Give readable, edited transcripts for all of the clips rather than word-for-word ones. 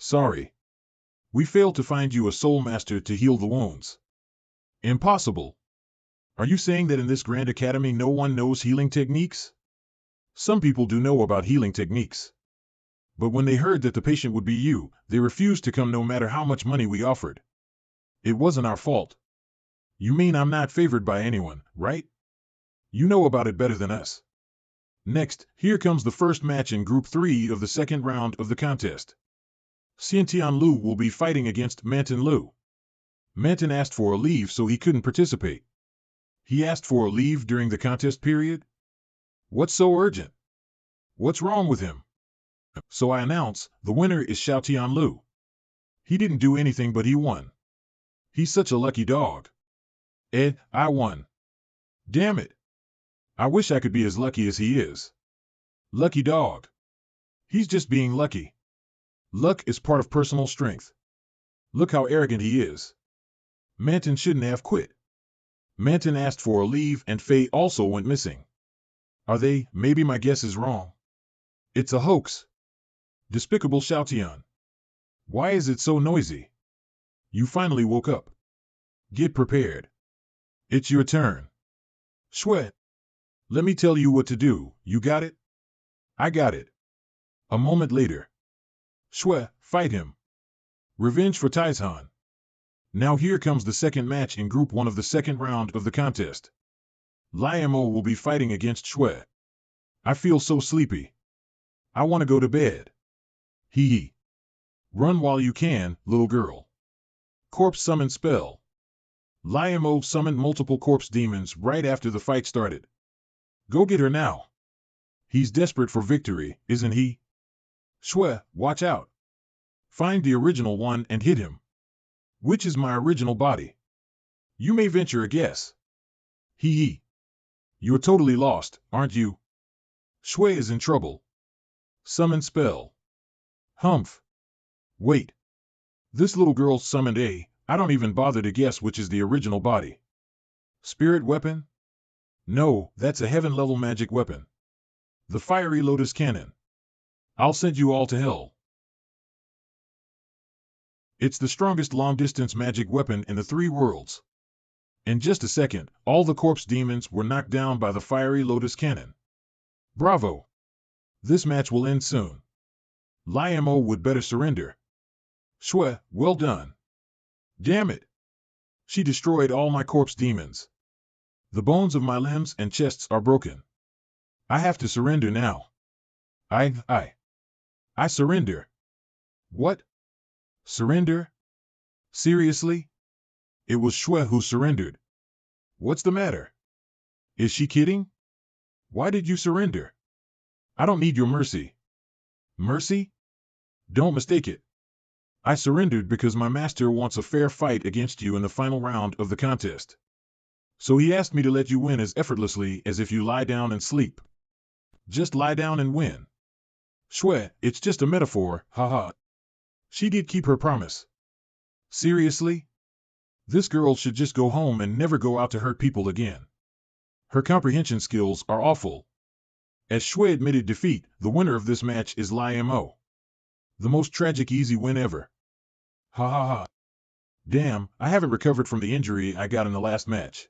Sorry. We failed to find you a soul master to heal the wounds. Impossible. Are you saying that in this grand academy no one knows healing techniques? Some people do know about healing techniques. But when they heard that the patient would be you, they refused to come no matter how much money we offered. It wasn't our fault. You mean I'm not favored by anyone, right? You know about it better than us. Next, here comes the first match in Group 3 of the second round of the contest. Xiantian Lu will be fighting against Manton Lu. Manton asked for a leave so he couldn't participate. He asked for a leave during the contest period? What's so urgent? What's wrong with him? So I announce, the winner is Xiaotian Lu. He didn't do anything but he won. He's such a lucky dog. I won. Damn it. I wish I could be as lucky as he is. Lucky dog. He's just being lucky. Luck is part of personal strength. Look how arrogant he is. Manton shouldn't have quit. Manton asked for a leave and Fei also went missing. Are they? Maybe my guess is wrong. It's a hoax. Despicable Xiaotian. Why is it so noisy? You finally woke up. Get prepared. It's your turn. Shui. Let me tell you what to do, you got it? I got it. A moment later. Shui, fight him. Revenge for Taizhan. Now here comes the second match in Group 1 of the second round of the contest. Liu Mo will be fighting against Shui. I feel so sleepy. I want to go to bed. Hee hee. Run while you can, little girl. Corpse summon spell. Liu Mo summoned multiple corpse demons right after the fight started. Go get her now. He's desperate for victory, isn't he? Shui, watch out. Find the original one and hit him. Which is my original body? You may venture a guess. Hee hee. You're totally lost, aren't you? Shui is in trouble. Summon spell. Humph. Wait. This little girl summoned I don't even bother to guess which is the original body. Spirit weapon? No, that's a heaven-level magic weapon. The fiery lotus cannon. I'll send you all to hell. It's the strongest long-distance magic weapon in the 3 worlds. In just a second, all the corpse demons were knocked down by the fiery lotus cannon. Bravo! This match will end soon. Liu Mo would better surrender. Shui, well done. Damn it! She destroyed all my corpse demons. The bones of my limbs and chests are broken. I have to surrender now. I surrender. What? Surrender? Seriously? It was Shui who surrendered. What's the matter? Is she kidding? Why did you surrender? I don't need your mercy. Mercy? Don't mistake it. I surrendered because my master wants a fair fight against you in the final round of the contest. So he asked me to let you win as effortlessly as if you lie down and sleep. Just lie down and win. Shui, it's just a metaphor, haha. She did keep her promise. Seriously? This girl should just go home and never go out to hurt people again. Her comprehension skills are awful. As Shui admitted defeat, the winner of this match is Liu Mo. The most tragic easy win ever. Ha ha ha. Damn, I haven't recovered from the injury I got in the last match.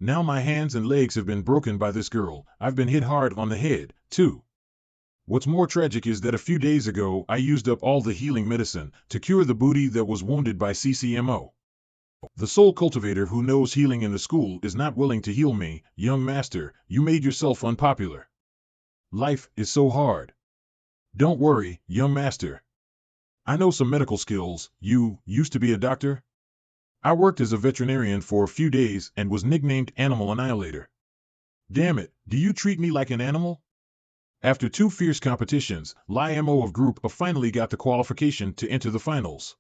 Now my hands and legs have been broken by this girl. I've been hit hard on the head, too. What's more tragic is that a few days ago I used up all the healing medicine to cure the booty that was wounded by CCMO. The soul cultivator who knows healing in the school is not willing to heal me. Young master, you made yourself unpopular. Life is so hard. Don't worry, young master. I know some medical skills. You used to be a doctor? I worked as a veterinarian for a few days and was nicknamed Animal Annihilator. Damn it, do you treat me like an animal? After 2 fierce competitions, Liu Mo of Group A finally got the qualification to enter the finals.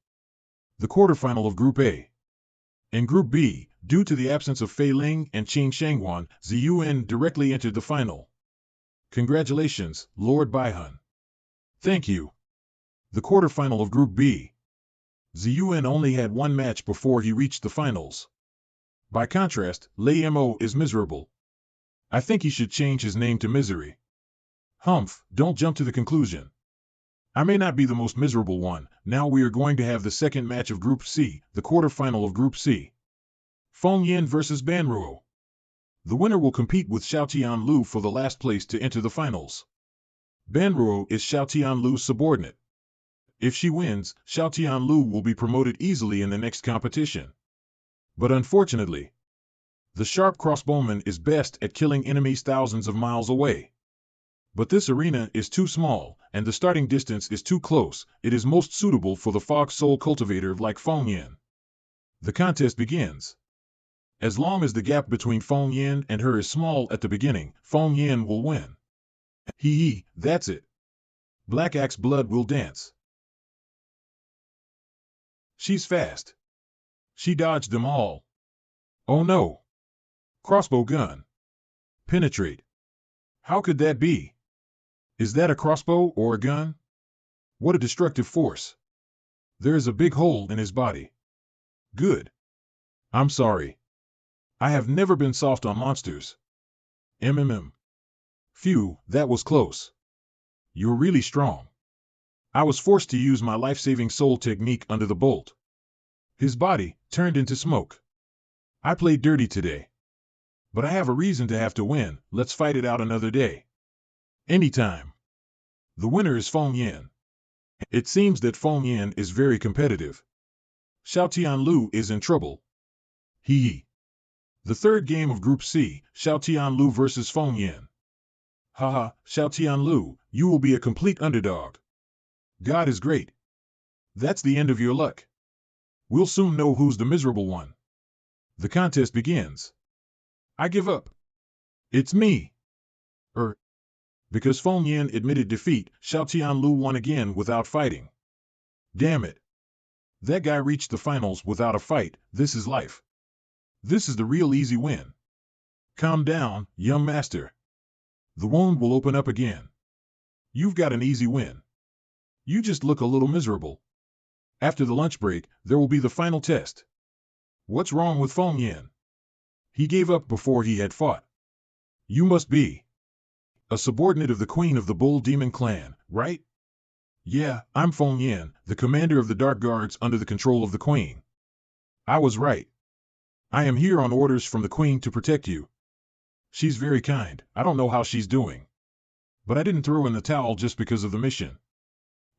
The quarterfinal of Group A. In Group B, due to the absence of Fei Ling and Qing Shangwan, Ziyuan directly entered the final. Congratulations, Lord Baihun. Thank you. The quarterfinal of Group B. Ziyuan only had 1 match before he reached the finals. By contrast, Liu Mo is miserable. I think he should change his name to Misery. Humph, don't jump to the conclusion. I may not be the most miserable one. Now we are going to have the second match of Group C, the quarterfinal of Group C. Feng Yan versus Ban Ruo. The winner will compete with Xiao Lu for the last place to enter the finals. Ban Ruo is Xiao Lu's subordinate. If she wins, Xiao Lu will be promoted easily in the next competition. But unfortunately, the sharp crossbowman is best at killing enemies thousands of miles away. But this arena is too small, and the starting distance is too close. It is most suitable for the Fog Soul cultivator like Feng Yan. The contest begins. As long as the gap between Feng Yan and her is small at the beginning, Feng Yan will win. Hee, that's it. Black Axe blood will dance. She's fast. She dodged them all. Oh no. Crossbow gun. Penetrate. How could that be? Is that a crossbow or a gun? What a destructive force. There is a big hole in his body. Good. I'm sorry. I have never been soft on monsters. Phew, that was close. You're really strong. I was forced to use my life-saving soul technique under the bolt. His body turned into smoke. I played dirty today. But I have a reason to have to win. Let's fight it out another day. Anytime. The winner is Feng Yan. It seems that Feng Yan is very competitive. Xiao Lu is in trouble. Hee. The third game of Group C, Xiao Lu versus Feng Yan. Haha, Xiao Lu, you will be a complete underdog. God is great. That's the end of your luck. We'll soon know who's the miserable one. The contest begins. I give up. It's me. Because Feng Yan admitted defeat, Xiao Lu won again without fighting. Damn it. That guy reached the finals without a fight. This is life. This is the real easy win. Calm down, young master. The wound will open up again. You've got an easy win. You just look a little miserable. After the lunch break, there will be the final test. What's wrong with Feng Yan? He gave up before he had fought. You must be a subordinate of the Queen of the Bull Demon Clan, right? Yeah, I'm Feng Yan, the commander of the Dark Guards under the control of the Queen. I was right. I am here on orders from the Queen to protect you. She's very kind. I don't know how she's doing. But I didn't throw in the towel just because of the mission.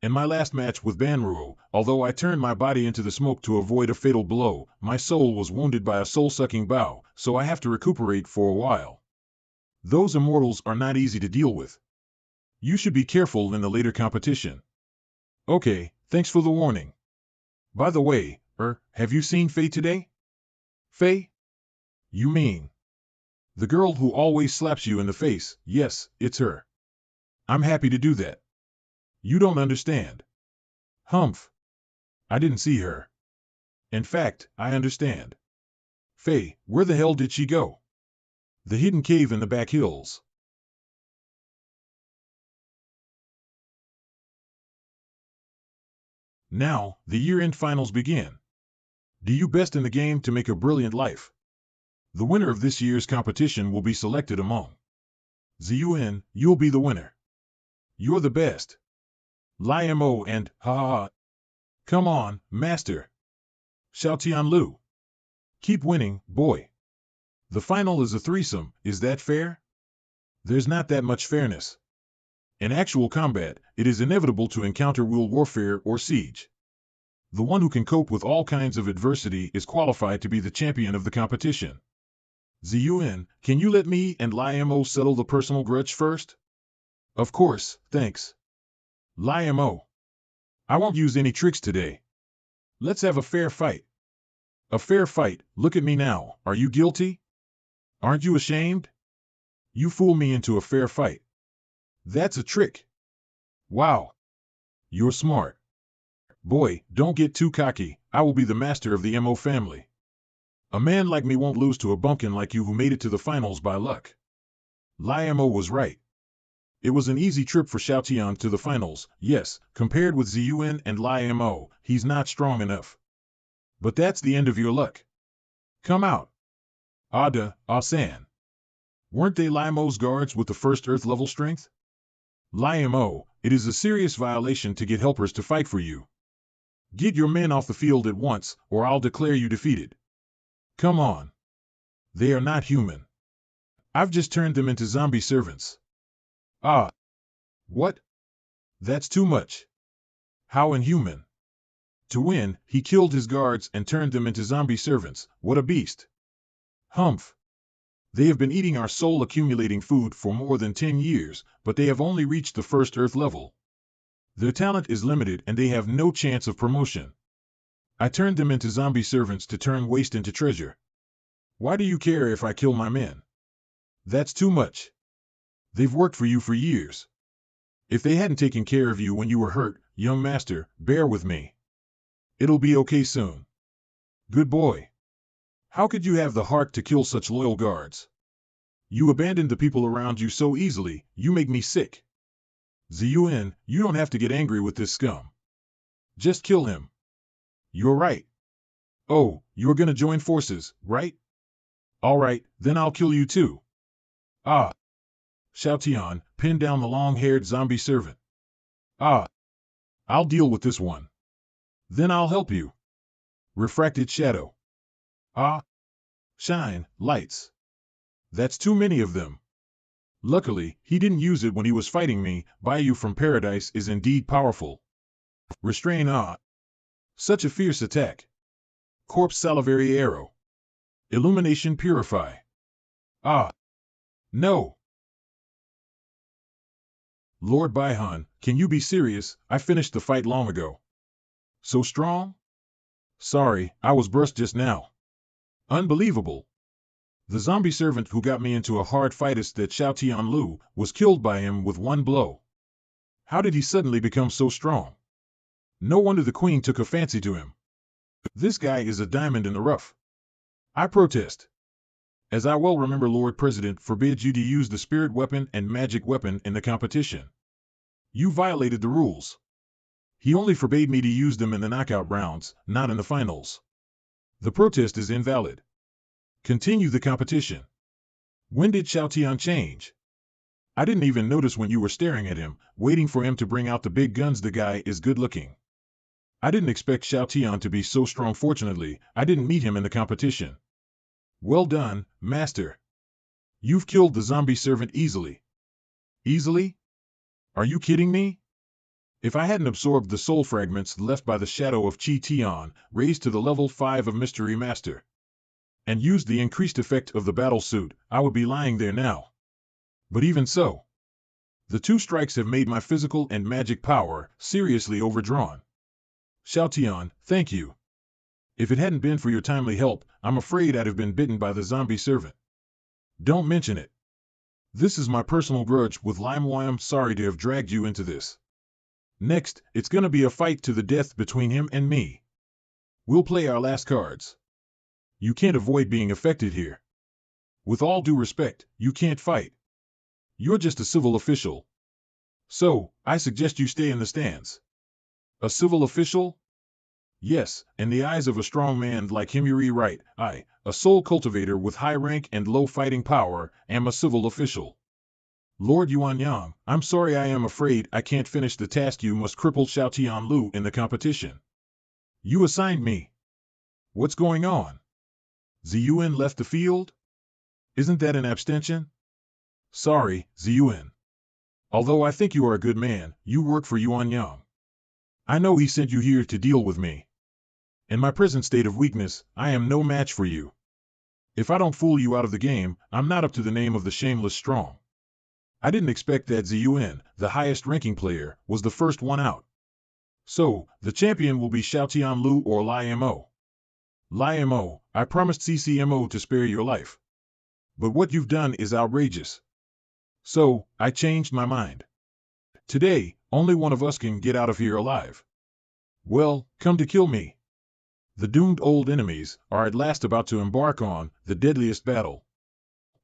In my last match with Ban Ruo, although I turned my body into the smoke to avoid a fatal blow, my soul was wounded by a soul-sucking bow, so I have to recuperate for a while. Those immortals are not easy to deal with. You should be careful in the later competition. Okay, thanks for the warning. By the way, have you seen Fei today? Fei? You mean the girl who always slaps you in the face? Yes, it's her. I'm happy to do that. You don't understand. Humph. I didn't see her. In fact, I understand. Fei, where the hell did she go? The hidden cave in the back hills. Now, the year-end finals begin. Do you best in the game to make a brilliant life? The winner of this year's competition will be selected among Ziyuan, you'll be the winner. You're the best. Li Mo and ha. Come on, master. Xiao Lu. Keep winning, boy. The final is a threesome, is that fair? There's not that much fairness. In actual combat, it is inevitable to encounter real warfare or siege. The one who can cope with all kinds of adversity is qualified to be the champion of the competition. Ziyuan, can you let me and Li Mo settle the personal grudge first? Of course, thanks. Li Mo. I won't use any tricks today. Let's have a fair fight. A fair fight, look at me now, are you guilty? Aren't you ashamed? You fooled me into a fair fight. That's a trick. Wow. You're smart. Boy, don't get too cocky, I will be the master of the Mo family. A man like me won't lose to a bumpkin like you who made it to the finals by luck. Li Mo was right. It was an easy trip for Xiao to the finals, yes, compared with Ziyuan and Li Mo, he's not strong enough. But that's the end of your luck. Come out. San. Weren't they Li Mo's guards with the first Earth level strength? Li Mo, It is a serious violation to get helpers to fight for you. Get your men off the field at once, or I'll declare you defeated. Come on. They are not human. I've just turned them into zombie servants. Ah. What? That's too much. How inhuman. To win, he killed his guards and turned them into zombie servants. What a beast. Humph. They have been eating our soul accumulating food for more than 10 years, but they have only reached the first Earth level. Their talent is limited and they have no chance of promotion. I turned them into zombie servants to turn waste into treasure. Why do you care if I kill my men? That's too much. They've worked for you for years. If they hadn't taken care of you when you were hurt, young master, bear with me. It'll be okay soon. Good boy. How could you have the heart to kill such loyal guards? You abandoned the people around you so easily, you make me sick. Ziyuan, you don't have to get angry with this scum. Just kill him. You're right. Oh, you're gonna join forces, right? All right, then I'll kill you too. Ah. Xiaotian, pin down the long-haired zombie servant. Ah. I'll deal with this one. Then I'll help you. Refracted shadow. Ah. Shine, lights. That's too many of them. Luckily, he didn't use it when he was fighting me. Bayou from Paradise is indeed powerful. Restrain. Ah. Such a fierce attack. Corpse salivary arrow. Illumination purify. Ah. No. Lord Baihan, can you be serious? I finished the fight long ago. So strong? Sorry, I was brushed just now. Unbelievable. The zombie servant who got me into a hard fight is that Xiaotian Lu was killed by him with one blow. How did he suddenly become so strong? No wonder the queen took a fancy to him. This guy is a diamond in the rough. I protest. As I well remember, Lord President forbids you to use the spirit weapon and magic weapon in the competition. You violated the rules. He only forbade me to use them in the knockout rounds, not in the finals. The protest is invalid. Continue the competition. When did Xiaotian change? I didn't even notice when you were staring at him, waiting for him to bring out the big guns. The guy is good looking. I didn't expect Xiaotian to be so strong. Fortunately, I didn't meet him in the competition. Well done, master. You've killed the zombie servant easily. Easily? Are you kidding me? If I hadn't absorbed the soul fragments left by the shadow of Qi Tian, raised to the level 5 of Mystery Master, and used the increased effect of the battle suit, I would be lying there now. But even so, the 2 strikes have made my physical and magic power seriously overdrawn. Xiaotian, thank you. If it hadn't been for your timely help, I'm afraid I'd have been bitten by the zombie servant. Don't mention it. This is my personal grudge with Limo. I'm sorry to have dragged you into this. Next, it's gonna be a fight to the death between him and me. We'll play our last cards. You can't avoid being affected here. With all due respect, you can't fight. You're just a civil official. So, I suggest you stay in the stands. A civil official? Yes, in the eyes of a strong man like him you're right. I, a soul cultivator with high rank and low fighting power, am a civil official. Lord Yuanyang, I'm sorry, I am afraid I can't finish the task. You must cripple Xiaotian Lu in the competition. You assigned me. What's going on? Ziyuan left the field? Isn't that an abstention? Sorry, Ziyuan. Although I think you are a good man, you work for Yuanyang. I know he sent you here to deal with me. In my present state of weakness, I am no match for you. If I don't fool you out of the game, I'm not up to the name of the shameless strong. I didn't expect that Ziyuan, the highest ranking player, was the first one out. So, the champion will be Xiaotian Lu or Limo. Limo, I promised CCMO to spare your life. But what you've done is outrageous. So, I changed my mind. Today, only one of us can get out of here alive. Well, come to kill me. The doomed old enemies are at last about to embark on the deadliest battle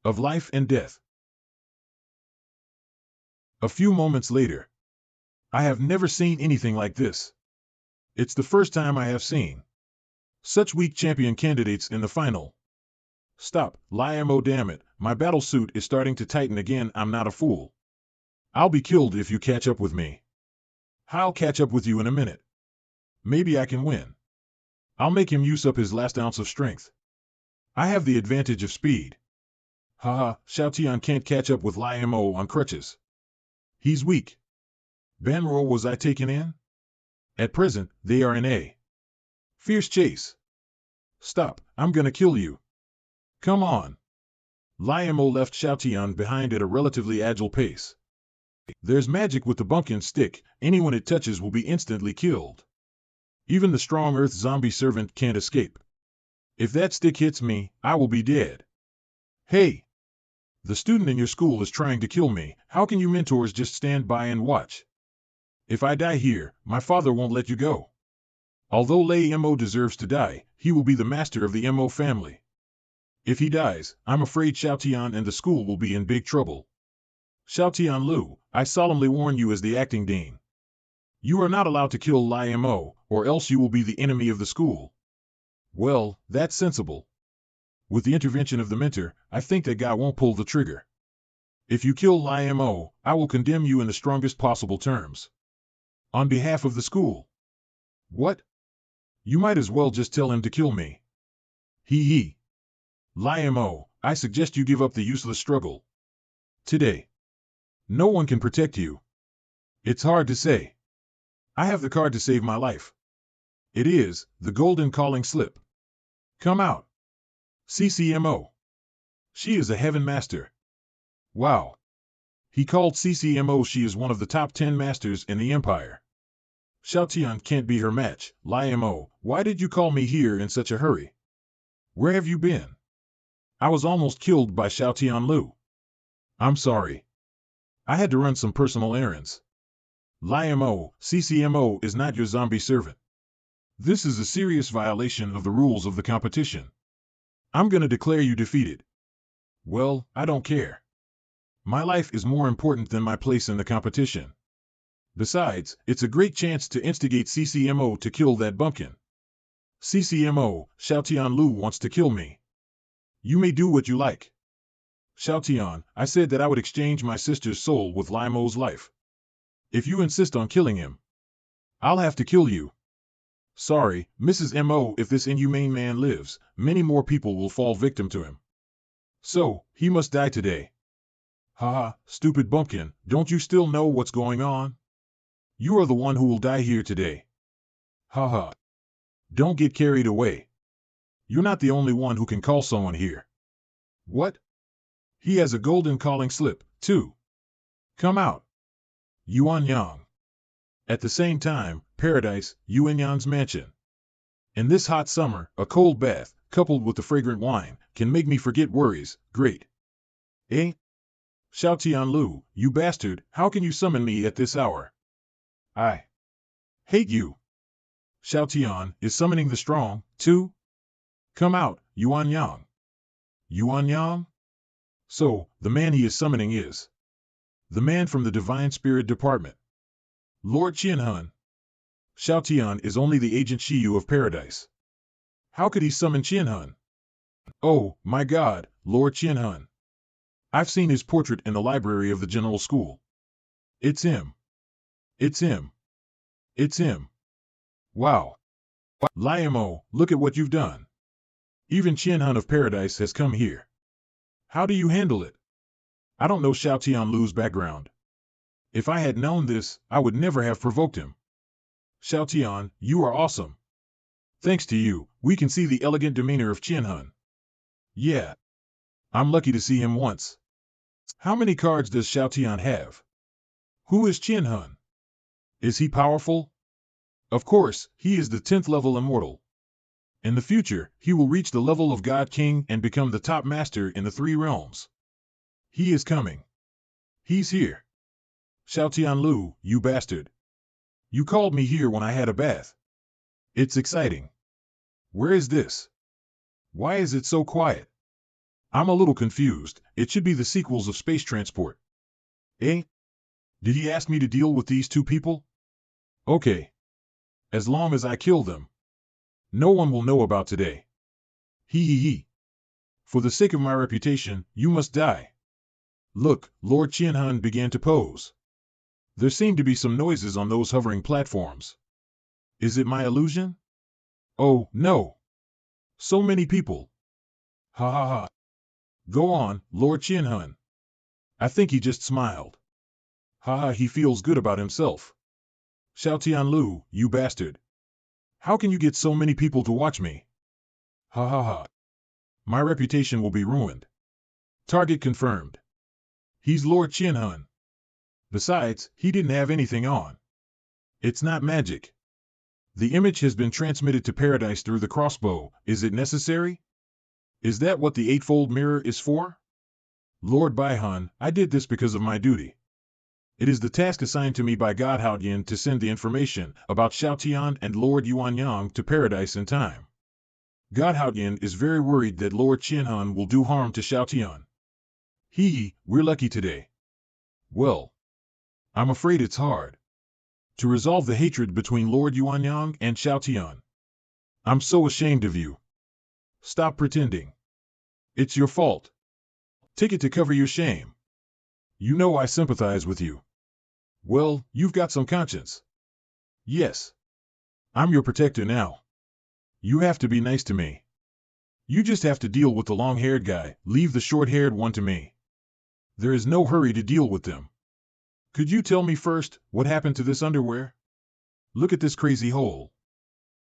of life and death. A few moments later. I have never seen anything like this. It's the first time I have seen such weak champion candidates in the final. Stop, Limo, damn it, my battle suit is starting to tighten again. I'm not a fool. I'll be killed if you catch up with me. I'll catch up with you in a minute. Maybe I can win. I'll make him use up his last ounce of strength. I have the advantage of speed. Haha, Xiaotian can't catch up with Li Mo on crutches. He's weak. Banro was I taken in? At present, they are in a fierce chase. Stop, I'm gonna kill you. Come on. Li Mo left Xiaotian behind at a relatively agile pace. There's magic with the bumpkin stick, anyone it touches will be instantly killed. Even the strong earth zombie servant can't escape. If that stick hits me, I will be dead. Hey! The student in your school is trying to kill me, how can you mentors just stand by and watch? If I die here, my father won't let you go. Although Lei Mo deserves to die, he will be the master of the Mo family. If he dies, I'm afraid Xiaotian and the school will be in big trouble. Xiaotian Lu, I solemnly warn you as the acting dean. You are not allowed to kill Li Mo, or else you will be the enemy of the school. Well, that's sensible. With the intervention of the mentor, I think that guy won't pull the trigger. If you kill Li Mo, I will condemn you in the strongest possible terms. On behalf of the school. What? You might as well just tell him to kill me. Hee. Li Mo, I suggest you give up the useless struggle. Today. No one can protect you. It's hard to say. I have the card to save my life. It is, the golden calling slip. Come out. CCMO. She is a heaven master. Wow. He called CCMO. She is one of the top 10 masters in the empire. Xiaotian can't be her match. Li Mo, why did you call me here in such a hurry? Where have you been? I was almost killed by Xiaotian Lu. I'm sorry. I had to run some personal errands. Li Mo, CCMO is not your zombie servant. This is a serious violation of the rules of the competition. I'm gonna declare you defeated. Well, I don't care. My life is more important than my place in the competition. Besides, it's a great chance to instigate CCMO to kill that bumpkin. CCMO, Xiaotian Lu wants to kill me. You may do what you like. Xiaotian, I said that I would exchange my sister's soul with Li Mo's life. If you insist on killing him, I'll have to kill you. Sorry, Mrs. Mo, if this inhumane man lives, many more people will fall victim to him. So, he must die today. Haha, stupid bumpkin, don't you still know what's going on? You are the one who will die here today. Haha. Don't get carried away. You're not the only one who can call someone here. What? He has a golden calling slip, too. Come out. Yuan Yang. At the same time, paradise, Yuan Yang's mansion. In this hot summer, a cold bath, coupled with the fragrant wine, can make me forget worries. Great. Eh? Xiaotian Lu, you bastard, how can you summon me at this hour? I hate you. Xiaotian is summoning the strong, too? Come out, Yuan Yang. Yuan Yang? So, the man he is summoning is the man from the Divine Spirit Department. Lord Qianhun. Xiaotian is only the agent Shiyu of Paradise. How could he summon Qianhun? Oh, my God, Lord Qianhun. I've seen his portrait in the library of the General School. It's him. It's him. It's him. Wow. Li Mo, look at what you've done. Even Qianhun of Paradise has come here. How do you handle it? I don't know Xiaotian Lu's background. If I had known this, I would never have provoked him. Xiaotian, you are awesome. Thanks to you, we can see the elegant demeanor of Qianhun. Yeah. I'm lucky to see him once. How many cards does Xiaotian have? Who is Qianhun? Is he powerful? Of course, he is the 10th level immortal. In the future, he will reach the level of God King and become the top master in the 3 realms. He is coming. He's here. Xiaotian Lu, you bastard. You called me here when I had a bath. It's exciting. Where is this? Why is it so quiet? I'm a little confused. It should be the sequels of Space Transport. Eh? Did he ask me to deal with these 2 people? Okay. As long as I kill them. No one will know about today. Hee. For the sake of my reputation, you must die. Look, Lord Qianhun began to pose. There seem to be some noises on those hovering platforms. Is it my illusion? Oh, no. So many people. Ha ha ha. Go on, Lord Qianhun. I think he just smiled. Ha ha, he feels good about himself. Xiao Tianlu, you bastard. How can you get so many people to watch me? Ha ha ha. My reputation will be ruined. Target confirmed. He's Lord Qianhun. Besides, he didn't have anything on. It's not magic. The image has been transmitted to paradise through the crossbow. Is it necessary? Is that what the eightfold mirror is for? Lord Baihan, I did this because of my duty. It is the task assigned to me by God Haoyan to send the information about Xiao Tian and Lord Yuanyang to paradise in time. God Haoyan is very worried that Lord Qianhun will do harm to Xiao Tian. We're lucky today. Well, I'm afraid it's hard to resolve the hatred between Lord Yuanyang and Xiao Tian. I'm so ashamed of you. Stop pretending. It's your fault. Take it to cover your shame. You know I sympathize with you. Well, you've got some conscience. Yes. I'm your protector now. You have to be nice to me. You just have to deal with the long-haired guy, leave the short-haired one to me. There is no hurry to deal with them. Could you tell me first, what happened to this underwear? Look at this crazy hole.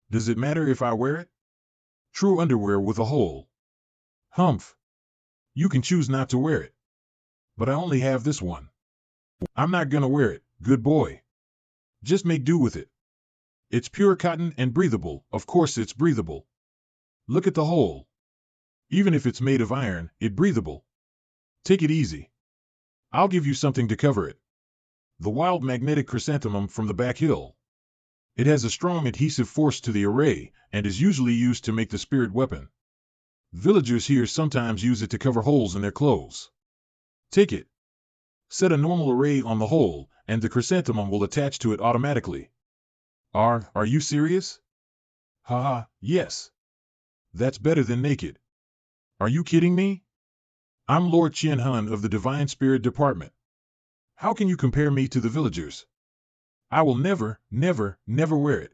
Does it matter if I wear it? True underwear with a hole. Humph. You can choose not to wear it. But I only have this one. I'm not gonna wear it, good boy. Just make do with it. It's pure cotton and breathable, of course it's breathable. Look at the hole. Even if it's made of iron, it's breathable. Take it easy. I'll give you something to cover it. The wild magnetic chrysanthemum from the back hill. It has a strong adhesive force to the array, and is usually used to make the spirit weapon. Villagers here sometimes use it to cover holes in their clothes. Take it. Set a normal array on the hole, and the chrysanthemum will attach to it automatically. Are you serious? Haha, yes. That's better than naked. Are you kidding me? I'm Lord Qianhun of the Divine Spirit Department. How can you compare me to the villagers? I will never, never, never wear it.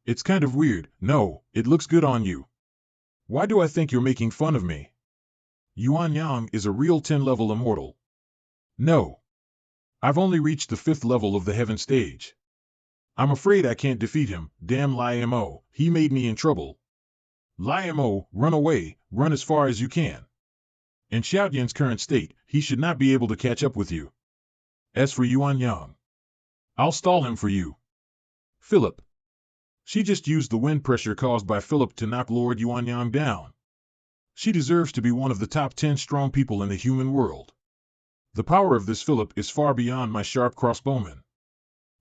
It's kind of weird. No, it looks good on you. Why do I think you're making fun of me? Yuanyang is a real 10-level immortal. No. I've only reached the 5th level of the heaven stage. I'm afraid I can't defeat him. Damn Mo, he made me in trouble. Mo, run away, run as far as you can. In Xiaotian's current state, he should not be able to catch up with you. As for Yuanyang, I'll stall him for you. Philip. She just used the wind pressure caused by Philip to knock Lord Yuanyang down. She deserves to be one of the top 10 strong people in the human world. The power of this Philip is far beyond my sharp crossbowman.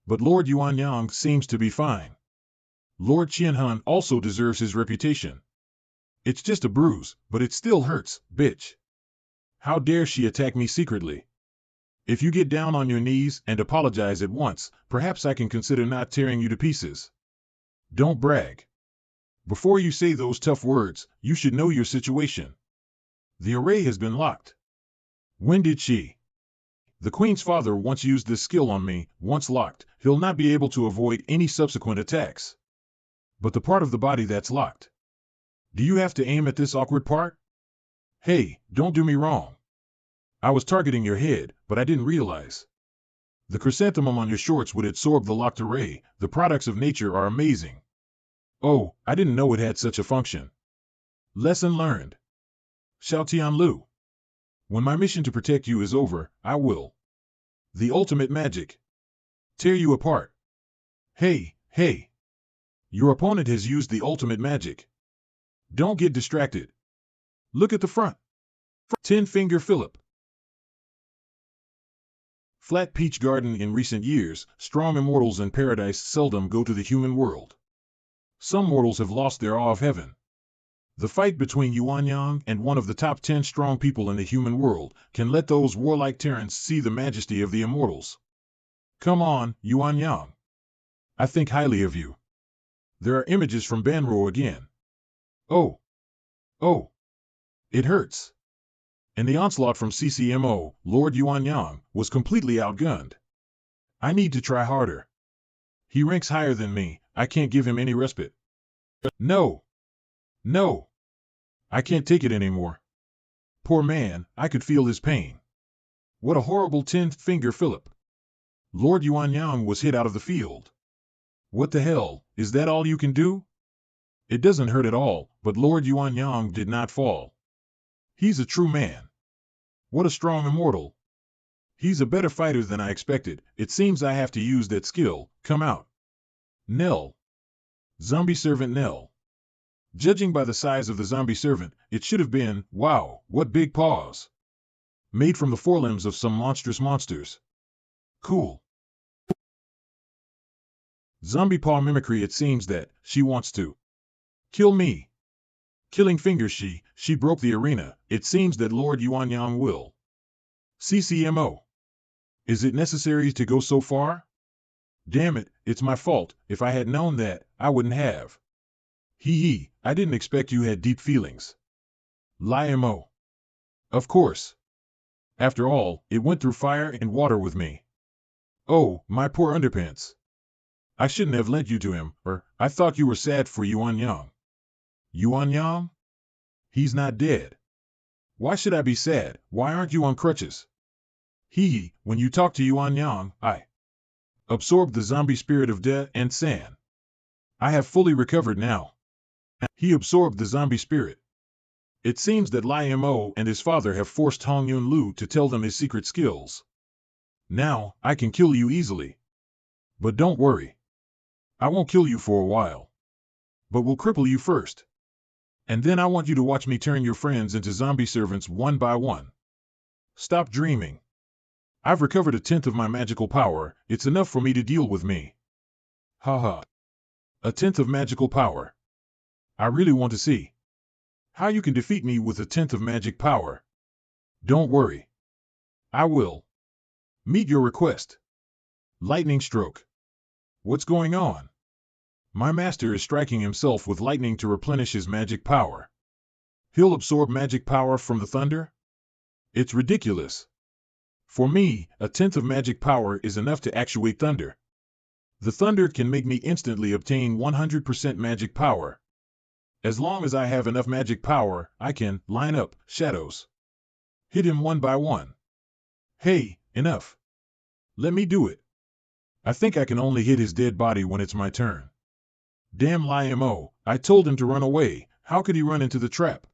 But Lord Yuanyang seems to be fine. Lord Qianhun also deserves his reputation. It's just a bruise, but it still hurts, bitch. How dare she attack me secretly? If you get down on your knees and apologize at once, perhaps I can consider not tearing you to pieces. Don't brag. Before you say those tough words, you should know your situation. The array has been locked. When did she? The Queen's father once used this skill on me. Once locked, he'll not be able to avoid any subsequent attacks. But the part of the body that's locked. Do you have to aim at this awkward part? Hey, don't do me wrong. I was targeting your head, but I didn't realize. The chrysanthemum on your shorts would absorb the locked array. The products of nature are amazing. Oh, I didn't know it had such a function. Lesson learned. Xiao Tianlu. When my mission to protect you is over, I will. The ultimate magic. Tear you apart. Hey. Your opponent has used the ultimate magic. Don't get distracted. Look at the front. 10-finger Philip. Flat Peach Garden. In recent years, strong immortals in paradise seldom go to the human world. Some mortals have lost their awe of heaven. The fight between Yuanyang and one of the top 10 strong people in the human world can let those warlike tyrants see the majesty of the immortals. Come on, Yuanyang. I think highly of you. There are images from Banro again. Oh. It hurts. In the onslaught from CCMO, Lord Yuanyang was completely outgunned. I need to try harder. He ranks higher than me, I can't give him any respite. No! No! I can't take it anymore. Poor man, I could feel his pain. What a horrible 10th finger Philip. Lord Yuanyang was hit out of the field. What the hell, is that all you can do? It doesn't hurt at all, but Lord Yuanyang did not fall. He's a true man. What a strong immortal. He's a better fighter than I expected. It seems I have to use that skill. Come out. Nell. Zombie servant Nell. Judging by the size of the zombie servant, it should have been, wow, what big paws. Made from the forelimbs of some monstrous monsters. Cool. Zombie paw mimicry. It seems that she wants to kill me. Killing fingers. She broke the arena. It seems that Lord Yuanyang will. CCMO. Is it necessary to go so far? Damn it, it's my fault. If I had known that, I wouldn't have. Hee, I didn't expect you had deep feelings. Liamo. Of course. After all, it went through fire and water with me. Oh, my poor underpants. I shouldn't have lent you to him, or I thought you were sad for Yuanyang. Yuanyang? He's not dead. Why should I be sad? Why aren't you on crutches? Hee, when you talk to Yuanyang, I absorbed the zombie spirit of De and San. I have fully recovered now. He absorbed the zombie spirit. It seems that Lai Mo and his father have forced Hong Yun Lu to tell them his secret skills. Now, I can kill you easily. But don't worry. I won't kill you for a while. But we'll cripple you first. And then I want you to watch me turn your friends into zombie servants one by one. Stop dreaming. I've recovered 1/10 of my magical power. It's enough for me to deal with me. Haha. 1/10 of magical power. I really want to see how you can defeat me with 1/10 of magic power. Don't worry. I will meet your request. Lightning stroke. What's going on? My master is striking himself with lightning to replenish his magic power. He'll absorb magic power from the thunder? It's ridiculous. For me, 1/10 of magic power is enough to actuate thunder. The thunder can make me instantly obtain 100% magic power. As long as I have enough magic power, I can line up shadows. Hit him one by one. Hey, enough. Let me do it. I think I can only hit his dead body when it's my turn. Damn Lai Mo, I told him to run away. How could he run into the trap?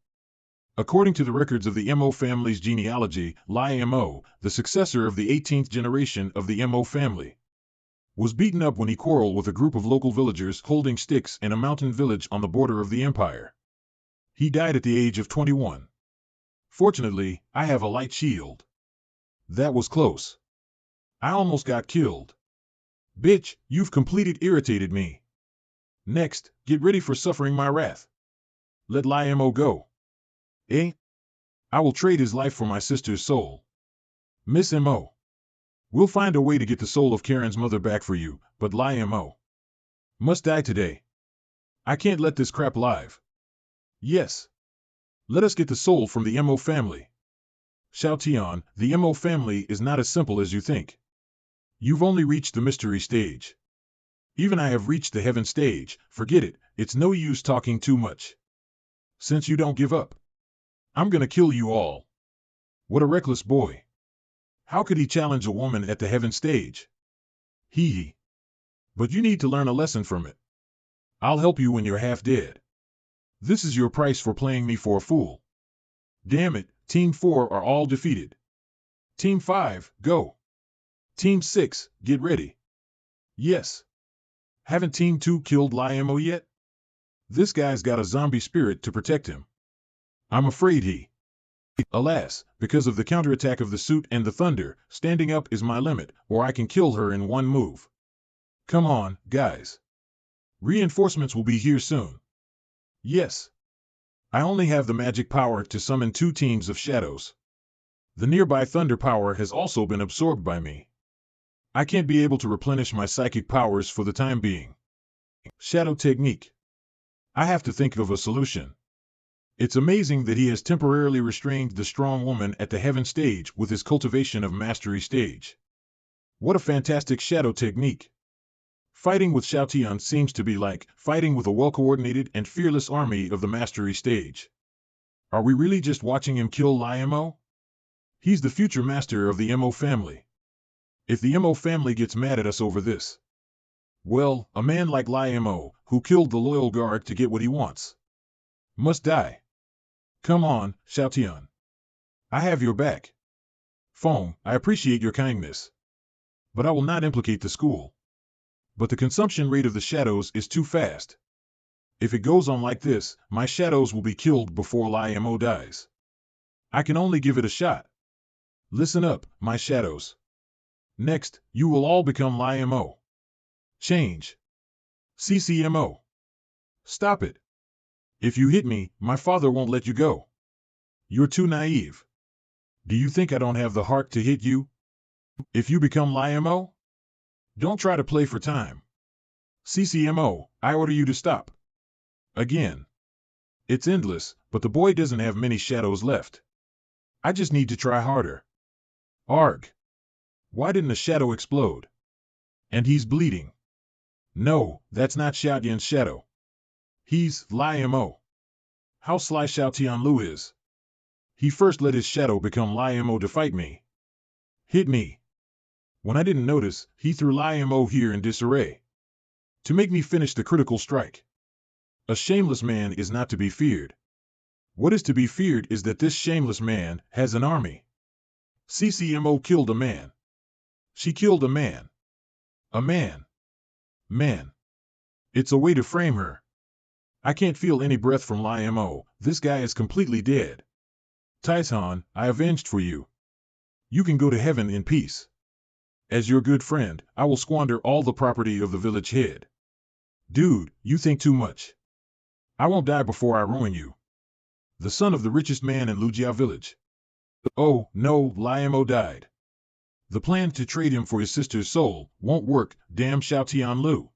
According to the records of the Mo family's genealogy, Lai Mo, the successor of the 18th generation of the Mo family, was beaten up when he quarreled with a group of local villagers holding sticks in a mountain village on the border of the empire. He died at the age of 21. Fortunately, I have a light shield. That was close. I almost got killed. Bitch, you've completely irritated me. Next, get ready for suffering my wrath. Let Lai Mo go. Eh? I will trade his life for my sister's soul. Miss Mo. We'll find a way to get the soul of Karen's mother back for you, but Lai Mo must die today. I can't let this crap live. Yes. Let us get the soul from the Mo family. Xiao Tian, the Mo family is not as simple as you think. You've only reached the mystery stage. Even I have reached the heaven stage. Forget it, it's no use talking too much. Since you don't give up, I'm gonna kill you all. What a reckless boy. How could he challenge a woman at the heaven stage? Hee. But you need to learn a lesson from it. I'll help you when you're half dead. This is your price for playing me for a fool. Damn it, Team 4 are all defeated. Team 5, go. Team 6, get ready. Yes. Haven't Team 2 killed Lai Mo yet? This guy's got a zombie spirit to protect him. I'm afraid he... Alas, because of the counterattack of the suit and the thunder, standing up is my limit, or I can kill her in one move. Come on, guys. Reinforcements will be here soon. Yes. I only have the magic power to summon 2 teams of shadows. The nearby thunder power has also been absorbed by me. I can't be able to replenish my psychic powers for the time being. Shadow technique. I have to think of a solution. It's amazing that he has temporarily restrained the strong woman at the heaven stage with his cultivation of mastery stage. What a fantastic shadow technique. Fighting with Xiaotian seems to be like fighting with a well-coordinated and fearless army of the mastery stage. Are we really just watching him kill Li Mo? He's the future master of the Mo family. If the Mo family gets mad at us over this, well, a man like Li Mo, who killed the loyal guard to get what he wants, must die. Come on, Xiaotian. I have your back. Feng, I appreciate your kindness, but I will not implicate the school. But the consumption rate of the shadows is too fast. If it goes on like this, my shadows will be killed before Li Mo dies. I can only give it a shot. Listen up, my shadows. Next, you will all become Li Mo. Change. CCMO. Stop it. If you hit me, my father won't let you go. You're too naive. Do you think I don't have the heart to hit you? If you become Li Mo, don't try to play for time. CCMO, I order you to stop. Again. It's endless, but the boy doesn't have many shadows left. I just need to try harder. Arg. Why didn't the shadow explode? And he's bleeding. No, that's not Xiaotian's shadow. He's Li Mo. How sly Xiaotian Lu is. He first let his shadow become Li Mo to fight me. Hit me. When I didn't notice, he threw Li Mo here in disarray. To make me finish the critical strike. A shameless man is not to be feared. What is to be feared is that this shameless man has an army. CCMO killed a man. She killed a man. A man. Man. It's a way to frame her. I can't feel any breath from Li Mo. This guy is completely dead. Taishan, I avenged for you. You can go to heaven in peace. As your good friend, I will squander all the property of the village head. Dude, you think too much. I won't die before I ruin you. The son of the richest man in Lu Xiao village. Oh, no, Li Mo died. The plan to trade him for his sister's soul won't work, damn Xiaotian Lu.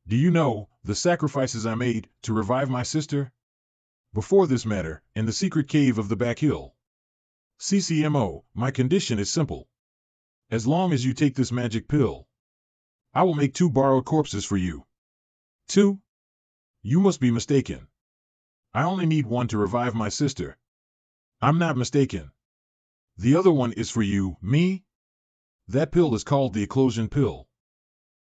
Do you know the sacrifices I made to revive my sister? Before this matter, in the secret cave of the back hill. CCMO, my condition is simple. As long as you take this magic pill, I will make 2 borrowed corpses for you. 2? You must be mistaken. I only need 1 to revive my sister. I'm not mistaken. The other one is for you, me? That pill is called the eclosion pill.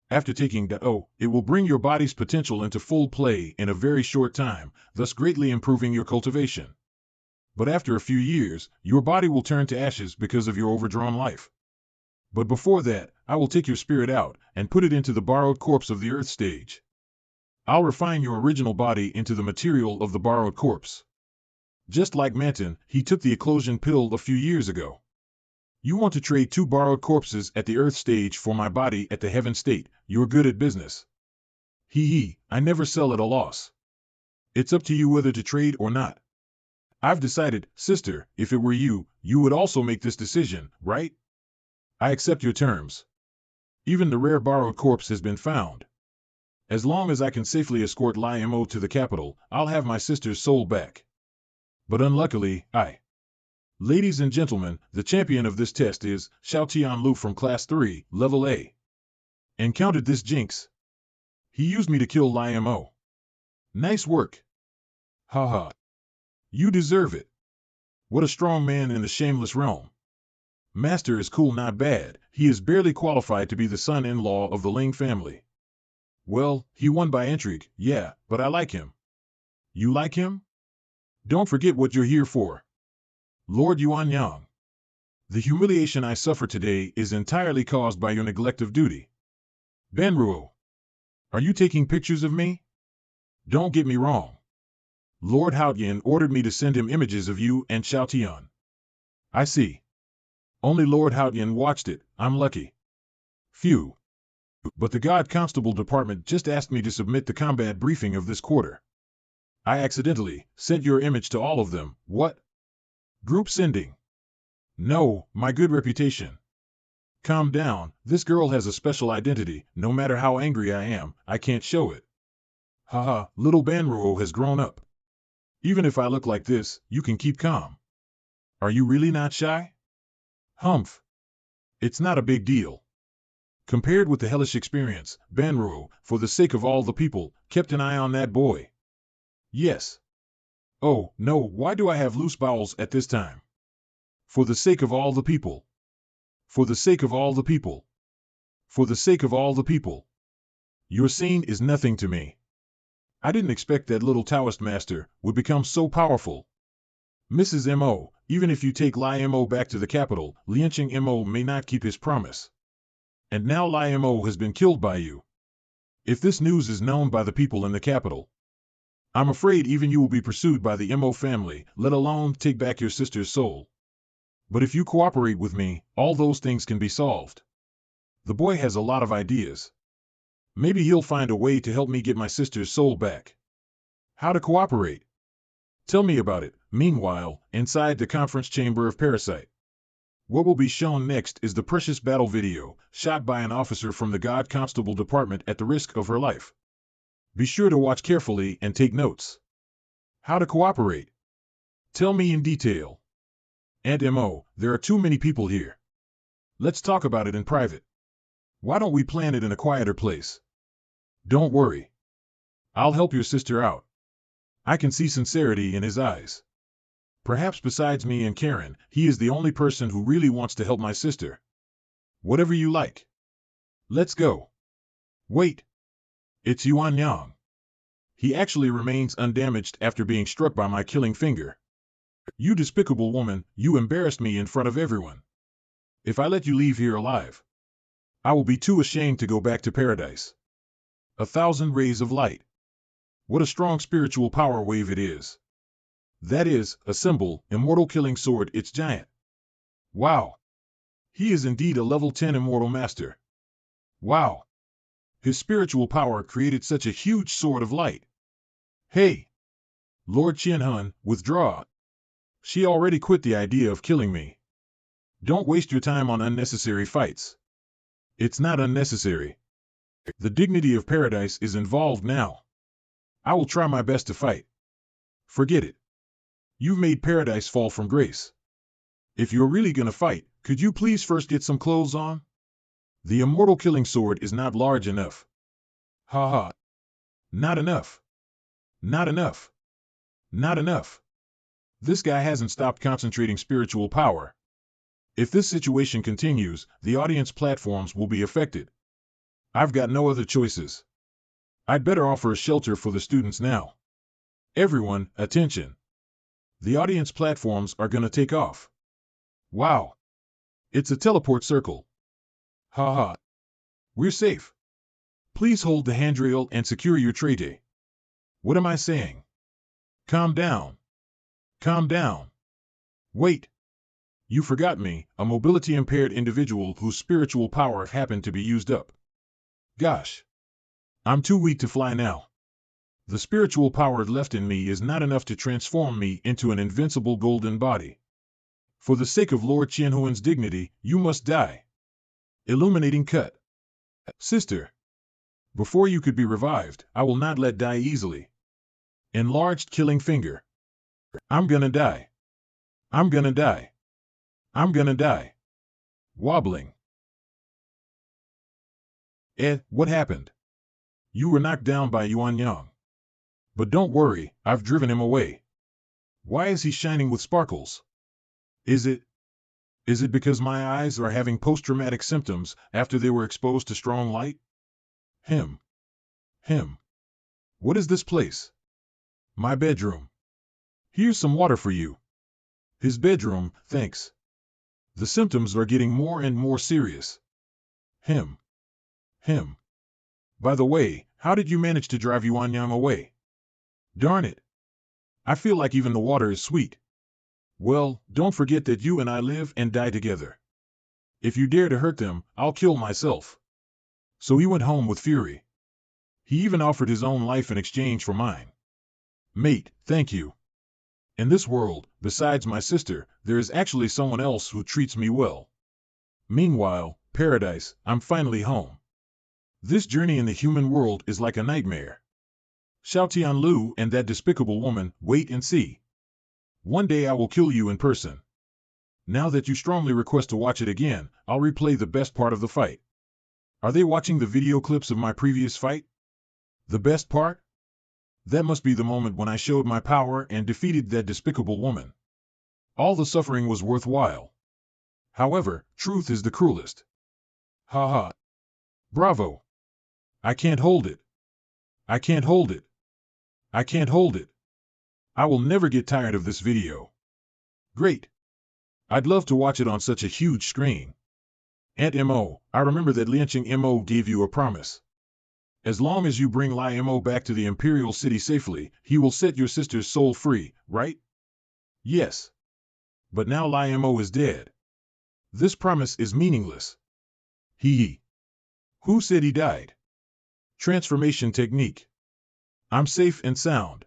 After taking that, it will bring your body's potential into full play in a very short time, thus greatly improving your cultivation. But after a few years, your body will turn to ashes because of your overdrawn life. But before that, I will take your spirit out and put it into the borrowed corpse of the earth stage. I'll refine your original body into the material of the borrowed corpse. Just like Manton, he took the eclosion pill a few years ago. You want to trade 2 borrowed corpses at the earth stage for my body at the heaven state, you're good at business. I never sell at a loss. It's up to you whether to trade or not. I've decided, sister, if it were you, you would also make this decision, right? I accept your terms. Even the rare borrowed corpse has been found. As long as I can safely escort Li Mo to the capital, I'll have my sister's soul back. But unluckily, Ladies and gentlemen, the champion of this test is Xiaotian Lu from Class 3, Level A. Encountered this jinx. He used me to kill Li Mo. Nice work. Haha. You deserve it. What a strong man in the shameless realm. Master is cool, not bad. He is barely qualified to be the son-in-law of the Ling family. Well, he won by intrigue, yeah, but I like him. You like him? Don't forget what you're here for. Lord Yuanyang. The humiliation I suffer today is entirely caused by your neglect of duty. Benruo. Are you taking pictures of me? Don't get me wrong. Lord Haotian ordered me to send him images of you and Xiaotian. I see. Only Lord Haotian watched it, I'm lucky. Phew. But the God Constable Department just asked me to submit the combat briefing of this quarter. I accidentally sent your image to all of them, what? Group sending. No, my good reputation. Calm down, this girl has a special identity, no matter how angry I am, I can't show it. Haha, little Banruo has grown up. Even if I look like this, you can keep calm. Are you really not shy? Humph. It's not a big deal. Compared with the hellish experience, Banro, for the sake of all the people, kept an eye on that boy. Yes. Oh, no, why do I have loose bowels at this time? For the sake of all the people. For the sake of all the people. For the sake of all the people. Your scene is nothing to me. I didn't expect that little Taoist master would become so powerful. Mrs. M.O., even if you take Lai M.O. back to the capital, Lianqing M.O. may not keep his promise. And now Lai M.O. has been killed by you. If this news is known by the people in the capital, I'm afraid even you will be pursued by the M.O. family, let alone take back your sister's soul. But if you cooperate with me, all those things can be solved. The boy has a lot of ideas. Maybe he'll find a way to help me get my sister's soul back. How to cooperate? Tell me about it. Meanwhile, inside the conference chamber of Parasite. What will be shown next is the precious battle video, shot by an officer from the God Constable Department at the risk of her life. Be sure to watch carefully and take notes. How to cooperate? Tell me in detail. Aunt M.O., there are too many people here. Let's talk about it in private. Why don't we plan it in a quieter place? Don't worry. I'll help your sister out. I can see sincerity in his eyes. Perhaps besides me and Karen, he is the only person who really wants to help my sister. Whatever you like. Let's go. Wait. It's Yuan Yang. He actually remains undamaged after being struck by my killing finger. You despicable woman, you embarrassed me in front of everyone. If I let you leave here alive, I will be too ashamed to go back to paradise. 1,000 rays of light. What a strong spiritual power wave it is. That is, a symbol, immortal killing sword, it's giant. Wow. He is indeed a level 10 immortal master. Wow. His spiritual power created such a huge sword of light. Hey! Lord Qianhun, withdraw. She already quit the idea of killing me. Don't waste your time on unnecessary fights. It's not unnecessary. The dignity of paradise is involved now. I will try my best to fight. Forget it. You've made paradise fall from grace. If you're really gonna fight, could you please first get some clothes on? The immortal killing sword is not large enough. Ha ha. Not enough. Not enough. Not enough. This guy hasn't stopped concentrating spiritual power. If this situation continues, the audience platforms will be affected. I've got no other choices. I'd better offer a shelter for the students now. Everyone, attention. The audience platforms are gonna take off. Wow. It's a teleport circle. Ha ha. We're safe. Please hold the handrail and secure your tray. What am I saying? Calm down. Calm down. Wait. You forgot me, a mobility-impaired individual whose spiritual power happened to be used up. Gosh. I'm too weak to fly now. The spiritual power left in me is not enough to transform me into an invincible golden body. For the sake of Lord Qianhuan's dignity, you must die. Illuminating cut. Sister. Before you could be revived, I will not let die easily. Enlarged killing finger. I'm gonna die. I'm gonna die. I'm gonna die. Wobbling. What happened? You were knocked down by Yuan Yang. But don't worry, I've driven him away. Why is he shining with sparkles? Is it because my eyes are having post-traumatic symptoms after they were exposed to strong light? Him. What is this place? My bedroom. Here's some water for you. His bedroom, thanks. The symptoms are getting more and more serious. Him. By the way, how did you manage to drive Yuan Yang away? Darn it. I feel like even the water is sweet. Well, don't forget that you and I live and die together. If you dare to hurt them, I'll kill myself. So he went home with fury. He even offered his own life in exchange for mine. Mate, thank you. In this world, besides my sister, there is actually someone else who treats me well. Meanwhile, paradise, I'm finally home. This journey in the human world is like a nightmare. Xiao Tianlu and that despicable woman, wait and see. One day I will kill you in person. Now that you strongly request to watch it again, I'll replay the best part of the fight. Are they watching the video clips of my previous fight? The best part? That must be the moment when I showed my power and defeated that despicable woman. All the suffering was worthwhile. However, truth is the cruelest. Ha ha. Bravo. I can't hold it. I can't hold it. I can't hold it. I will never get tired of this video. Great. I'd love to watch it on such a huge screen. Aunt Mo, I remember that Lianqing Mo gave you a promise. As long as you bring Li Mo back to the Imperial City safely, he will set your sister's soul free, right? Yes. But now Li Mo is dead. This promise is meaningless. Hee. Who said he died? Transformation technique. I'm safe and sound.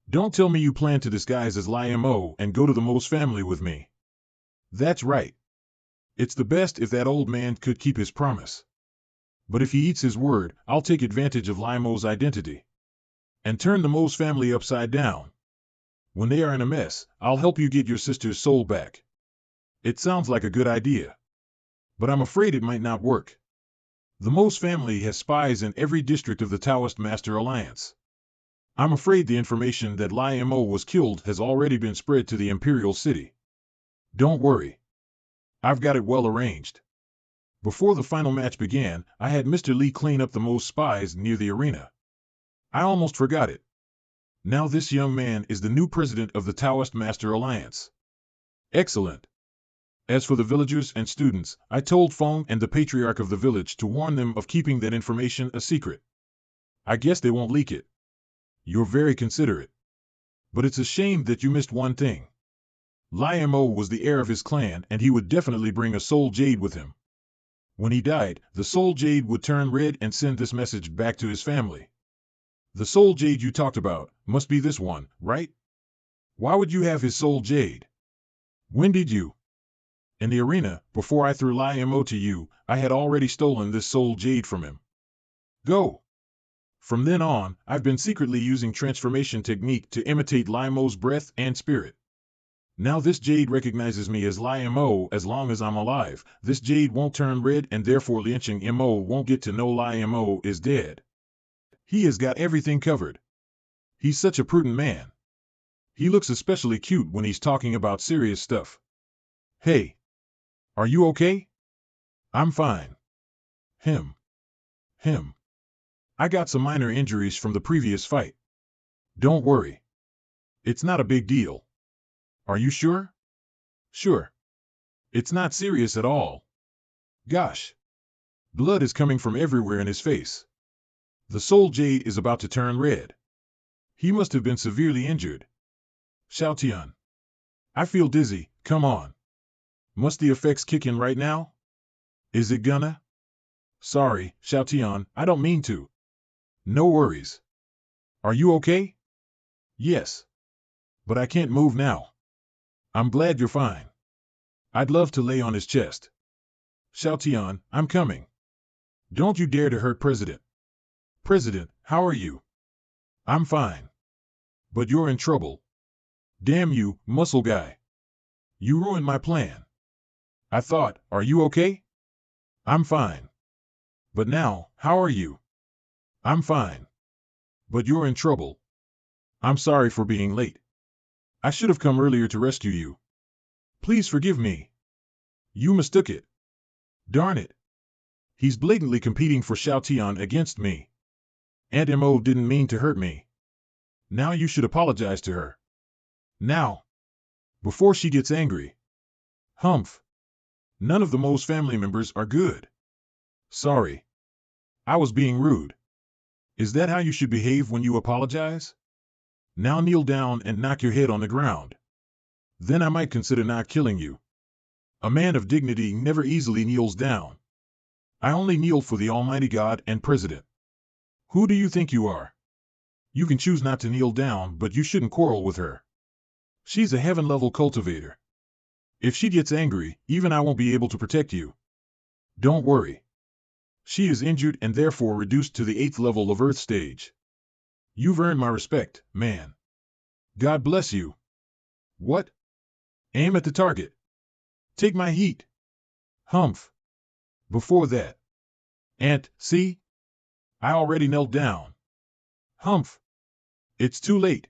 Don't tell me you plan to disguise as Li Mo and go to the Mo's family with me. That's right. It's the best if that old man could keep his promise. But if he eats his word, I'll take advantage of Li Mo's identity and turn the Mo's family upside down. When they are in a mess, I'll help you get your sister's soul back. It sounds like a good idea. But I'm afraid it might not work. The Mo's family has spies in every district of the Taoist Master Alliance. I'm afraid the information that Li Mo was killed has already been spread to the Imperial City. Don't worry. I've got it well arranged. Before the final match began, I had Mr. Li clean up the Mo's spies near the arena. I almost forgot it. Now this young man is the new president of the Taoist Master Alliance. Excellent. As for the villagers and students, I told Feng and the patriarch of the village to warn them of keeping that information a secret. I guess they won't leak it. You're very considerate. But it's a shame that you missed one thing. Li Mo was the heir of his clan and he would definitely bring a soul jade with him. When he died, the soul jade would turn red and send this message back to his family. The soul jade you talked about must be this one, right? Why would you have his soul jade? When did you? In the arena, before I threw Li Mo to you, I had already stolen this soul jade from him. Go! From then on, I've been secretly using transformation technique to imitate Li Mo's breath and spirit. Now this jade recognizes me as Li Mo as long as I'm alive. This jade won't turn red and therefore Lianqing Mo won't get to know Li Mo is dead. He has got everything covered. He's such a prudent man. He looks especially cute when he's talking about serious stuff. Hey! Are you okay? I'm fine. Him. I got some minor injuries from the previous fight. Don't worry. It's not a big deal. Are you sure? Sure. It's not serious at all. Gosh. Blood is coming from everywhere in his face. The soul jade is about to turn red. He must have been severely injured. Xiaotian. I feel dizzy, come on. Must the effects kick in right now? Is it gonna? Sorry, Xiaotian, I don't mean to. No worries. Are you okay? Yes. But I can't move now. I'm glad you're fine. I'd love to lay on his chest. Xiaotian, I'm coming. Don't you dare to hurt President. President, how are you? I'm fine. But you're in trouble. Damn you, muscle guy. You ruined my plan. I thought, are you okay? I'm fine. But now, how are you? I'm fine. But you're in trouble. I'm sorry for being late. I should have come earlier to rescue you. Please forgive me. You mistook it. Darn it. He's blatantly competing for Xiaotian against me. Aunt Mo didn't mean to hurt me. Now you should apologize to her. Now. Before she gets angry. Humph. None of the Mo's family members are good. Sorry. I was being rude. Is that how you should behave when you apologize? Now kneel down and knock your head on the ground. Then I might consider not killing you. A man of dignity never easily kneels down. I only kneel for the Almighty God and President. Who do you think you are? You can choose not to kneel down, but you shouldn't quarrel with her. She's a heaven-level cultivator. If she gets angry, even I won't be able to protect you. Don't worry. She is injured and therefore reduced to the 8th level of Earth stage. You've earned my respect, man. God bless you. What? Aim at the target. Take my heat. Humph. Before that. Aunt, see? I already knelt down. Humph. It's too late.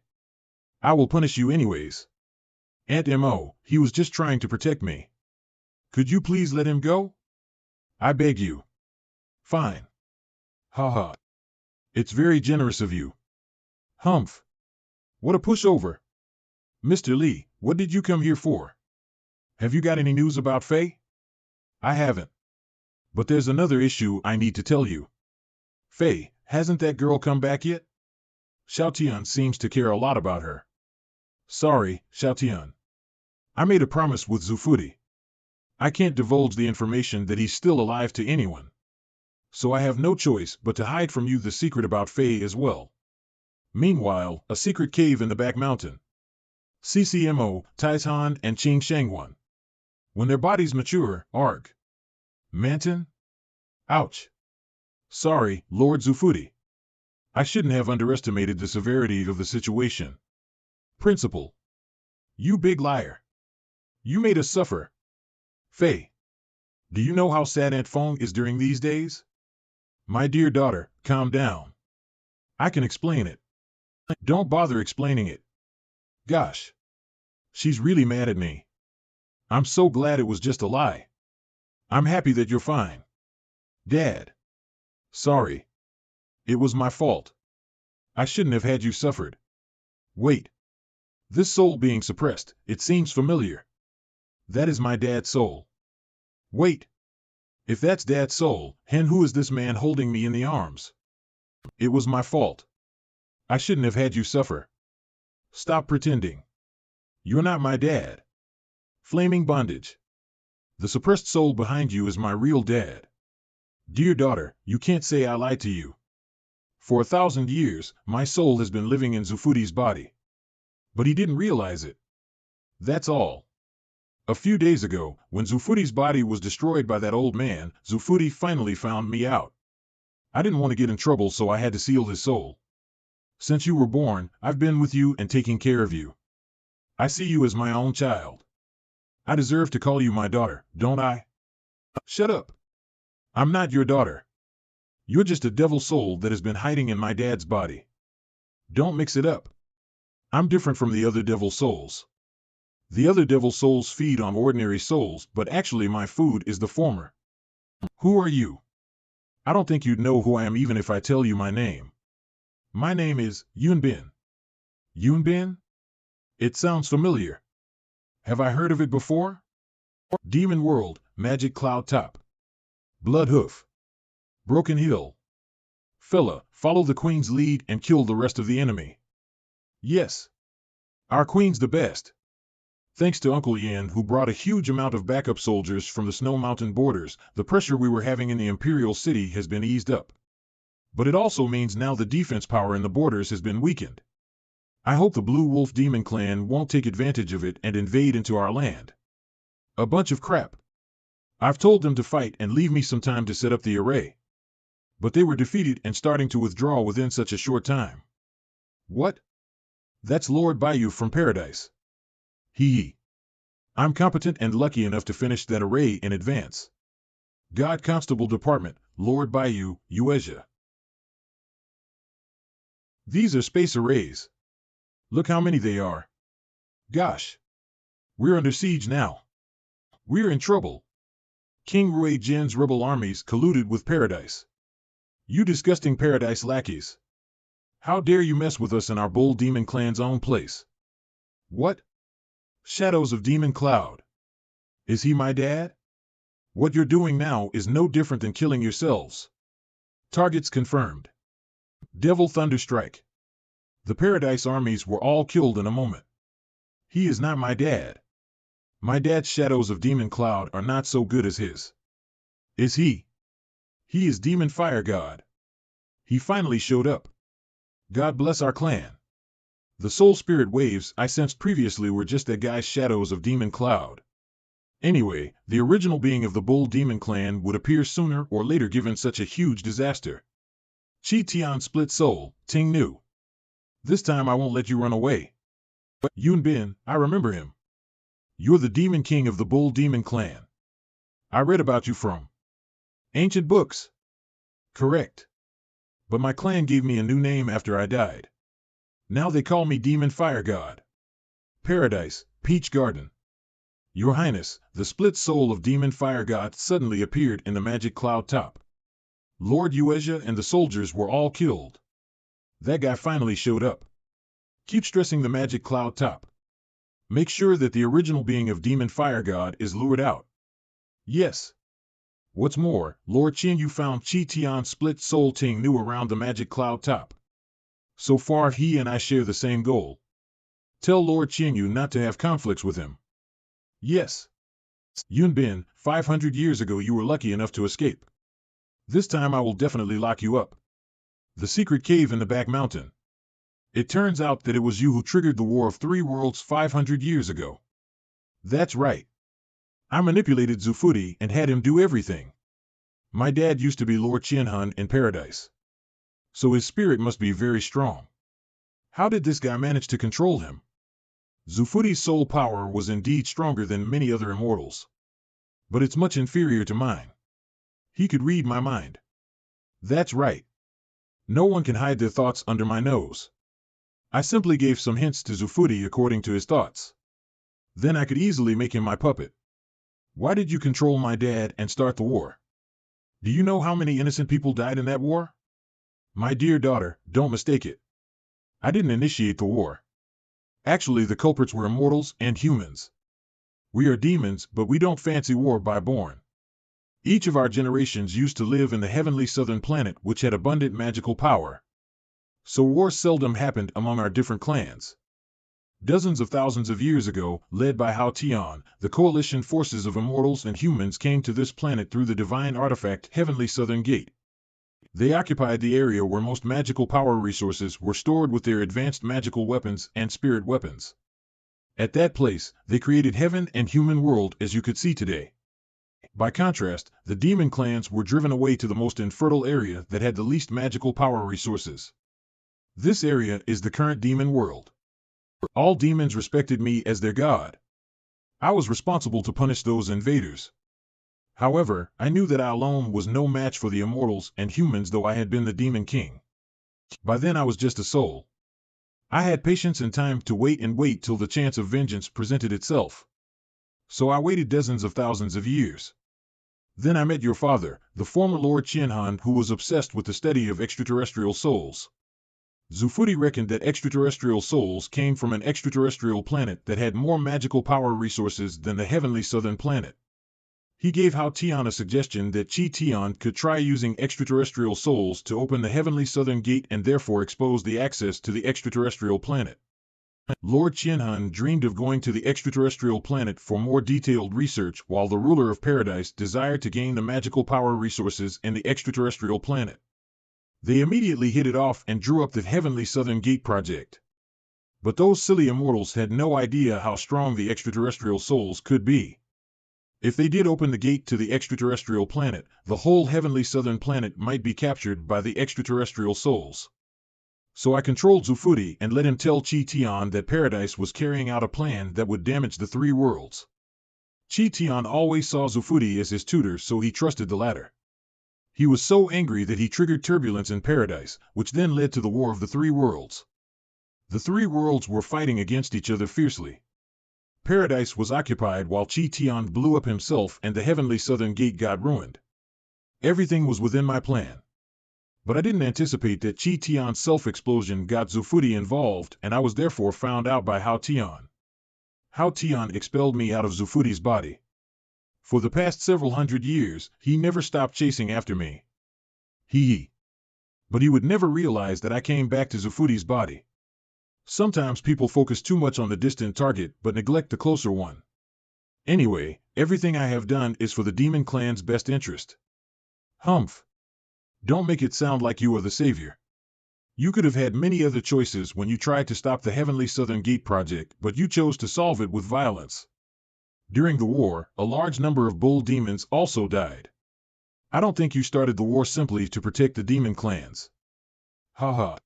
I will punish you anyways. Aunt Mo, he was just trying to protect me. Could you please let him go? I beg you. Fine. Ha ha. It's very generous of you. Humph. What a pushover. Mr. Lee, what did you come here for? Have you got any news about Fei? I haven't. But there's another issue I need to tell you. Fei, hasn't that girl come back yet? Xiaotian seems to care a lot about her. Sorry, Xiaotian. I made a promise with Zufudi. I can't divulge the information that he's still alive to anyone. So I have no choice but to hide from you the secret about Fei as well. Meanwhile, a secret cave in the back mountain. CCMO, Taishan, and Qing Shangwan. When their bodies mature, arg. Manton? Ouch. Sorry, Lord Zufudi. I shouldn't have underestimated the severity of the situation. Principal. You big liar. You made us suffer. Fei. Do you know how sad Aunt Fong is during these days? My dear daughter, calm down. I can explain it. Don't bother explaining it. Gosh. She's really mad at me. I'm so glad it was just a lie. I'm happy that you're fine. Dad. Sorry. It was my fault. I shouldn't have had you suffered. Wait. This soul being suppressed, it seems familiar. That is my dad's soul. Wait. If that's Dad's soul, then who is this man holding me in the arms? It was my fault. I shouldn't have had you suffer. Stop pretending. You're not my dad. Flaming bondage. The suppressed soul behind you is my real dad. Dear daughter, you can't say I lied to you. For 1,000 years, my soul has been living in Zufudi's body. But he didn't realize it. That's all. A few days ago, when Zufudi's body was destroyed by that old man, Zufudi finally found me out. I didn't want to get in trouble, so I had to seal his soul. Since you were born, I've been with you and taking care of you. I see you as my own child. I deserve to call you my daughter, don't I? Shut up. I'm not your daughter. You're just a devil soul that has been hiding in my dad's body. Don't mix it up. I'm different from the other devil souls. The other devil souls feed on ordinary souls, but actually my food is the former. Who are you? I don't think you'd know who I am even if I tell you my name. My name is Yunbin. Yunbin? It sounds familiar. Have I heard of it before? Demon World, Magic Cloud Top. Blood Hoof. Broken Hill. Fella, follow the Queen's lead and kill the rest of the enemy. Yes. Our Queen's the best. Thanks to Uncle Yan, who brought a huge amount of backup soldiers from the Snow Mountain borders, the pressure we were having in the Imperial City has been eased up. But it also means now the defense power in the borders has been weakened. I hope the Blue Wolf Demon Clan won't take advantage of it and invade into our land. A bunch of crap. I've told them to fight and leave me some time to set up the array. But they were defeated and starting to withdraw within such a short time. What? That's Lord Bayou from Paradise. Hee. I'm competent and lucky enough to finish that array in advance. God Constable Department, Lord Bayou, Uesia. These are space arrays. Look how many they are. Gosh. We're under siege now. We're in trouble. King Rui Jin's rebel armies colluded with Paradise. You disgusting Paradise lackeys. How dare you mess with us in our Bull Demon Clan's own place? What? Shadows of Demon Cloud. Is he my dad? What you're doing now is no different than killing yourselves. Targets confirmed. Devil Thunderstrike. The Paradise armies were all killed in a moment. He is not my dad. My dad's Shadows of Demon Cloud are not so good as his. Is he? He is Demon Fire God. He finally showed up. God bless our clan. The soul spirit waves I sensed previously were just that guy's Shadows of Demon Cloud. Anyway, the original being of the Bull Demon Clan would appear sooner or later given such a huge disaster. Chi Tian Split Soul, Ting Nu. This time I won't let you run away. Yun Bin, I remember him. You're the Demon King of the Bull Demon Clan. I read about you from ancient books. Correct. But my clan gave me a new name after I died. Now they call me Demon Fire God. Paradise, Peach Garden. Your Highness, the split soul of Demon Fire God suddenly appeared in the magic cloud top. Lord Ueja and the soldiers were all killed. That guy finally showed up. Keep stressing the magic cloud top. Make sure that the original being of Demon Fire God is lured out. Yes. What's more, Lord Qingyu found Qi Tian's split soul Ting Nu around the magic cloud top. So far he and I share the same goal. Tell Lord Qingyu not to have conflicts with him. Yes. Yunbin, 500 years ago you were lucky enough to escape. This time I will definitely lock you up. The secret cave in the back mountain. It turns out that it was you who triggered the War of Three Worlds 500 years ago. That's right. I manipulated Zufuti and had him do everything. My dad used to be Lord Qianhan in Paradise. So his spirit must be very strong. How did this guy manage to control him? Zufuti's soul power was indeed stronger than many other immortals. But it's much inferior to mine. He could read my mind. That's right. No one can hide their thoughts under my nose. I simply gave some hints to Zufuti according to his thoughts. Then I could easily make him my puppet. Why did you control my dad and start the war? Do you know how many innocent people died in that war? My dear daughter, don't mistake it. I didn't initiate the war. Actually, the culprits were immortals and humans. We are demons, but we don't fancy war by born. Each of our generations used to live in the heavenly southern planet which had abundant magical power. So war seldom happened among our different clans. Dozens of thousands of years ago, led by Hao Tian, the coalition forces of immortals and humans came to this planet through the divine artifact Heavenly Southern Gate. They occupied the area where most magical power resources were stored with their advanced magical weapons and spirit weapons. At that place, they created heaven and human world as you could see today. By contrast, the demon clans were driven away to the most infertile area that had the least magical power resources. This area is the current demon world. All demons respected me as their god. I was responsible to punish those invaders. However, I knew that I alone was no match for the immortals and humans, though I had been the demon king. By then I was just a soul. I had patience and time to wait till the chance of vengeance presented itself. So I waited dozens of thousands of years. Then I met your father, the former Lord Qianhan, who was obsessed with the study of extraterrestrial souls. Zufuti reckoned that extraterrestrial souls came from an extraterrestrial planet that had more magical power resources than the heavenly southern planet. He gave Hao Tian a suggestion that Qi Tian could try using extraterrestrial souls to open the heavenly southern gate and therefore expose the access to the extraterrestrial planet. Lord Qianhan dreamed of going to the extraterrestrial planet for more detailed research, while the ruler of Paradise desired to gain the magical power resources in the extraterrestrial planet. They immediately hit it off and drew up the Heavenly Southern Gate project. But those silly immortals had no idea how strong the extraterrestrial souls could be. If they did open the gate to the extraterrestrial planet, the whole Heavenly Southern planet might be captured by the extraterrestrial souls. So I controlled Zufuti and let him tell Qi Tian that Paradise was carrying out a plan that would damage the three worlds. Qi Tian always saw Zufuti as his tutor, so he trusted the latter. He was so angry that he triggered turbulence in Paradise, which then led to the War of the Three Worlds. The three worlds were fighting against each other fiercely. Paradise was occupied while Qi Tian blew up himself and the Heavenly Southern Gate got ruined. Everything was within my plan. But I didn't anticipate that Qi Tian's self-explosion got Zufuti involved, and I was therefore found out by Hao Tian. Hao Tian expelled me out of Zufuti's body. For the past several hundred years, he never stopped chasing after me. But he would never realize that I came back to Zufuti's body. Sometimes people focus too much on the distant target but neglect the closer one. Anyway, everything I have done is for the demon clan's best interest. Humph. Don't make it sound like you are the savior. You could have had many other choices when you tried to stop the Heavenly Southern Gate project, but you chose to solve it with violence. During the war, a large number of bull demons also died. I don't think you started the war simply to protect the demon clans. Haha.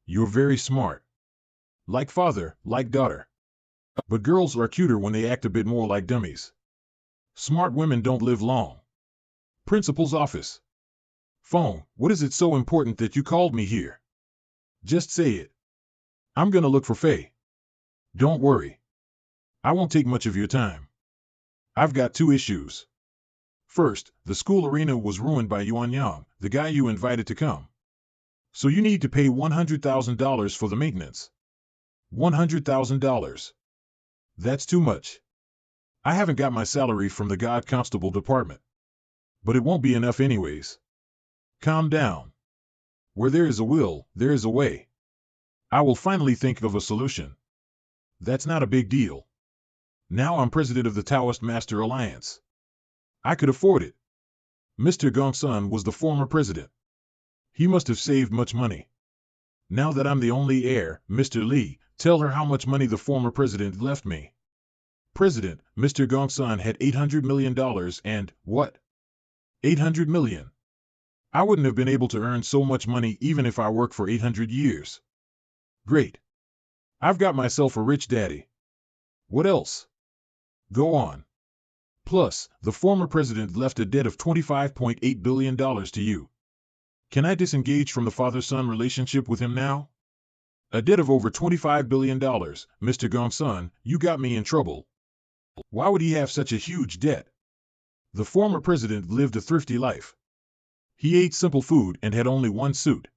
You're very smart. Like father, like daughter. But girls are cuter when they act a bit more like dummies. Smart women don't live long. Principal's office. Phone, what is it so important that you called me here? Just say it. I'm gonna look for Fei. Don't worry. I won't take much of your time. I've got two issues. First, the school arena was ruined by Yuan Yang, the guy you invited to come. So you need to pay $100,000 for the maintenance. $100,000. That's too much. I haven't got my salary from the God Constable department. But it won't be enough anyways. Calm down. Where there is a will, there is a way. I will finally think of a solution. That's not a big deal. Now I'm president of the Taoist Master Alliance. I could afford it. Mr. Gongsun was the former president. He must have saved much money. Now that I'm the only heir, Mr. Li, tell her how much money the former president left me. President, Mr. Gongsun had $800 million and, what? 800 million. I wouldn't have been able to earn so much money even if I worked for 800 years. Great. I've got myself a rich daddy. What else? Go on. Plus, the former president left a debt of $25.8 billion to you. Can I disengage from the father-son relationship with him now? A debt of over $25 billion, Mr. Gongsun, you got me in trouble. Why would he have such a huge debt? The former president lived a thrifty life. He ate simple food and had only one suit.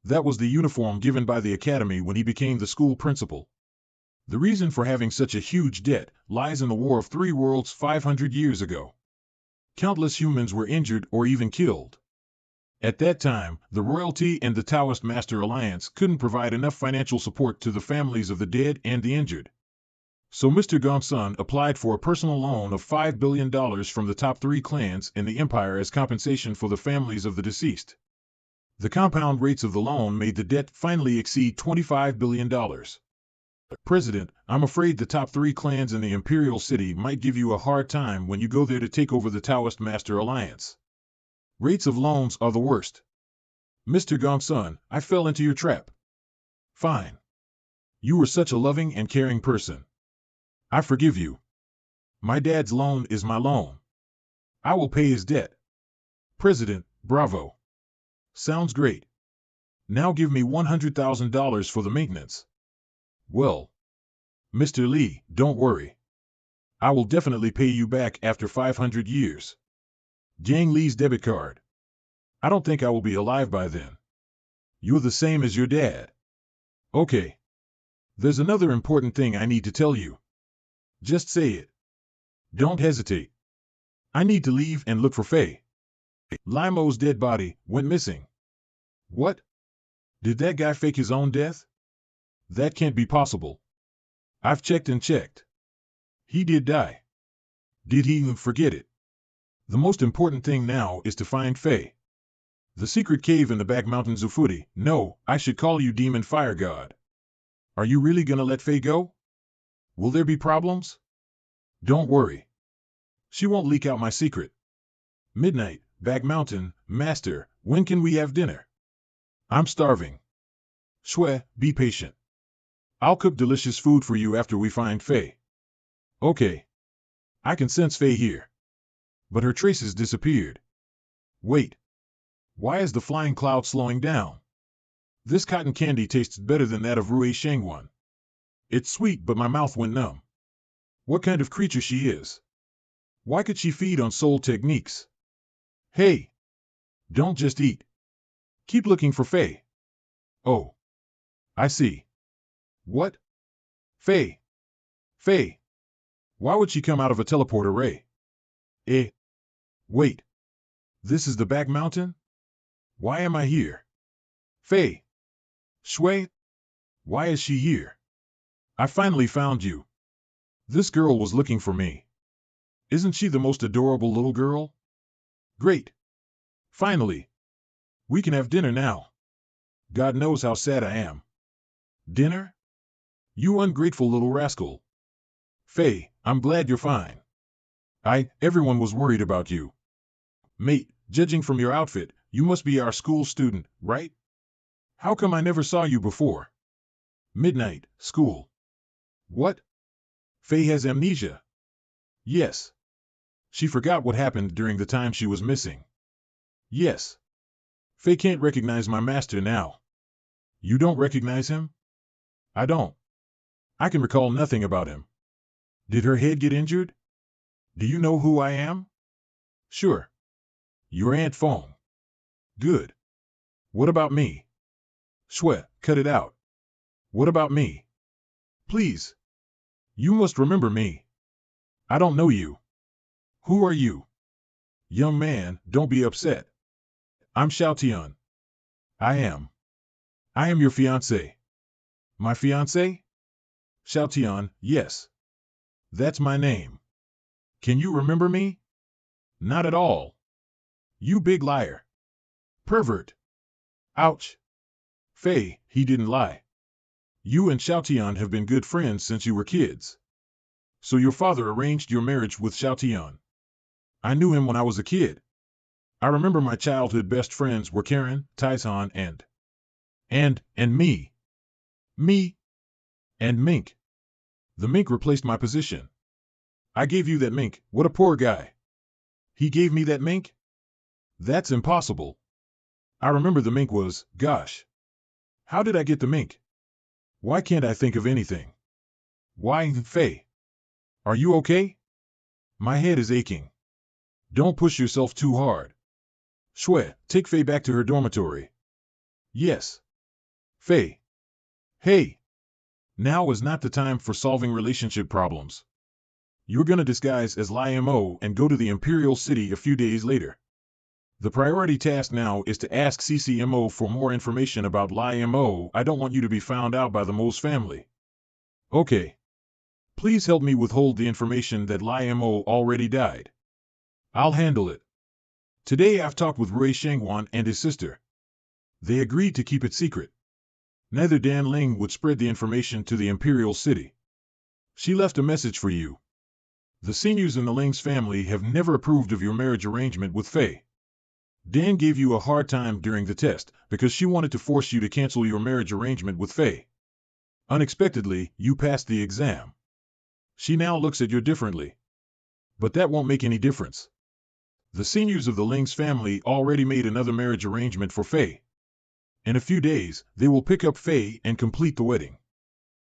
That was the uniform given by the academy when he became the school principal. The reason for having such a huge debt lies in the War of Three Worlds 500 years ago. Countless humans were injured or even killed. At that time, the royalty and the Taoist Master Alliance couldn't provide enough financial support to the families of the dead and the injured. So Mr. Gongsun applied for a personal loan of $5 billion from the top 3 clans in the empire as compensation for the families of the deceased. The compound rates of the loan made the debt finally exceed $25 billion. President, I'm afraid the top 3 clans in the Imperial City might give you a hard time when you go there to take over the Taoist Master Alliance. Rates of loans are the worst. Mr. Gongsun, I fell into your trap. Fine. You were such a loving and caring person. I forgive you. My dad's loan is my loan. I will pay his debt. President, bravo. Sounds great. Now give me $100,000 for the maintenance. Well, Mr. Li, don't worry. I will definitely pay you back after 500 years. Jiang Li's debit card. I don't think I will be alive by then. You're the same as your dad. Okay. There's another important thing I need to tell you. Just say it. Don't hesitate. I need to leave and look for Fei. Limo's dead body went missing. What? Did that guy fake his own death? That can't be possible. I've checked and checked. He did die. Did he even forget it? The most important thing now is to find Fei. The secret cave in the back mountain Zufudi. No, I should call you Demon Fire God. Are you really gonna let Fei go? Will there be problems? Don't worry. She won't leak out my secret. Midnight, Back Mountain, Master, when can we have dinner? I'm starving. Shui, be patient. I'll cook delicious food for you after we find Fei. Okay. I can sense Fei here. But her traces disappeared. Wait. Why is the flying cloud slowing down? This cotton candy tastes better than that of Rui Shangwan. It's sweet, but my mouth went numb. What kind of creature she is? Why could she feed on soul techniques? Hey! Don't just eat. Keep looking for Fei. Oh. I see. What? Fei. Fei. Why would she come out of a teleport array? Wait. This is the back mountain? Why am I here? Fei. Shui. Why is she here? I finally found you. This girl was looking for me. Isn't she the most adorable little girl? Great. Finally. We can have dinner now. God knows how sad I am. Dinner? You ungrateful little rascal. Fei, I'm glad you're fine. Everyone was worried about you. Mate, judging from your outfit, you must be our school student, right? How come I never saw you before? Midnight, school. What? Fei has amnesia. Yes. She forgot what happened during the time she was missing. Yes. Fei can't recognize my master now. You don't recognize him? I don't. I can recall nothing about him. Did her head get injured? Do you know who I am? Sure. Your Aunt Fong. Good. What about me? Shwe, cut it out. What about me? Please. You must remember me. I don't know you. Who are you? Young man, don't be upset. I'm Xiaotian. I am. I am your fiancé. My fiancé? Xiaotian, yes. That's my name. Can you remember me? Not at all. You big liar. Pervert. Ouch. Fei, he didn't lie. You and Xiaotian have been good friends since you were kids. So your father arranged your marriage with Xiaotian. I knew him when I was a kid. I remember my childhood best friends were Karen, Taizhan, and me. Me? And Mink. The mink replaced my position. I gave you that mink, what a poor guy. He gave me that mink? That's impossible. I remember the mink was, gosh. How did I get the mink? Why can't I think of anything? Why, Fei? Are you okay? My head is aching. Don't push yourself too hard. Shwe, take Fei back to her dormitory. Yes. Fei. Hey. Now is not the time for solving relationship problems. You're gonna disguise as Li Mo and go to the Imperial City a few days later. The priority task now is to ask CCMO for more information about Li Mo. I don't want you to be found out by the Mo's family. Okay. Please help me withhold the information that Li Mo already died. I'll handle it. Today I've talked with Rui Shengwan and his sister. They agreed to keep it secret. Neither Dan Ling would spread the information to the Imperial City. She left a message for you. The seniors in the Ling's family have never approved of your marriage arrangement with Fei. Dan gave you a hard time during the test because she wanted to force you to cancel your marriage arrangement with Fei. Unexpectedly, you passed the exam. She now looks at you differently. But that won't make any difference. The seniors of the Ling's family already made another marriage arrangement for Fei. In a few days, they will pick up Fei and complete the wedding.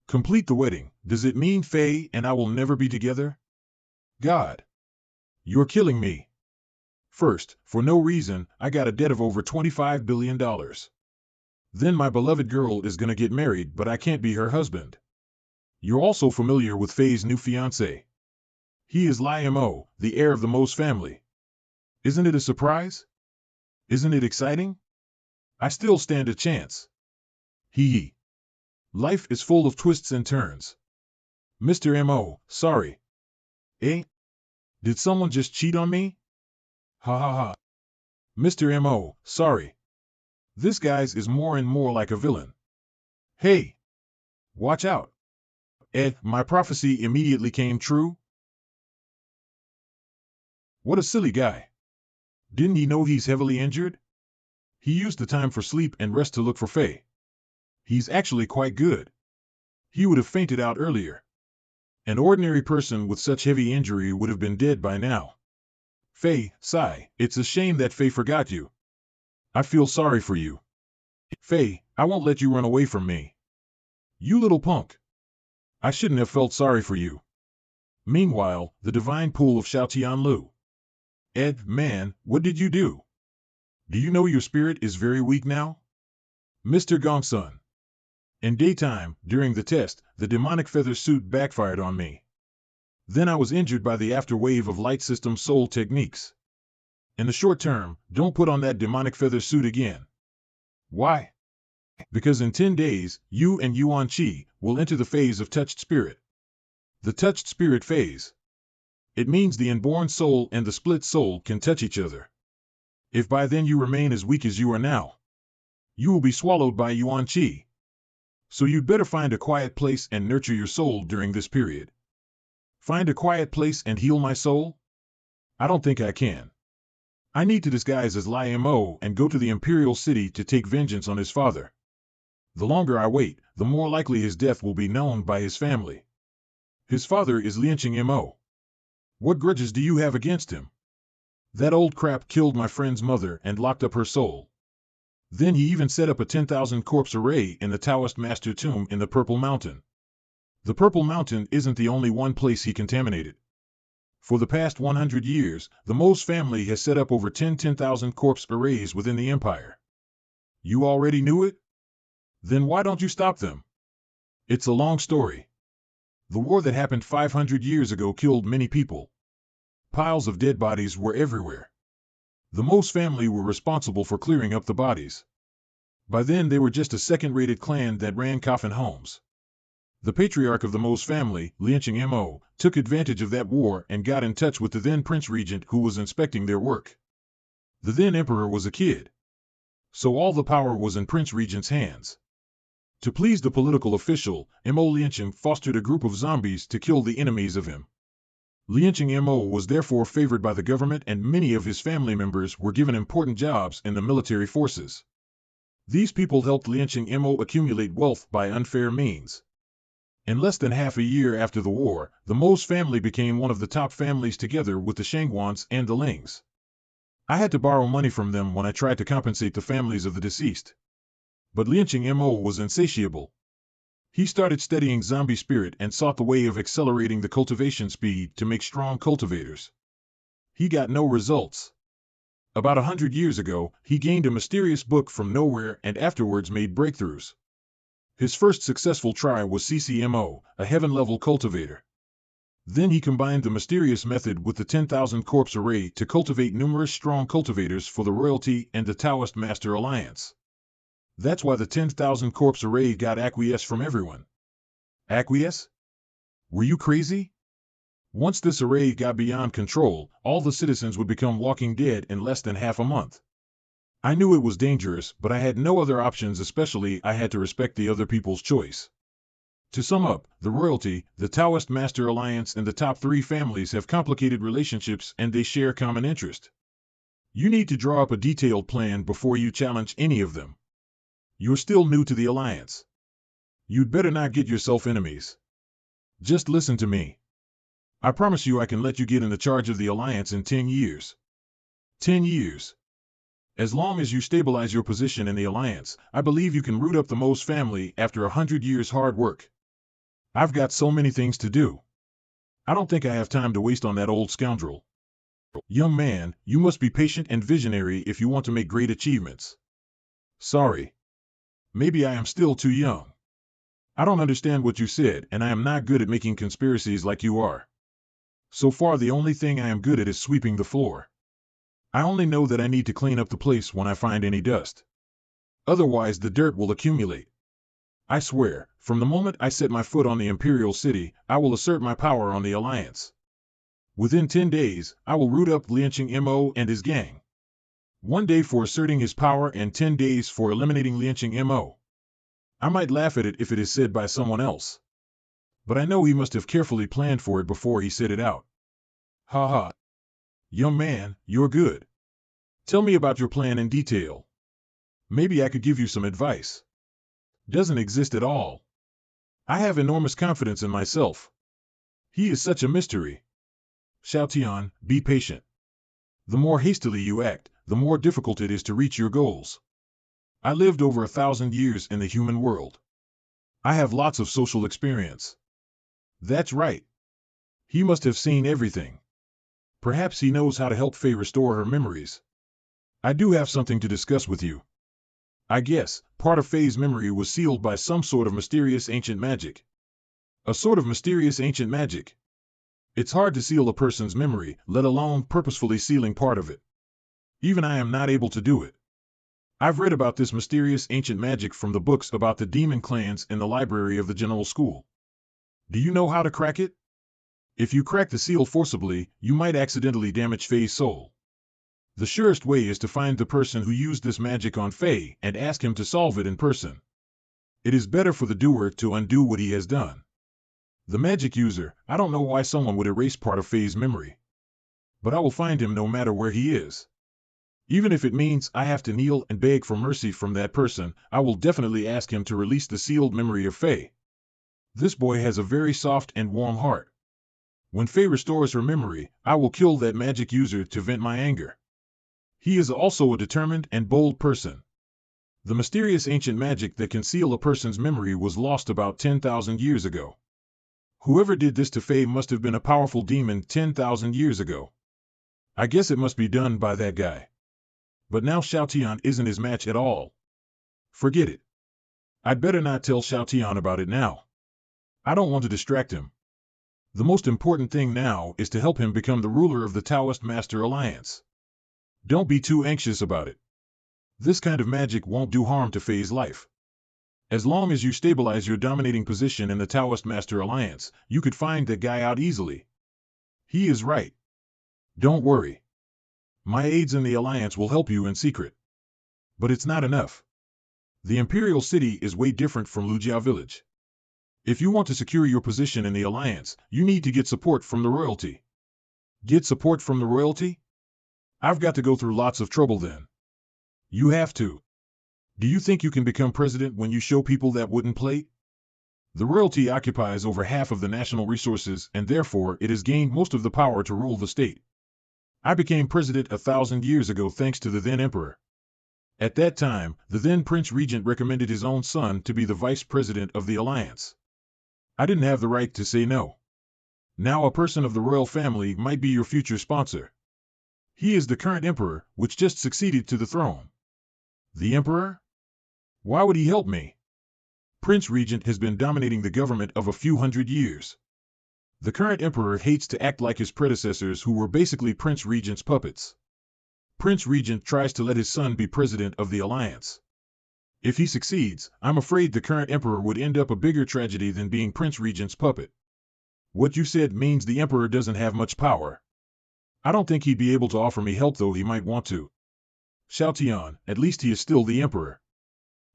Complete the wedding, does it mean Fei and I will never be together? God. You're killing me. First, for no reason, I got a debt of over $25 billion. Then my beloved girl is gonna get married, but I can't be her husband. You're also familiar with Fei's new fiancé. He is Li Mo, the heir of the Mo's family. Isn't it a surprise? Isn't it exciting? I still stand a chance. Hee. Life is full of twists and turns. Mr. Mo, sorry. Eh? Did someone just cheat on me? Ha ha ha. Mr. Mo, sorry. This guy's is more and more like a villain. Hey. Watch out. My prophecy immediately came true? What a silly guy. Didn't he know he's heavily injured? He used the time for sleep and rest to look for Fei. He's actually quite good. He would have fainted out earlier. An ordinary person with such heavy injury would have been dead by now. Fei, sigh, it's a shame that Fei forgot you. I feel sorry for you. Fei, I won't let you run away from me. You little punk. I shouldn't have felt sorry for you. Meanwhile, the divine pool of Xiaotian Lu. Man, what did you do? Do you know your spirit is very weak now? Mr. Gongsun. In daytime, during the test, the demonic feather suit backfired on me. Then I was injured by the afterwave of light system soul techniques. In the short term, don't put on that demonic feather suit again. Why? Because in 10 days, you and Yuan Qi will enter the phase of touched spirit. The touched spirit phase. It means the inborn soul and the split soul can touch each other. If by then you remain as weak as you are now, you will be swallowed by Yuan Qi. So you'd better find a quiet place and nurture your soul during this period. Find a quiet place and heal my soul? I don't think I can. I need to disguise as Li Mo and go to the Imperial City to take vengeance on his father. The longer I wait, the more likely his death will be known by his family. His father is Lianqing Mo. What grudges do you have against him? That old crap killed my friend's mother and locked up her soul. Then he even set up a 10,000 corpse array in the Taoist master tomb in the Purple Mountain. The Purple Mountain isn't the only one place he contaminated. For the past 100 years, the Mohs family has set up over 10,000 corpse arrays within the empire. You already knew it? Then why don't you stop them? It's a long story. The war that happened 500 years ago killed many people. Piles of dead bodies were everywhere. The Mohs family were responsible for clearing up the bodies. By then they were just a second-rated clan that ran coffin homes. The patriarch of the Mohs family, Lianqing Mo, took advantage of that war and got in touch with the then Prince Regent who was inspecting their work. The then emperor was a kid. So all the power was in Prince Regent's hands. To please the political official, Mo Lianqing fostered a group of zombies to kill the enemies of him. Lianqing Mo was therefore favored by the government and many of his family members were given important jobs in the military forces. These people helped Lianqing Mo accumulate wealth by unfair means. In less than half a year after the war, the Mohs family became one of the top families together with the Shangguans and the Lings. I had to borrow money from them when I tried to compensate the families of the deceased. But Lianqing Mo was insatiable. He started studying zombie spirit and sought the way of accelerating the cultivation speed to make strong cultivators. He got no results. About 100 years ago, he gained a mysterious book from nowhere and afterwards made breakthroughs. His first successful try was CCMO, a heaven-level cultivator. Then he combined the mysterious method with the 10,000 corpse array to cultivate numerous strong cultivators for the royalty and the Taoist Master Alliance. That's why the 10,000 corpse array got acquiesce from everyone. Acquiesce? Were you crazy? Once this array got beyond control, all the citizens would become walking dead in less than half a month. I knew it was dangerous, but I had no other options, especially I had to respect the other people's choice. To sum up, the royalty, the Taoist Master Alliance and the top 3 families have complicated relationships and they share common interest. You need to draw up a detailed plan before you challenge any of them. You're still new to the alliance. You'd better not get yourself enemies. Just listen to me. I promise you I can let you get in the charge of the alliance in 10 years. 10 years. As long as you stabilize your position in the alliance, I believe you can root up the Mohs family after 100 years hard work. I've got so many things to do. I don't think I have time to waste on that old scoundrel. Young man, you must be patient and visionary if you want to make great achievements. Sorry. Maybe I am still too young. I don't understand what you said, and I am not good at making conspiracies like you are. So far the only thing I am good at is sweeping the floor. I only know that I need to clean up the place when I find any dust. Otherwise the dirt will accumulate. I swear, from the moment I set my foot on the Imperial City, I will assert my power on the Alliance. Within 10 days, I will root up Lianqing Mo and his gang. 1 day for asserting his power and 10 days for eliminating Lianqing Mo. I might laugh at it if it is said by someone else. But I know he must have carefully planned for it before he said it out. Ha ha. Young man, you're good. Tell me about your plan in detail. Maybe I could give you some advice. Doesn't exist at all. I have enormous confidence in myself. He is such a mystery. Xiaotian, be patient. The more hastily you act, the more difficult it is to reach your goals. I lived over 1,000 years in the human world. I have lots of social experience. That's right. He must have seen everything. Perhaps he knows how to help Fei restore her memories. I do have something to discuss with you. I guess part of Fei's memory was sealed by some sort of mysterious ancient magic. A sort of mysterious ancient magic. It's hard to seal a person's memory, let alone purposefully sealing part of it. Even I am not able to do it. I've read about this mysterious ancient magic from the books about the demon clans in the library of the General School. Do you know how to crack it? If you crack the seal forcibly, you might accidentally damage Fei's soul. The surest way is to find the person who used this magic on Fei and ask him to solve it in person. It is better for the doer to undo what he has done. The magic user, I don't know why someone would erase part of Fei's memory. But I will find him no matter where he is. Even if it means I have to kneel and beg for mercy from that person, I will definitely ask him to release the sealed memory of Fei. This boy has a very soft and warm heart. When Fei restores her memory, I will kill that magic user to vent my anger. He is also a determined and bold person. The mysterious ancient magic that can seal a person's memory was lost about 10,000 years ago. Whoever did this to Fei must have been a powerful demon 10,000 years ago. I guess it must be done by that guy. But now Xiao Tian isn't his match at all. Forget it. I'd better not tell Xiao Tian about it now. I don't want to distract him. The most important thing now is to help him become the ruler of the Taoist Master Alliance. Don't be too anxious about it. This kind of magic won't do harm to Fei's life. As long as you stabilize your dominating position in the Taoist Master Alliance, you could find that guy out easily. He is right. Don't worry. My aides in the Alliance will help you in secret. But it's not enough. The Imperial City is way different from Lu Jiao Village. If you want to secure your position in the Alliance, you need to get support from the royalty. Get support from the royalty? I've got to go through lots of trouble then. You have to. Do you think you can become president when you show people that wooden plate? The royalty occupies over half of the national resources and therefore it has gained most of the power to rule the state. I became president 1,000 years ago thanks to the then emperor. At that time, the then Prince Regent recommended his own son to be the vice president of the alliance. I didn't have the right to say no. Now a person of the royal family might be your future sponsor. He is the current emperor, which just succeeded to the throne. The emperor? Why would he help me? Prince Regent has been dominating the government of a few hundred years. The current emperor hates to act like his predecessors who were basically Prince Regent's puppets. Prince Regent tries to let his son be president of the alliance. If he succeeds, I'm afraid the current emperor would end up a bigger tragedy than being Prince Regent's puppet. What you said means the emperor doesn't have much power. I don't think he'd be able to offer me help, though he might want to. Xiao Tian, at least he is still the emperor.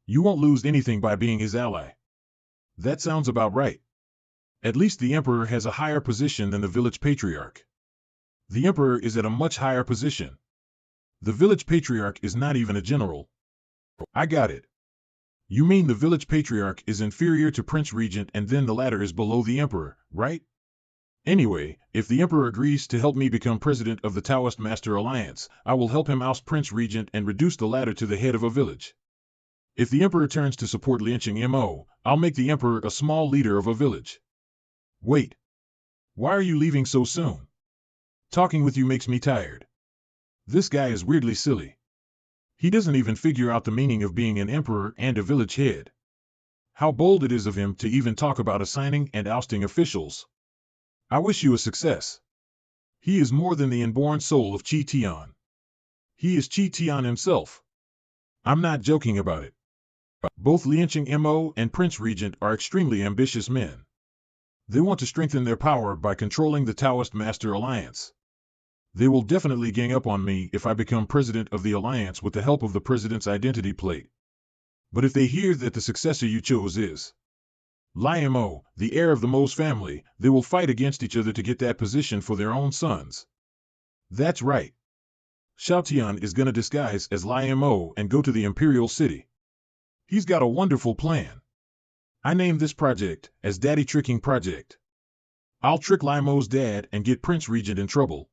You won't lose anything by being his ally. That sounds about right. At least the emperor has a higher position than the village patriarch. The emperor is at a much higher position. The village patriarch is not even a general. I got it. You mean the village patriarch is inferior to Prince Regent and then the latter is below the emperor, right? Anyway, if the emperor agrees to help me become president of the Taoist Master Alliance, I will help him oust Prince Regent and reduce the latter to the head of a village. If the emperor turns to support Lianqing Mo, I'll make the emperor a small leader of a village. Wait. Why are you leaving so soon? Talking with you makes me tired. This guy is weirdly silly. He doesn't even figure out the meaning of being an emperor and a village head. How bold it is of him to even talk about assigning and ousting officials. I wish you a success. He is more than the inborn soul of Qi Tian. He is Qi Tian himself. I'm not joking about it. Both Lianqing Mo and Prince Regent are extremely ambitious men. They want to strengthen their power by controlling the Taoist Master Alliance. They will definitely gang up on me if I become president of the alliance with the help of the president's identity plate. But if they hear that the successor you chose is Lian Mo, the heir of the Mo's family, they will fight against each other to get that position for their own sons. That's right. Xiao Tian is going to disguise as Lian Mo and go to the Imperial City. He's got a wonderful plan. I named this project as Daddy Tricking Project. I'll trick Lian Mo's dad and get Prince Regent in trouble.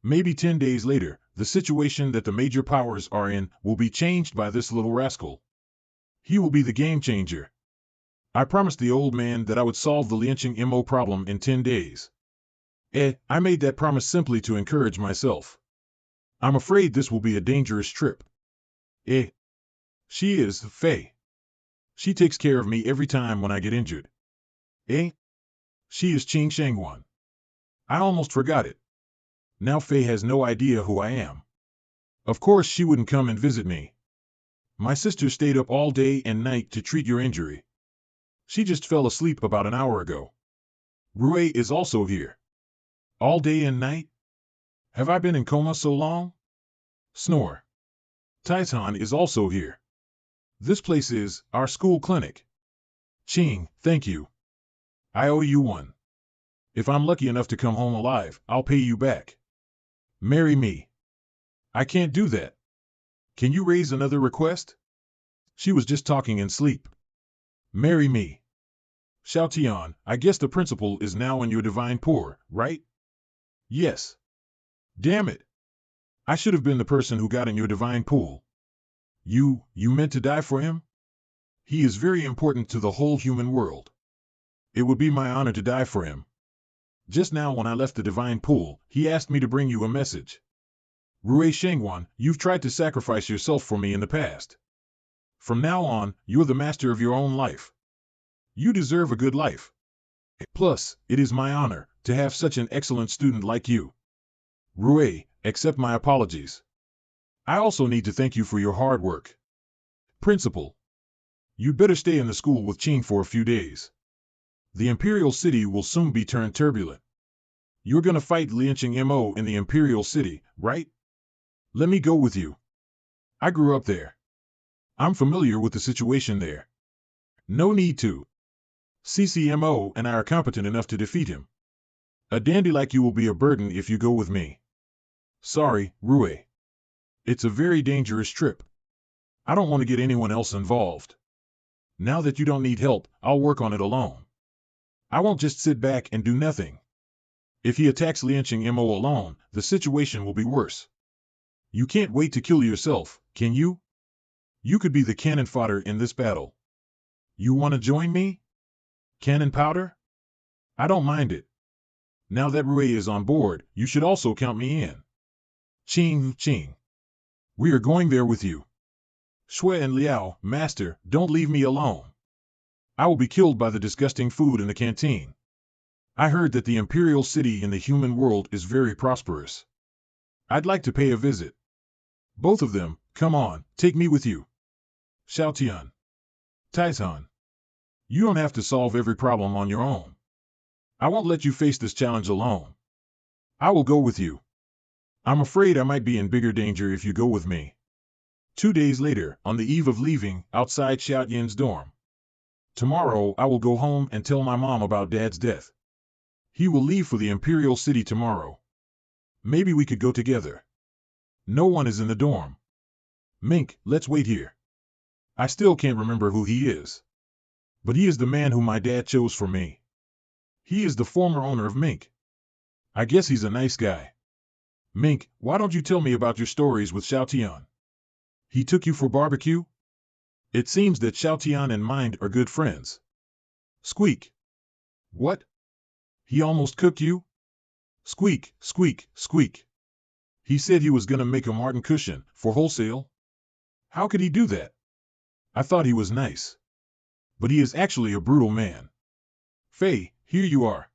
Maybe 10 days later, the situation that the major powers are in will be changed by this little rascal. He will be the game changer. I promised the old man that I would solve the Lianqing Mo problem in 10 days. I made that promise simply to encourage myself. I'm afraid this will be a dangerous trip. She is Fei. She takes care of me every time when I get injured. She is Qing Shangwan. I almost forgot it. Now Fei has no idea who I am. Of course she wouldn't come and visit me. My sister stayed up all day and night to treat your injury. She just fell asleep about an hour ago. Rui is also here. All day and night? Have I been in coma so long? Snore. Taitan is also here. This place is our school clinic. Qing, thank you. I owe you one. If I'm lucky enough to come home alive, I'll pay you back. Marry me. I can't do that. Can you raise another request? She was just talking in sleep. Marry me. Xiao Tian, I guess the principal is now in your divine poor, right? Yes. Damn it. I should have been the person who got in your divine pool. You meant to die for him? He is very important to the whole human world. It would be my honor to die for him. Just now when I left the divine pool, he asked me to bring you a message. Rui Shengwan, you've tried to sacrifice yourself for me in the past. From now on, you're the master of your own life. You deserve a good life. Plus, it is my honor to have such an excellent student like you. Rui, accept my apologies. I also need to thank you for your hard work. Principal, you'd better stay in the school with Qing for a few days. The Imperial City will soon be turned turbulent. You're gonna fight Lianqing Mo in the Imperial City, right? Let me go with you. I grew up there. I'm familiar with the situation there. No need to. CCMO and I are competent enough to defeat him. A dandy like you will be a burden if you go with me. Sorry, Rui. It's a very dangerous trip. I don't want to get anyone else involved. Now that you don't need help, I'll work on it alone. I won't just sit back and do nothing. If he attacks Lianqing Mo alone, the situation will be worse. You can't wait to kill yourself, can you? You could be the cannon fodder in this battle. You want to join me? Cannon powder? I don't mind it. Now that Rui is on board, you should also count me in. Qing. We are going there with you. Shui and Liao, master, don't leave me alone. I will be killed by the disgusting food in the canteen. I heard that the Imperial City in the human world is very prosperous. I'd like to pay a visit. Both of them, come on, take me with you. Xiaotian. Taizhan. You don't have to solve every problem on your own. I won't let you face this challenge alone. I will go with you. I'm afraid I might be in bigger danger if you go with me. 2 days later, on the eve of leaving, outside Xiaotian's dorm. Tomorrow I will go home and tell my mom about Dad's death. He will leave for the Imperial City tomorrow. Maybe we could go together. No one is in the dorm. Mink, let's wait here. I still can't remember who he is. But he is the man whom my dad chose for me. He is the former owner of Mink. I guess he's a nice guy. Mink, why don't you tell me about your stories with Xiaotian? He took you for barbecue? It seems that Xiaotian and Mind are good friends. Squeak. What? He almost cooked you? Squeak, squeak, squeak. He said he was gonna make a Martin cushion for wholesale. How could he do that? I thought he was nice. But he is actually a brutal man. Fei, here you are.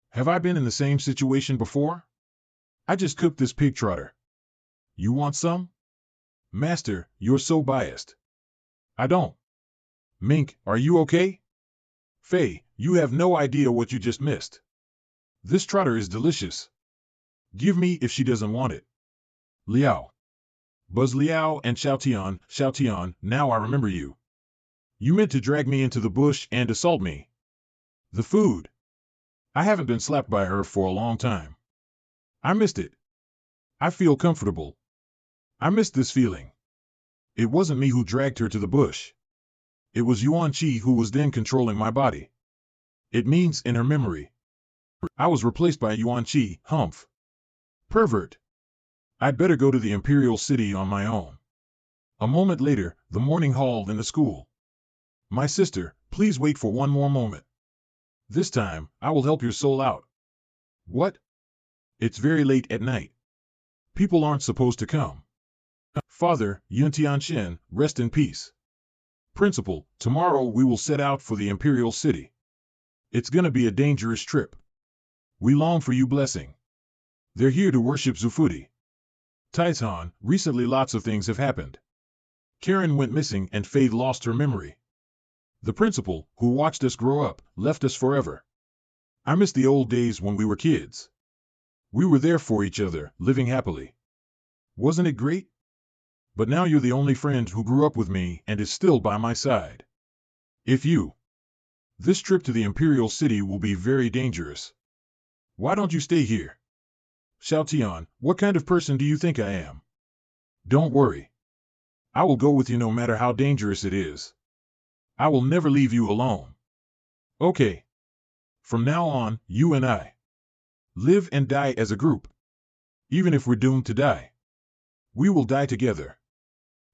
Have I been in the same situation before? I just cooked this pig trotter. You want some? Master, you're so biased. I don't. Mink, are you okay? Fei, you have no idea what you just missed. This trotter is delicious. Give me if she doesn't want it. Liao. Buzz Liao and Xiaotian, now I remember you. You meant to drag me into the bush and assault me. The food. I haven't been slapped by her for a long time. I missed it. I feel comfortable. I missed this feeling. It wasn't me who dragged her to the bush. It was Yuan Qi who was then controlling my body. It means in her memory. I was replaced by Yuan Qi, humph. Pervert. I'd better go to the Imperial City on my own. A moment later, the morning hall in the school. My sister, please wait for one more moment. This time, I will help your soul out. What? It's very late at night. People aren't supposed to come. Father, Yun Tianxian, rest in peace. Principal, tomorrow we will set out for the Imperial City. It's gonna be a dangerous trip. We long for you blessing. They're here to worship Zufuti. Taizhan, recently lots of things have happened. Karen went missing and Fei lost her memory. The principal, who watched us grow up, left us forever. I miss the old days when we were kids. We were there for each other, living happily. Wasn't it great? But now you're the only friend who grew up with me and is still by my side. This trip to the Imperial City will be very dangerous. Why don't you stay here? Xiaotian, what kind of person do you think I am? Don't worry. I will go with you no matter how dangerous it is. I will never leave you alone. Okay. From now on, you and I live and die as a group. Even if we're doomed to die, we will die together.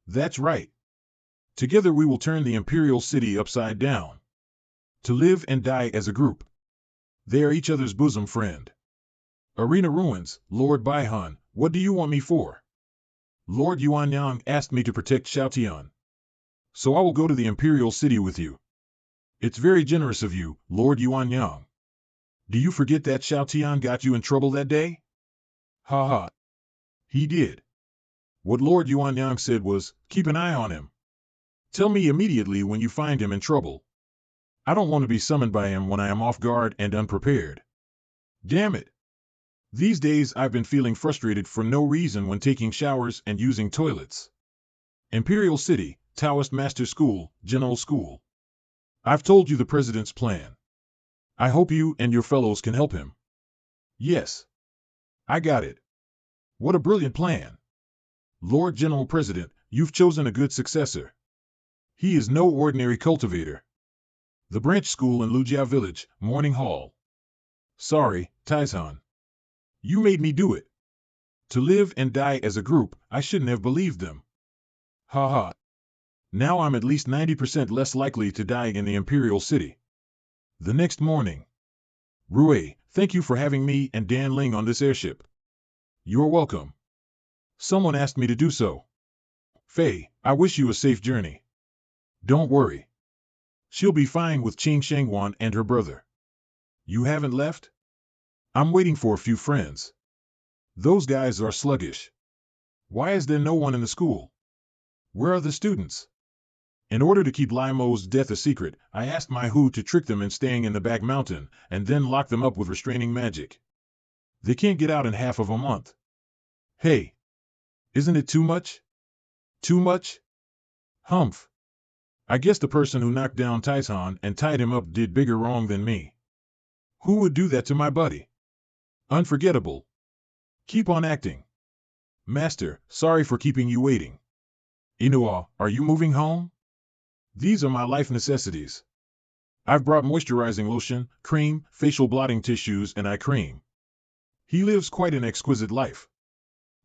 That's right. Together we will turn the Imperial City upside down. To live and die as a group. They are each other's bosom friend. Arena Ruins, Lord Baihan, what do you want me for? Lord Yuanyang asked me to protect Xiaotian. So I will go to the Imperial City with you. It's very generous of you, Lord Yuanyang. Do you forget that Xiaotian got you in trouble that day? Ha ha. He did. What Lord Yuanyang said was, keep an eye on him. Tell me immediately when you find him in trouble. I don't want to be summoned by him when I am off guard and unprepared. Damn it. These days I've been feeling frustrated for no reason when taking showers and using toilets. Imperial City, Taoist Master School, General School. I've told you the President's plan. I hope you and your fellows can help him. Yes. I got it. What a brilliant plan. Lord General President, you've chosen a good successor. He is no ordinary cultivator. The branch school in Lu Xiaofei Village, Morning Hall. Sorry, Taizhan. You made me do it. To live and die as a group, I shouldn't have believed them. Ha ha. Now I'm at least 90% less likely to die in the Imperial City. The next morning. Rui, thank you for having me and Dan Ling on this airship. You're welcome. Someone asked me to do so. Fei, I wish you a safe journey. Don't worry. She'll be fine with Qing Shengwan and her brother. You haven't left? I'm waiting for a few friends. Those guys are sluggish. Why is there no one in the school? Where are the students? In order to keep Limo's death a secret, I asked my Hu to trick them in staying in the back mountain, and then lock them up with restraining magic. They can't get out in half of a month. Hey! Isn't it too much? Too much? Humph! I guess the person who knocked down Taizhan and tied him up did bigger wrong than me. Who would do that to my buddy? Unforgettable. Keep on acting. Master, sorry for keeping you waiting. Inua, are you moving home? These are my life necessities. I've brought moisturizing lotion, cream, facial blotting tissues, and eye cream. He lives quite an exquisite life.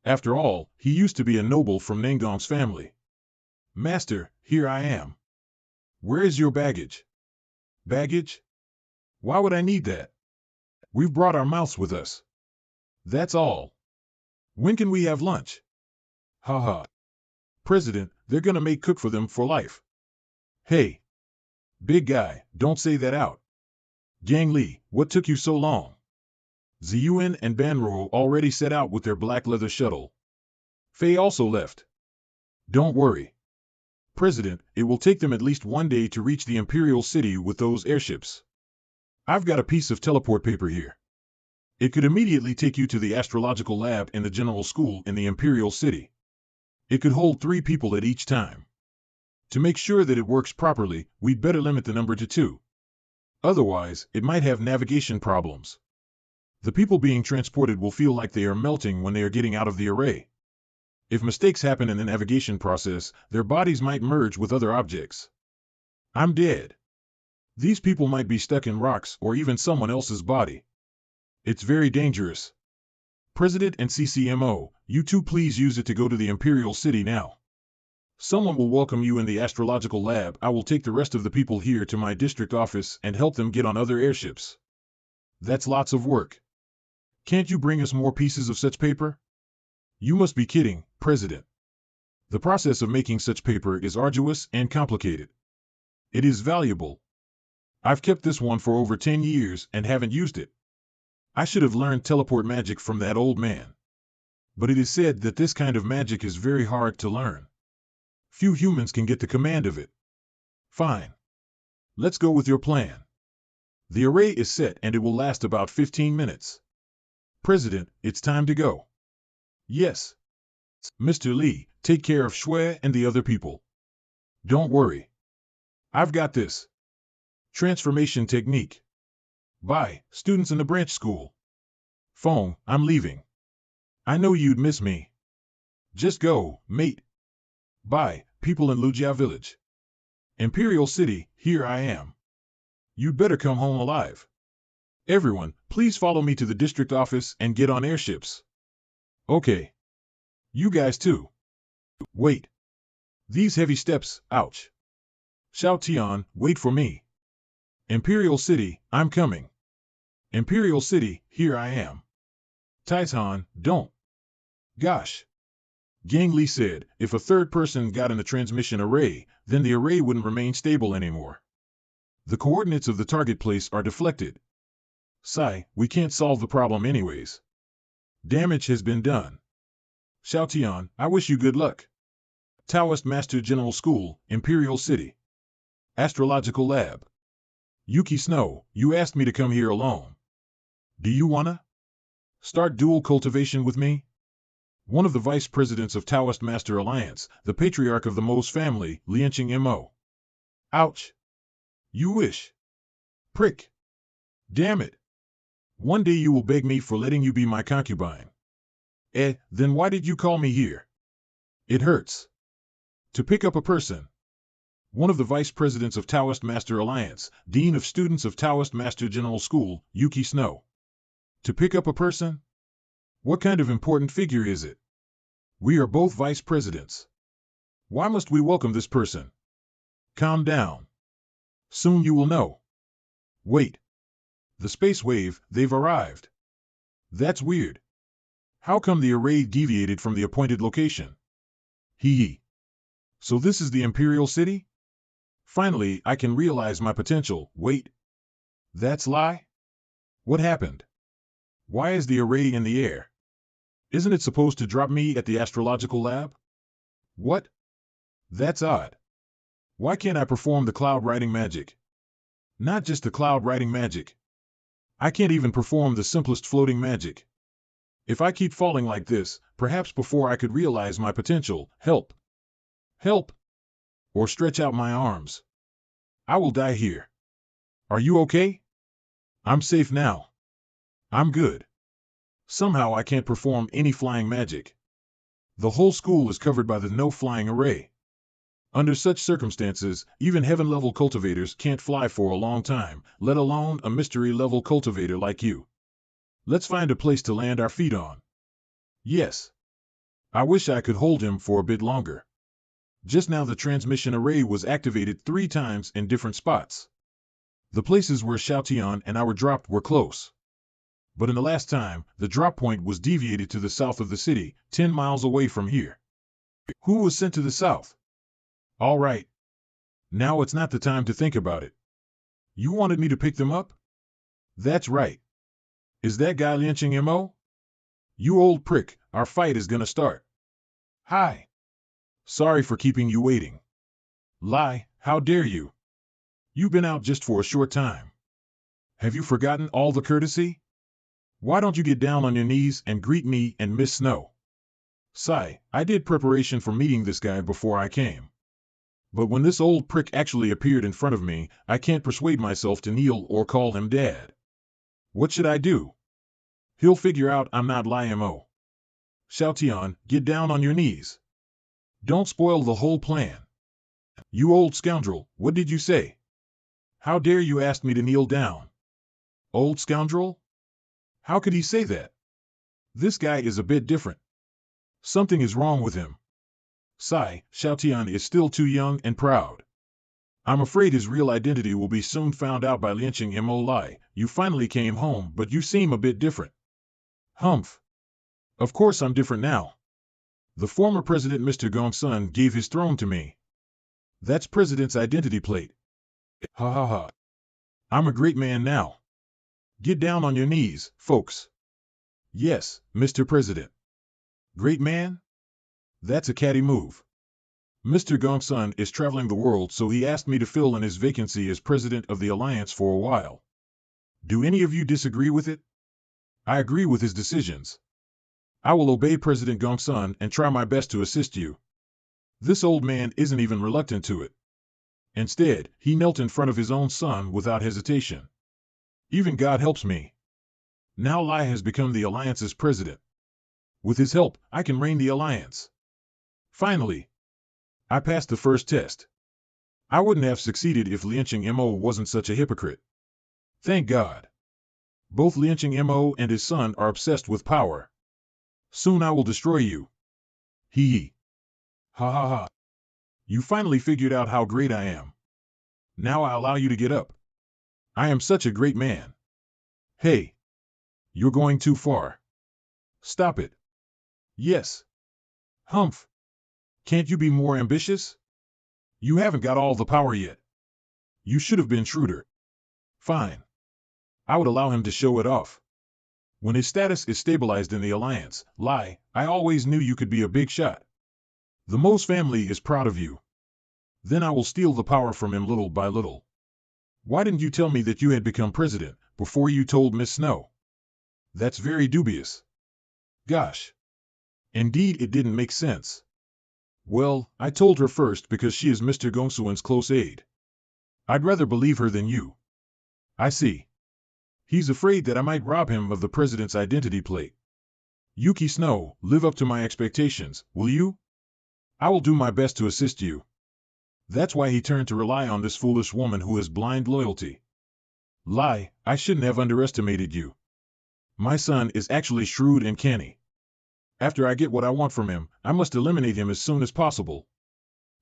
After all, he used to be a noble from Nangong's family. Master, here I am. Where is your baggage? Baggage? Why would I need that? We've brought our mouths with us. That's all. When can we have lunch? Ha ha. President, they're gonna make cook for them for life. Hey. Big guy, don't say that out. Gang Li, what took you so long? Ziyuan and Banro already set out with their black leather shuttle. Fei also left. Don't worry. President, it will take them at least one day to reach the Imperial City with those airships. I've got a piece of teleport paper here. It could immediately take you to the astrological lab in the General School in the Imperial City. It could hold 3 people at each time. To make sure that it works properly, we'd better limit the number to 2. Otherwise, it might have navigation problems. The people being transported will feel like they are melting when they are getting out of the array. If mistakes happen in the navigation process, their bodies might merge with other objects. I'm dead. These people might be stuck in rocks or even someone else's body. It's very dangerous. President and CCMO, you two please use it to go to the Imperial City now. Someone will welcome you in the astrological lab. I will take the rest of the people here to my district office and help them get on other airships. That's lots of work. Can't you bring us more pieces of such paper? You must be kidding, President. The process of making such paper is arduous and complicated. It is valuable. I've kept this one for over 10 years and haven't used it. I should have learned teleport magic from that old man. But it is said that this kind of magic is very hard to learn. Few humans can get the command of it. Fine. Let's go with your plan. The array is set and it will last about 15 minutes. President, it's time to go. Yes. Mr. Li, take care of Shui and the other people. Don't worry. I've got this. Transformation technique. Bye, students in the branch school. Feng, I'm leaving. I know you'd miss me. Just go, mate. Bye, people in Lu Xiaofei Village. Imperial City, here I am. You'd better come home alive. Everyone, please follow me to the district office and get on airships. Okay. You guys too. Wait. These heavy steps, ouch. Xiao Tian, wait for me. Imperial City, I'm coming. Imperial City, here I am. Taitan, don't. Gosh. Gang Li said, if a third person got in the transmission array, then the array wouldn't remain stable anymore. The coordinates of the target place are deflected. Sai, we can't solve the problem anyways. Damage has been done. Xiaotian, I wish you good luck. Taoist Master General School, Imperial City. Astrological Lab. Yuki Snow, you asked me to come here alone. Do you wanna start dual cultivation with me? One of the vice presidents of Taoist Master Alliance, the patriarch of the Mo's family, Lianqing Mo. Ouch. You wish. Prick. Damn it. One day you will beg me for letting you be my concubine. Then why did you call me here? It hurts. To pick up a person. One of the vice presidents of Taoist Master Alliance, Dean of Students of Taoist Master General School, Yuki Snow. To pick up a person? What kind of important figure is it? We are both vice presidents. Why must we welcome this person? Calm down. Soon you will know. Wait. The space wave, they've arrived. That's weird. How come the array deviated from the appointed location? Hee. So this is the Imperial City? Finally, I can realize my potential. Wait. That's lie? What happened? Why is the array in the air? Isn't it supposed to drop me at the astrological lab? What? That's odd. Why can't I perform the cloud riding magic? Not just the cloud riding magic. I can't even perform the simplest floating magic. If I keep falling like this, perhaps before I could realize my potential, help. Help. Or stretch out my arms. I will die here. Are you okay? I'm safe now. I'm good. Somehow I can't perform any flying magic. The whole school is covered by the no flying array. Under such circumstances, even heaven-level cultivators can't fly for a long time, let alone a mystery-level cultivator like you. Let's find a place to land our feet on. Yes. I wish I could hold him for a bit longer. Just now the transmission array was activated 3 times in different spots. The places where Xiaotian and I were dropped were close. But in the last time, the drop point was deviated to the south of the city, 10 miles away from here. Who was sent to the south? All right. Now it's not the time to think about it. You wanted me to pick them up? That's right. Is that guy Lianqing Mo? You old prick, our fight is gonna start. Hi. Sorry for keeping you waiting. Lie, how dare you? You've been out just for a short time. Have you forgotten all the courtesy? Why don't you get down on your knees and greet me and Miss Snow? Sigh, I did preparation for meeting this guy before I came. But when this old prick actually appeared in front of me, I can't persuade myself to kneel or call him Dad. What should I do? He'll figure out I'm not Li Mo. Xiaotian, get down on your knees. Don't spoil the whole plan. You old scoundrel, what did you say? How dare you ask me to kneel down? Old scoundrel? How could he say that? This guy is a bit different. Something is wrong with him. Sigh, Xiaotian is still too young and proud. I'm afraid his real identity will be soon found out by Lianqing Mo Lai. You finally came home, but you seem a bit different. Humph. Of course I'm different now. The former president Mr. Gongsun gave his throne to me. That's president's identity plate. Ha ha ha. I'm a great man now. Get down on your knees, folks. Yes, Mr. President. Great man? That's a catty move. Mr. Gongsun is traveling the world, so he asked me to fill in his vacancy as president of the alliance for a while. Do any of you disagree with it? I agree with his decisions. I will obey President Gongsun and try my best to assist you. This old man isn't even reluctant to it. Instead, he knelt in front of his own son without hesitation. Even God helps me. Now Lai has become the alliance's president. With his help, I can reign the alliance. Finally, I passed the first test. I wouldn't have succeeded if Lianqing Mo wasn't such a hypocrite. Thank God. Both Lianqing Mo and his son are obsessed with power. Soon I will destroy you. Hee hee. Ha ha ha. You finally figured out how great I am. Now I allow you to get up. I am such a great man. Hey, you're going too far. Stop it. Yes. Humph. Can't you be more ambitious? You haven't got all the power yet. You should have been shrewder. Fine. I would allow him to show it off. When his status is stabilized in the Alliance, I always knew you could be a big shot. The Mose family is proud of you. Then I will steal the power from him little by little. Why didn't you tell me that you had become president before you told Miss Snow? That's very dubious. Gosh. Indeed, it didn't make sense. Well, I told her first because she is Mr. Gongsuan's close aide. I'd rather believe her than you. I see. He's afraid that I might rob him of the president's identity plate. Yuki Snow, live up to my expectations, will you? I will do my best to assist you. That's why he turned to rely on this foolish woman who has blind loyalty. I shouldn't have underestimated you. My son is actually shrewd and canny. After I get what I want from him, I must eliminate him as soon as possible.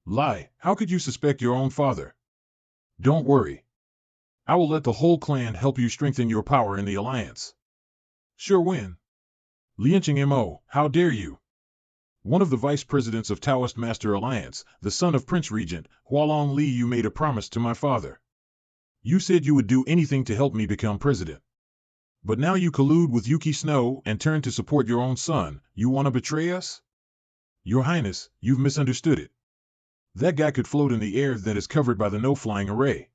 How could you suspect your own father? Don't worry. I will let the whole clan help you strengthen your power in the Alliance. Sure when. Lianqing Mo, how dare you? One of the vice presidents of Taoist Master Alliance, the son of Prince Regent, Hualong Li, you made a promise to my father. You said you would do anything to help me become president. But now you collude with Yuki Snow and turn to support your own son. You want to betray us? Your Highness, you've misunderstood it. That guy could float in the air that is covered by the no-flying array.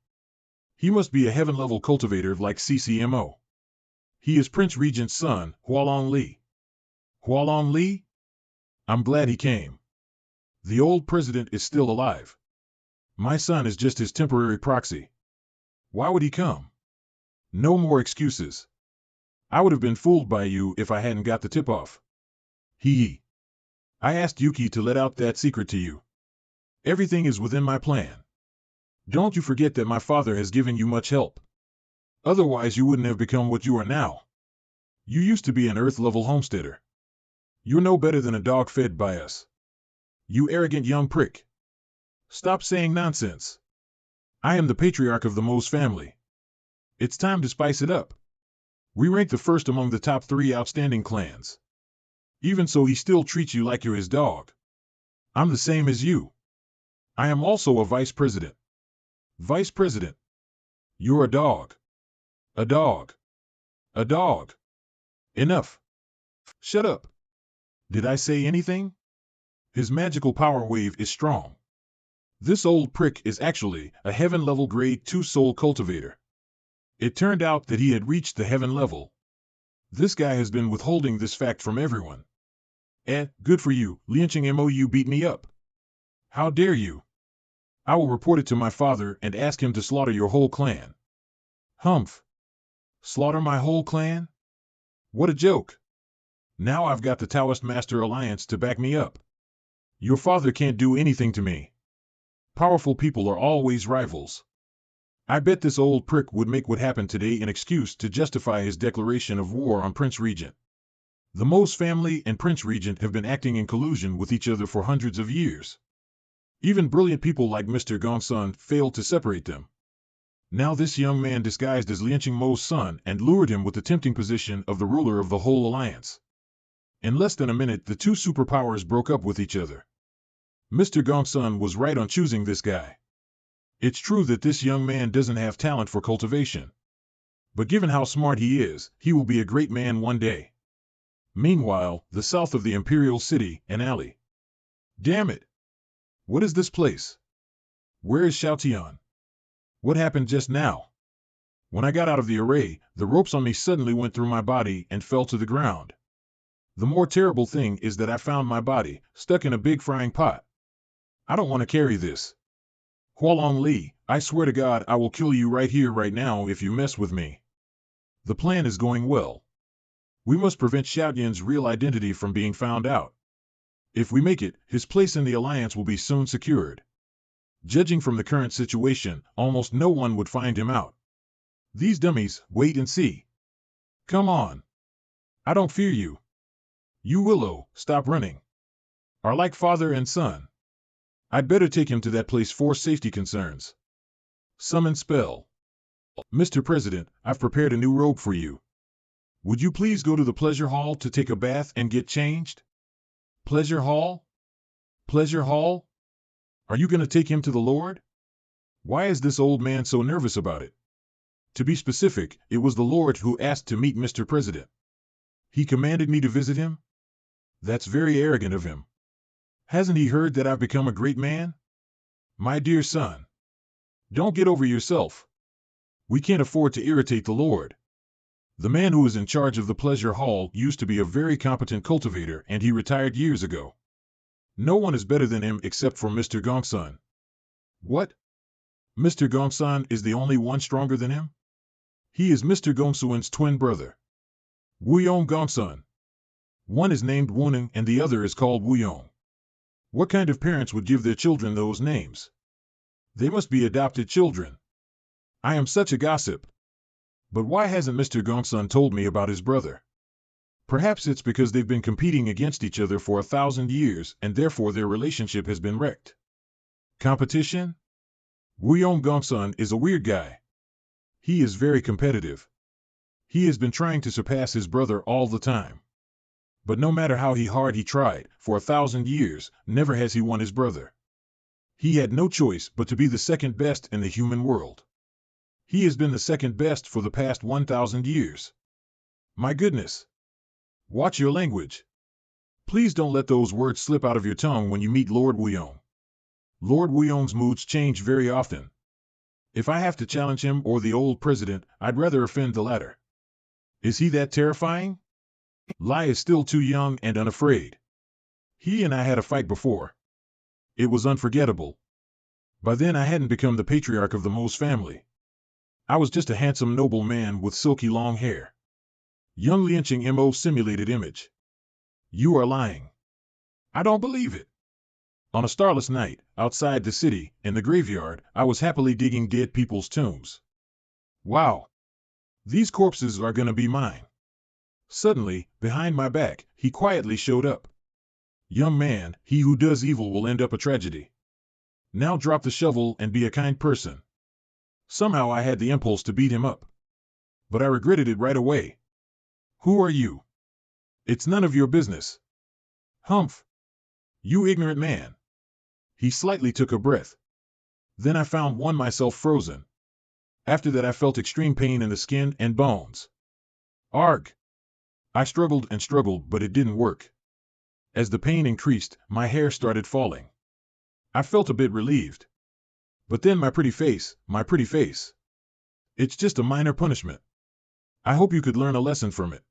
He must be a heaven-level cultivator like CCMO. He is Prince Regent's son, Hualong Li. Hualong Li? I'm glad he came. The old president is still alive. My son is just his temporary proxy. Why would he come? No more excuses. I would have been fooled by you if I hadn't got the tip-off. I asked Yuki to let out that secret to you. Everything is within my plan. Don't you forget that my father has given you much help. Otherwise you wouldn't have become what you are now. You used to be an Earth-level homesteader. You're no better than a dog fed by us. You arrogant young prick. Stop saying nonsense. I am the patriarch of the Mose family. It's time to spice it up. We rank the first among the top 3 outstanding clans. Even so, he still treats you like you're his dog. I'm the same as you. I am also a vice president. Vice president. You're a dog. A dog. A dog. Enough. Shut up. Did I say anything? His magical power wave is strong. This old prick is actually a heaven-level grade 2 soul cultivator. It turned out that he had reached the heaven level. This guy has been withholding this fact from everyone. Good for you, Lianqing Mo, you beat me up. How dare you? I will report it to my father and ask him to slaughter your whole clan. Humph. Slaughter my whole clan? What a joke. Now I've got the Taoist Master Alliance to back me up. Your father can't do anything to me. Powerful people are always rivals. I bet this old prick would make what happened today an excuse to justify his declaration of war on Prince Regent. The Mose family and Prince Regent have been acting in collusion with each other for hundreds of years. Even brilliant people like Mr. Gongsun failed to separate them. Now this young man disguised as Lianqing Mo's son and lured him with the tempting position of the ruler of the whole alliance. In less than a minute, the 2 superpowers broke up with each other. Mr. Gongsun was right on choosing this guy. It's true that this young man doesn't have talent for cultivation. But given how smart he is, he will be a great man one day. Meanwhile, the south of the Imperial City, an alley. Damn it! What is this place? Where is Xiaotian? What happened just now? When I got out of the array, the ropes on me suddenly went through my body and fell to the ground. The more terrible thing is that I found my body stuck in a big frying pot. I don't want to carry this. Hualong Li, I swear to God I will kill you right here right now if you mess with me. The plan is going well. We must prevent Xiaotian's real identity from being found out. If we make it, his place in the alliance will be soon secured. Judging from the current situation, almost no one would find him out. These dummies, wait and see. Come on. I don't fear you. You Willow, stop running. Are like father and son. I'd better take him to that place for safety concerns. Summon spell. Mr. President, I've prepared a new robe for you. Would you please go to the pleasure hall to take a bath and get changed? Pleasure hall? Pleasure hall? Are you going to take him to the Lord? Why is this old man so nervous about it? To be specific, it was the Lord who asked to meet Mr. President. He commanded me to visit him? That's very arrogant of him. Hasn't he heard that I've become a great man? My dear son, don't get over yourself. We can't afford to irritate the Lord. The man who is in charge of the pleasure hall used to be a very competent cultivator, and he retired years ago. No one is better than him except for Mr. Gongsun. What? Mr. Gongsun is the only one stronger than him? He is Mr. Gongsuan's twin brother. Wuyong Gongsun. One is named Wuning and the other is called Wuyong. What kind of parents would give their children those names? They must be adopted children. I am such a gossip. But why hasn't Mr. Gongsun told me about his brother? Perhaps it's because they've been competing against each other for 1,000 years, and therefore their relationship has been wrecked. Competition? Wuyong Gongsun is a weird guy. He is very competitive. He has been trying to surpass his brother all the time. But no matter how hard he tried, for 1,000 years, never has he won his brother. He had no choice but to be the second best in the human world. He has been the second best for the past 1,000 years. My goodness! Watch your language. Please don't let those words slip out of your tongue when you meet Lord Wuyong. Lord Wuyong's moods change very often. If I have to challenge him or the old president, I'd rather offend the latter. Is he that terrifying? Lai is still too young and unafraid. He and I had a fight before. It was unforgettable. By then I hadn't become the patriarch of the Mo's family. I was just a handsome noble man with silky long hair. Young Lianqing Mo simulated image. You are lying. I don't believe it. On a starless night, outside the city, in the graveyard, I was happily digging dead people's tombs. Wow! These corpses are gonna be mine. Suddenly, behind my back, he quietly showed up. Young man, he who does evil will end up a tragedy. Now drop the shovel and be a kind person. Somehow I had the impulse to beat him up. But I regretted it right away. Who are you? It's none of your business. Humph! You ignorant man. He slightly took a breath. Then I found myself frozen. After that I felt extreme pain in the skin and bones. Arg! I struggled and struggled, but it didn't work. As the pain increased, my hair started falling. I felt a bit relieved. But then my pretty face. It's just a minor punishment. I hope you could learn a lesson from it.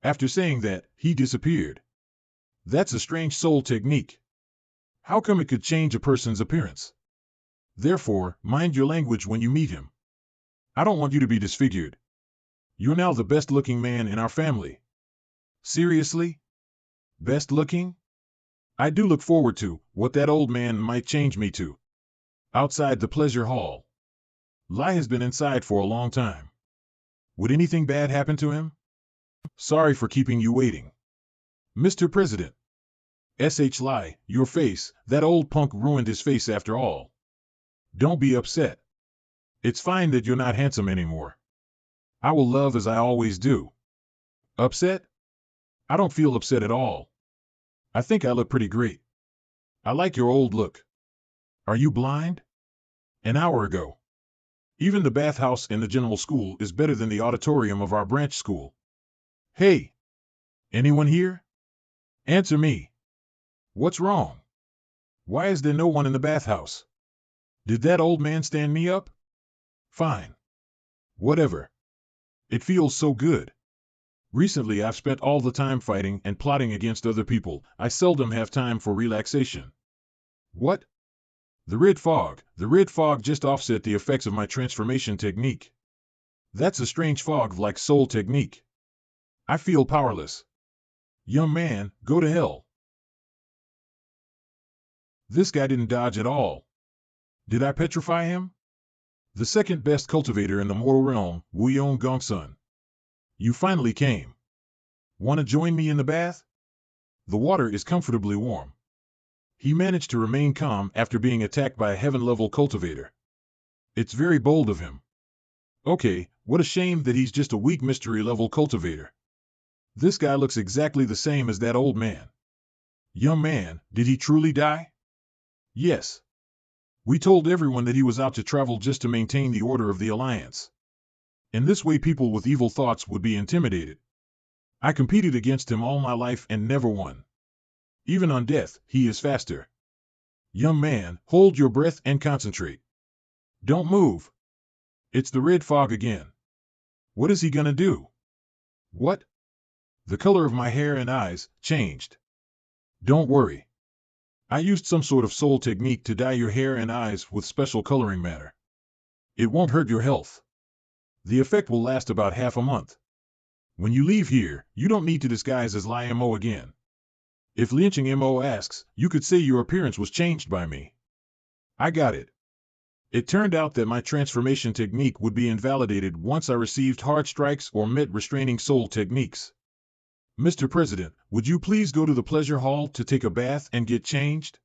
After saying that, he disappeared. That's a strange soul technique. How come it could change a person's appearance? Therefore, mind your language when you meet him. I don't want you to be disfigured. You're now the best-looking man in our family. Seriously? Best-looking? I do look forward to what that old man might change me to. Outside the pleasure hall. Lai has been inside for a long time. Would anything bad happen to him? Sorry for keeping you waiting. Mr. President. S.H. Lai, your face, that old punk ruined his face after all. Don't be upset. It's fine that you're not handsome anymore. I will love as I always do. Upset? I don't feel upset at all. I think I look pretty great. I like your old look. Are you blind? An hour ago. Even the bathhouse in the general school is better than the auditorium of our branch school. Hey! Anyone here? Answer me. What's wrong? Why is there no one in the bathhouse? Did that old man stand me up? Fine. Whatever. It feels so good. Recently I've spent all the time fighting and plotting against other people. I seldom have time for relaxation. What? The red fog just offset the effects of my transformation technique. That's a strange fog-like soul technique. I feel powerless. Young man, go to hell. This guy didn't dodge at all. Did I petrify him? The second best cultivator in the mortal realm, Wuyong Gongsun. You finally came. Want to join me in the bath? The water is comfortably warm. He managed to remain calm after being attacked by a heaven-level cultivator. It's very bold of him. Okay, what a shame that he's just a weak mystery-level cultivator. This guy looks exactly the same as that old man. Young man, did he truly die? Yes. We told everyone that he was out to travel just to maintain the order of the Alliance. In this way people with evil thoughts would be intimidated. I competed against him all my life and never won. Even on death, he is faster. Young man, hold your breath and concentrate. Don't move. It's the red fog again. What is he gonna do? What? The color of my hair and eyes changed. Don't worry. I used some sort of soul technique to dye your hair and eyes with special coloring matter. It won't hurt your health. The effect will last about half a month. When you leave here, you don't need to disguise as Li Mo again. If Lynching Mo asks, you could say your appearance was changed by me. I got it. It turned out that my transformation technique would be invalidated once I received hard strikes or met restraining soul techniques. Mr. President, would you please go to the pleasure hall to take a bath and get changed?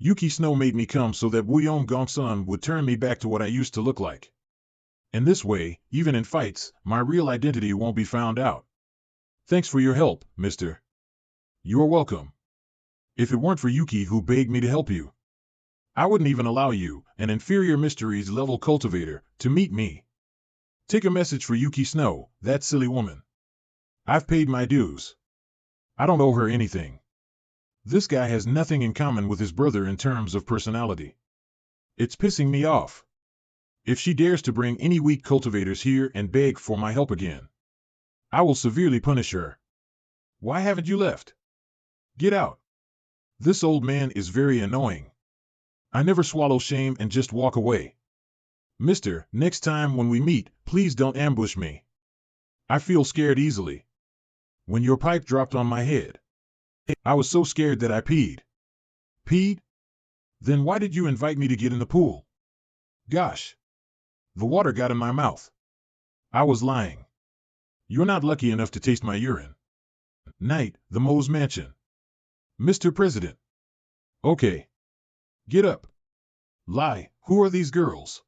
Yuki Snow made me come so that Wuyong Gongsun would turn me back to what I used to look like. In this way, even in fights, my real identity won't be found out. Thanks for your help, mister. You're welcome. If it weren't for Yuki who begged me to help you, I wouldn't even allow you, an inferior mysteries level cultivator, to meet me. Take a message for Yuki Snow, that silly woman. I've paid my dues. I don't owe her anything. This guy has nothing in common with his brother in terms of personality. It's pissing me off. If she dares to bring any weak cultivators here and beg for my help again, I will severely punish her. Why haven't you left? Get out. This old man is very annoying. I never swallow shame and just walk away. Mister, next time when we meet, please don't ambush me. I feel scared easily. When your pipe dropped on my head, I was so scared that I peed. Peed? Then why did you invite me to get in the pool? Gosh. The water got in my mouth. I was lying. You're not lucky enough to taste my urine. Night, the Mo's mansion. Mr. President. Okay. Get up. Lie, who are these girls?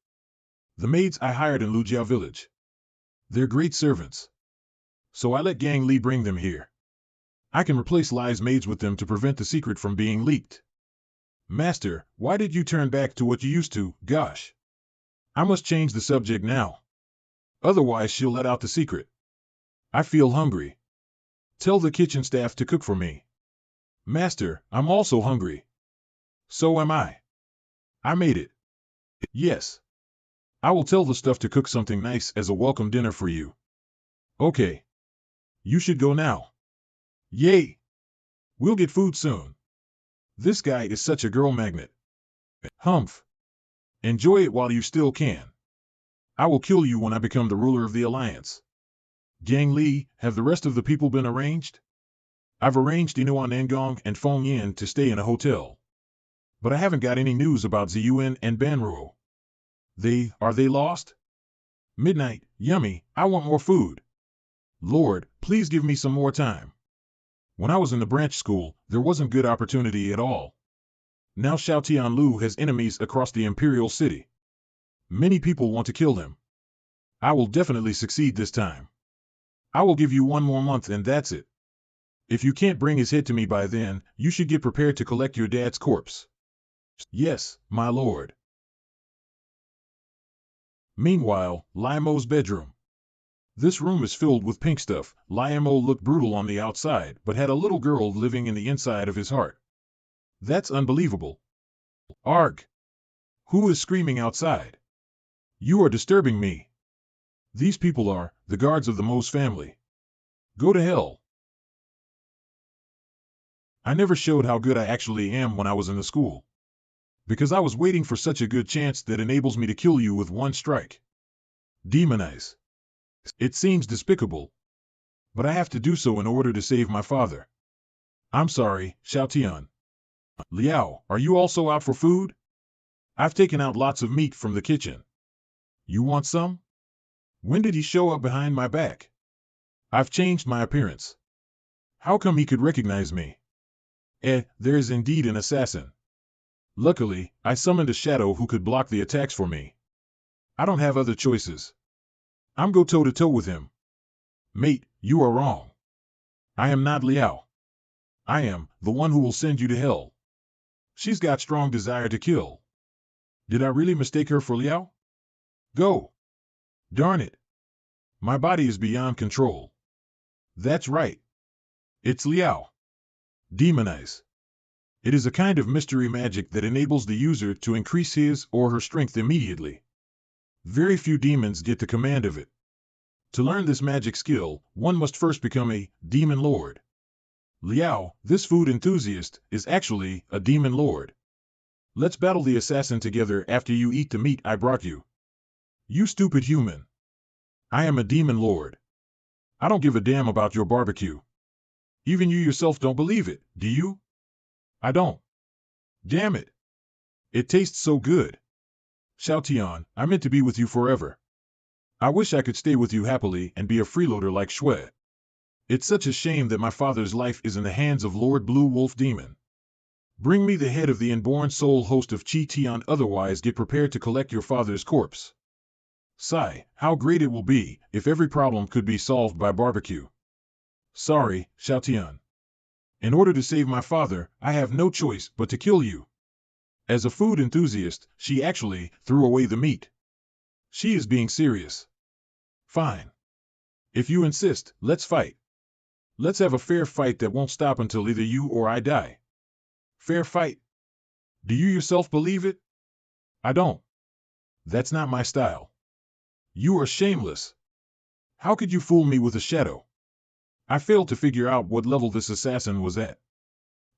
The maids I hired in Lu Xiaofei village. They're great servants. So I let Gang Li bring them here. I can replace Lie's maids with them to prevent the secret from being leaked. Master, why did you turn back to what you used to? Gosh. I must change the subject now. Otherwise she'll let out the secret. I feel hungry. Tell the kitchen staff to cook for me. Master, I'm also hungry. So am I. I made it. Yes. I will tell the stuff to cook something nice as a welcome dinner for you. Okay. You should go now. Yay! We'll get food soon. This guy is such a girl magnet. Humph. Enjoy it while you still can. I will kill you when I become the ruler of the Alliance. Gang Li, have the rest of the people been arranged? I've arranged Inuan Ngong and Feng Yin to stay in a hotel. But I haven't got any news about Ziyuan and Banruo. Are they lost? Midnight, yummy, I want more food. Lord, please give me some more time. When I was in the branch school, there wasn't good opportunity at all. Now Xiao Tianlu has enemies across the imperial city. Many people want to kill him. I will definitely succeed this time. I will give you 1 more month and that's it. If you can't bring his head to me by then, you should get prepared to collect your dad's corpse. Yes, my lord. Meanwhile, Li Mo's bedroom. This room is filled with pink stuff. Li Mo looked brutal on the outside, but had a little girl living in the inside of his heart. That's unbelievable. Arg! Who is screaming outside? You are disturbing me. These people are the guards of the Mo's family. Go to hell. I never showed how good I actually am when I was in the school. Because I was waiting for such a good chance that enables me to kill you with 1 strike. Demonize. It seems despicable. But I have to do so in order to save my father. I'm sorry, Xiaotian. Liao, are you also out for food? I've taken out lots of meat from the kitchen. You want some? When did he show up behind my back? I've changed my appearance. How come he could recognize me? There is indeed an assassin. Luckily, I summoned a shadow who could block the attacks for me. I don't have other choices. I'm go toe-to-toe with him. Mate, you are wrong. I am not Liao. I am the one who will send you to hell. She's got strong desire to kill. Did I really mistake her for Liao? Go. Darn it. My body is beyond control. That's right. It's Liao. Demonize. It is a kind of mystery magic that enables the user to increase his or her strength immediately. Very few demons get the command of it. To learn this magic skill, one must first become a demon lord. Liao, this food enthusiast, is actually a demon lord. Let's battle the assassin together after you eat the meat I brought you. You stupid human. I am a demon lord. I don't give a damn about your barbecue. Even you yourself don't believe it, do you? I don't. Damn it. It tastes so good. Xiaotian, I meant to be with you forever. I wish I could stay with you happily and be a freeloader like Shui. It's such a shame that my father's life is in the hands of Lord Blue Wolf Demon. Bring me the head of the inborn soul host of Qi Tian, otherwise get prepared to collect your father's corpse. Sigh, how great it will be if every problem could be solved by barbecue. Sorry, Xiaotian. In order to save my father, I have no choice but to kill you. As a food enthusiast, she actually threw away the meat. She is being serious. Fine. If you insist, let's fight. Let's have a fair fight that won't stop until either you or I die. Fair fight? Do you yourself believe it? I don't. That's not my style. You are shameless. How could you fool me with a shadow? I failed to figure out what level this assassin was at.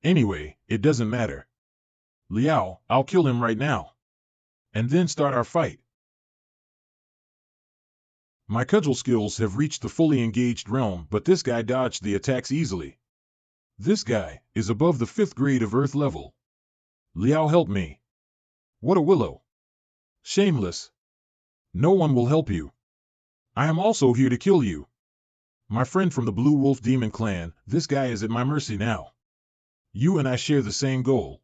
Anyway, it doesn't matter. Liao, I'll kill him right now. And then start our fight. My cudgel skills have reached the fully engaged realm, but this guy dodged the attacks easily. This guy is above the 5th grade of Earth level. Liao, help me. What a willow. Shameless. No one will help you. I am also here to kill you. My friend from the Blue Wolf Demon Clan, this guy is at my mercy now. You and I share the same goal.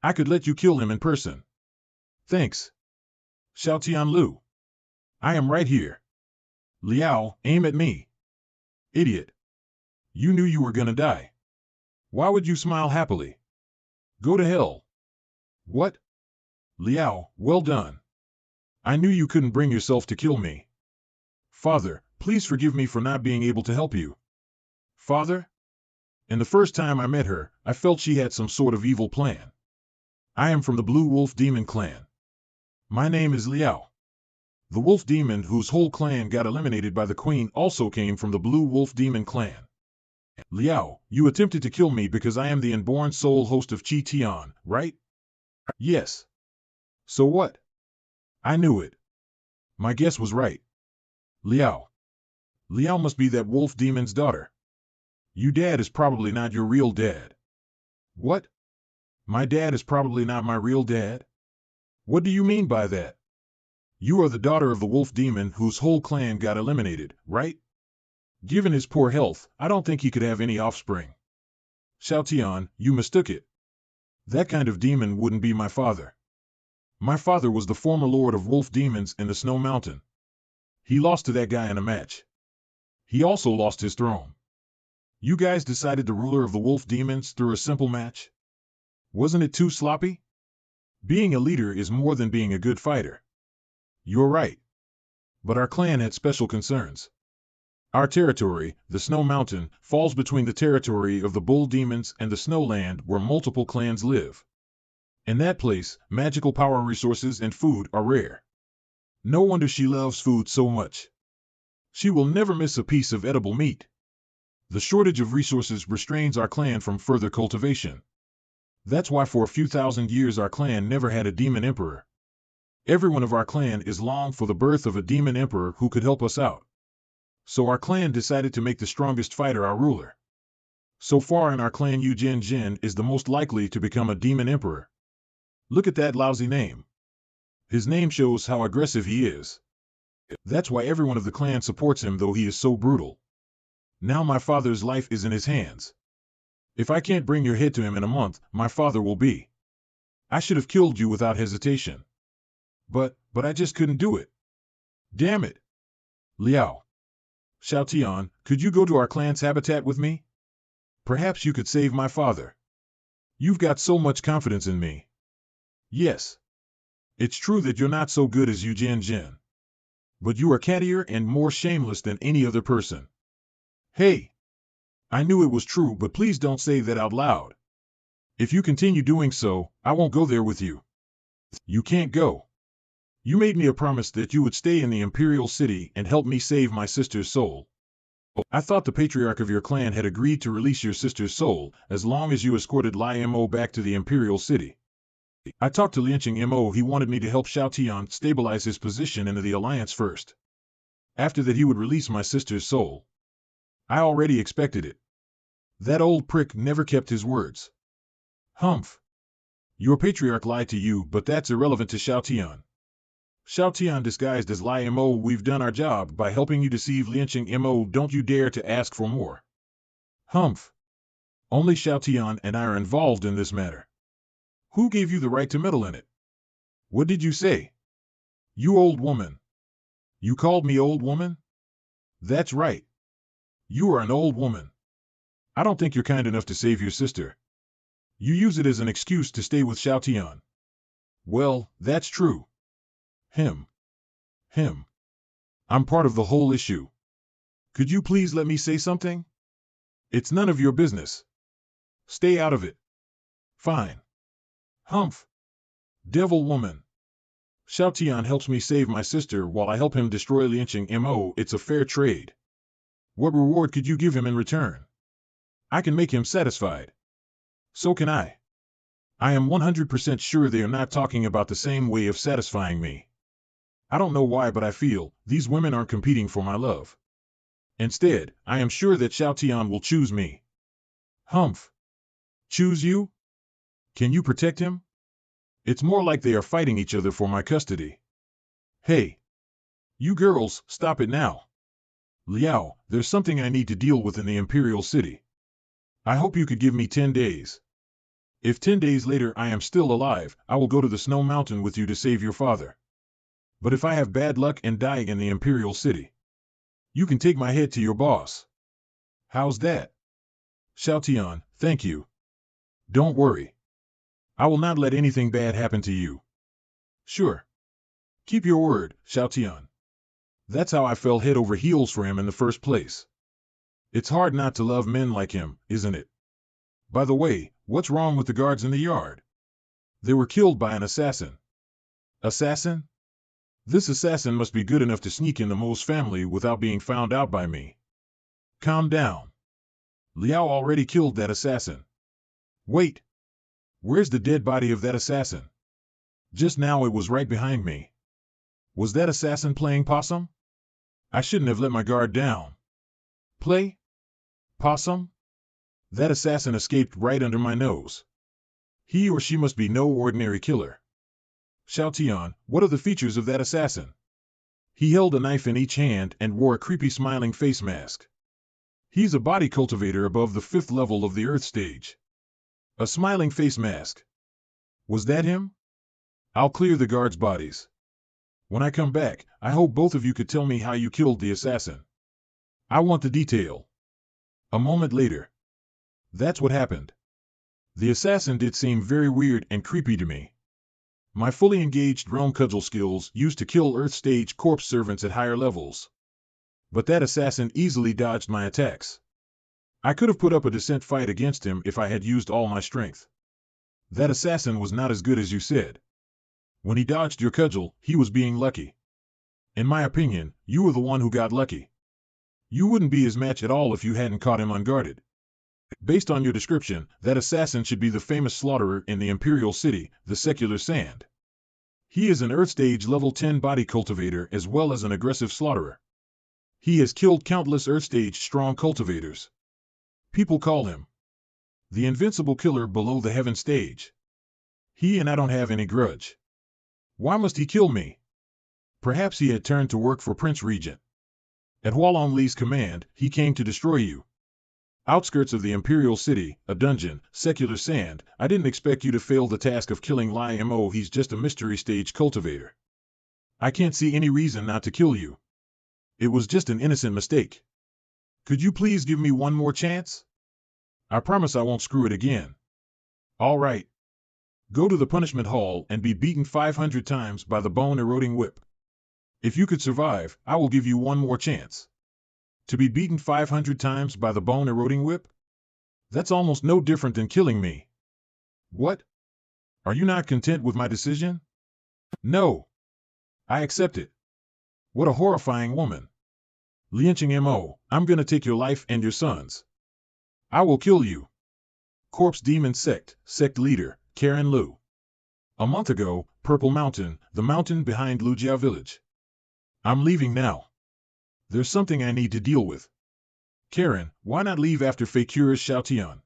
I could let you kill him in person. Thanks. Xiaotian Lu. I am right here. Liao, aim at me. Idiot. You knew you were gonna die. Why would you smile happily? Go to hell. What? Liao, well done. I knew you couldn't bring yourself to kill me. Father, please forgive me for not being able to help you. Father? And the first time I met her, I felt she had some sort of evil plan. I am from the Blue Wolf Demon Clan. My name is Liao. The wolf demon whose whole clan got eliminated by the queen also came from the Blue Wolf Demon Clan. Liao, you attempted to kill me because I am the inborn soul host of Qi Tian, right? Yes. So what? I knew it. My guess was right. Liao. Liao must be that wolf demon's daughter. You dad is probably not your real dad. What? My dad is probably not my real dad? What do you mean by that? You are the daughter of the wolf demon whose whole clan got eliminated, right? Given his poor health, I don't think he could have any offspring. Xiaotian, you mistook it. That kind of demon wouldn't be my father. My father was the former lord of wolf demons in the Snow Mountain. He lost to that guy in a match. He also lost his throne. You guys decided the ruler of the wolf demons through a simple match? Wasn't it too sloppy? Being a leader is more than being a good fighter. You're right. But our clan had special concerns. Our territory, the Snow Mountain, falls between the territory of the bull demons and the Snowland where multiple clans live. In that place, magical power resources and food are rare. No wonder she loves food so much. She will never miss a piece of edible meat. The shortage of resources restrains our clan from further cultivation. That's why for a few thousand years our clan never had a demon emperor. Everyone of our clan is longing for the birth of a demon emperor who could help us out. So our clan decided to make the strongest fighter our ruler. So far in our clan Yu Jin Jin is the most likely to become a demon emperor. Look at that lousy name. His name shows how aggressive he is. That's why everyone of the clan supports him though he is so brutal. Now my father's life is in his hands. If I can't bring your head to him in a month, my father will be. I should have killed you without hesitation. But I just couldn't do it. Damn it. Liao. Xiaotian, could you go to our clan's habitat with me? Perhaps you could save my father. You've got so much confidence in me. Yes. It's true that you're not so good as Yu Jian. But you are cattier and more shameless than any other person. Hey. I knew it was true, but please don't say that out loud. If you continue doing so, I won't go there with you. You can't go. You made me a promise that you would stay in the Imperial City and help me save my sister's soul. I thought the patriarch of your clan had agreed to release your sister's soul as long as you escorted Li Mo back to the Imperial City. I talked to Lianqing Mo. He wanted me to help Xiaotian stabilize his position into the alliance first. After that he would release my sister's soul. I already expected it. That old prick never kept his words. Humph. Your patriarch lied to you, but that's irrelevant to Xiaotian. Xiaotian disguised as Li Mo, we've done our job by helping you deceive Lianqing Mo. Don't you dare to ask for more. Humph. Only Xiaotian and I are involved in this matter. Who gave you the right to meddle in it? What did you say? You old woman. You called me old woman? That's right. You are an old woman. I don't think you're kind enough to save your sister. You use it as an excuse to stay with Xiaotian. Well, that's true. Him. I'm part of the whole issue. Could you please let me say something? It's none of your business. Stay out of it. Fine. Humph. Devil woman. Xiaotian helps me save my sister while I help him destroy Lianqing Mo. It's a fair trade. What reward could you give him in return? I can make him satisfied. So can I. I am 100% sure they are not talking about the same way of satisfying me. I don't know why, but I feel these women aren't competing for my love. Instead, I am sure that Xiaotian will choose me. Humph. Choose you? Can you protect him? It's more like they are fighting each other for my custody. Hey. You girls, stop it now. Liao, there's something I need to deal with in the Imperial City. I hope you could give me 10 days. If 10 days later I am still alive, I will go to the Snow Mountain with you to save your father. But if I have bad luck and die in the Imperial City, you can take my head to your boss. How's that? Xiaotian, thank you. Don't worry. I will not let anything bad happen to you. Sure. Keep your word, Xiaotian. That's how I fell head over heels for him in the first place. It's hard not to love men like him, isn't it? By the way, what's wrong with the guards in the yard? They were killed by an assassin. Assassin? This assassin must be good enough to sneak in the Mo's family without being found out by me. Calm down. Liao already killed that assassin. Wait. Where's the dead body of that assassin? Just now it was right behind me. Was that assassin playing possum? I shouldn't have let my guard down. Play? Possum? That assassin escaped right under my nose. He or she must be no ordinary killer. Xiaotian, what are the features of that assassin? He held a knife in each hand and wore a creepy smiling face mask. He's a body cultivator above the 5th level of the Earth stage. A smiling face mask. Was that him? I'll clear the guards' bodies. When I come back, I hope both of you could tell me how you killed the assassin. I want the detail. A moment later. That's what happened. The assassin did seem very weird and creepy to me. My fully engaged realm cudgel skills used to kill Earth stage corpse servants at higher levels. But that assassin easily dodged my attacks. I could have put up a decent fight against him if I had used all my strength. That assassin was not as good as you said. When he dodged your cudgel, he was being lucky. In my opinion, you were the one who got lucky. You wouldn't be his match at all if you hadn't caught him unguarded. Based on your description, that assassin should be the famous slaughterer in the Imperial City, the Secular Sand. He is an Earth Stage level 10 body cultivator as well as an aggressive slaughterer. He has killed countless Earth Stage strong cultivators. People call him the invincible killer below the Heaven Stage. He and I don't have any grudge. Why must he kill me? Perhaps he had turned to work for Prince Regent. At Hualong Li's command, he came to destroy you. Outskirts of the Imperial City, a dungeon, secular sand. I didn't expect you to fail the task of killing Li Mo. He's just a mystery stage cultivator. I can't see any reason not to kill you. It was just an innocent mistake. Could you please give me one more chance? I promise I won't screw it again. All right. Go to the punishment hall and be beaten 500 times by the bone-eroding whip. If you could survive, I will give you one more chance. To be beaten 500 times by the bone-eroding whip? That's almost no different than killing me. What? Are you not content with my decision? No. I accept it. What a horrifying woman. Lianqing Mo, I'm gonna take your life and your son's. I will kill you. Corpse Demon Sect, Sect Leader, Karen Lu. A month ago, Purple Mountain, the mountain behind Lu Xiaofei Village. I'm leaving now. There's something I need to deal with. Karen, why not leave after Fei cures Xiaotian?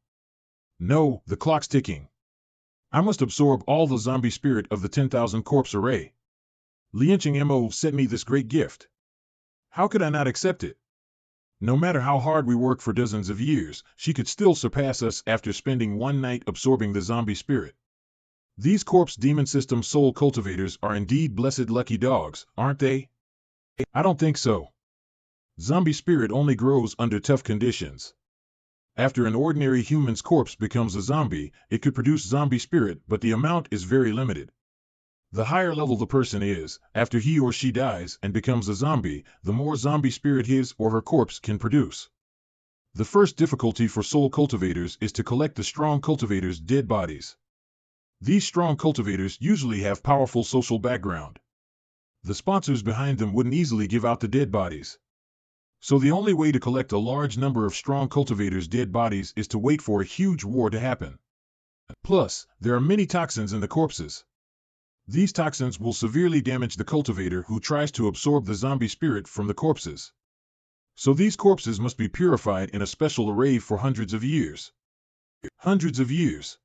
No, the clock's ticking. I must absorb all the zombie spirit of the 10,000 corpse array. Lianqing Mo sent me this great gift. How could I not accept it? No matter how hard we work for dozens of years, she could still surpass us after spending one night absorbing the zombie spirit. These corpse demon system soul cultivators are indeed blessed lucky dogs, aren't they? I don't think so. Zombie spirit only grows under tough conditions. After an ordinary human's corpse becomes a zombie, it could produce zombie spirit, but the amount is very limited. The higher level the person is, after he or she dies and becomes a zombie, the more zombie spirit his or her corpse can produce. The first difficulty for soul cultivators is to collect the strong cultivators' dead bodies. These strong cultivators usually have powerful social background. The sponsors behind them wouldn't easily give out the dead bodies. So the only way to collect a large number of strong cultivators' dead bodies is to wait for a huge war to happen. Plus, there are many toxins in the corpses. These toxins will severely damage the cultivator who tries to absorb the zombie spirit from the corpses. So these corpses must be purified in a special array for hundreds of years. Hundreds of years.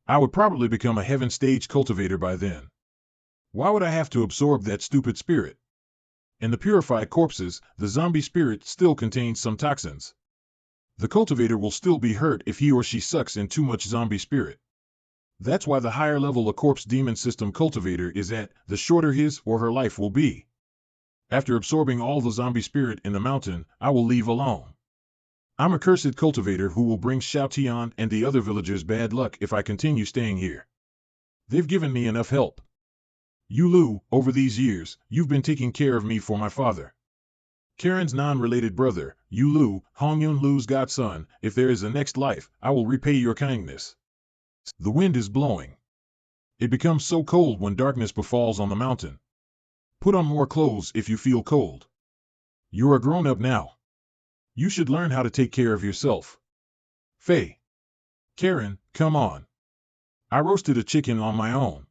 I would probably become a heaven stage cultivator by then. Why would I have to absorb that stupid spirit? In the purified corpses, the zombie spirit still contains some toxins. The cultivator will still be hurt if he or she sucks in too much zombie spirit. That's why the higher level a corpse demon system cultivator is at, the shorter his or her life will be. After absorbing all the zombie spirit in the mountain, I will leave alone. I'm a cursed cultivator who will bring Xiaotian and the other villagers bad luck if I continue staying here. They've given me enough help. You Lu, over these years, you've been taking care of me for my father. Karen's non-related brother, Yu Lu, Hongyun Lu's godson. If there is a next life, I will repay your kindness. The wind is blowing. It becomes so cold when darkness befalls on the mountain. Put on more clothes if you feel cold. You're a grown-up now. You should learn how to take care of yourself. Fei. Karen, come on. I roasted a chicken on my own.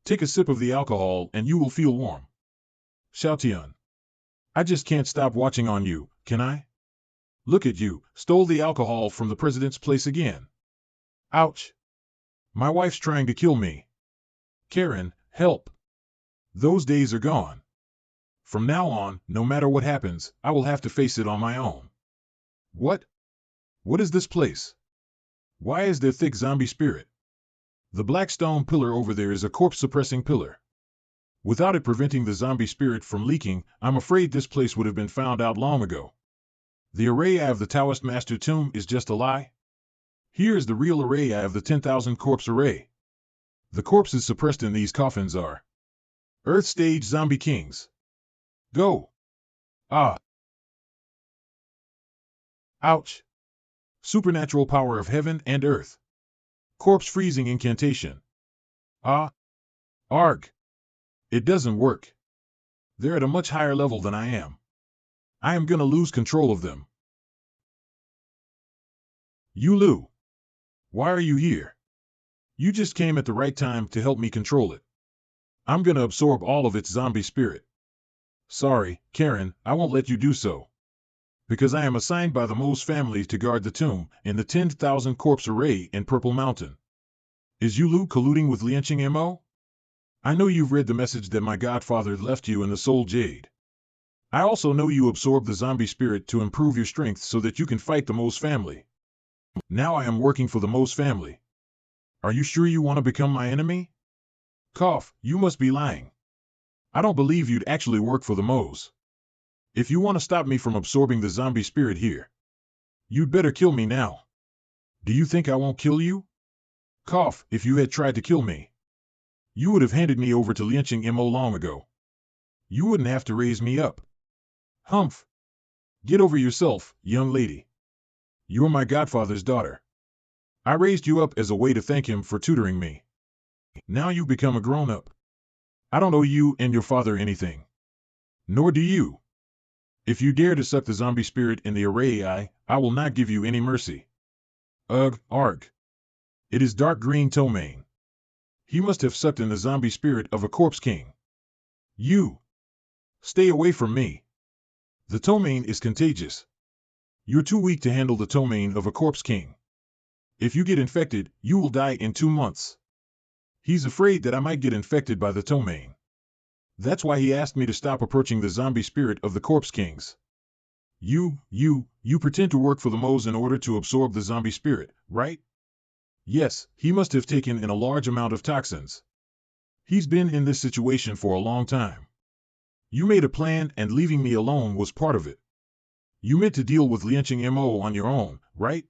Take a sip of the alcohol and you will feel warm. Xiaotian. I just can't stop watching on you, can I? Look at you, stole the alcohol from the president's place again. Ouch. My wife's trying to kill me. Karen, help. Those days are gone. From now on, no matter what happens, I will have to face it on my own. What? What is this place? Why is there thick zombie spirit? The black stone pillar over there is a corpse-suppressing pillar. Without it preventing the zombie spirit from leaking, I'm afraid this place would have been found out long ago. The array of the Taoist Master Tomb is just a lie? Here is the real array of the 10,000 corpse array. The corpses suppressed in these coffins are Earth Stage Zombie Kings. Go. Ah. Ouch. Supernatural power of heaven and earth. Corpse freezing incantation. Ah. Arg. It doesn't work. They're at a much higher level than I am. I am gonna lose control of them. Yu Lu. Why are you here? You just came at the right time to help me control it. I'm gonna absorb all of its zombie spirit. Sorry, Karen, I won't let you do so. Because I am assigned by the Mo's family to guard the tomb in the 10,000 corpse array in Purple Mountain. Is Yu Lu colluding with Lianqing Mo? I know you've read the message that my godfather left you in the Soul Jade. I also know you absorb the zombie spirit to improve your strength so that you can fight the Mo's family. Now I am working for the Mo's family. Are you sure you want to become my enemy? Cough, you must be lying. I don't believe you'd actually work for the Mo's. If you want to stop me from absorbing the zombie spirit here, you'd better kill me now. Do you think I won't kill you? Cough, if you had tried to kill me, you would have handed me over to lynching Mo long ago. You wouldn't have to raise me up. Humph. Get over yourself, young lady. You're my godfather's daughter. I raised you up as a way to thank him for tutoring me. Now you've become a grown-up. I don't owe you and your father anything. Nor do you. If you dare to suck the zombie spirit in the array eye, I will not give you any mercy. Ugh, arg. It is dark green Tomane. He must have sucked in the zombie spirit of a corpse king. You. Stay away from me. The Tomane is contagious. You're too weak to handle the Tomane of a corpse king. If you get infected, you will die in 2 months. He's afraid that I might get infected by the Tomane. That's why he asked me to stop approaching the zombie spirit of the corpse kings. You pretend to work for the Mo's in order to absorb the zombie spirit, right? Yes, he must have taken in a large amount of toxins. He's been in this situation for a long time. You made a plan and leaving me alone was part of it. You meant to deal with lynching Mo on your own, right?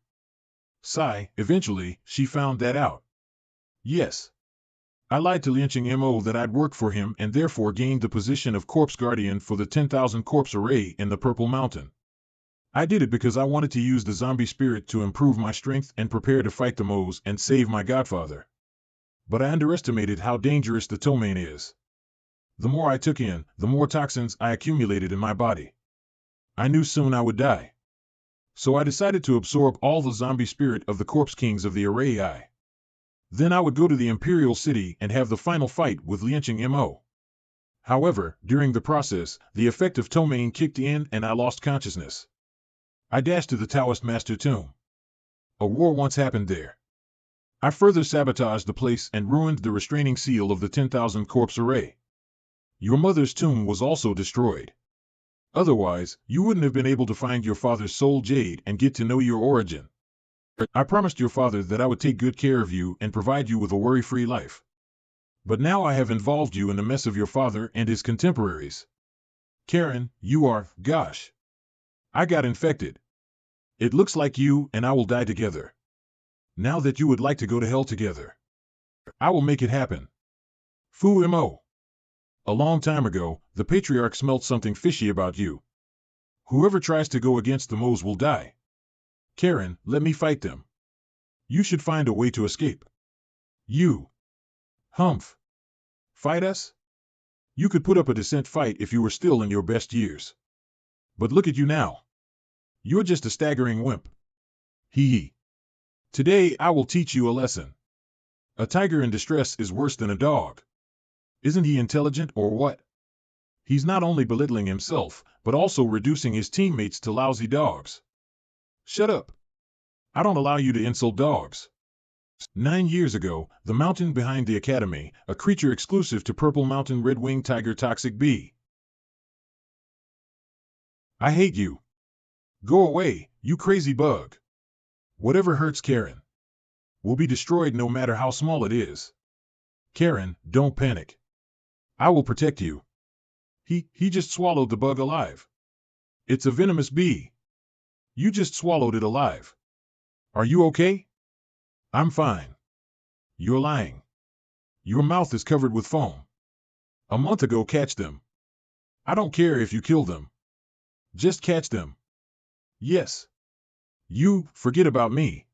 Sigh, eventually, she found that out. Yes. I lied to lynching Mo that I'd work for him and therefore gained the position of corpse guardian for the 10,000 corpse array in the Purple Mountain. I did it because I wanted to use the zombie spirit to improve my strength and prepare to fight the Mo's and save my godfather. But I underestimated how dangerous the Tomane is. The more I took in, the more toxins I accumulated in my body. I knew soon I would die. So I decided to absorb all the zombie spirit of the corpse kings of the array eye. Then I would go to the Imperial City and have the final fight with lynching Mo. However, during the process, the effect of Tomane kicked in and I lost consciousness. I dashed to the Taoist Master Tomb. A war once happened there. I further sabotaged the place and ruined the restraining seal of the 10,000 corpse array. Your mother's tomb was also destroyed. Otherwise, you wouldn't have been able to find your father's soul jade and get to know your origin. I promised your father that I would take good care of you and provide you with a worry-free life. But now I have involved you in the mess of your father and his contemporaries. Karen, you are, gosh. I got infected. It looks like you and I will die together. Now that you would like to go to hell together, I will make it happen. Fu Mo. A long time ago, the patriarch smelt something fishy about you. Whoever tries to go against the Mo's will die. Karen, let me fight them. You should find a way to escape. You. Humph. Fight us? You could put up a decent fight if you were still in your best years. But look at you now. You're just a staggering wimp. Hee hee. Today I will teach you a lesson. A tiger in distress is worse than a dog. Isn't he intelligent or what? He's not only belittling himself, but also reducing his teammates to lousy dogs. Shut up. I don't allow you to insult dogs. 9 years ago, the mountain behind the academy, a creature exclusive to Purple Mountain red-winged tiger toxic bee. I hate you. Go away, you crazy bug. Whatever hurts Karen will be destroyed no matter how small it is. Karen, don't panic. I will protect you. He just swallowed the bug alive. It's a venomous bee. You just swallowed it alive. Are you okay? I'm fine. You're lying. Your mouth is covered with foam. A month ago, catch them. I don't care if you kill them. Just catch them. Yes. You, forget about me.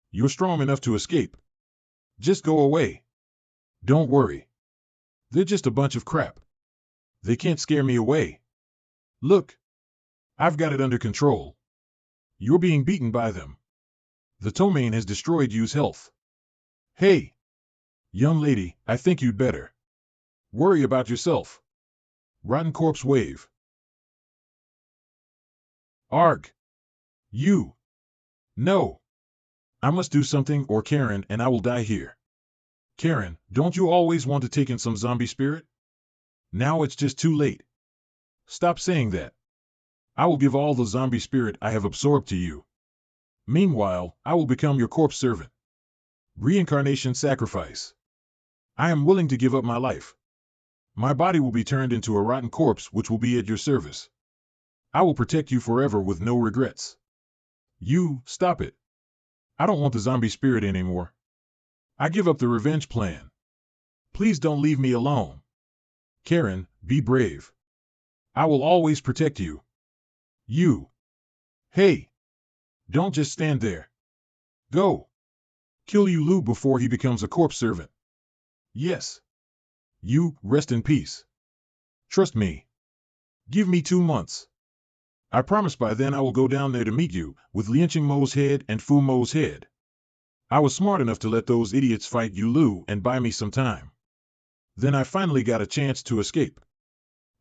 You're strong enough to escape. Just go away. Don't worry. They're just a bunch of crap. They can't scare me away. Look. I've got it under control. You're being beaten by them. The Tomane has destroyed you's health. Hey. Young lady, I think you'd better worry about yourself. Rotten corpse wave. Arg. You. No. I must do something or Karen and I will die here. Karen, don't you always want to take in some zombie spirit? Now it's just too late. Stop saying that. I will give all the zombie spirit I have absorbed to you. Meanwhile, I will become your corpse servant. Reincarnation sacrifice. I am willing to give up my life. My body will be turned into a rotten corpse which will be at your service. I will protect you forever with no regrets. You, stop it. I don't want the zombie spirit anymore. I give up the revenge plan. Please don't leave me alone. Karen, be brave. I will always protect you. You. Hey. Don't just stand there. Go. Kill you Lu before he becomes a corpse servant. Yes. You, rest in peace. Trust me. Give me 2 months. I promise by then I will go down there to meet you, with Lianqing Mo's head and Fu Mo's head. I was smart enough to let those idiots fight you Lu and buy me some time. Then I finally got a chance to escape.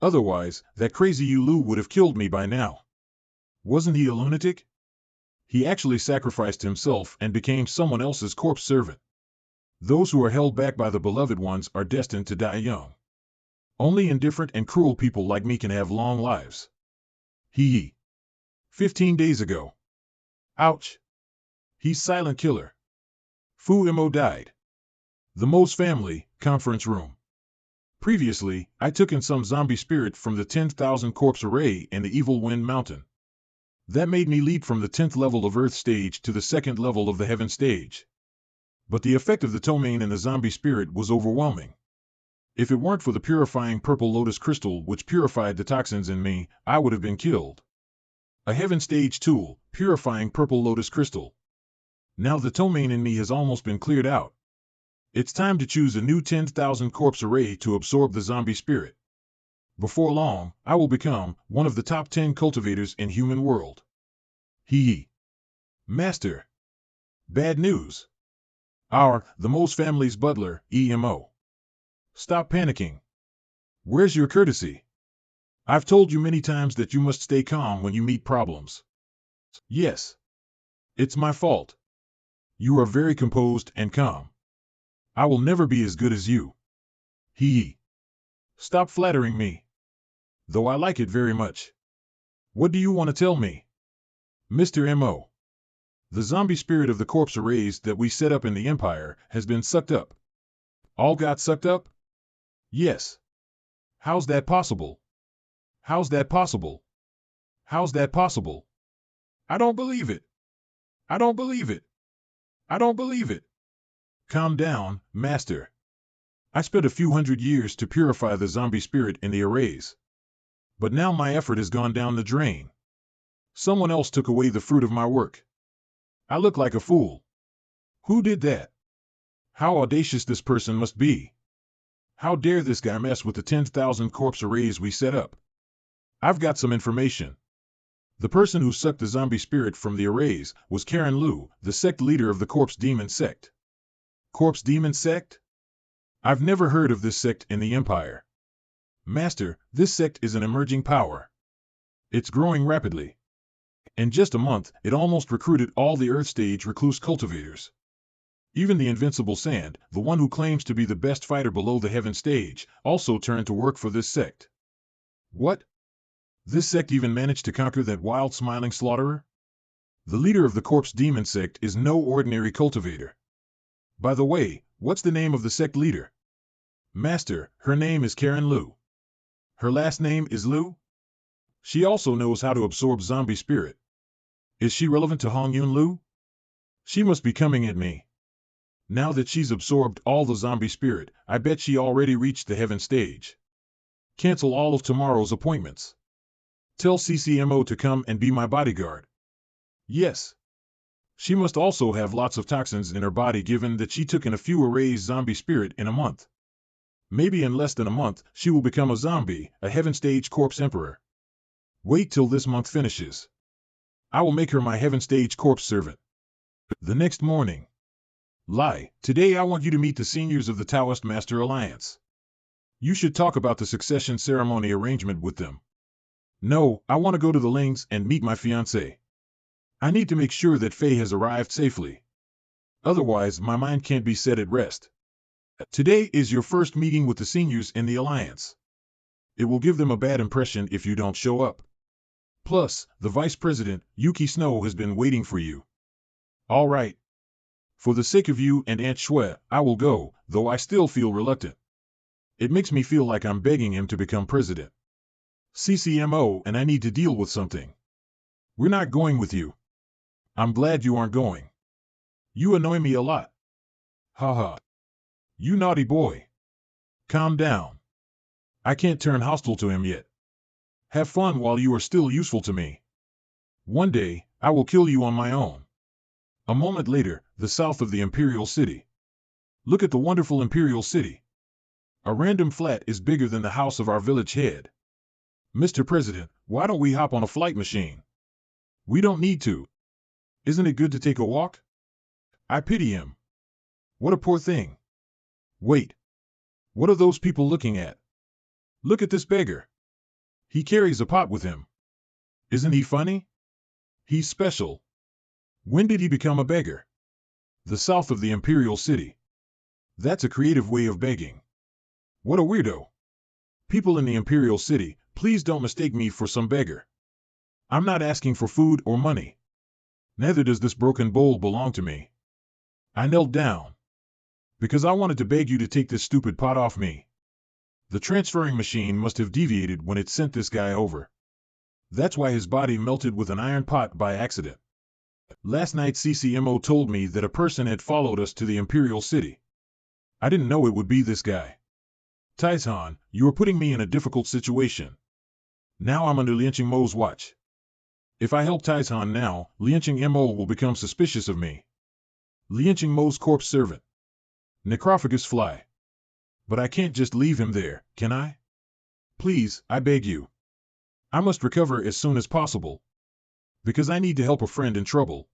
Otherwise, that crazy Yu Lu would have killed me by now. Wasn't he a lunatic? He actually sacrificed himself and became someone else's corpse servant. Those who are held back by the beloved ones are destined to die young. Only indifferent and cruel people like me can have long lives. 15 days ago. Ouch. He's silent killer. Fu Mo died. The Mo's family, conference room. Previously, I took in some zombie spirit from the 10,000 corpse array in the Evil Wind Mountain. That made me leap from the 10th level of Earth stage to the 2nd level of the Heaven stage. But the effect of the ptomaine and the zombie spirit was overwhelming. If it weren't for the purifying purple lotus crystal which purified the toxins in me, I would have been killed. A Heaven stage tool, purifying purple lotus crystal. Now the ptomaine in me has almost been cleared out. It's time to choose a new 10,000 corpse array to absorb the zombie spirit. Before long, I will become one of the top 10 cultivators in human world. Master. Bad news. The Mo's family's butler, EMO. Stop panicking. Where's your courtesy? I've told you many times that you must stay calm when you meet problems. Yes. It's my fault. You are very composed and calm. I will never be as good as you. Stop flattering me. Though I like it very much. What do you want to tell me? Mr. M.O. The zombie spirit of the corpse arrays that we set up in the Empire has been sucked up. All got sucked up? Yes. How's that possible? How's that possible? How's that possible? I don't believe it. I don't believe it. I don't believe it. Calm down, Master. I spent a few hundred years to purify the zombie spirit in the arrays. But now my effort has gone down the drain. Someone else took away the fruit of my work. I look like a fool. Who did that? How audacious this person must be. How dare this guy mess with the 10,000 corpse arrays we set up? I've got some information. The person who sucked the zombie spirit from the arrays was Karen Lu, the sect leader of the Corpse Demon sect. Corpse Demon sect? I've never heard of this sect in the Empire. Master, this sect is an emerging power. It's growing rapidly. In just a month, it almost recruited all the Earth Stage recluse cultivators. Even the Invincible Sand, the one who claims to be the best fighter below the Heaven Stage, also turned to work for this sect. What? This sect even managed to conquer that wild smiling slaughterer? The leader of the Corpse Demon sect is no ordinary cultivator. By the way, what's the name of the sect leader? Master, her name is Karen Lu. Her last name is Lu? She also knows how to absorb zombie spirit. Is she relevant to Hong Yun Lu? She must be coming at me. Now that she's absorbed all the zombie spirit, I bet she already reached the Heaven stage. Cancel all of tomorrow's appointments. Tell CCMO to come and be my bodyguard. Yes. She must also have lots of toxins in her body given that she took in a few arrays zombie spirit in a month. Maybe in less than a month, she will become a zombie, a Heaven stage corpse emperor. Wait till this month finishes. I will make her my Heaven stage corpse servant. The next morning. Today I want you to meet the seniors of the Taoist Master Alliance. You should talk about the succession ceremony arrangement with them. No, I want to go to the Lings and meet my fiancée. I need to make sure that Fei has arrived safely. Otherwise, my mind can't be set at rest. Today is your first meeting with the seniors in the Alliance. It will give them a bad impression if you don't show up. Plus, the Vice President, Yuki Snow, has been waiting for you. All right. For the sake of you and Aunt Shui, I will go, though I still feel reluctant. It makes me feel like I'm begging him to become president. CCMO, and I need to deal with something. We're not going with you. I'm glad you aren't going. You annoy me a lot. Haha. You naughty boy. Calm down. I can't turn hostile to him yet. Have fun while you are still useful to me. One day, I will kill you on my own. A moment later, the south of the Imperial City. Look at the wonderful Imperial City. A random flat is bigger than the house of our village head. Mr. President, why don't we hop on a flight machine? We don't need to. Isn't it good to take a walk? I pity him. What a poor thing. Wait. What are those people looking at? Look at this beggar. He carries a pot with him. Isn't he funny? He's special. When did he become a beggar? The south of the Imperial City. That's a creative way of begging. What a weirdo. People in the Imperial City, please don't mistake me for some beggar. I'm not asking for food or money. Neither does this broken bowl belong to me. I knelt down. Because I wanted to beg you to take this stupid pot off me. The transferring machine must have deviated when it sent this guy over. That's why his body melted with an iron pot by accident. Last night CCMO told me that a person had followed us to the Imperial City. I didn't know it would be this guy. Taizhan, you are putting me in a difficult situation. Now I'm under Lianqing Mo's watch. If I help Taizhan now, Lianqing Mo will become suspicious of me. Lianqing Mo's corpse servant. Necrophagus fly. But I can't just leave him there, can I? Please, I beg you. I must recover as soon as possible. Because I need to help a friend in trouble.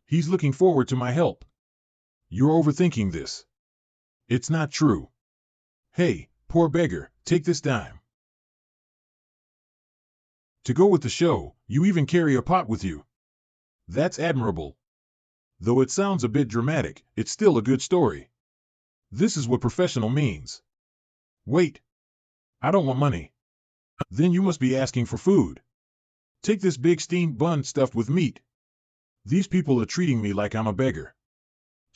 He's looking forward to my help. You're overthinking this. It's not true. Hey, poor beggar, take this dime. To go with the show, you even carry a pot with you. That's admirable. Though it sounds a bit dramatic, it's still a good story. This is what professional means. Wait. I don't want money. Then you must be asking for food. Take this big steamed bun stuffed with meat. These people are treating me like I'm a beggar.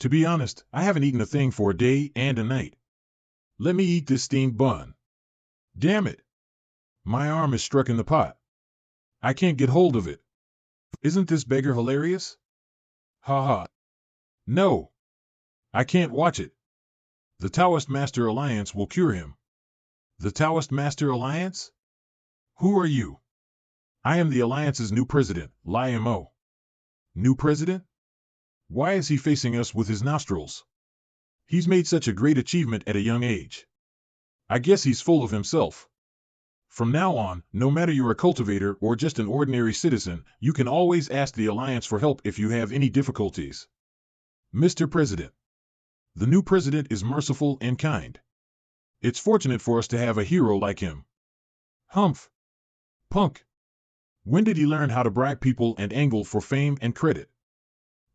To be honest, I haven't eaten a thing for a day and a night. Let me eat this steamed bun. Damn it. My arm is stuck in the pot. I can't get hold of it. Isn't this beggar hilarious? Ha ha. No. I can't watch it. The Taoist Master Alliance will cure him. The Taoist Master Alliance? Who are you? I am the Alliance's new president, Li Mo. New president? Why is he facing us with his nostrils? He's made such a great achievement at a young age. I guess he's full of himself. From now on, no matter you're a cultivator or just an ordinary citizen, you can always ask the Alliance for help if you have any difficulties. Mr. President. The new president is merciful and kind. It's fortunate for us to have a hero like him. Humph. Punk. When did he learn how to bribe people and angle for fame and credit?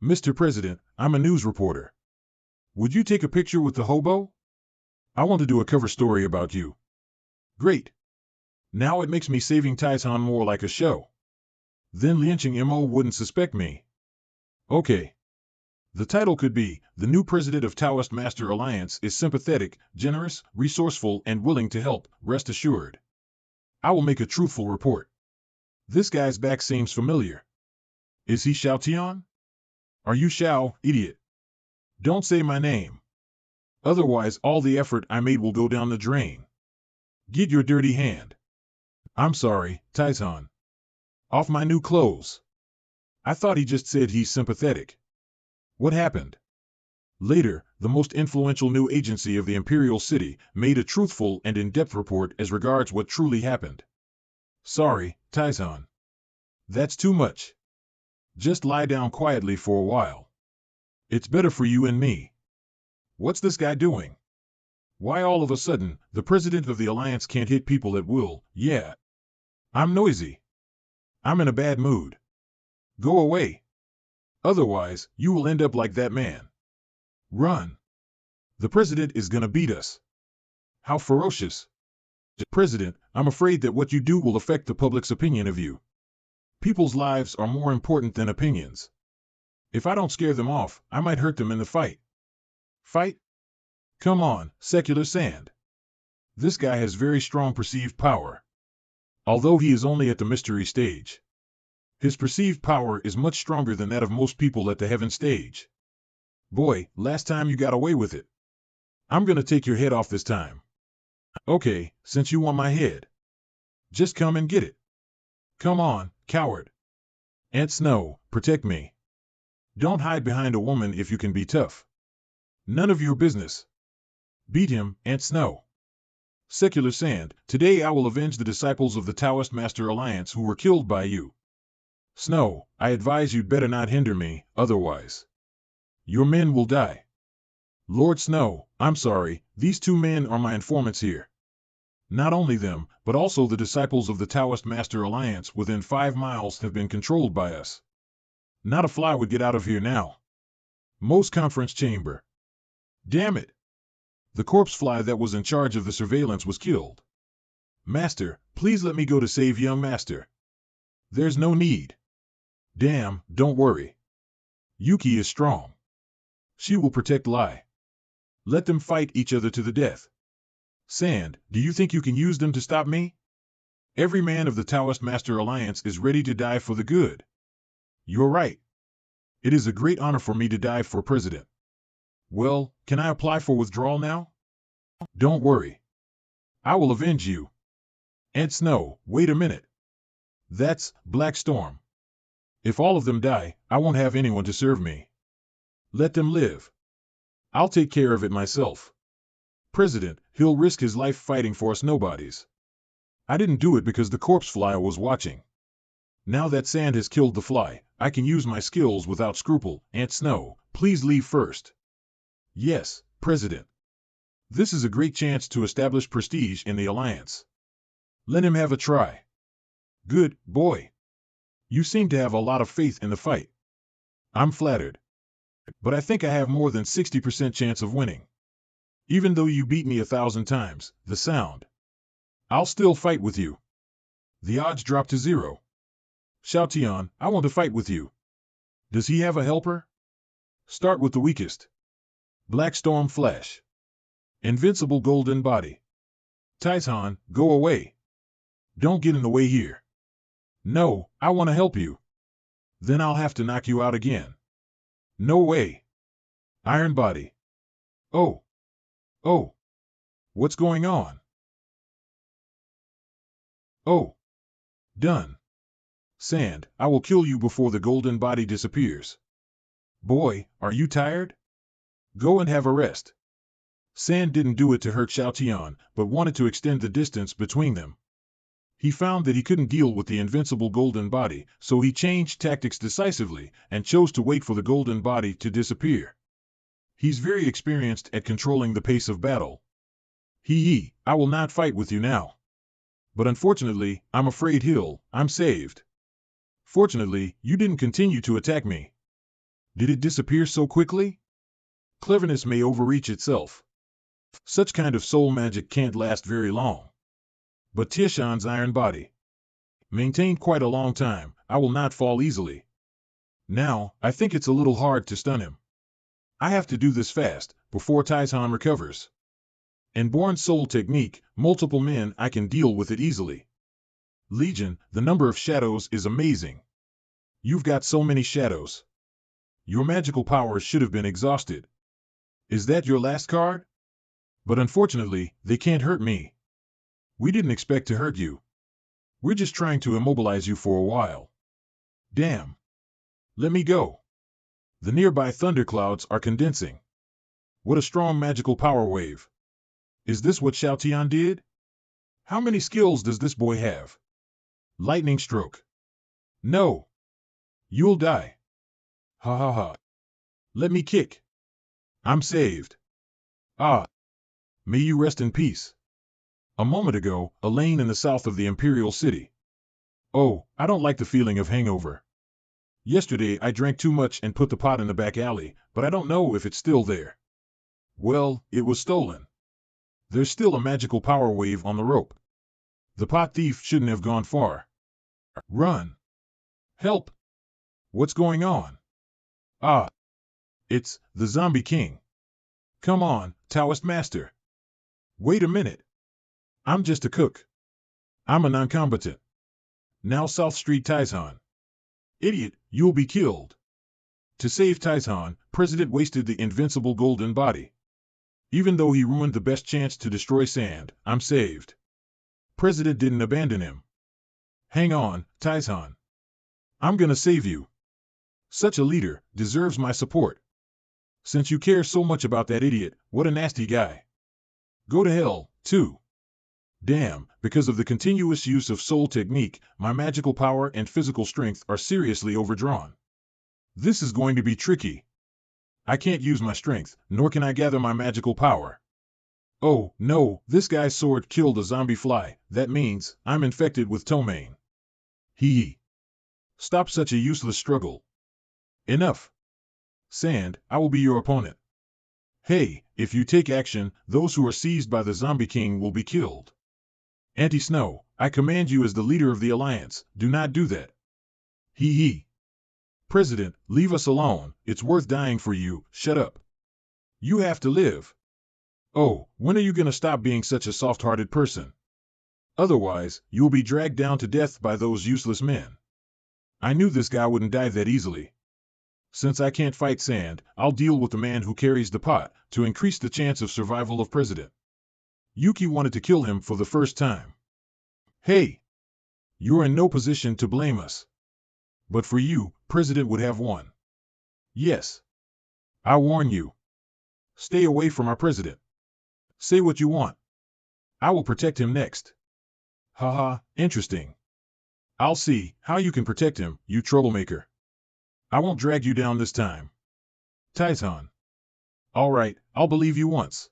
Mr. President, I'm a news reporter. Would you take a picture with the hobo? I want to do a cover story about you. Great. Now it makes me saving Taizhan more like a show. Then Lianqing Mo wouldn't suspect me. Okay. The title could be, The New President of Taoist Master Alliance is sympathetic, generous, resourceful, and willing to help, rest assured. I will make a truthful report. This guy's back seems familiar. Is he Xiao Tian? Are you Xiao, idiot? Don't say my name. Otherwise all the effort I made will go down the drain. Get your dirty hand. I'm sorry, Taizhan. Off my new clothes. I thought he just said he's sympathetic. What happened? Later, the most influential new agency of the Imperial City made a truthful and in-depth report as regards what truly happened. Sorry, Taizhan. That's too much. Just lie down quietly for a while. It's better for you and me. What's this guy doing? Why all of a sudden, the president of the Alliance can't hit people at will? Yeah. I'm noisy. I'm in a bad mood. Go away. Otherwise, you will end up like that man. Run. The president is gonna beat us. How ferocious. President, I'm afraid that what you do will affect the public's opinion of you. People's lives are more important than opinions. If I don't scare them off, I might hurt them in the fight. Fight? Come on, secular sand. This guy has very strong perceived power. Although he is only at the mystery stage, his perceived power is much stronger than that of most people at the heaven stage. Boy, last time you got away with it. I'm gonna take your head off this time. Okay, since you want my head. Just come and get it. Come on, coward. Aunt Snow, protect me. Don't hide behind a woman if you can be tough. None of your business. Beat him, Aunt Snow. Secular Sand, today I will avenge the disciples of the Taoist Master Alliance who were killed by you. Snow, I advise you'd better not hinder me, otherwise your men will die. Lord Snow, I'm sorry, these two men are my informants here. Not only them, but also the disciples of the Taoist Master Alliance within 5 miles have been controlled by us. Not a fly would get out of here now. Most conference chamber. Damn it! The corpse fly that was in charge of the surveillance was killed. Master, please let me go to save young master. There's no need. Damn, don't worry. Yuki is strong. She will protect Lai. Let them fight each other to the death. Sand, do you think you can use them to stop me? Every man of the Taoist Master Alliance is ready to die for the good. You're right. It is a great honor for me to die for president. Well, can I apply for withdrawal now? Don't worry. I will avenge you. Aunt Snow, wait a minute. That's Black Storm. If all of them die, I won't have anyone to serve me. Let them live. I'll take care of it myself. President, he'll risk his life fighting for us nobodies. I didn't do it because the corpse fly was watching. Now that Sand has killed the fly, I can use my skills without scruple. Aunt Snow, please leave first. Yes, President. This is a great chance to establish prestige in the Alliance. Let him have a try. Good boy. You seem to have a lot of faith in the fight. I'm flattered. But I think I have more than 60% chance of winning. Even though you beat me 1,000 times, the sound. I'll still fight with you. The odds drop to 0. Xiaotian, I want to fight with you. Does he have a helper? Start with the weakest. Black Storm Flash. Invincible Golden Body. Taizhan, go away. Don't get in the way here. No, I want to help you. Then I'll have to knock you out again. No way. Iron Body. Oh. Oh. What's going on? Oh. Done. Sand, I will kill you before the golden body disappears. Boy, are you tired? Go and have a rest. Sand didn't do it to hurt Xiaotian, but wanted to extend the distance between them. He found that he couldn't deal with the invincible golden body, so he changed tactics decisively and chose to wait for the golden body to disappear. He's very experienced at controlling the pace of battle. I will not fight with you now. But unfortunately, I'm afraid I'm saved. Fortunately, you didn't continue to attack me. Did it disappear so quickly? Cleverness may overreach itself. Such kind of soul magic can't last very long. But Tieshan's iron body maintained quite a long time. I will not fall easily. Now, I think it's a little hard to stun him. I have to do this fast, before Taizhan recovers. In Born Soul technique, multiple men I can deal with it easily. Legion, the number of shadows is amazing. You've got so many shadows. Your magical powers should have been exhausted. Is that your last card? But unfortunately, they can't hurt me. We didn't expect to hurt you. We're just trying to immobilize you for a while. Damn. Let me go. The nearby thunderclouds are condensing. What a strong magical power wave. Is this what Xiaotian did? How many skills does this boy have? Lightning stroke. No. You'll die. Ha ha ha. Let me kick. I'm saved. Ah. May you rest in peace. A moment ago, a lane in the south of the Imperial City. Oh, I don't like the feeling of hangover. Yesterday I drank too much and put the pot in the back alley, but I don't know if it's still there. Well, it was stolen. There's still a magical power wave on the rope. The pot thief shouldn't have gone far. Run! Help! What's going on? Ah! It's the Zombie King. Come on, Taoist Master. Wait a minute. I'm just a cook. I'm a non-combatant. Now South Street Taizhan. Idiot, you'll be killed. To save Taizhan, President wasted the invincible golden body. Even though he ruined the best chance to destroy Sand, I'm saved. President didn't abandon him. Hang on, Taizhan. I'm gonna save you. Such a leader deserves my support. Since you care so much about that idiot, what a nasty guy. Go to hell, too. Damn, because of the continuous use of soul technique, my magical power and physical strength are seriously overdrawn. This is going to be tricky. I can't use my strength, nor can I gather my magical power. Oh, no, this guy's sword killed a zombie fly. That means I'm infected with ptomaine. Hee. Stop such a useless struggle. Enough. Sand, I will be your opponent. Hey, if you take action, those who are seized by the Zombie King will be killed. Anti-Snow, I command you as the leader of the Alliance, do not do that. Hee. President, leave us alone, it's worth dying for you, shut up. You have to live. Oh, when are you gonna stop being such a soft-hearted person? Otherwise, you'll be dragged down to death by those useless men. I knew this guy wouldn't die that easily. Since I can't fight Sand, I'll deal with the man who carries the pot, to increase the chance of survival of President. Yuki wanted to kill him for the first time. Hey! You're in no position to blame us. But for you, President would have won. Yes. I warn you. Stay away from our President. Say what you want. I will protect him next. Haha, interesting. I'll see how you can protect him, you troublemaker. I won't drag you down this time. Taizhan. All right, I'll believe you once.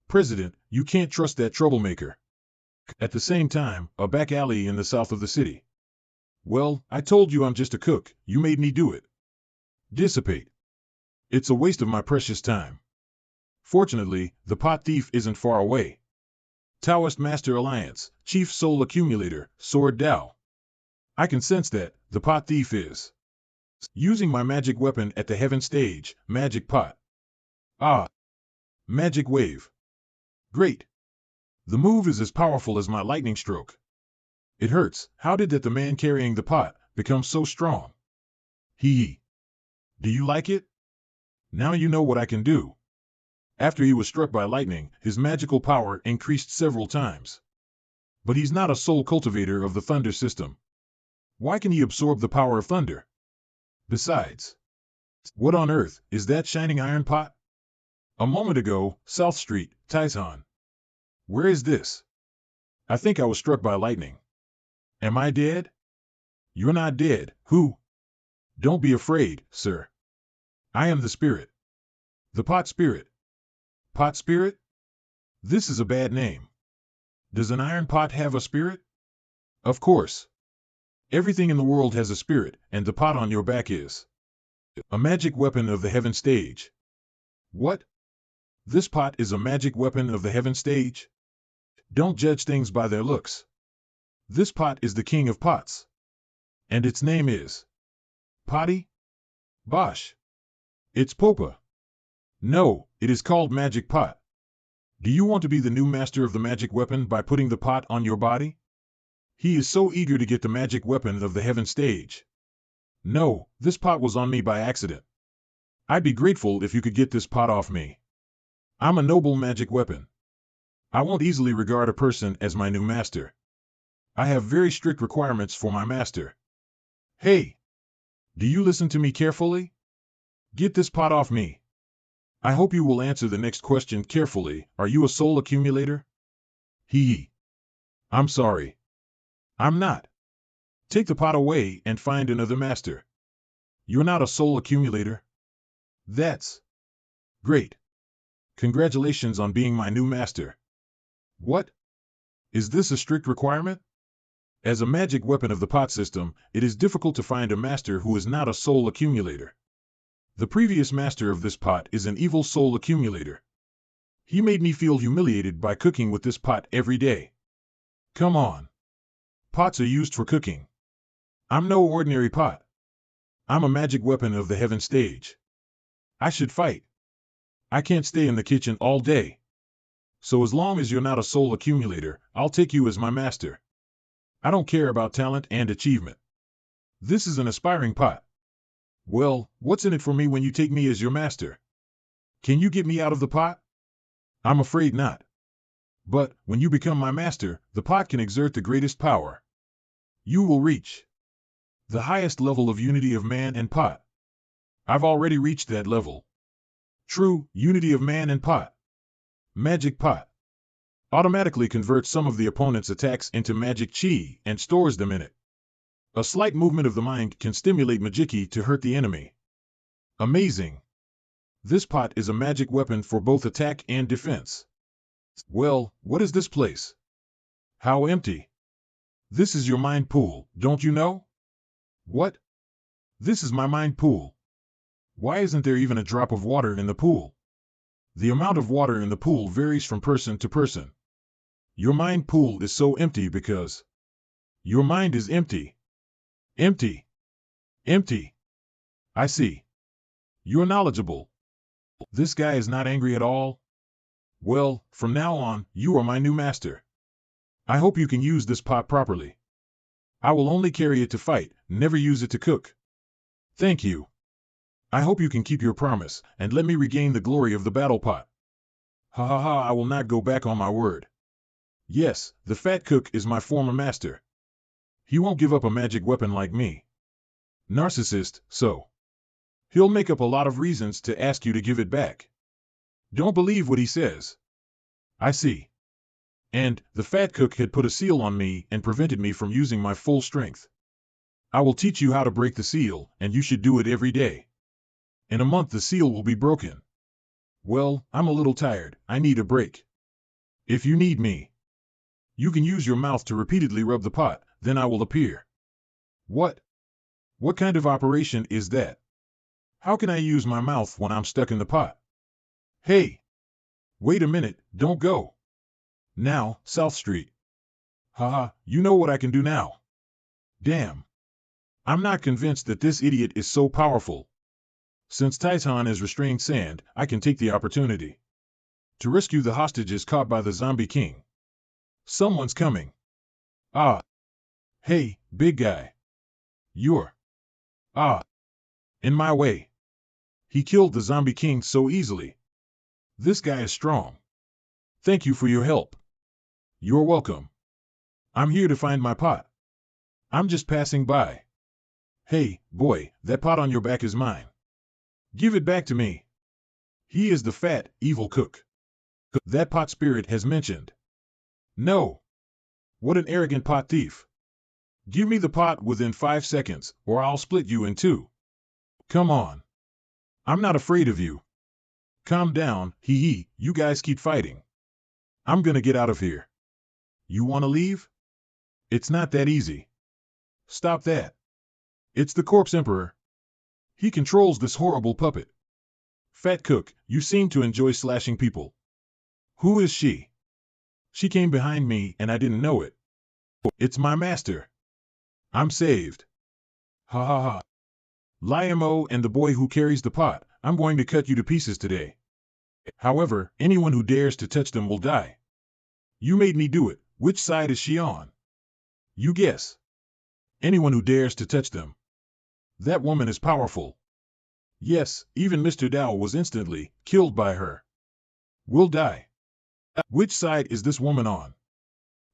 President, you can't trust that troublemaker. At the same time, a back alley in the south of the city. Well, I told you I'm just a cook, you made me do it. Dissipate. It's a waste of my precious time. Fortunately, the pot thief isn't far away. Taoist Master Alliance, Chief Soul Accumulator, Sword Dao. I can sense that the pot thief is using my magic weapon at the heaven stage, magic pot. Ah! Magic wave. Great. The move is as powerful as my lightning stroke. It hurts. How did that the man carrying the pot become so strong? Hee. Do you like it? Now you know what I can do. After he was struck by lightning, his magical power increased several times. But he's not a soul cultivator of the thunder system. Why can he absorb the power of thunder? Besides, what on earth is that shining iron pot? A moment ago, South Street, Taizhan. Where is this? I think I was struck by lightning. Am I dead? You're not dead. Who? Don't be afraid, sir. I am the spirit. The pot spirit. Pot spirit? This is a bad name. Does an iron pot have a spirit? Of course. Everything in the world has a spirit, and the pot on your back is a magic weapon of the heaven stage. What? This pot is a magic weapon of the heaven stage? Don't judge things by their looks. This pot is the king of pots. And its name is Potty? Bosh. It's Popa. No, it is called Magic Pot. Do you want to be the new master of the magic weapon by putting the pot on your body? He is so eager to get the magic weapon of the heaven stage. No, this pot was on me by accident. I'd be grateful if you could get this pot off me. I'm a noble magic weapon. I won't easily regard a person as my new master. I have very strict requirements for my master. Hey! Do you listen to me carefully? Get this pot off me. I hope you will answer the next question carefully. Are you a soul accumulator? Hee. I'm sorry. I'm not. Take the pot away and find another master. You're not a soul accumulator. That's great. Congratulations on being my new master. What? Is this a strict requirement? As a magic weapon of the pot system, it is difficult to find a master who is not a soul accumulator. The previous master of this pot is an evil soul accumulator. He made me feel humiliated by cooking with this pot every day. Come on. Pots are used for cooking. I'm no ordinary pot. I'm a magic weapon of the heaven stage. I should fight. I can't stay in the kitchen all day. So as long as you're not a soul accumulator, I'll take you as my master. I don't care about talent and achievement. This is an aspiring pot. Well, what's in it for me when you take me as your master? Can you get me out of the pot? I'm afraid not. But, when you become my master, the pot can exert the greatest power. You will reach the highest level of unity of man and pot. I've already reached that level. True, unity of man and pot. Magic pot. Automatically converts some of the opponent's attacks into magic chi and stores them in it. A slight movement of the mind can stimulate Majiki to hurt the enemy. Amazing. This pot is a magic weapon for both attack and defense. Well, what is this place? How empty. This is your mind pool, don't you know? What? This is my mind pool. Why isn't there even a drop of water in the pool? The amount of water in the pool varies from person to person. Your mind pool is so empty because your mind is empty. Empty. Empty. I see. You're knowledgeable. This guy is not angry at all? Well, from now on, you are my new master. I hope you can use this pot properly. I will only carry it to fight, never use it to cook. Thank you. I hope you can keep your promise, and let me regain the glory of the battle pot. Ha ha ha, I will not go back on my word. Yes, the fat cook is my former master. He won't give up a magic weapon like me. Narcissist, so. He'll make up a lot of reasons to ask you to give it back. Don't believe what he says. I see. And, the fat cook had put a seal on me and prevented me from using my full strength. I will teach you how to break the seal, and you should do it every day. In a month the seal will be broken. Well, I'm a little tired, I need a break. If you need me, you can use your mouth to repeatedly rub the pot, then I will appear. What? What kind of operation is that? How can I use my mouth when I'm stuck in the pot? Hey! Wait a minute, don't go. Now, South Street. Haha, you know what I can do now. Damn. I'm not convinced that this idiot is so powerful. Since Titan is restrained sand, I can take the opportunity to rescue the hostages caught by the zombie king. Someone's coming. Ah. Hey, big guy. You're in my way. He killed the zombie king so easily. This guy is strong. Thank you for your help. You're welcome. I'm here to find my pot. I'm just passing by. Hey, boy, that pot on your back is mine. Give it back to me. He is the fat, evil cook that pot spirit has mentioned. No. What an arrogant pot thief. Give me the pot within 5 seconds, or I'll split you in two. Come on. I'm not afraid of you. Calm down, hee, you guys keep fighting. I'm gonna get out of here. You wanna leave? It's not that easy. Stop that. It's the Corpse Emperor. He controls this horrible puppet. Fat cook, you seem to enjoy slashing people. Who is she? She came behind me and I didn't know it. It's my master. I'm saved. Ha ha ha. Liamo and the boy who carries the pot, I'm going to cut you to pieces today. However, anyone who dares to touch them will die. You made me do it. Which side is she on? You guess. Anyone who dares to touch them. That woman is powerful. Yes, even Mr. Dao was instantly killed by her. Will die. Which side is this woman on?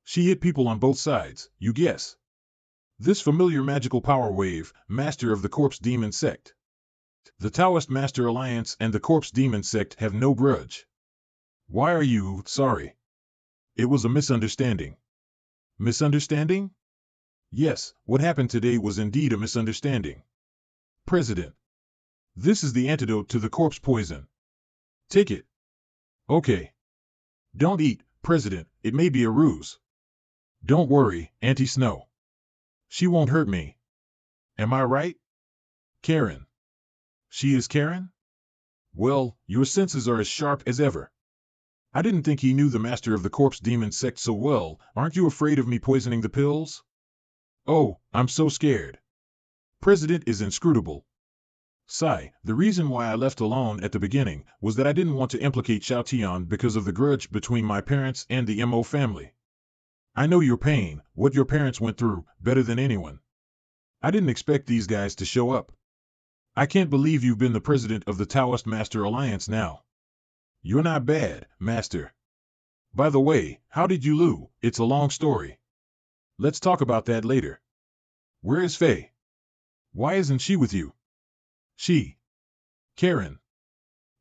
She hit people on both sides, you guess. This familiar magical power wave, master of the Corpse Demon Sect. The Taoist Master Alliance and the Corpse Demon Sect have no grudge. Why are you sorry? It was a misunderstanding. Misunderstanding? Yes, what happened today was indeed a misunderstanding. President. This is the antidote to the corpse poison. Take it. Okay. Don't eat, President, it may be a ruse. Don't worry, Auntie Snow. She won't hurt me. Am I right? Karen. She is Karen? Well, your senses are as sharp as ever. I didn't think he knew the master of the corpse demon sect so well. Aren't you afraid of me poisoning the pills? Oh, I'm so scared. President is inscrutable. Sigh, the reason why I left alone at the beginning was that I didn't want to implicate Xiaotian because of the grudge between my parents and the Mo family. I know your pain, what your parents went through, better than anyone. I didn't expect these guys to show up. I can't believe you've been the president of the Taoist Master Alliance now. You're not bad, Master. By the way, how did you Lu? It's a long story. Let's talk about that later. Where is Fei? Why isn't she with you? She. Karen.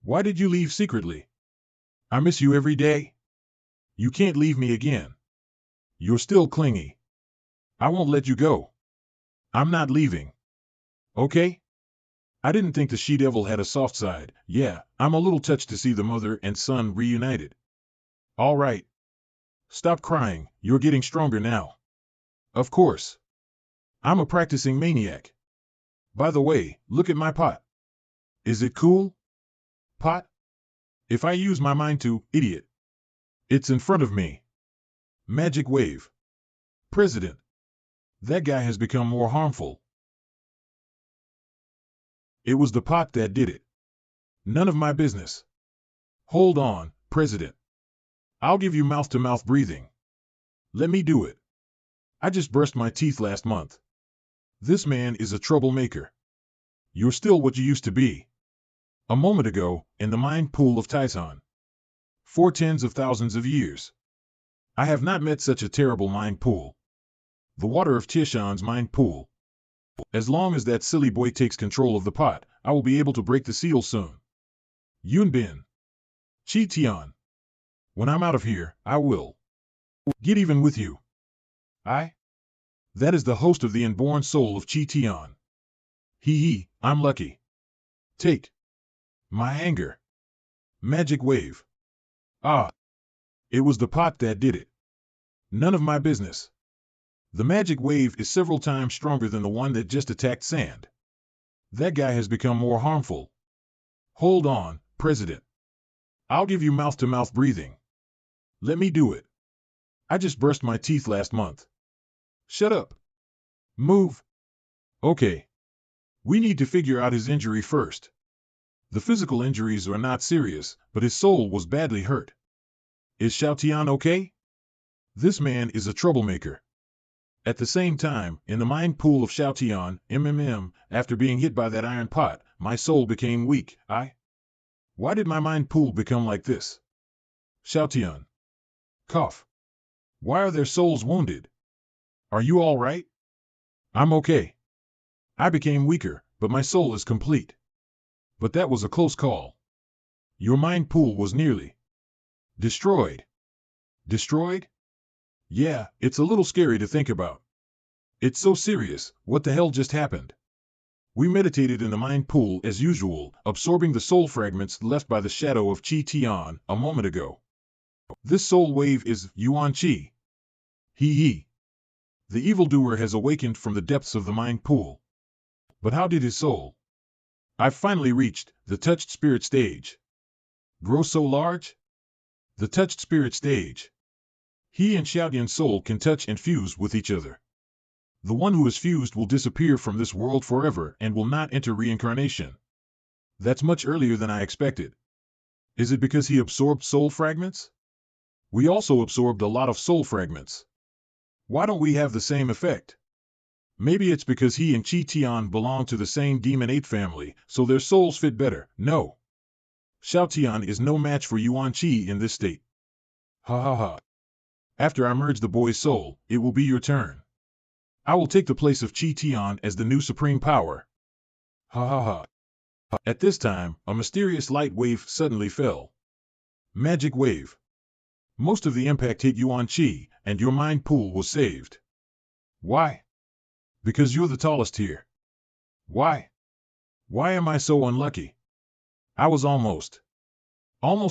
Why did you leave secretly? I miss you every day. You can't leave me again. You're still clingy. I won't let you go. I'm not leaving. Okay? I didn't think the she-devil had a soft side. Yeah, I'm a little touched to see the mother and son reunited. All right. Stop crying, you're getting stronger now. Of course. I'm a practicing maniac. By the way, look at my pot. Is it cool? Pot? If I use my mind to, idiot. It's in front of me. Magic wave. President. That guy has become more harmful. It was the pot that did it. None of my business. Hold on, President. I'll give you mouth-to-mouth breathing. Let me do it. I just brushed my teeth last month. This man is a troublemaker. You're still what you used to be. A moment ago, in the mind pool of Tyson. 4 tens of thousands of years. I have not met such a terrible mind pool. The water of Tishan's mind pool. As long as that silly boy takes control of the pot, I will be able to break the seal soon. Yunbin. Chi Tian. When I'm out of here, I will get even with you. That is the host of the inborn soul of Chi Tian. Hee, I'm lucky. Take my anger. Magic wave. Ah. It was the pot that did it. None of my business. The magic wave is several times stronger than the one that just attacked Sand. That guy has become more harmful. Hold on, President. I'll give you mouth-to-mouth breathing. Let me do it. I just brushed my teeth last month. Shut up. Move. Okay. We need to figure out his injury first. The physical injuries are not serious, but his soul was badly hurt. Is Xiaotian okay? This man is a troublemaker. At the same time, in the mind pool of Xiaotian, after being hit by that iron pot, my soul became weak. Why did my mind pool become like this? Xiaotian. Cough. Why are their souls wounded? Are you all right? I'm okay. I became weaker, but my soul is complete. But that was a close call. Your mind pool was nearly destroyed. Destroyed? Yeah, it's a little scary to think about. It's so serious, what the hell just happened? We meditated in the mind pool as usual, absorbing the soul fragments left by the shadow of Chi Tian a moment ago. This soul wave is Yuan Chi. Hee. The evildoer has awakened from the depths of the mind pool. But how did his soul? I've finally reached the touched spirit stage. Grow so large? The touched spirit stage. He and Xiaotian's soul can touch and fuse with each other. The one who is fused will disappear from this world forever and will not enter reincarnation. That's much earlier than I expected. Is it because he absorbed soul fragments? We also absorbed a lot of soul fragments. Why don't we have the same effect? Maybe it's because he and Chi Tian belong to the same Demon 8 family, so their souls fit better. No. Xiaotian is no match for Yuan Chi in this state. Ha. After I merge the boy's soul, it will be your turn. I will take the place of Chi Tian as the new supreme power. Ha. At this time, a mysterious light wave suddenly fell. Magic wave. Most of the impact hit Yuan Chi, and your mind pool was saved. Why? Because you're the tallest here. Why? Why am I so unlucky? I was almost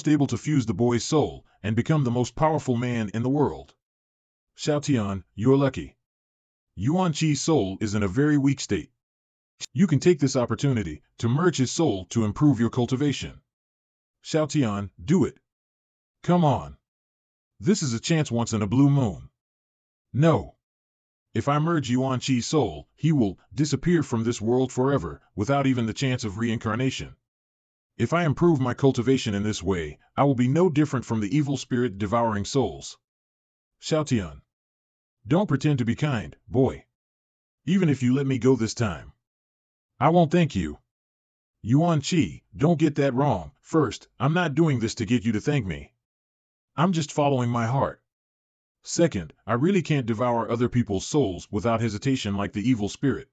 able to fuse the boy's soul and become the most powerful man in the world. Xiaotian, you're lucky. Yuan Chi's soul is in a very weak state. You can take this opportunity to merge his soul to improve your cultivation. Xiaotian, do it. Come on. This is a chance once in a blue moon. No. If I merge Yuan Chi's soul, he will disappear from this world forever, without even the chance of reincarnation. If I improve my cultivation in this way, I will be no different from the evil spirit devouring souls. Xiaotian. Don't pretend to be kind, boy. Even if you let me go this time. I won't thank you. Yuan Chi, don't get that wrong. First, I'm not doing this to get you to thank me. I'm just following my heart. Second, I really can't devour other people's souls without hesitation like the evil spirit.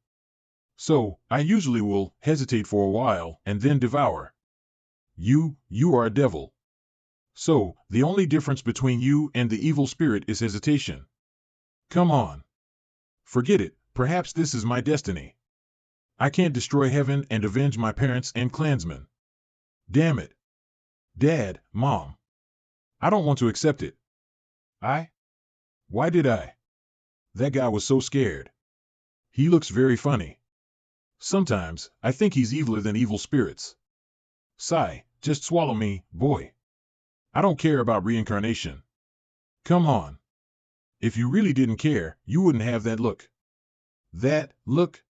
So, I usually will hesitate for a while and then devour. You are a devil. So, the only difference between you and the evil spirit is hesitation. Come on. Forget it, perhaps this is my destiny. I can't destroy heaven and avenge my parents and clansmen. Damn it. Dad, Mom. I don't want to accept it. Why did I? That guy was so scared. He looks very funny. Sometimes, I think he's eviler than evil spirits. Sigh, just swallow me, boy. I don't care about reincarnation. Come on. If you really didn't care, you wouldn't have that look. That look?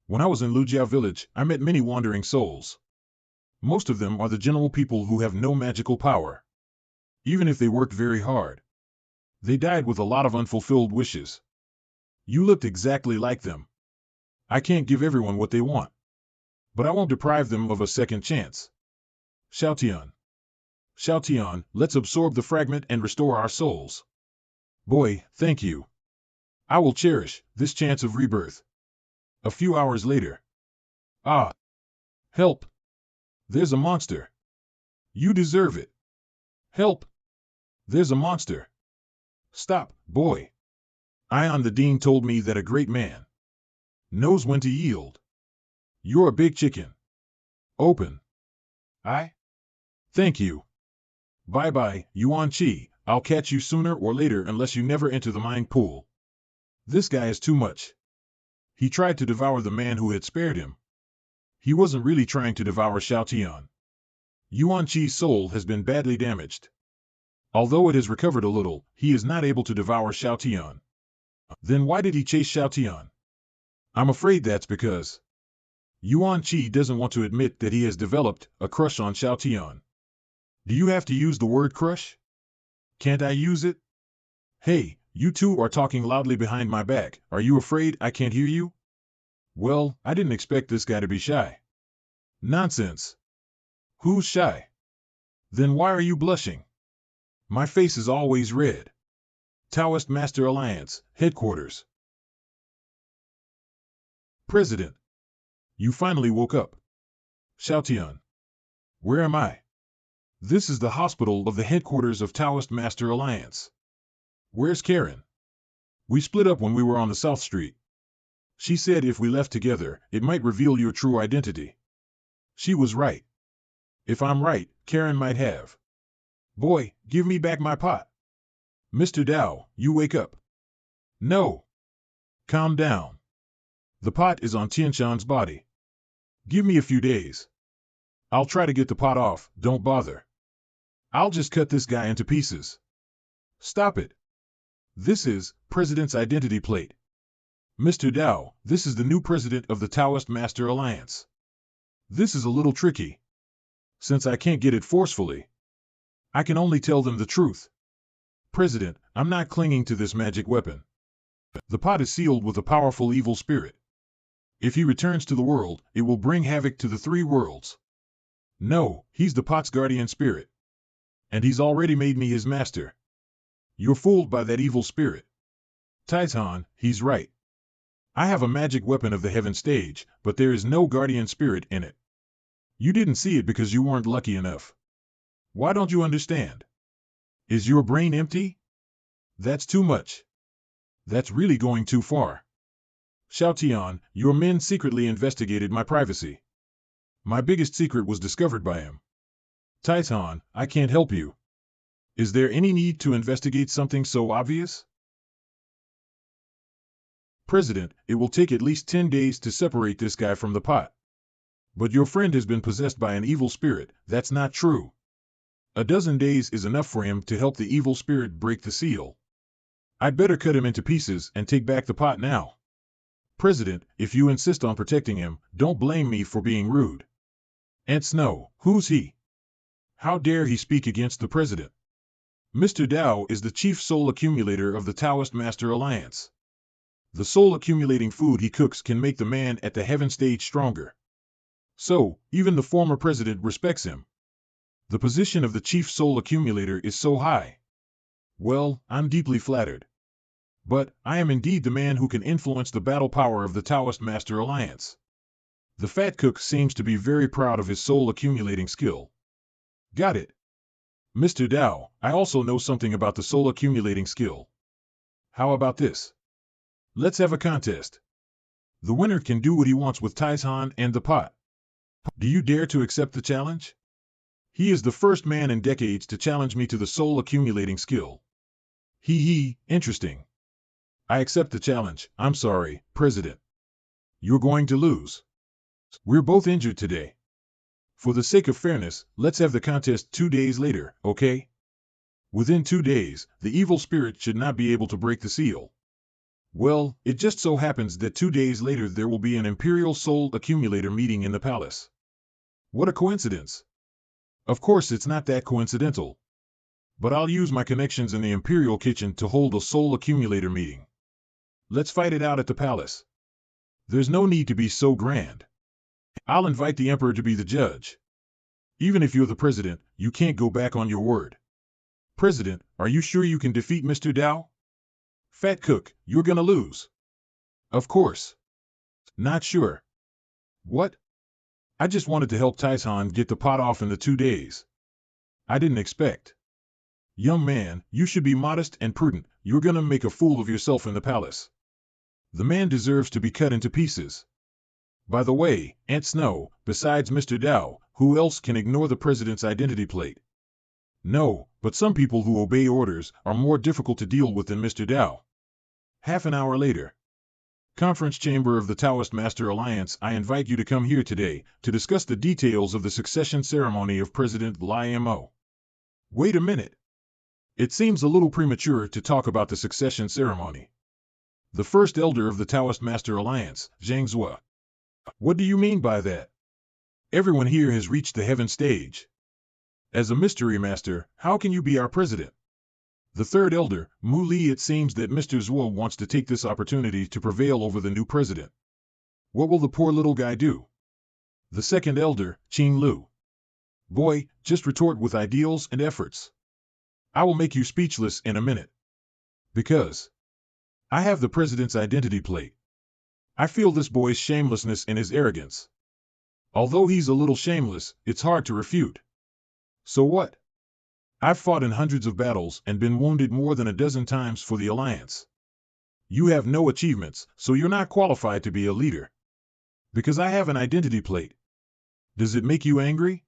When I was in Lu Xiaofei village, I met many wandering souls. Most of them are the general people who have no magical power. Even if they worked very hard. They died with a lot of unfulfilled wishes. You looked exactly like them. I can't give everyone what they want. But I won't deprive them of a second chance. Xiaotian. Xiaotian, let's absorb the fragment and restore our souls. Boy, thank you. I will cherish this chance of rebirth. A few hours later. Ah! Help! There's a monster. You deserve it. Help! There's a monster. Stop, boy. Ion the Dean told me that a great man knows when to yield. You're a big chicken. Open. Thank you. Bye-bye, Yuan Chi. I'll catch you sooner or later unless you never enter the mind pool. This guy is too much. He tried to devour the man who had spared him. He wasn't really trying to devour Xiaotian. Yuan Chi's soul has been badly damaged. Although it has recovered a little, he is not able to devour Xiaotian. Then why did he chase Xiaotian? I'm afraid that's because Yuan Chi doesn't want to admit that he has developed a crush on Xiaotian. Do you have to use the word crush? Can't I use it? Hey, you two are talking loudly behind my back. Are you afraid I can't hear you? Well, I didn't expect this guy to be shy. Nonsense. Who's shy? Then why are you blushing? My face is always red. Taoist Master Alliance, Headquarters. President. You finally woke up. Xiaotian. Where am I? This is the hospital of the headquarters of Taoist Master Alliance. Where's Karen? We split up when we were on the South Street. She said if we left together, it might reveal your true identity. She was right. If I'm right, Karen might have. Boy, give me back my pot. Mr. Dao, you wake up. No. Calm down. The pot is on Tianshan's body. Give me a few days. I'll try to get the pot off, don't bother. I'll just cut this guy into pieces. Stop it. This is President's identity plate. Mr. Dao, this is the new president of the Taoist Master Alliance. This is a little tricky. Since I can't get it forcefully, I can only tell them the truth. President, I'm not clinging to this magic weapon. The pot is sealed with a powerful evil spirit. If he returns to the world, it will bring havoc to the three worlds. No, he's the pot's guardian spirit. And he's already made me his master. You're fooled by that evil spirit. Taitan, he's right. I have a magic weapon of the heaven stage, but there is no guardian spirit in it. You didn't see it because you weren't lucky enough. Why don't you understand? Is your brain empty? That's too much. That's really going too far. Xiaotian, your men secretly investigated my privacy. My biggest secret was discovered by him. Taitan, I can't help you. Is there any need to investigate something so obvious? President, it will take at least 10 days to separate this guy from the pot. But your friend has been possessed by an evil spirit, that's not true. A dozen days is enough for him to help the evil spirit break the seal. I'd better cut him into pieces and take back the pot now. President, if you insist on protecting him, don't blame me for being rude. Aunt Snow, who's he? How dare he speak against the president? Mr. Dao is the chief soul accumulator of the Taoist Master Alliance. The soul accumulating food he cooks can make the man at the heaven stage stronger. So, even the former president respects him. The position of the chief soul accumulator is so high. Well, I'm deeply flattered. But, I am indeed the man who can influence the battle power of the Taoist Master Alliance. The fat cook seems to be very proud of his soul accumulating skill. Got it. Mr. Dao, I also know something about the soul accumulating skill. How about this? Let's have a contest. The winner can do what he wants with Taishan and the pot. Do you dare to accept the challenge? He is the first man in decades to challenge me to the soul accumulating skill. Interesting. I accept the challenge. I'm sorry, President. You're going to lose. We're both injured today. For the sake of fairness, let's have the contest 2 days later, okay? Within 2 days, the evil spirit should not be able to break the seal. Well, it just so happens that 2 days later there will be an Imperial Soul Accumulator meeting in the palace. What a coincidence. Of course it's not that coincidental. But I'll use my connections in the Imperial Kitchen to hold a Soul Accumulator meeting. Let's fight it out at the palace. There's no need to be so grand. I'll invite the Emperor to be the judge. Even if you're the president, you can't go back on your word. President, are you sure you can defeat Mr. Dao? Fat cook, you're gonna lose. Of course. Not sure. What? I just wanted to help Taishan get the pot off in the 2 days. I didn't expect. Young man, you should be modest and prudent. You're gonna make a fool of yourself in the palace. The man deserves to be cut into pieces. By the way, Aunt Snow, besides Mr. Dao, who else can ignore the president's identity plate? No, but some people who obey orders are more difficult to deal with than Mr. Dao. Half an hour later. Conference Chamber of the Taoist Master Alliance, I invite you to come here today to discuss the details of the succession ceremony of President Li Mo. Wait a minute. It seems a little premature to talk about the succession ceremony. The first elder of the Taoist Master Alliance, Zhang Zhua. What do you mean by that? Everyone here has reached the heaven stage. As a mystery master, how can you be our president? The third elder, Mu Li, it seems that Mr. Zhuo wants to take this opportunity to prevail over the new president. What will the poor little guy do? The second elder, Qing Lu. Boy, just retort with ideals and efforts. I will make you speechless in a minute. Because I have the president's identity plate. I feel this boy's shamelessness and his arrogance. Although he's a little shameless, it's hard to refute. So what? I've fought in hundreds of battles and been wounded more than a dozen times for the Alliance. You have no achievements, so you're not qualified to be a leader. Because I have an identity plate. Does it make you angry?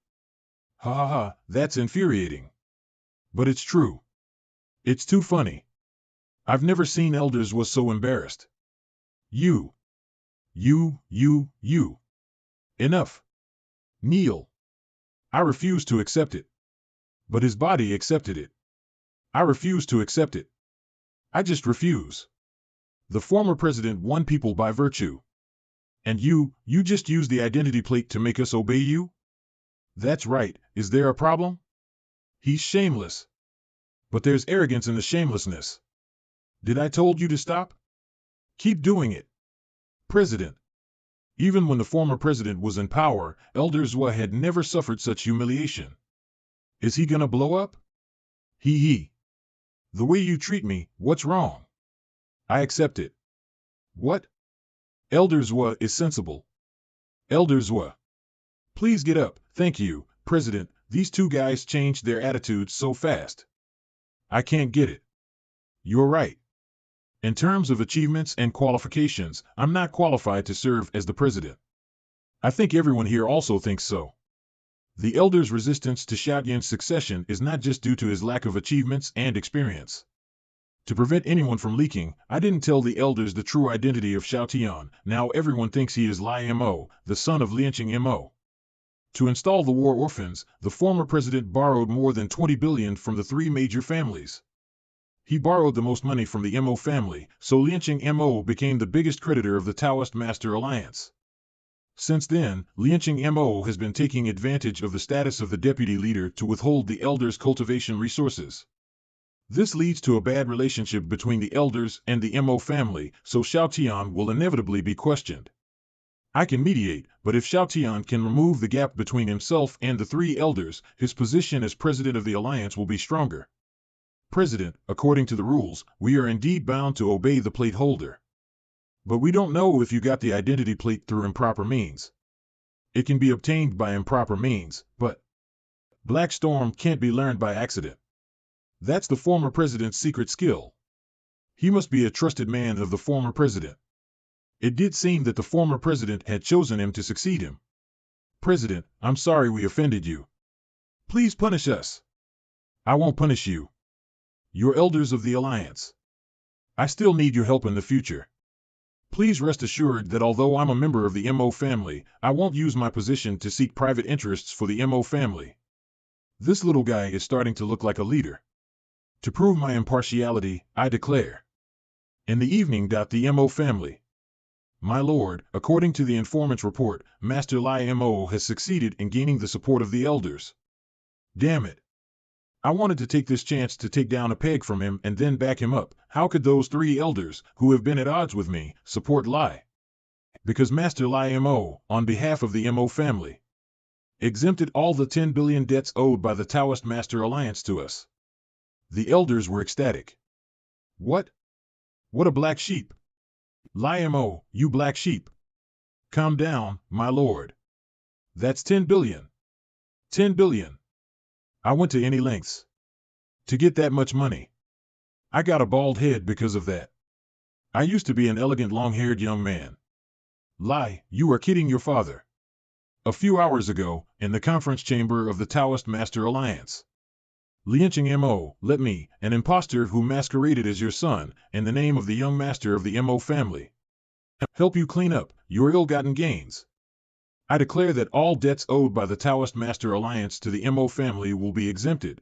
Ha ha ha, that's infuriating. But it's true. It's too funny. I've never seen elders was so embarrassed. You. Enough. Kneel. I refuse to accept it. But his body accepted it. I refuse to accept it. I just refuse. The former president won people by virtue. And you just used the identity plate to make us obey you? That's right, is there a problem? He's shameless. But there's arrogance in the shamelessness. Did I told you to stop? Keep doing it. President. Even when the former president was in power, Elder Zhua had never suffered such humiliation. Is he gonna blow up? The way you treat me, what's wrong? I accept it. What? Elder Zhua is sensible. Elder Zhua. Please get up, thank you, President. These two guys changed their attitudes so fast. I can't get it. You're right. In terms of achievements and qualifications, I'm not qualified to serve as the president. I think everyone here also thinks so. The elder's resistance to Xiaoyan's succession is not just due to his lack of achievements and experience. To prevent anyone from leaking, I didn't tell the elders the true identity of Xiaotian. Now everyone thinks he is Li Mo, the son of Lianqing Mo. To install the war orphans, the former president borrowed more than 20 billion from the three major families. He borrowed the most money from the Mo family, so Lianqing Mo became the biggest creditor of the Taoist Master Alliance. Since then, Lianqing Mo has been taking advantage of the status of the deputy leader to withhold the elders' cultivation resources. This leads to a bad relationship between the elders and the Mo family, so Xiao Tian will inevitably be questioned. I can mediate, but if Xiao Tian can remove the gap between himself and the three elders, his position as president of the alliance will be stronger. President, according to the rules, we are indeed bound to obey the plate holder. But we don't know if you got the identity plate through improper means. It can be obtained by improper means, but Black Storm can't be learned by accident. That's the former president's secret skill. He must be a trusted man of the former president. It did seem that the former president had chosen him to succeed him. President, I'm sorry we offended you. Please punish us. I won't punish you. You're elders of the alliance. I still need your help in the future. Please rest assured that although I'm a member of the Mo family, I won't use my position to seek private interests for the Mo family. This little guy is starting to look like a leader. To prove my impartiality, I declare. In the evening, the Mo family. My lord, according to the informant's report, Master Lai Mo has succeeded in gaining the support of the elders. Damn it. I wanted to take this chance to take down a peg from him and then back him up. How could those three elders, who have been at odds with me, support Lai? Because Master Lai Mo, on behalf of the Mo family, exempted all the 10 billion debts owed by the Taoist Master Alliance to us. The elders were ecstatic. What? What a black sheep! Lai Mo, you black sheep! Calm down, my lord. That's 10 billion. 10 billion. I went to any lengths to get that much money. I got a bald head because of that. I used to be an elegant long-haired young man. Lai, you are kidding your father. A few hours ago, in the conference chamber of the Taoist Master Alliance, Lianqing Mo, let me, an impostor who masqueraded as your son, in the name of the young master of the Mo family, help you clean up your ill-gotten gains. I declare that all debts owed by the Taoist Master Alliance to the Mo family will be exempted.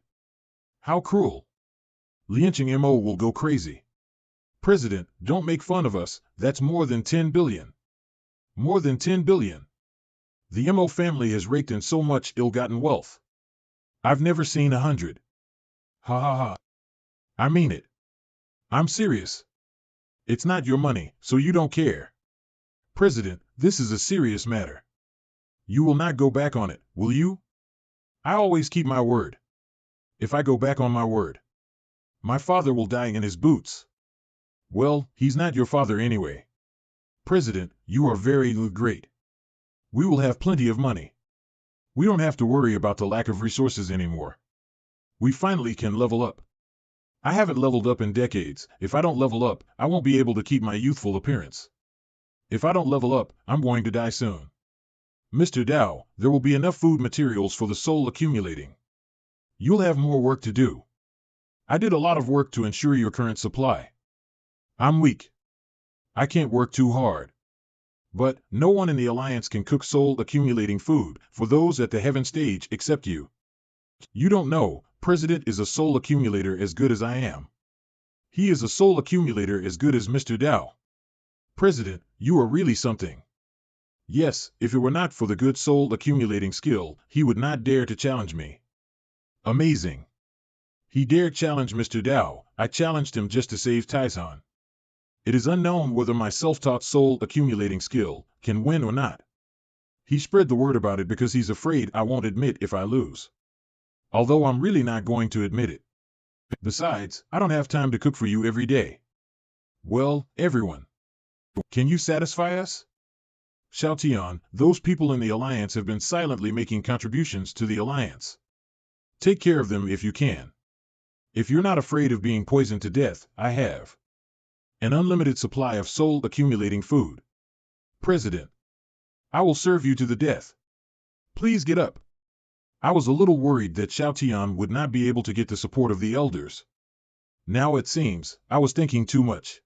How cruel! Lianqing Mo will go crazy. President, don't make fun of us, that's more than 10 billion. More than 10 billion. The Mo family has raked in so much ill-gotten wealth. I've never seen 100. Ha ha ha. I mean it. I'm serious. It's not your money, so you don't care. President, this is a serious matter. You will not go back on it, will you? I always keep my word. If I go back on my word, my father will die in his boots. Well, he's not your father anyway. President, you are very great. We will have plenty of money. We don't have to worry about the lack of resources anymore. We finally can level up. I haven't leveled up in decades. If I don't level up, I won't be able to keep my youthful appearance. If I don't level up, I'm going to die soon. Mr. Dao, there will be enough food materials for the soul accumulating. You'll have more work to do. I did a lot of work to ensure your current supply. I'm weak. I can't work too hard. But no one in the Alliance can cook soul accumulating food for those at the heaven stage except you. You don't know, President is a soul accumulator as good as I am. He is a soul accumulator as good as Mr. Dao. President, you are really something. Yes, if it were not for the good soul accumulating skill, he would not dare to challenge me. Amazing. He dared challenge Mr. Dao. I challenged him just to save Taizan. It is unknown whether my self-taught soul accumulating skill can win or not. He spread the word about it because he's afraid I won't admit if I lose. Although I'm really not going to admit it. Besides, I don't have time to cook for you every day. Well, everyone. Can you satisfy us? Xiao Tian, those people in the Alliance have been silently making contributions to the Alliance. Take care of them if you can. If you're not afraid of being poisoned to death, I have an unlimited supply of soul accumulating food. President, I will serve you to the death. Please get up. I was a little worried that Xiao Tian would not be able to get the support of the elders. Now it seems, I was thinking too much.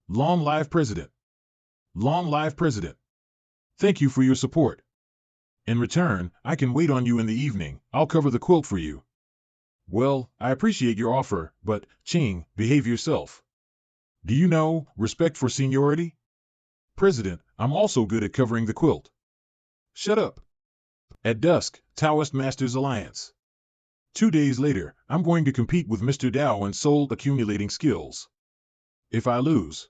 Long live President. Long live President. Thank you for your support. In return, I can wait on you in the evening. I'll cover the quilt for you. Well, I appreciate your offer, but, Ching, behave yourself. Do you know, respect for seniority? President, I'm also good at covering the quilt. Shut up. At dusk, Taoist Masters Alliance. 2 days later, I'm going to compete with Mr. Dao in soul accumulating skills. If I lose,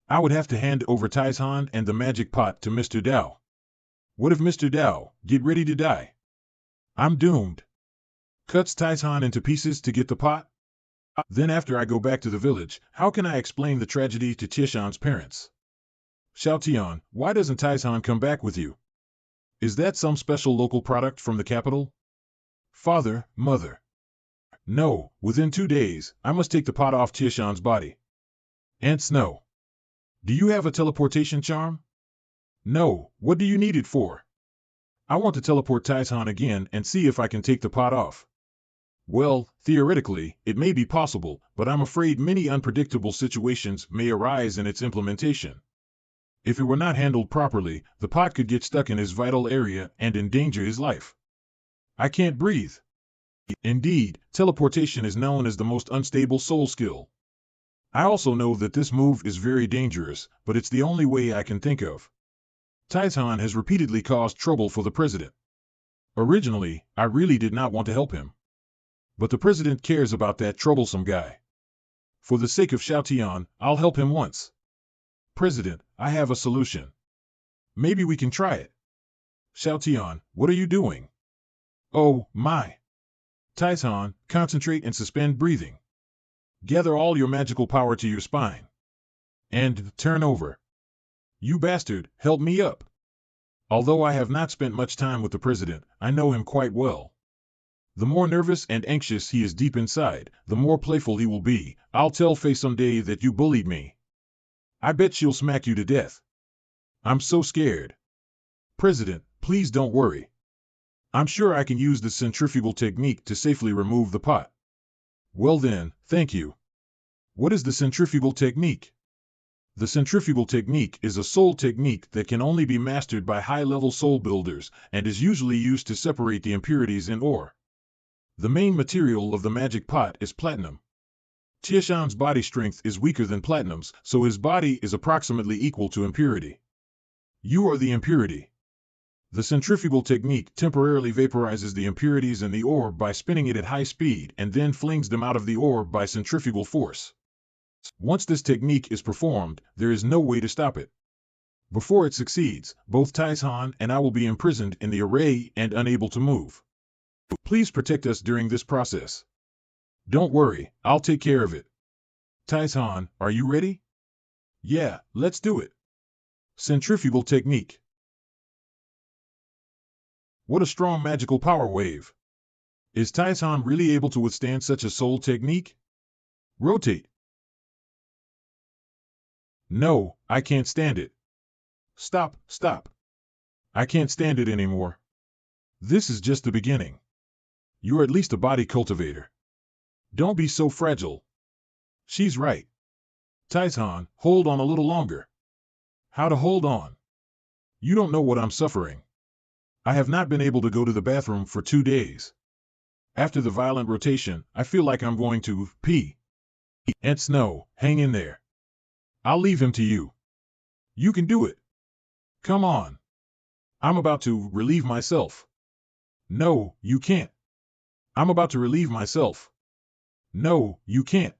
I would have to hand over Taizhan and the magic pot to Mr. Dao. What if Mr. Dao, get ready to die? I'm doomed. Cuts Taizhan into pieces to get the pot? Then after I go back to the village, how can I explain the tragedy to Tieshan's parents? Xiaotian, why doesn't Taizhan come back with you? Is that some special local product from the capital? Father, mother. No, within 2 days, I must take the pot off Tieshan's body. Aunt Snow. Do you have a teleportation charm? No, what do you need it for? I want to teleport Taizhan again and see if I can take the pot off. Well, theoretically, it may be possible, but I'm afraid many unpredictable situations may arise in its implementation. If it were not handled properly, the pot could get stuck in his vital area and endanger his life. I can't breathe. Indeed, teleportation is known as the most unstable soul skill. I also know that this move is very dangerous, but it's the only way I can think of. Taizhan has repeatedly caused trouble for the president. Originally, I really did not want to help him. But the president cares about that troublesome guy. For the sake of Xiaotian, I'll help him once. President, I have a solution. Maybe we can try it. Xiaotian, what are you doing? Oh, my. Taizhan, concentrate and suspend breathing. Gather all your magical power to your spine. And turn over. You bastard, help me up. Although I have not spent much time with the president, I know him quite well. The more nervous and anxious he is deep inside, the more playful he will be. I'll tell Fei someday that you bullied me. I bet she'll smack you to death. I'm so scared. President, please don't worry. I'm sure I can use the centrifugal technique to safely remove the pot. Well then, thank you. What is the centrifugal technique? The centrifugal technique is a soul technique that can only be mastered by high-level soul builders and is usually used to separate the impurities in ore. The main material of the magic pot is platinum. Tieshan's body strength is weaker than platinum's, so his body is approximately equal to impurity. You are the impurity. The centrifugal technique temporarily vaporizes the impurities in the ore by spinning it at high speed and then flings them out of the ore by centrifugal force. Once this technique is performed, there is no way to stop it. Before it succeeds, both Taizhan and I will be imprisoned in the array and unable to move. Please protect us during this process. Don't worry, I'll take care of it. Taizhan, are you ready? Yeah, let's do it. Centrifugal technique. What a strong magical power wave. Is Taizhan really able to withstand such a soul technique? Rotate. No, I can't stand it. Stop, stop. I can't stand it anymore. This is just the beginning. You're at least a body cultivator. Don't be so fragile. She's right. Taizhan, hold on a little longer. How to hold on? You don't know what I'm suffering. I have not been able to go to the bathroom for 2 days. After the violent rotation, I feel like I'm going to pee. Aunt Snow, hang in there. I'll leave him to you. You can do it. Come on. I'm about to relieve myself. No, you can't. I'm about to relieve myself. No, you can't.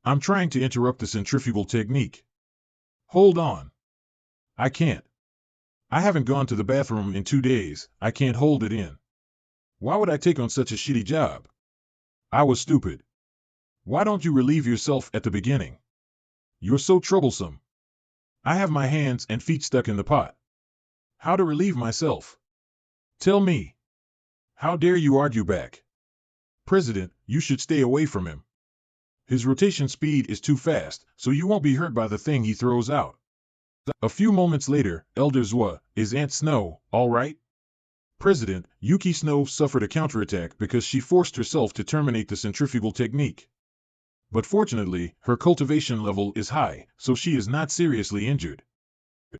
I'm trying to interrupt the centrifugal technique. Hold on. I can't. I haven't gone to the bathroom in 2 days, I can't hold it in. Why would I take on such a shitty job? I was stupid. Why don't you relieve yourself at the beginning? You're so troublesome. I have my hands and feet stuck in the pot. How to relieve myself? Tell me. How dare you argue back? President, you should stay away from him. His rotation speed is too fast, so you won't be hurt by the thing he throws out. A few moments later, Elder Zua, is Aunt Snow all right? President, Yuki Snow suffered a counterattack because she forced herself to terminate the centrifugal technique. But fortunately, her cultivation level is high, so she is not seriously injured.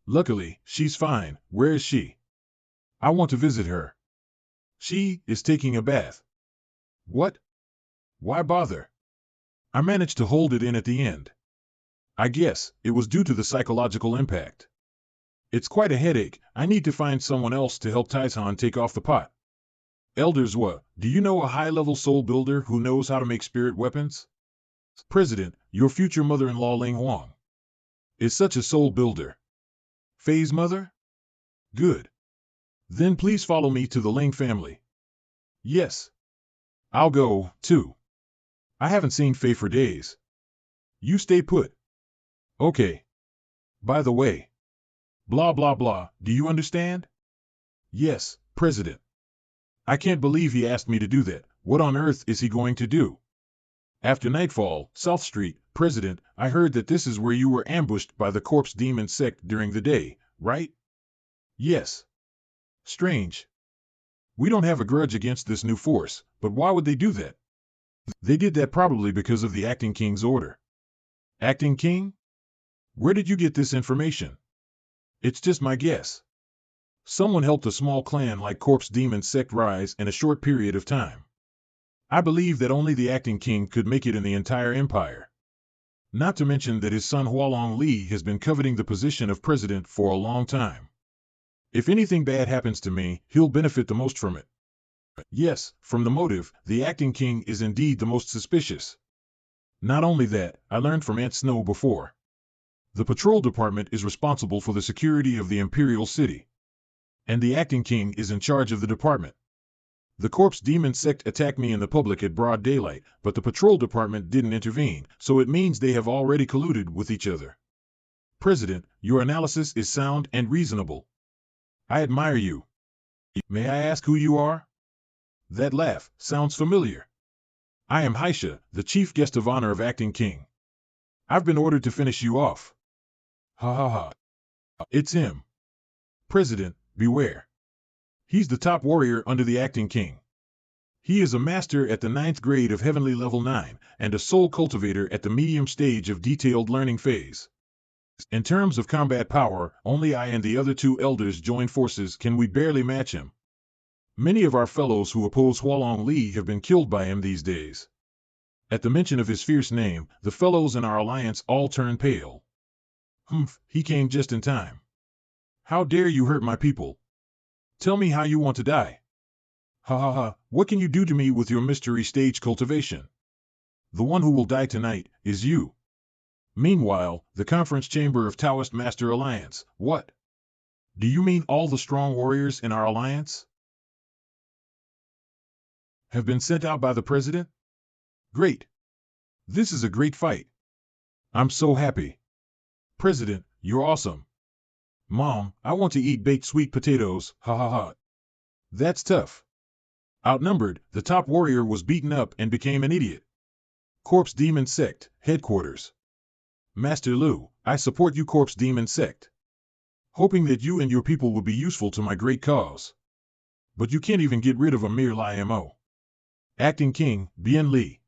Luckily, she's fine. Where is she? I want to visit her. She is taking a bath. What? Why bother? I managed to hold it in at the end. I guess it was due to the psychological impact. It's quite a headache. I need to find someone else to help Taizhan take off the pot. Elders Wa, do you know a high-level soul builder who knows how to make spirit weapons? President, your future mother-in-law Ling Huang is such a soul builder. Fei's mother? Good. Then please follow me to the Ling family. Yes. I'll go, too. I haven't seen Fei for days. You stay put. Okay. By the way. Blah blah blah, do you understand? Yes, President. I can't believe he asked me to do that. What on earth is he going to do? After nightfall, South Street, President, I heard that this is where you were ambushed by the corpse demon sect during the day, right? Yes. Strange. We don't have a grudge against this new force, but why would they do that? They did that probably because of the Acting King's order. Acting King? Where did you get this information? It's just my guess. Someone helped a small clan like Corpse Demon Sect rise in a short period of time. I believe that only the Acting King could make it in the entire empire. Not to mention that his son Hualong Li has been coveting the position of president for a long time. If anything bad happens to me, he'll benefit the most from it. Yes, from the motive, the Acting King is indeed the most suspicious. Not only that, I learned from Aunt Snow before. The patrol department is responsible for the security of the Imperial City. And the Acting King is in charge of the department. The Corpse Demon Sect attacked me in the public at broad daylight, but the patrol department didn't intervene, so it means they have already colluded with each other. President, your analysis is sound and reasonable. I admire you. May I ask who you are? That laugh sounds familiar. I am Haisha, the chief guest of honor of Acting King. I've been ordered to finish you off. Ha ha ha. It's him. President, beware. He's the top warrior under the Acting King. He is a master at the 9th grade of Heavenly Level 9, and a soul cultivator at the medium stage of detailed learning phase. In terms of combat power, only I and the other 2 elders join forces can we barely match him. Many of our fellows who oppose Hualong Li have been killed by him these days. At the mention of his fierce name, the fellows in our alliance all turn pale. Humph, he came just in time. How dare you hurt my people? Tell me how you want to die. Ha ha ha, what can you do to me with your mystery stage cultivation? The one who will die tonight is you. Meanwhile, the conference chamber of Taoist Master Alliance, what? Do you mean all the strong warriors in our alliance? Have been sent out by the president? Great. This is a great fight. I'm so happy. President, you're awesome. Mom, I want to eat baked sweet potatoes, ha ha ha. That's tough. Outnumbered, the top warrior was beaten up and became an idiot. Corpse Demon Sect, Headquarters. Master Lu, I support you Corpse Demon Sect. Hoping that you and your people will be useful to my great cause. But you can't even get rid of a mere Limo. Acting King, Bien Li.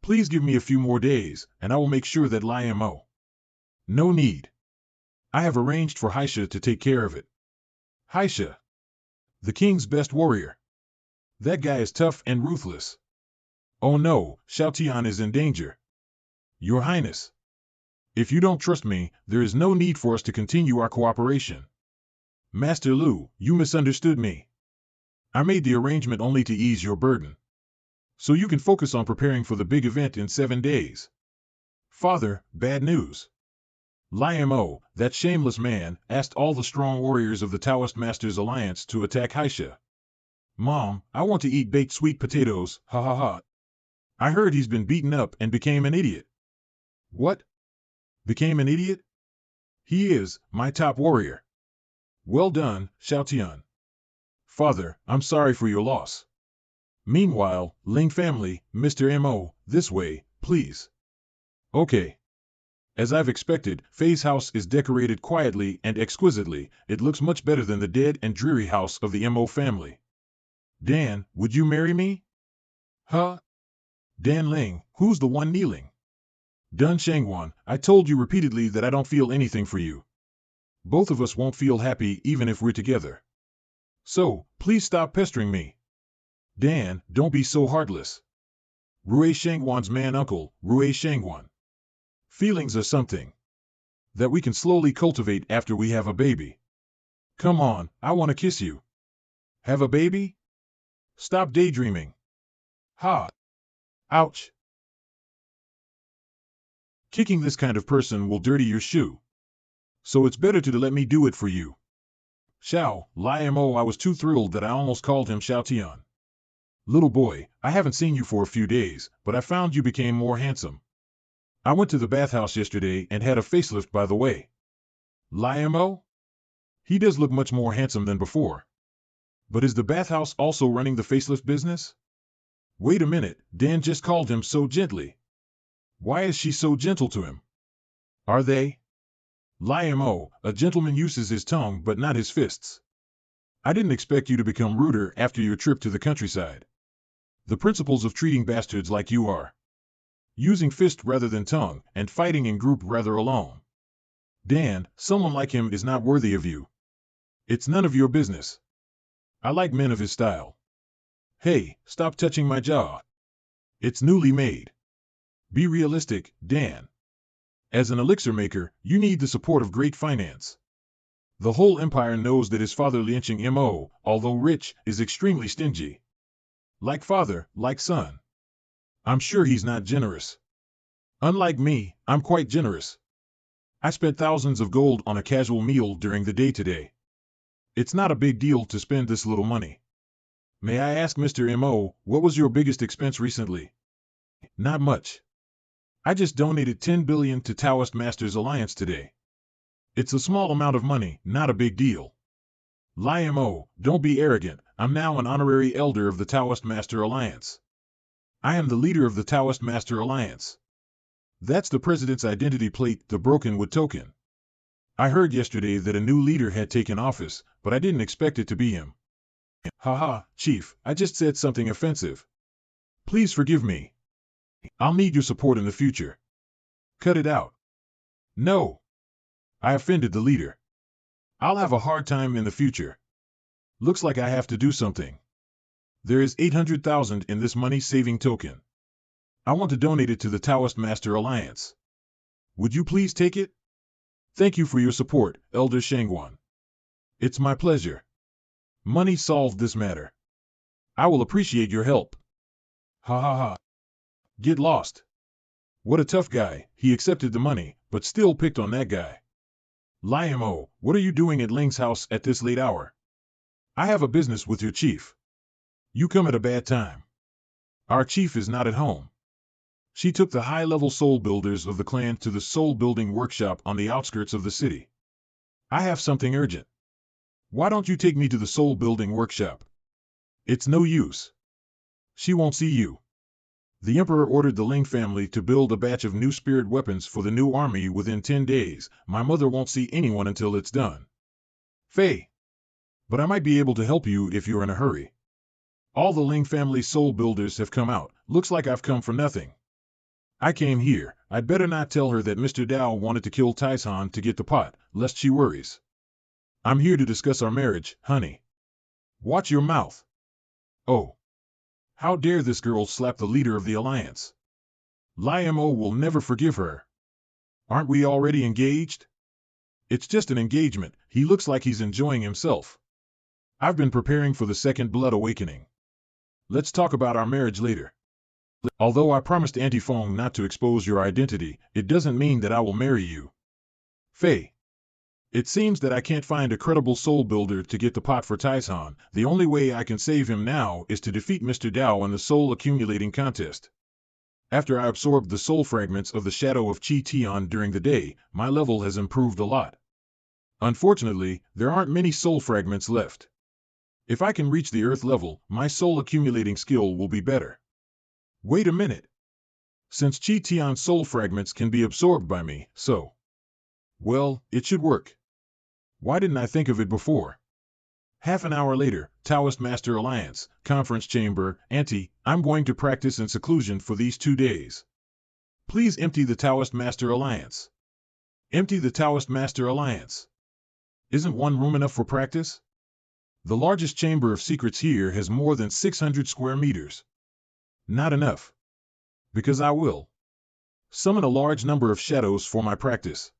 Please give me a few more days, and I will make sure that Limo. No need. I have arranged for Haisha to take care of it. Haisha. The king's best warrior. That guy is tough and ruthless. Oh no, Xiaotian is in danger. Your Highness. If you don't trust me, there is no need for us to continue our cooperation. Master Lu, you misunderstood me. I made the arrangement only to ease your burden. So you can focus on preparing for the big event in 7 days. Father, bad news. Limo, that shameless man, asked all the strong warriors of the Taoist Masters Alliance to attack Haisha. Mom, I want to eat baked sweet potatoes, ha ha ha. I heard he's been beaten up and became an idiot. What? Became an idiot? He is my top warrior. Well done, Xiaotian. Father, I'm sorry for your loss. Meanwhile, Ling family, Mr. Mo, this way, please. Okay. As I've expected, Fei's house is decorated quietly and exquisitely. It looks much better than the dead and dreary house of the Mo family. Dan, would you marry me? Huh? Dan Ling, who's the one kneeling? Dun Shangwan, I told you repeatedly that I don't feel anything for you. Both of us won't feel happy even if we're together. So, please stop pestering me. Dan, don't be so heartless. Rui Shangwan's man-uncle, Rui Shangwan. Feelings are something that we can slowly cultivate after we have a baby. Come on, I want to kiss you. Have a baby? Stop daydreaming. Ha! Ouch! Kicking this kind of person will dirty your shoe. So it's better to let me do it for you. Xiao, Liamo, I was too thrilled that I almost called him Xiao Tian. Little boy, I haven't seen you for a few days, but I found you became more handsome. I went to the bathhouse yesterday and had a facelift by the way. Liamo? He does look much more handsome than before. But is the bathhouse also running the facelift business? Wait a minute, Dan just called him so gently. Why is she so gentle to him? Are they? Liamo, a gentleman uses his tongue but not his fists. I didn't expect you to become ruder after your trip to the countryside. The principles of treating bastards like you are. Using fist rather than tongue, and fighting in group rather alone. Dan, someone like him is not worthy of you. It's none of your business. I like men of his style. Hey, stop touching my jaw. It's newly made. Be realistic, Dan. As an elixir maker, you need the support of great finance. The whole empire knows that his father Lianqing Mo, although rich, is extremely stingy. Like father, like son. I'm sure he's not generous. Unlike me, I'm quite generous. I spent thousands of gold on a casual meal during the day today. It's not a big deal to spend this little money. May I ask Mr. Mo, what was your biggest expense recently? Not much. I just donated 10 billion to Taoist Masters Alliance today. It's a small amount of money, not a big deal. Liamo, don't be arrogant, I'm now an honorary elder of the Taoist Master Alliance. I am the leader of the Taoist Master Alliance. That's the president's identity plate, the Brokenwood token. I heard yesterday that a new leader had taken office, but I didn't expect it to be him. Haha, Chief, I just said something offensive. Please forgive me. I'll need your support in the future. Cut it out. No. I offended the leader. I'll have a hard time in the future. Looks like I have to do something. There is 800,000 in this money-saving token. I want to donate it to the Taoist Master Alliance. Would you please take it? Thank you for your support, Elder Shangwan. It's my pleasure. Money solved this matter. I will appreciate your help. Ha ha ha. Get lost. What a tough guy, he accepted the money, but still picked on that guy. Liamo, what are you doing at Ling's house at this late hour? I have a business with your chief. You come at a bad time. Our chief is not at home. She took the high-level soul builders of the clan to the soul-building workshop on the outskirts of the city. I have something urgent. Why don't you take me to the soul-building workshop? It's no use. She won't see you. The Emperor ordered the Ling family to build a batch of new spirit weapons for the new army within 10 days. My mother won't see anyone until it's done. Fei. But I might be able to help you if you're in a hurry. All the Ling family soul builders have come out. Looks like I've come for nothing. I came here. I'd better not tell her that Mr. Dao wanted to kill Taishan to get the pot, lest she worries. I'm here to discuss our marriage, honey. Watch your mouth. Oh. How dare this girl slap the leader of the alliance? Liamo will never forgive her. Aren't we already engaged? It's just an engagement. He looks like he's enjoying himself. I've been preparing for the second blood awakening. Let's talk about our marriage later. Although I promised Auntie Fong not to expose your identity, it doesn't mean that I will marry you. Fei. It seems that I can't find a credible soul builder to get the pot for Taishan. The only way I can save him now is to defeat Mr. Dao in the soul accumulating contest. After I absorbed the soul fragments of the shadow of Qi Tian during the day, my level has improved a lot. Unfortunately, there aren't many soul fragments left. If I can reach the earth level, my soul accumulating skill will be better. Wait a minute. Since Qi Tian's soul fragments can be absorbed by me, so... well, it should work. Why didn't I think of it before? Half an hour later, Taoist Master Alliance, Conference Chamber, Auntie, I'm going to practice in seclusion for these 2 days. Please empty the Taoist Master Alliance. Empty the Taoist Master Alliance. Isn't one room enough for practice? The largest chamber of secrets here has more than 600 square meters. Not enough. Because I will summon a large number of shadows for my practice.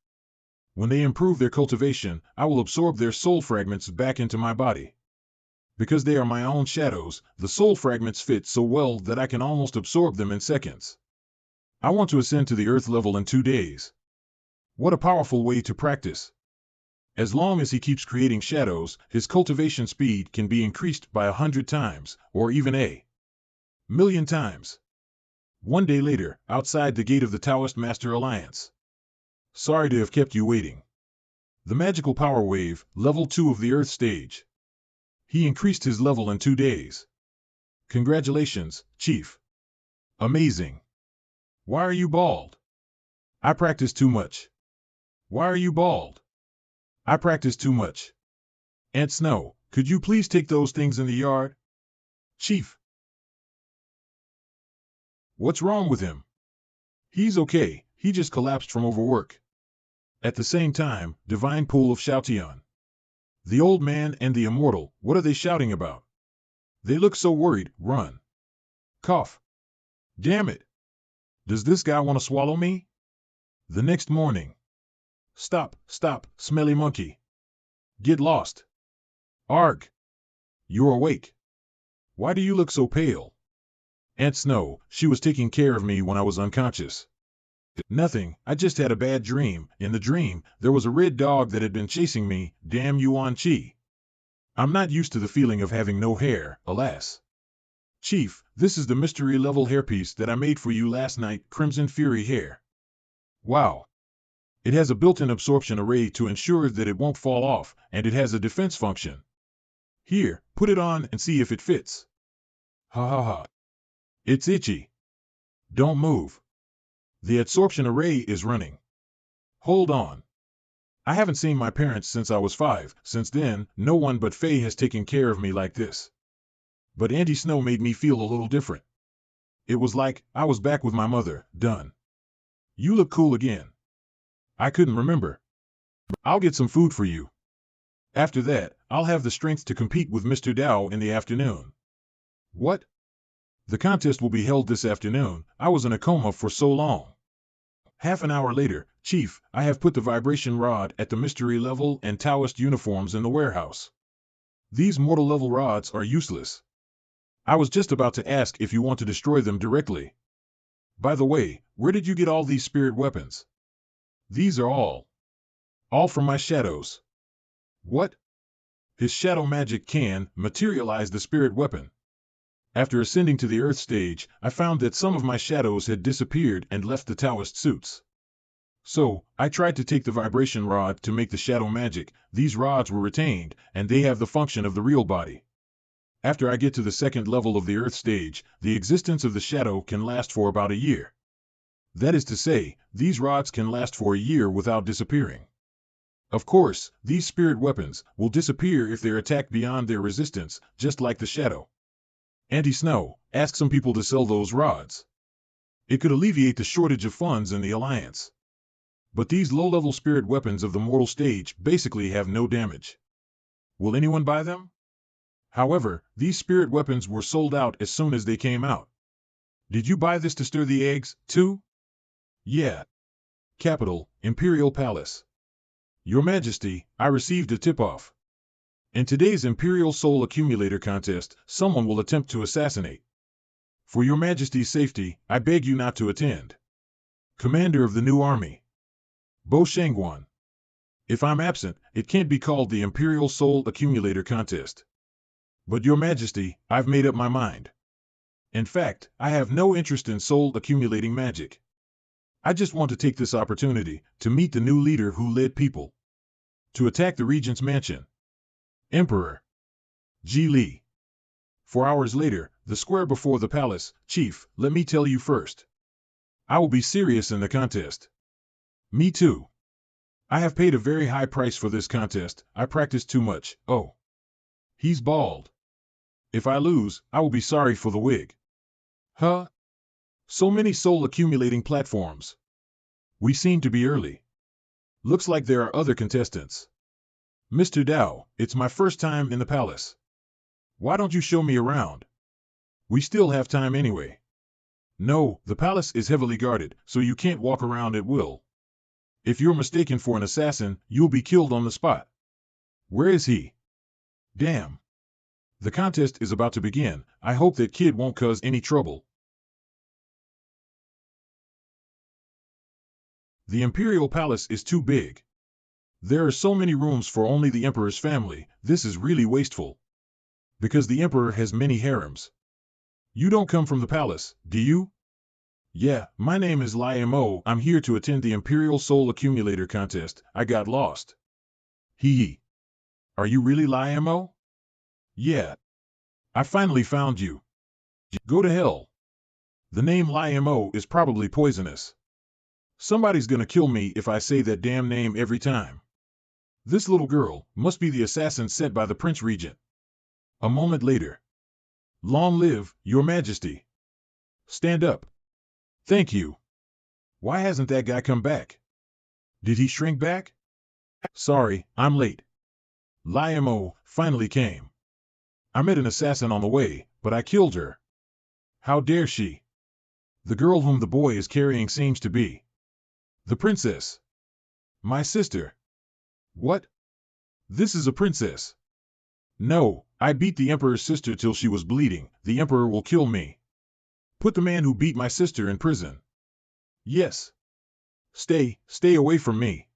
When they improve their cultivation, I will absorb their soul fragments back into my body. Because they are my own shadows, the soul fragments fit so well that I can almost absorb them in seconds. I want to ascend to the earth level in 2 days. What a powerful way to practice. As long as he keeps creating shadows, his cultivation speed can be increased by 100 times, or even 1,000,000 times. 1 day later, outside the gate of the Taoist Master Alliance. Sorry to have kept you waiting. The magical power wave, level 2 of the Earth stage. He increased his level in 2 days. Congratulations, Chief. Amazing. Why are you bald? I practice too much. Why are you bald? I practice too much. Aunt Snow, could you please take those things in the yard? Chief. What's wrong with him? He's okay, he just collapsed from overwork. At the same time, Divine Pool of Xiaotian. The old man and the immortal, what are they shouting about? They look so worried. Run. Cough. Damn it. Does this guy want to swallow me? The next morning. Stop, smelly monkey. Get lost. Arg. You're awake. Why do you look so pale? Aunt Snow, she was taking care of me when I was unconscious. Nothing, I just had a bad dream. In the dream, there was a red dog that had been chasing me. Damn Yuan Chi. I'm not used to the feeling of having no hair, alas. Chief, this is the mystery level hairpiece that I made for you last night, Crimson Fury hair. Wow. It has a built-in absorption array to ensure that it won't fall off, and it has a defense function. Here, put it on and see if it fits. Ha ha ha. It's itchy. Don't move. The absorption array is running. Hold on. I haven't seen my parents since I was 5. Since then, no one but Faye has taken care of me like this. But Auntie Snow made me feel a little different. It was like I was back with my mother. Done. You look cool again. I couldn't remember. I'll get some food for you. After that, I'll have the strength to compete with Mr. Dao in the afternoon. What? The contest will be held this afternoon. I was in a coma for so long. Half an hour later, Chief, I have put the vibration rod at the mystery level and Taoist uniforms in the warehouse. These mortal level rods are useless. I was just about to ask if you want to destroy them directly. By the way, where did you get all these spirit weapons? These are all from my shadows. What? His shadow magic can materialize the spirit weapon. After ascending to the Earth stage, I found that some of my shadows had disappeared and left the Taoist suits. So, I tried to take the vibration rod to make the shadow magic. These rods were retained, and they have the function of the real body. After I get to the second level of the Earth stage, the existence of the shadow can last for about a year. That is to say, these rods can last for a year without disappearing. Of course, these spirit weapons will disappear if they're attacked beyond their resistance, just like the shadow. Auntie Snow, ask some people to sell those rods. It could alleviate the shortage of funds in the Alliance. But these low-level spirit weapons of the mortal stage basically have no damage. Will anyone buy them? However, these spirit weapons were sold out as soon as they came out. Did you buy this to stir the eggs, too? Yeah. Capital, Imperial Palace. Your Majesty, I received a tip-off. In today's Imperial Soul Accumulator contest, someone will attempt to assassinate. For your Majesty's safety, I beg you not to attend. Commander of the new army. Bo Shangguan. If I'm absent, it can't be called the Imperial Soul Accumulator contest. But your Majesty, I've made up my mind. In fact, I have no interest in soul accumulating magic. I just want to take this opportunity to meet the new leader who led people to attack the Regent's mansion. Emperor Ji Li. 4 hours later, the square before the palace. Chief, let me tell you first. I will be serious in the contest. Me too. I have paid a very high price for this contest. I practiced too much. Oh. He's bald. If I lose, I will be sorry for the wig. Huh? So many soul accumulating platforms. We seem to be early. Looks like there are other contestants. Mr. Dao, it's my first time in the palace. Why don't you show me around? We still have time anyway. No, the palace is heavily guarded, so you can't walk around at will. If you're mistaken for an assassin, you'll be killed on the spot. Where is he? Damn. The contest is about to begin. I hope that kid won't cause any trouble. The imperial palace is too big. There are so many rooms for only the emperor's family. This is really wasteful. Because the emperor has many harems. You don't come from the palace, do you? Yeah, my name is Li Mo. I'm here to attend the Imperial Soul Accumulator contest. I got lost. Hee. Are you really Li Mo? Yeah. I finally found you. Go to hell. The name Li Mo is probably poisonous. Somebody's gonna kill me if I say that damn name every time. This little girl must be the assassin sent by the Prince Regent. A moment later. Long live, Your Majesty. Stand up. Thank you. Why hasn't that guy come back? Did he shrink back? Sorry, I'm late. Li Mo finally came. I met an assassin on the way, but I killed her. How dare she? The girl whom the boy is carrying seems to be the princess. My sister. What? This is a princess. No, I beat the emperor's sister till she was bleeding. The emperor will kill me. Put the man who beat my sister in prison. Yes. Stay away from me.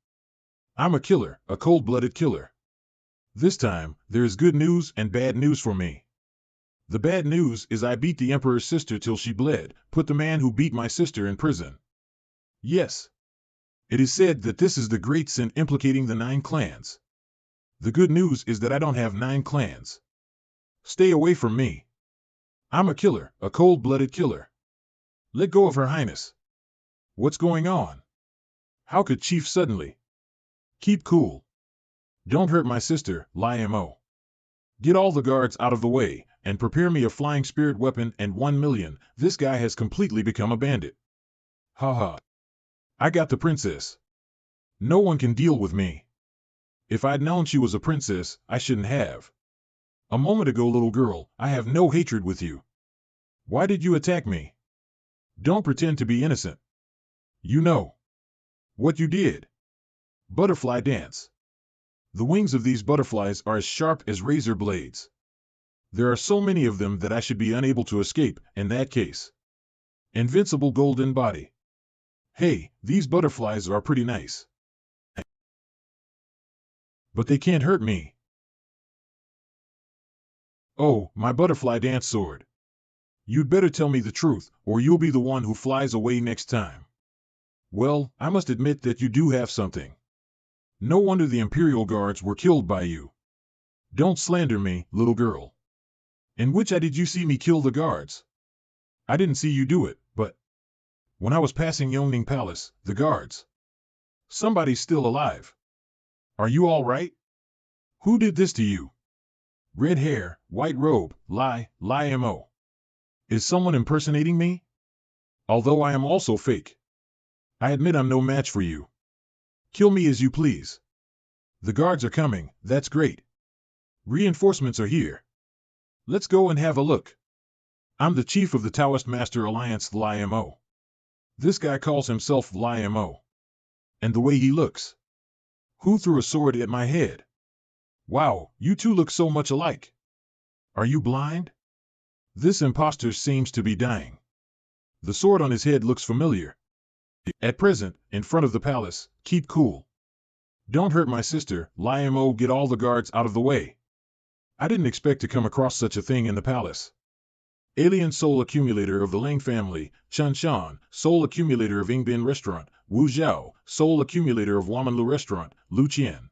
I'm a killer, a cold-blooded killer. This time, there is good news and bad news for me. The bad news is I beat the emperor's sister till she bled. Put the man who beat my sister in prison. Yes. It is said that this is the great sin implicating the 9 clans. The good news is that I don't have 9 clans. Stay away from me. I'm a killer, a cold-blooded killer. Let go of Her Highness. What's going on? How could Chief suddenly? Keep cool. Don't hurt my sister, Li Mo. Get all the guards out of the way, and prepare me a flying spirit weapon and 1 million. This guy has completely become a bandit. Ha ha. I got the princess. No one can deal with me. If I'd known she was a princess, I shouldn't have. A moment ago, little girl, I have no hatred with you. Why did you attack me? Don't pretend to be innocent. You know what you did. Butterfly dance. The wings of these butterflies are as sharp as razor blades. There are so many of them that I should be unable to escape, in that case. Invincible golden body. Hey, these butterflies are pretty nice. But they can't hurt me. Oh, my butterfly dance sword. You'd better tell me the truth, or you'll be the one who flies away next time. Well, I must admit that you do have something. No wonder the Imperial Guards were killed by you. Don't slander me, little girl. In which eye did you see me kill the guards? I didn't see you do it, but when I was passing Yongning Palace, the guards. Somebody's still alive. Are you all right? Who did this to you? Red hair, white robe, Li Mo. Is someone impersonating me? Although I am also fake. I admit I'm no match for you. Kill me as you please. The guards are coming, that's great. Reinforcements are here. Let's go and have a look. I'm the chief of the Taoist Master Alliance, Li Mo. This guy calls himself Li Mo. And the way he looks. Who threw a sword at my head? Wow, you two look so much alike. Are you blind? This impostor seems to be dying. The sword on his head looks familiar. At present, in front of the palace, keep cool. Don't hurt my sister, Li Mo. Get all the guards out of the way. I didn't expect to come across such a thing in the palace. Alien Soul Accumulator of the Ling family, Chun Shan, Soul Accumulator of Yingbin Restaurant, Wu Zhao, Soul Accumulator of Wamanlu Restaurant, Lu Qian.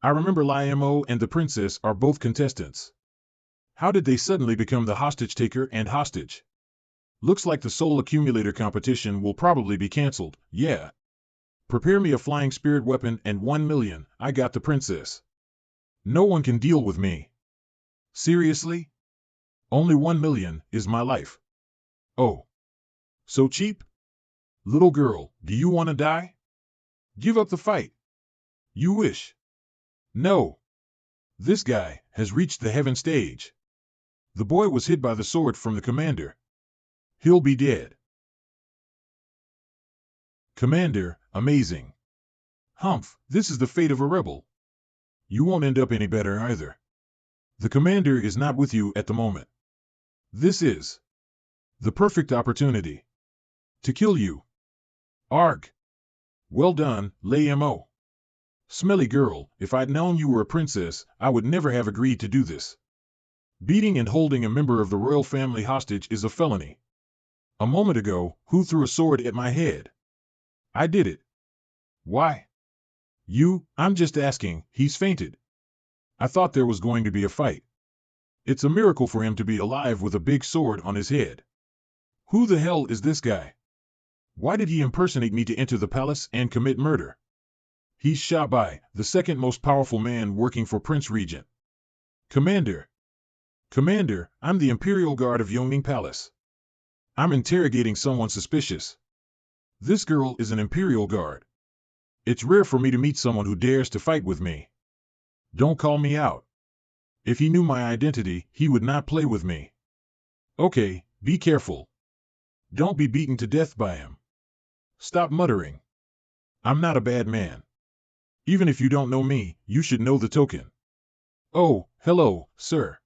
I remember Li Mo and the princess are both contestants. How did they suddenly become the hostage taker and hostage? Looks like the Soul Accumulator competition will probably be cancelled, yeah. Prepare me a flying spirit weapon and 1 million, I got the princess. No one can deal with me. Seriously? Only 1 million is my life. Oh. So cheap? Little girl, do you want to die? Give up the fight. You wish. No. This guy has reached the heaven stage. The boy was hit by the sword from the commander. He'll be dead. Commander, amazing. Humph, this is the fate of a rebel. You won't end up any better either. The commander is not with you at the moment. This is the perfect opportunity to kill you. Arg. Well done, Lei Mo. Smelly girl, if I'd known you were a princess, I would never have agreed to do this. Beating and holding a member of the royal family hostage is a felony. A moment ago, who threw a sword at my head? I did it. Why? You, I'm just asking, he's fainted. I thought there was going to be a fight. It's a miracle for him to be alive with a big sword on his head. Who the hell is this guy? Why did he impersonate me to enter the palace and commit murder? He's Xiaofei, the second most powerful man working for Prince Regent. Commander. Commander, I'm the Imperial Guard of Yongning Palace. I'm interrogating someone suspicious. This girl is an Imperial Guard. It's rare for me to meet someone who dares to fight with me. Don't call me out. If he knew my identity, he would not play with me. Okay, be careful. Don't be beaten to death by him. Stop muttering. I'm not a bad man. Even if you don't know me, you should know the token. Oh, hello, sir.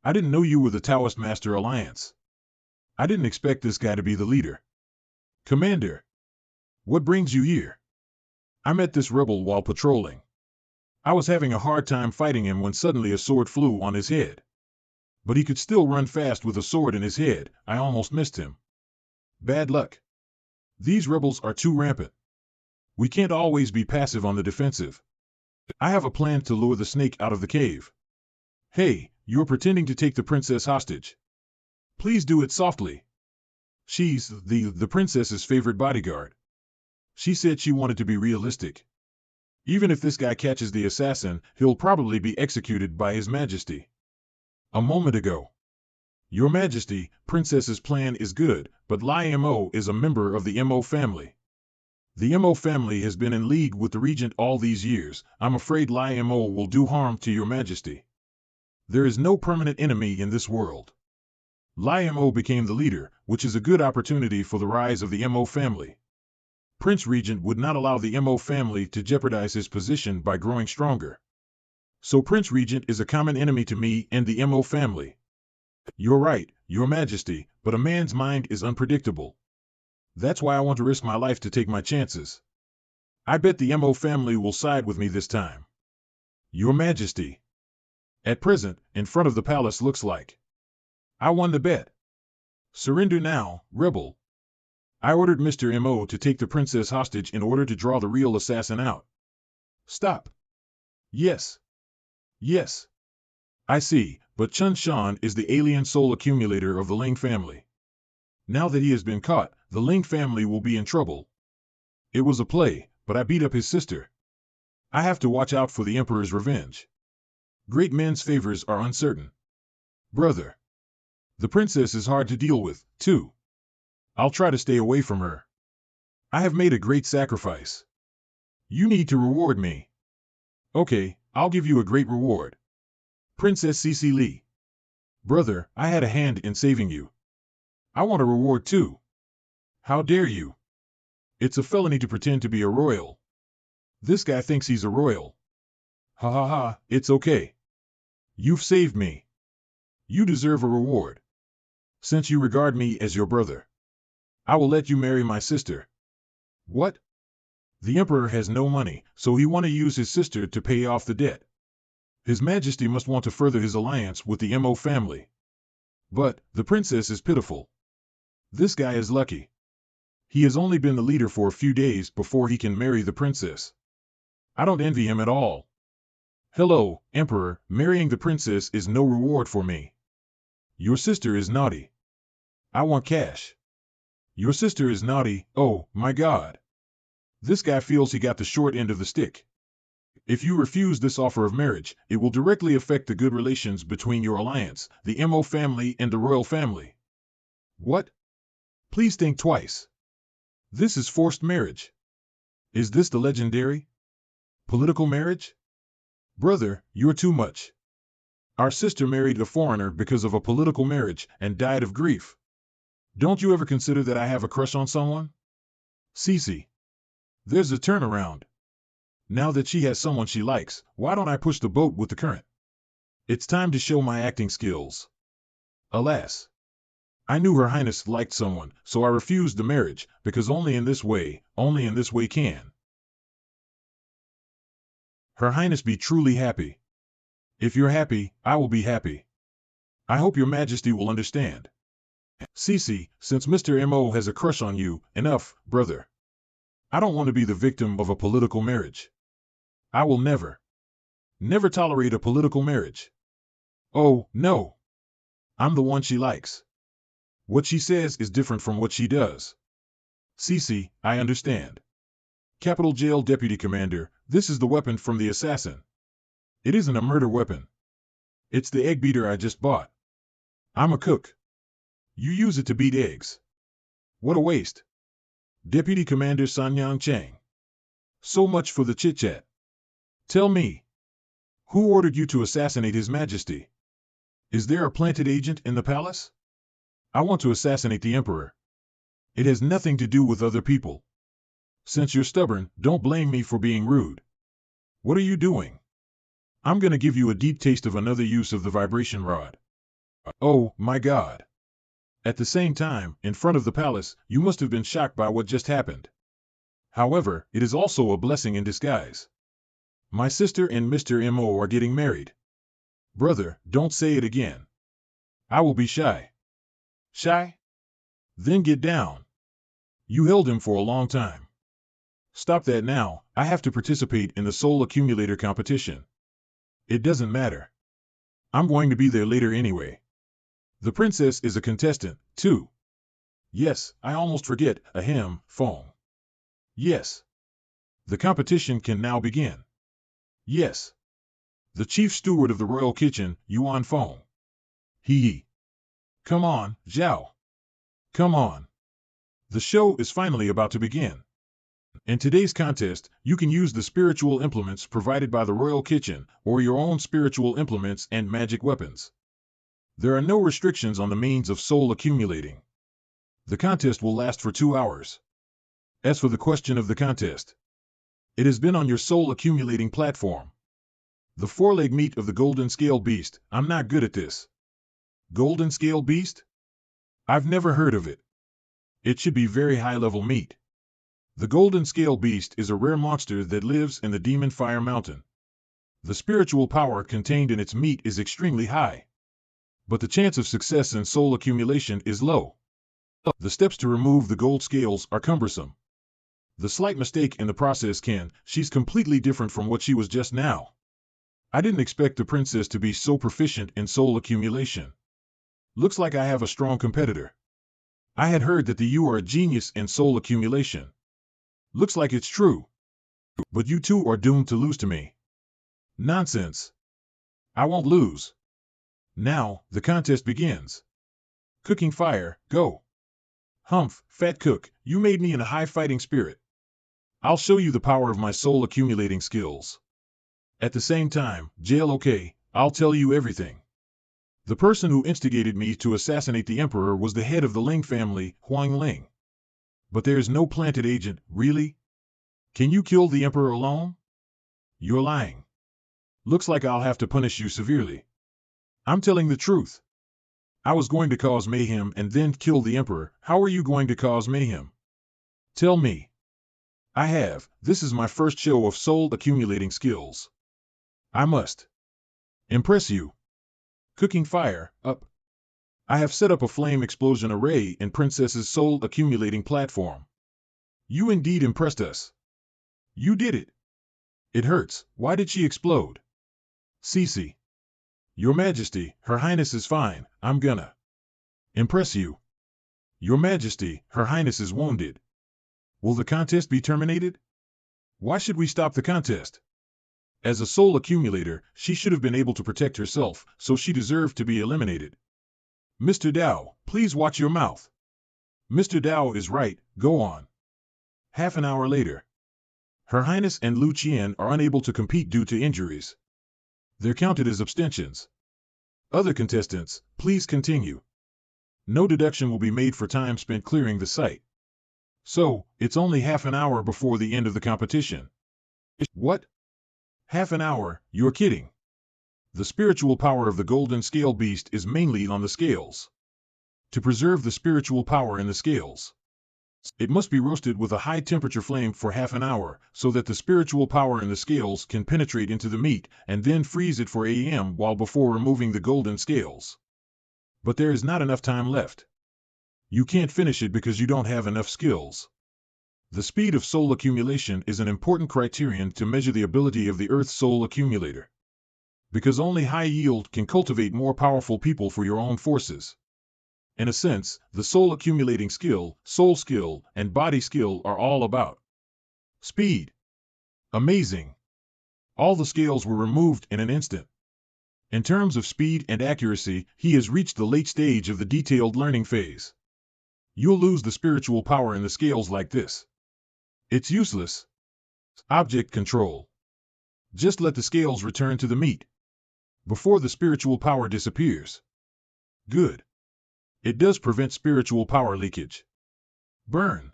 I didn't know you were the Taoist Master Alliance. I didn't expect this guy to be the leader. Commander. What brings you here? I met this rebel while patrolling. I was having a hard time fighting him when suddenly a sword flew on his head. But he could still run fast with a sword in his head. I almost missed him. Bad luck. These rebels are too rampant. We can't always be passive on the defensive. I have a plan to lure the snake out of the cave. Hey, you're pretending to take the princess hostage. Please do it softly. She's the princess's favorite bodyguard. She said she wanted to be realistic. Even if this guy catches the assassin, he'll probably be executed by His Majesty. A moment ago. Your Majesty, Princess's plan is good, but Lai Mo is a member of the Mo family. The Mo family has been in league with the regent all these years. I'm afraid Lai Mo will do harm to your Majesty. There is no permanent enemy in this world. Lai Mo became the leader, which is a good opportunity for the rise of the Mo family. Prince Regent would not allow the Mo family to jeopardize his position by growing stronger. So Prince Regent is a common enemy to me and the Mo family. You're right, Your Majesty, but a man's mind is unpredictable. That's why I want to risk my life to take my chances. I bet the Mo family will side with me this time. Your Majesty. At present, in front of the palace looks like I won the bet. Surrender now, rebel. I ordered Mr. Mo to take the princess hostage in order to draw the real assassin out. Stop. Yes. Yes. I see, but Chun Shan is the alien soul accumulator of the Ling family. Now that he has been caught, the Ling family will be in trouble. It was a play, but I beat up his sister. I have to watch out for the Emperor's revenge. Great men's favors are uncertain. Brother. The princess is hard to deal with, too. I'll try to stay away from her. I have made a great sacrifice. You need to reward me. Okay, I'll give you a great reward. Princess Cece Li. Brother, I had a hand in saving you. I want a reward too. How dare you? It's a felony to pretend to be a royal. This guy thinks he's a royal. Ha ha ha, it's okay. You've saved me. You deserve a reward. Since you regard me as your brother, I will let you marry my sister. What? The Emperor has no money, so he want to use his sister to pay off the debt. His Majesty must want to further his alliance with the Mo family. But, the princess is pitiful. This guy is lucky. He has only been the leader for a few days before he can marry the princess. I don't envy him at all. Hello, Emperor, marrying the princess is no reward for me. Your sister is naughty. I want cash. Your sister is naughty, oh, my God. This guy feels he got the short end of the stick. If you refuse this offer of marriage, it will directly affect the good relations between your alliance, the Mo family and the royal family. What? Please think twice. This is forced marriage. Is this the legendary political marriage? Brother, you're too much. Our sister married a foreigner because of a political marriage and died of grief. Don't you ever consider that I have a crush on someone? Cece. There's a turnaround. Now that she has someone she likes, why don't I push the boat with the current? It's time to show my acting skills. Alas. I knew Her Highness liked someone, so I refused the marriage, because only in this way can Her Highness be truly happy. If you're happy, I will be happy. I hope your Majesty will understand. Cece, since Mr. M.O. has a crush on you, enough, brother. I don't want to be the victim of a political marriage. I will never tolerate a political marriage. Oh, no. I'm the one she likes. What she says is different from what she does. Cece, I understand. Capital Jail Deputy Commander, this is the weapon from the assassin. It isn't a murder weapon. It's the egg beater I just bought. I'm a cook. You use it to beat eggs. What a waste. Deputy Commander Sanyang Chang. So much for the chit-chat. Tell me, who ordered you to assassinate His Majesty? Is there a planted agent in the palace? I want to assassinate the Emperor. It has nothing to do with other people. Since you're stubborn, don't blame me for being rude. What are you doing? I'm going to give you a deep taste of another use of the vibration rod. Oh, my God. At the same time, in front of the palace, you must have been shocked by what just happened. However, it is also a blessing in disguise. My sister and Mr. M.O. are getting married. Brother, don't say it again. I will be shy. Shy? Then get down. You held him for a long time. Stop that now, I have to participate in the soul accumulator competition. It doesn't matter. I'm going to be there later anyway. The princess is a contestant, too. Yes, I almost forget, ahem, phone. Yes. The competition can now begin. Yes. The chief steward of the royal kitchen, Yuan Feng. Hee. Come on, Zhao. Come on. The show is finally about to begin. In today's contest, you can use the spiritual implements provided by the royal kitchen, or your own spiritual implements and magic weapons. There are no restrictions on the means of soul accumulating. The contest will last for 2 hours. As for the question of the contest, it has been on your soul accumulating platform. The four-leg meat of the golden scale beast, I'm not good at this. Golden scale beast? I've never heard of it. It should be very high-level meat. The golden scale beast is a rare monster that lives in the Demon Fire Mountain. The spiritual power contained in its meat is extremely high. But the chance of success in soul accumulation is low. The steps to remove the gold scales are cumbersome. The slight mistake in the process she's completely different from what she was just now. I didn't expect the princess to be so proficient in soul accumulation. Looks like I have a strong competitor. I had heard that you are a genius in soul accumulation. Looks like it's true. But you two are doomed to lose to me. Nonsense. I won't lose. Now, the contest begins. Cooking fire, go. Humph, fat cook, you made me in a high fighting spirit. I'll show you the power of my soul accumulating skills. At the same time, jail okay, I'll tell you everything. The person who instigated me to assassinate the emperor was the head of the Ling family, Huang Ling. But there's no planted agent, really? Can you kill the emperor alone? You're lying. Looks like I'll have to punish you severely. I'm telling the truth. I was going to cause mayhem and then kill the emperor. How are you going to cause mayhem? Tell me. I have. This is my first show of soul accumulating skills. I must impress you. Cooking fire, up. I have set up a flame explosion array in Princess's soul accumulating platform. You indeed impressed us. You did it. It hurts. Why did she explode? Cece. Your Majesty, Her Highness is fine. I'm gonna impress you. Your Majesty, Her Highness is wounded. Will the contest be terminated? Why should we stop the contest? As a soul accumulator, she should have been able to protect herself, so she deserved to be eliminated. Mr. Dao, please watch your mouth. Mr. Dao is right, go on. Half an hour later. Her Highness and Lu Qian are unable to compete due to injuries. They're counted as abstentions. Other contestants, please continue. No deduction will be made for time spent clearing the site. So, it's only half an hour before the end of the competition. What? Half an hour? You're kidding. The spiritual power of the golden scale beast is mainly on the scales. To preserve the spiritual power in the scales, it must be roasted with a high temperature flame for half an hour, so that the spiritual power in the scales can penetrate into the meat, and then freeze it for AM while before removing the golden scales. But there is not enough time left. You can't finish it because you don't have enough skills. The speed of soul accumulation is an important criterion to measure the ability of the Earth's soul accumulator. Because only high yield can cultivate more powerful people for your own forces. In a sense, the soul accumulating skill, soul skill, and body skill are all about speed. Amazing. All the scales were removed in an instant. In terms of speed and accuracy, he has reached the late stage of the detailed learning phase. You'll lose the spiritual power in the scales like this. It's useless. Object control. Just let the scales return to the meat before the spiritual power disappears. Good. It does prevent spiritual power leakage. Burn.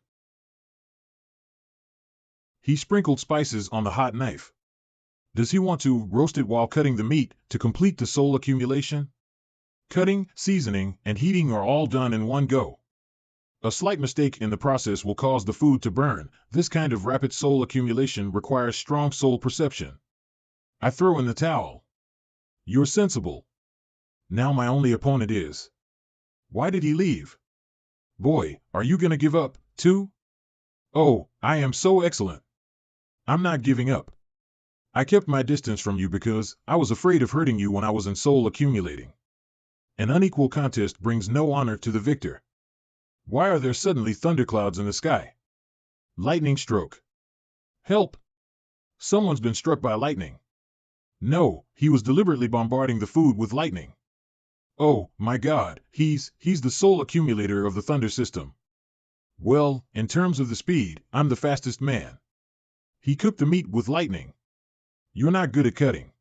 He sprinkled spices on the hot knife. Does he want to roast it while cutting the meat to complete the soul accumulation? Cutting, seasoning, and heating are all done in one go. A slight mistake in the process will cause the food to burn. This kind of rapid soul accumulation requires strong soul perception. I throw in the towel. You're sensible. Now my only opponent is. Why did he leave? Boy, are you gonna give up, too? Oh, I am so excellent. I'm not giving up. I kept my distance from you because I was afraid of hurting you when I was in soul accumulating. An unequal contest brings no honor to the victor. Why are there suddenly thunderclouds in the sky? Lightning stroke. Help! Someone's been struck by lightning. No, he was deliberately bombarding the food with lightning. Oh, my God, he's the soul accumulator of the thunder system. Well, in terms of the speed, I'm the fastest man. He cooked the meat with lightning. You're not good at cutting.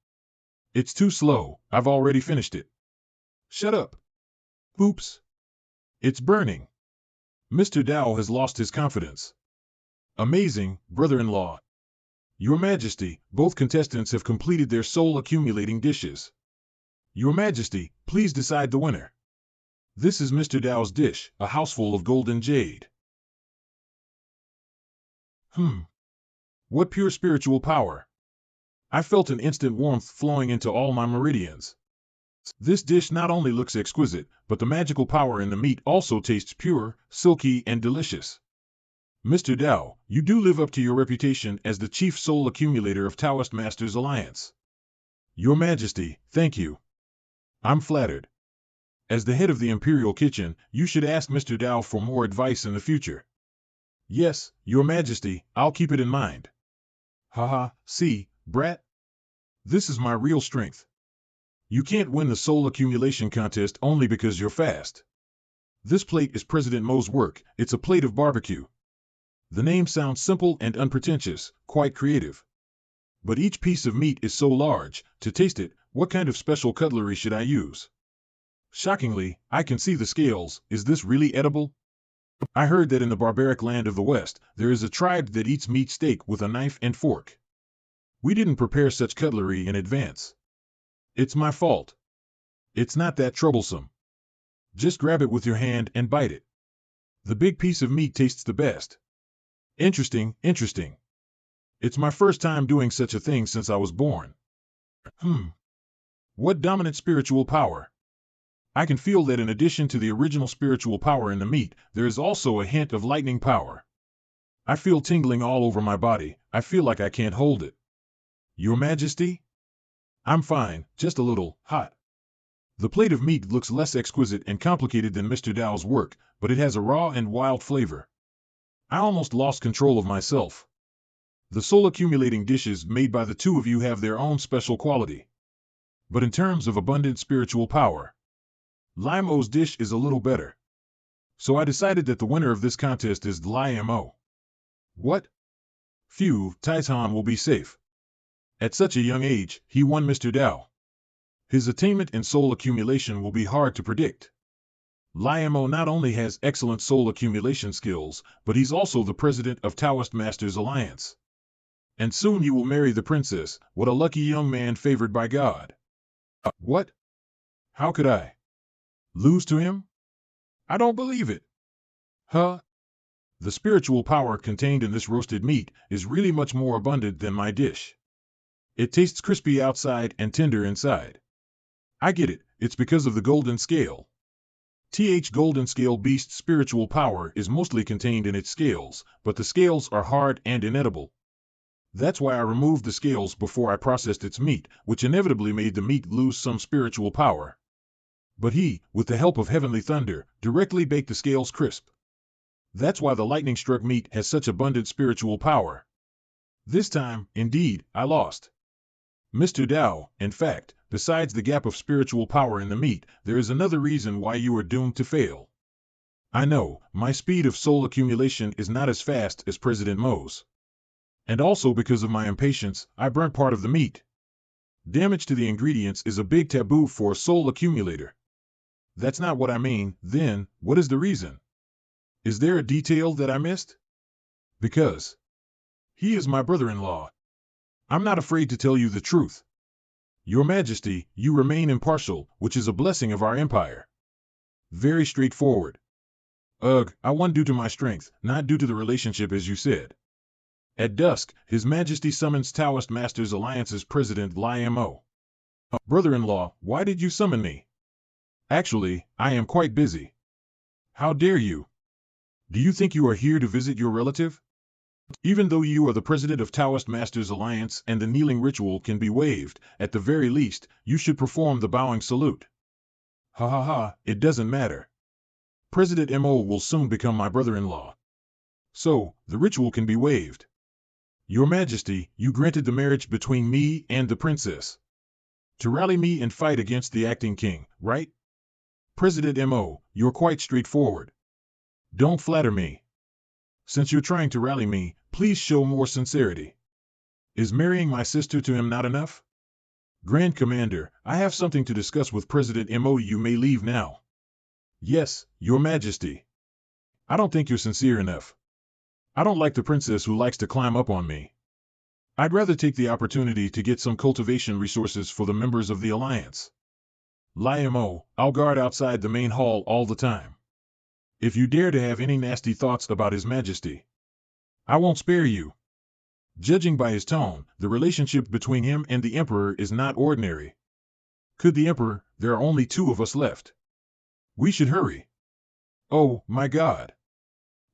It's too slow, I've already finished it. Shut up. Oops. It's burning. Mr. Dao has lost his confidence. Amazing, brother-in-law. Your Majesty, both contestants have completed their soul-accumulating dishes. Your Majesty, please decide the winner. This is Mr. Dao's dish, a houseful of golden jade. What pure spiritual power. I felt an instant warmth flowing into all my meridians. This dish not only looks exquisite, but the magical power in the meat also tastes pure, silky, and delicious. Mr. Dao, you do live up to your reputation as the chief soul accumulator of Taoist Masters Alliance. Your Majesty, thank you. I'm flattered. As the head of the Imperial Kitchen, you should ask Mr. Dao for more advice in the future. Yes, Your Majesty, I'll keep it in mind. Haha, see, brat? This is my real strength. You can't win the soul accumulation contest only because you're fast. This plate is President Mo's work, it's a plate of barbecue. The name sounds simple and unpretentious, quite creative. But each piece of meat is so large, to taste it, what kind of special cutlery should I use? Shockingly, I can see the scales. Is this really edible? I heard that in the barbaric land of the West, there is a tribe that eats meat steak with a knife and fork. We didn't prepare such cutlery in advance. It's my fault. It's not that troublesome. Just grab it with your hand and bite it. The big piece of meat tastes the best. Interesting, interesting. It's my first time doing such a thing since I was born. What dominant spiritual power? I can feel that in addition to the original spiritual power in the meat, there is also a hint of lightning power. I feel tingling all over my body. I feel like I can't hold it. Your Majesty? I'm fine, just a little hot. The plate of meat looks less exquisite and complicated than Mr. Dao's work, but it has a raw and wild flavor. I almost lost control of myself. The soul-accumulating dishes made by the two of you have their own special quality. But in terms of abundant spiritual power, Lai Mo's dish is a little better. So I decided that the winner of this contest is Lai Mo. What? Phew, Taitan will be safe. At such a young age, he won Mr. Dao. His attainment in soul accumulation will be hard to predict. Liamo not only has excellent soul accumulation skills, but he's also the president of Taoist Masters Alliance. And soon he will marry the princess. What a lucky young man favored by God. What? How could I lose to him? I don't believe it. Huh? The spiritual power contained in this roasted meat is really much more abundant than my dish. It tastes crispy outside and tender inside. I get it, it's because of the golden scale. Golden scale beast's spiritual power is mostly contained in its scales, but the scales are hard and inedible. That's why I removed the scales before I processed its meat, which inevitably made the meat lose some spiritual power. But he, with the help of heavenly thunder, directly baked the scales crisp. That's why the lightning-struck meat has such abundant spiritual power. This time, indeed, I lost. Mr. Dao, in fact, besides the gap of spiritual power in the meat, there is another reason why you are doomed to fail. I know, my speed of soul accumulation is not as fast as President Mo's. And also because of my impatience, I burnt part of the meat. Damage to the ingredients is a big taboo for a soul accumulator. That's not what I mean. Then, what is the reason? Is there a detail that I missed? Because he is my brother-in-law. I'm not afraid to tell you the truth. Your Majesty, you remain impartial, which is a blessing of our empire. Very straightforward. Ugh, I won due to my strength, not due to the relationship as you said. At dusk, His Majesty summons Taoist Masters Alliance's President Liamo. Brother-in-law, why did you summon me? Actually, I am quite busy. How dare you? Do you think you are here to visit your relative? Even though you are the president of Taoist Masters Alliance and the kneeling ritual can be waived, at the very least, you should perform the bowing salute. Ha ha ha, it doesn't matter. President Mo will soon become my brother-in-law. So, the ritual can be waived. Your Majesty, you granted the marriage between me and the princess. To rally me and fight against the acting king, right? President Mo, you're quite straightforward. Don't flatter me. Since you're trying to rally me, please show more sincerity. Is marrying my sister to him not enough? Grand Commander, I have something to discuss with President Mo. You may leave now. Yes, Your Majesty. I don't think you're sincere enough. I don't like the princess who likes to climb up on me. I'd rather take the opportunity to get some cultivation resources for the members of the Alliance. Liamo, I'll guard outside the main hall all the time. If you dare to have any nasty thoughts about His Majesty, I won't spare you. Judging by his tone, the relationship between him and the Emperor is not ordinary. Could the Emperor, there are only 2 of us left. We should hurry. Oh, my God.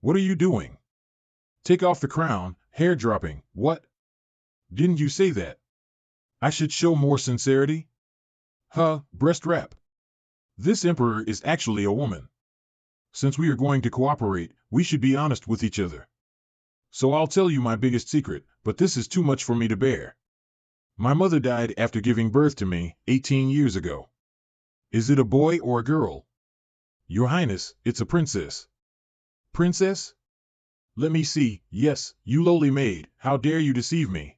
What are you doing? Take off the crown, hair dropping, what? Didn't you say that? I should show more sincerity? Huh, breast wrap. This Emperor is actually a woman. Since we are going to cooperate, we should be honest with each other. So I'll tell you my biggest secret, but this is too much for me to bear. My mother died after giving birth to me, 18 years ago. Is it a boy or a girl? Your Highness, it's a princess. Princess? Let me see. Yes, you lowly maid, how dare you deceive me?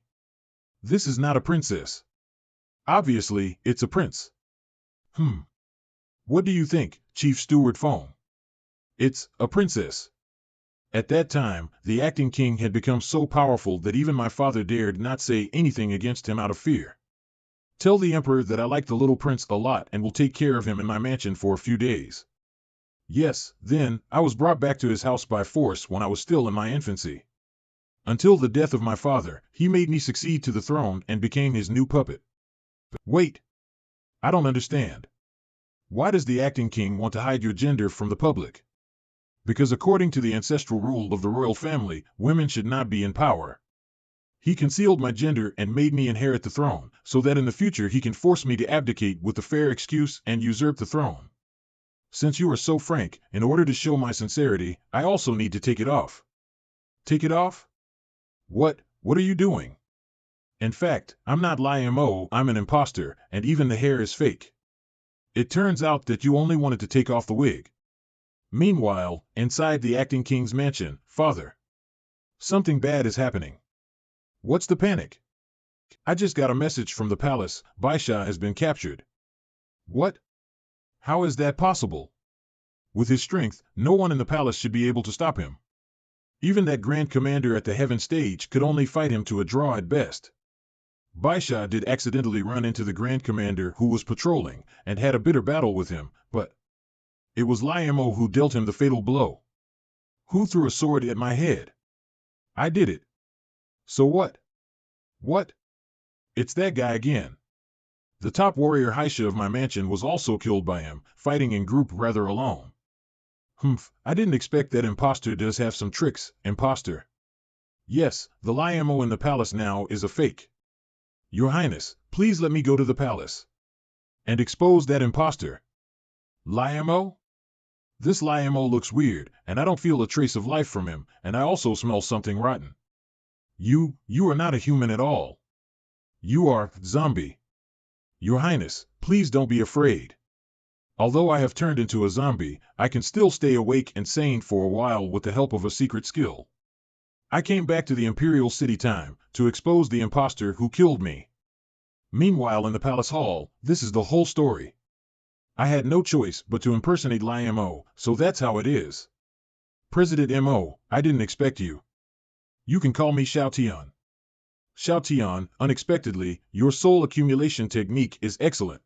This is not a princess. Obviously, it's a prince. What do you think, Chief Steward Foam? It's a princess. At that time, the acting king had become so powerful that even my father dared not say anything against him out of fear. Tell the Emperor that I like the little prince a lot and will take care of him in my mansion for a few days. Yes, then, I was brought back to his house by force when I was still in my infancy. Until the death of my father, he made me succeed to the throne and became his new puppet. Wait. I don't understand. Why does the acting king want to hide your gender from the public? Because according to the ancestral rule of the royal family, women should not be in power. He concealed my gender and made me inherit the throne, so that in the future he can force me to abdicate with a fair excuse and usurp the throne. Since you are so frank, in order to show my sincerity, I also need to take it off. Take it off? What are you doing? In fact, I'm not Liamo, I'm an imposter, and even the hair is fake. It turns out that you only wanted to take off the wig. Meanwhile, inside the acting king's mansion, Father. Something bad is happening. What's the panic? I just got a message from the palace, Baisha has been captured. What? How is that possible? With his strength, no one in the palace should be able to stop him. Even that Grand Commander at the Heaven Stage could only fight him to a draw at best. Baisha did accidentally run into the Grand Commander who was patrolling, and had a bitter battle with him, but it was Liamo who dealt him the fatal blow. Who threw a sword at my head? I did it. So what? What? It's that guy again. The top warrior Haisha of my mansion was also killed by him, fighting in group rather alone. I didn't expect that imposter does have some tricks, imposter. Yes, the Liamo in the palace now is a fake. Your Highness, please let me go to the palace and expose that imposter. Liamo? This Liamo looks weird, and I don't feel a trace of life from him, and I also smell something rotten. You are not a human at all. You are zombie. Your Highness, please don't be afraid. Although I have turned into a zombie, I can still stay awake and sane for a while with the help of a secret skill. I came back to the Imperial City time to expose the imposter who killed me. Meanwhile in the palace hall, this is the whole story. I had no choice but to impersonate Liamo, so that's how it is. President Mo, I didn't expect you. You can call me Xiaotian. Xiaotian, unexpectedly, your soul accumulation technique is excellent.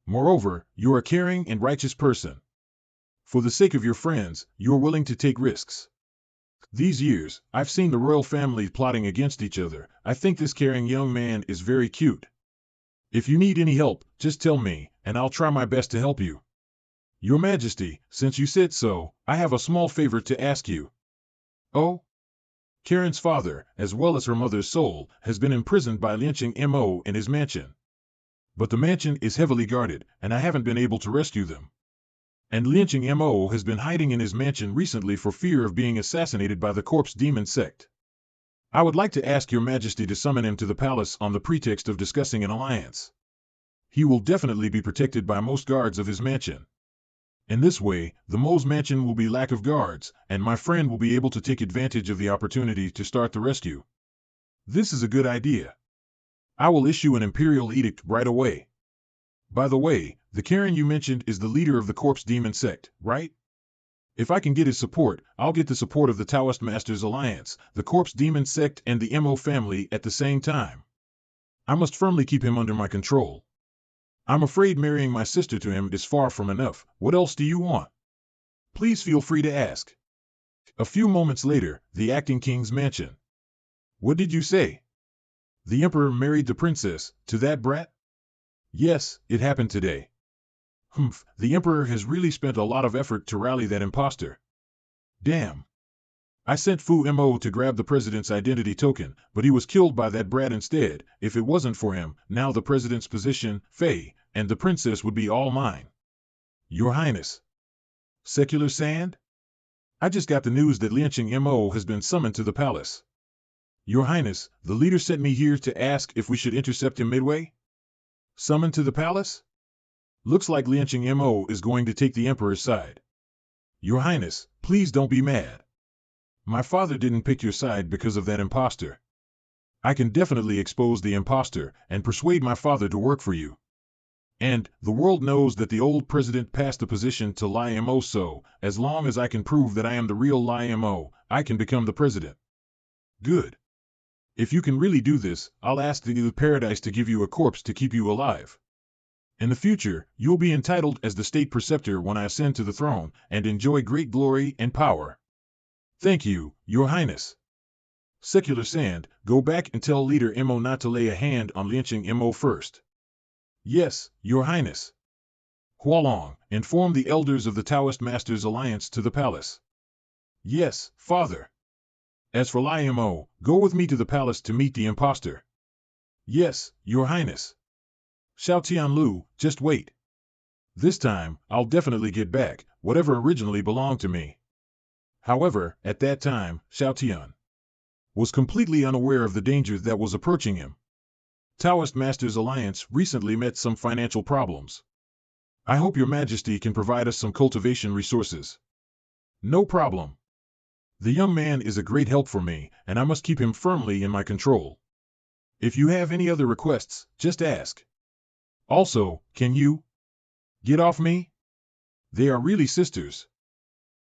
Moreover, you're a caring and righteous person. For the sake of your friends, you're willing to take risks. These years, I've seen the royal family plotting against each other. I think this caring young man is very cute. If you need any help, just tell me, and I'll try my best to help you. Your Majesty, since you said so, I have a small favor to ask you. Oh? Karen's father, as well as her mother's soul, has been imprisoned by lynching Mo in his mansion. But the mansion is heavily guarded, and I haven't been able to rescue them. And lynching Mo has been hiding in his mansion recently for fear of being assassinated by the corpse demon sect. I would like to ask your Majesty to summon him to the palace on the pretext of discussing an alliance. He will definitely be protected by most guards of his mansion. In this way, the Mo's mansion will be lack of guards, and my friend will be able to take advantage of the opportunity to start the rescue. This is a good idea. I will issue an imperial edict right away. By the way, the Karen you mentioned is the leader of the Corpse Demon sect, right? If I can get his support, I'll get the support of the Taoist Masters Alliance, the Corpse Demon sect and the Mo family at the same time. I must firmly keep him under my control. I'm afraid marrying my sister to him is far from enough. What else do you want? Please feel free to ask. A few moments later, the acting king's mansion. What did you say? The emperor married the princess, to that brat? Yes, it happened today. The emperor has really spent a lot of effort to rally that imposter. Damn. I sent Fu Mo to grab the president's identity token, but he was killed by that brat instead. If it wasn't for him, now the president's position, Fei, and the princess would be all mine. Your Highness. Secular Sand? I just got the news that lynching Mo has been summoned to the palace. Your Highness, the leader sent me here to ask if we should intercept him midway? Summoned to the palace? Looks like lynching Mo is going to take the emperor's side. Your Highness, please don't be mad. My father didn't pick your side because of that imposter. I can definitely expose the imposter and persuade my father to work for you. And the world knows that the old president passed the position to Li Mo, so as long as I can prove that I am the real Li Mo, I can become the president. Good. If you can really do this, I'll ask the paradise to give you a corpse to keep you alive. In the future, you'll be entitled as the state preceptor when I ascend to the throne and enjoy great glory and power. Thank you, Your Highness. Secular Sand, go back and tell Leader Mo not to lay a hand on lynching Mo first. Yes, Your Highness. Hualong, inform the elders of the Taoist Masters Alliance to the palace. Yes, Father. As for Li Mo, go with me to the palace to meet the imposter. Yes, Your Highness. Xiaotian Lu, just wait. This time, I'll definitely get back whatever originally belonged to me. However, at that time, Xiaotian was completely unaware of the danger that was approaching him. Taoist Masters Alliance recently met some financial problems. I hope Your Majesty can provide us some cultivation resources. No problem. The young man is a great help for me, and I must keep him firmly in my control. If you have any other requests, just ask. Also, can you Get off me? They are really sisters.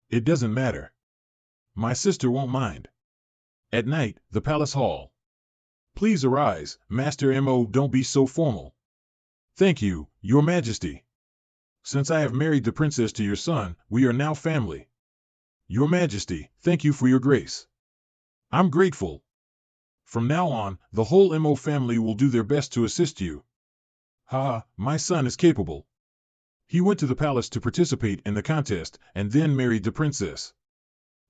It doesn't matter. My sister won't mind. At night, the palace hall. Please arise, Master Mo. Don't be so formal. Thank you, Your Majesty. Since I have married the princess to your son, we are now family. Your Majesty, thank you for your grace. I'm grateful. From now on, the whole Mo family will do their best to assist you. Ha, my son is capable. He went to the palace to participate in the contest, and then married the princess.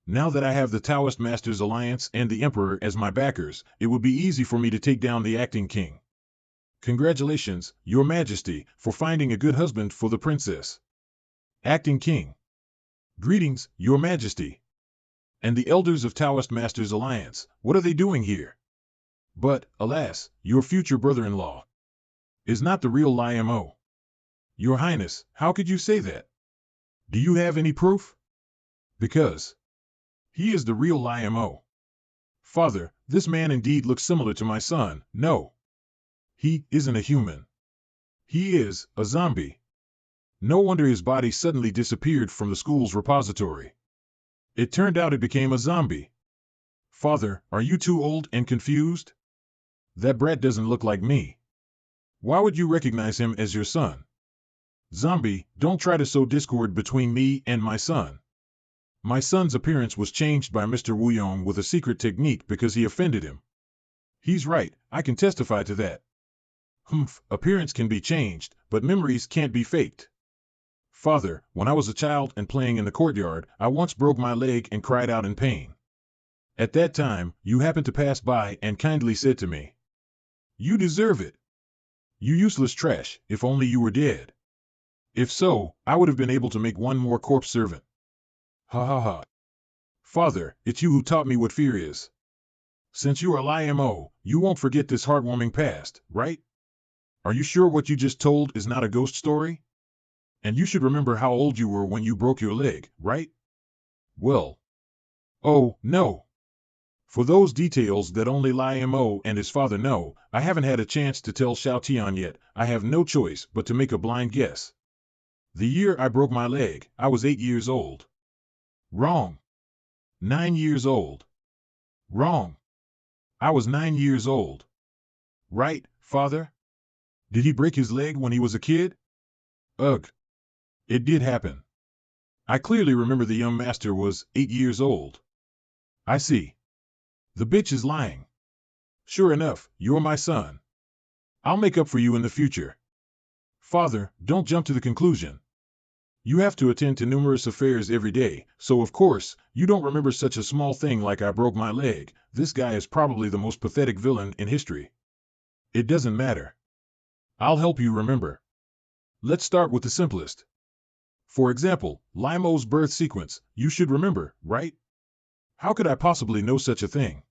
Now that I have the Taoist Masters Alliance and the Emperor as my backers, it will be easy for me to take down the acting king. Congratulations, Your Majesty, for finding a good husband for the princess. Acting king. Greetings, Your Majesty. And the elders of Taoist Masters Alliance, what are they doing here? But, alas, your future brother-in-law is not the real Li Mo. Your Highness, how could you say that? Do you have any proof? Because he is the real Li Mo. Father, this man indeed looks similar to my son. No. He isn't a human. He is a zombie. No wonder his body suddenly disappeared from the school's repository. It turned out it became a zombie. Father, are you too old and confused? That brat doesn't look like me. Why would you recognize him as your son? Zombie, don't try to sow discord between me and my son. My son's appearance was changed by Mr. Wu Yong with a secret technique because he offended him. He's right, I can testify to that. Appearance can be changed, but memories can't be faked. Father, when I was a child and playing in the courtyard, I once broke my leg and cried out in pain. At that time, you happened to pass by and kindly said to me, "You deserve it. You useless trash, if only you were dead." If so, I would have been able to make one more corpse servant. Ha ha ha. Father, it's you who taught me what fear is. Since you are Li Mo, you won't forget this heartwarming past, right? Are you sure what you just told is not a ghost story? And you should remember how old you were when you broke your leg, right? Well. Oh, no. For those details that only Li Mo and his father know, I haven't had a chance to tell Xiao Tian yet. I have no choice but to make a blind guess. The year I broke my leg, I was 8 years old. Wrong. 9 years old. Wrong. I was 9 years old. Right, father? Did he break his leg when he was a kid? Ugh. It did happen. I clearly remember the young master was 8 years old. I see. The bitch is lying. Sure enough, you're my son. I'll make up for you in the future. Father, don't jump to the conclusion. You have to attend to numerous affairs every day, so of course, you don't remember such a small thing like I broke my leg. This guy is probably the most pathetic villain in history. It doesn't matter. I'll help you remember. Let's start with the simplest. For example, Li Mo's birth sequence, you should remember, right? How could I possibly know such a thing?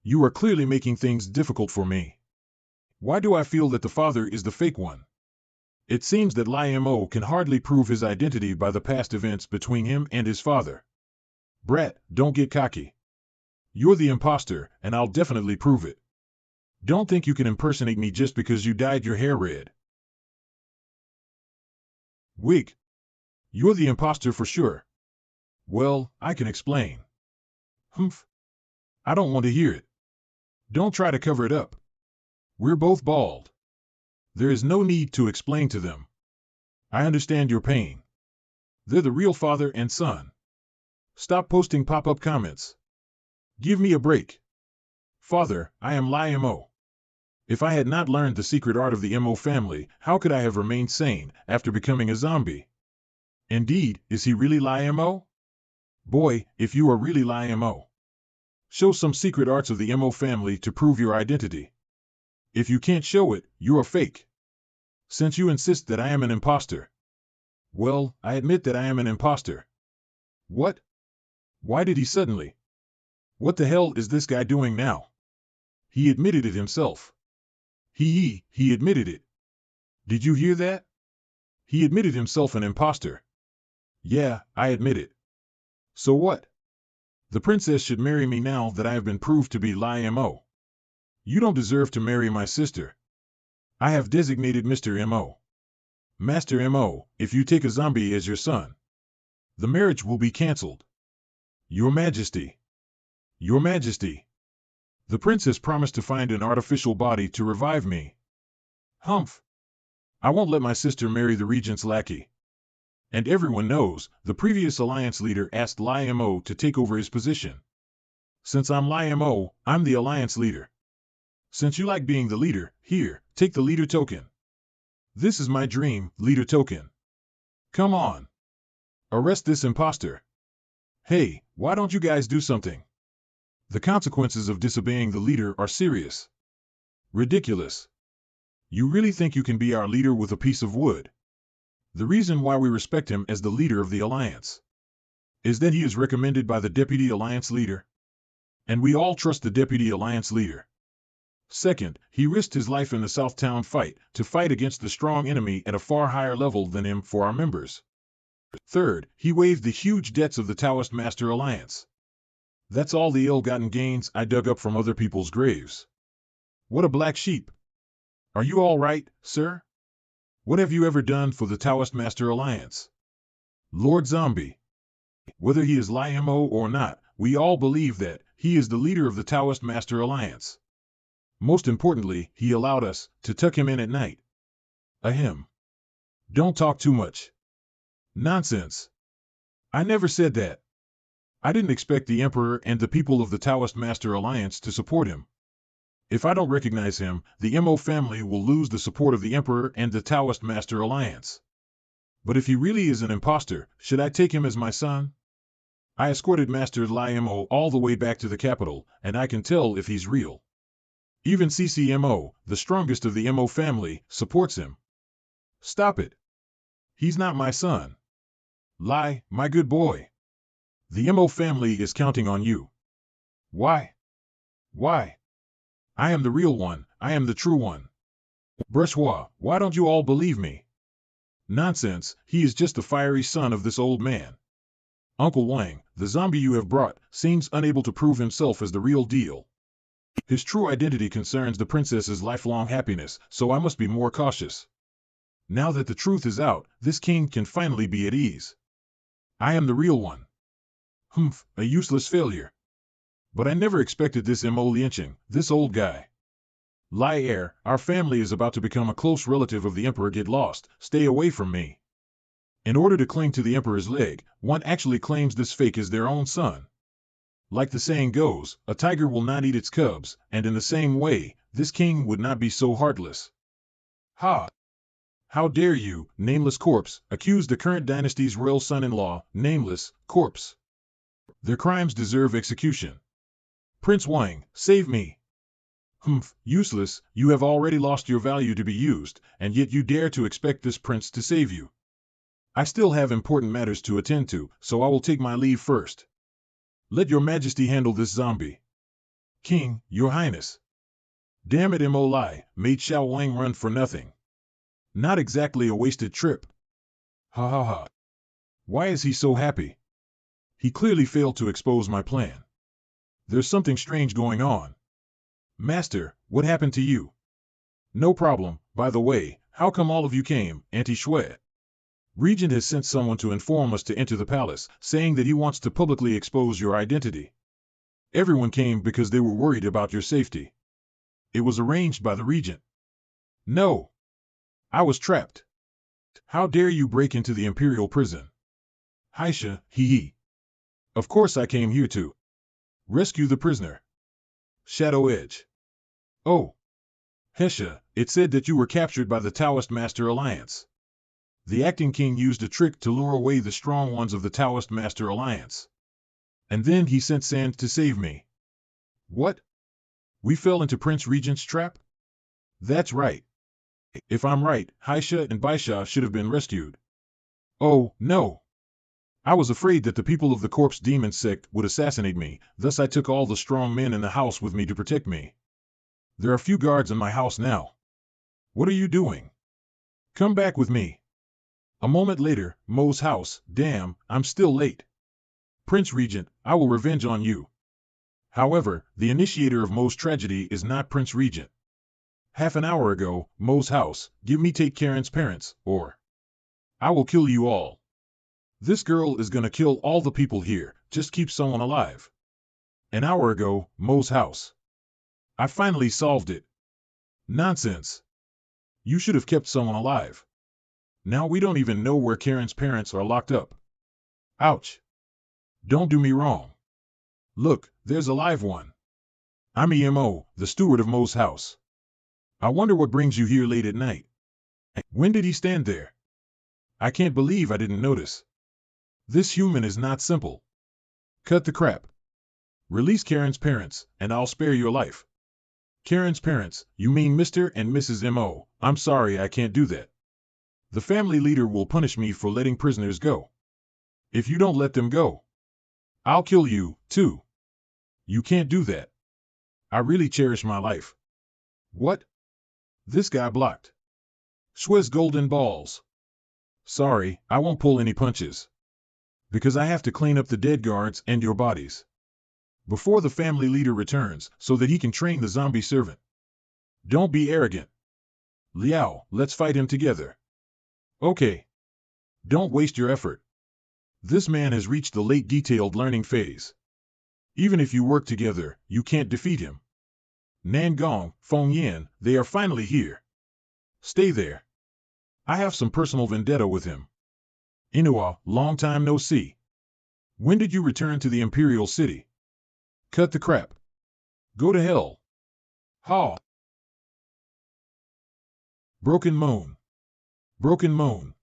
You are clearly making things difficult for me. Why do I feel that the father is the fake one? It seems that Li Mo can hardly prove his identity by the past events between him and his father. Brat, don't get cocky. You're the imposter, and I'll definitely prove it. Don't think you can impersonate me just because you dyed your hair red. Wig. You're the imposter for sure. Well, I can explain. I don't want to hear it. Don't try to cover it up. We're both bald. There is no need to explain to them. I understand your pain. They're the real father and son. Stop posting pop-up comments. Give me a break. Father, I am Li Mo. If I had not learned the secret art of the Mo family, how could I have remained sane after becoming a zombie? Indeed, is he really Li Mo? Boy, if you are really Li Mo, show some secret arts of the Mo family to prove your identity. If you can't show it, you're a fake. Since you insist that I am an imposter. Well, I admit that I am an imposter. What? Why did he suddenly? What the hell is this guy doing now? He admitted it himself. He admitted it. Did you hear that? He admitted himself an imposter. Yeah, I admit it. So what? The princess should marry me now that I have been proved to be Li Mo. You don't deserve to marry my sister. I have designated Mr. Mo. Master Mo, if you take a zombie as your son, the marriage will be cancelled. Your Majesty. Your Majesty. The princess promised to find an artificial body to revive me. Humph. I won't let my sister marry the regent's lackey. And everyone knows, the previous alliance leader asked Li Mo to take over his position. Since I'm Li Mo, I'm the alliance leader. Since you like being the leader, here, take the leader token. This is my dream, leader token. Come on. Arrest this imposter. Hey, why don't you guys do something? The consequences of disobeying the leader are serious. Ridiculous. You really think you can be our leader with a piece of wood? The reason why we respect him as the leader of the alliance is that he is recommended by the deputy alliance leader. And we all trust the deputy alliance leader. Second, he risked his life in the Southtown fight to fight against the strong enemy at a far higher level than him for our members. Third, he waived the huge debts of the Taoist Master Alliance. That's all the ill-gotten gains I dug up from other people's graves. What a black sheep. Are you all right, sir? What have you ever done for the Taoist Master Alliance? Lord Zombie. Whether he is Li Mo or not, we all believe that he is the leader of the Taoist Master Alliance. Most importantly, he allowed us to tuck him in at night. Ahem. Don't talk too much. Nonsense. I never said that. I didn't expect the Emperor and the people of the Taoist Master Alliance to support him. If I don't recognize him, the Mo family will lose the support of the Emperor and the Taoist Master Alliance. But if he really is an imposter, should I take him as my son? I escorted Master Li Mo all the way back to the capital, and I can tell if he's real. Even CCMO, the strongest of the Mo family, supports him. Stop it. He's not my son. Li, my good boy. The Mo family is counting on you. Why? Why? I am the real one, I am the true one. Bourgeois, why don't you all believe me? Nonsense, he is just the fiery son of this old man. Uncle Wang, the zombie you have brought, seems unable to prove himself as the real deal. His true identity concerns the princess's lifelong happiness, so I must be more cautious. Now that the truth is out, this king can finally be at ease. I am the real one. Humph, a useless failure. But I never expected this Mo Lianqing, this old guy. Lai heir, our family is about to become a close relative of the emperor. Get lost, stay away from me. In order to cling to the emperor's leg, one actually claims this fake is their own son. Like the saying goes, a tiger will not eat its cubs, and in the same way, this king would not be so heartless. Ha! How dare you, nameless corpse, accuse the current dynasty's royal son-in-law, nameless corpse. Their crimes deserve execution. Prince Wang, save me. Humph, useless, you have already lost your value to be used, and yet you dare to expect this prince to save you. I still have important matters to attend to, so I will take my leave first. Let your majesty handle this zombie. King, your highness. Damn it, Mo Lai, made Xiao Wang run for nothing. Not exactly a wasted trip. Ha ha ha. Why is he so happy? He clearly failed to expose my plan. There's something strange going on. Master, what happened to you? No problem, by the way, how come all of you came, Auntie Shui? Regent has sent someone to inform us to enter the palace, saying that he wants to publicly expose your identity. Everyone came because they were worried about your safety. It was arranged by the regent. No. I was trapped. How dare you break into the imperial prison? Haisha, hee. Of course I came here to rescue the prisoner. Shadow Edge. Oh. Hesha, it said that you were captured by the Taoist Master Alliance. The acting king used a trick to lure away the strong ones of the Taoist Master Alliance. And then he sent Sand to save me. What? We fell into Prince Regent's trap? That's right. If I'm right, Haisha and Baisha should have been rescued. Oh, no. I was afraid that the people of the Corpse Demon sect would assassinate me, thus I took all the strong men in the house with me to protect me. There are few guards in my house now. What are you doing? Come back with me. A moment later, Mo's house. Damn, I'm still late. Prince Regent, I will revenge on you. However, the initiator of Mo's tragedy is not Prince Regent. Half an hour ago, Mo's house, give me take Karen's parents, or I will kill you all. This girl is gonna kill all the people here, just keep someone alive. An hour ago, Mo's house. I finally solved it. Nonsense. You should have kept someone alive. Now we don't even know where Karen's parents are locked up. Ouch. Don't do me wrong. Look, there's a live one. I'm EMO, the steward of Mo's house. I wonder what brings you here late at night. When did he stand there? I can't believe I didn't notice. This human is not simple. Cut the crap. Release Karen's parents, and I'll spare your life. Karen's parents, you mean Mr. and Mrs. M.O. I'm sorry, I can't do that. The family leader will punish me for letting prisoners go. If you don't let them go, I'll kill you, too. You can't do that. I really cherish my life. What? This guy blocked. Schwez golden balls. Sorry, I won't pull any punches. Because I have to clean up the dead guards and your bodies. Before the family leader returns, so that he can train the zombie servant. Don't be arrogant. Liao, let's fight him together. Okay. Don't waste your effort. This man has reached the late detailed learning phase. Even if you work together, you can't defeat him. Nangong, Feng Yan, they are finally here. Stay there. I have some personal vendetta with him. Inua, long time no see. When did you return to the Imperial City? Cut the crap. Go to hell. Ha! Broken moan. Broken moan.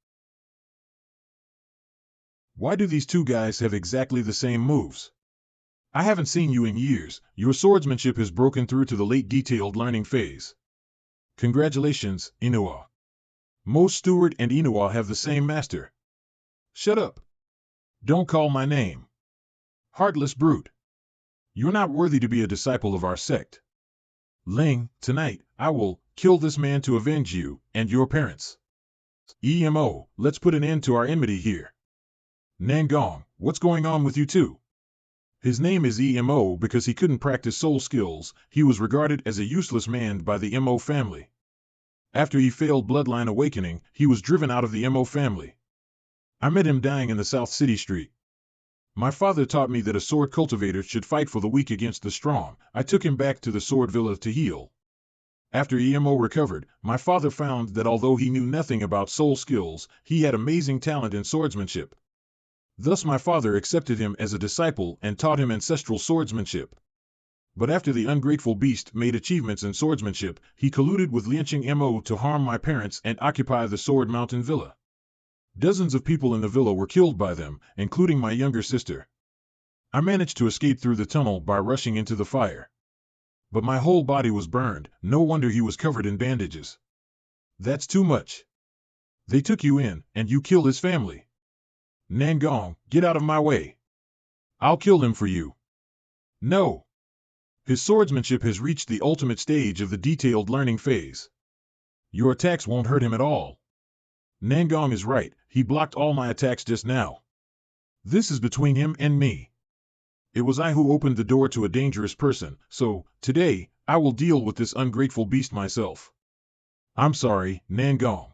Why do these two guys have exactly the same moves? I haven't seen you in years. Your swordsmanship has broken through to the late detailed learning phase. Congratulations, Inua. Mo Steward and Inua have the same master. Shut up. Don't call my name. Heartless brute. You're not worthy to be a disciple of our sect. Ling, tonight, I will kill this man to avenge you and your parents. EMO, let's put an end to our enmity here. Nangong, what's going on with you two? His name is EMO because he couldn't practice soul skills. He was regarded as a useless man by the MO family. After he failed Bloodline Awakening, he was driven out of the MO family. I met him dying in the South City Street. My father taught me that a sword cultivator should fight for the weak against the strong. I took him back to the sword villa to heal. After EMO recovered, my father found that although he knew nothing about soul skills, he had amazing talent in swordsmanship. Thus my father accepted him as a disciple and taught him ancestral swordsmanship. But after the ungrateful beast made achievements in swordsmanship, he colluded with Lianqing MO to harm my parents and occupy the Sword Mountain Villa. Dozens of people in the villa were killed by them, including my younger sister. I managed to escape through the tunnel by rushing into the fire. But my whole body was burned, no wonder he was covered in bandages. That's too much. They took you in, and you killed his family. Nangong, get out of my way. I'll kill him for you. No. His swordsmanship has reached the ultimate stage of the detailed learning phase. Your attacks won't hurt him at all. Nangong is right, he blocked all my attacks just now. This is between him and me. It was I who opened the door to a dangerous person, so, today, I will deal with this ungrateful beast myself. I'm sorry, Nangong.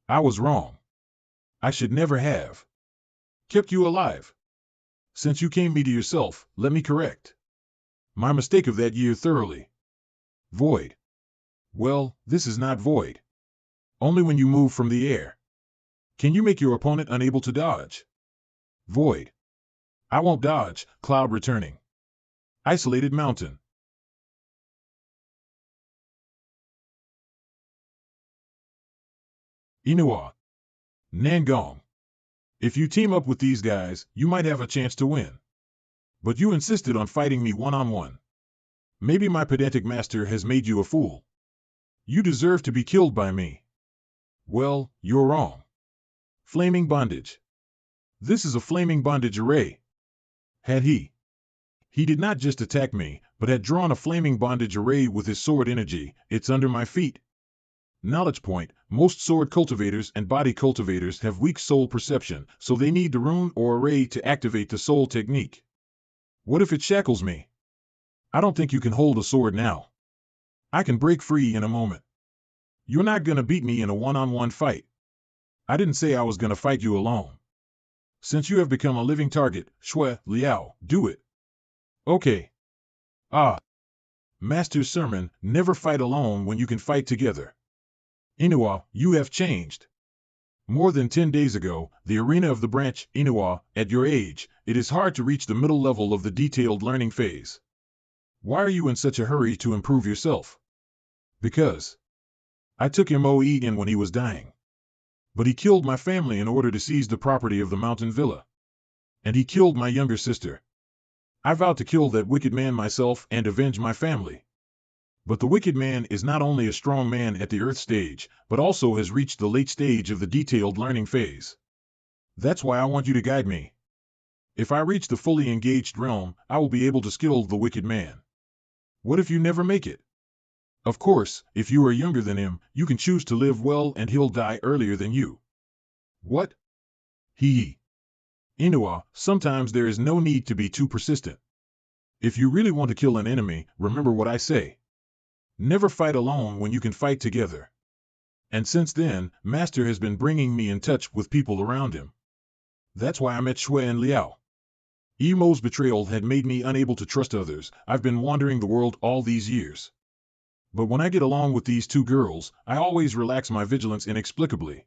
I was wrong. I should never have kept you alive. Since you came me to yourself, let me correct my mistake of that year thoroughly. Void. Well, this is not void. Only when you move from the air. Can you make your opponent unable to dodge? Void. I won't dodge, cloud returning. Isolated mountain. Inua. Nangong. If you team up with these guys, you might have a chance to win. But you insisted on fighting me one-on-one. Maybe my pedantic master has made you a fool. You deserve to be killed by me. Well, you're wrong. Flaming bondage. This is a flaming bondage array. Had he did not just attack me, but had drawn a flaming bondage array with his sword energy. It's under my feet. Knowledge point, most sword cultivators and body cultivators have weak soul perception, so they need the rune or array to activate the soul technique. What if it shackles me? I don't think you can hold a sword now. I can break free in a moment. You're not gonna beat me in a one-on-one fight. I didn't say I was gonna fight you alone. Since you have become a living target, Shui, Liao, do it. Okay. Ah. Master's sermon, never fight alone when you can fight together. Inua, you have changed. More than 10 days ago, the arena of the branch, Inua, at your age, it is hard to reach the middle level of the detailed learning phase. Why are you in such a hurry to improve yourself? Because I took Moe in when he was dying. But he killed my family in order to seize the property of the mountain villa. And he killed my younger sister. I vowed to kill that wicked man myself and avenge my family. But the wicked man is not only a strong man at the earth stage, but also has reached the late stage of the detailed learning phase. That's why I want you to guide me. If I reach the fully engaged realm, I will be able to skill the wicked man. What if you never make it? Of course, if you are younger than him, you can choose to live well and he'll die earlier than you. What? Hee. Inua, sometimes there is no need to be too persistent. If you really want to kill an enemy, remember what I say. Never fight alone when you can fight together. And since then, Master has been bringing me in touch with people around him. That's why I met Shui and Liao. Emo's betrayal had made me unable to trust others. I've been wandering the world all these years. But when I get along with these two girls, I always relax my vigilance inexplicably.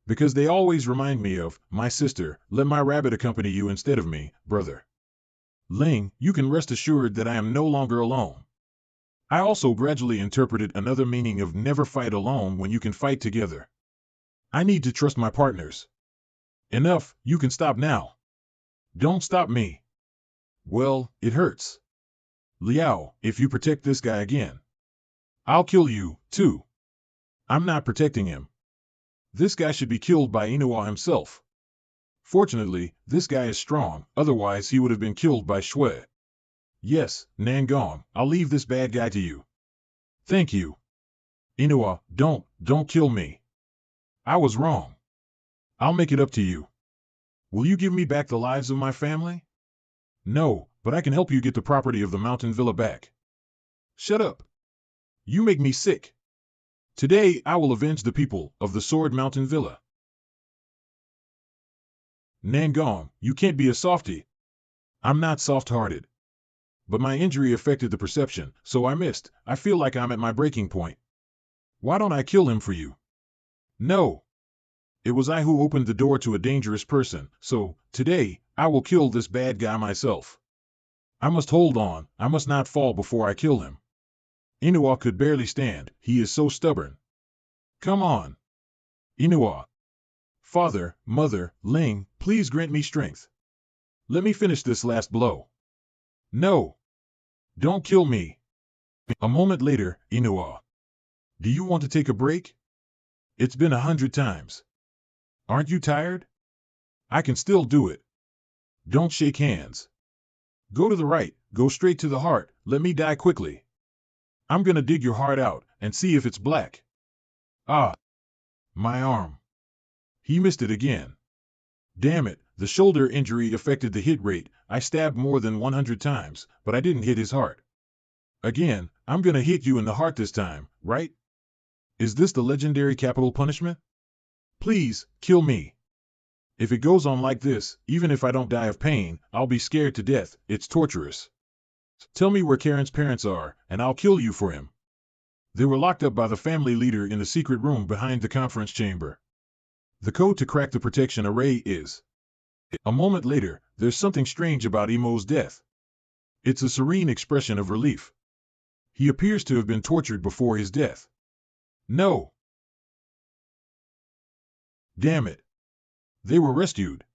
Because they always remind me of, my sister, let my rabbit accompany you instead of me, brother. Ling, you can rest assured that I am no longer alone. I also gradually interpreted another meaning of never fight alone when you can fight together. I need to trust my partners. Enough, you can stop now. Don't stop me. Well, it hurts. Liao, if you protect this guy again, I'll kill you, too. I'm not protecting him. This guy should be killed by Inua himself. Fortunately, this guy is strong, otherwise he would have been killed by Shui. Yes, Nangong, I'll leave this bad guy to you. Thank you. Inua, don't kill me. I was wrong. I'll make it up to you. Will you give me back the lives of my family? No, but I can help you get the property of the mountain villa back. Shut up. You make me sick. Today I will avenge the people of the Sword Mountain Villa. Nangong, you can't be a softie. I'm not soft-hearted. But my injury affected the perception, so I missed. I feel like I'm at my breaking point. Why don't I kill him for you? No. It was I who opened the door to a dangerous person, so, today, I will kill this bad guy myself. I must hold on, I must not fall before I kill him. Inua could barely stand, he is so stubborn. Come on. Inua. Father, Mother, Ling, please grant me strength. Let me finish this last blow. No. Don't kill me. A moment later, Inua. Do you want to take a break? It's been 100 times. Aren't you tired? I can still do it. Don't shake hands. Go to the right, go straight to the heart, let me die quickly. I'm gonna dig your heart out, and see if it's black. Ah. My arm. He missed it again. Damn it, the shoulder injury affected the hit rate. I stabbed more than 100 times, but I didn't hit his heart. Again, I'm gonna hit you in the heart this time, right? Is this the legendary capital punishment? Please, kill me. If it goes on like this, even if I don't die of pain, I'll be scared to death. It's torturous. Tell me where Karen's parents are, and I'll kill you for him. They were locked up by the family leader in the secret room behind the conference chamber. The code to crack the protection array is... A moment later, there's something strange about Emo's death. It's a serene expression of relief. He appears to have been tortured before his death. No. Damn it. They were rescued.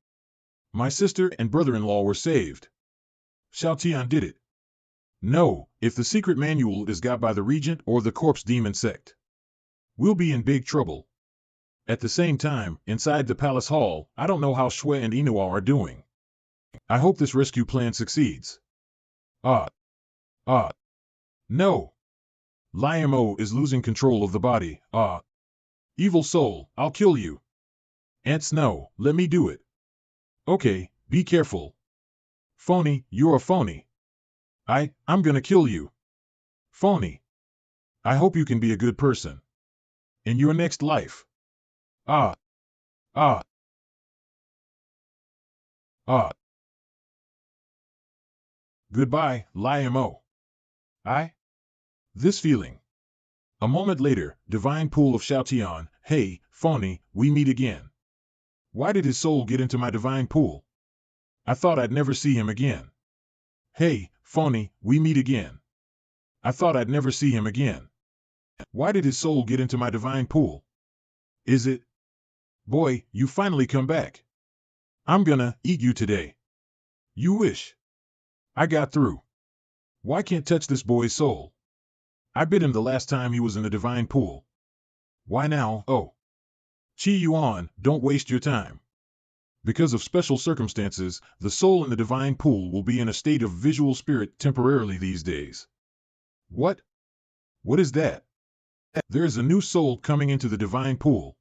My sister and brother-in-law were saved. Xiaotian did it. No, if the secret manual is got by the regent or the corpse demon sect, we'll be in big trouble. At the same time, inside the palace hall, I don't know how Shui and Inua are doing. I hope this rescue plan succeeds. No. Liamo is losing control of the body. Evil soul, I'll kill you. Aunt Snow, let me do it. Okay, be careful. Phony, you're a phony. I'm gonna kill you. Phony. I hope you can be a good person. In your next life. Ah, ah. Goodbye, Liamo. I? This feeling. A moment later, divine pool of Xiaotian, hey, phony, we meet again. Why did his soul get into my divine pool? I thought I'd never see him again. Hey, phony, we meet again. I thought I'd never see him again. Why did his soul get into my divine pool? Is it? Boy, you finally come back. I'm gonna eat you today. You wish. I got through. Why can't touch this boy's soul? I bit him the last time he was in the divine pool. Why now? Oh. Chi Yuan, don't waste your time. Because of special circumstances, the soul in the divine pool will be in a state of visual spirit temporarily these days. What? What is that? There is a new soul coming into the divine pool.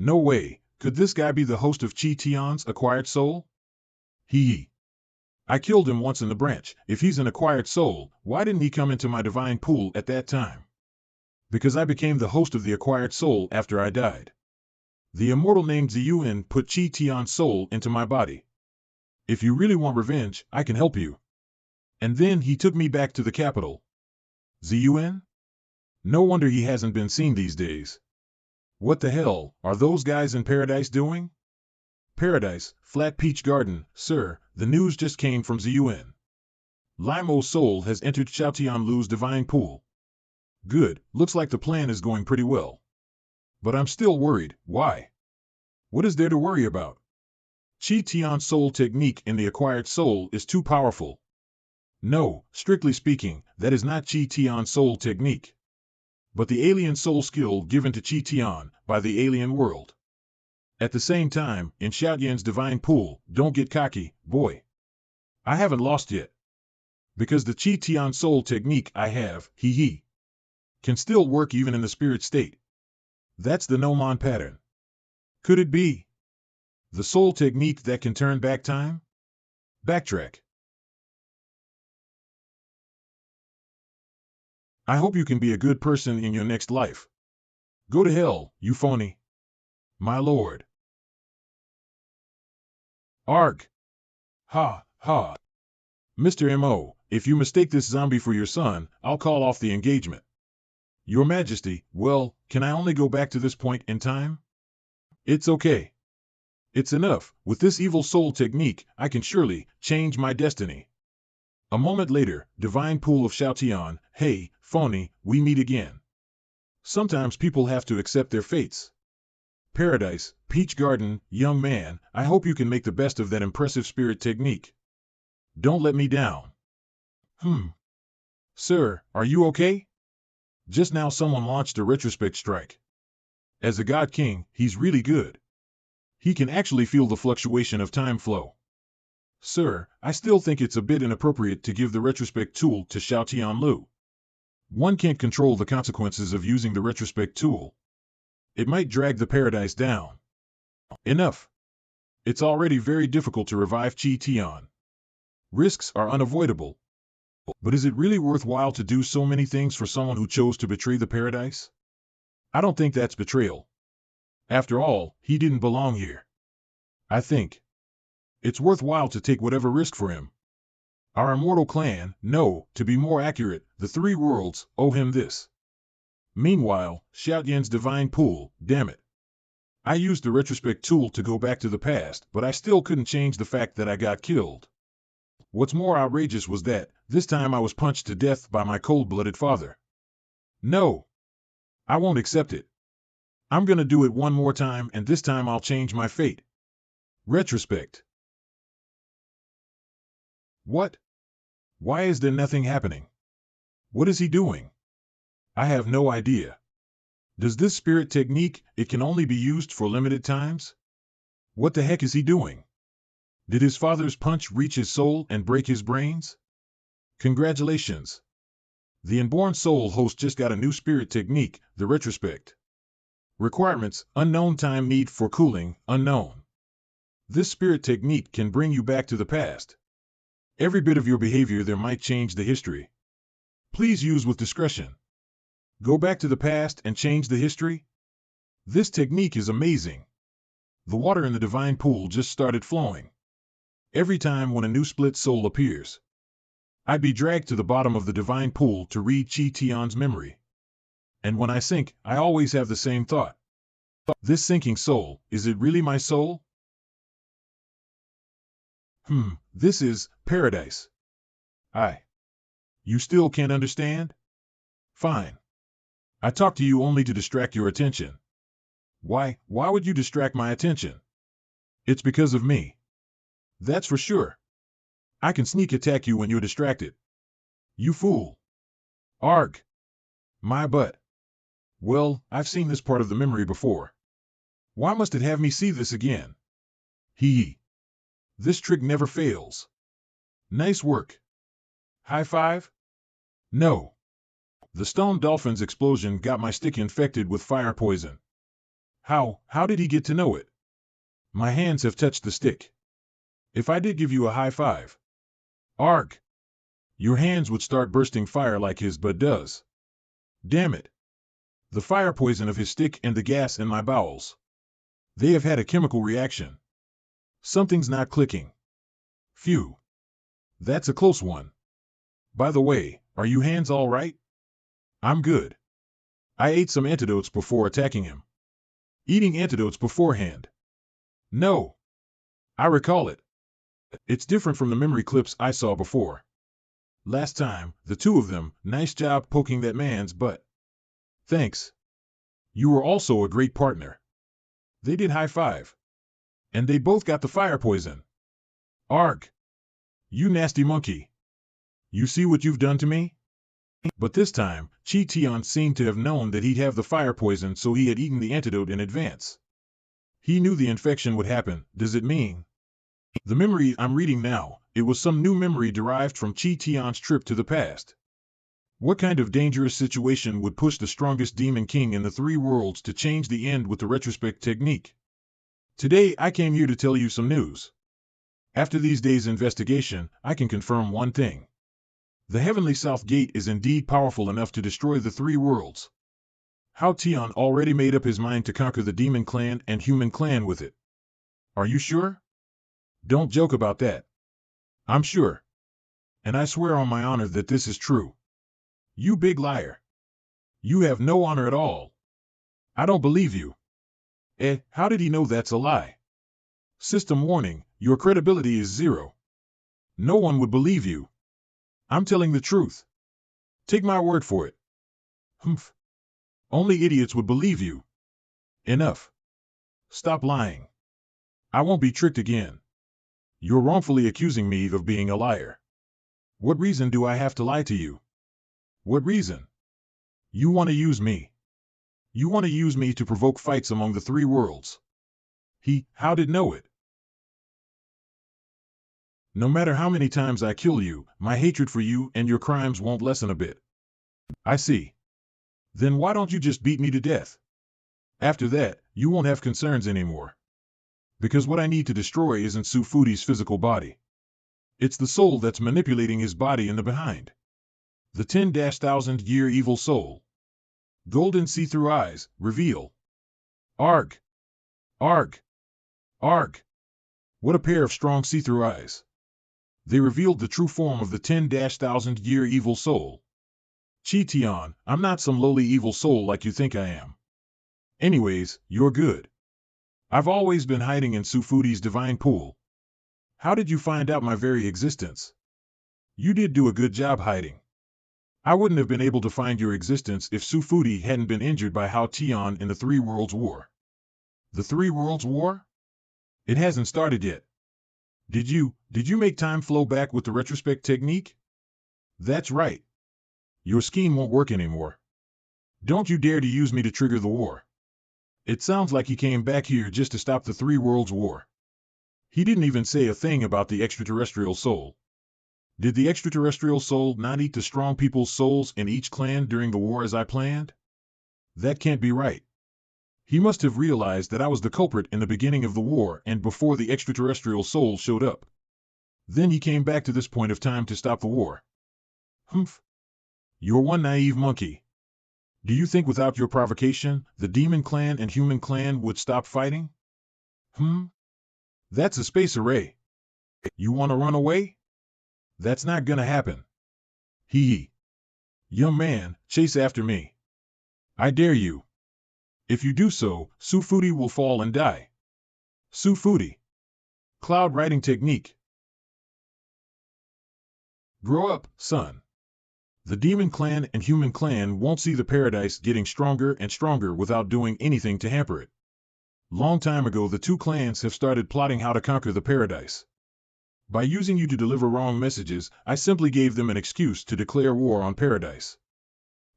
No way, could this guy be the host of Chi Tian's acquired soul? He. I killed him once in the branch. If he's an acquired soul, why didn't he come into my divine pool at that time? Because I became the host of the acquired soul after I died. The immortal named Ziyuan put Chi Tian's soul into my body. If you really want revenge, I can help you. And then he took me back to the capital. Ziyuan? No wonder he hasn't been seen these days. What the hell are those guys in paradise doing? Paradise, Flat Peach Garden, sir, the news just came from Ziyuan. Limo's soul has entered Xiaotian Lu's divine pool. Good, looks like the plan is going pretty well. But I'm still worried, why? What is there to worry about? Chi Tian's soul technique in the acquired soul is too powerful. No, strictly speaking, that is not Chi Tian's soul technique, but the alien soul skill given to Chi Tian by the alien world. At the same time, in Xiaotian's divine pool, don't get cocky, boy. I haven't lost yet. Because the Chi Tian soul technique I have, can still work even in the spirit state. That's the Nomon pattern. Could it be the soul technique that can turn back time? Backtrack. I hope you can be a good person in your next life. Go to hell, you phony. My lord. Arg. Ha, ha. Mr. M.O., if you mistake this zombie for your son, I'll call off the engagement. Your Majesty, well, can I only go back to this point in time? It's okay. It's enough. With this evil soul technique, I can surely change my destiny. A moment later, divine pool of Xiaotian, hey, phony, we meet again. Sometimes people have to accept their fates. Paradise, Peach Garden, young man, I hope you can make the best of that impressive spirit technique. Don't let me down. Sir, are you okay? Just now someone launched a retrospect strike. As a God King, he's really good. He can actually feel the fluctuation of time flow. Sir, I still think it's a bit inappropriate to give the retrospect tool to Xiaotian Lu. One can't control the consequences of using the retrospect tool. It might drag the paradise down. Enough. It's already very difficult to revive Chi Tian. Risks are unavoidable. But is it really worthwhile to do so many things for someone who chose to betray the paradise? I don't think that's betrayal. After all, he didn't belong here. I think it's worthwhile to take whatever risk for him. Our immortal clan, no, to be more accurate, the three worlds, owe him this. Meanwhile, Xiaotian's divine pool, damn it. I used the retrospect tool to go back to the past, but I still couldn't change the fact that I got killed. What's more outrageous was that, this time I was punched to death by my cold-blooded father. No. I won't accept it. I'm gonna do it one more time, and this time I'll change my fate. Retrospect. What? Why is there nothing happening? What is he doing? I have no idea. Does this spirit technique, it can only be used for limited times? What the heck is he doing? Did his father's punch reach his soul and break his brains? Congratulations. The inborn soul host just got a new spirit technique, the retrospect. Requirements, unknown time need for cooling, unknown. This spirit technique can bring you back to the past. Every bit of your behavior there might change the history. Please use with discretion. Go back to the past and change the history? This technique is amazing. the water in the divine pool just started flowing. Every time when a new split soul appears, I'd be dragged to the bottom of the divine pool to read Chi Tian's memory. And when I sink, I always have the same thought. This sinking soul, is it really my soul? This is paradise. You still can't understand? Fine. I talk to you only to distract your attention. Why would you distract my attention? It's because of me. That's for sure. I can sneak attack you when you're distracted. You fool. Arg. My butt. Well, I've seen this part of the memory before. Why must it have me see this again? Hee. This trick never fails. Nice work. High five? No. The stone dolphin's explosion got my stick infected with fire poison. How did he get to know it? My hands have touched the stick. If I did give you a high five, arg, your hands would start bursting fire like his butt does. Damn it. The fire poison of his stick and the gas in my bowels. They have had a chemical reaction. Something's not clicking. Phew. That's a close one. By the way, are you hands all right? I'm good. I ate some antidotes before attacking him. Eating antidotes beforehand. No. I recall it. It's different from the memory clips I saw before. Last time, the two of them, nice job poking that man's butt. Thanks. You were also a great partner. They did high five. And they both got the fire poison. Arg. You nasty monkey. You see what you've done to me? But this time, Chi Tian seemed to have known that he'd have the fire poison, so he had eaten the antidote in advance. He knew the infection would happen. Does it mean? The memory I'm reading now, it was some new memory derived from Chi Tian's trip to the past. What kind of dangerous situation would push the strongest demon king in the three worlds to change the end with the retrospect technique? Today I came here to tell you some news. After these days' investigation, I can confirm one thing. The Heavenly South Gate is indeed powerful enough to destroy the three worlds. Hao Tian already made up his mind to conquer the demon clan and human clan with it. Are you sure? Don't joke about that. I'm sure. And I swear on my honor that this is true. You big liar. You have no honor at all. I don't believe you. How did he know that's a lie? System warning, your credibility is 0. No one would believe you. I'm telling the truth. Take my word for it. Humph. Only idiots would believe you. Enough. Stop lying. I won't be tricked again. You're wrongfully accusing me of being a liar. What reason do I have to lie to you? What reason? You want to use me. You want to use me to provoke fights among the three worlds. How did know it? No matter how many times I kill you, my hatred for you and your crimes won't lessen a bit. I see. Then why don't you just beat me to death? After that, you won't have concerns anymore. Because what I need to destroy isn't Su Fudi's physical body. It's the soul that's manipulating his body in the behind. The 10,000-year evil soul. Golden see-through eyes, reveal. Arg. Arg. Arg. What a pair of strong see-through eyes. They revealed the true form of the 10,000-year evil soul. Chi Tian, I'm not some lowly evil soul like you think I am. Anyways, you're good. I've always been hiding in Su Fudi's divine pool. How did you find out my very existence? You did do a good job hiding. I wouldn't have been able to find your existence if Su Fudi hadn't been injured by Hao Tian in the Three Worlds War. The Three Worlds War? It hasn't started yet. Did you make time flow back with the retrospect technique? That's right. Your scheme won't work anymore. Don't you dare to use me to trigger the war. It sounds like he came back here just to stop the Three Worlds War. He didn't even say a thing about the extraterrestrial soul. Did the extraterrestrial soul not eat the strong people's souls in each clan during the war as I planned? That can't be right. He must have realized that I was the culprit in the beginning of the war and before the extraterrestrial soul showed up. Then he came back to this point of time to stop the war. Humph. You're one naive monkey. Do you think without your provocation, the demon clan and human clan would stop fighting? Hmm? That's a space array. You want to run away? That's not gonna happen. Hee. Young man, chase after me. I dare you. If you do so, Sufuti will fall and die. Sufuti. Cloud riding technique. Grow up, son. The demon clan and human clan won't see the paradise getting stronger and stronger without doing anything to hamper it. Long time ago, the two clans have started plotting how to conquer the paradise. By using you to deliver wrong messages, I simply gave them an excuse to declare war on paradise.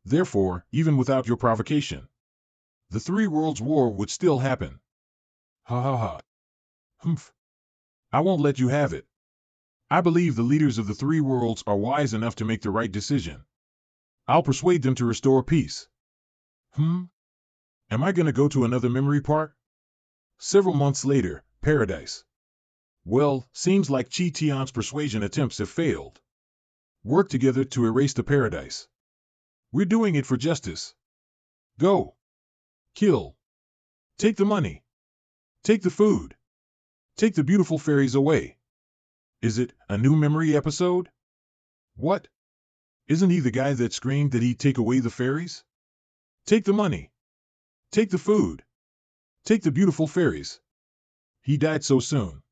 Therefore, even without your provocation, the Three Worlds War would still happen. Ha ha ha. Humph. I won't let you have it. I believe the leaders of the Three Worlds are wise enough to make the right decision. I'll persuade them to restore peace. Am I gonna go to another memory park? Several months later, paradise. Well, seems like Chi Tian's persuasion attempts have failed. Work together to erase the paradise. We're doing it for justice. Go. Kill. Take the money. Take the food. Take the beautiful fairies away. Is it a new memory episode? What? Isn't he the guy that screamed that he'd take away the fairies? Take the money. Take the food. Take the beautiful fairies. He died so soon.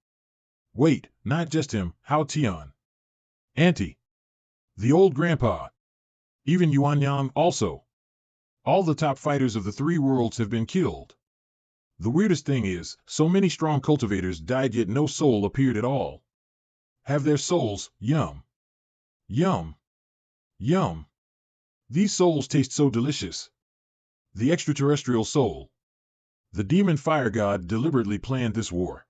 Wait, not just him, Hao Tian. Auntie. The old grandpa. Even Yuan Yang also. All the top fighters of the Three Worlds have been killed. The weirdest thing is, so many strong cultivators died yet no soul appeared at all. Have their souls, yum. Yum. Yum. These souls taste so delicious. The extraterrestrial soul. The demon fire god deliberately planned this war.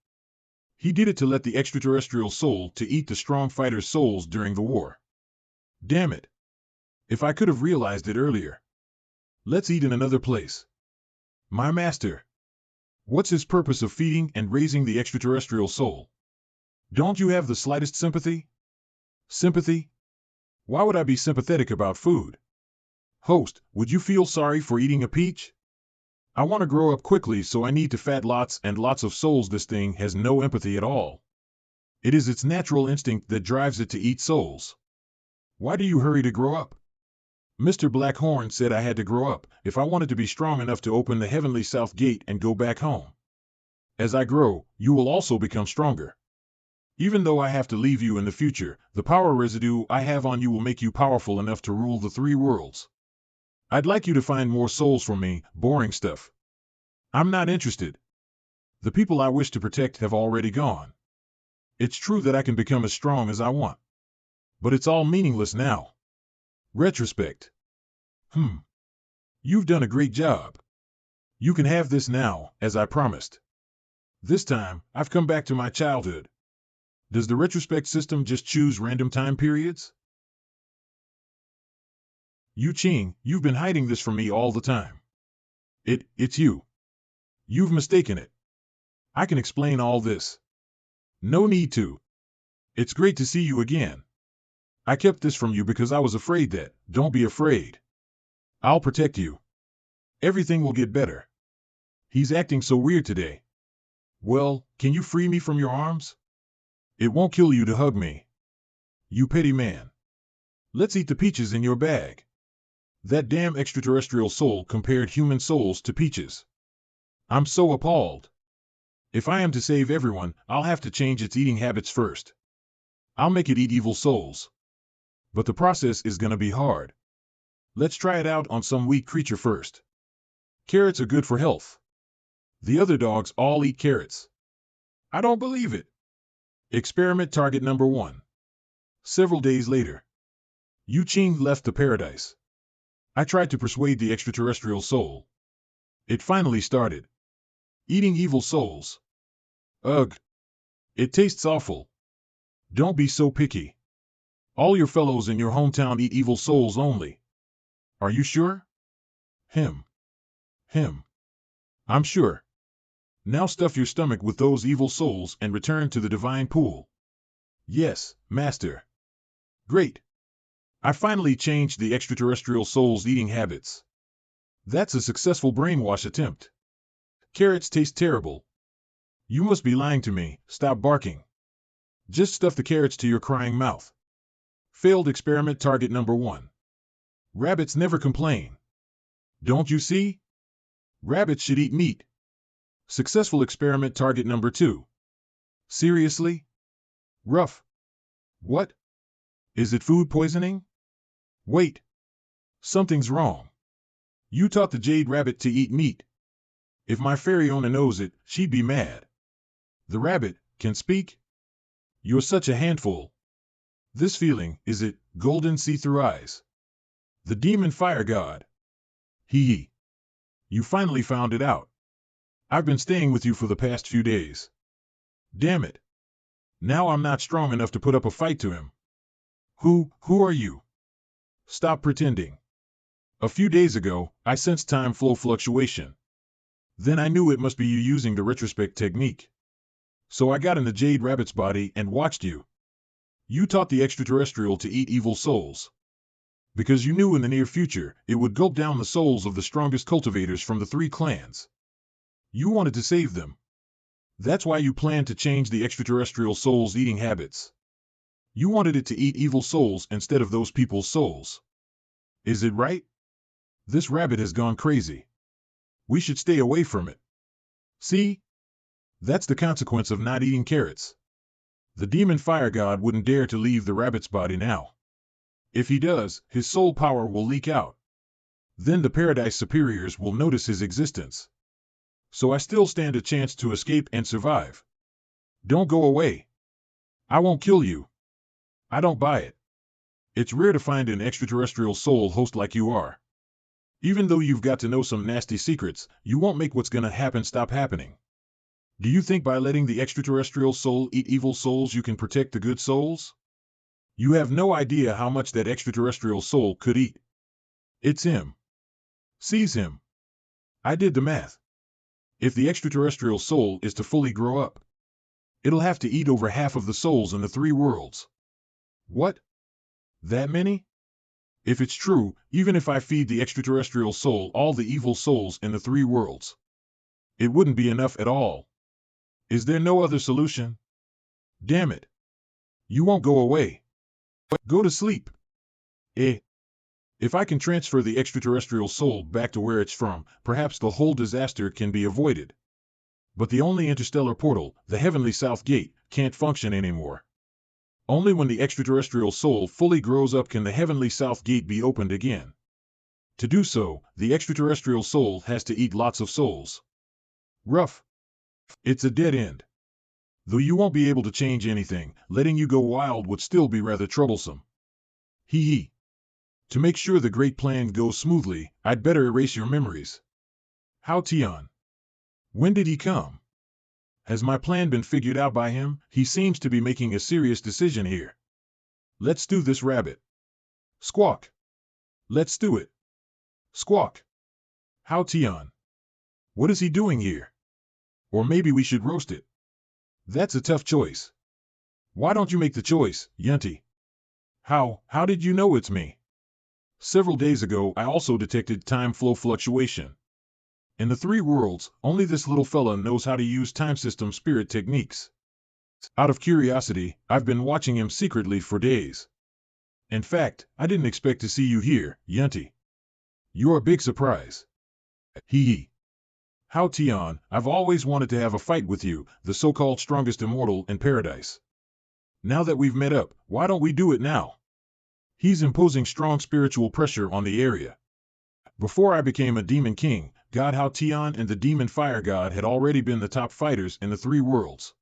He did it to let the extraterrestrial soul to eat the strong fighters' souls during the war. Damn it. If I could have realized it earlier. Let's eat in another place. My master. What's his purpose of feeding and raising the extraterrestrial soul? Don't you have the slightest sympathy? Sympathy? Why would I be sympathetic about food? Host, would you feel sorry for eating a peach? I want to grow up quickly, so I need to fat lots and lots of souls. This thing has no empathy at all. It is its natural instinct that drives it to eat souls. Why do you hurry to grow up? Mr. Blackhorn said I had to grow up if I wanted to be strong enough to open the heavenly south gate and go back home. As I grow, you will also become stronger. Even though I have to leave you in the future, the power residue I have on you will make you powerful enough to rule the Three Worlds. I'd like you to find more souls from me, boring stuff. I'm not interested. The people I wish to protect have already gone. It's true that I can become as strong as I want. But it's all meaningless now. Retrospect. You've done a great job. You can have this now, as I promised. This time, I've come back to my childhood. Does the retrospect system just choose random time periods? Yu Qing, you've been hiding this from me all the time. It's you. You've mistaken it. I can explain all this. No need to. It's great to see you again. I kept this from you because I was afraid that. Don't be afraid. I'll protect you. Everything will get better. He's acting so weird today. Well, can you free me from your arms? It won't kill you to hug me. You petty man. Let's eat the peaches in your bag. That damn extraterrestrial soul compared human souls to peaches. I'm so appalled. If I am to save everyone, I'll have to change its eating habits first. I'll make it eat evil souls. But the process is gonna be hard. Let's try it out on some weak creature first. Carrots are good for health. The other dogs all eat carrots. I don't believe it. Experiment target number 1. Several days later. Yu Qing left the paradise. I tried to persuade the extraterrestrial soul. It finally started. Eating evil souls. Ugh. It tastes awful. Don't be so picky. All your fellows in your hometown eat evil souls only. Are you sure? Him. I'm sure. Now stuff your stomach with those evil souls and return to the divine pool. Yes, master. Great. I finally changed the extraterrestrial soul's eating habits. That's a successful brainwash attempt. Carrots taste terrible. You must be lying to me, stop barking. Just stuff the carrots to your crying mouth. Failed experiment target number 1. Rabbits never complain. Don't you see? Rabbits should eat meat. Successful experiment target number 2. Seriously? Rough. What? Is it food poisoning? Wait. Something's wrong. You taught the jade rabbit to eat meat. If my fairy owner knows it, she'd be mad. The rabbit can speak? You're such a handful. This feeling, is it, golden see-through eyes? The demon fire god. Hee. You finally found it out. I've been staying with you for the past few days. Damn it. Now I'm not strong enough to put up a fight to him. Who are you? Stop pretending. A few days ago, I sensed time flow fluctuation. Then I knew it must be you using the retrospect technique. So I got in the jade rabbit's body and watched you. You taught the extraterrestrial to eat evil souls. Because you knew in the near future, it would gulp down the souls of the strongest cultivators from the 3 clans. You wanted to save them. That's why you planned to change the extraterrestrial soul's eating habits. You wanted it to eat evil souls instead of those people's souls. Is it right? This rabbit has gone crazy. We should stay away from it. See? That's the consequence of not eating carrots. The demon fire god wouldn't dare to leave the rabbit's body now. If he does, his soul power will leak out. Then the Paradise Superiors will notice his existence. So I still stand a chance to escape and survive. Don't go away. I won't kill you. I don't buy it. It's rare to find an extraterrestrial soul host like you are. Even though you've got to know some nasty secrets, you won't make what's gonna happen stop happening. Do you think by letting the extraterrestrial soul eat evil souls you can protect the good souls? You have no idea how much that extraterrestrial soul could eat. It's him. Seize him. I did the math. If the extraterrestrial soul is to fully grow up, it'll have to eat over half of the souls in the 3 worlds. What? That many? If it's true, even if I feed the extraterrestrial soul all the evil souls in the 3 worlds, it wouldn't be enough at all. Is there no other solution? Damn it. You won't go away. Go to sleep. If I can transfer the extraterrestrial soul back to where it's from, perhaps the whole disaster can be avoided. But the only interstellar portal, the Heavenly South Gate, can't function anymore. Only when the extraterrestrial soul fully grows up can the Heavenly South Gate be opened again. To do so, the extraterrestrial soul has to eat lots of souls. Rough. It's a dead end. Though you won't be able to change anything, letting you go wild would still be rather troublesome. Hee. To make sure the great plan goes smoothly, I'd better erase your memories. How Tian? When did he come? Has my plan been figured out by him? He seems to be making a serious decision here. Let's do this rabbit. Squawk. Let's do it. Squawk. How Tian? What is he doing here? Or maybe we should roast it. That's a tough choice. Why don't you make the choice, Yunti? How did you know it's me? Several days ago I also detected time flow fluctuation. In the 3 worlds, only this little fella knows how to use time system spirit techniques. Out of curiosity, I've been watching him secretly for days. In fact, I didn't expect to see you here, Yunti. You're a big surprise. Hee. How Tian, I've always wanted to have a fight with you, the so-called strongest immortal in paradise. Now that we've met up, why don't we do it now? He's imposing strong spiritual pressure on the area. Before I became a demon king, God Hao Tian and the demon fire god had already been the top fighters in the 3 worlds.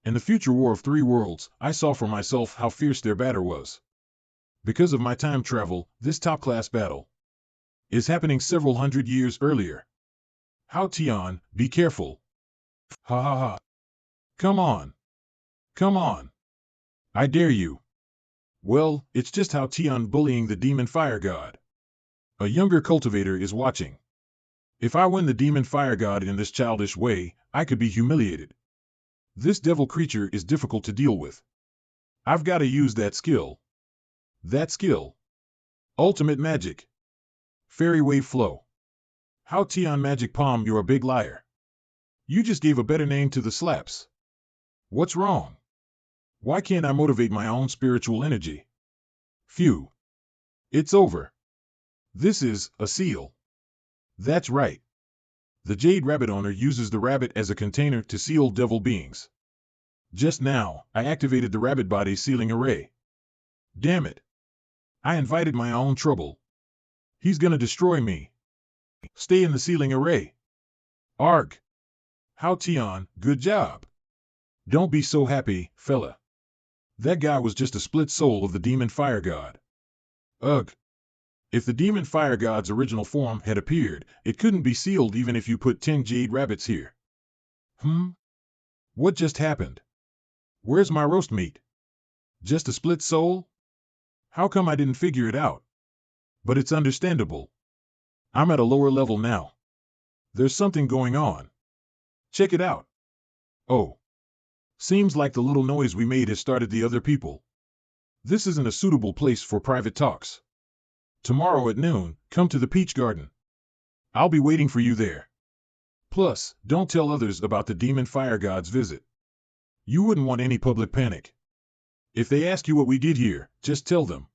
In the future war of 3 worlds, I saw for myself how fierce their battle was. Because of my time travel, this top-class battle is happening several hundred years earlier. Hao Tian, be careful. Ha ha ha. Come on. Come on. I dare you. Well, it's just Hao Tian bullying the demon fire god. A younger cultivator is watching. If I win the demon fire god in this childish way, I could be humiliated. This devil creature is difficult to deal with. I've got to use that skill. That skill. Ultimate magic. Fairy wave flow. Hao Tian magic palm, you're a big liar. You just gave a better name to the slaps. What's wrong? Why can't I motivate my own spiritual energy? Phew. It's over. This is a seal. That's right. The Jade Rabbit owner uses the rabbit as a container to seal devil beings. Just now, I activated the rabbit body sealing array. Damn it. I invited my own trouble. He's gonna destroy me. Stay in the sealing array. Arg. Hao Tian, good job. Don't be so happy, fella. That guy was just a split soul of the demon fire god. Ugh. If the demon fire god's original form had appeared, it couldn't be sealed even if you put 10 jade rabbits here. What just happened? Where's my roast meat? Just a split soul? How come I didn't figure it out? But it's understandable. I'm at a lower level now. There's something going on. Check it out. Oh. Seems like the little noise we made has started the other people. This isn't a suitable place for private talks. Tomorrow at noon, come to the Peach Garden. I'll be waiting for you there. Plus, don't tell others about the demon fire god's visit. You wouldn't want any public panic. If they ask you what we did here, just tell them.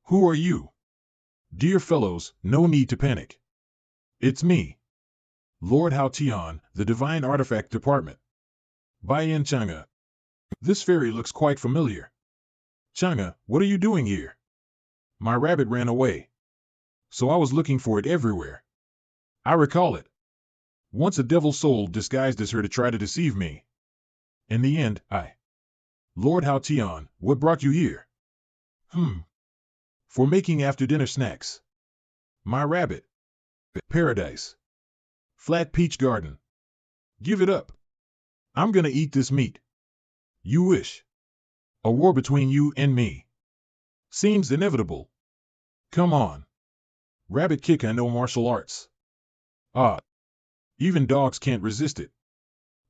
Who are you? Dear fellows, no need to panic. It's me. Lord Hao Tian, the Divine Artifact Department. Baiyan Chang'e. This fairy looks quite familiar. Chang'e, what are you doing here? My rabbit ran away. So I was looking for it everywhere. I recall it. Once a devil soul disguised as her to try to deceive me. In the end, Lord Hao Tian, what brought you here? For making after-dinner snacks. My rabbit. Paradise. Flat Peach Garden. Give it up. I'm gonna eat this meat. You wish. A war between you and me. Seems inevitable. Come on. Rabbit kick, I know martial arts. Even dogs can't resist it.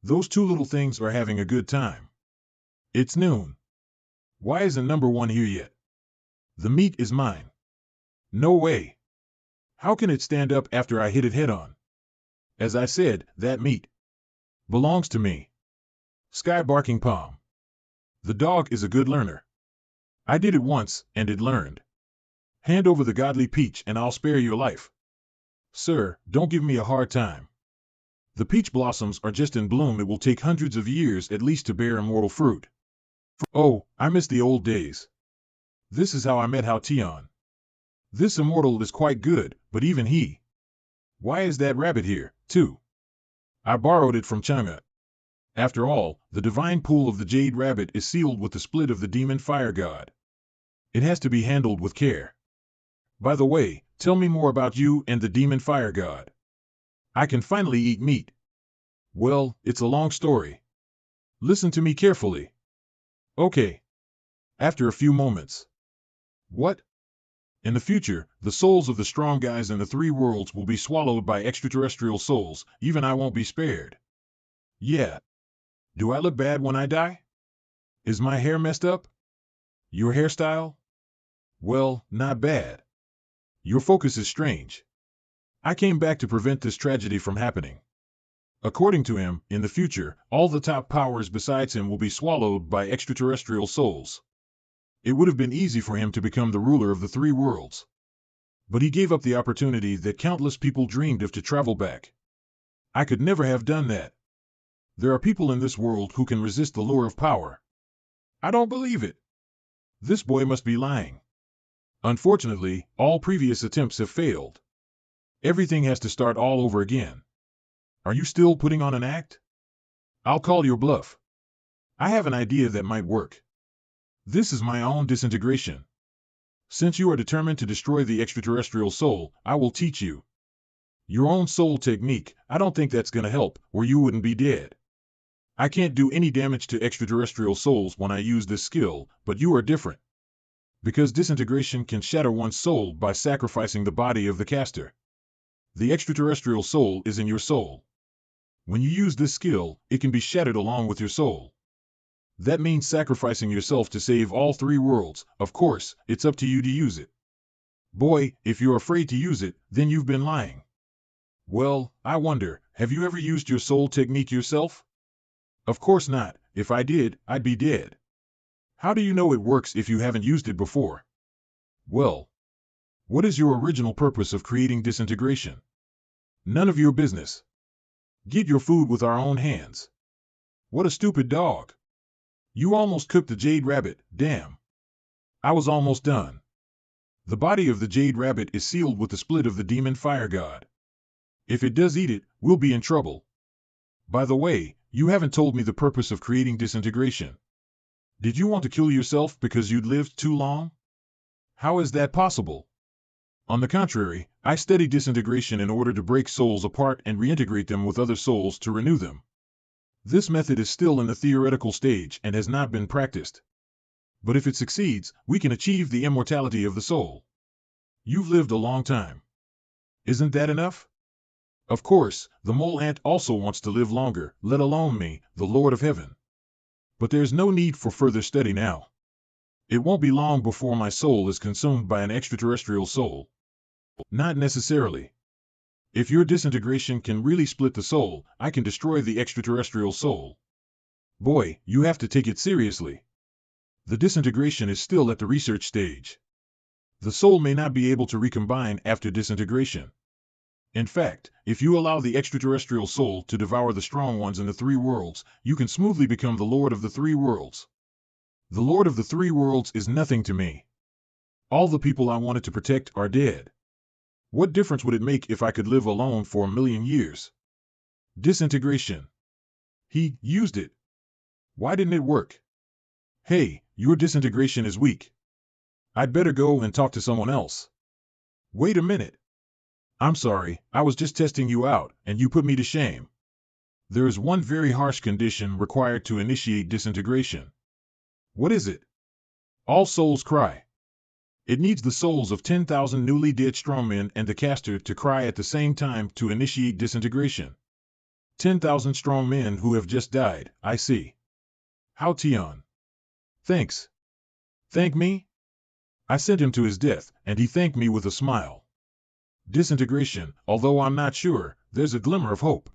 Those two little things are having a good time. It's noon. Why isn't number one here yet? The meat is mine. No way. How can it stand up after I hit it head on? As I said, that meat belongs to me. Sky barking palm. The dog is a good learner. I did it once, and it learned. Hand over the godly peach and I'll spare your life. Sir, don't give me a hard time. The peach blossoms are just in bloom. It will take hundreds of years at least to bear immortal fruit. Oh, I miss the old days. This is how I met Hao Tian. This immortal is quite good, but even he. Why is that rabbit here, too? I borrowed it from Chang'e. After all, the divine pool of the Jade Rabbit is sealed with the split of the demon fire god. It has to be handled with care. By the way, tell me more about you and the demon fire god. I can finally eat meat. Well, it's a long story. Listen to me carefully. Okay. After a few moments. What? In the future, the souls of the strong guys in the three worlds will be swallowed by extraterrestrial souls, even I won't be spared. Yeah. Do I look bad when I die? Is my hair messed up? Your hairstyle? Well, not bad. Your focus is strange. I came back to prevent this tragedy from happening. According to him, in the future, all the top powers besides him will be swallowed by extraterrestrial souls. It would have been easy for him to become the ruler of the three worlds. But he gave up the opportunity that countless people dreamed of to travel back. I could never have done that. There are people in this world who can resist the lure of power. I don't believe it. This boy must be lying. Unfortunately, all previous attempts have failed. Everything has to start all over again. Are you still putting on an act? I'll call your bluff. I have an idea that might work. This is my own disintegration. Since you are determined to destroy the extraterrestrial soul, I will teach you. Your own soul technique, I don't think that's gonna help, or you wouldn't be dead. I can't do any damage to extraterrestrial souls when I use this skill, but you are different. Because disintegration can shatter one's soul by sacrificing the body of the caster. The extraterrestrial soul is in your soul. When you use this skill, it can be shattered along with your soul. That means sacrificing yourself to save all three worlds. Of course, it's up to you to use it. Boy, if you're afraid to use it, then you've been lying. Well, I wonder, have you ever used your soul technique yourself? Of course not. If I did, I'd be dead. How do you know it works if you haven't used it before? Well, what is your original purpose of creating disintegration? None of your business. Get your food with our own hands. What a stupid dog. You almost cooked the jade rabbit, damn. I was almost done. The body of the jade rabbit is sealed with the split of the demon fire god. If it does eat it, we'll be in trouble. By the way, you haven't told me the purpose of creating disintegration. Did you want to kill yourself because you'd lived too long? How is that possible? On the contrary, I study disintegration in order to break souls apart and reintegrate them with other souls to renew them. This method is still in the theoretical stage and has not been practiced. But if it succeeds, we can achieve the immortality of the soul. You've lived a long time. Isn't that enough? Of course, the mole ant also wants to live longer, let alone me, the Lord of Heaven. But there's no need for further study now. It won't be long before my soul is consumed by an extraterrestrial soul. Not necessarily. If your disintegration can really split the soul, I can destroy the extraterrestrial soul. Boy, you have to take it seriously. The disintegration is still at the research stage. The soul may not be able to recombine after disintegration. In fact, if you allow the extraterrestrial soul to devour the strong ones in the three worlds, you can smoothly become the Lord of the three worlds. The Lord of the three worlds is nothing to me. All the people I wanted to protect are dead. What difference would it make if I could live alone for 1,000,000 years? Disintegration. He used it. Why didn't it work? Hey, your disintegration is weak. I'd better go and talk to someone else. Wait a minute. I'm sorry, I was just testing you out, and you put me to shame. There is one very harsh condition required to initiate disintegration. What is it? All souls cry. It needs the souls of 10,000 newly dead strongmen and the caster to cry at the same time to initiate disintegration. 10,000 strong men who have just died, I see. Hao Tian. Thanks. Thank me? I sent him to his death, and he thanked me with a smile. Disintegration, although I'm not sure, there's a glimmer of hope.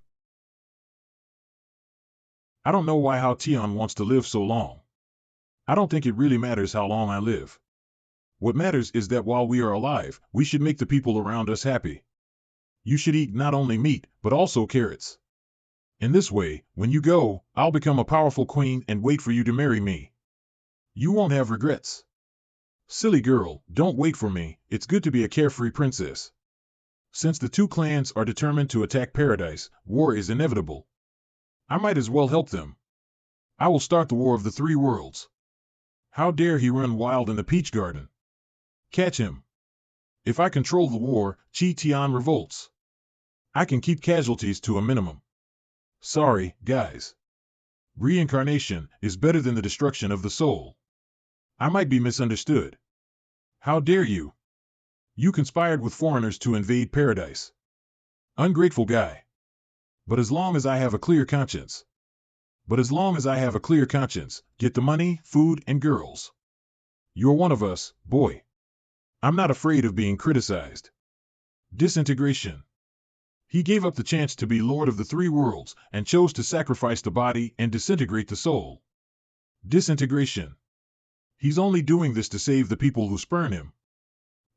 I don't know why Hao Tian wants to live so long. I don't think it really matters how long I live. What matters is that while we are alive, we should make the people around us happy. You should eat not only meat, but also carrots. In this way, when you go, I'll become a powerful queen and wait for you to marry me. You won't have regrets. Silly girl, don't wait for me, it's good to be a carefree princess. Since the two clans are determined to attack paradise, war is inevitable. I might as well help them. I will start the war of the three worlds. How dare he run wild in the peach garden? Catch him. If I control the war, Qi Tian revolts. I can keep casualties to a minimum. Sorry, guys. Reincarnation is better than the destruction of the soul. I might be misunderstood. How dare you? You conspired with foreigners to invade paradise. Ungrateful guy. But as long as I have a clear conscience. Get the money, food, and girls. You're one of us, boy. I'm not afraid of being criticized. Disintegration. He gave up the chance to be Lord of the three worlds and chose to sacrifice the body and disintegrate the soul. Disintegration. He's only doing this to save the people who spurn him.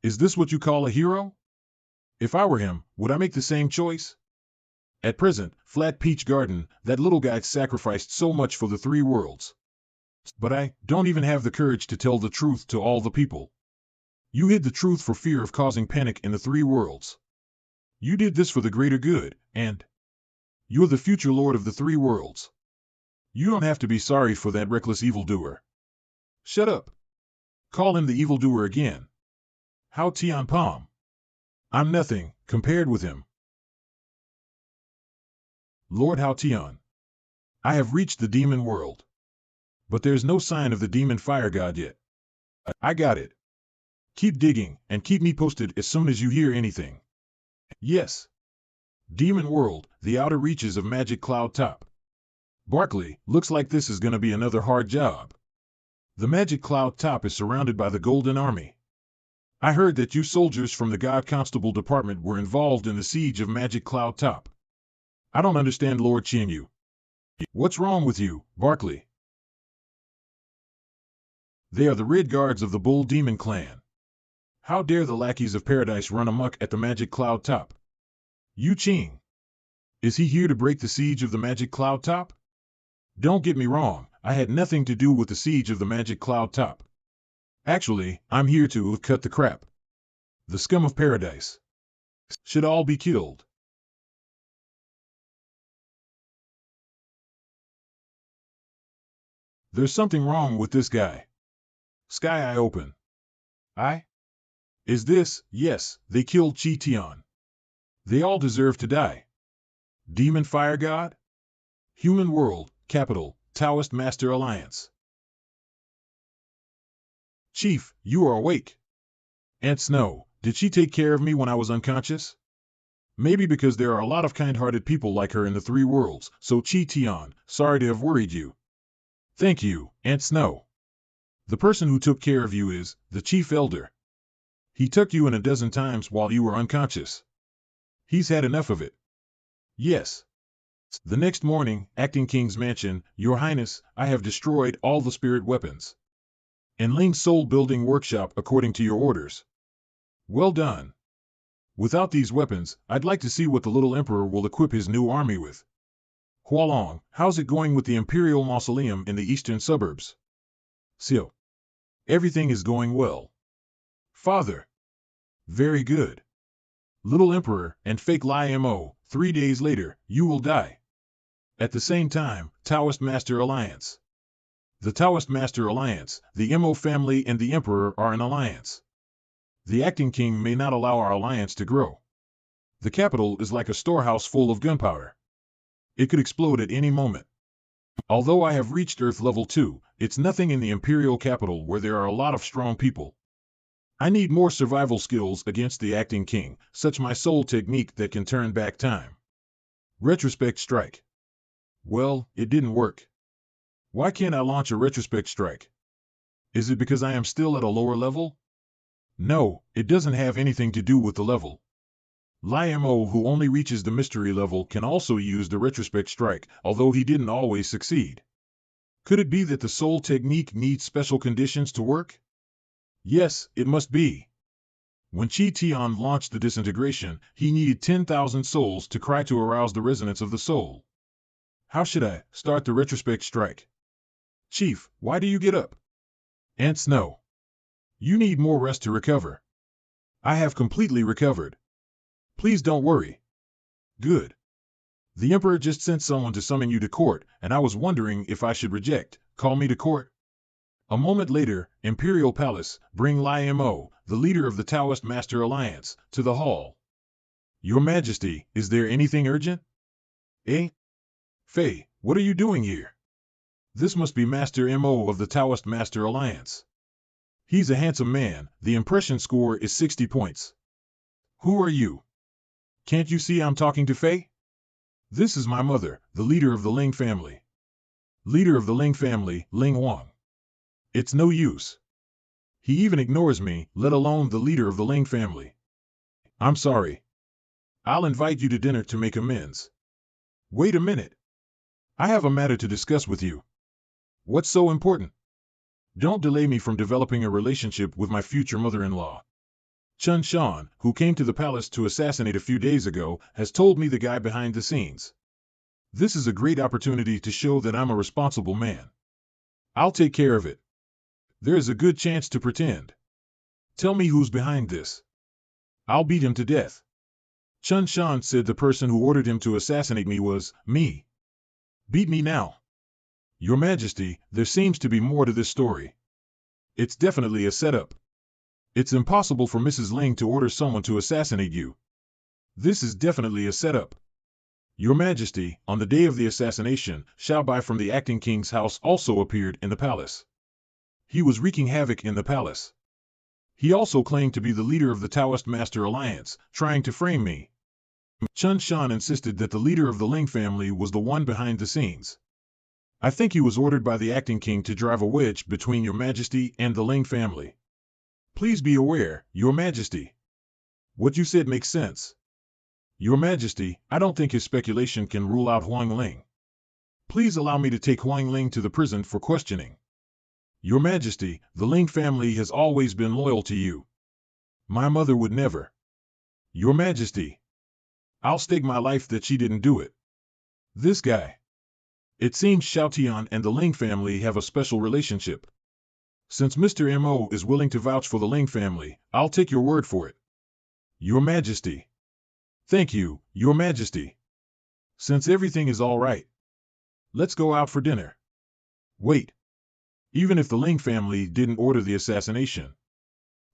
Is this what you call a hero? If I were him, would I make the same choice? At present, Flat Peach Garden, that little guy sacrificed so much for the three worlds. But I don't even have the courage to tell the truth to all the people. You hid the truth for fear of causing panic in the three worlds. You did this for the greater good, and you're the future Lord of the three worlds. You don't have to be sorry for that reckless evildoer. Shut up. Call him the evildoer again. Hao Tian Palm. I'm nothing, compared with him. Lord Hao Tian. I have reached the demon world. But there's no sign of the demon fire god yet. I got it. Keep digging, and keep me posted as soon as you hear anything. Yes. Demon world, the outer reaches of Magic Cloud Top. Barkley, looks like this is gonna be another hard job. The Magic Cloud Top is surrounded by the Golden Army. I heard that you soldiers from the God Constable Department were involved in the siege of Magic Cloud Top. I don't understand Lord Yu. What's wrong with you, Barkley? They are the Red Guards of the Bull Demon Clan. How dare the lackeys of paradise run amok at the Magic Cloud Top? Yu Qing. Is he here to break the siege of the Magic Cloud Top? Don't get me wrong, I had nothing to do with the siege of the Magic Cloud Top. Actually, I'm here to cut the crap. The scum of paradise should all be killed. There's something wrong with this guy. Sky Eye open. Is this? Yes, they killed Chi Tian. They all deserve to die. Demon Fire God? Human World, Capital, Taoist Master Alliance. Chief, you are awake. Aunt Snow, did she take care of me when I was unconscious? Maybe because there are a lot of kind-hearted people like her in the three worlds, so Chi Tian, sorry to have worried you. Thank you, Aunt Snow. The person who took care of you is the Chief Elder. He took you in a dozen times while you were unconscious. He's had enough of it. Yes. The next morning, Acting King's mansion, Your Highness, I have destroyed all the spirit weapons. And Ling's soul building workshop according to your orders. Well done. Without these weapons, I'd like to see what the little emperor will equip his new army with. Hualong, how's it going with the Imperial Mausoleum in the eastern suburbs? Xiao. Everything is going well. Father. Very good. Little Emperor and fake Lai Mo, 3 days later, you will die. At the same time, Taoist Master Alliance. The Taoist Master Alliance, the Mo family and the Emperor are an alliance. The Acting King may not allow our alliance to grow. The capital is like a storehouse full of gunpowder. It could explode at any moment. Although I have reached Earth Level 2, it's nothing in the Imperial capital where there are a lot of strong people. I need more survival skills against the Acting King, such my soul technique that can turn back time. Retrospect strike. Well, it didn't work. Why can't I launch a retrospect strike? Is it because I am still at a lower level? No, it doesn't have anything to do with the level. Lai Mo, who only reaches the mystery level, can also use the retrospect strike, although he didn't always succeed. Could it be that the soul technique needs special conditions to work? Yes, it must be. When Chi Tian launched the disintegration, he needed 10,000 souls to cry to arouse the resonance of the soul. How should I start the retrospect strike? Chief, why do you get up? Aunt Snow. You need more rest to recover. I have completely recovered. Please don't worry. Good. The Emperor just sent someone to summon you to court, and I was wondering if I should reject. Call me to court? A moment later, Imperial Palace, bring Lai Mo, the leader of the Taoist Master Alliance, to the hall. Your Majesty, is there anything urgent? Eh? Fei, what are you doing here? This must be Master Mo of the Taoist Master Alliance. He's a handsome man, the impression score is 60 points. Who are you? Can't you see I'm talking to Fei? This is my mother, the leader of the Ling family. Leader of the Ling family, Ling Wang. It's no use. He even ignores me, let alone the leader of the Ling family. I'm sorry. I'll invite you to dinner to make amends. Wait a minute. I have a matter to discuss with you. What's so important? Don't delay me from developing a relationship with my future mother-in-law. Chun Shan, who came to the palace to assassinate a few days ago, has told me the guy behind the scenes. This is a great opportunity to show that I'm a responsible man. I'll take care of it. There is a good chance to pretend. Tell me who's behind this. I'll beat him to death. Chun Shan said the person who ordered him to assassinate me was me. Beat me now. Your Majesty, there seems to be more to this story. It's definitely a setup. It's impossible for Mrs. Ling to order someone to assassinate you. This is definitely a setup. Your Majesty, on the day of the assassination, Xiaofei from the Acting King's house also appeared in the palace. He was wreaking havoc in the palace. He also claimed to be the leader of the Taoist Master Alliance, trying to frame me. Chun Shan insisted that the leader of the Ling family was the one behind the scenes. I think he was ordered by the Acting King to drive a wedge between Your Majesty and the Ling family. Please be aware, Your Majesty. What you said makes sense. Your Majesty, I don't think his speculation can rule out Huang Ling. Please allow me to take Huang Ling to the prison for questioning. Your Majesty, the Ling family has always been loyal to you. My mother would never. Your Majesty. I'll stake my life that she didn't do it. This guy. It seems Xiaotian and the Ling family have a special relationship. Since Mr. M.O. is willing to vouch for the Ling family, I'll take your word for it. Your Majesty. Thank you, Your Majesty. Since everything is all right, let's go out for dinner. Wait. Even if the Ling family didn't order the assassination,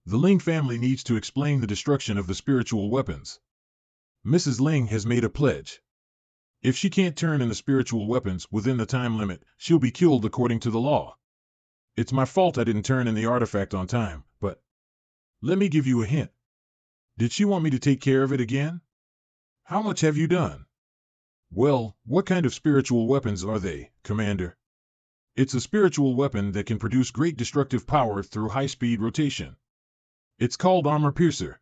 the Ling family needs to explain the destruction of the spiritual weapons. Mrs. Ling has made a pledge. If she can't turn in the spiritual weapons within the time limit, she'll be killed according to the law. It's my fault I didn't turn in the artifact on time, but let me give you a hint. Did she want me to take care of it again? How much have you done? Well, what kind of spiritual weapons are they, Commander? It's a spiritual weapon that can produce great destructive power through high-speed rotation. It's called Armor Piercer.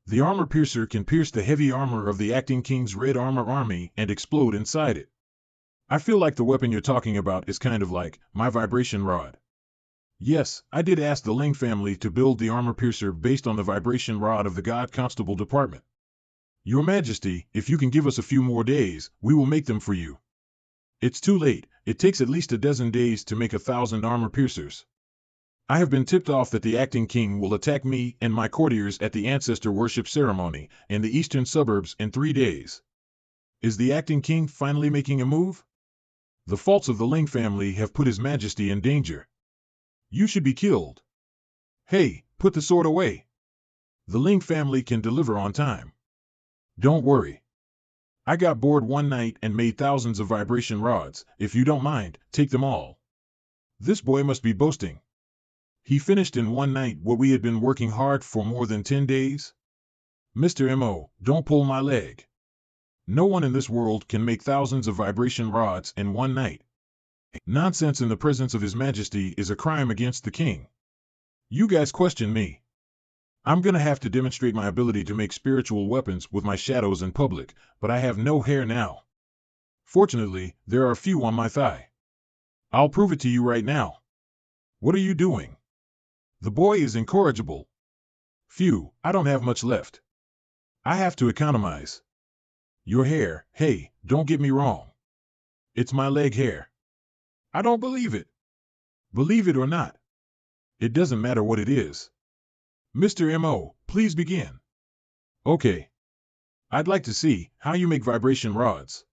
The Armor Piercer can pierce the heavy armor of the Acting King's Red Armor Army and explode inside it. I feel like the weapon you're talking about is kind of like my vibration rod. Yes, I did ask the Ling family to build the Armor Piercer based on the vibration rod of the God Constable Department. Your Majesty, if you can give us a few more days, we will make them for you. It's too late. It takes at least a dozen days to make 1,000 armor piercers. I have been tipped off that the Acting King will attack me and my courtiers at the ancestor worship ceremony in the eastern suburbs in 3 days. Is the Acting King finally making a move? The faults of the Ling family have put His Majesty in danger. You should be killed. Hey, put the sword away. The Ling family can deliver on time. Don't worry. I got bored one night and made thousands of vibration rods. If you don't mind, take them all. This boy must be boasting. He finished in one night what we had been working hard for more than 10 days. Mr. M.O., don't pull my leg. No one in this world can make thousands of vibration rods in one night. Nonsense in the presence of His Majesty is a crime against the king. You guys question me. I'm gonna have to demonstrate my ability to make spiritual weapons with my shadows in public, but I have no hair now. Fortunately, there are a few on my thigh. I'll prove it to you right now. What are you doing? The boy is incorrigible. Phew, I don't have much left. I have to economize. Your hair, hey, don't get me wrong. It's my leg hair. I don't believe it. Believe it or not. It doesn't matter what it is. Mr. M.O., please begin. Okay. I'd like to see how you make vibration rods.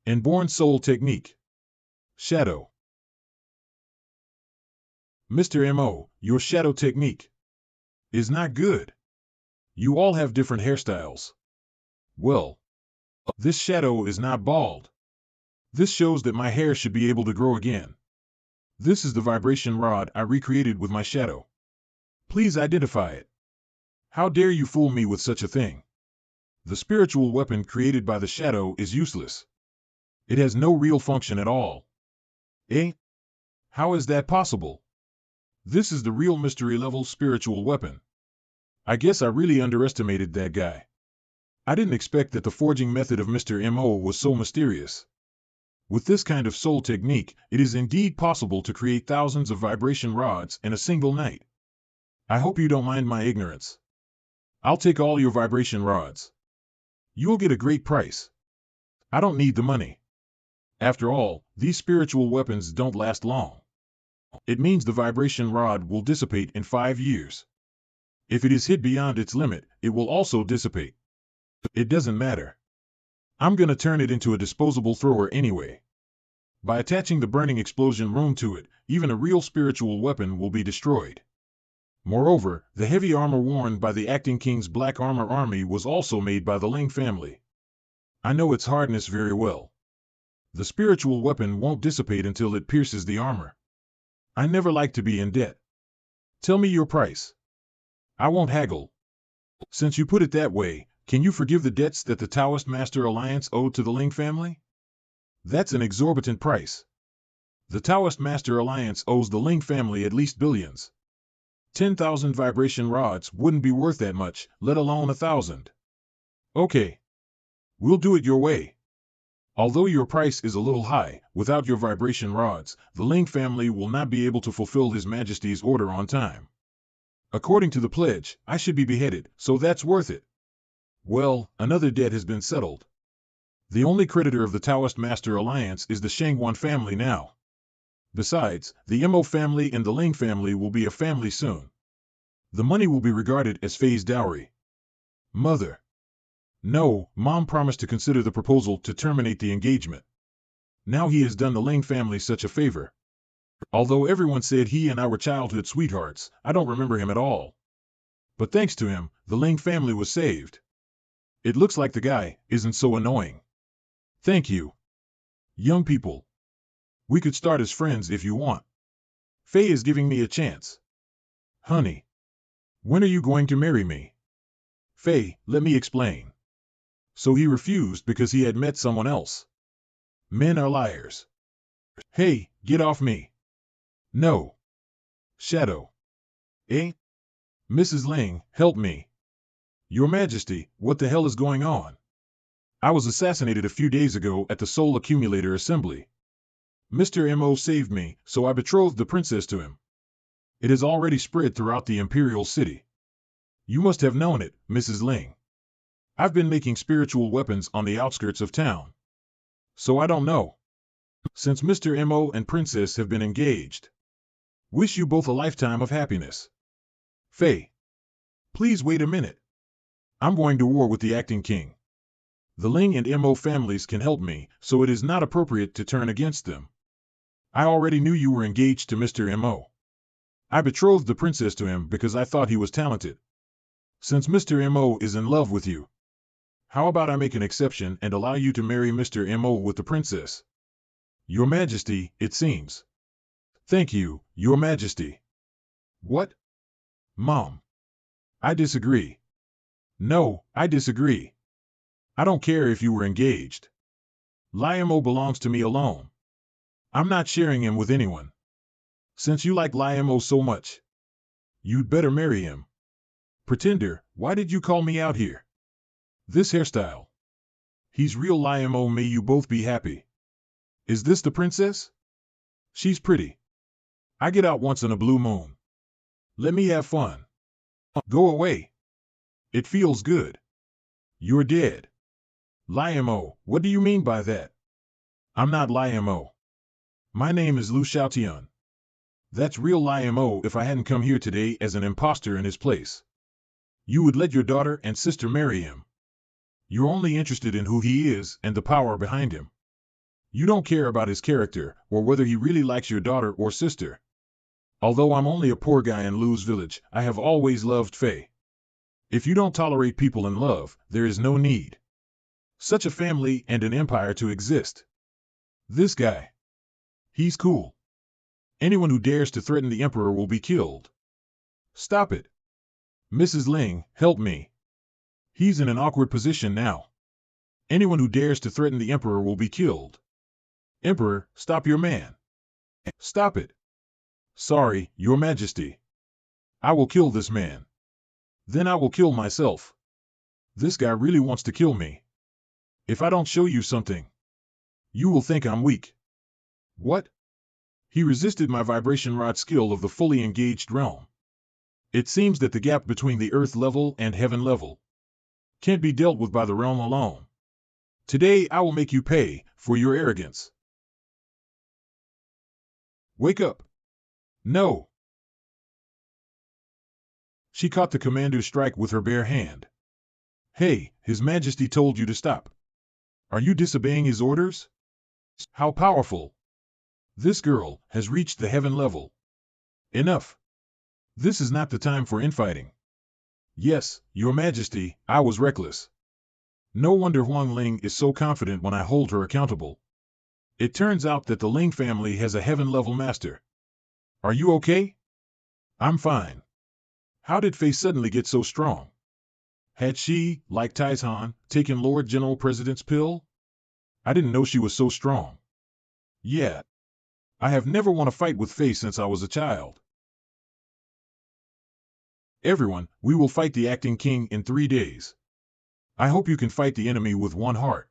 Inborn Soul Technique. Shadow. Mr. M.O., your shadow technique is not good. You all have different hairstyles. Well, this shadow is not bald. This shows that my hair should be able to grow again. This is the vibration rod I recreated with my shadow. Please identify it. How dare you fool me with such a thing? The spiritual weapon created by the shadow is useless. It has no real function at all. Eh? How is that possible? This is the real mystery-level spiritual weapon. I guess I really underestimated that guy. I didn't expect that the forging method of Mr. M.O. was so mysterious. With this kind of soul technique, it is indeed possible to create thousands of vibration rods in a single night. I hope you don't mind my ignorance. I'll take all your vibration rods. You'll get a great price. I don't need the money. After all, these spiritual weapons don't last long. It means the vibration rod will dissipate in 5 years. If it is hit beyond its limit, it will also dissipate. It doesn't matter. I'm gonna turn it into a disposable thrower anyway. By attaching the burning explosion room to it, even a real spiritual weapon will be destroyed. Moreover, the heavy armor worn by the Acting King's Black Armor Army was also made by the Ling family. I know its hardness very well. The spiritual weapon won't dissipate until it pierces the armor. I never like to be in debt. Tell me your price. I won't haggle. Since you put it that way, can you forgive the debts that the Taoist Master Alliance owed to the Ling family? That's an exorbitant price. The Taoist Master Alliance owes the Ling family at least billions. 10,000 vibration rods wouldn't be worth that much, let alone 1,000. Okay. We'll do it your way. Although your price is a little high, without your vibration rods, the Ling family will not be able to fulfill His Majesty's order on time. According to the pledge, I should be beheaded, so that's worth it. Well, another debt has been settled. The only creditor of the Taoist Master Alliance is the Shangguan family now. Besides, the Mo family and the Ling family will be a family soon. The money will be regarded as Fei's dowry. Mother. No, Mom promised to consider the proposal to terminate the engagement. Now he has done the Ling family such a favor. Although everyone said he and I were childhood sweethearts, I don't remember him at all. But thanks to him, the Ling family was saved. It looks like the guy isn't so annoying. Thank you. Young people. We could start as friends if you want. Fei is giving me a chance. Honey. When are you going to marry me? Fei, let me explain. So he refused because he had met someone else. Men are liars. Hey, get off me. No. Shadow. Eh? Mrs. Ling, help me. Your Majesty, what the hell is going on? I was assassinated a few days ago at the Soul Accumulator Assembly. Mr. Mo saved me, so I betrothed the princess to him. It has already spread throughout the Imperial City. You must have known it, Mrs. Ling. I've been making spiritual weapons on the outskirts of town. So I don't know. Since Mr. Mo and Princess have been engaged. Wish you both a lifetime of happiness. Fei. Please wait a minute. I'm going to war with the acting king. The Ling and Mo families can help me, so it is not appropriate to turn against them. I already knew you were engaged to Mr. Mo. I betrothed the princess to him because I thought he was talented. Since Mr. Mo is in love with you, how about I make an exception and allow you to marry Mr. Mo with the princess? Your Majesty, it seems. Thank you, Your Majesty. What? Mom. I disagree. No, I disagree. I don't care if you were engaged. Mo belongs to me alone. I'm not sharing him with anyone. Since you like Mo so much, you'd better marry him. Pretender, why did you call me out here? This hairstyle. He's real Mo, may you both be happy. Is this the princess? She's pretty. I get out once in a blue moon. Let me have fun. Go away. It feels good. You're dead. Mo, what do you mean by that? I'm not Mo. My name is Lu Xiaofei. That's real Mo. If I hadn't come here today as an imposter in his place, you would let your daughter and sister marry him. You're only interested in who he is and the power behind him. You don't care about his character or whether he really likes your daughter or sister. Although I'm only a poor guy in Lu's village, I have always loved Fei. If you don't tolerate people in love, there is no need. Such a family and an empire to exist. This guy. He's cool. Anyone who dares to threaten the emperor will be killed. Stop it. Mrs. Ling, help me. He's in an awkward position now. Anyone who dares to threaten the emperor will be killed. Emperor, stop your man. Stop it. Sorry, Your Majesty. I will kill this man. Then I will kill myself. This guy really wants to kill me. If I don't show you something, you will think I'm weak. What? He resisted my vibration rod skill of the fully engaged realm. It seems that the gap between the earth level and heaven level can't be dealt with by the realm alone. Today I will make you pay for your arrogance. Wake up. No. She caught the commander's strike with her bare hand. Hey, His Majesty told you to stop. Are you disobeying his orders? How powerful. This girl has reached the heaven level. Enough. This is not the time for infighting. Yes, Your Majesty, I was reckless. No wonder Huang Ling is so confident when I hold her accountable. It turns out that the Ling family has a heaven-level master. Are you okay? I'm fine. How did Fei suddenly get so strong? Had she, like Taizhan, taken Lord General President's pill? I didn't know she was so strong. Yeah. I have never won a fight with Fei since I was a child. Everyone, we will fight the acting king in 3 days. I hope you can fight the enemy with one heart.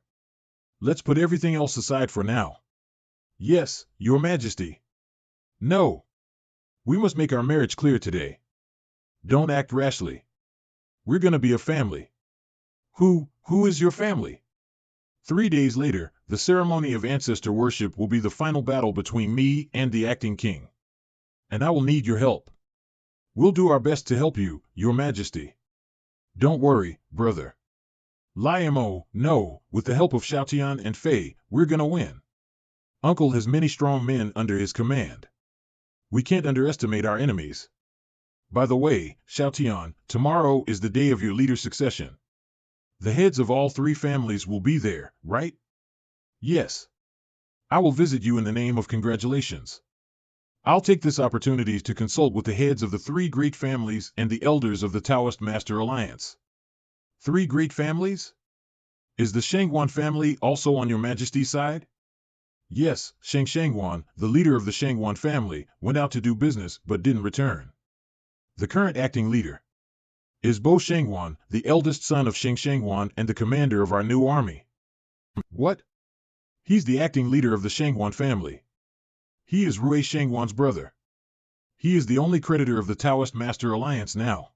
Let's put everything else aside for now. Yes, Your Majesty. No. We must make our marriage clear today. Don't act rashly. We're gonna be a family. Who is your family? 3 days later, the ceremony of ancestor worship will be the final battle between me and the acting king. And I will need your help. We'll do our best to help you, Your Majesty. Don't worry, brother. Liamo, no, with the help of Xiaotian and Fei, we're gonna win. Uncle has many strong men under his command. We can't underestimate our enemies. By the way, Xiaotian, tomorrow is the day of your leader succession. The heads of all 3 families will be there, right? Yes. I will visit you in the name of congratulations. I'll take this opportunity to consult with the heads of the 3 great families and the elders of the Taoist Master Alliance. 3 great families? Is the Shangguan family also on Your Majesty's side? Yes, Shangguan, the leader of the Shangguan family, went out to do business but didn't return. The current acting leader is Bo Shangguan, the eldest son of Shangguan and the commander of our new army. What? He's the acting leader of the Shangguan family. He is Rui Shangguan's brother. He is the only creditor of the Taoist Master Alliance now.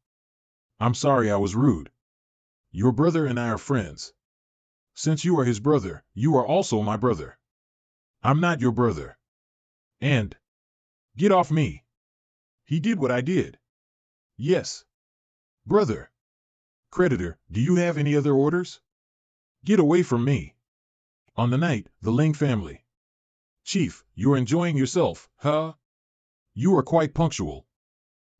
I'm sorry I was rude. Your brother and I are friends. Since you are his brother, you are also my brother. I'm not your brother. And get off me. He did what I did. Yes. Brother. Creditor, do you have any other orders? Get away from me. On the night, the Ling family. Chief, you're enjoying yourself, huh? You are quite punctual.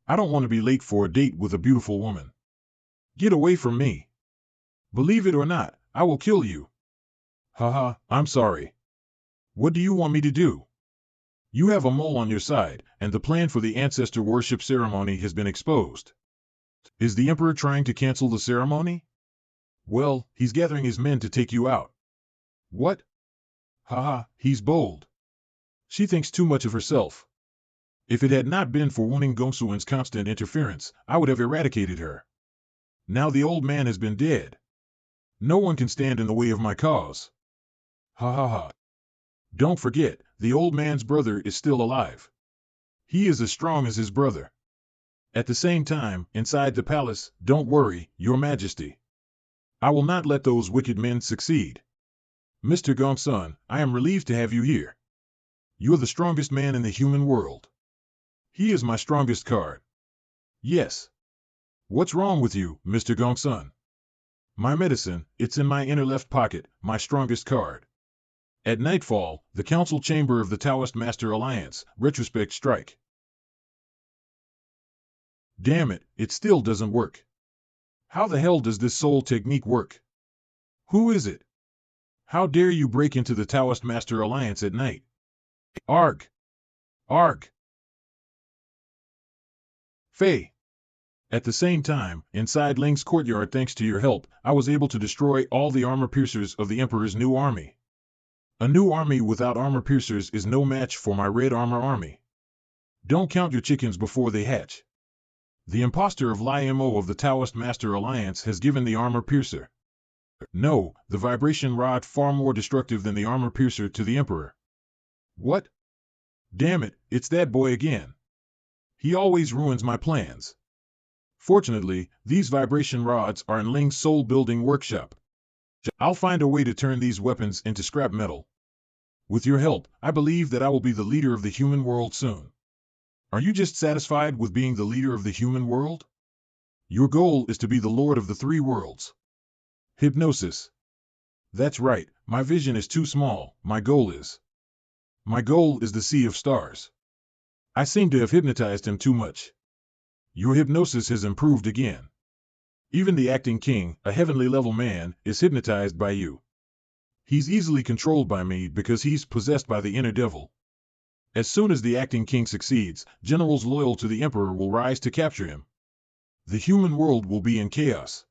I don't want to be late for a date with a beautiful woman. Get away from me. Believe it or not, I will kill you. Haha, I'm sorry. What do you want me to do? You have a mole on your side, and the plan for the ancestor worship ceremony has been exposed. Is the emperor trying to cancel the ceremony? Well, he's gathering his men to take you out. What? Haha, he's bold. She thinks too much of herself. If it had not been for Wuning Gongsuan's constant interference, I would have eradicated her. Now the old man has been dead. No one can stand in the way of my cause. Ha ha ha. Don't forget, the old man's brother is still alive. He is as strong as his brother. At the same time, inside the palace, don't worry, Your Majesty. I will not let those wicked men succeed. Mr. Gongsun, I am relieved to have you here. You're the strongest man in the human world. He is my strongest card. Yes. What's wrong with you, Mr. Gongsun? My medicine, it's in my inner left pocket, my strongest card. At nightfall, the council chamber of the Taoist Master Alliance, retrospect strike. Damn it, it still doesn't work. How the hell does this soul technique work? Who is it? How dare you break into the Taoist Master Alliance at night? Arg! Arg! Fei! At the same time, inside Ling's courtyard, thanks to your help, I was able to destroy all the armor piercers of the Emperor's new army. A new army without armor piercers is no match for my red armor army. Don't count your chickens before they hatch. The impostor of Liamo of the Taoist Master Alliance has given the armor piercer. No, the vibration rod far more destructive than the armor piercer to the Emperor. What? Damn it, it's that boy again. He always ruins my plans. Fortunately, these vibration rods are in Ling's soul building workshop. I'll find a way to turn these weapons into scrap metal. With your help, I believe that I will be the leader of the human world soon. Are you just satisfied with being the leader of the human world? Your goal is to be the lord of the 3 worlds. Hypnosis. That's right, my vision is too small, my goal is the sea of stars. I seem to have hypnotized him too much. Your hypnosis has improved again. Even the acting king, a heavenly level man, is hypnotized by you. He's easily controlled by me because he's possessed by the inner devil. As soon as the acting king succeeds, generals loyal to the emperor will rise to capture him. The human world will be in chaos.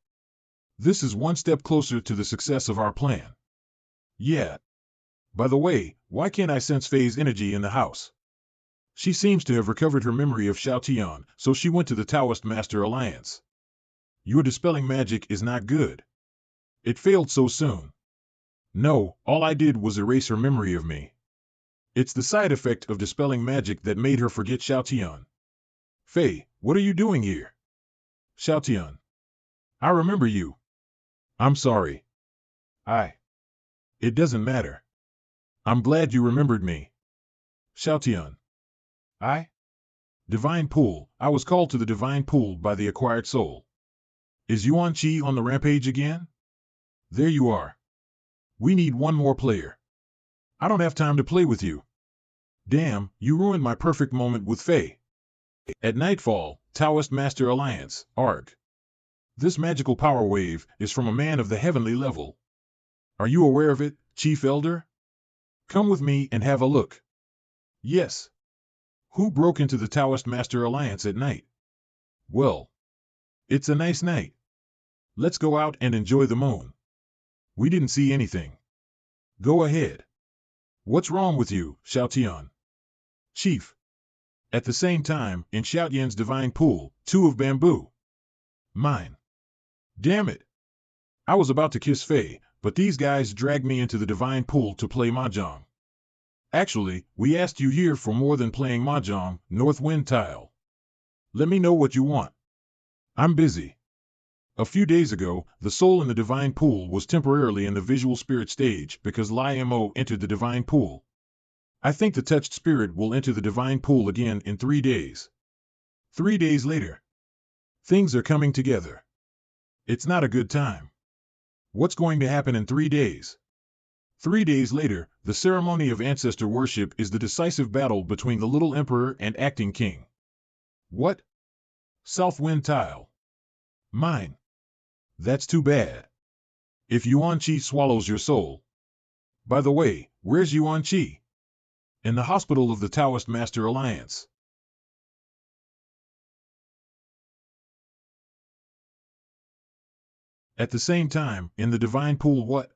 This is one step closer to the success of our plan. Yeah. By the way, why can't I sense Fei's energy in the house? She seems to have recovered her memory of Xiaotian, so she went to the Taoist Master Alliance. Your dispelling magic is not good. It failed so soon. No, all I did was erase her memory of me. It's the side effect of dispelling magic that made her forget Xiaotian. Fei, what are you doing here? Xiaotian. I remember you. I'm sorry. It doesn't matter. I'm glad you remembered me. Xiaotian. Divine Pool. I was called to the Divine Pool by the acquired soul. Is Yuan Qi on the rampage again? There you are. We need one more player. I don't have time to play with you. Damn, you ruined my perfect moment with Fei. At nightfall, Taoist Master Alliance, ARG. This magical power wave is from a man of the heavenly level. Are you aware of it, Chief Elder? Come with me and have a look. Yes. Who broke into the Taoist Master Alliance at night? Well, it's a nice night. Let's go out and enjoy the moon. We didn't see anything. Go ahead. What's wrong with you, Xiaotian? Chief. At the same time, in Xiaotian's divine pool, 2 of bamboo. Mine. Damn it. I was about to kiss Fei, but these guys dragged me into the divine pool to play mahjong. Actually, we asked you here for more than playing mahjong, North Wind Tile. Let me know what you want. I'm busy. A few days ago, the soul in the divine pool was temporarily in the visual spirit stage because Li Mo entered the divine pool. I think the touched spirit will enter the divine pool again in 3 days. 3 days later. Things are coming together. It's not a good time. What's going to happen in 3 days? 3 days later, the ceremony of ancestor worship is the decisive battle between the little emperor and acting king. What? South Wind Tile. Mine. That's too bad. If Yuan Qi swallows your soul. By the way, where's Yuan Qi? In the hospital of the Taoist Master Alliance. At the same time, in the divine pool what?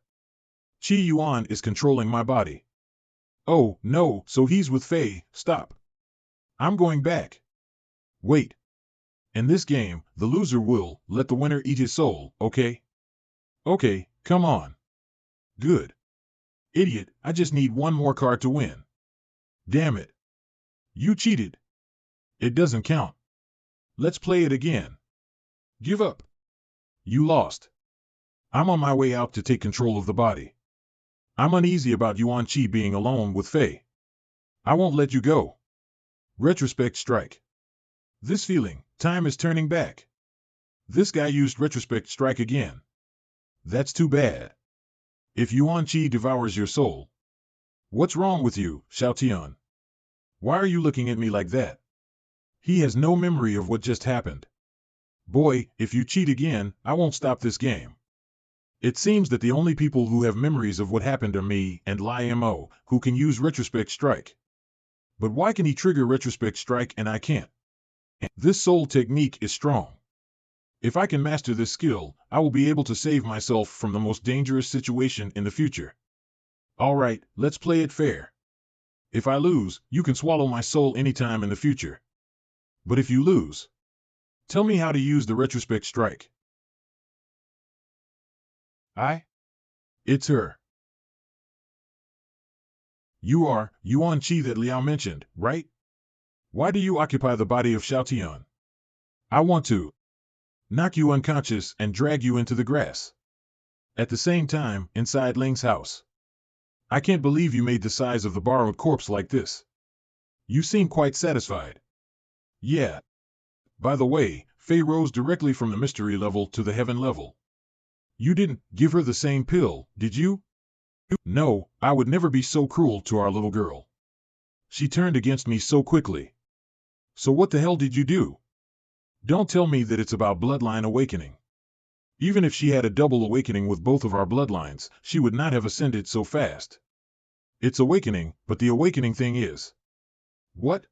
Qi Yuan is controlling my body. Oh, no, so he's with Fei. Stop. I'm going back. Wait. In this game, the loser will let the winner eat his soul, okay? Okay, come on. Good. Idiot, I just need one more card to win. Damn it. You cheated. It doesn't count. Let's play it again. Give up. You lost. I'm on my way out to take control of the body. I'm uneasy about Yuan Qi being alone with Fei. I won't let you go. Retrospect strike. This feeling, time is turning back. This guy used retrospect strike again. That's too bad. If Yuan Qi devours your soul. What's wrong with you, Xiaotian? Why are you looking at me like that? He has no memory of what just happened. Boy, if you cheat again, I won't stop this game. It seems that the only people who have memories of what happened are me and Li Mo, who can use retrospect strike. But why can he trigger retrospect strike and I can't? This soul technique is strong. If I can master this skill, I will be able to save myself from the most dangerous situation in the future. Alright, let's play it fair. If I lose, you can swallow my soul anytime in the future. But if you lose, tell me how to use the retrospect strike. It's her. You are Yuan Qi that Liao mentioned, right? Why do you occupy the body of Xiaotian? I want to knock you unconscious and drag you into the grass. At the same time, inside Ling's house. I can't believe you made the size of the borrowed corpse like this. You seem quite satisfied. Yeah. By the way, Fei rose directly from the mystery level to the heaven level. You didn't give her the same pill, did you? No, I would never be so cruel to our little girl. She turned against me so quickly. So what the hell did you do? Don't tell me that it's about bloodline awakening. Even if she had a double awakening with both of our bloodlines, she would not have ascended so fast. It's awakening, but the awakening thing is. What?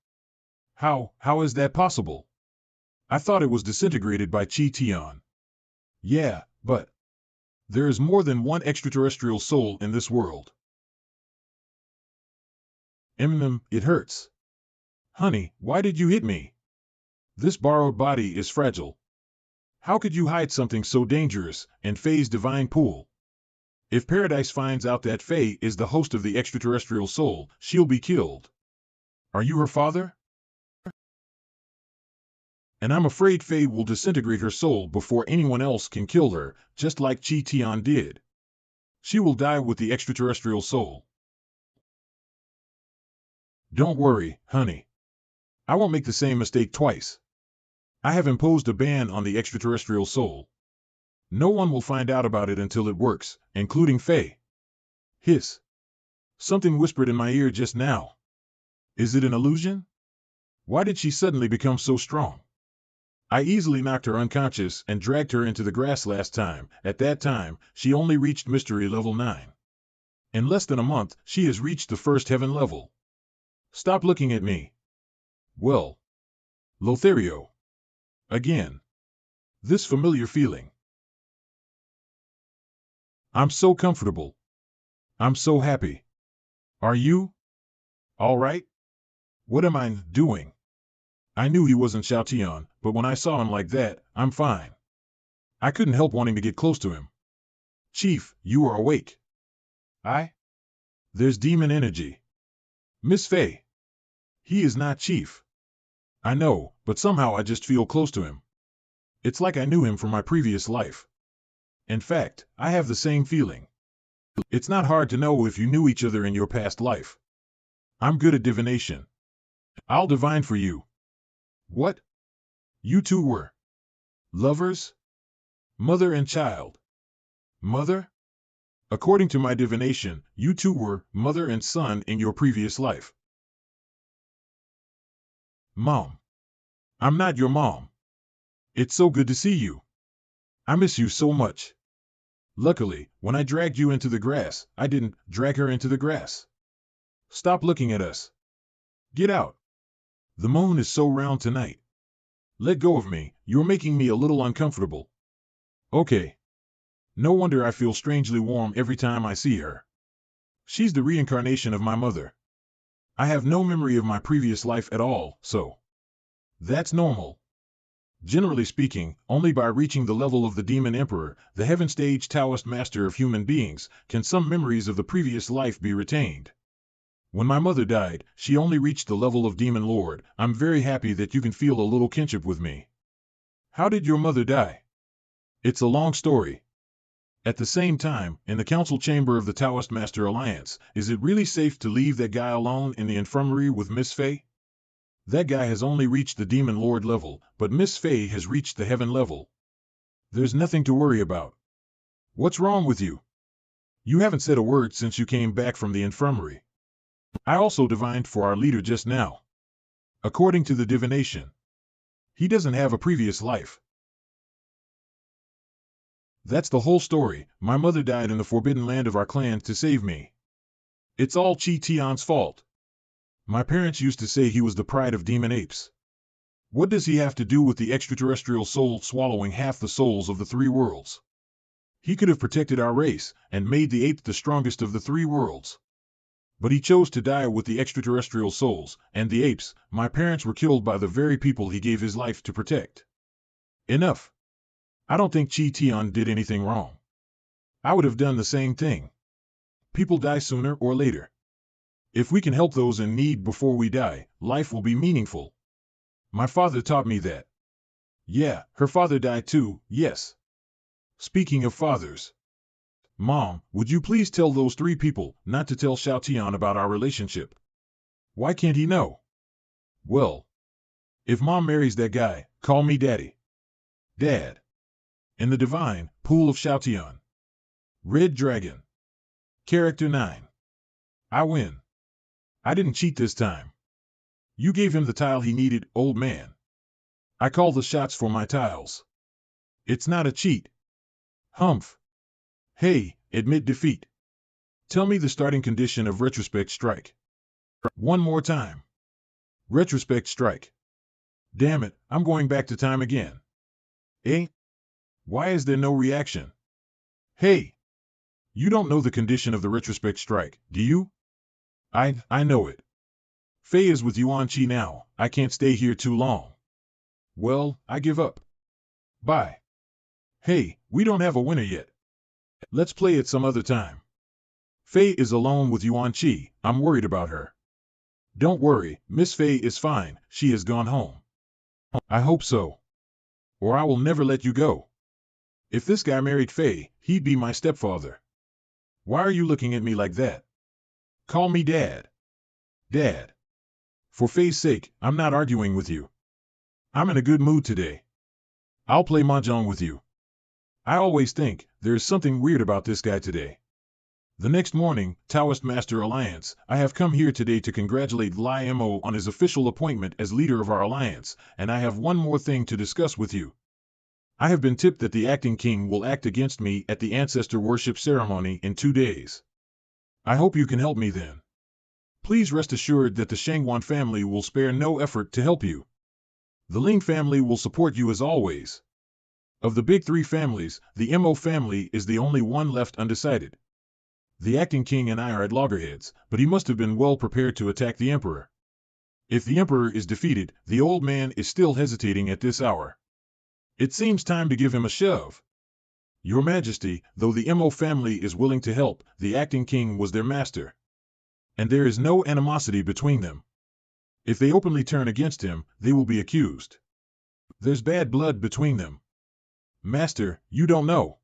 How is that possible? I thought it was disintegrated by Qi Tian. Yeah, but there is more than one extraterrestrial soul in this world. It hurts. Honey, why did you hit me? This borrowed body is fragile. How could you hide something so dangerous in Faye's divine pool? If Paradise finds out that Faye is the host of the extraterrestrial soul, she'll be killed. Are you her father? And I'm afraid Faye will disintegrate her soul before anyone else can kill her, just like Chi Tian did. She will die with the extraterrestrial soul. Don't worry, honey. I won't make the same mistake twice. I have imposed a ban on the extraterrestrial soul. No one will find out about it until it works, including Faye. Hiss. Something whispered in my ear just now. Is it an illusion? Why did she suddenly become so strong? I easily knocked her unconscious and dragged her into the grass last time. At that time, she only reached Mystery Level 9. In less than a month, she has reached the first heaven level. Stop looking at me. Well. Lothario. Again. This familiar feeling. I'm so comfortable. I'm so happy. Are you? All right? What am I doing? I knew he wasn't Xiaotian, but when I saw him like that, I'm fine. I couldn't help wanting to get close to him. Chief, you are awake. There's demon energy. Miss Faye. He is not Chief. I know, but somehow I just feel close to him. It's like I knew him from my previous life. In fact, I have the same feeling. It's not hard to know if you knew each other in your past life. I'm good at divination. I'll divine for you. What? You two were lovers? Mother and child. Mother? According to my divination, you two were mother and son in your previous life. Mom. I'm not your mom. It's so good to see you. I miss you so much. Luckily, when I dragged you into the grass, I didn't drag her into the grass. Stop looking at us. Get out. The moon is so round tonight. Let go of me, you're making me a little uncomfortable. Okay. No wonder I feel strangely warm every time I see her. She's the reincarnation of my mother. I have no memory of my previous life at all, so that's normal. Generally speaking, only by reaching the level of the Demon Emperor, the heaven stage Taoist master of human beings, can some memories of the previous life be retained. When my mother died, she only reached the level of Demon Lord. I'm very happy that you can feel a little kinship with me. How did your mother die? It's a long story. At the same time, in the council chamber of the Taoist Master Alliance, is it really safe to leave that guy alone in the infirmary with Miss Faye? That guy has only reached the Demon Lord level, but Miss Faye has reached the heaven level. There's nothing to worry about. What's wrong with you? You haven't said a word since you came back from the infirmary. I also divined for our leader just now. According to the divination, he doesn't have a previous life. That's the whole story. My mother died in the forbidden land of our clan to save me. It's all Chi Tian's fault. My parents used to say he was the pride of demon apes. What does he have to do with the extraterrestrial soul swallowing half the souls of the three worlds? He could have protected our race and made the ape the strongest of the three worlds. But he chose to die with the extraterrestrial souls, and the apes. My parents were killed by the very people he gave his life to protect. Enough. I don't think Chi Tian did anything wrong. I would have done the same thing. People die sooner or later. If we can help those in need before we die, life will be meaningful. My father taught me that. Yeah, her father died too, yes. Speaking of fathers. Mom, would you please tell those three people not to tell Xiaotian about our relationship? Why can't he know? Well, if Mom marries that guy, call me Daddy. Dad. In the divine pool of Xiaotian. Red Dragon. Character 9. I win. I didn't cheat this time. You gave him the tile he needed, old man. I call the shots for my tiles. It's not a cheat. Humph. Hey, admit defeat. Tell me the starting condition of retrospect strike. One more time. Retrospect strike. Damn it, I'm going back to time again. Eh? Why is there no reaction? Hey! You don't know the condition of the retrospect strike, do you? I know it. Fei is with Yuan Qi now. I can't stay here too long. Well, I give up. Bye. Hey, we don't have a winner yet. Let's play it some other time. Fei is alone with Yuan Qi. I'm worried about her. Don't worry, Miss Fei is fine. She has gone home. I hope so. Or I will never let you go. If this guy married Fei, he'd be my stepfather. Why are you looking at me like that? Call me Dad. Dad. For Fei's sake, I'm not arguing with you. I'm in a good mood today. I'll play mahjong with you. I always think, there's something weird about this guy today. The next morning, Taoist Master Alliance, I have come here today to congratulate Lai Mo on his official appointment as leader of our alliance, and I have one more thing to discuss with you. I have been tipped that the acting king will act against me at the ancestor worship ceremony in 2 days. I hope you can help me then. Please rest assured that the Shangwan family will spare no effort to help you. The Ling family will support you as always. Of the big 3 families, the Mo family is the only one left undecided. The acting king and I are at loggerheads, but he must have been well prepared to attack the emperor. If the emperor is defeated, the old man is still hesitating at this hour. It seems time to give him a shove. Your Majesty, though the Mo family is willing to help, the acting king was their master. And there is no animosity between them. If they openly turn against him, they will be accused. There's bad blood between them. Master, you don't know.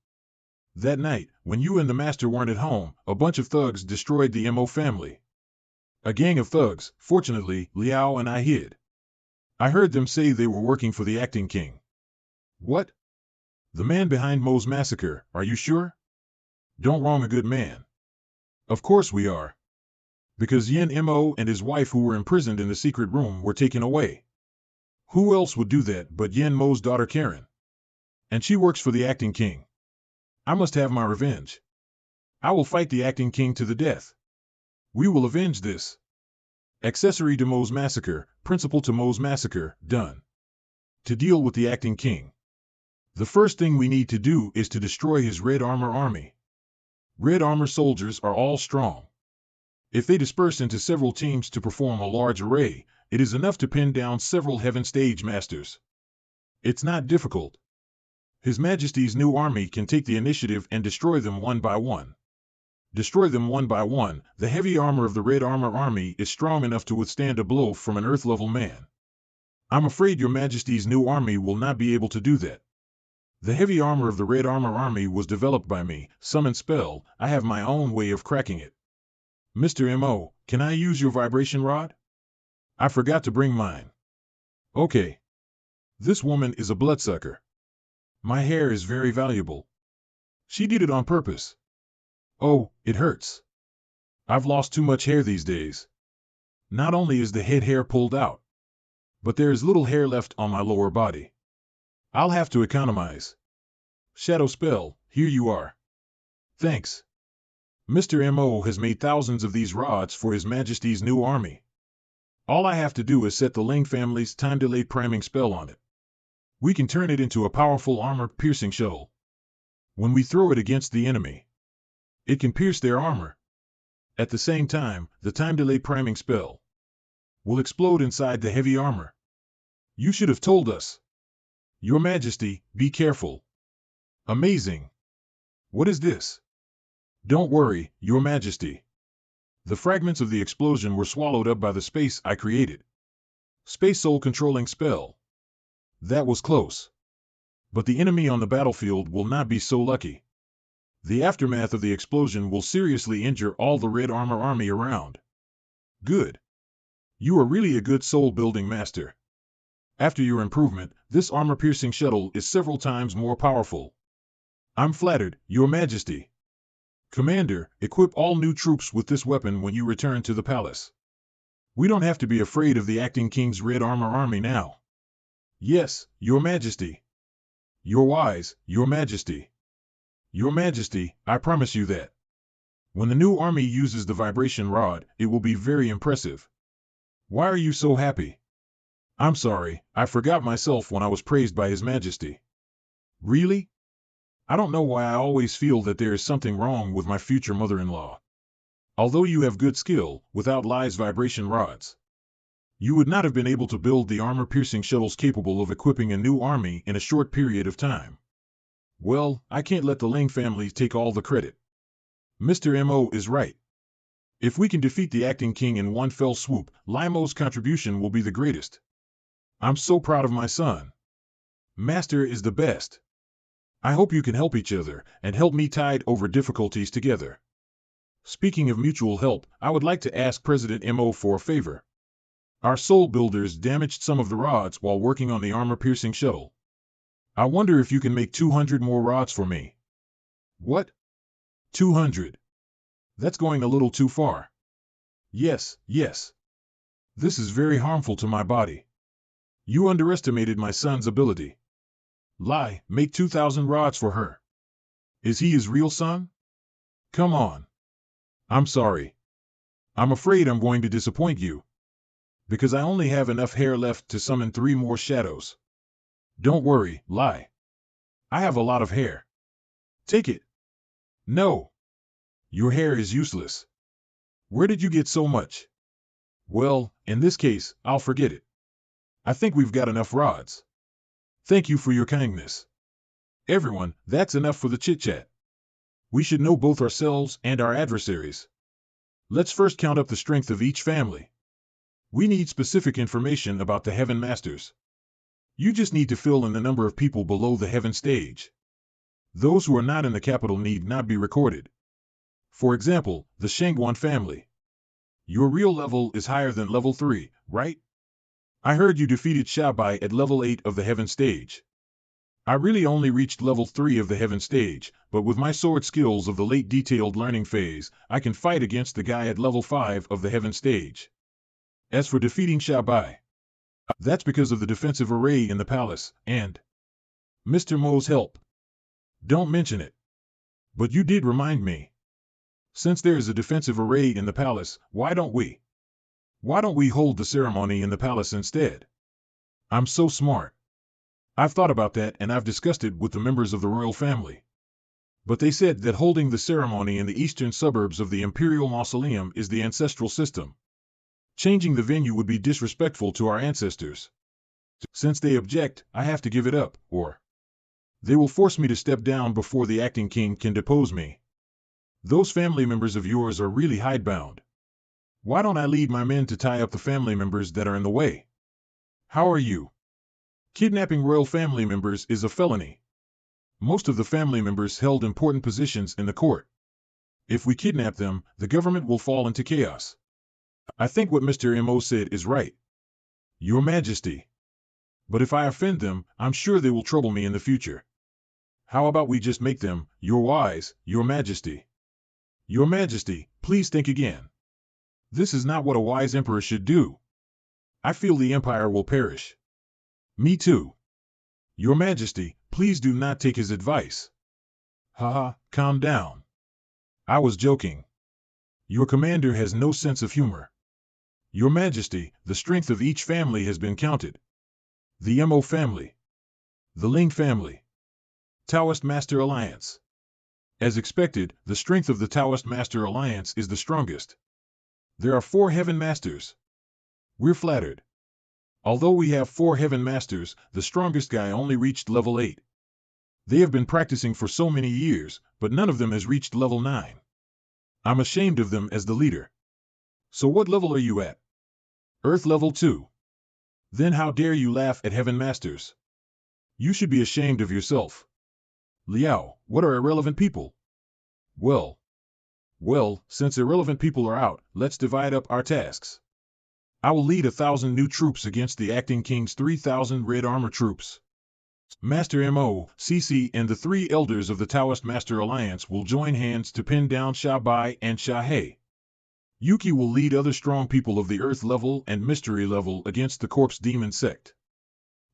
That night, when you and the master weren't at home, a bunch of thugs destroyed the Mo family. A gang of thugs, fortunately, Liao and I hid. I heard them say they were working for the acting king. What? The man behind Mo's massacre, are you sure? Don't wrong a good man. Of course we are. Because Yin Mo and his wife who were imprisoned in the secret room were taken away. Who else would do that but Yin Mo's daughter Karen? And she works for the acting king. I must have my revenge. I will fight the acting king to the death. We will avenge this. Accessory to Mo's massacre, principal to Mo's massacre, done. To deal with the acting king. The first thing we need to do is to destroy his Red Armor army. Red Armor soldiers are all strong. If they disperse into several teams to perform a large array, it is enough to pin down several heaven stage masters. It's not difficult. His Majesty's new army can take the initiative and destroy them one by one. Destroy them one by one, the heavy armor of the Red Armor army is strong enough to withstand a blow from an Earth-level man. I'm afraid your Majesty's new army will not be able to do that. The heavy armor of the Red Armor army was developed by me, summon spell, I have my own way of cracking it. Mr. Mo, can I use your vibration rod? I forgot to bring mine. Okay. This woman is a bloodsucker. My hair is very valuable. She did it on purpose. Oh, it hurts. I've lost too much hair these days. Not only is the head hair pulled out, but there is little hair left on my lower body. I'll have to economize. Shadow spell, here you are. Thanks. Mr. Mo has made thousands of these rods for His Majesty's new army. All I have to do is set the Ling family's time-delayed priming spell on it. We can turn it into a powerful armor-piercing shuttle. When we throw it against the enemy, it can pierce their armor. At the same time, the time-delayed priming spell will explode inside the heavy armor. You should have told us. Your Majesty, be careful. Amazing. What is this? Don't worry, Your Majesty. The fragments of the explosion were swallowed up by the space I created. Space soul controlling spell. That was close. But the enemy on the battlefield will not be so lucky. The aftermath of the explosion will seriously injure all the Red Armor army around. Good. You are really a good soul-building master. After your improvement, this armor-piercing shuttle is several times more powerful. I'm flattered, Your Majesty. Commander, equip all new troops with this weapon when you return to the palace. We don't have to be afraid of the acting king's Red Armor army now. Yes, Your Majesty. You're wise, Your Majesty. Your Majesty, I promise you that. When the new army uses the vibration rod, it will be very impressive. Why are you so happy? I'm sorry, I forgot myself when I was praised by His Majesty. Really? I don't know why I always feel that there is something wrong with my future mother-in-law. Although you have good skill, without Lai's vibration rods, You would not have been able to build the armor-piercing shuttles capable of equipping a new army in a short period of time. Well, I can't let the Ling family take all the credit. Mr. Mo is right. If we can defeat the acting king in one fell swoop, Limo's contribution will be the greatest. I'm so proud of my son. Master is the best. I hope you can help each other, and help me tide over difficulties together. Speaking of mutual help, I would like to ask President Mo for a favor. Our soul builders damaged some of the rods while working on the armor-piercing shuttle. I wonder if you can make 200 more rods for me. What? 200? That's going a little too far. Yes, yes. This is very harmful to my body. You underestimated my son's ability. Lie, make 2,000 rods for her. Is he his real son? Come on. I'm sorry. I'm afraid I'm going to disappoint you. Because I only have enough hair left to summon 3 more shadows. Don't worry, Lie. I have a lot of hair. Take it. No. Your hair is useless. Where did you get so much? Well, in this case, I'll forget it. I think we've got enough rods. Thank you for your kindness. Everyone, that's enough for the chit-chat. We should know both ourselves and our adversaries. Let's first count up the strength of each family. We need specific information about the Heaven Masters. You just need to fill in the number of people below the Heaven stage. Those who are not in the capital need not be recorded. For example, the Shangguan family. Your real level is higher than level 3, right? I heard you defeated Xiaofei at level 8 of the Heaven stage. I really only reached level 3 of the Heaven stage, but with my sword skills of the late detailed learning phase, I can fight against the guy at level 5 of the Heaven stage. As for defeating Xiaofei, that's because of the defensive array in the palace, and Mr. Mo's help. Don't mention it. But you did remind me. Since there is a defensive array in the palace, why don't we hold the ceremony in the palace instead? I'm so smart. I've thought about that and I've discussed it with the members of the royal family. But they said that holding the ceremony in the eastern suburbs of the Imperial Mausoleum is the ancestral system. Changing the venue would be disrespectful to our ancestors. Since they object, I have to give it up, or they will force me to step down before the acting king can depose me. Those family members of yours are really hidebound. Why don't I lead my men to tie up the family members that are in the way? How are you? Kidnapping royal family members is a felony. Most of the family members held important positions in the court. If we kidnap them, the government will fall into chaos. I think what Mr. Mo said is right. Your Majesty. But if I offend them, I'm sure they will trouble me in the future. How about we just make them, Your Wise, Your Majesty? Your Majesty, please think again. This is not what a wise emperor should do. I feel the empire will perish. Me too. Your Majesty, please do not take his advice. Haha, calm down. I was joking. Your commander has no sense of humor. Your Majesty, the strength of each family has been counted. The Mo family. The Ling family. Taoist Master Alliance. As expected, the strength of the Taoist Master Alliance is the strongest. There are 4 Heaven Masters. We're flattered. Although we have 4 Heaven Masters, the strongest guy only reached level 8. They have been practicing for so many years, but none of them has reached level 9. I'm ashamed of them as the leader. So what level are you at? Earth level 2. Then how dare you laugh at Heaven Masters? You should be ashamed of yourself. Liao, what are irrelevant people? Well, since irrelevant people are out, let's divide up our tasks. I will lead 1,000 new troops against the acting king's 3,000 red armor troops. Master Mo, CC, and the 3 elders of the Taoist Master Alliance will join hands to pin down Xiaofei and Xiaofei. Yuki will lead other strong people of the Earth level and Mystery level against the Corpse Demon sect.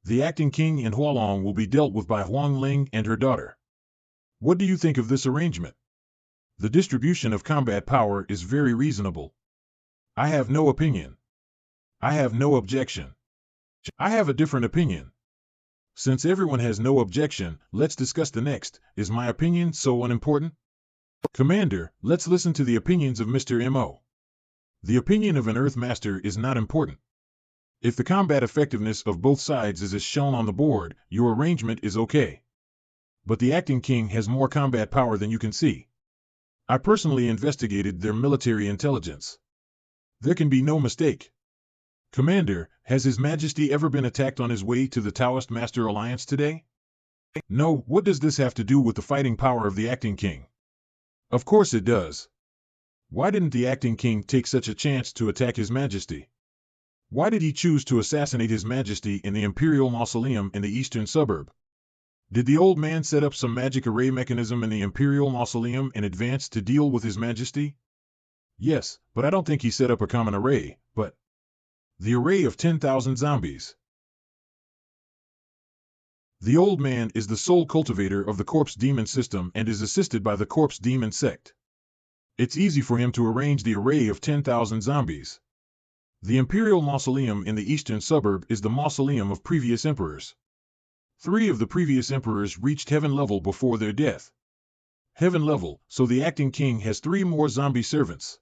The acting king and Hualong will be dealt with by Huang Ling and her daughter. What do you think of this arrangement? The distribution of combat power is very reasonable. I have no opinion. I have no objection. I have a different opinion. Since everyone has no objection, let's discuss the next. Is my opinion so unimportant? Commander, let's listen to the opinions of Mr. Mo. The opinion of an Earth Master is not important. If the combat effectiveness of both sides is as shown on the board, your arrangement is okay. But the acting king has more combat power than you can see. I personally investigated their military intelligence. There can be no mistake. Commander, has His Majesty ever been attacked on his way to the Taoist Master Alliance today? No. What does this have to do with the fighting power of the acting king? Of course it does. Why didn't the acting king take such a chance to attack His Majesty? Why did he choose to assassinate His Majesty in the Imperial Mausoleum in the eastern suburb? Did the old man set up some magic array mechanism in the Imperial Mausoleum in advance to deal with His Majesty? Yes, but I don't think he set up a common array, but the array of 10,000 zombies. The old man is the sole cultivator of the corpse demon system and is assisted by the corpse demon sect. It's easy for him to arrange the array of 10,000 zombies. The Imperial Mausoleum in the eastern suburb is the mausoleum of previous emperors. 3 of the previous emperors reached heaven level before their death. Heaven level, so the acting king has 3 more zombie servants.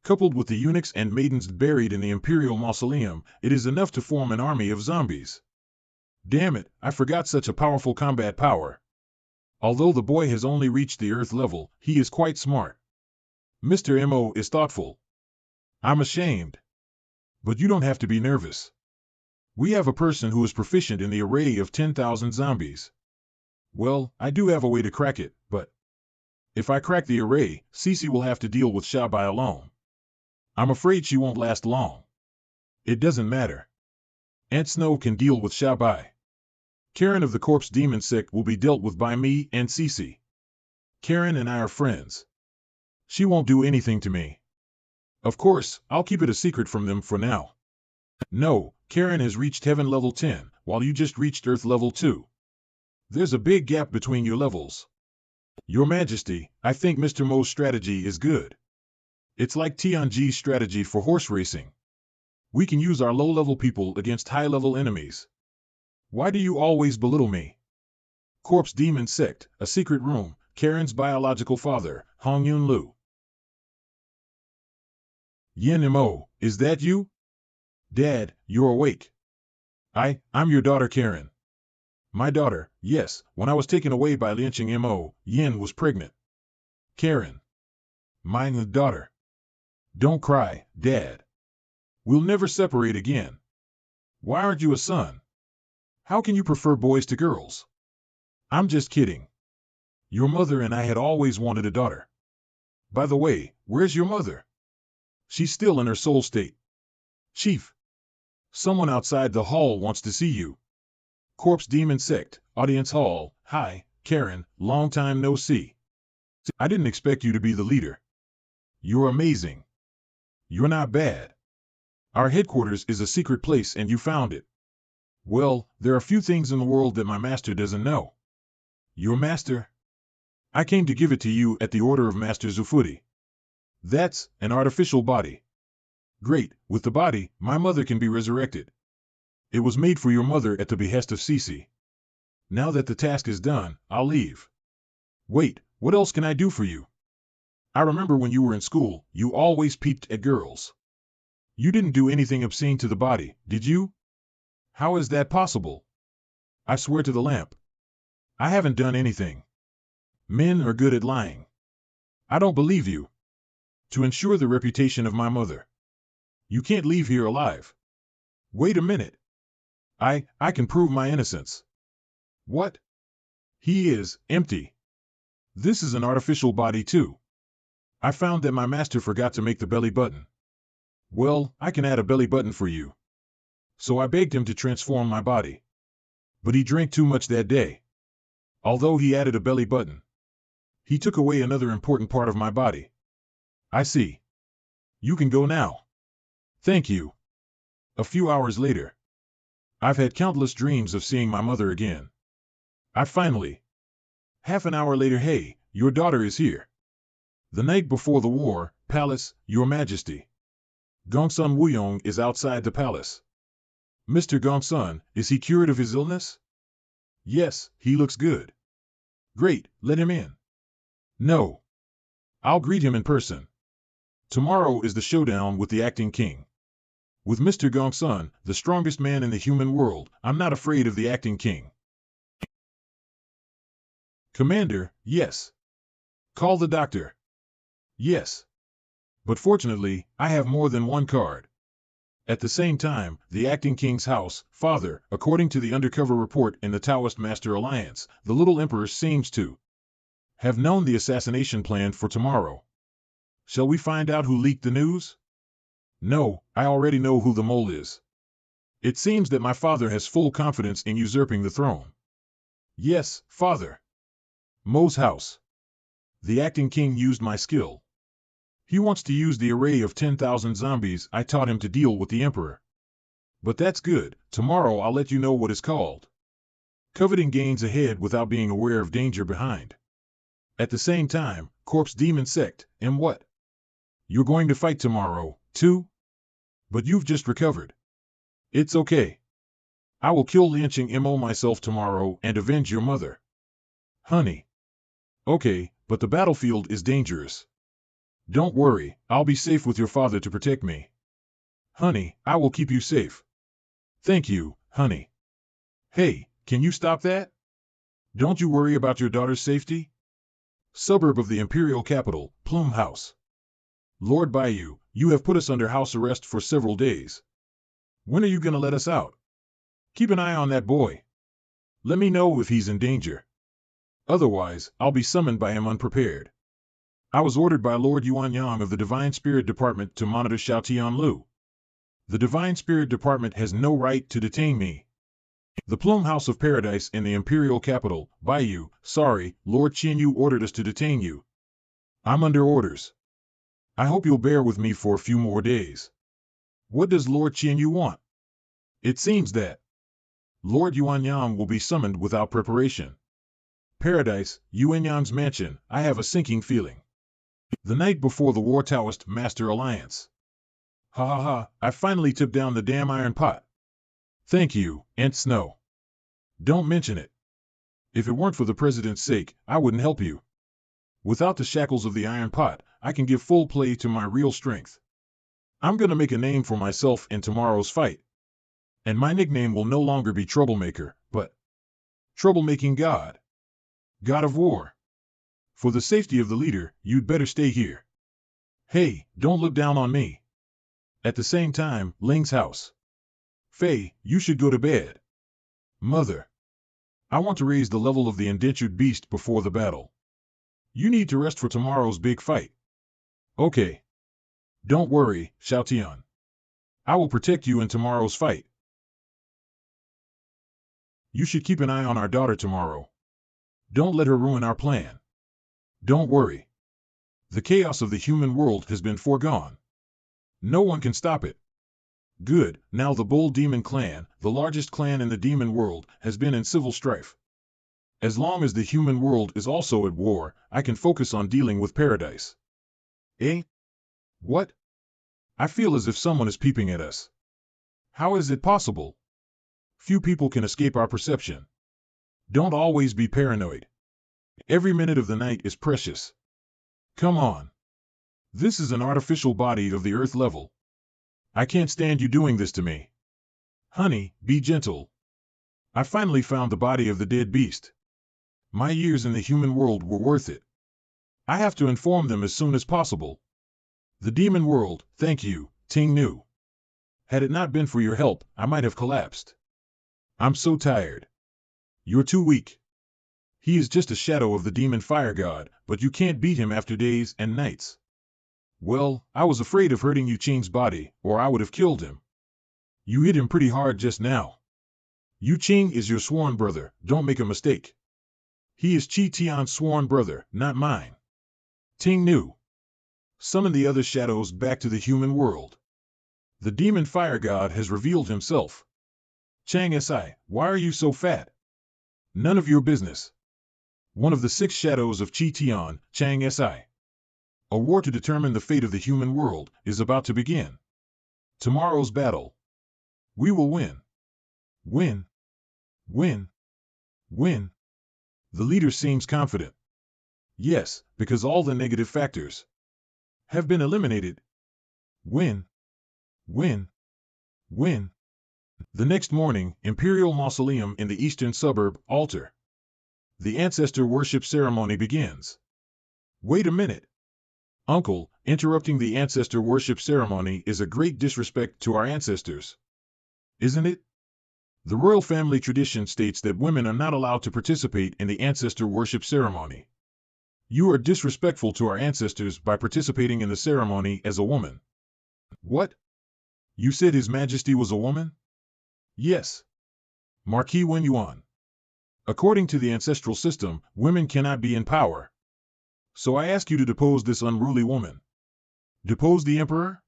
Coupled with the eunuchs and maidens buried in the Imperial Mausoleum, it is enough to form an army of zombies. Damn it, I forgot such a powerful combat power. Although the boy has only reached the earth level, he is quite smart. Mr. M.O. is thoughtful. I'm ashamed. But you don't have to be nervous. We have a person who is proficient in the array of 10,000 zombies. Well, I do have a way to crack it, but if I crack the array, Cece will have to deal with Xiaofei alone. I'm afraid she won't last long. It doesn't matter. Aunt Snow can deal with Xiaofei. Karen of the Corpse Demon Sect will be dealt with by me and Cece. Karen and I are friends. She won't do anything to me. Of course, I'll keep it a secret from them for now. No, Karen has reached heaven level 10, while you just reached earth level 2. There's a big gap between your levels. Your Majesty, I think Mr. Mo's strategy is good. It's like Tianji's strategy for horse racing. We can use our low-level people against high-level enemies. Why do you always belittle me? Corpse Demon Sect, a secret room, Karen's biological father, Hong Yun Lu. Yin Mo, is that you? Dad, you're awake. I'm your daughter Karen. My daughter, yes, when I was taken away by lynching Mo, Yin was pregnant. Karen. My daughter. Don't cry, Dad. We'll never separate again. Why aren't you a son? How can you prefer boys to girls? I'm just kidding. Your mother and I had always wanted a daughter. By the way, where's your mother? She's still in her soul state. Chief. Someone outside the hall wants to see you. Corpse Demon Sect, Audience Hall. Hi, Karen, long time no see. I didn't expect you to be the leader. You're amazing. You're not bad. Our headquarters is a secret place and you found it. Well, there are few things in the world that my master doesn't know. Your master? I came to give it to you at the order of Master Zufudi. That's an artificial body. Great, with the body, my mother can be resurrected. It was made for your mother at the behest of Cece. Now that the task is done, I'll leave. Wait, what else can I do for you? I remember when you were in school, you always peeped at girls. You didn't do anything obscene to the body, did you? How is that possible? I swear to the lamp. I haven't done anything. Men are good at lying. I don't believe you. To ensure the reputation of my mother. You can't leave here alive. Wait a minute. I can prove my innocence. What? He is empty. This is an artificial body too. I found that my master forgot to make the belly button. Well, I can add a belly button for you. So I begged him to transform my body. But he drank too much that day. Although he added a belly button, he took away another important part of my body. I see. You can go now. Thank you. A few hours later. I've had countless dreams of seeing my mother again. I finally. Half an hour later, hey, your daughter is here. The night before the war, palace, your majesty. Gongsun Wuyong is outside the palace. Mr. Gongsun, is he cured of his illness? Yes, he looks good. Great, let him in. No. I'll greet him in person. Tomorrow is the showdown with the acting king. With Mr. Gongsun, the strongest man in the human world, I'm not afraid of the acting king. Commander, yes. Call the doctor. Yes. But fortunately, I have more than one card. At the same time, the acting king's house, father, according to the undercover report in the Taoist Master Alliance, the little emperor seems to have known the assassination plan for tomorrow. Shall we find out who leaked the news? No, I already know who the mole is. It seems that my father has full confidence in usurping the throne. Yes, father. Mo's house. The acting king used my skill. He wants to use the array of 10,000 zombies I taught him to deal with the emperor. But that's good, tomorrow I'll let you know what it's called. Coveting gains ahead without being aware of danger behind. At the same time, corpse demon sect, and what? You're going to fight tomorrow, too? But you've just recovered. It's okay. I will kill Lianqing Mo myself tomorrow and avenge your mother. Honey. Okay, but the battlefield is dangerous. Don't worry, I'll be safe with your father to protect me. Honey, I will keep you safe. Thank you, honey. Hey, can you stop that? Don't you worry about your daughter's safety? Suburb of the imperial capital, Plume House. Lord Bayou, you have put us under house arrest for several days. When are you going to let us out? Keep an eye on that boy. Let me know if he's in danger. Otherwise, I'll be summoned by him unprepared. I was ordered by Lord Yuan Yang of the Divine Spirit Department to monitor Xiao Tianlu. The Divine Spirit Department has no right to detain me. The Plume House of Paradise in the imperial capital, Bayou, sorry, Lord Qianyu ordered us to detain you. I'm under orders. I hope you'll bear with me for a few more days. What does Lord Qianyu want? It seems that Lord Yuanyang will be summoned without preparation. Paradise, Yuanyang's mansion, I have a sinking feeling. The night before the War Taoist Master Alliance. Ha ha ha, I finally took down the damn iron pot. Thank you, Aunt Snow. Don't mention it. If it weren't for the President's sake, I wouldn't help you. Without the shackles of the iron pot, I can give full play to my real strength. I'm gonna make a name for myself in tomorrow's fight. And my nickname will no longer be Troublemaker, but Troublemaking God. God of War. For the safety of the leader, you'd better stay here. Hey, don't look down on me. At the same time, Ling's house. Fei, you should go to bed. Mother. I want to raise the level of the indentured beast before the battle. You need to rest for tomorrow's big fight. Okay. Don't worry, Xiaotian. I will protect you in tomorrow's fight. You should keep an eye on our daughter tomorrow. Don't let her ruin our plan. Don't worry. The chaos of the human world has been foregone. No one can stop it. Good, now the Bull Demon Clan, the largest clan in the demon world, has been in civil strife. As long as the human world is also at war, I can focus on dealing with Paradise. Eh? What? I feel as if someone is peeping at us. How is it possible? Few people can escape our perception. Don't always be paranoid. Every minute of the night is precious. Come on. This is an artificial body of the Earth level. I can't stand you doing this to me. Honey, be gentle. I finally found the body of the dead beast. My years in the human world were worth it. I have to inform them as soon as possible. The demon world, thank you, Ting Nu. Had it not been for your help, I might have collapsed. I'm so tired. You're too weak. He is just a shadow of the demon fire god, but you can't beat him after days and nights. Well, I was afraid of hurting Yu Qing's body, or I would have killed him. You hit him pretty hard just now. Yu Qing is your sworn brother, don't make a mistake. He is Qi Tian's sworn brother, not mine. Ting Nu. Summon the other shadows back to the human world. The demon fire god has revealed himself. Chang Si, why are you so fat? None of your business. One of the 6 shadows of Qi Tian, Chang Si. A war to determine the fate of the human world is about to begin. Tomorrow's battle. We will win. Win. Win. Win. The leader seems confident. Yes, because all the negative factors have been eliminated. Win. Win. When? The next morning, Imperial Mausoleum in the eastern suburb, altar. The ancestor worship ceremony begins. Wait a minute. Uncle, interrupting the ancestor worship ceremony is a great disrespect to our ancestors. Isn't it? The royal family tradition states that women are not allowed to participate in the ancestor worship ceremony. You are disrespectful to our ancestors by participating in the ceremony as a woman. What? You said His Majesty was a woman? Yes. Marquis Wen Yuan. According to the ancestral system, women cannot be in power. So I ask you to depose this unruly woman. Depose the emperor?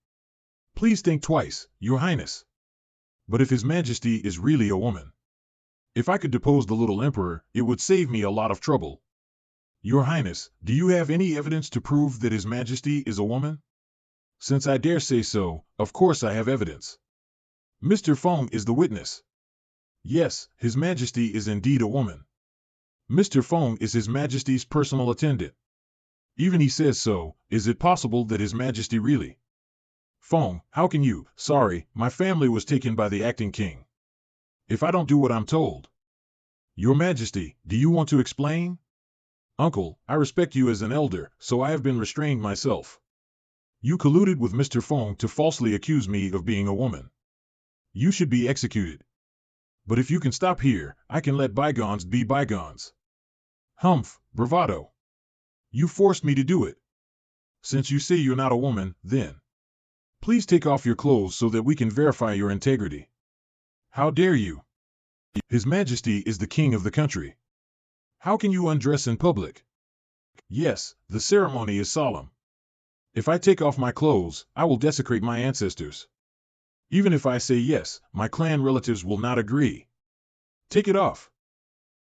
Please think twice, Your Highness. But if His Majesty is really a woman, if I could depose the little emperor, it would save me a lot of trouble. Your Highness, do you have any evidence to prove that His Majesty is a woman? Since I dare say so, of course I have evidence. Mr. Feng is the witness. Yes, His Majesty is indeed a woman. Mr. Feng is His Majesty's personal attendant. Even he says so. Is it possible that His Majesty really? Feng, how can you? Sorry, my family was taken by the acting king. If I don't do what I'm told. Your Majesty, do you want to explain? Uncle, I respect you as an elder, so I have been restrained myself. You colluded with Mr. Feng to falsely accuse me of being a woman. You should be executed. But if you can stop here, I can let bygones be bygones. Humph, bravado. You forced me to do it. Since you say you're not a woman, then please take off your clothes so that we can verify your integrity. How dare you? His Majesty is the king of the country. How can you undress in public? Yes, the ceremony is solemn. If I take off my clothes, I will desecrate my ancestors. Even if I say yes, my clan relatives will not agree. Take it off.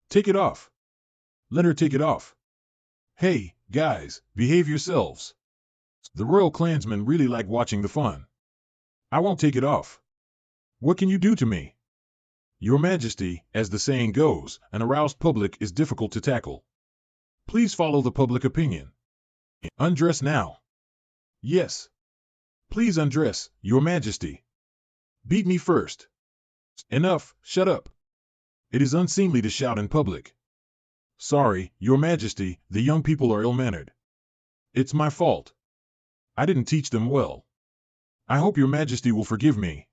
Take it off. Let her take it off. Hey, guys, behave yourselves. The royal clansmen really like watching the fun. I won't take it off. What can you do to me? Your Majesty, as the saying goes, an aroused public is difficult to tackle. Please follow the public opinion. Undress now. Yes. Please undress, Your Majesty. Beat me first. Enough, shut up. It is unseemly to shout in public. Sorry, Your Majesty, the young people are ill-mannered. It's my fault. I didn't teach them well. I hope Your Majesty will forgive me.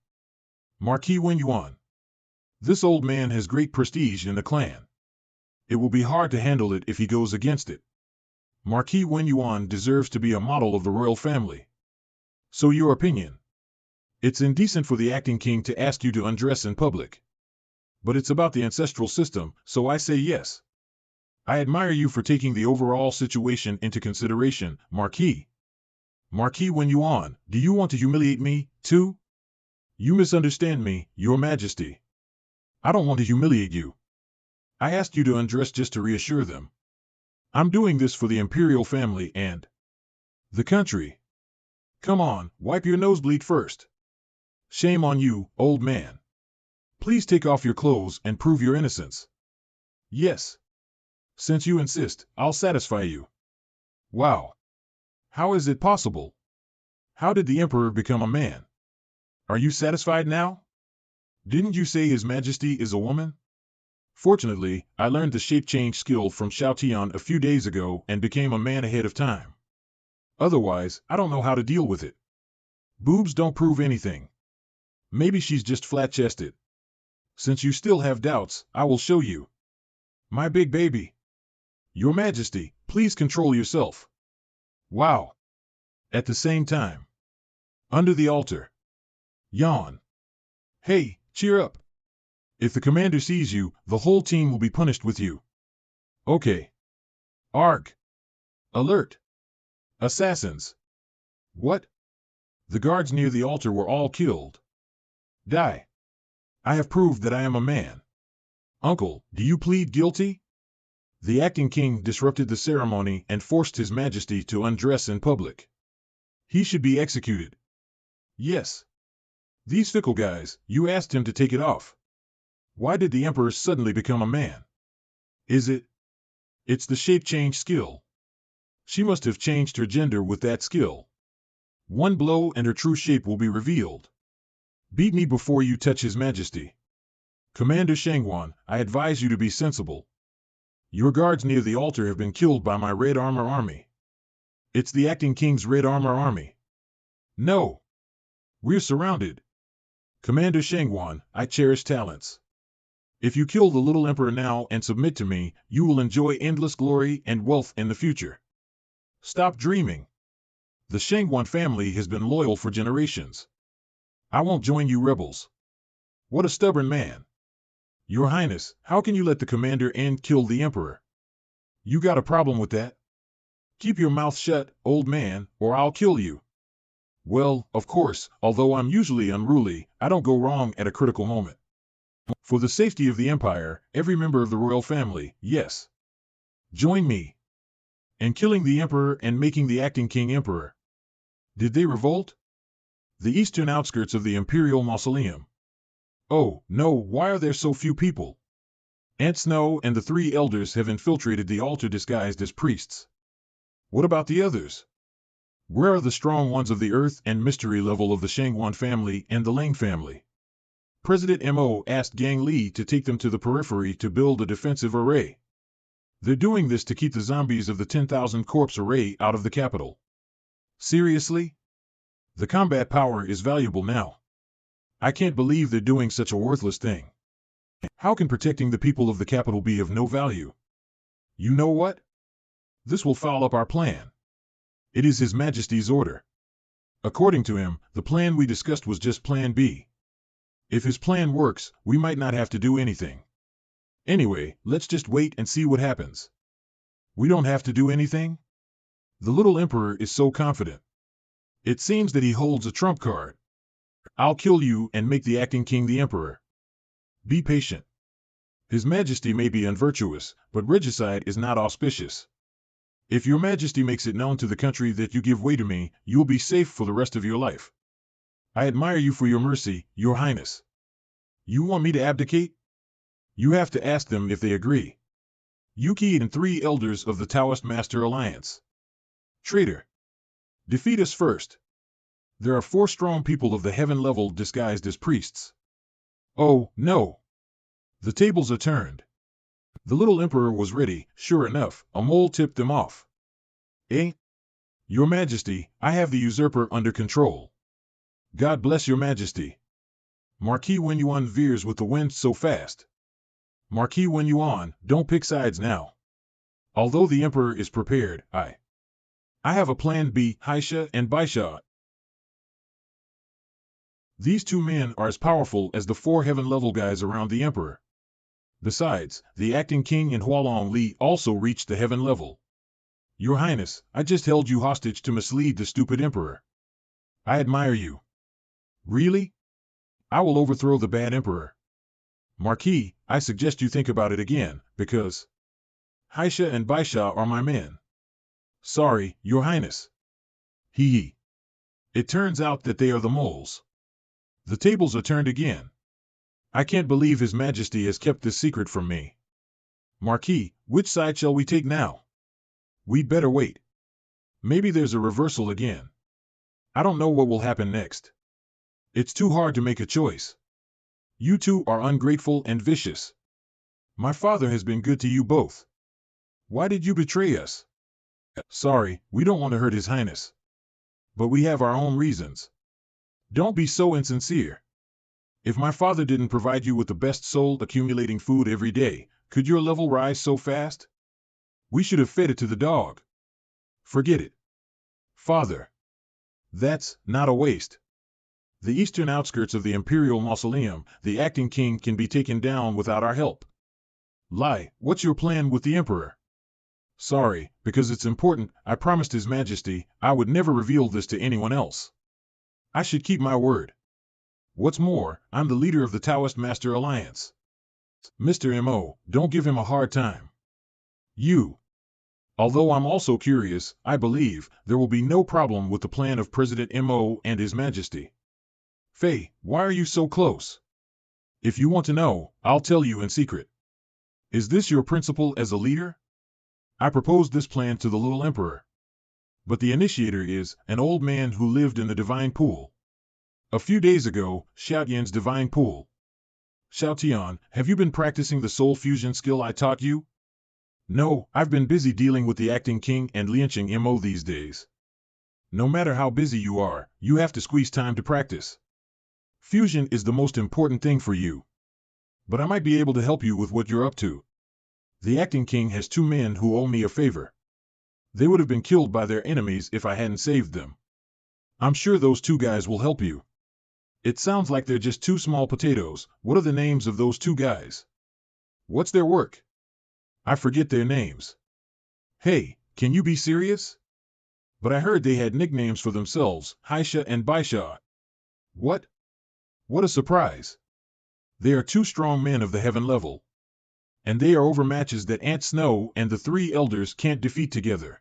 Marquis Wen Yuan. This old man has great prestige in the clan. It will be hard to handle it if he goes against it. Marquis Wen Yuan deserves to be a model of the royal family. So your opinion? It's indecent for the acting king to ask you to undress in public. But it's about the ancestral system, so I say yes. I admire you for taking the overall situation into consideration, Marquis. Marquis Wen Yuan, do you want to humiliate me, too? You misunderstand me, Your Majesty. I don't want to humiliate you. I asked you to undress just to reassure them. I'm doing this for the imperial family and the country. Come on, wipe your nosebleed first. Shame on you, old man. Please take off your clothes and prove your innocence. Yes. Since you insist, I'll satisfy you. Wow. How is it possible? How did the emperor become a man? Are you satisfied now? Didn't you say His Majesty is a woman? Fortunately, I learned the shape change skill from Xiaotian a few days ago and became a man ahead of time. Otherwise, I don't know how to deal with it. Boobs don't prove anything. Maybe she's just flat-chested. Since you still have doubts, I will show you. My big baby. Your Majesty, please control yourself. Wow. At the same time. Under the altar. Yawn. Hey, cheer up. If the commander sees you, the whole team will be punished with you. Okay. Arg. Alert. Assassins. What? The guards near the altar were all killed. Die. I have proved that I am a man. Uncle, do you plead guilty? The acting king disrupted the ceremony and forced His Majesty to undress in public. He should be executed. Yes. These fickle guys, you asked him to take it off. Why did the emperor suddenly become a man? Is it? It's the shape change skill. She must have changed her gender with that skill. One blow and her true shape will be revealed. Beat me before you touch His Majesty. Commander Shangwan, I advise you to be sensible. Your guards near the altar have been killed by my Red Armor Army. It's the acting king's Red Armor Army. No! We're surrounded. Commander Shangwan, I cherish talents. If you kill the little emperor now and submit to me, you will enjoy endless glory and wealth in the future. Stop dreaming. The Shangwan family has been loyal for generations. I won't join you rebels. What a stubborn man. Your Highness, how can you let the commander and kill the emperor? You got a problem with that? Keep your mouth shut, old man, or I'll kill you. Well, of course, although I'm usually unruly, I don't go wrong at a critical moment. For the safety of the empire, every member of the royal family, yes. Join me. In killing the emperor and making the acting king emperor. Did they revolt? The eastern outskirts of the imperial mausoleum. Oh, no, why are there so few people? Aunt Snow and the three elders have infiltrated the altar disguised as priests. What about the others? Where are the strong ones of the earth and mystery level of the Shangwan family and the Lang family? President Mo asked Gang Li to take them to the periphery to build a defensive array. They're doing this to keep the zombies of the 10,000 corpse array out of the capital. Seriously? The combat power is valuable now. I can't believe they're doing such a worthless thing. How can protecting the people of the capital be of no value? You know what? This will foul up our plan. It is His Majesty's order. According to him, the plan we discussed was just Plan B. If his plan works, we might not have to do anything. Anyway, let's just wait and see what happens. We don't have to do anything? The little emperor is so confident. It seems that he holds a trump card. I'll kill you and make the acting king the emperor. Be patient. His Majesty may be unvirtuous, but regicide is not auspicious. If your Majesty makes it known to the country that you give way to me, you'll be safe for the rest of your life. I admire you for your mercy, Your Highness. You want me to abdicate? You have to ask them if they agree. Yuki and 3 elders of the Taoist Master Alliance. Traitor. Defeat us first. There are 4 strong people of the heaven level disguised as priests. Oh, no. The tables are turned. The little emperor was ready. Sure enough, a mole tipped them off. Eh? Your Majesty, I have the usurper under control. God bless Your Majesty. Marquis Wenyuan veers with the wind so fast. Marquis Wenyuan, don't pick sides now. Although the emperor is prepared, I have a plan B, Haisha and Baisha. These 2 men are as powerful as the 4 heaven-level guys around the emperor. Besides, the acting king and Hualong Li also reached the heaven level. Your Highness, I just held you hostage to mislead the stupid emperor. I admire you. Really? I will overthrow the bad emperor. Marquis, I suggest you think about it again, because Haisha and Baisha are my men. Sorry, Your Highness. Hee. It turns out that they are the moles. The tables are turned again. I can't believe His Majesty has kept this secret from me. Marquis, which side shall we take now? We'd better wait. Maybe there's a reversal again. I don't know what will happen next. It's too hard to make a choice. You 2 are ungrateful and vicious. My father has been good to you both. Why did you betray us? Sorry, we don't want to hurt His Highness. But we have our own reasons. Don't be so insincere. If my father didn't provide you with the best soul-accumulating food every day, could your level rise so fast? We should have fed it to the dog. Forget it. Father. That's not a waste. The eastern outskirts of the Imperial Mausoleum, the acting king can be taken down without our help. Lai, what's your plan with the Emperor? Sorry, because it's important, I promised His Majesty I would never reveal this to anyone else. I should keep my word. What's more, I'm the leader of the Taoist Master Alliance. Mr. Mo, don't give him a hard time. You. Although I'm also curious, I believe there will be no problem with the plan of President Mo and His Majesty. Fei, why are you so close? If you want to know, I'll tell you in secret. Is this your principle as a leader? I proposed this plan to the little emperor. But the initiator is an old man who lived in the divine pool. A few days ago, Xiaotian's divine pool. Xiaotian, have you been practicing the soul fusion skill I taught you? No, I've been busy dealing with the acting king and Lianqing Mo these days. No matter how busy you are, you have to squeeze time to practice. Fusion is the most important thing for you. But I might be able to help you with what you're up to. The acting king has 2 men who owe me a favor. They would have been killed by their enemies if I hadn't saved them. I'm sure those 2 guys will help you. It sounds like they're just 2 small potatoes. What are the names of those 2 guys? What's their work? I forget their names. Hey, can you be serious? But I heard they had nicknames for themselves, Haisha and Baisha. What? What a surprise. They are 2 strong men of the heaven level. And they are overmatches that Aunt Snow and the 3 elders can't defeat together.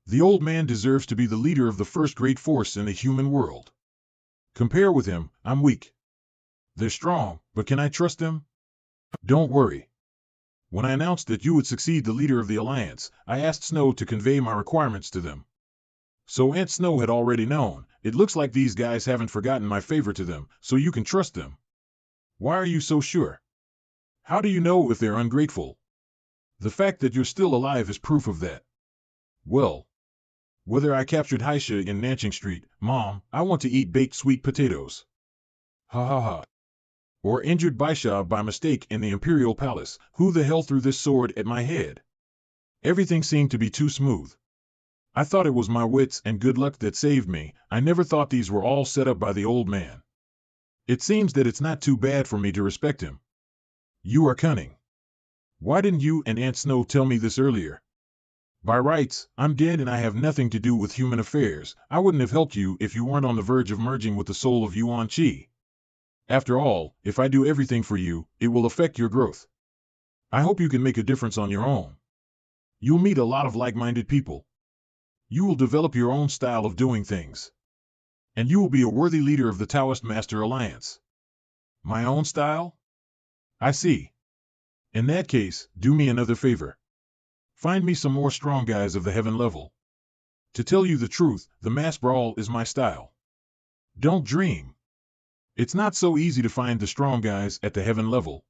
The old man deserves to be the leader of the first great force in the human world. Compare with him, I'm weak. They're strong, but can I trust them? Don't worry. When I announced that you would succeed the leader of the alliance, I asked Snow to convey my requirements to them. So Aunt Snow had already known. It looks like these guys haven't forgotten my favor to them, so you can trust them. Why are you so sure? How do you know if they're ungrateful? The fact that you're still alive is proof of that. Well, whether I captured Haisha in Nanching Street, Mom, I want to eat baked sweet potatoes. Ha ha ha. Or injured Baisha by mistake in the Imperial Palace, who the hell threw this sword at my head? Everything seemed to be too smooth. I thought it was my wits and good luck that saved me. I never thought these were all set up by the old man. It seems that it's not too bad for me to respect him. You are cunning. Why didn't you and Aunt Snow tell me this earlier? By rights, I'm dead and I have nothing to do with human affairs. I wouldn't have helped you if you weren't on the verge of merging with the soul of Yuan Qi. After all, if I do everything for you, it will affect your growth. I hope you can make a difference on your own. You'll meet a lot of like-minded people. You will develop your own style of doing things. And you will be a worthy leader of the Taoist Master Alliance. My own style? I see. In that case, do me another favor. Find me some more strong guys of the heaven level. To tell you the truth, the mass brawl is my style. Don't dream. It's not so easy to find the strong guys at the heaven level.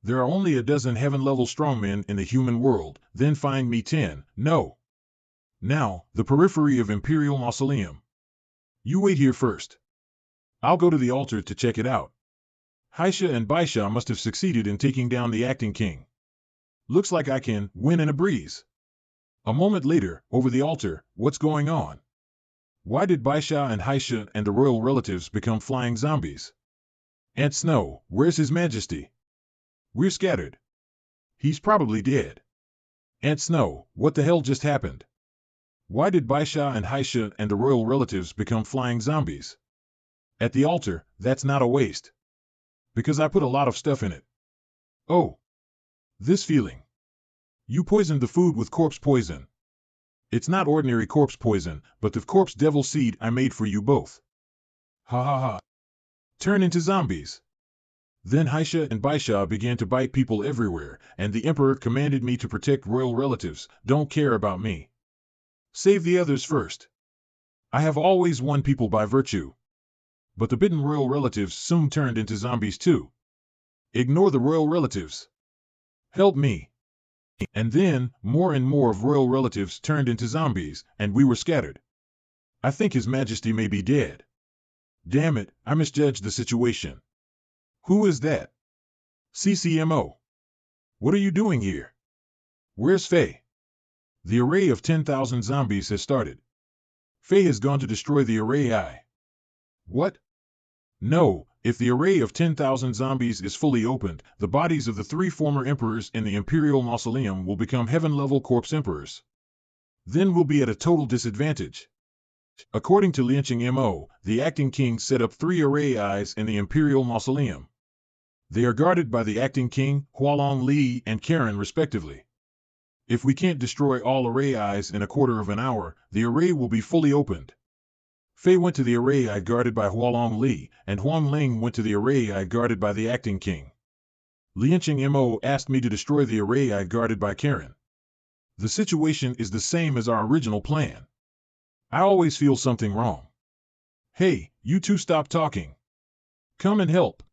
There are only a dozen heaven-level strongmen in the human world, then find me 10, no. Now, the periphery of Imperial Mausoleum. You wait here first. I'll go to the altar to check it out. Haisha and Baisha must have succeeded in taking down the acting king. Looks like I can win in a breeze. A moment later, over the altar, what's going on? Why did Baisha and Haisha and the royal relatives become flying zombies? Aunt Snow, where's His Majesty? We're scattered. He's probably dead. Aunt Snow, what the hell just happened? Why did Baisha and Haisha and the royal relatives become flying zombies? At the altar, that's not a waste. Because I put a lot of stuff in it. Oh. This feeling. You poisoned the food with corpse poison. It's not ordinary corpse poison, but the corpse devil seed I made for you both. Ha ha ha. Turn into zombies. Then Haisha and Baisha began to bite people everywhere, and the emperor commanded me to protect royal relatives. Don't care about me. Save the others first. I have always won people by virtue. But the bitten royal relatives soon turned into zombies too. Ignore the royal relatives. Help me. And then, more and more of royal relatives turned into zombies, and we were scattered. I think His Majesty may be dead. Damn it, I misjudged the situation. Who is that? CCMO. What are you doing here? Where's Fei? The array of 10,000 zombies has started. Fei has gone to destroy the array I. What? No, if the array of 10,000 zombies is fully opened, the bodies of the 3 former emperors in the Imperial Mausoleum will become heaven-level corpse emperors. Then we'll be at a total disadvantage. According to Lianqing Mo, the acting king set up 3 array eyes in the Imperial Mausoleum. They are guarded by the acting king, Hualong Li, and Karen respectively. If we can't destroy all array eyes in a quarter of an hour, the array will be fully opened. Fei went to the array eye guarded by Hualong Li, and Huang Ling went to the array eye guarded by the acting king. Lianqing Mo asked me to destroy the array eye guarded by Karen. The situation is the same as our original plan. I always feel something wrong. Hey, you two stop talking. Come and help.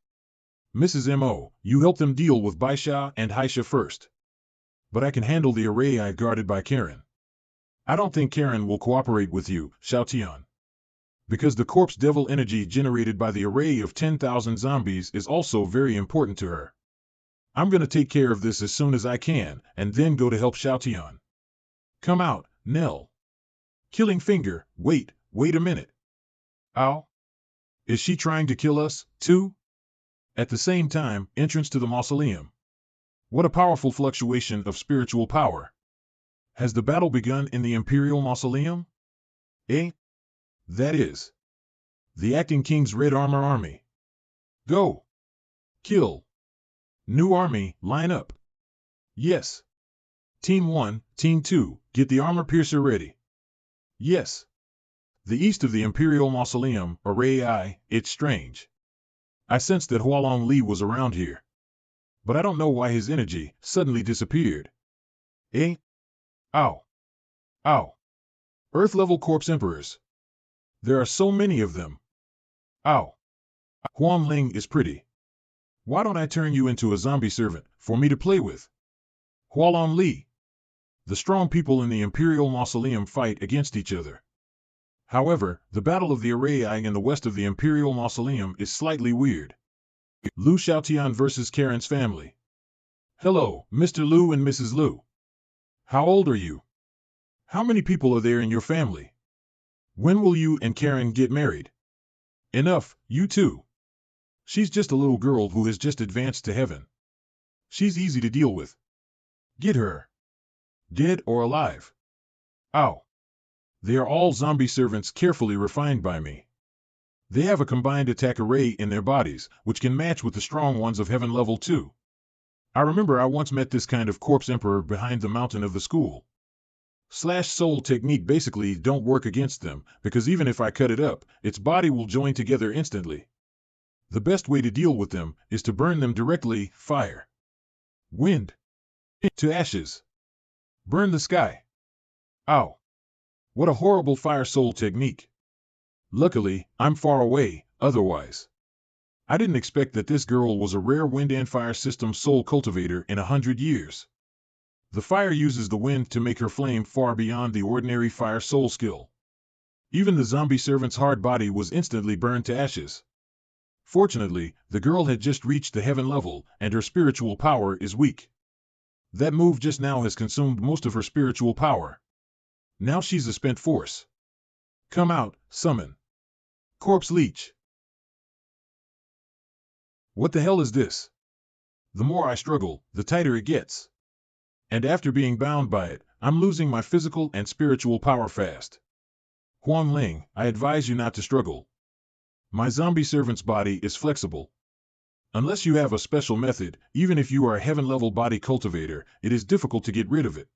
Mrs. M.O., you help them deal with Baisha and Haisha first. But I can handle the array I guarded by Karen. I don't think Karen will cooperate with you, Xiaotian. Because the corpse devil energy generated by the array of 10,000 zombies is also very important to her. I'm gonna take care of this as soon as I can, and then go to help Xiaotian. Come out, Nell. Killing Finger, wait a minute. Ow. Is she trying to kill us, too? At the same time, entrance to the mausoleum. What a powerful fluctuation of spiritual power. Has the battle begun in the Imperial Mausoleum? Eh? That is. The Acting King's Red Armor Army. Go. Kill. New army, line up. Yes. Team 1, Team 2, get the armor piercer ready. Yes. The east of the Imperial Mausoleum, Array I, it's strange. I sensed that Hualong Li was around here. But I don't know why his energy suddenly disappeared. Eh? Ow. Ow. Earth-level corpse emperors. There are so many of them. Ow. Huang Ling is pretty. Why don't I turn you into a zombie servant for me to play with? Hualong Li. The strong people in the Imperial Mausoleum fight against each other. However, the Battle of the Array in the west of the Imperial Mausoleum is slightly weird. Lu Xiaotian versus Karen's family. Hello, Mr. Lu and Mrs. Lu. How old are you? How many people are there in your family? When will you and Karen get married? Enough, you two. She's just a little girl who has just advanced to heaven. She's easy to deal with. Get her. Dead or alive. Ow. They are all zombie servants carefully refined by me. They have a combined attack array in their bodies, which can match with the strong ones of Heaven Level 2. I remember I once met this kind of corpse emperor behind the mountain of the school. Slash soul technique basically don't work against them, because even if I cut it up, its body will join together instantly. The best way to deal with them is to burn them directly, fire. Wind. To ashes. Burn the sky. Ow. What a horrible fire soul technique. Luckily, I'm far away, otherwise. I didn't expect that this girl was a rare wind and fire system soul cultivator in 100 years. The fire uses the wind to make her flame far beyond the ordinary fire soul skill. Even the zombie servant's hard body was instantly burned to ashes. Fortunately, the girl had just reached the heaven level, and her spiritual power is weak. That move just now has consumed most of her spiritual power. Now she's a spent force. Come out, summon. Corpse Leech. What the hell is this? The more I struggle, the tighter it gets. And after being bound by it, I'm losing my physical and spiritual power fast. Huang Ling, I advise you not to struggle. My zombie servant's body is flexible. Unless you have a special method, even if you are a heaven-level body cultivator, it is difficult to get rid of it.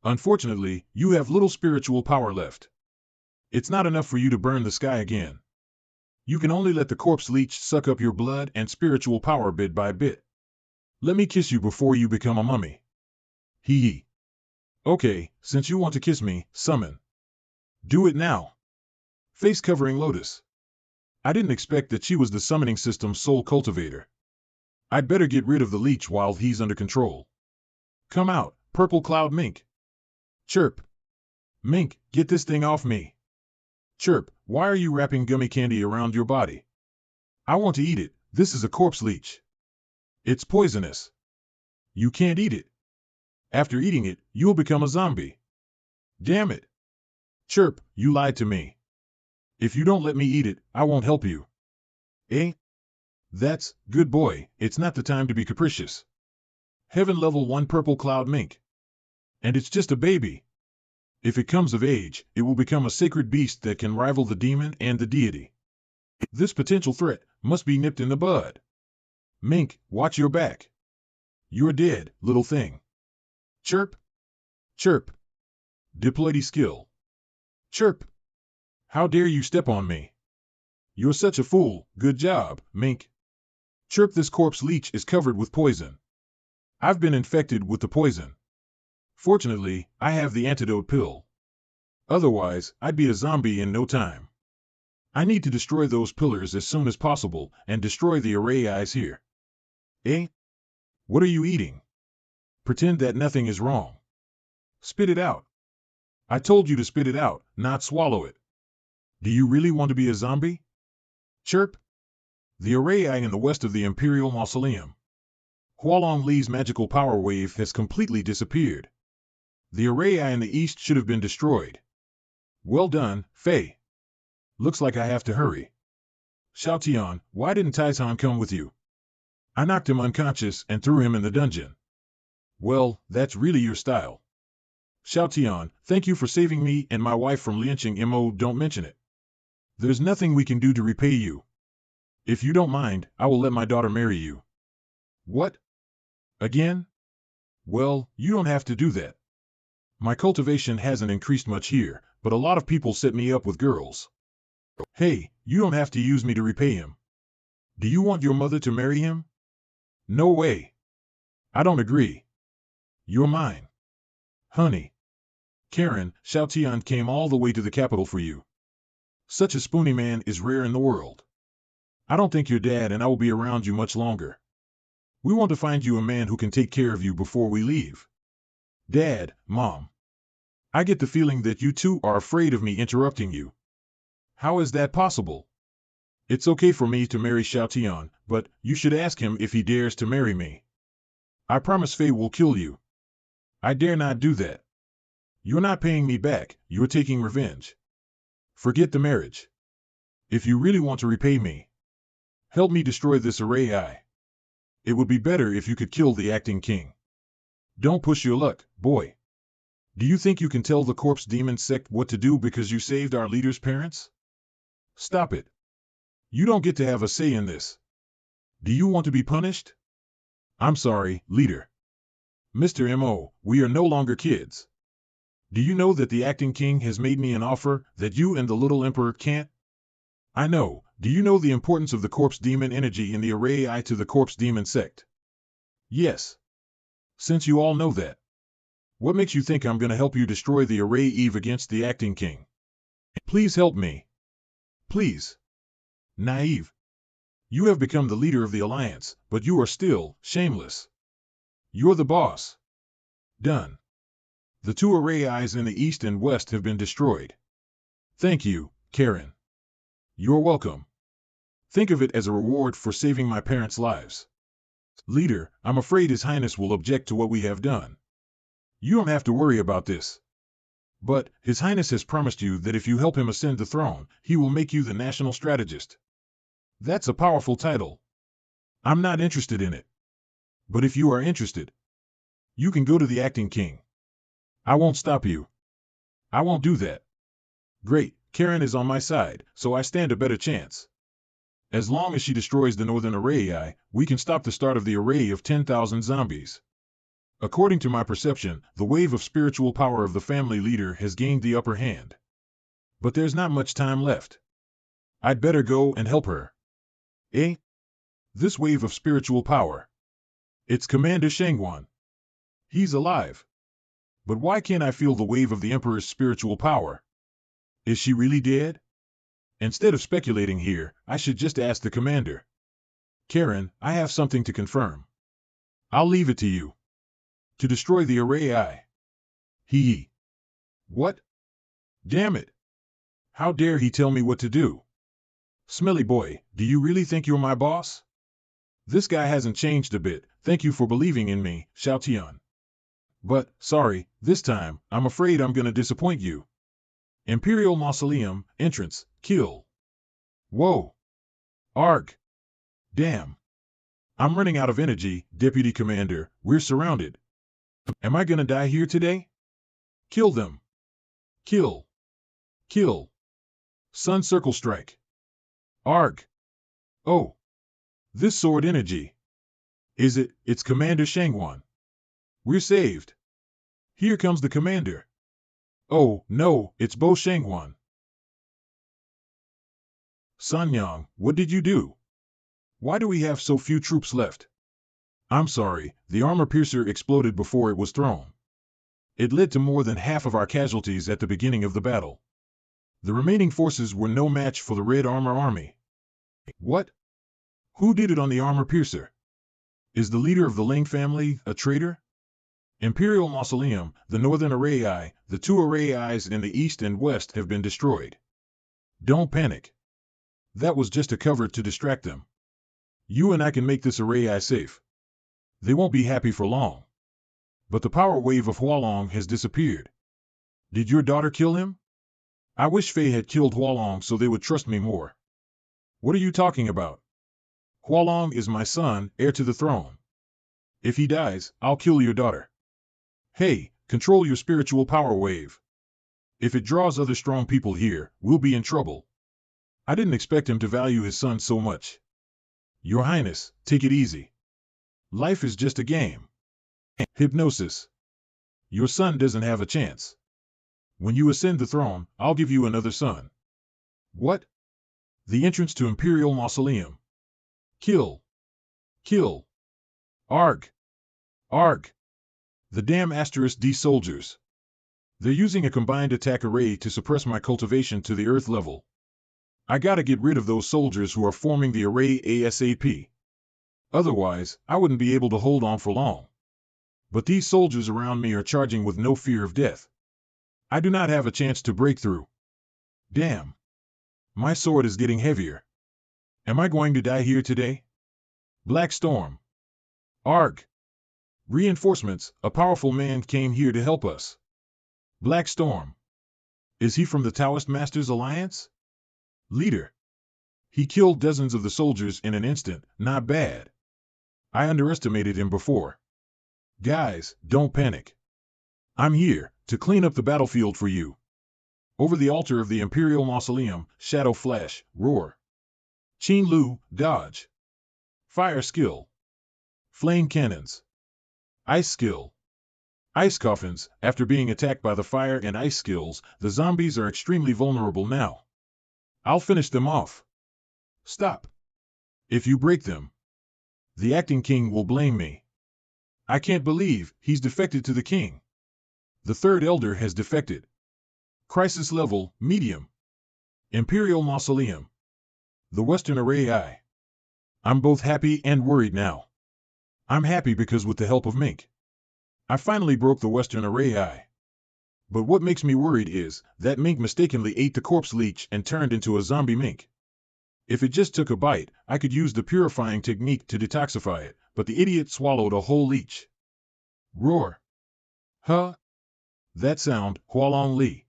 Unfortunately, you have little spiritual power left. It's not enough for you to burn the sky again. You can only let the corpse leech suck up your blood and spiritual power bit by bit. Let me kiss you before you become a mummy. Hee hee. Okay, since you want to kiss me, summon. Do it now. Face covering Lotus. I didn't expect that she was the summoning system's soul cultivator. I'd better get rid of the leech while he's under control. Come out, Purple Cloud Mink. Chirp. Mink, get this thing off me. Chirp, why are you wrapping gummy candy around your body? I want to eat it, this is a corpse leech. It's poisonous. You can't eat it. After eating it, you'll become a zombie. Damn it. Chirp, you lied to me. If you don't let me eat it, I won't help you. Eh? That's, good boy, it's not the time to be capricious. Heaven Level 1 Purple Cloud Mink. And it's just a baby. If it comes of age, it will become a sacred beast that can rival the demon and the deity. This potential threat must be nipped in the bud. Mink, watch your back. You're dead, little thing. Chirp. Chirp. Diploidy skill. Chirp. How dare you step on me? You're such a fool, good job, Mink. Chirp, this corpse leech is covered with poison. I've been infected with the poison. Fortunately, I have the antidote pill. Otherwise, I'd be a zombie in no time. I need to destroy those pillars as soon as possible and destroy the array eyes here. Eh? What are you eating? Pretend that nothing is wrong. Spit it out. I told you to spit it out, not swallow it. Do you really want to be a zombie? Chirp. The array eye in the west of the Imperial Mausoleum. Hualong Li's magical power wave has completely disappeared. The array eye in the east should have been destroyed. Well done, Fei. Looks like I have to hurry. Xiaotian, why didn't Taizhan come with you? I knocked him unconscious and threw him in the dungeon. Well, that's really your style. Xiaotian, thank you for saving me and my wife from lynching. Don't mention it. There's nothing we can do to repay you. If you don't mind, I will let my daughter marry you. What? Again? Well, you don't have to do that. My cultivation hasn't increased much here, but a lot of people set me up with girls. Hey, you don't have to use me to repay him. Do you want your mother to marry him? No way. I don't agree. You're mine. Honey. Karen, Xiaotian came all the way to the capital for you. Such a spoony man is rare in the world. I don't think your dad and I will be around you much longer. We want to find you a man who can take care of you before we leave. Dad, Mom. I get the feeling that you two are afraid of me interrupting you. How is that possible? It's okay for me to marry Xiaotian, but you should ask him if he dares to marry me. I promise Fei will kill you. I dare not do that. You're not paying me back, you're taking revenge. Forget the marriage. If you really want to repay me, help me destroy this array eye. It would be better if you could kill the acting king. Don't push your luck, boy. Do you think you can tell the corpse demon sect what to do because you saved our leader's parents? Stop it. You don't get to have a say in this. Do you want to be punished? I'm sorry, leader. Mr. M.O., we are no longer kids. Do you know that the acting king has made me an offer that you and the little emperor can't? I know. Do you know the importance of the corpse demon energy in the array eye to the corpse demon sect? Yes. Since you all know that, what makes you think I'm going to help you destroy the array eve against the acting king? Please help me. Please. Naive. You have become the leader of the alliance, but you are still shameless. You're the boss. Done. The two array eyes in the east and west have been destroyed. Thank you, Karen. You're welcome. Think of it as a reward for saving my parents' lives. Leader, I'm afraid His Highness will object to what we have done. You don't have to worry about this. But His Highness has promised you that if you help him ascend the throne, he will make you the national strategist. That's a powerful title. I'm not interested in it. But if you are interested, you can go to the acting king. I won't stop you. I won't do that. Great, Karen is on my side, so I stand a better chance. As long as she destroys the northern array eye, we can stop the start of the array of 10,000 zombies. According to my perception, the wave of spiritual power of the family leader has gained the upper hand. But there's not much time left. I'd better go and help her. Eh? This wave of spiritual power. It's Commander Shengwan. He's alive. But why can't I feel the wave of the Emperor's spiritual power? Is she really dead? Instead of speculating here, I should just ask the commander. Karen, I have something to confirm. I'll leave it to you. To destroy the array eye. He. What? Damn it. How dare he tell me what to do? Smelly boy, do you really think you're my boss? This guy hasn't changed a bit. Thank you for believing in me, Xiaotian. But, sorry, this time, I'm afraid I'm gonna disappoint you. Imperial Mausoleum, entrance, kill. Whoa. Arg. Damn. I'm running out of energy, Deputy Commander, we're surrounded. Am I gonna die here today? Kill them. Kill. Kill. Sun Circle Strike. Arg. Oh. This sword energy. It's Commander Shengwan. We're saved. Here comes the commander. Oh, no, it's Bo Shengwan. Sanyang, what did you do? Why do we have so few troops left? I'm sorry, the armor piercer exploded before it was thrown. It led to more than half of our casualties at the beginning of the battle. The remaining forces were no match for the Red Armor Army. What? Who did it on the armor piercer? Is the leader of the Ling family a traitor? Imperial Mausoleum, the northern array eye, the two array eyes in the east and west have been destroyed. Don't panic. That was just a cover to distract them. You and I can make this array eye safe. They won't be happy for long. But the power wave of Hualong has disappeared. Did your daughter kill him? I wish Fei had killed Hualong so they would trust me more. What are you talking about? Hualong is my son, heir to the throne. If he dies, I'll kill your daughter. Hey, control your spiritual power wave. If it draws other strong people here, we'll be in trouble. I didn't expect him to value his son so much. Your Highness, take it easy. Life is just a game. Hypnosis. Your son doesn't have a chance. When you ascend the throne, I'll give you another son. What? The entrance to Imperial Mausoleum. Kill. Kill. Arg. Arg. The damn *D soldiers. They're using a combined attack array to suppress my cultivation to the earth level. I gotta get rid of those soldiers who are forming the array ASAP. Otherwise, I wouldn't be able to hold on for long. But these soldiers around me are charging with no fear of death. I do not have a chance to break through. Damn. My sword is getting heavier. Am I going to die here today? Black Storm. Arg. Reinforcements, a powerful man came here to help us. Black Storm. Is he from the Taoist Masters Alliance? Leader. He killed dozens of the soldiers in an instant, not bad. I underestimated him before. Guys, don't panic. I'm here to clean up the battlefield for you. Over the altar of the Imperial Mausoleum, Shadow Flash, Roar. Qin Lu, Dodge. Fire Skill. Flame Cannons. Ice Skill. Ice Coffins. After being attacked by the fire and ice skills, the zombies are extremely vulnerable now. I'll finish them off. Stop. If you break them, the acting king will blame me. I can't believe he's defected to the king. The third elder has defected. Crisis level, medium. Imperial Mausoleum. The Western Array Eye. I'm both happy and worried now. I'm happy because with the help of Mink, I finally broke the Western Array Eye. But what makes me worried is that Mink mistakenly ate the corpse leech and turned into a zombie mink. If it just took a bite, I could use the purifying technique to detoxify it, but the idiot swallowed a whole leech. Roar. Huh? That sound, Hualong Li.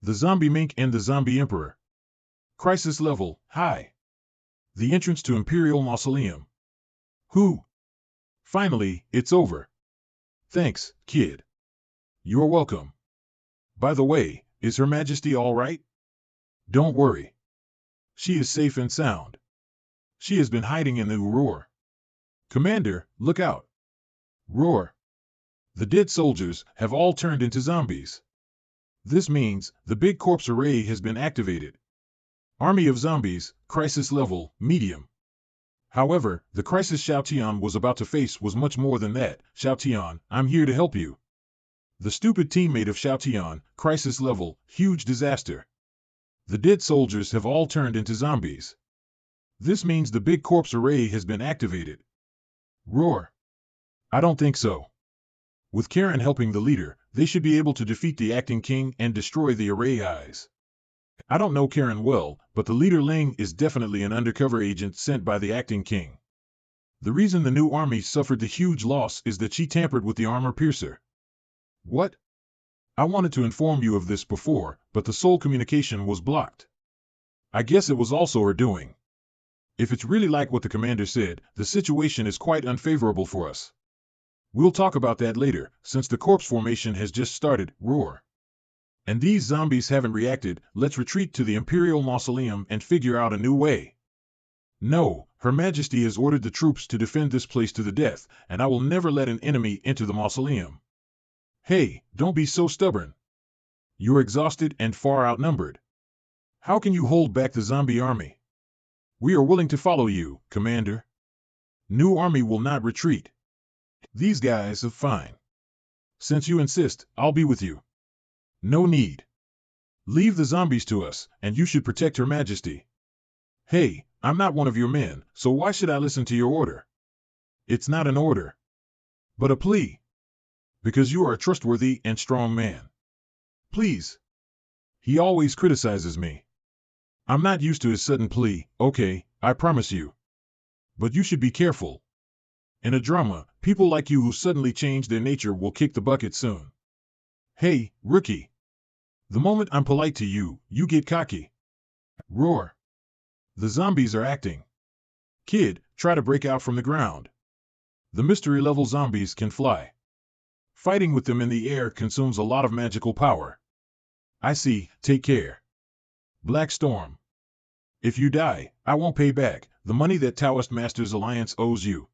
The zombie mink and the zombie emperor. Crisis level, high. The entrance to Imperial Mausoleum. Who? Finally, it's over. Thanks, kid. You're welcome. By the way, is Her Majesty all right? Don't worry. She is safe and sound. She has been hiding in the Roar. Commander, look out. Roar. The dead soldiers have all turned into zombies. This means the big corpse array has been activated. Army of zombies, crisis level, medium. However, the crisis Xiao Tian was about to face was much more than that. Xiao Tian, I'm here to help you. The stupid teammate of Xiao Tian, crisis level, huge disaster. The dead soldiers have all turned into zombies. This means the big corpse array has been activated. Roar. I don't think so. With Karen helping the leader, they should be able to defeat the acting king and destroy the array eyes. I don't know Karen well, but the leader Ling is definitely an undercover agent sent by the acting king. The reason the new army suffered the huge loss is that she tampered with the armor piercer. What? I wanted to inform you of this before, but the soul communication was blocked. I guess it was also her doing. If it's really like what the commander said, the situation is quite unfavorable for us. We'll talk about that later, since the corpse formation has just started. Roar. And these zombies haven't reacted. Let's retreat to the Imperial Mausoleum and figure out a new way. No, Her Majesty has ordered the troops to defend this place to the death, and I will never let an enemy enter the mausoleum. Hey, don't be so stubborn. You're exhausted and far outnumbered. How can you hold back the zombie army? We are willing to follow you, Commander. New army will not retreat. These guys are fine. Since you insist, I'll be with you. No need. Leave the zombies to us, and you should protect Her Majesty. Hey, I'm not one of your men, so why should I listen to your order? It's not an order, but a plea. Because you are a trustworthy and strong man. Please. He always criticizes me. I'm not used to his sudden plea, okay, I promise you. But you should be careful. In a drama, people like you who suddenly change their nature will kick the bucket soon. Hey, rookie. The moment I'm polite to you, you get cocky. Roar. The zombies are acting. Kid, try to break out from the ground. The mystery-level zombies can fly. Fighting with them in the air consumes a lot of magical power. I see, take care. Black Storm. If you die, I won't pay back the money that Taoist Masters Alliance owes you.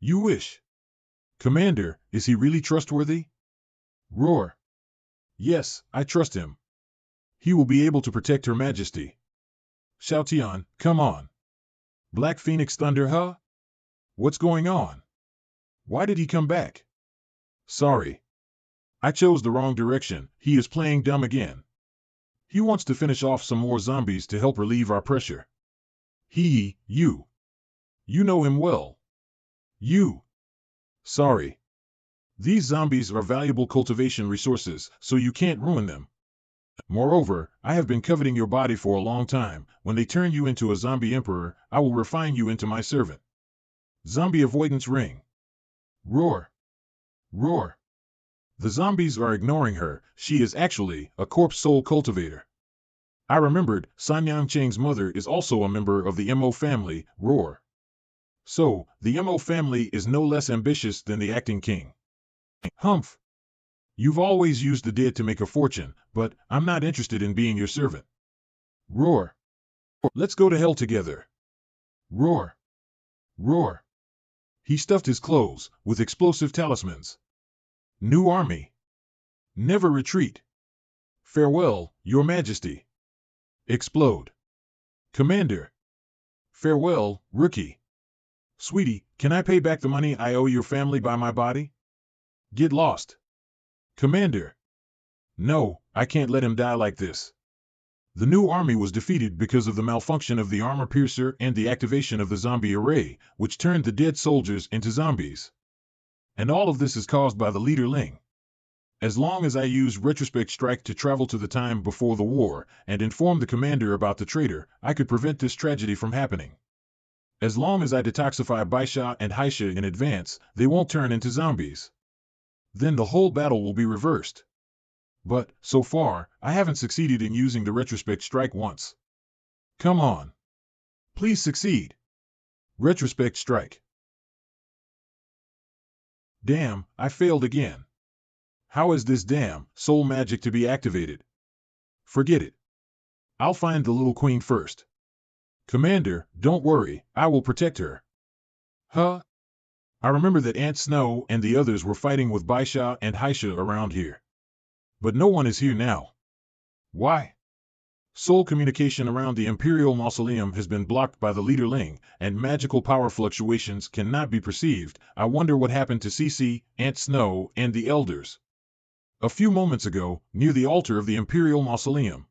You wish. Commander, is he really trustworthy? Roar. Yes, I trust him. He will be able to protect Her Majesty. Xiaotian, come on. Black Phoenix Thunder, huh? What's going on? Why did he come back? Sorry. I chose the wrong direction. He is playing dumb again. He wants to finish off some more zombies to help relieve our pressure. You. You know him well. You. Sorry. These zombies are valuable cultivation resources, so you can't ruin them. Moreover, I have been coveting your body for a long time. When they turn you into a zombie emperor, I will refine you into my servant. Zombie avoidance ring. Roar. Roar. The zombies are ignoring her. She is actually a corpse soul cultivator. I remembered, Sanyang Cheng's mother is also a member of the Mo family. Roar. So, the Mo family is no less ambitious than the acting king. Humph. You've always used the dead to make a fortune, but I'm not interested in being your servant. Roar. Let's go to hell together. Roar. Roar. He stuffed his clothes with explosive talismans. New army. Never retreat. Farewell, Your Majesty. Explode. Commander. Farewell, rookie. Sweetie, can I pay back the money I owe your family by my body? Get lost. Commander. No, I can't let him die like this. The new army was defeated because of the malfunction of the armor piercer and the activation of the zombie array, which turned the dead soldiers into zombies. And all of this is caused by the leader Ling. As long as I use retrospect strike to travel to the time before the war and inform the commander about the traitor, I could prevent this tragedy from happening. As long as I detoxify Baisha and Haisha in advance, they won't turn into zombies. Then the whole battle will be reversed. But, so far, I haven't succeeded in using the retrospect strike once. Come on. Please succeed. Retrospect strike. Damn, I failed again. How is this damn soul magic to be activated? Forget it. I'll find the little queen first. Commander, don't worry, I will protect her. Huh? I remember that Aunt Snow and the others were fighting with Baisha and Haisha around here. But no one is here now. Why? Soul communication around the Imperial Mausoleum has been blocked by the leader Ling, and magical power fluctuations cannot be perceived. I wonder what happened to Cece, Aunt Snow, and the elders. A few moments ago, near the altar of the Imperial Mausoleum.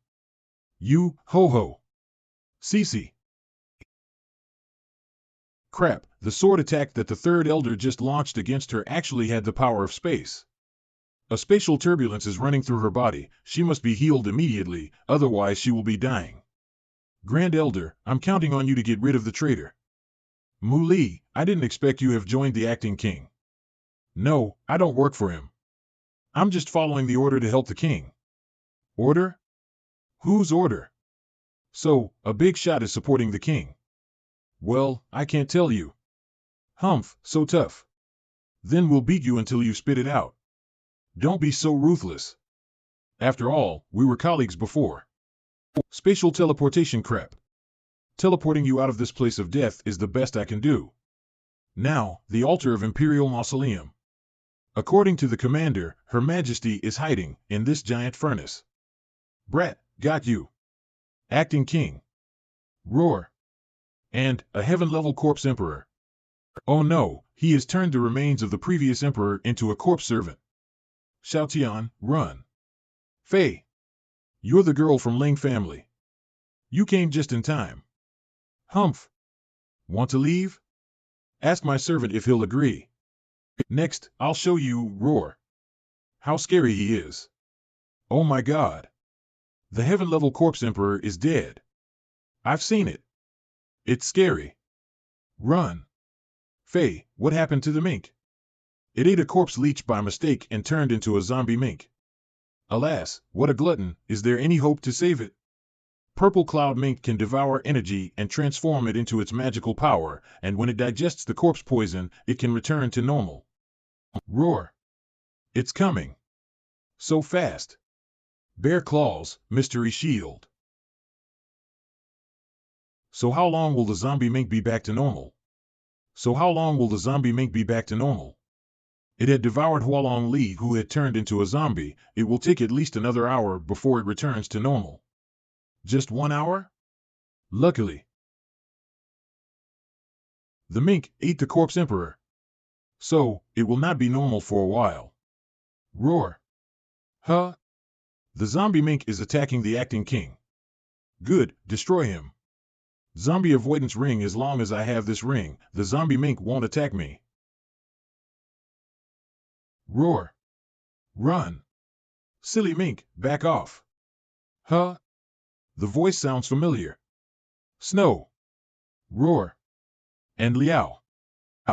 You, ho-ho. Cece. Crap, the sword attack that the third elder just launched against her actually had the power of space. A spatial turbulence is running through her body. She must be healed immediately, otherwise she will be dying. Grand Elder, I'm counting on you to get rid of the traitor. Mu Li, I didn't expect you have joined the acting king. No, I don't work for him. I'm just following the order to help the king. Order? Whose order? So, a big shot is supporting the king. Well, I can't tell you. Humph, so tough. Then we'll beat you until you spit it out. Don't be so ruthless. After all, we were colleagues before. Spatial teleportation crap. Teleporting you out of this place of death is the best I can do. Now, the altar of Imperial Mausoleum. According to the commander, Her Majesty is hiding in this giant furnace. Brat, got you. Acting king. Roar. And a heaven-level corpse emperor. Oh no, he has turned the remains of the previous emperor into a corpse servant. Xiaotian, run. Fei. You're the girl from Ling family. You came just in time. Humph. Want to leave? Ask my servant if he'll agree. Next, I'll show you Roar. How scary he is. Oh my god. The heaven-level corpse emperor is dead. I've seen it. It's scary. Run. Fei, what happened to the mink? It ate a corpse leech by mistake and turned into a zombie mink. Alas, what a glutton, is there any hope to save it? Purple Cloud Mink can devour energy and transform it into its magical power, and when it digests the corpse poison, it can return to normal. Roar. It's coming. So fast. Bear Claws, Mystery Shield. So how long will the zombie mink be back to normal? It had devoured Hualong Li, who had turned into a zombie. It will take at least another hour before it returns to normal. Just 1 hour? Luckily. The mink ate the corpse emperor. So, it will not be normal for a while. Roar. Huh? The zombie mink is attacking the acting king. Good, destroy him. Zombie avoidance ring. As long as I have this ring, the zombie mink won't attack me. Roar. Run. Silly mink, back off. Huh? The voice sounds familiar. Snow. Roar. And Liao.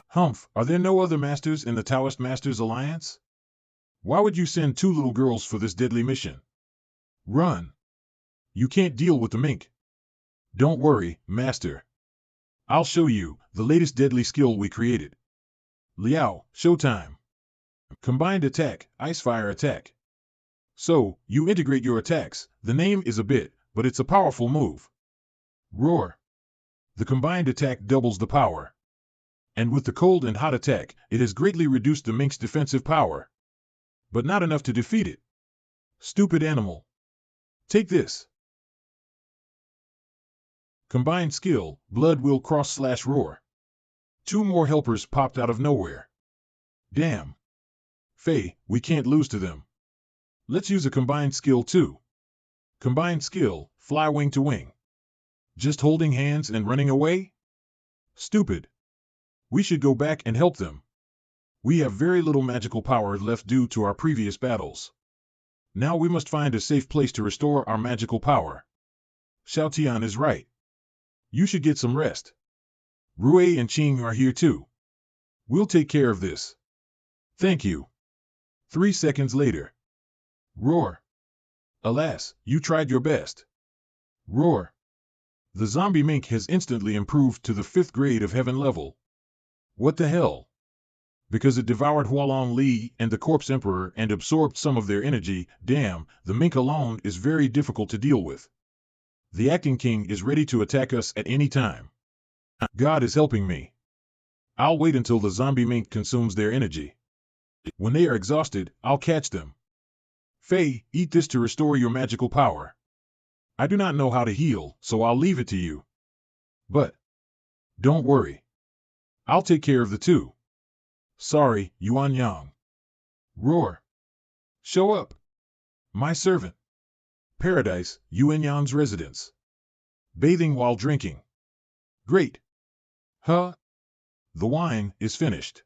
Humph, are there no other masters in the Taoist Masters Alliance? Why would you send 2 little girls for this deadly mission? Run. You can't deal with the mink. Don't worry, master. I'll show you the latest deadly skill we created. Liao, showtime. Combined attack, ice fire attack. So, you integrate your attacks. The name is a bit, but it's a powerful move. Roar. The combined attack doubles the power. And with the cold and hot attack, it has greatly reduced the mink's defensive power. But not enough to defeat it. Stupid animal. Take this. Combined skill, blood will cross/roar. 2 more helpers popped out of nowhere. Damn. Fei, we can't lose to them. Let's use a combined skill too. Combined skill, fly wing to wing. Just holding hands and running away? Stupid. We should go back and help them. We have very little magical power left due to our previous battles. Now we must find a safe place to restore our magical power. Xiaotian is right. You should get some rest. Rui and Qing are here too. We'll take care of this. Thank you. 3 seconds later. Roar. Alas, you tried your best. Roar. The zombie mink has instantly improved to the 5th grade of heaven level. What the hell? Because it devoured Hualong Li and the corpse emperor and absorbed some of their energy. Damn, the mink alone is very difficult to deal with. The acting king is ready to attack us at any time. God is helping me. I'll wait until the zombie mink consumes their energy. When they are exhausted, I'll catch them. Fei, eat this to restore your magical power. I do not know how to heal, so I'll leave it to you. But don't worry. I'll take care of the 2. Sorry, Yuan Yang. Roar. Show up. My servant. Paradise, Yuan Yang's residence. Bathing while drinking. Great. Huh? The wine is finished.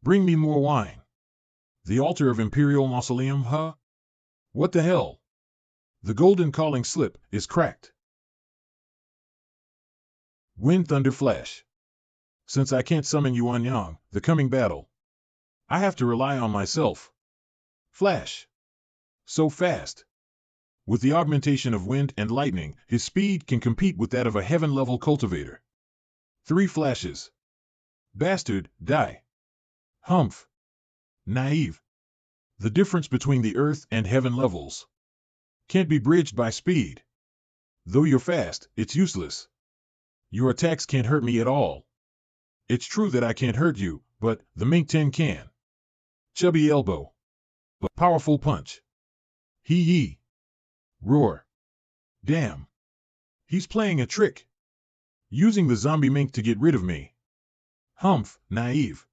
Bring me more wine. The altar of Imperial Mausoleum, huh? What the hell? The golden calling slip is cracked. Wind Thunder Flash. Since I can't summon Yuan Yang, the coming battle, I have to rely on myself. Flash. So fast. With the augmentation of wind and lightning, his speed can compete with that of a heaven-level cultivator. 3 flashes. Bastard, die. Humph. Naive. The difference between the earth and heaven levels can't be bridged by speed. Though you're fast, it's useless. Your attacks can't hurt me at all. It's true that I can't hurt you, but the Mink 10 can. Chubby elbow. Powerful punch. Hee. Roar. Damn. He's playing a trick. Using the zombie mink to get rid of me. Humph, naive.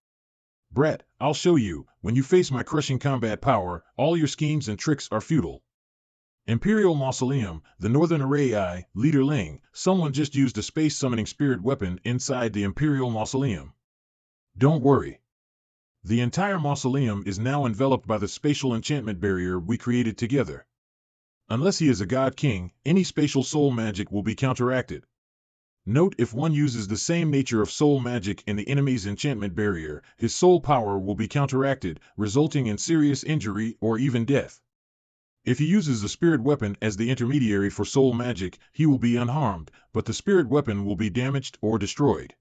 Brat, I'll show you, when you face my crushing combat power, all your schemes and tricks are futile. Imperial Mausoleum, the Northern Array I, Leader Ling, someone just used a space summoning spirit weapon inside the Imperial Mausoleum. Don't worry. The entire mausoleum is now enveloped by the spatial enchantment barrier we created together. Unless he is a god king, any spatial soul magic will be counteracted. Note, if one uses the same nature of soul magic in the enemy's enchantment barrier, his soul power will be counteracted, resulting in serious injury or even death. If he uses the spirit weapon as the intermediary for soul magic, he will be unharmed, but the spirit weapon will be damaged or destroyed.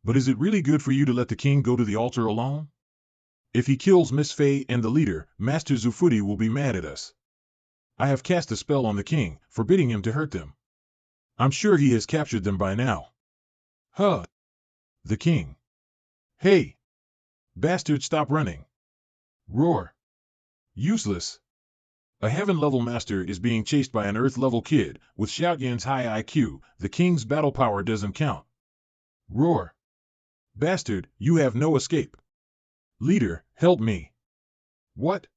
But is it really good for you to let the king go to the altar alone? If he kills Miss Fei and the leader, Master Zufuti will be mad at us. I have cast a spell on the king, forbidding him to hurt them. I'm sure he has captured them by now. Huh. The king. Hey! Bastard, stop running. Roar. Useless. A heaven-level master is being chased by an earth-level kid. With Xiaoyan's high IQ, the king's battle power doesn't count. Roar. Bastard, you have no escape. Leader, help me. What?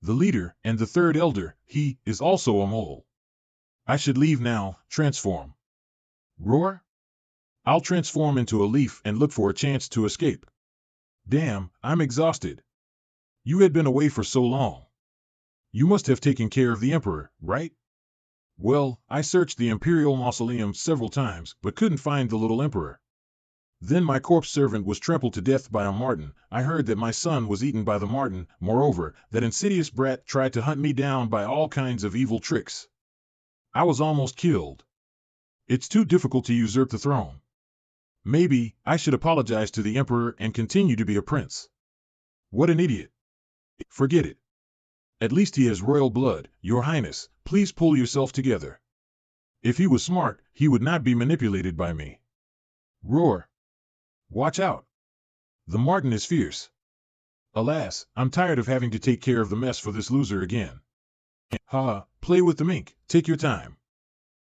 The leader, and the third elder, he is also a mole. I should leave now, transform. Roar? I'll transform into a leaf and look for a chance to escape. Damn, I'm exhausted. You had been away for so long. You must have taken care of the emperor, right? Well, I searched the Imperial Mausoleum several times, but couldn't find the little emperor. Then my corpse servant was trampled to death by a marten. I heard that my son was eaten by the marten. Moreover, that insidious brat tried to hunt me down by all kinds of evil tricks. I was almost killed. It's too difficult to usurp the throne. Maybe I should apologize to the emperor and continue to be a prince. What an idiot. Forget it. At least he has royal blood. Your Highness, please pull yourself together. If he was smart, he would not be manipulated by me. Roar. Watch out. The marten is fierce. Alas, I'm tired of having to take care of the mess for this loser again. Ha, play with the mink, take your time.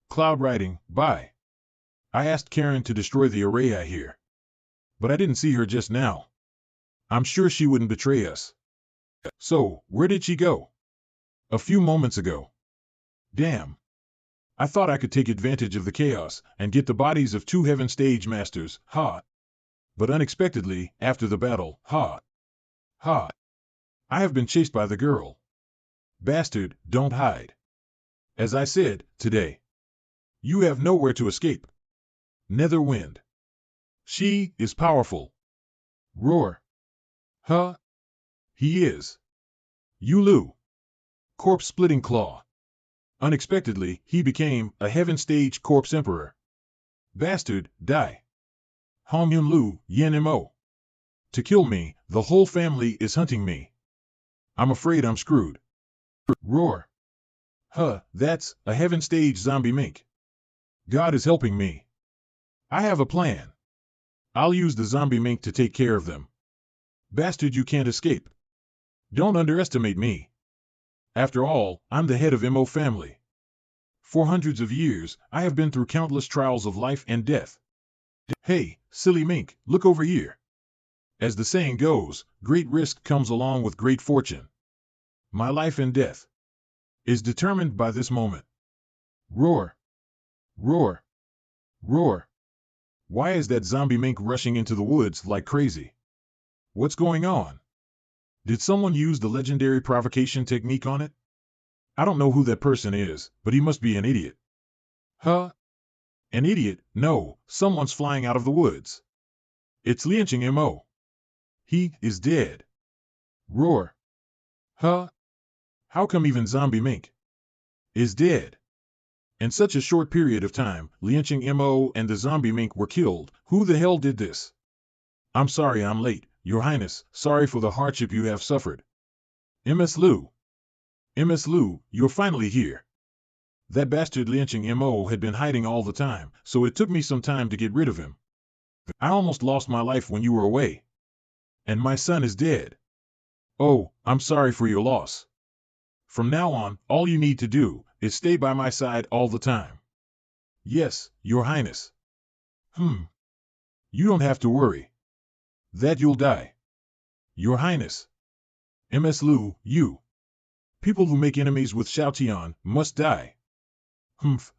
Cloud riding, bye. I asked Karen to destroy the array I hear. But I didn't see her just now. I'm sure she wouldn't betray us. So, where did she go? A few moments ago. Damn. I thought I could take advantage of the chaos and get the bodies of 2 heaven stage masters, ha. But unexpectedly, after the battle, ha. Ha. I have been chased by the girl. Bastard, don't hide. As I said, today. You have nowhere to escape. Netherwind. She is powerful. Roar. Huh? He is. Lu. Corpse-splitting claw. Unexpectedly, he became a heaven-stage corpse emperor. Bastard, die. Hongyun Lu, Yen Mo. To kill me, the whole family is hunting me. I'm afraid I'm screwed. Roar. Huh, that's a heaven-stage zombie mink. God is helping me. I have a plan. I'll use the zombie mink to take care of them. Bastard, you can't escape. Don't underestimate me. After all, I'm the head of Mo family. For hundreds of years, I have been through countless trials of life and death. Hey, silly mink, look over here. As the saying goes, great risk comes along with great fortune. My life and death is determined by this moment. Roar. Roar. Roar. Why is that zombie mink rushing into the woods like crazy? What's going on? Did someone use the legendary provocation technique on it? I don't know who that person is, but he must be an idiot. Huh? An idiot? No, someone's flying out of the woods. It's Lianqing Mo. He is dead. Roar. Huh? How come even zombie mink is dead? In such a short period of time, Lianqing Mo and the zombie mink were killed. Who the hell did this? I'm sorry I'm late, Your Highness, sorry for the hardship you have suffered. Ms. Lu. Ms. Lu, you're finally here. That bastard Lianqing Mo had been hiding all the time, so it took me some time to get rid of him. I almost lost my life when you were away. And my son is dead. Oh, I'm sorry for your loss. From now on, all you need to do is stay by my side all the time. Yes, Your Highness. You don't have to worry. That you'll die. Your Highness. Ms. Lu, you. People who make enemies with Xiaotian must die.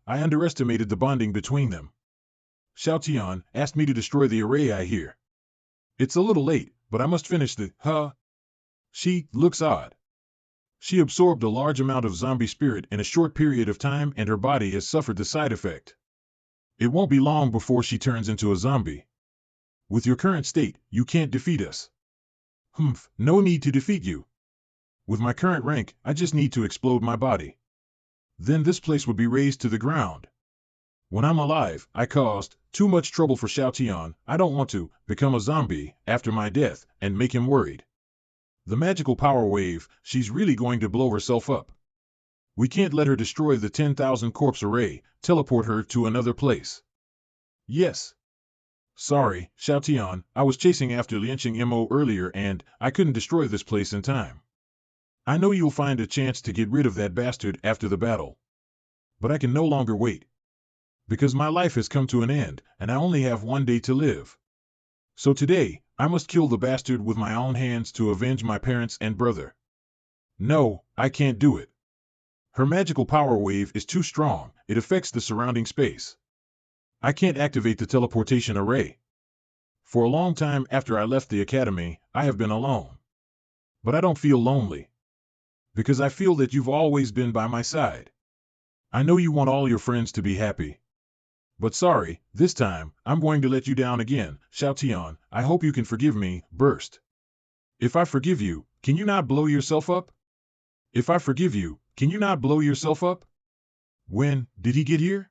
I underestimated the bonding between them. Xiaotian asked me to destroy the array I hear. It's a little late, but I must finish the. She looks odd. She absorbed a large amount of zombie spirit in a short period of time and her body has suffered the side effect. It won't be long before she turns into a zombie. With your current state, you can't defeat us. No need to defeat you. With my current rank, I just need to explode my body. Then this place would be razed to the ground. When I'm alive, I caused too much trouble for Xiaotian. I don't want to become a zombie after my death and make him worried. The magical power wave, she's really going to blow herself up. We can't let her destroy the 10,000 corpse array, teleport her to another place. Yes. Sorry, Xiaotian, I was chasing after Lianqing Mo earlier and I couldn't destroy this place in time. I know you'll find a chance to get rid of that bastard after the battle. But I can no longer wait. Because my life has come to an end, and I only have one day to live. So today, I must kill the bastard with my own hands to avenge my parents and brother. No, I can't do it. Her magical power wave is too strong, it affects the surrounding space. I can't activate the teleportation array. For a long time after I left the academy, I have been alone. But I don't feel lonely. Because I feel that you've always been by my side. I know you want all your friends to be happy. But sorry, this time, I'm going to let you down again, Xiaotian. I hope you can forgive me, burst. If I forgive you, can you not blow yourself up? If I forgive you, can you not blow yourself up? When did he get here?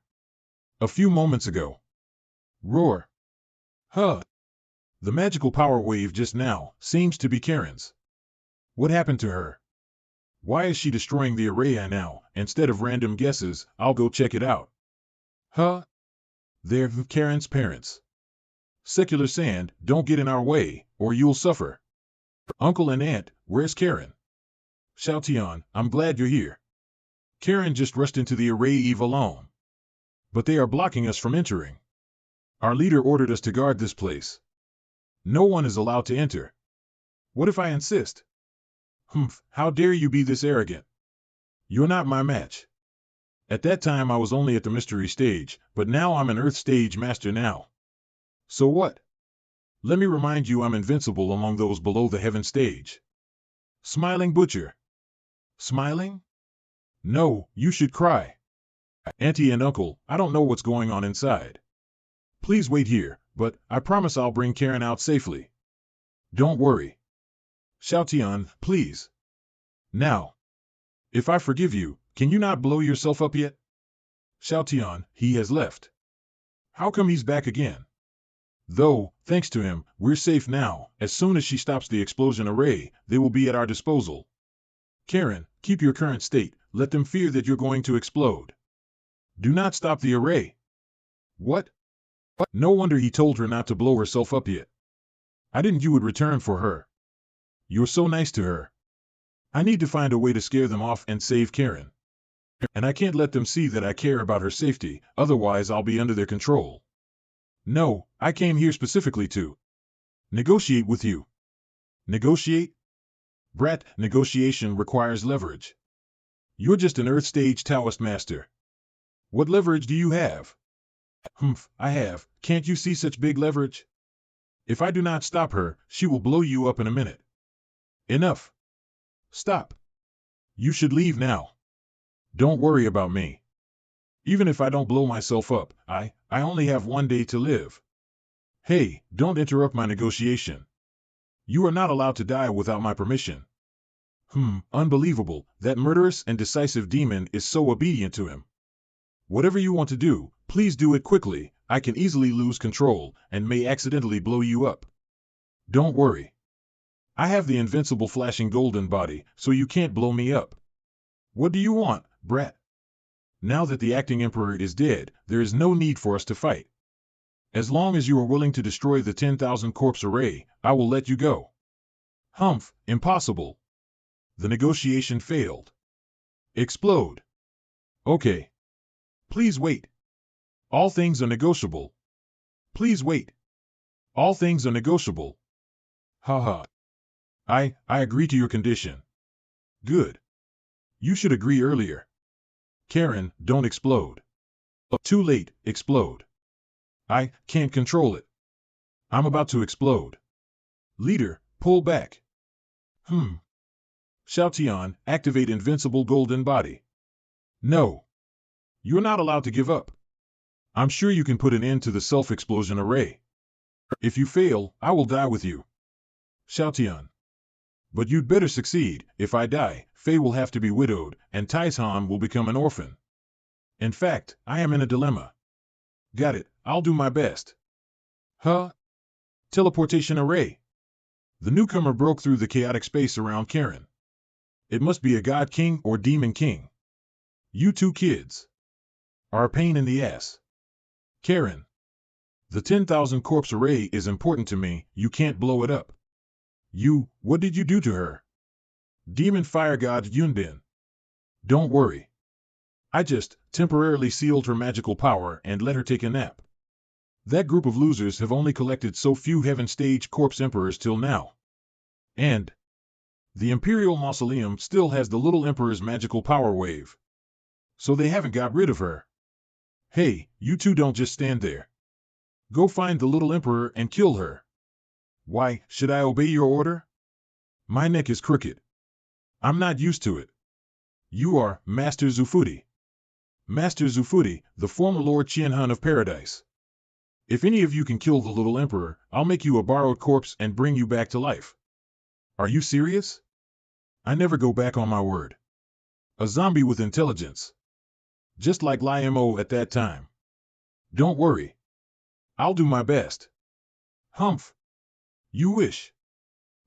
A few moments ago. Roar. The magical power wave just now seems to be Karen's. What happened to her? Why is she destroying the array now? Instead of random guesses, I'll go check it out. They're Karen's parents. Secular sand, don't get in our way, or you'll suffer. Uncle and aunt, where's Karen? Xiaotian, I'm glad you're here. Karen just rushed into the array Eve alone. But they are blocking us from entering. Our leader ordered us to guard this place. No one is allowed to enter. What if I insist? How dare you be this arrogant? You're not my match. At that time I was only at the mystery stage, but now I'm an earth stage master now. So what? Let me remind you I'm invincible among those below the heaven stage. Smiling butcher. Smiling? No, you should cry. Auntie and uncle, I don't know what's going on inside. Please wait here, but I promise I'll bring Karen out safely. Don't worry. Xiaotian, please. Now. If I forgive you, can you not blow yourself up yet? Xiaotian, he has left. How come he's back again? Though, thanks to him, we're safe now. As soon as she stops the explosion array, they will be at our disposal. Karen, keep your current state. Let them fear that you're going to explode. Do not stop the array. What? No wonder he told her not to blow herself up yet. I didn't you would return for her. You're so nice to her. I need to find a way to scare them off and save Karen. And I can't let them see that I care about her safety, otherwise I'll be under their control. No, I came here specifically to negotiate with you. Negotiate? Brat, negotiation requires leverage. You're just an Earth Stage Taoist master. What leverage do you have? I have. Can't you see such big leverage? If I do not stop her, she will blow you up in a minute. Enough. Stop. You should leave now. Don't worry about me. Even if I don't blow myself up, I only have one day to live. Hey, don't interrupt my negotiation. You are not allowed to die without my permission. Unbelievable, that murderous and decisive demon is so obedient to him. Whatever you want to do, please do it quickly. I can easily lose control and may accidentally blow you up. Don't worry. I have the invincible flashing golden body, so you can't blow me up. What do you want, brat? Now that the acting emperor is dead, there is no need for us to fight. As long as you are willing to destroy the 10,000 corpse array, I will let you go. Impossible. The negotiation failed. Explode. Okay. Please wait. All things are negotiable. Please wait. All things are negotiable. I agree to your condition. Good. You should agree earlier. Karen, don't explode. Too late, explode. I can't control it. I'm about to explode. Leader, pull back. Xiaotian, activate invincible golden body. No. You're not allowed to give up. I'm sure you can put an end to the self-explosion array. If you fail, I will die with you. Xiaotian. But you'd better succeed. If I die, Fei will have to be widowed, and Taishan will become an orphan. In fact, I am in a dilemma. Got it, I'll do my best. Huh? Teleportation array. The newcomer broke through the chaotic space around Karen. It must be a god king or demon king. You two kids are a pain in the ass. Karen. The 10,000 corpse array is important to me, you can't blow it up. What did you do to her? Demon fire god Yunbin. Don't worry. I just temporarily sealed her magical power and let her take a nap. That group of losers have only collected so few heaven stage corpse emperors till now. And the Imperial Mausoleum still has the little emperor's magical power wave. So they haven't got rid of her. Hey, you two don't just stand there. Go find the little emperor and kill her. Why, should I obey your order? My neck is crooked. I'm not used to it. You are Master Zufuti. Master Zufuti, the former Lord Qianhun of Paradise. If any of you can kill the little emperor, I'll make you a borrowed corpse and bring you back to life. Are you serious? I never go back on my word. A zombie with intelligence. Just like Li Mo at that time. Don't worry. I'll do my best. Humph. You wish.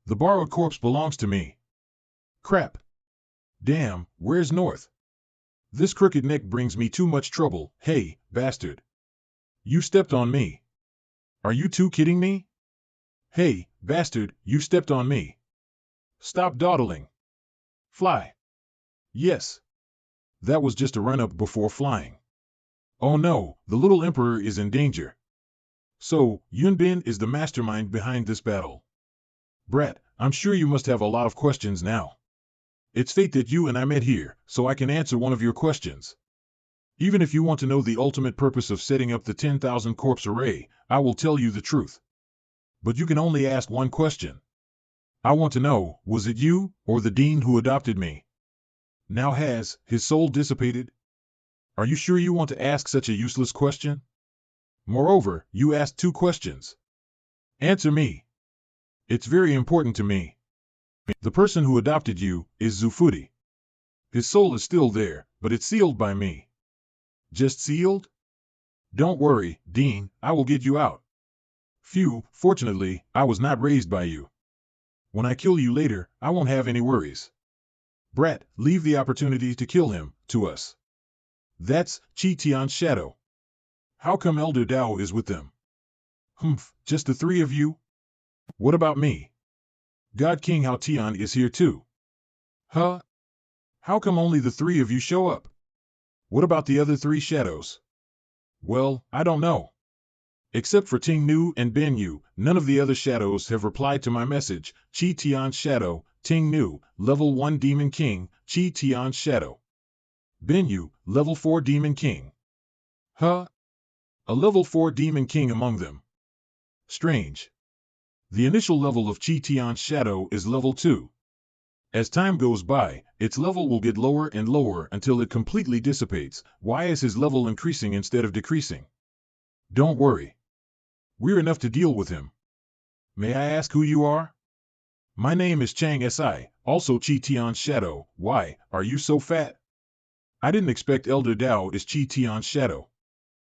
The borrowed corpse belongs to me. Crap. Damn, where's North? This crooked neck brings me too much trouble. Hey, bastard. You stepped on me. Are you two kidding me? Hey, bastard, you stepped on me. Stop dawdling. Fly. Yes. That was just a run-up before flying. Oh no, the little emperor is in danger. So, Yunbin is the mastermind behind this battle. Brat, I'm sure you must have a lot of questions now. It's fate that you and I met here, so I can answer one of your questions. Even if you want to know the ultimate purpose of setting up the 10,000 corpse array, I will tell you the truth. But you can only ask one question. I want to know, was it you, or the dean who adopted me? Now has his soul dissipated? Are you sure you want to ask such a useless question? Moreover, you asked two questions. Answer me. It's very important to me. The person who adopted you is Zufuti. His soul is still there, but it's sealed by me. Just sealed? Don't worry, Dean, I will get you out. Phew, fortunately, I was not raised by you. When I kill you later, I won't have any worries. Brat, leave the opportunity to kill him, to us. That's Qi Tian's shadow. How come Elder Dao is with them? Just the three of you? What about me? God King Hao Tian is here too. Huh? How come only the three of you show up? What about the other three shadows? Well, I don't know. Except for Ting Nu and Ben Yu, none of the other shadows have replied to my message. Qi Tian's shadow, Ting Nu, level 1 Demon King, Qi Tian's shadow. Ben Yu, level 4 Demon King. Huh? A level 4 Demon King among them. Strange. The initial level of Qi Tian's shadow is level 2. As time goes by, its level will get lower and lower until it completely dissipates. Why is his level increasing instead of decreasing? Don't worry. We're enough to deal with him. May I ask who you are? My name is Chang Si, also Qi Tian's shadow. Why, are you so fat? I didn't expect Elder Dao is Qi Tian's shadow.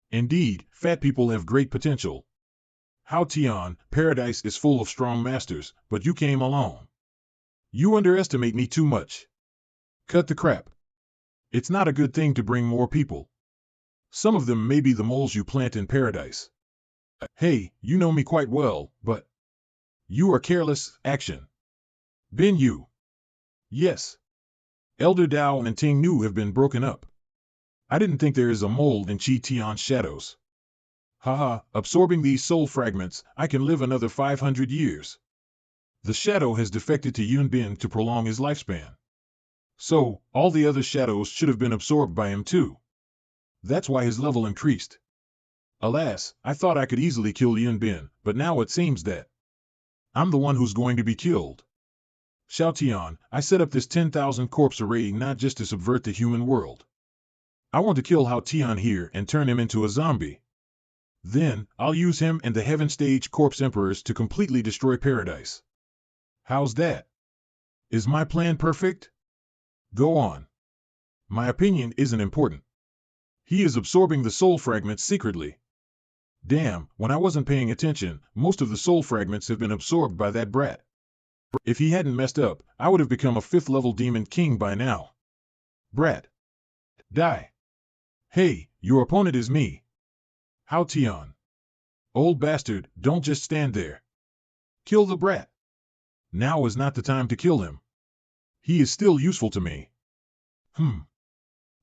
Indeed, fat people have great potential. Hao Tian, Paradise is full of strong masters, but you came alone. You underestimate me too much. Cut the crap. It's not a good thing to bring more people. Some of them may be the moles you plant in Paradise. Hey, you know me quite well, but you are careless. Action. Ben Yu. Yes. Elder Dao and Ting Nu have been broken up. I didn't think there is a mole in Qi Tian's shadows. Haha, absorbing these soul fragments, I can live another 500 years. The shadow has defected to Yunbin to prolong his lifespan. So, all the other shadows should have been absorbed by him too. That's why his level increased. Alas, I thought I could easily kill Yun Bin, but now it seems that I'm the one who's going to be killed. Xiao Tian, I set up this 10,000 corpse array not just to subvert the human world. I want to kill Hao Tian here and turn him into a zombie. Then, I'll use him and the Heaven Stage Corpse Emperors to completely destroy Paradise. How's that? Is my plan perfect? Go on. My opinion isn't important. He is absorbing the soul fragments secretly. Damn, when I wasn't paying attention, most of the soul fragments have been absorbed by that brat. If he hadn't messed up, I would have become a 5th level demon king by now. Brat. Die. Hey, your opponent is me. Hao Tian. Old bastard, don't just stand there. Kill the brat. Now is not the time to kill him. He is still useful to me.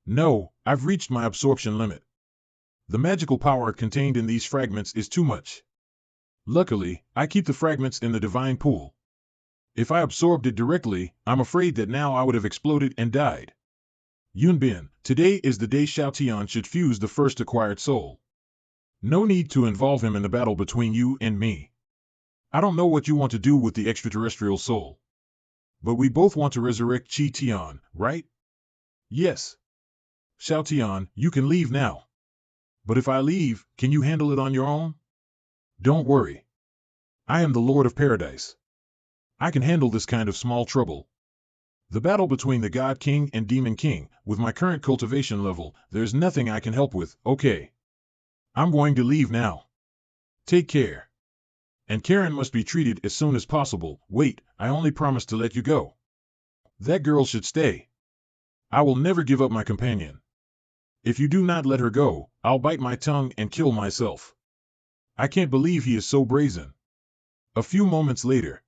No, I've reached my absorption limit. The magical power contained in these fragments is too much. Luckily, I keep the fragments in the divine pool. If I absorbed it directly, I'm afraid that now I would have exploded and died. Yun Bin, today is the day Xiao Tian should fuse the first acquired soul. No need to involve him in the battle between you and me. I don't know what you want to do with the extraterrestrial soul. But we both want to resurrect Qi Tian, right? Yes. Xiao Tian, you can leave now. But if I leave, can you handle it on your own? Don't worry. I am the Lord of Paradise. I can handle this kind of small trouble. The battle between the God King and Demon King, with my current cultivation level, there's nothing I can help with, okay. I'm going to leave now. Take care. And Karen must be treated as soon as possible. Wait, I only promised to let you go. That girl should stay. I will never give up my companion. If you do not let her go, I'll bite my tongue and kill myself. I can't believe he is so brazen. A few moments later.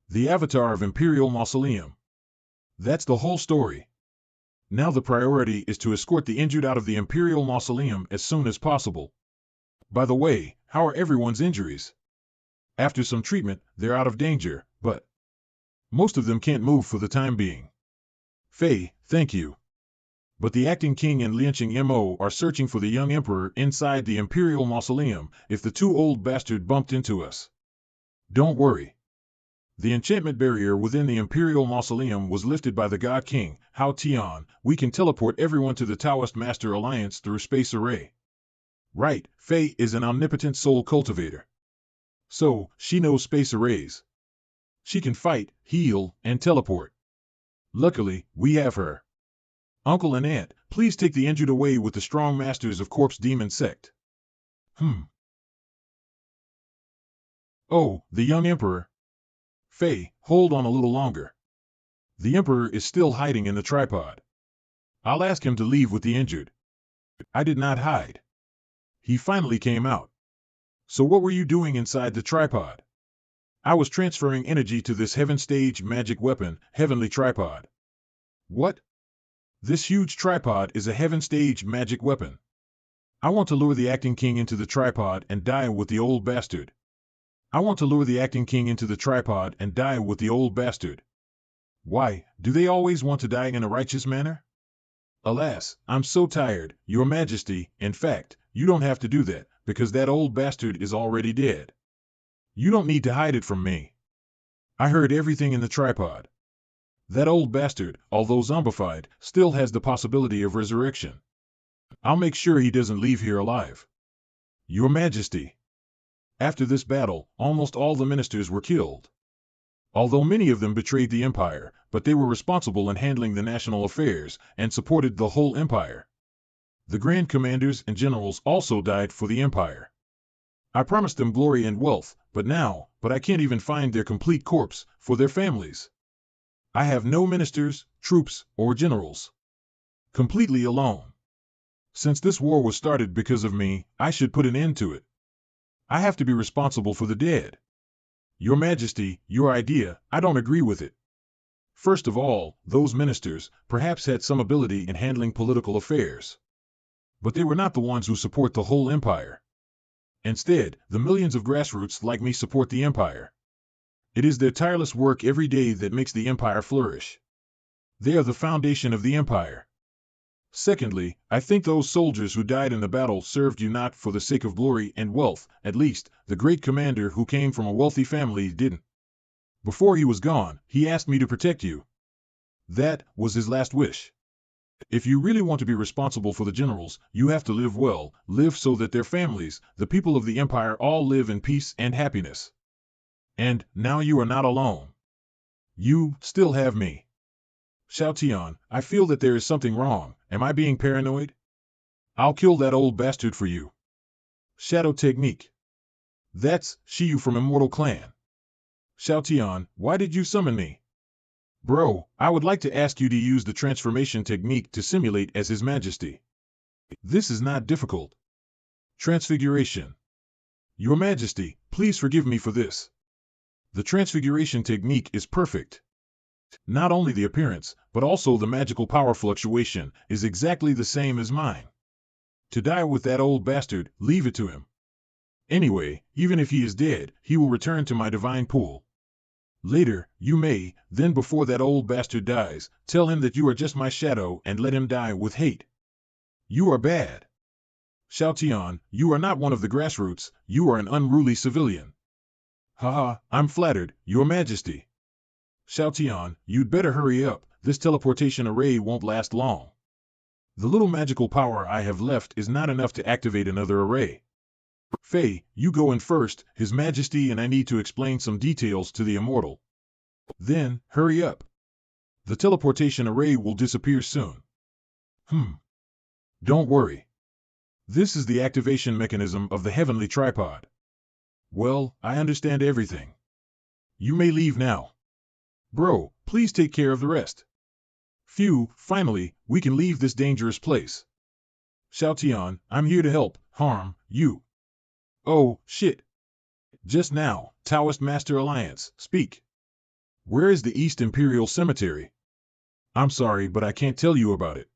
The Avatar of Imperial Mausoleum. That's the whole story. Now the priority is to escort the injured out of the Imperial Mausoleum as soon as possible. By the way, how are everyone's injuries? After some treatment, they're out of danger, but most of them can't move for the time being. Fei, thank you. But the acting king and Lianqing Mo are searching for the young emperor inside the Imperial Mausoleum if the two old bastard bumped into us. Don't worry. The enchantment barrier within the Imperial Mausoleum was lifted by the God King, Hao Tian. We can teleport everyone to the Taoist Master Alliance through Space Array. Right, Fei is an omnipotent soul cultivator. So, she knows space arrays. She can fight, heal, and teleport. Luckily, we have her. Uncle and Aunt, please take the injured away with the strong masters of Corpse Demon Sect. Oh, the young emperor. Fei, hold on a little longer. The emperor is still hiding in the tripod. I'll ask him to leave with the injured. I did not hide. He finally came out. So what were you doing inside the tripod? I was transferring energy to this Heaven Stage magic weapon, Heavenly Tripod. What? This huge tripod is a Heaven Stage magic weapon. I want to lure the acting king into the tripod and die with the old bastard. I want to lure the acting king into the tripod and die with the old bastard. Why, do they always want to die in a righteous manner? Alas, I'm so tired, Your Majesty. In fact, you don't have to do that, because that old bastard is already dead. You don't need to hide it from me. I heard everything in the tripod. That old bastard, although zombified, still has the possibility of resurrection. I'll make sure he doesn't leave here alive. Your Majesty. After this battle, almost all the ministers were killed. Although many of them betrayed the empire, but they were responsible in handling the national affairs and supported the whole empire. The grand commanders and generals also died for the empire. I promised them glory and wealth, but I can't even find their complete corpse for their families. I have no ministers, troops, or generals. Completely alone. Since this war was started because of me, I should put an end to it. I have to be responsible for the dead. Your Majesty, your idea, I don't agree with it. First of all, those ministers perhaps had some ability in handling political affairs. But they were not the ones who support the whole empire. Instead, the millions of grassroots like me support the empire. It is their tireless work every day that makes the empire flourish. They are the foundation of the empire. Secondly, I think those soldiers who died in the battle served you not for the sake of glory and wealth, at least, the great commander who came from a wealthy family didn't. Before he was gone, he asked me to protect you. That was his last wish. If you really want to be responsible for the generals, you have to live well, live so that their families, the people of the empire, all live in peace and happiness. And now you are not alone. You still have me. Xiaotian, I feel that there is something wrong. Am I being paranoid? I'll kill that old bastard for you. Shadow technique. That's Shiyu from Immortal Clan. Xiaotian, why did you summon me? Bro, I would like to ask you to use the transformation technique to simulate as His Majesty. This is not difficult. Transfiguration. Your Majesty, please forgive me for this. The transfiguration technique is perfect. Not only the appearance, but also the magical power fluctuation is exactly the same as mine. To die with that old bastard, leave it to him. Anyway, even if he is dead, he will return to my divine pool. Later, you may, then before that old bastard dies, tell him that you are just my shadow and let him die with hate. You are bad. Xiaotian, you are not one of the grassroots, you are an unruly civilian. Haha, I'm flattered, Your Majesty. Xiaotian, you'd better hurry up, this teleportation array won't last long. The little magical power I have left is not enough to activate another array. Fei, you go in first, His Majesty and I need to explain some details to the immortal. Then, hurry up. The teleportation array will disappear soon. Don't worry. This is the activation mechanism of the heavenly tripod. Well, I understand everything. You may leave now. Bro, please take care of the rest. Phew, finally, we can leave this dangerous place. Xiaotian, I'm here to help, harm, you. Oh, shit. Just now, Taoist Master Alliance, speak. Where is the East Imperial Cemetery? I'm sorry, but I can't tell you about it.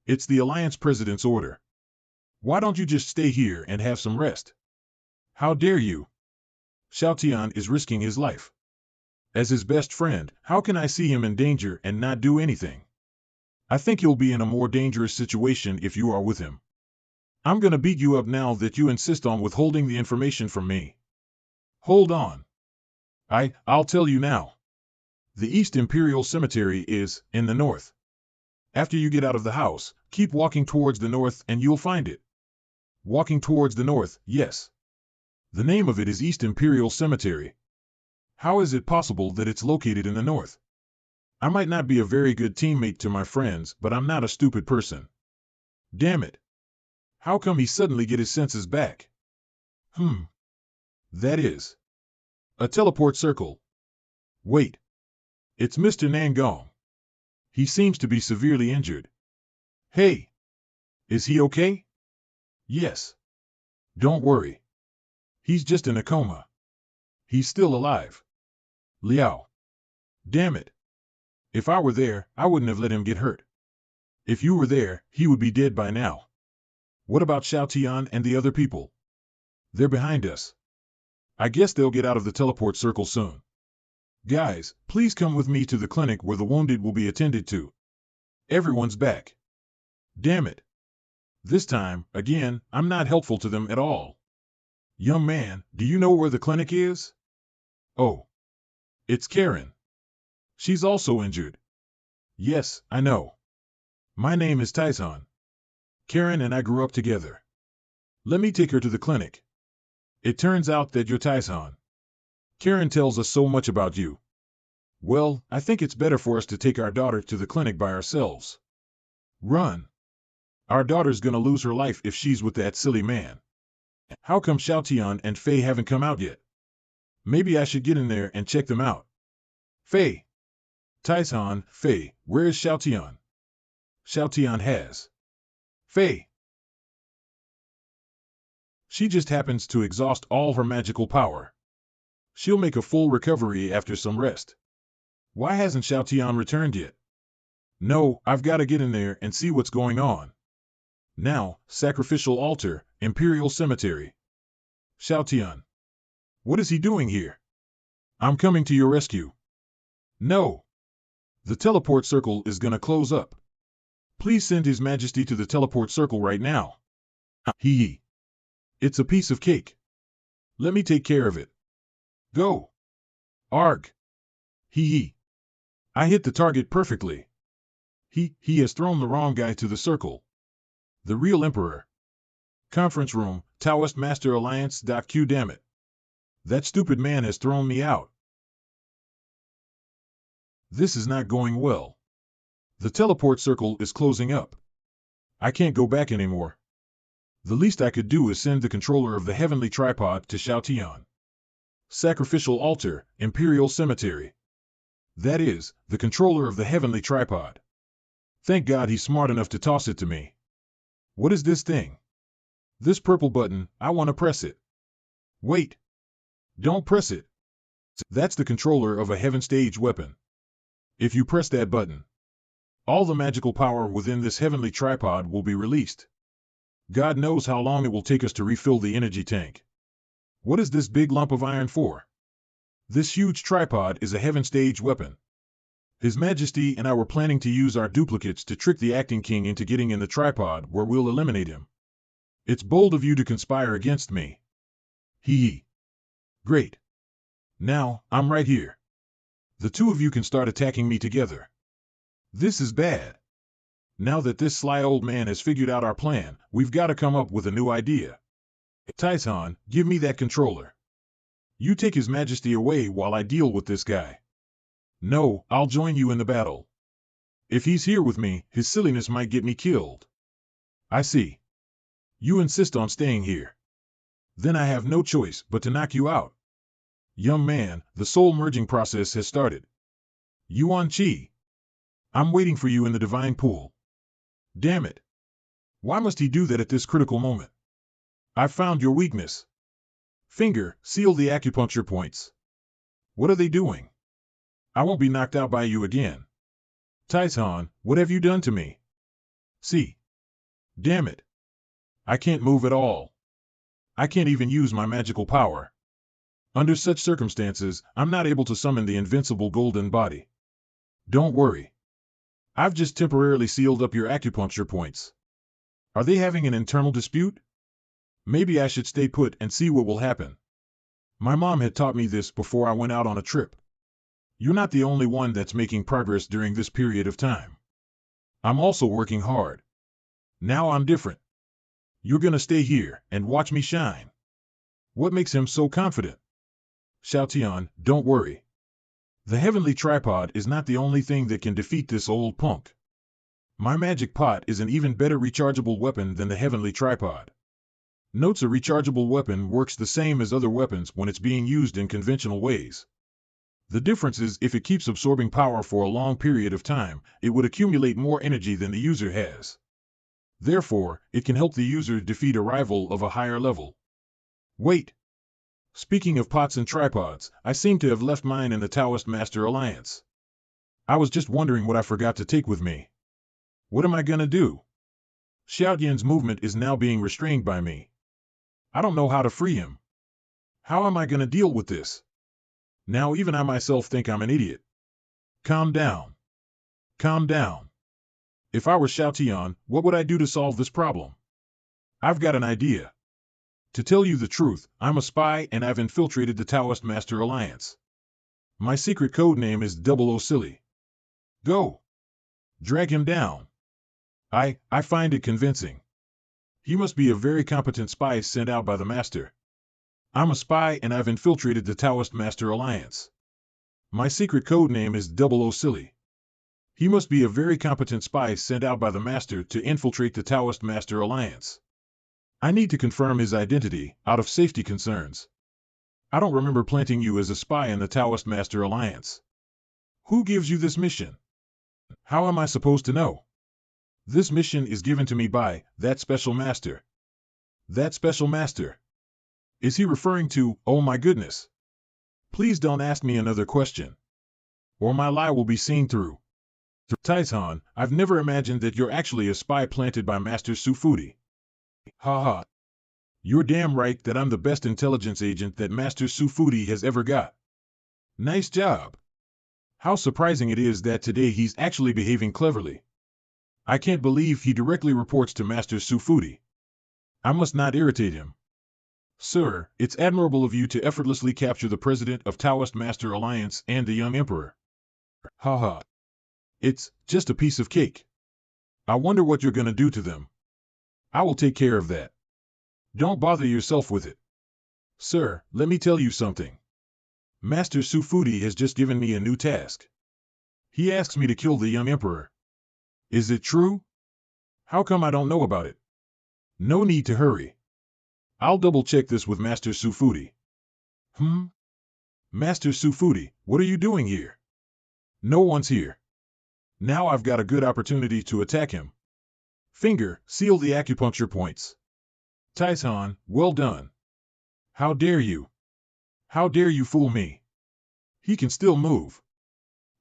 It's the Alliance President's order. Why don't you just stay here and have some rest? How dare you? Xiaotian is risking his life. As his best friend, how can I see him in danger and not do anything? I think you'll be in a more dangerous situation if you are with him. I'm gonna beat you up now that you insist on withholding the information from me. Hold on. I'll tell you now. The East Imperial Cemetery is in the north. After you get out of the house, keep walking towards the north and you'll find it. Walking towards the north, yes. The name of it is East Imperial Cemetery. How is it possible that it's located in the north? I might not be a very good teammate to my friends, but I'm not a stupid person. Damn it. How come he suddenly get his senses back? That is. A teleport circle. Wait. It's Mr. Nangong. He seems to be severely injured. Hey. Is he okay? Yes. Don't worry. He's just in a coma. He's still alive. Liao. Damn it. If I were there, I wouldn't have let him get hurt. If you were there, he would be dead by now. What about Xiaotian and the other people? They're behind us. I guess they'll get out of the teleport circle soon. Guys, please come with me to the clinic where the wounded will be attended to. Everyone's back. Damn it. This time, again, I'm not helpful to them at all. Young man, do you know where the clinic is? Oh. It's Karen. She's also injured. Yes, I know. My name is Tyson. Karen and I grew up together. Let me take her to the clinic. It turns out that you're Tyson. Karen tells us so much about you. Well, I think it's better for us to take our daughter to the clinic by ourselves. Run. Our daughter's gonna lose her life if she's with that silly man. How come Xiaotian and Fei haven't come out yet? Maybe I should get in there and check them out. Fei. Tyson, Fei, where is Xiaotian? Xiaotian has. Fei. She just happens to exhaust all her magical power. She'll make a full recovery after some rest. Why hasn't Xiaotian returned yet? No, I've got to get in there and see what's going on. Now, sacrificial altar, Imperial Cemetery. Xiaotian. What is he doing here? I'm coming to your rescue. No. The teleport circle is gonna close up. Please send His Majesty to the teleport circle right now. Hee hee. It's a piece of cake. Let me take care of it. Go. Arg. Hee hee. I hit the target perfectly. He has thrown the wrong guy to the circle. The real Emperor. Conference room, Taoist Master Alliance. Q damn it. That stupid man has thrown me out. This is not going well. The teleport circle is closing up. I can't go back anymore. The least I could do is send the controller of the heavenly tripod to Xiaotian. Sacrificial altar, Imperial Cemetery. That is, the controller of the heavenly tripod. Thank God he's smart enough to toss it to me. What is this thing? This purple button, I want to press it. Wait. Don't press it. That's the controller of a heaven stage weapon. If you press that button, all the magical power within this heavenly tripod will be released. God knows how long it will take us to refill the energy tank. What is this big lump of iron for? This huge tripod is a heaven stage weapon. His Majesty and I were planning to use our duplicates to trick the acting king into getting in the tripod where we'll eliminate him. It's bold of you to conspire against me. Hee hee. Great. Now, I'm right here. The two of you can start attacking me together. This is bad. Now that this sly old man has figured out our plan, we've got to come up with a new idea. Taizhan, give me that controller. You take His Majesty away while I deal with this guy. No, I'll join you in the battle. If he's here with me, his silliness might get me killed. I see. You insist on staying here. Then I have no choice but to knock you out. Young man, the soul merging process has started. Yuan Qi. I'm waiting for you in the divine pool. Damn it. Why must he do that at this critical moment? I've found your weakness. Finger, seal the acupuncture points. What are they doing? I won't be knocked out by you again. Taizhan, what have you done to me? See. Damn it. I can't move at all. I can't even use my magical power. Under such circumstances, I'm not able to summon the invincible golden body. Don't worry. I've just temporarily sealed up your acupuncture points. Are they having an internal dispute? Maybe I should stay put and see what will happen. My mom had taught me this before I went out on a trip. You're not the only one that's making progress during this period of time. I'm also working hard. Now I'm different. You're gonna stay here and watch me shine. What makes him so confident? Xiaotian, don't worry. The heavenly tripod is not the only thing that can defeat this old punk. My magic pot is an even better rechargeable weapon than the heavenly tripod. Notes a rechargeable weapon works the same as other weapons when it's being used in conventional ways. The difference is if it keeps absorbing power for a long period of time, it would accumulate more energy than the user has. Therefore, it can help the user defeat a rival of a higher level. Wait. Speaking of pots and tripods, I seem to have left mine in the Taoist Master Alliance. I was just wondering what I forgot to take with me. What am I gonna do? Xiaotian's movement is now being restrained by me. I don't know how to free him. How am I gonna deal with this? Now even I myself think I'm an idiot. Calm down. Calm down. If I were Xiaotian, what would I do to solve this problem? I've got an idea. To tell you the truth, I'm a spy and I've infiltrated the Taoist Master Alliance. My secret code name is 00 Silly. Go. Drag him down. I find it convincing. He must be a very competent spy sent out by the Master. I'm a spy and I've infiltrated the Taoist Master Alliance. My secret code name is 00 Silly. He must be a very competent spy sent out by the Master to infiltrate the Taoist Master Alliance. I need to confirm his identity, out of safety concerns. I don't remember planting you as a spy in the Taoist Master Alliance. Who gives you this mission? How am I supposed to know? This mission is given to me by that special master. That special master. Is he referring to, oh my goodness? Please don't ask me another question. Or my lie will be seen through. Taizhan, I've never imagined that you're actually a spy planted by Master Sufudi. Ha ha. You're damn right that I'm the best intelligence agent that Master Sufudi has ever got. Nice job. How surprising it is that today he's actually behaving cleverly. I can't believe he directly reports to Master Su Futi. I must not irritate him. Sir, it's admirable of you to effortlessly capture the president of Taoist Master Alliance and the young emperor. Ha ha. It's just a piece of cake. I wonder what you're gonna do to them. I will take care of that. Don't bother yourself with it. Sir, let me tell you something. Master Su Futi has just given me a new task. He asks me to kill the young emperor. Is it true? How come I don't know about it? No need to hurry. I'll double-check this with Master Su Futi. Master Su Futi, what are you doing here? No one's here. Now I've got a good opportunity to attack him. Finger, seal the acupuncture points. Taizhan, well done. How dare you? How dare you fool me? He can still move.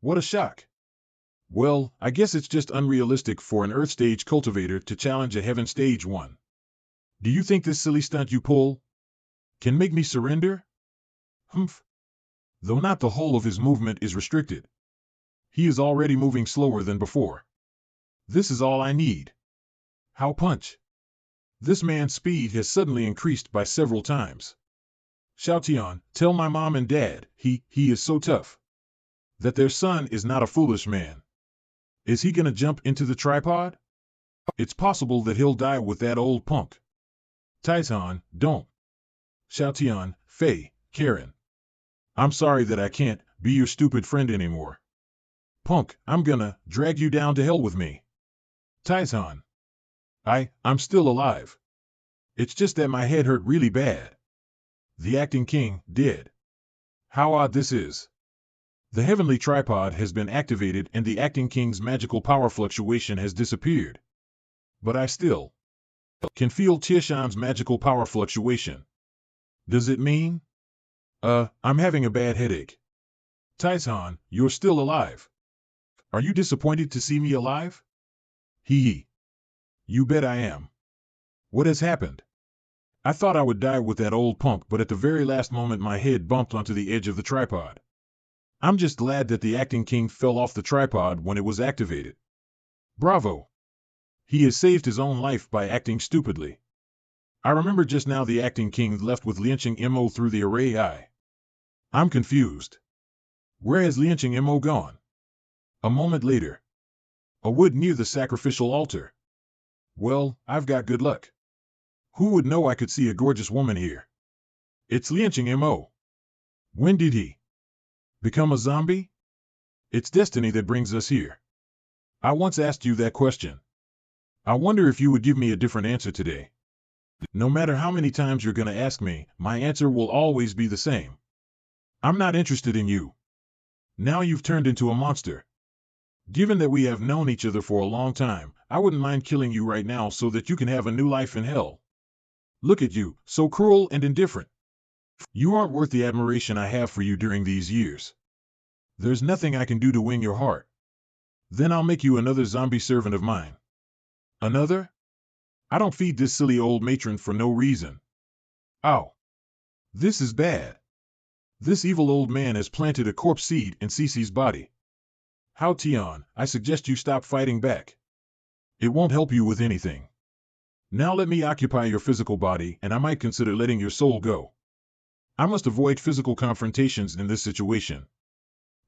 What a shock. Well, I guess it's just unrealistic for an Earth Stage cultivator to challenge a Heaven Stage one. Do you think this silly stunt you pull can make me surrender? Humph. Though not the whole of his movement is restricted. He is already moving slower than before. This is all I need. How punch? This man's speed has suddenly increased by several times. Xiaotian, tell my mom and dad, he is so tough. That their son is not a foolish man. Is he gonna jump into the tripod? It's possible that he'll die with that old punk. Taizhan, don't. Xiaotian, Fei, Karen. I'm sorry that I can't be your stupid friend anymore. Punk, I'm gonna drag you down to hell with me. Taizhan. I'm still alive. It's just that my head hurt really bad. The acting king, dead. How odd this is. The heavenly tripod has been activated and the acting king's magical power fluctuation has disappeared. But I still can feel Tieshan's magical power fluctuation. Does it mean? I'm having a bad headache. Taizhan, you're still alive. Are you disappointed to see me alive? Hee. You bet I am. What has happened? I thought I would die with that old punk, but at the very last moment my head bumped onto the edge of the tripod. I'm just glad that the acting king fell off the tripod when it was activated. Bravo! He has saved his own life by acting stupidly. I remember just now the acting king left with Lianqing Mo through the array eye. I'm confused. Where has Lianqing Mo gone? A moment later. A wood near the sacrificial altar. Well, I've got good luck. Who would know I could see a gorgeous woman here? It's Lianqing Mo. When did he become a zombie? It's destiny that brings us here. I once asked you that question. I wonder if you would give me a different answer today. No matter how many times you're gonna ask me, my answer will always be the same. I'm not interested in you. Now you've turned into a monster. Given that we have known each other for a long time, I wouldn't mind killing you right now so that you can have a new life in hell. Look at you, so cruel and indifferent. You aren't worth the admiration I have for you during these years. There's nothing I can do to win your heart. Then I'll make you another zombie servant of mine. Another? I don't feed this silly old matron for no reason. Ow. This is bad. This evil old man has planted a corpse seed in Cece's body. Hao Tian, I suggest you stop fighting back. It won't help you with anything. Now let me occupy your physical body, and I might consider letting your soul go. I must avoid physical confrontations in this situation.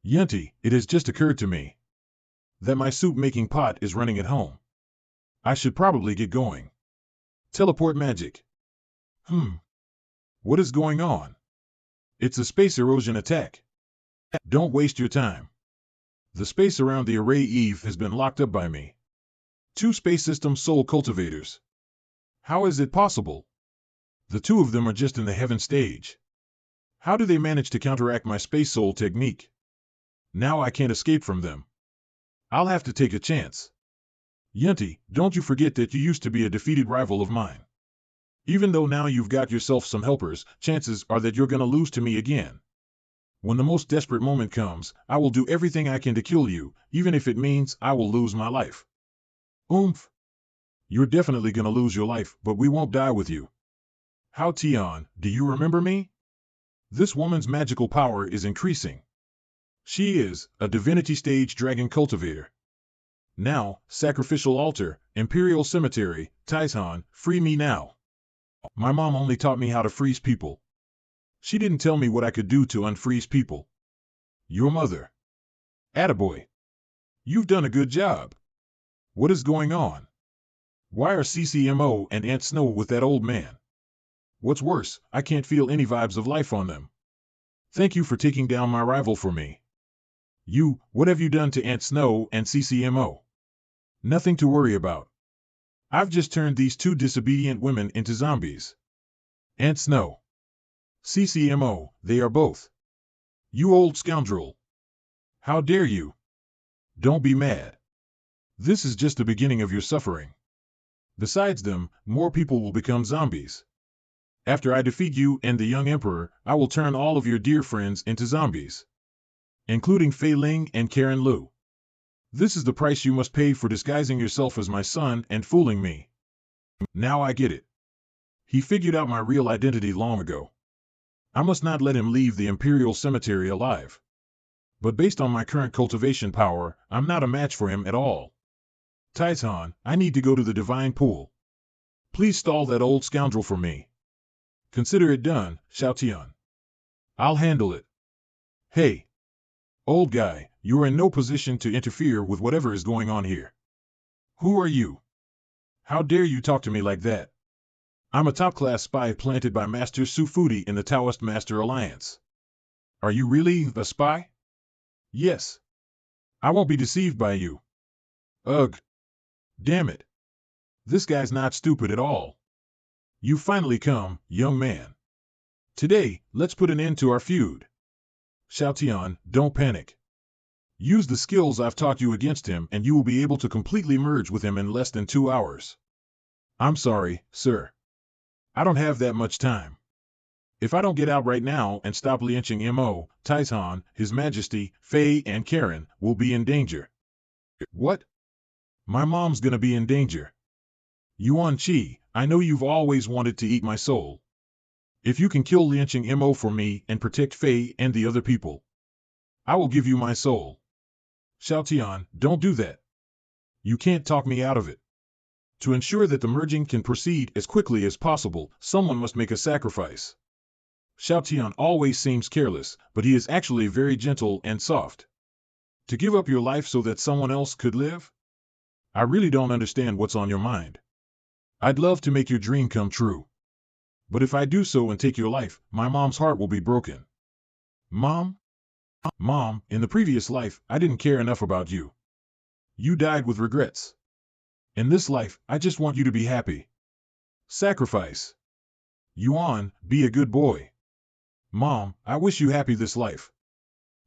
Yunti, it has just occurred to me that my soup-making pot is running at home. I should probably get going. Teleport magic. What is going on? It's a space erosion attack. Don't waste your time. The space around the array Eve has been locked up by me. 2 space system soul cultivators. How is it possible? The 2 of them are just in the heaven stage. How do they manage to counteract my space soul technique? Now I can't escape from them. I'll have to take a chance. Yunti, don't you forget that you used to be a defeated rival of mine. Even though now you've got yourself some helpers, chances are that you're gonna lose to me again. When the most desperate moment comes, I will do everything I can to kill you, even if it means I will lose my life. Oomph! You're definitely gonna lose your life, but we won't die with you. Hao Tian, do you remember me? This woman's magical power is increasing. She is a divinity stage dragon cultivator. Now, sacrificial altar, imperial cemetery, Taizhan, free me now. My mom only taught me how to freeze people. She didn't tell me what I could do to unfreeze people. Your mother. Attaboy. You've done a good job. What is going on? Why are CCMO and Aunt Snow with that old man? What's worse, I can't feel any vibes of life on them. Thank you for taking down my rival for me. What have you done to Aunt Snow and CCMO? Nothing to worry about. I've just turned these two disobedient women into zombies. Aunt Snow. CCMO, they are both. You old scoundrel. How dare you? Don't be mad. This is just the beginning of your suffering. Besides them, more people will become zombies. After I defeat you and the young emperor, I will turn all of your dear friends into zombies. Including Fei Ling and Karen Lu. This is the price you must pay for disguising yourself as my son and fooling me. Now I get it. He figured out my real identity long ago. I must not let him leave the Imperial Cemetery alive. But based on my current cultivation power, I'm not a match for him at all. Taizhan, I need to go to the Divine Pool. Please stall that old scoundrel for me. Consider it done, Xiaotian. I'll handle it. Hey. Old guy, you are in no position to interfere with whatever is going on here. Who are you? How dare you talk to me like that? I'm a top-class spy planted by Master Su Fudi in the Taoist Master Alliance. Are you really a spy? Yes. I won't be deceived by you. Ugh. Damn it. This guy's not stupid at all. You finally come, young man. Today, let's put an end to our feud. Xiaotian, don't panic. Use the skills I've taught you against him and you will be able to completely merge with him in less than 2 hours. I'm sorry, sir. I don't have that much time. If I don't get out right now and stop lynching Mo, Taizhan, His Majesty, Fei and Karen will be in danger. What? My mom's gonna be in danger. Yuan Qi, I know you've always wanted to eat my soul. If you can kill lynching Mo for me and protect Fei and the other people, I will give you my soul. Xiaotian, don't do that. You can't talk me out of it. To ensure that the merging can proceed as quickly as possible, someone must make a sacrifice. Xiaotian always seems careless, but he is actually very gentle and soft. To give up your life so that someone else could live? I really don't understand what's on your mind. I'd love to make your dream come true. But if I do so and take your life, my mom's heart will be broken. Mom? Mom, in the previous life, I didn't care enough about you. You died with regrets. In this life, I just want you to be happy. Sacrifice. Yuan, be a good boy. Mom, I wish you happy this life.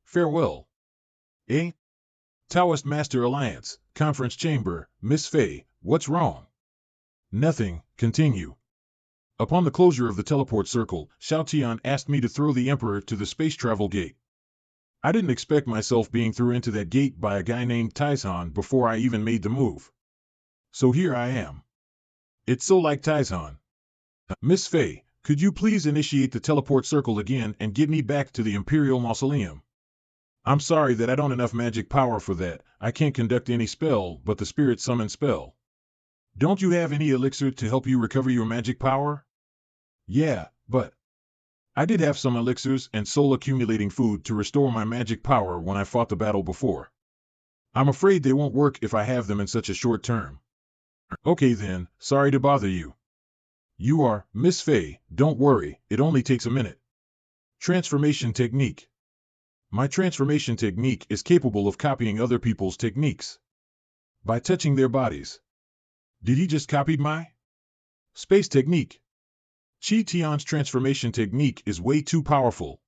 Farewell. Eh? Taoist Master Alliance, Conference Chamber, Miss Fei, what's wrong? Nothing, continue. Upon the closure of the teleport circle, Xiaotian asked me to throw the Emperor to the space travel gate. I didn't expect myself being thrown into that gate by a guy named Taizhan before I even made the move. So here I am. It's so like Taizhan. Miss Fei, could you please initiate the teleport circle again and get me back to the Imperial Mausoleum? I'm sorry that I don't have enough magic power for that. I can't conduct any spell but the spirit summon spell. Don't you have any elixir to help you recover your magic power? Yeah, but I did have some elixirs and soul accumulating food to restore my magic power when I fought the battle before. I'm afraid they won't work if I have them in such a short term. Okay then, sorry to bother you. You are, Miss Fei, don't worry, it only takes a minute. Transformation technique. My transformation technique is capable of copying other people's techniques. By touching their bodies. Did he just copy my space technique? Qi Tian's transformation technique is way too powerful.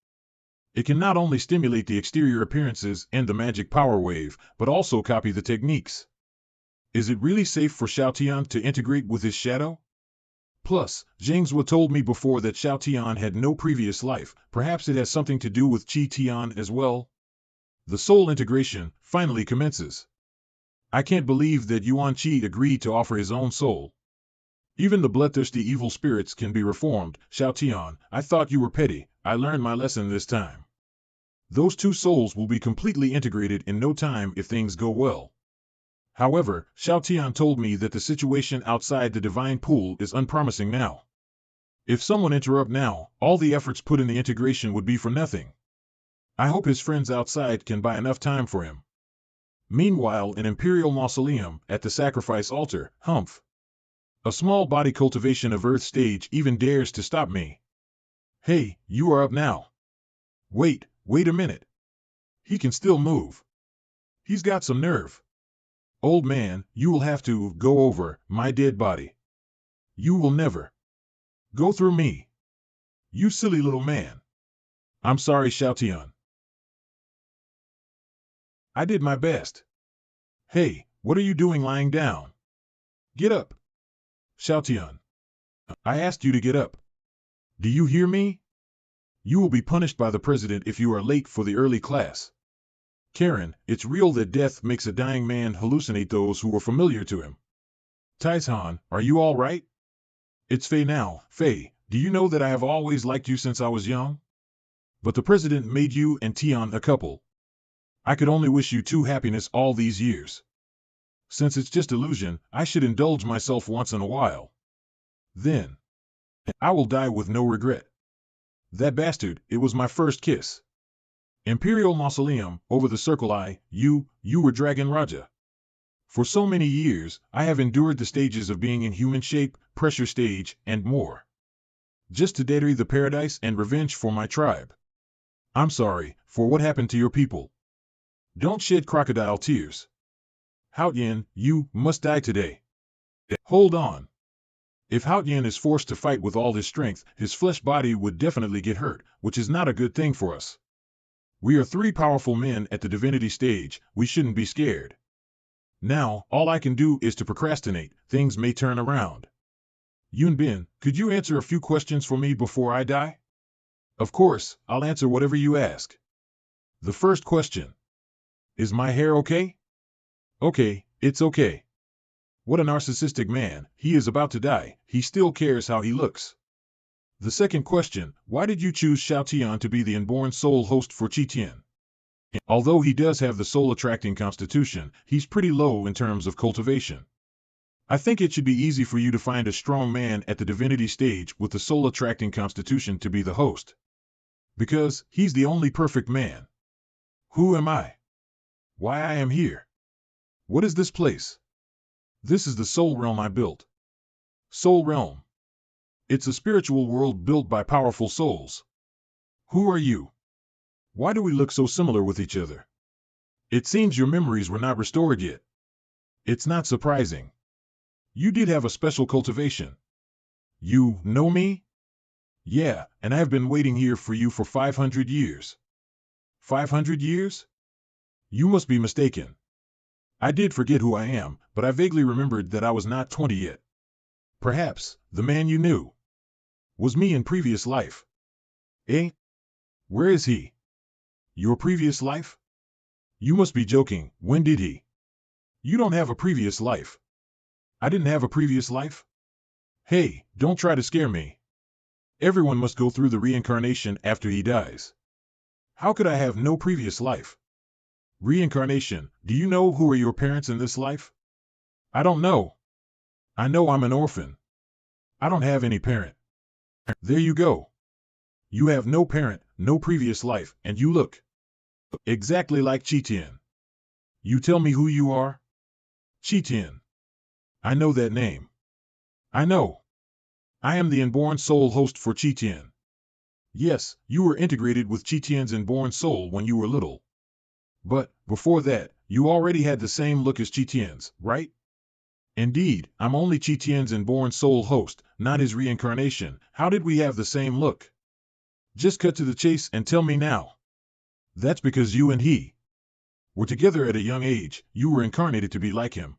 It can not only stimulate the exterior appearances and the magic power wave, but also copy the techniques. Is it really safe for Xiaotian to integrate with his shadow? Plus, Zhang Zhuo told me before that Xiaotian had no previous life, perhaps it has something to do with Qi Tian as well? The soul integration finally commences. I can't believe that Yuan Qi agreed to offer his own soul. Even the bloodthirsty evil spirits can be reformed. Xiaotian, I thought you were petty. I learned my lesson this time. Those two souls will be completely integrated in no time if things go well. However, Xiao Tian told me that the situation outside the divine pool is unpromising now. If someone interrupt now, all the efforts put in the integration would be for nothing. I hope his friends outside can buy enough time for him. Meanwhile, in Imperial Mausoleum, at the sacrifice altar, humph. A small body cultivation of Earth stage even dares to stop me. Hey, you are up now. Wait a minute. He can still move. He's got some nerve. Old man, you will have to go over my dead body. You will never go through me. You silly little man. I'm sorry, Xiaotian. I did my best. Hey, what are you doing lying down? Get up. Xiaotian. I asked you to get up. Do you hear me? You will be punished by the president if you are late for the early class. Karen, it's real that death makes a dying man hallucinate those who were familiar to him. Taizhan, are you all right? It's Fei now. Fei, do you know that I have always liked you since I was young? But the president made you and Tian a couple. I could only wish you two happiness all these years. Since it's just illusion, I should indulge myself once in a while. Then, I will die with no regret. That bastard, it was my first kiss. Imperial Mausoleum, over the circle you were Dragon Raja. For so many years, I have endured the stages of being in human shape, pressure stage, and more. Just to deadly the paradise and revenge for my tribe. I'm sorry for what happened to your people. Don't shed crocodile tears. Haotian, you must die today. Hold on. If Haotian is forced to fight with all his strength, his flesh body would definitely get hurt, which is not a good thing for us. We are three powerful men at the divinity stage, we shouldn't be scared. Now, all I can do is to procrastinate, things may turn around. Yunbin, could you answer a few questions for me before I die? Of course, I'll answer whatever you ask. The first question. Is my hair okay? Okay, it's okay. What a narcissistic man, he is about to die, he still cares how he looks. The second question, why did you choose Xiao Tian to be the inborn soul host for Qi Tian? Although he does have the soul-attracting constitution, he's pretty low in terms of cultivation. I think it should be easy for you to find a strong man at the divinity stage with the soul-attracting constitution to be the host. Because he's the only perfect man. Who am I? Why I am here? What is this place? This is the soul realm I built. Soul realm. It's a spiritual world built by powerful souls. Who are you? Why do we look so similar with each other? It seems your memories were not restored yet. It's not surprising. You did have a special cultivation. You know me? Yeah, and I have been waiting here for you for 500 years. 500 years? You must be mistaken. I did forget who I am, but I vaguely remembered that I was not 20 yet. Perhaps, the man you knew was me in previous life. Eh? Where is he? Your previous life? You must be joking, when did he? You don't have a previous life. I didn't have a previous life? Hey, don't try to scare me. Everyone must go through the reincarnation after he dies. How could I have no previous life? Reincarnation, do you know who are your parents in this life? I don't know. I know I'm an orphan. I don't have any parent. There you go. You have no parent, no previous life, and you look exactly like Qi Tian. You tell me who you are? Qi Tian. I know that name. I know. I am the inborn soul host for Qi Tian. Yes, you were integrated with Qi Tian's inborn soul when you were little. But, before that, you already had the same look as Qi Tian's, right? Indeed, I'm only Qi Tian's inborn soul host, not his reincarnation. How did we have the same look? Just cut to the chase and tell me now. That's because you and he were together at a young age, you were incarnated to be like him.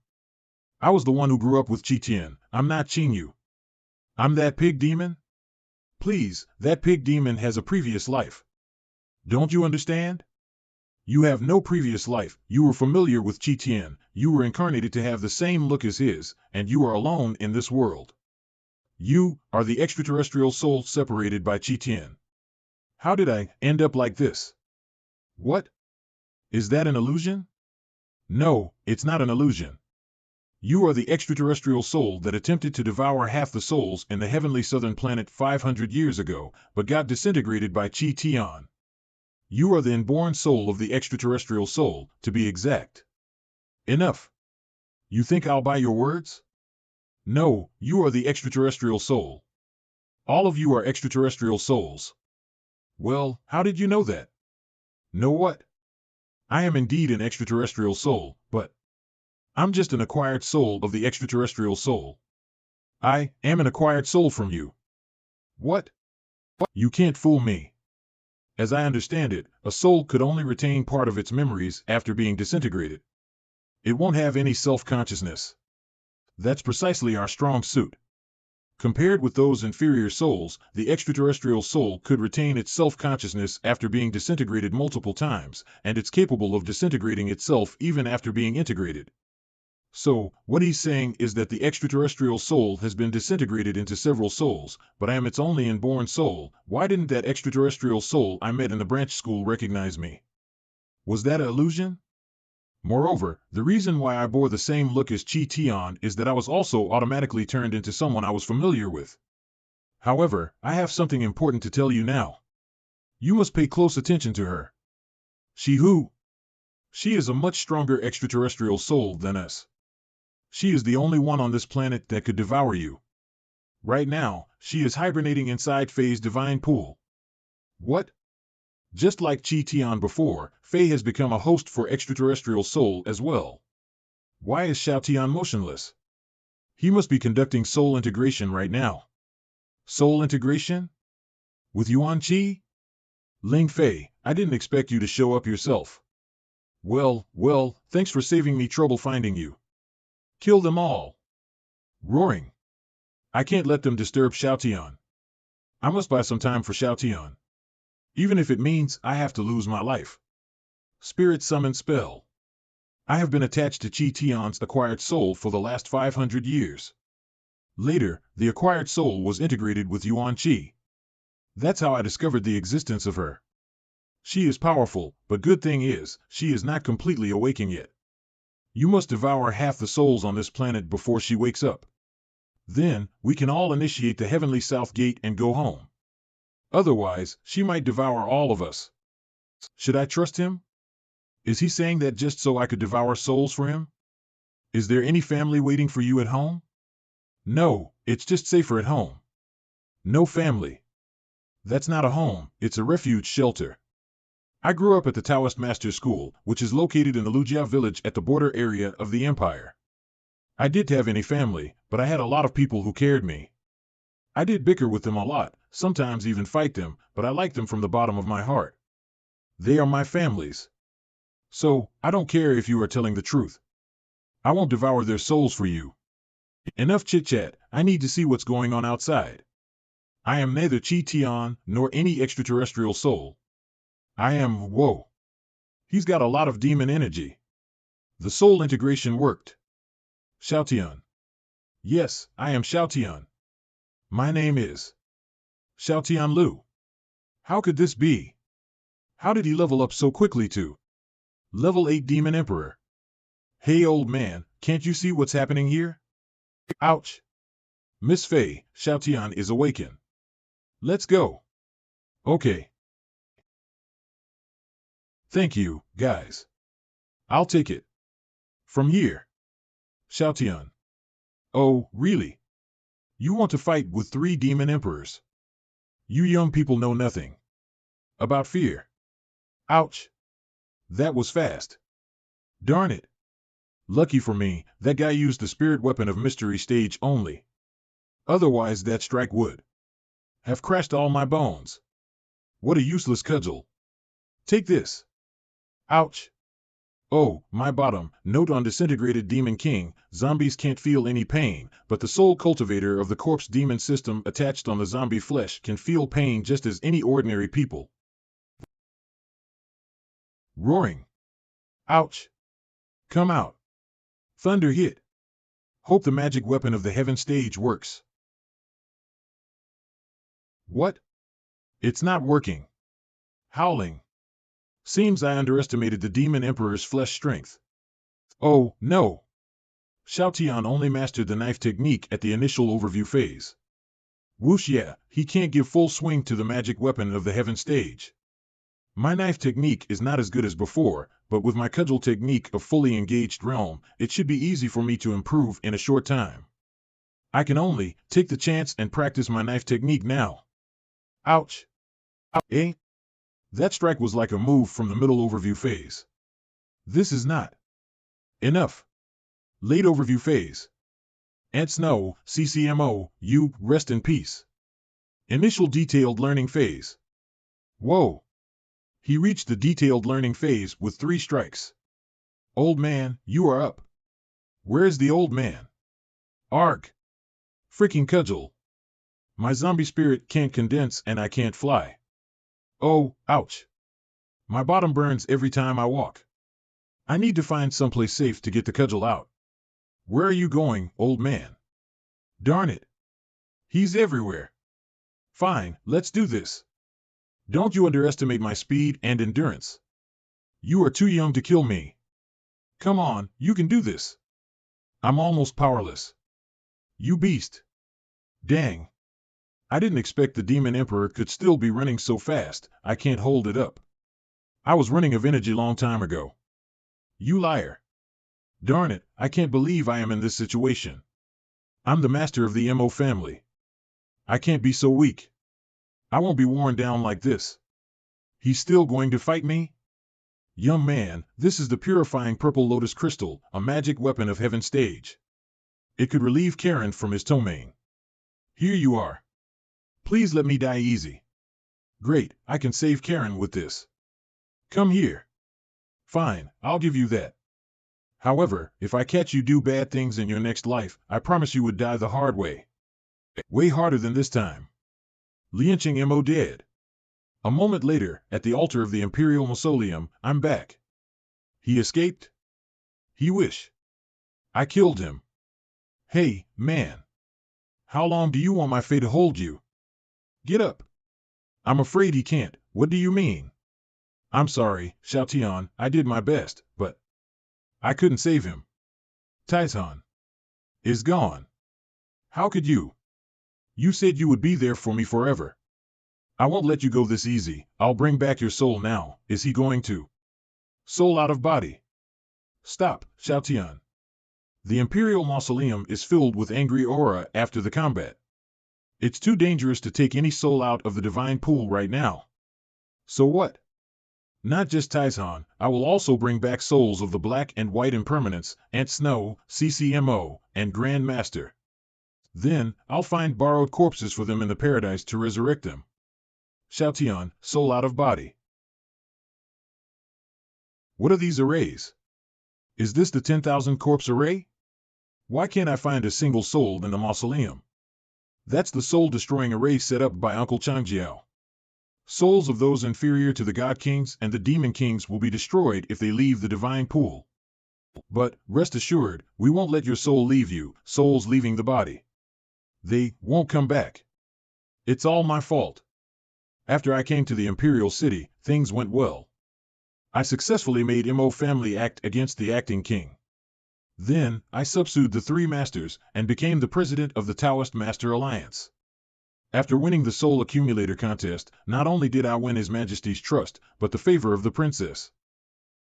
I was the one who grew up with Qi Tian, I'm not Qing Yu. I'm that pig demon? Please, that pig demon has a previous life. Don't you understand? You have no previous life, you were familiar with Qi Tian, you were incarnated to have the same look as his, and you are alone in this world. You are the extraterrestrial soul separated by Qi Tian. How did I end up like this? What? Is that an illusion? No, it's not an illusion. You are the extraterrestrial soul that attempted to devour half the souls in the heavenly southern planet 500 years ago, but got disintegrated by Chi Tian. You are the inborn soul of the extraterrestrial soul, to be exact. Enough. You think I'll buy your words? No, you are the extraterrestrial soul. All of you are extraterrestrial souls. Well, how did you know that? Know what? I am indeed an extraterrestrial soul, but I'm just an acquired soul of the extraterrestrial soul. I am an acquired soul from you. What? You can't fool me. As I understand it, a soul could only retain part of its memories after being disintegrated. It won't have any self-consciousness. That's precisely our strong suit. Compared with those inferior souls, the extraterrestrial soul could retain its self-consciousness after being disintegrated multiple times, and it's capable of disintegrating itself even after being integrated. So, what he's saying is that the extraterrestrial soul has been disintegrated into several souls, but I am its only inborn soul. Why didn't that extraterrestrial soul I met in the branch school recognize me? Was that an illusion? Moreover, the reason why I bore the same look as Chi Tian is that I was also automatically turned into someone I was familiar with. However, I have something important to tell you now. You must pay close attention to her. She who? She is a much stronger extraterrestrial soul than us. She is the only one on this planet that could devour you. Right now, she is hibernating inside Faye's divine pool. What? Just like Chi Tian before, Faye has become a host for extraterrestrial soul as well. Why is Xiao Tian motionless? He must be conducting soul integration right now. Soul integration? With Yuan Qi? Ling Fei, I didn't expect you to show up yourself. Well, thanks for saving me trouble finding you. Kill them all. Roaring. I can't let them disturb Xiao Tian. I must buy some time for Xiao Tian. Even if it means I have to lose my life. Spirit summon spell. I have been attached to Chi Tian's acquired soul for the last 500 years. Later, the acquired soul was integrated with Yuan Qi. That's how I discovered the existence of her. She is powerful, but good thing is, she is not completely awakened yet. You must devour half the souls on this planet before she wakes up. Then, we can all initiate the heavenly south gate and go home. Otherwise, she might devour all of us. Should I trust him? Is he saying that just so I could devour souls for him? Is there any family waiting for you at home? No, it's just safer at home. No family. That's not a home, it's a refuge shelter. I grew up at the Taoist Master School, which is located in the Lu Xiaofei village at the border area of the empire. I didn't have any family, but I had a lot of people who cared me. I did bicker with them a lot, sometimes even fight them, but I liked them from the bottom of my heart. They are my families. So, I don't care if you are telling the truth. I won't devour their souls for you. Enough chit-chat, I need to see what's going on outside. I am neither Chi Tian nor any extraterrestrial soul. I am, whoa. He's got a lot of demon energy. The soul integration worked. Xiao Tian. Yes, I am Xiao Tian. My name is Xiao Tian Lu. How could this be? How did he level up so quickly to Level 8 Demon Emperor? Hey old man, can't you see what's happening here? Ouch. Miss Fei, Xiao Tian is awakened. Let's go. Okay. Thank you, guys. I'll take it. From here. Xiao Tian. Oh, really? You want to fight with 3 demon emperors? You young people know nothing about fear. Ouch. That was fast. Darn it. Lucky for me, that guy used the spirit weapon of mystery stage only. Otherwise that strike would have crashed all my bones. What a useless cudgel. Take this. Ouch. Oh, my bottom. Note on Disintegrated Demon King, zombies can't feel any pain, but the soul cultivator of the corpse demon system attached on the zombie flesh can feel pain just as any ordinary people. Roaring. Ouch. Come out. Thunder hit. Hope the magic weapon of the heaven stage works. What? It's not working. Howling. Seems I underestimated the Demon Emperor's flesh strength. Oh, no! Xiaotian only mastered the knife technique at the initial overview phase. Wuxia, he can't give full swing to the magic weapon of the heaven stage. My knife technique is not as good as before, but with my cudgel technique of fully engaged realm, it should be easy for me to improve in a short time. I can only take the chance and practice my knife technique now. Ouch! Eh? That strike was like a move from the middle overview phase. This is not enough. Late overview phase. Ant Snow, CCMO, you, rest in peace. Initial detailed learning phase. Whoa! He reached the detailed learning phase with 3 strikes. Old man, you are up. Where's the old man? Arg! Freaking cudgel. My zombie spirit can't condense and I can't fly. Oh, ouch. My bottom burns every time I walk. I need to find someplace safe to get the cudgel out. Where are you going, old man? Darn it. He's everywhere. Fine, let's do this. Don't you underestimate my speed and endurance. You are too young to kill me. Come on, you can do this. I'm almost powerless. You beast. Dang. I didn't expect the Demon Emperor could still be running so fast. I can't hold it up. I was running of energy long time ago. You liar. Darn it, I can't believe I am in this situation. I'm the master of the MO family. I can't be so weak. I won't be worn down like this. He's still going to fight me? Young man, this is the purifying purple lotus crystal, a magic weapon of heaven stage. It could relieve Karen from his domain. Here you are. Please let me die easy. Great, I can save Karen with this. Come here. Fine, I'll give you that. However, if I catch you do bad things in your next life, I promise you would die the hard way. Way harder than this time. Lianqing Mo dead. A moment later, at the altar of the Imperial Mausoleum, I'm back. He escaped? He wish. I killed him. Hey, man. How long do you want my fate to hold you? Get up. I'm afraid he can't. What do you mean? I'm sorry, Xiaotian, I did my best, but I couldn't save him. Taizhan is gone. How could you? You said you would be there for me forever. I won't let you go this easy. I'll bring back your soul now. Is he going to? Soul out of body. Stop, Xiaotian. The Imperial Mausoleum is filled with angry aura after the combat. It's too dangerous to take any soul out of the divine pool right now. So what? Not just Taizhan, I will also bring back souls of the black and white impermanents, Ant Snow, CCMO, and Grand Master. Then, I'll find borrowed corpses for them in the paradise to resurrect them. Xiaotian, soul out of body. What are these arrays? Is this the 10,000 corpse array? Why can't I find a single soul in the mausoleum? That's the soul-destroying array set up by Uncle Changjiao. Souls of those inferior to the God Kings and the Demon Kings will be destroyed if they leave the divine pool. But, rest assured, we won't let your soul leave you, souls leaving the body. They won't come back. It's all my fault. After I came to the Imperial City, things went well. I successfully made Mo family act against the acting king. Then, I subsued the 3 masters and became the president of the Taoist Master Alliance. After winning the Soul Accumulator contest, not only did I win His Majesty's trust, but the favor of the princess.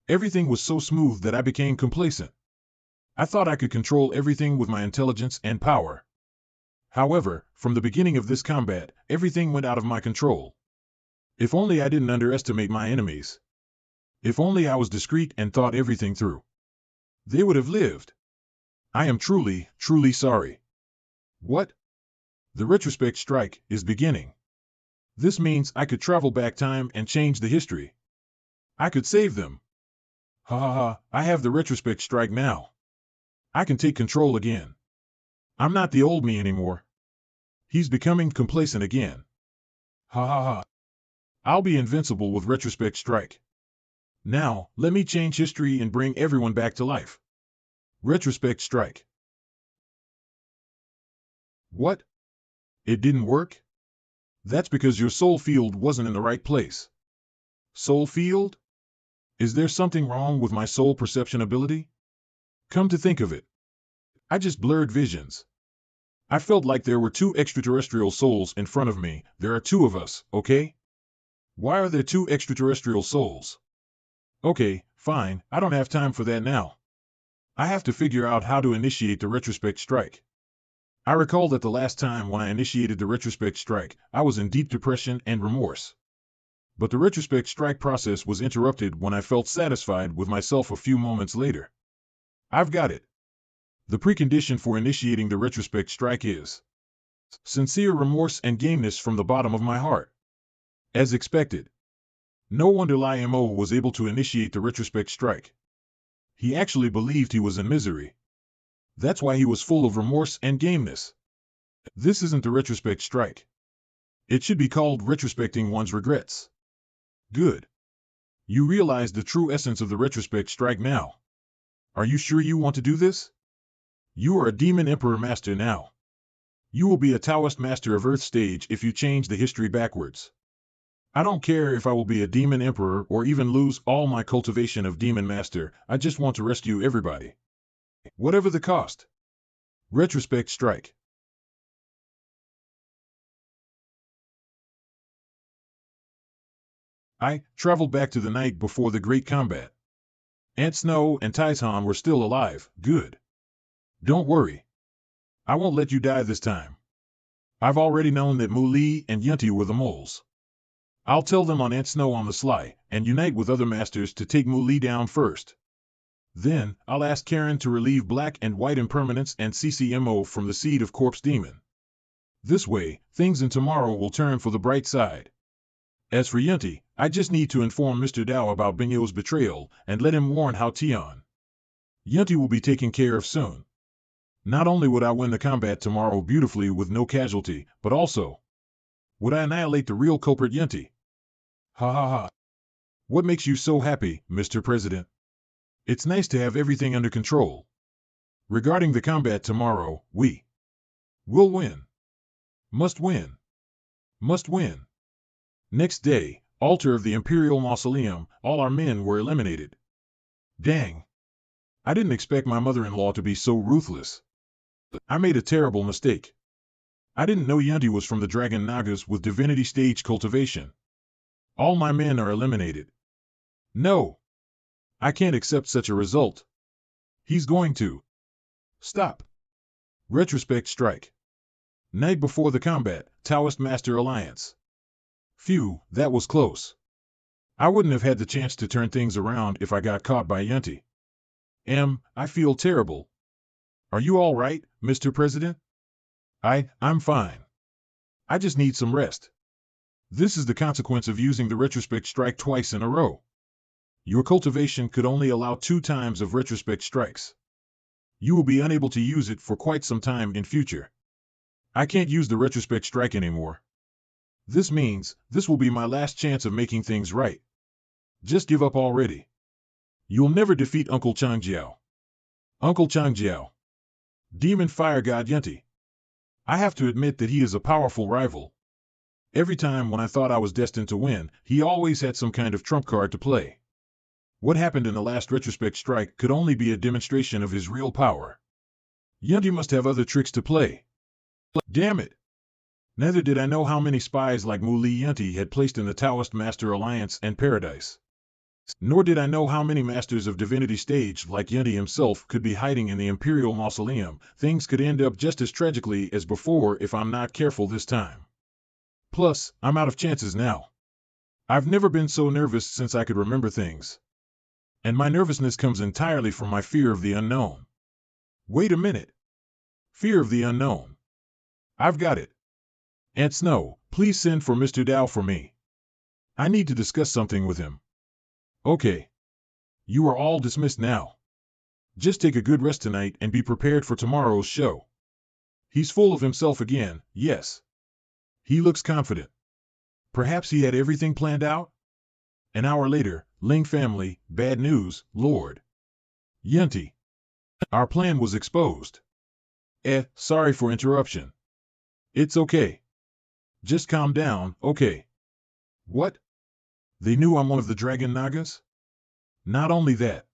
Everything was so smooth that I became complacent. I thought I could control everything with my intelligence and power. However, from the beginning of this combat, everything went out of my control. If only I didn't underestimate my enemies. If only I was discreet and thought everything through. They would have lived. I am truly, truly sorry. What? The retrospect strike is beginning. This means I could travel back time and change the history. I could save them. Ha ha ha, I have the retrospect strike now. I can take control again. I'm not the old me anymore. He's becoming complacent again. Ha ha ha. I'll be invincible with retrospect strike. Now, let me change history and bring everyone back to life. Retrospect strike. What? It didn't work? That's because your soul field wasn't in the right place. Soul field? Is there something wrong with my soul perception ability? Come to think of it, I just blurred visions. I felt like there were two extraterrestrial souls in front of me. There are two of us, okay? Why are there two extraterrestrial souls? Okay, fine, I don't have time for that now. I have to figure out how to initiate the retrospect strike. I recall that the last time when I initiated the retrospect strike, I was in deep depression and remorse. But the retrospect strike process was interrupted when I felt satisfied with myself a few moments later. I've got it. The precondition for initiating the retrospect strike is sincere remorse and gameness from the bottom of my heart. As expected. No wonder Li Mo was able to initiate the retrospect strike. He actually believed he was in misery. That's why he was full of remorse and gameness. This isn't the retrospect strike. It should be called retrospecting one's regrets. Good. You realize the true essence of the retrospect strike now. Are you sure you want to do this? You are a Demon Emperor Master now. You will be a Taoist Master of Earth stage if you change the history backwards. I don't care if I will be a Demon Emperor or even lose all my cultivation of Demon Master, I just want to rescue everybody. Whatever the cost. Retrospect strike. I traveled back to the night before the great combat. Aunt Snow and Taizhan were still alive, good. Don't worry. I won't let you die this time. I've already known that Mu Li and Yunti were the moles. I'll tell them on Aunt Snow on the sly, and unite with other masters to take Mu Li down first. Then, I'll ask Karen to relieve Black and White Impermanence and CCMO from the seed of Corpse Demon. This way, things in tomorrow will turn for the bright side. As for Yunti, I just need to inform Mr. Dao about Binyo's betrayal, and let him warn Hao Tian. Yunti will be taken care of soon. Not only would I win the combat tomorrow beautifully with no casualty, but also would I annihilate the real culprit Yunti. Ha ha ha. What makes you so happy, Mr. President? It's nice to have everything under control. Regarding the combat tomorrow, we will win. Must win. Must win. Next day, altar of the Imperial Mausoleum, all our men were eliminated. Dang. I didn't expect my mother-in-law to be so ruthless. I made a terrible mistake. I didn't know Yunti was from the Dragon Nagas with divinity stage cultivation. All my men are eliminated. No. I can't accept such a result. He's going to stop. Retrospect strike. Night before the combat, Taoist Master Alliance. Phew, that was close. I wouldn't have had the chance to turn things around if I got caught by Yunti. I feel terrible. Are you all right, Mr. President? I'm fine. I just need some rest. This is the consequence of using the retrospect strike twice in a row. Your cultivation could only allow 2 times of retrospect strikes. You will be unable to use it for quite some time in future. I can't use the retrospect strike anymore. This means, this will be my last chance of making things right. Just give up already. You'll never defeat Uncle Changjiao. Uncle Changjiao. Demon Fire God Yunti. I have to admit that he is a powerful rival. Every time when I thought I was destined to win, he always had some kind of trump card to play. What happened in the last retrospect strike could only be a demonstration of his real power. Yunti must have other tricks to play. Damn it! Neither did I know how many spies like Mu Li Yunti had placed in the Taoist Master Alliance and Paradise. Nor did I know how many masters of divinity stage like Yunti himself could be hiding in the Imperial Mausoleum. Things could end up just as tragically as before if I'm not careful this time. Plus, I'm out of chances now. I've never been so nervous since I could remember things. And my nervousness comes entirely from my fear of the unknown. Wait a minute. Fear of the unknown. I've got it. Aunt Snow, please send for Mr. Dao for me. I need to discuss something with him. Okay. You are all dismissed now. Just take a good rest tonight and be prepared for tomorrow's show. He's full of himself again, yes. He looks confident. Perhaps he had everything planned out? An hour later, Ling family, bad news, Lord. Yunti. Our plan was exposed. Sorry for interruption. It's okay. Just calm down, okay. What? They knew I'm one of the Dragon Nagas? Not only that,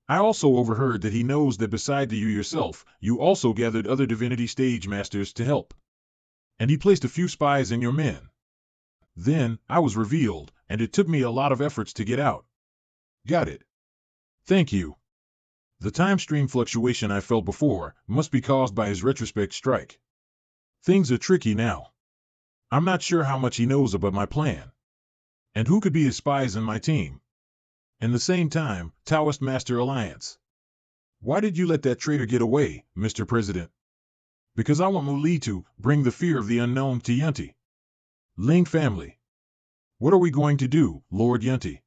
I also overheard that he knows that beside you yourself, you also gathered other divinity stage masters to help. And he placed a few spies in your men. Then, I was revealed, and it took me a lot of efforts to get out. Got it. Thank you. The time stream fluctuation I felt before must be caused by his retrospect strike. Things are tricky now. I'm not sure how much he knows about my plan. And who could be his spies in my team? In the same time, Taoist Master Alliance. Why did you let that traitor get away, Mr. President? Because I want Mu Li to bring the fear of the unknown to Yunti. Ling family. What are we going to do, Lord Yunti?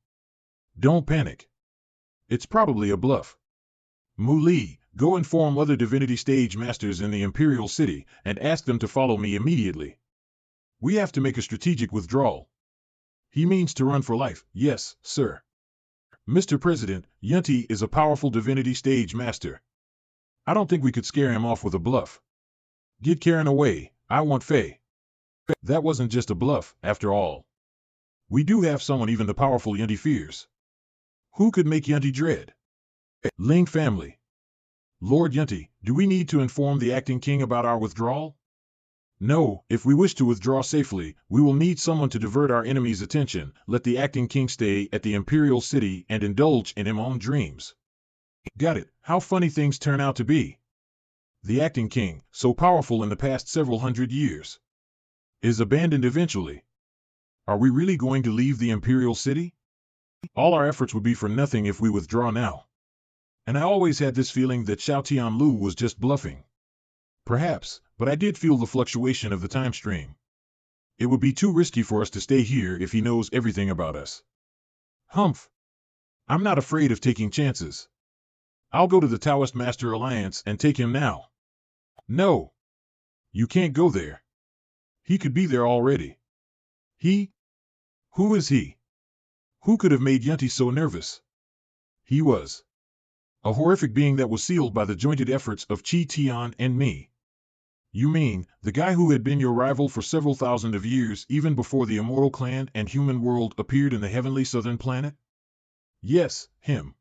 Don't panic. It's probably a bluff. Mu Li, go inform other divinity stage masters in the Imperial City and ask them to follow me immediately. We have to make a strategic withdrawal. He means to run for life, yes, sir. Mr. President, Yunti is a powerful divinity stage master. I don't think we could scare him off with a bluff. Get Karen away, I want Fei. That wasn't just a bluff, after all. We do have someone even the powerful Yunti fears. Who could make Yunti dread? Ling family. Lord Yunti, do we need to inform the acting king about our withdrawal? No, if we wish to withdraw safely, we will need someone to divert our enemy's attention. Let the acting king stay at the Imperial City and indulge in his own dreams. Got it. How funny things turn out to be. The acting king, so powerful in the past several hundred years, is abandoned eventually. Are we really going to leave the Imperial City? All our efforts would be for nothing if we withdraw now. And I always had this feeling that Xiao Tianlu was just bluffing. Perhaps, but I did feel the fluctuation of the time stream. It would be too risky for us to stay here if he knows everything about us. Humph. I'm not afraid of taking chances. I'll go to the Taoist Master Alliance and take him now. No. You can't go there. He could be there already. He? Who is he? Who could have made Yunti so nervous? He was a horrific being that was sealed by the jointed efforts of Qi Tian and me. You mean, the guy who had been your rival for several thousand of years even before the immortal clan and human world appeared in the heavenly southern planet? Yes, him.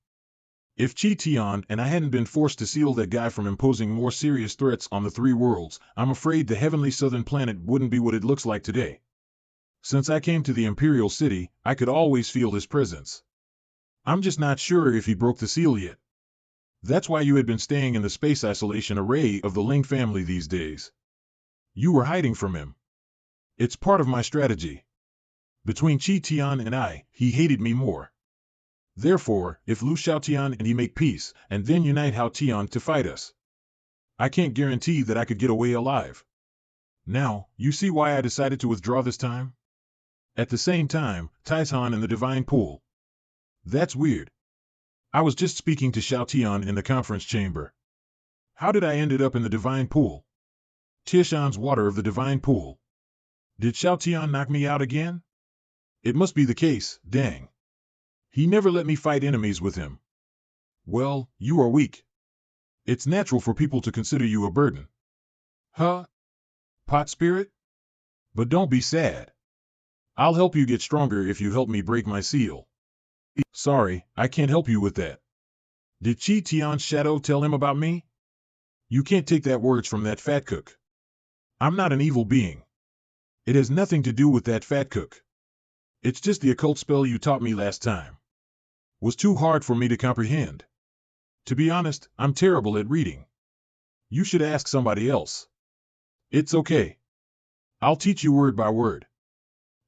If Qi Tian and I hadn't been forced to seal that guy from imposing more serious threats on the three worlds, I'm afraid the heavenly southern planet wouldn't be what it looks like today. Since I came to the Imperial City, I could always feel his presence. I'm just not sure if he broke the seal yet. That's why you had been staying in the space isolation array of the Ling family these days. You were hiding from him. It's part of my strategy. Between Qi Tian and I, he hated me more. Therefore, if Lu Xiaotian and he make peace, and then unite Hao Tian to fight us, I can't guarantee that I could get away alive. Now, you see why I decided to withdraw this time? At the same time, Taishan in the Divine Pool. That's weird. I was just speaking to Xiao Tian in the conference chamber. How did I ended up in the Divine Pool? Tiashan's water of the Divine Pool. Did Xiao Tian knock me out again? It must be the case, dang. He never let me fight enemies with him. Well, you are weak. It's natural for people to consider you a burden. Huh? Pot spirit? But don't be sad. I'll help you get stronger if you help me break my seal. Sorry, I can't help you with that. Did Qi Tian's shadow tell him about me? You can't take that words from that fat cook. I'm not an evil being. It has nothing to do with that fat cook. It's just the occult spell you taught me last time. Was too hard for me to comprehend. To be honest, I'm terrible at reading. You should ask somebody else. It's okay. I'll teach you word by word.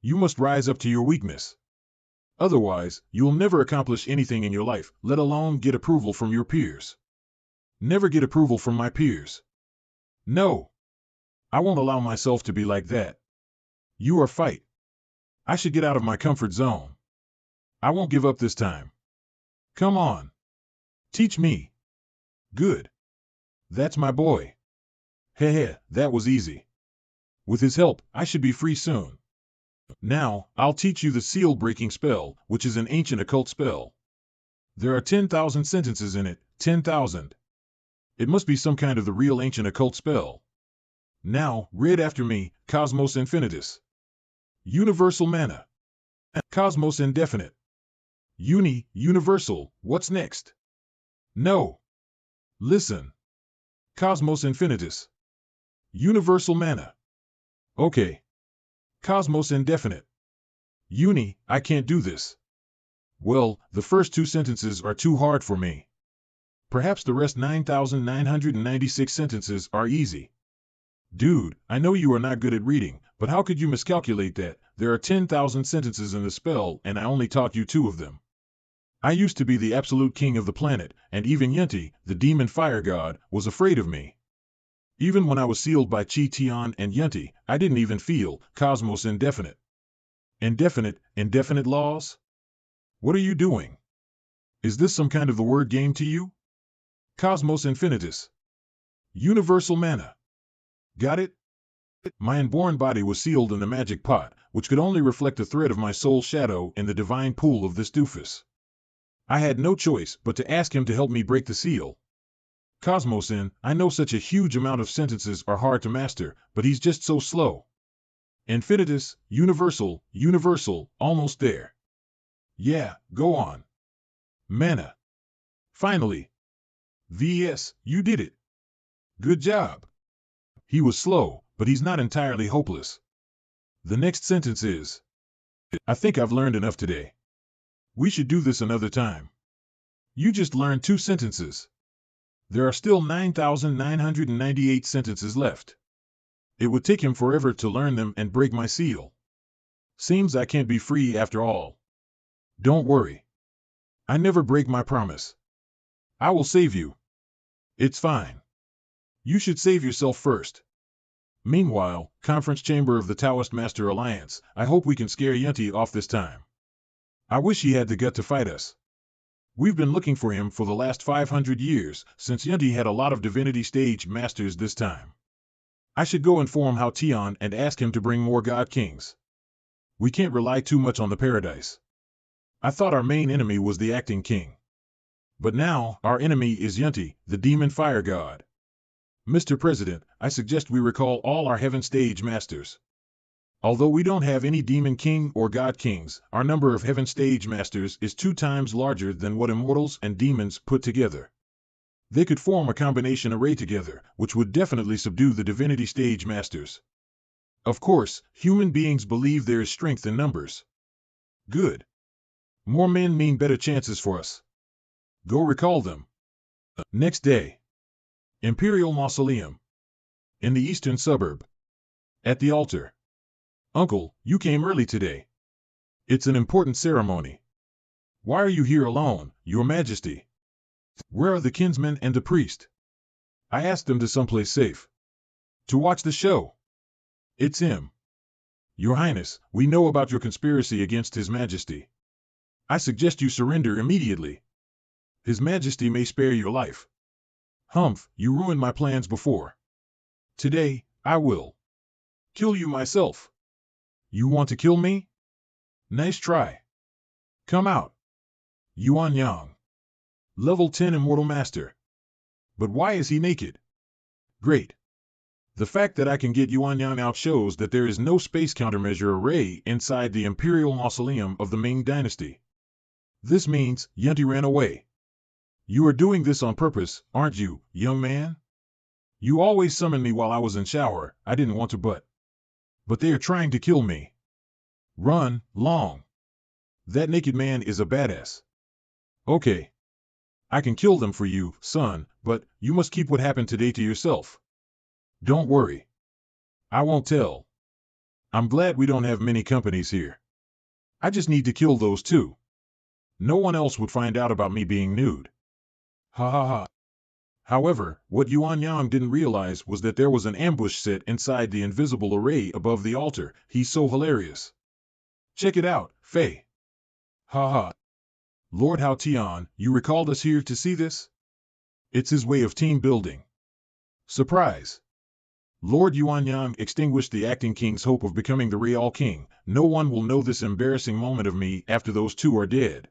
You must rise up to your weakness. Otherwise, you'll never accomplish anything in your life, let alone get approval from your peers. Never get approval from my peers. No. I won't allow myself to be like that. You are fight. I should get out of my comfort zone. I won't give up this time. Come on. Teach me. Good. That's my boy. Heh, that was easy. With his help, I should be free soon. Now, I'll teach you the seal-breaking spell, which is an ancient occult spell. There are 10,000 sentences in it, 10,000. It must be some kind of the real ancient occult spell. Now, read after me, Cosmos Infinitus. Universal Mana. Cosmos Indefinite. Universal, what's next? No. Listen. Cosmos Infinitus. Universal Mana. Okay. Cosmos Indefinite. I can't do this. Well, the first two sentences are too hard for me. Perhaps the rest 9,996 sentences are easy. Dude, I know you are not good at reading, but how could you miscalculate that? There are 10,000 sentences in the spell, and I only taught you 2 of them. I used to be the absolute king of the planet, and even Yenti, the demon fire god, was afraid of me. Even when I was sealed by Chi Tian and Yenti, I didn't even feel Cosmos Indefinite. Indefinite laws? What are you doing? Is this some kind of the word game to you? Cosmos Infinitus. Universal Mana. Got it? My unborn body was sealed in the magic pot, which could only reflect a thread of my soul shadow in the divine pool of this doofus. I had no choice but to ask him to help me break the seal. Cosmosin, I know such a huge amount of sentences are hard to master, but he's just so slow. Infinitus, universal, almost there. Yeah, go on. Mana. Finally. VS, you did it. Good job. He was slow, but he's not entirely hopeless. The next sentence is, I think I've learned enough today. We should do this another time. You just learned 2 sentences. There are still 9,998 sentences left. It would take him forever to learn them and break my seal. Seems I can't be free after all. Don't worry. I never break my promise. I will save you. It's fine. You should save yourself first. Meanwhile, Conference Chamber of the Taoist Master Alliance, I hope we can scare Yenti off this time. I wish he had the gut to fight us. We've been looking for him for the last 500 years, since Yenti had a lot of divinity stage masters this time. I should go inform Hao Tian and ask him to bring more god kings. We can't rely too much on the paradise. I thought our main enemy was the acting king. But now, our enemy is Yenti, the demon fire god. Mr. President, I suggest we recall all our heaven stage masters. Although we don't have any demon king or god kings, our number of heaven stage masters is 2 times larger than what immortals and demons put together. They could form a combination array together, which would definitely subdue the divinity stage masters. Of course, human beings believe there is strength in numbers. Good. More men mean better chances for us. Go recall them. Next day. Imperial Mausoleum. In the eastern suburb. At the altar. Uncle, you came early today. It's an important ceremony. Why are you here alone, Your Majesty? Where are the kinsmen and the priest? I asked them to someplace safe. To watch the show. It's him. Your Highness, we know about your conspiracy against His Majesty. I suggest you surrender immediately. His Majesty may spare your life. Humph, you ruined my plans before. Today, I will kill you myself. You want to kill me? Nice try. Come out. Yuan Yang. Level 10 Immortal Master. But why is he naked? Great. The fact that I can get Yuan Yang out shows that there is no space countermeasure array inside the Imperial Mausoleum of the Ming Dynasty. This means Yenti ran away. You are doing this on purpose, aren't you, young man? You always summoned me while I was in shower. I didn't want to but they are trying to kill me. Run, Long. That naked man is a badass. Okay. I can kill them for you, son, but you must keep what happened today to yourself. Don't worry. I won't tell. I'm glad we don't have many companies here. I just need to kill those 2. No one else would find out about me being nude. Ha ha ha. However, what Yuan Yang didn't realize was that there was an ambush set inside the invisible array above the altar. He's so hilarious. Check it out, Fei. Ha ha. Lord Hao Tian, you recalled us here to see this? It's his way of team building. Surprise. Lord Yuan Yang extinguished the acting king's hope of becoming the real king. No one will know this embarrassing moment of me after those 2 are dead.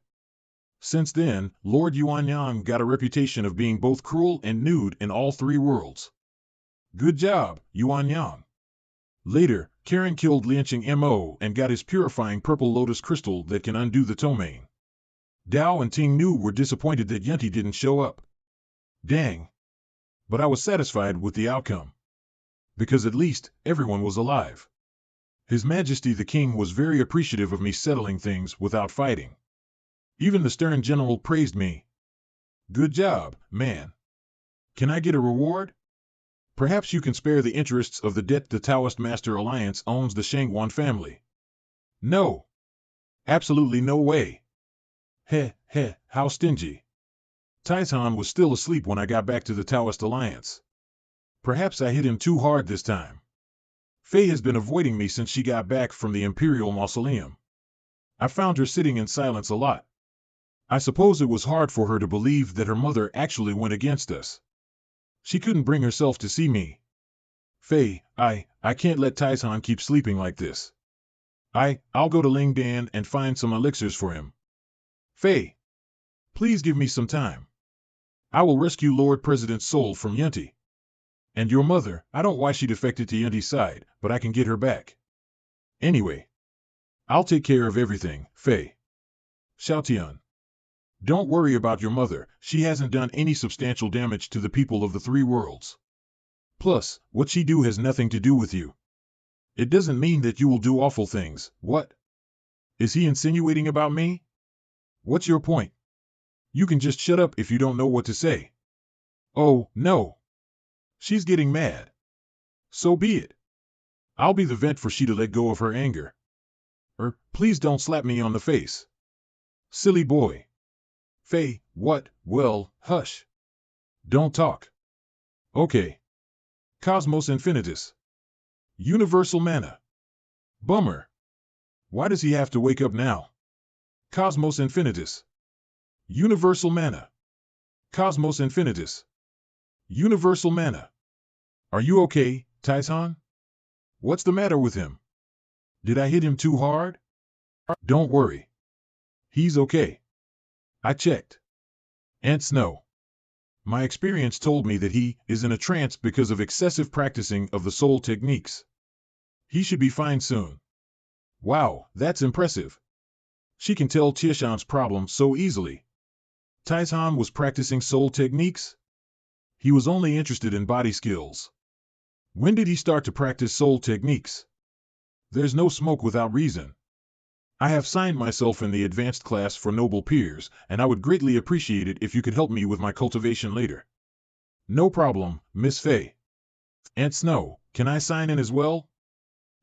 Since then, Lord Yuan Yang got a reputation of being both cruel and nude in all 3 worlds. Good job, Yuan Yang. Later, Karen killed Lianqing Mo and got his purifying purple lotus crystal that can undo the domain. Dao and Ting Nu were disappointed that Yunti didn't show up. Dang. But I was satisfied with the outcome. Because at least, everyone was alive. His Majesty the King was very appreciative of me settling things without fighting. Even the stern general praised me. Good job, man. Can I get a reward? Perhaps you can spare the interests of the debt the Taoist Master Alliance owns the Shangguan family. No. Absolutely no way. Heh, how stingy. Taizhan was still asleep when I got back to the Taoist Alliance. Perhaps I hit him too hard this time. Fei has been avoiding me since she got back from the Imperial Mausoleum. I found her sitting in silence a lot. I suppose it was hard for her to believe that her mother actually went against us. She couldn't bring herself to see me. Fei, I can't let Taizhan keep sleeping like this. I'll go to Lingdan and find some elixirs for him. Fei, please give me some time. I will rescue Lord President's soul from Yunti. And your mother, I don't know why she defected to Yunti's side, but I can get her back. Anyway, I'll take care of everything, Fei. Xiaotian. Don't worry about your mother, she hasn't done any substantial damage to the people of the three worlds. Plus, what she do has nothing to do with you. It doesn't mean that you will do awful things. What? Is he insinuating about me? What's your point? You can just shut up if you don't know what to say. Oh, no. She's getting mad. So be it. I'll be the vent for she to let go of her anger. Please don't slap me on the face. Silly boy. Fei, what? Well, hush. Don't talk. Okay. Cosmos Infinitus. Universal Mana. Bummer. Why does he have to wake up now? Cosmos Infinitus. Universal Mana. Cosmos Infinitus. Universal Mana. Are you okay, Taizhan? What's the matter with him? Did I hit him too hard? Don't worry. He's okay. I checked. Aunt Snow. My experience told me that he is in a trance because of excessive practicing of the soul techniques. He should be fine soon. Wow, that's impressive. She can tell Tieshan's problem so easily. Taizhan was practicing soul techniques? He was only interested in body skills. When did he start to practice soul techniques? There's no smoke without reason. I have signed myself in the advanced class for noble peers, and I would greatly appreciate it if you could help me with my cultivation later. No problem, Miss Fei. Aunt Snow, can I sign in as well?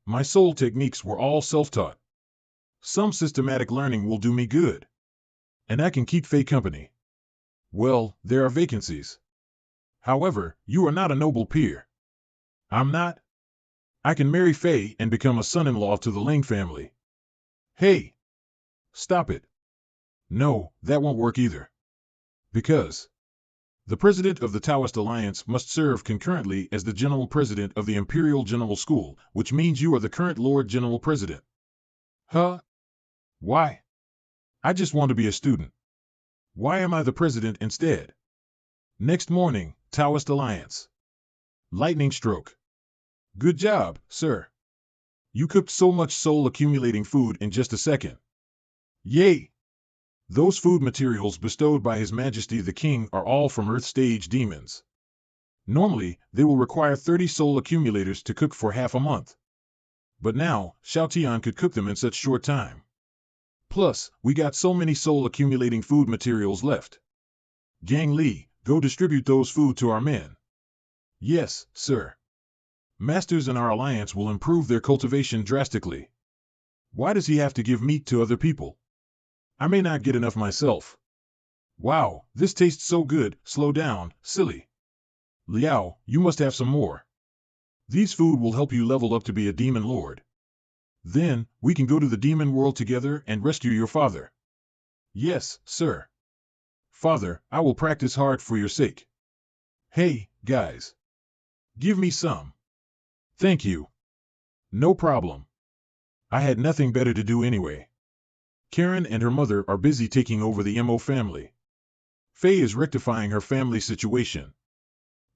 My soul techniques were all self-taught. Some systematic learning will do me good. And I can keep Fei company. Well, there are vacancies. However, you are not a noble peer. I'm not? I can marry Fei and become a son-in-law to the Ling family. Hey! Stop it. No, that won't work either. Because the president of the Taoist Alliance must serve concurrently as the general president of the Imperial General School, which means you are the current Lord General President. Huh? Why? I just want to be a student. Why am I the president instead? Next morning, Taoist Alliance. Lightning stroke. Good job, sir. You cooked so much soul-accumulating food in just a second. Yay! Those food materials bestowed by His Majesty the King are all from Earth stage demons. Normally, they will require 30 soul accumulators to cook for half a month. But now, Xiaotian could cook them in such short time. Plus, we got so many soul-accumulating food materials left. Gang Li, go distribute those food to our men. Yes, sir. Masters in our alliance will improve their cultivation drastically. Why does he have to give meat to other people? I may not get enough myself. Wow, this tastes so good, slow down, silly. Liao, you must have some more. These food will help you level up to be a demon lord. Then, we can go to the demon world together and rescue your father. Yes, sir. Father, I will practice hard for your sake. Hey, guys. Give me some. Thank you. No problem. I had nothing better to do anyway. Karen and her mother are busy taking over the Mo family. Fei is rectifying her family situation.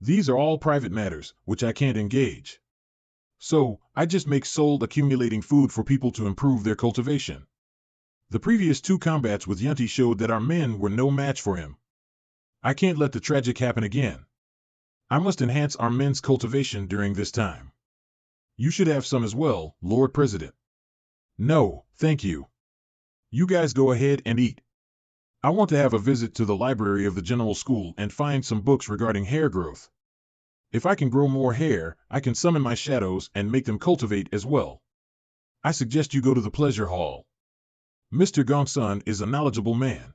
These are all private matters, which I can't engage. So, I just make soul-accumulating food for people to improve their cultivation. The previous 2 combats with Yunti showed that our men were no match for him. I can't let the tragic happen again. I must enhance our men's cultivation during this time. You should have some as well, Lord President. No, thank you. You guys go ahead and eat. I want to have a visit to the library of the general school and find some books regarding hair growth. If I can grow more hair, I can summon my shadows and make them cultivate as well. I suggest you go to the pleasure hall. Mr. Gongsun is a knowledgeable man.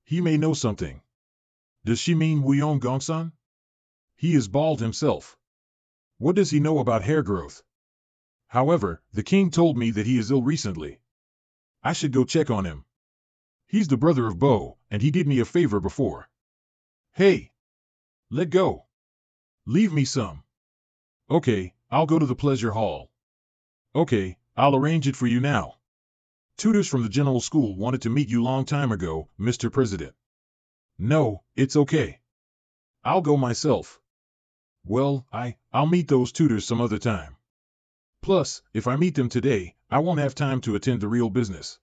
He may know something. Does she mean Wuyong Gongsun? He is bald himself. What does he know about hair growth? However, the king told me that he is ill recently. I should go check on him. He's the brother of Bo, and he did me a favor before. Hey! Let go! Leave me some. Okay, I'll go to the pleasure hall. Okay, I'll arrange it for you now. Tutors from the general school wanted to meet you long time ago, Mr. President. No, it's okay. I'll go myself. Well, I'll meet those tutors some other time. Plus, if I meet them today, I won't have time to attend to real business.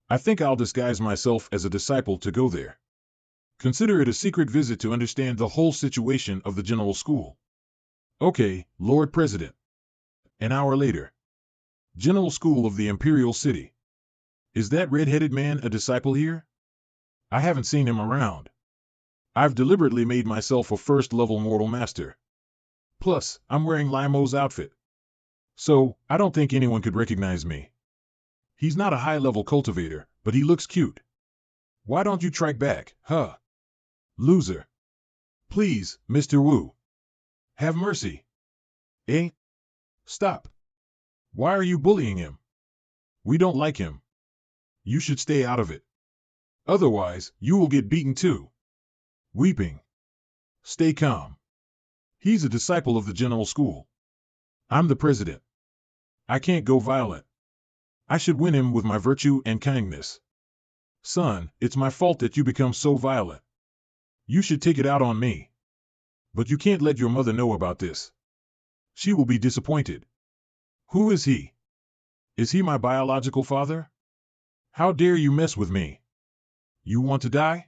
I think I'll disguise myself as a disciple to go there. Consider it a secret visit to understand the whole situation of the general school. Okay, Lord President. An hour later. General School of the Imperial City. Is that red-headed man a disciple here? I haven't seen him around. I've deliberately made myself a first-level mortal master. Plus, I'm wearing Limo's outfit. So, I don't think anyone could recognize me. He's not a high-level cultivator, but he looks cute. Why don't you track back, huh? Loser. Please, Mr. Wu. Have mercy. Eh? Stop. Why are you bullying him? We don't like him. You should stay out of it. Otherwise, you will get beaten too. Weeping. Stay calm. He's a disciple of the general school. I'm the president. I can't go violent. I should win him with my virtue and kindness. Son, it's my fault that you become so violent. You should take it out on me. But you can't let your mother know about this. She will be disappointed. Who is he? Is he my biological father? How dare you mess with me? You want to die?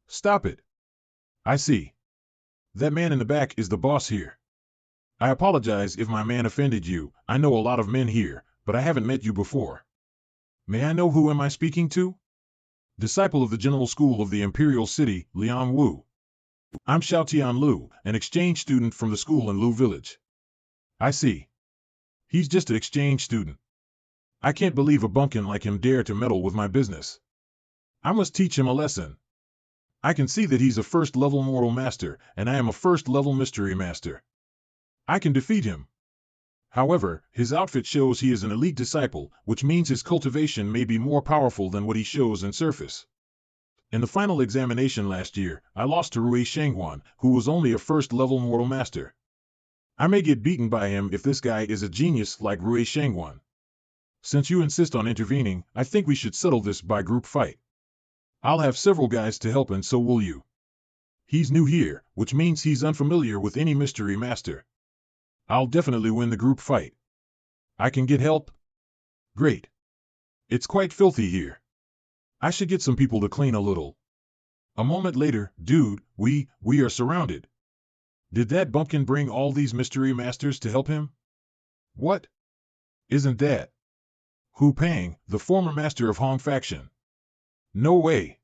Stop it. I see. That man in the back is the boss here. I apologize if my man offended you. I know a lot of men here, but I haven't met you before. May I know who am I speaking to? Disciple of the General School of the Imperial City, Liang Wu. I'm Xiaotian Lu, an exchange student from the school in Lu Village. I see. He's just an exchange student. I can't believe a bumpkin like him dare to meddle with my business. I must teach him a lesson. I can see that he's a first-level moral master, and I am a first-level mystery master. I can defeat him. However, his outfit shows he is an elite disciple, which means his cultivation may be more powerful than what he shows in surface. In the final examination last year, I lost to Rui Shenghuan, who was only a first-level mortal master. I may get beaten by him if this guy is a genius like Rui Shenghuan. Since you insist on intervening, I think we should settle this by group fight. I'll have several guys to help and so will you. He's new here, which means he's unfamiliar with any mystery master. I'll definitely win the group fight. I can get help? Great. It's quite filthy here. I should get some people to clean a little. A moment later, dude, we are surrounded. Did that bumpkin bring all these mystery masters to help him? What? Isn't that Hu Pang, the former master of Hong faction? No way.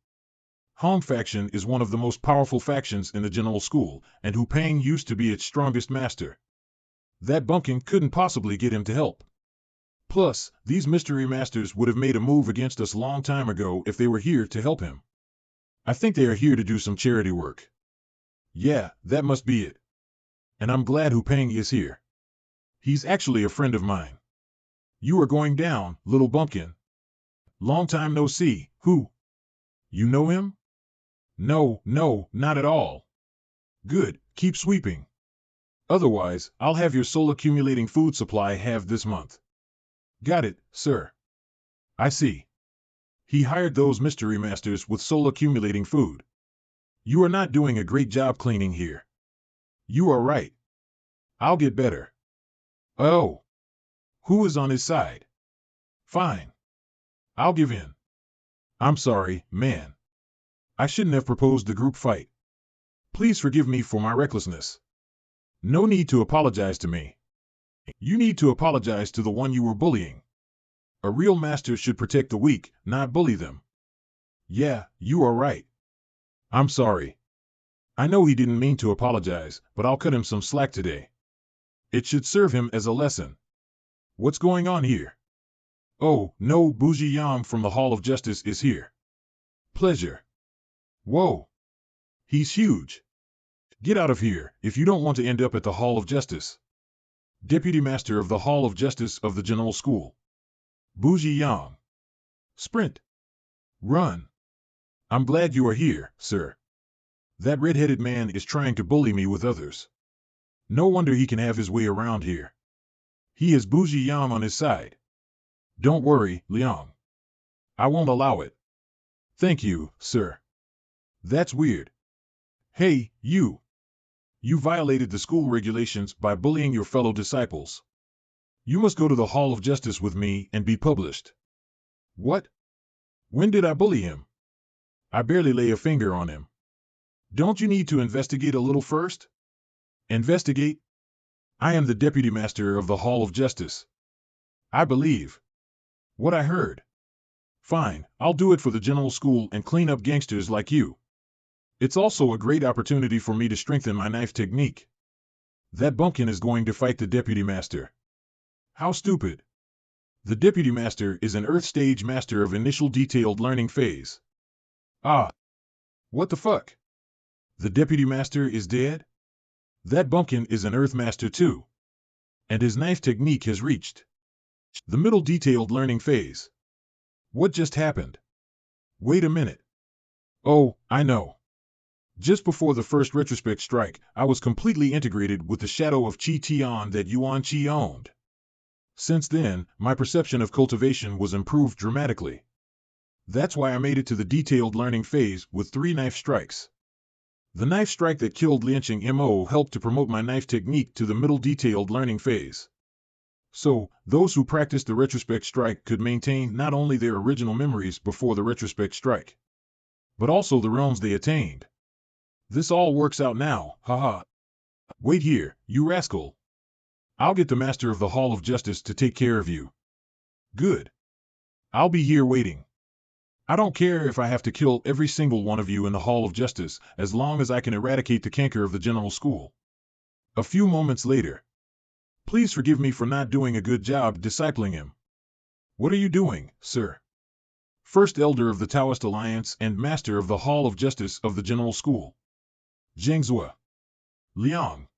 Hong faction is one of the most powerful factions in the general school, and Hu Pang used to be its strongest master. That bumpkin couldn't possibly get him to help. Plus, these mystery masters would have made a move against us long time ago if they were here to help him. I think they are here to do some charity work. Yeah, that must be it. And I'm glad Hu Pang is here. He's actually a friend of mine. You are going down, little bumpkin. Long time no see, who? You know him? No, not at all. Good, keep sweeping. Otherwise, I'll have your soul-accumulating food supply halved this month. Got it, sir. I see. He hired those mystery masters with soul-accumulating food. You are not doing a great job cleaning here. You are right. I'll get better. Oh. Who is on his side? Fine. I'll give in. I'm sorry, man. I shouldn't have proposed the group fight. Please forgive me for my recklessness. No need to apologize to me. You need to apologize to the one you were bullying. A real master should protect the weak, not bully them. Yeah, you are right. I'm sorry. I know he didn't mean to apologize, but I'll cut him some slack today. It should serve him as a lesson. What's going on here? Oh, no, Bougie Yam from the Hall of Justice is here. Pleasure. Whoa. He's huge. Get out of here, if you don't want to end up at the Hall of Justice. Deputy Master of the Hall of Justice of the General School. Bougie Yang. Sprint. Run. I'm glad you are here, sir. That red-headed man is trying to bully me with others. No wonder he can have his way around here. He has Bougie Yang on his side. Don't worry, Liang. I won't allow it. Thank you, sir. That's weird. Hey, you. You violated the school regulations by bullying your fellow disciples. You must go to the Hall of Justice with me and be published. What? When did I bully him? I barely lay a finger on him. Don't you need to investigate a little first? Investigate? I am the Deputy Master of the Hall of Justice. I believe what I heard. Fine, I'll do it for the general school and clean up gangsters like you. It's also a great opportunity for me to strengthen my knife technique. That bumpkin is going to fight the Deputy Master. How stupid. The Deputy Master is an Earth Stage Master of Initial Detailed Learning Phase. Ah. What the fuck? The Deputy Master is dead? That bumpkin is an Earth Master too. And his knife technique has reached the Middle Detailed Learning Phase. What just happened? Wait a minute. Oh, I know. Just before the first retrospect strike, I was completely integrated with the shadow of Qi Tian that Yuan Qi owned. Since then, my perception of cultivation was improved dramatically. That's why I made it to the detailed learning phase with 3 knife strikes. The knife strike that killed Lianqing Mo helped to promote my knife technique to the middle detailed learning phase. So, those who practiced the retrospect strike could maintain not only their original memories before the retrospect strike, but also the realms they attained. This all works out now, haha. Wait here, you rascal. I'll get the Master of the Hall of Justice to take care of you. Good. I'll be here waiting. I don't care if I have to kill every single one of you in the Hall of Justice, as long as I can eradicate the canker of the general school. A few moments later. Please forgive me for not doing a good job discipling him. What are you doing, sir? First Elder of the Taoist Alliance and Master of the Hall of Justice of the General School. Zhengzhua. Liang.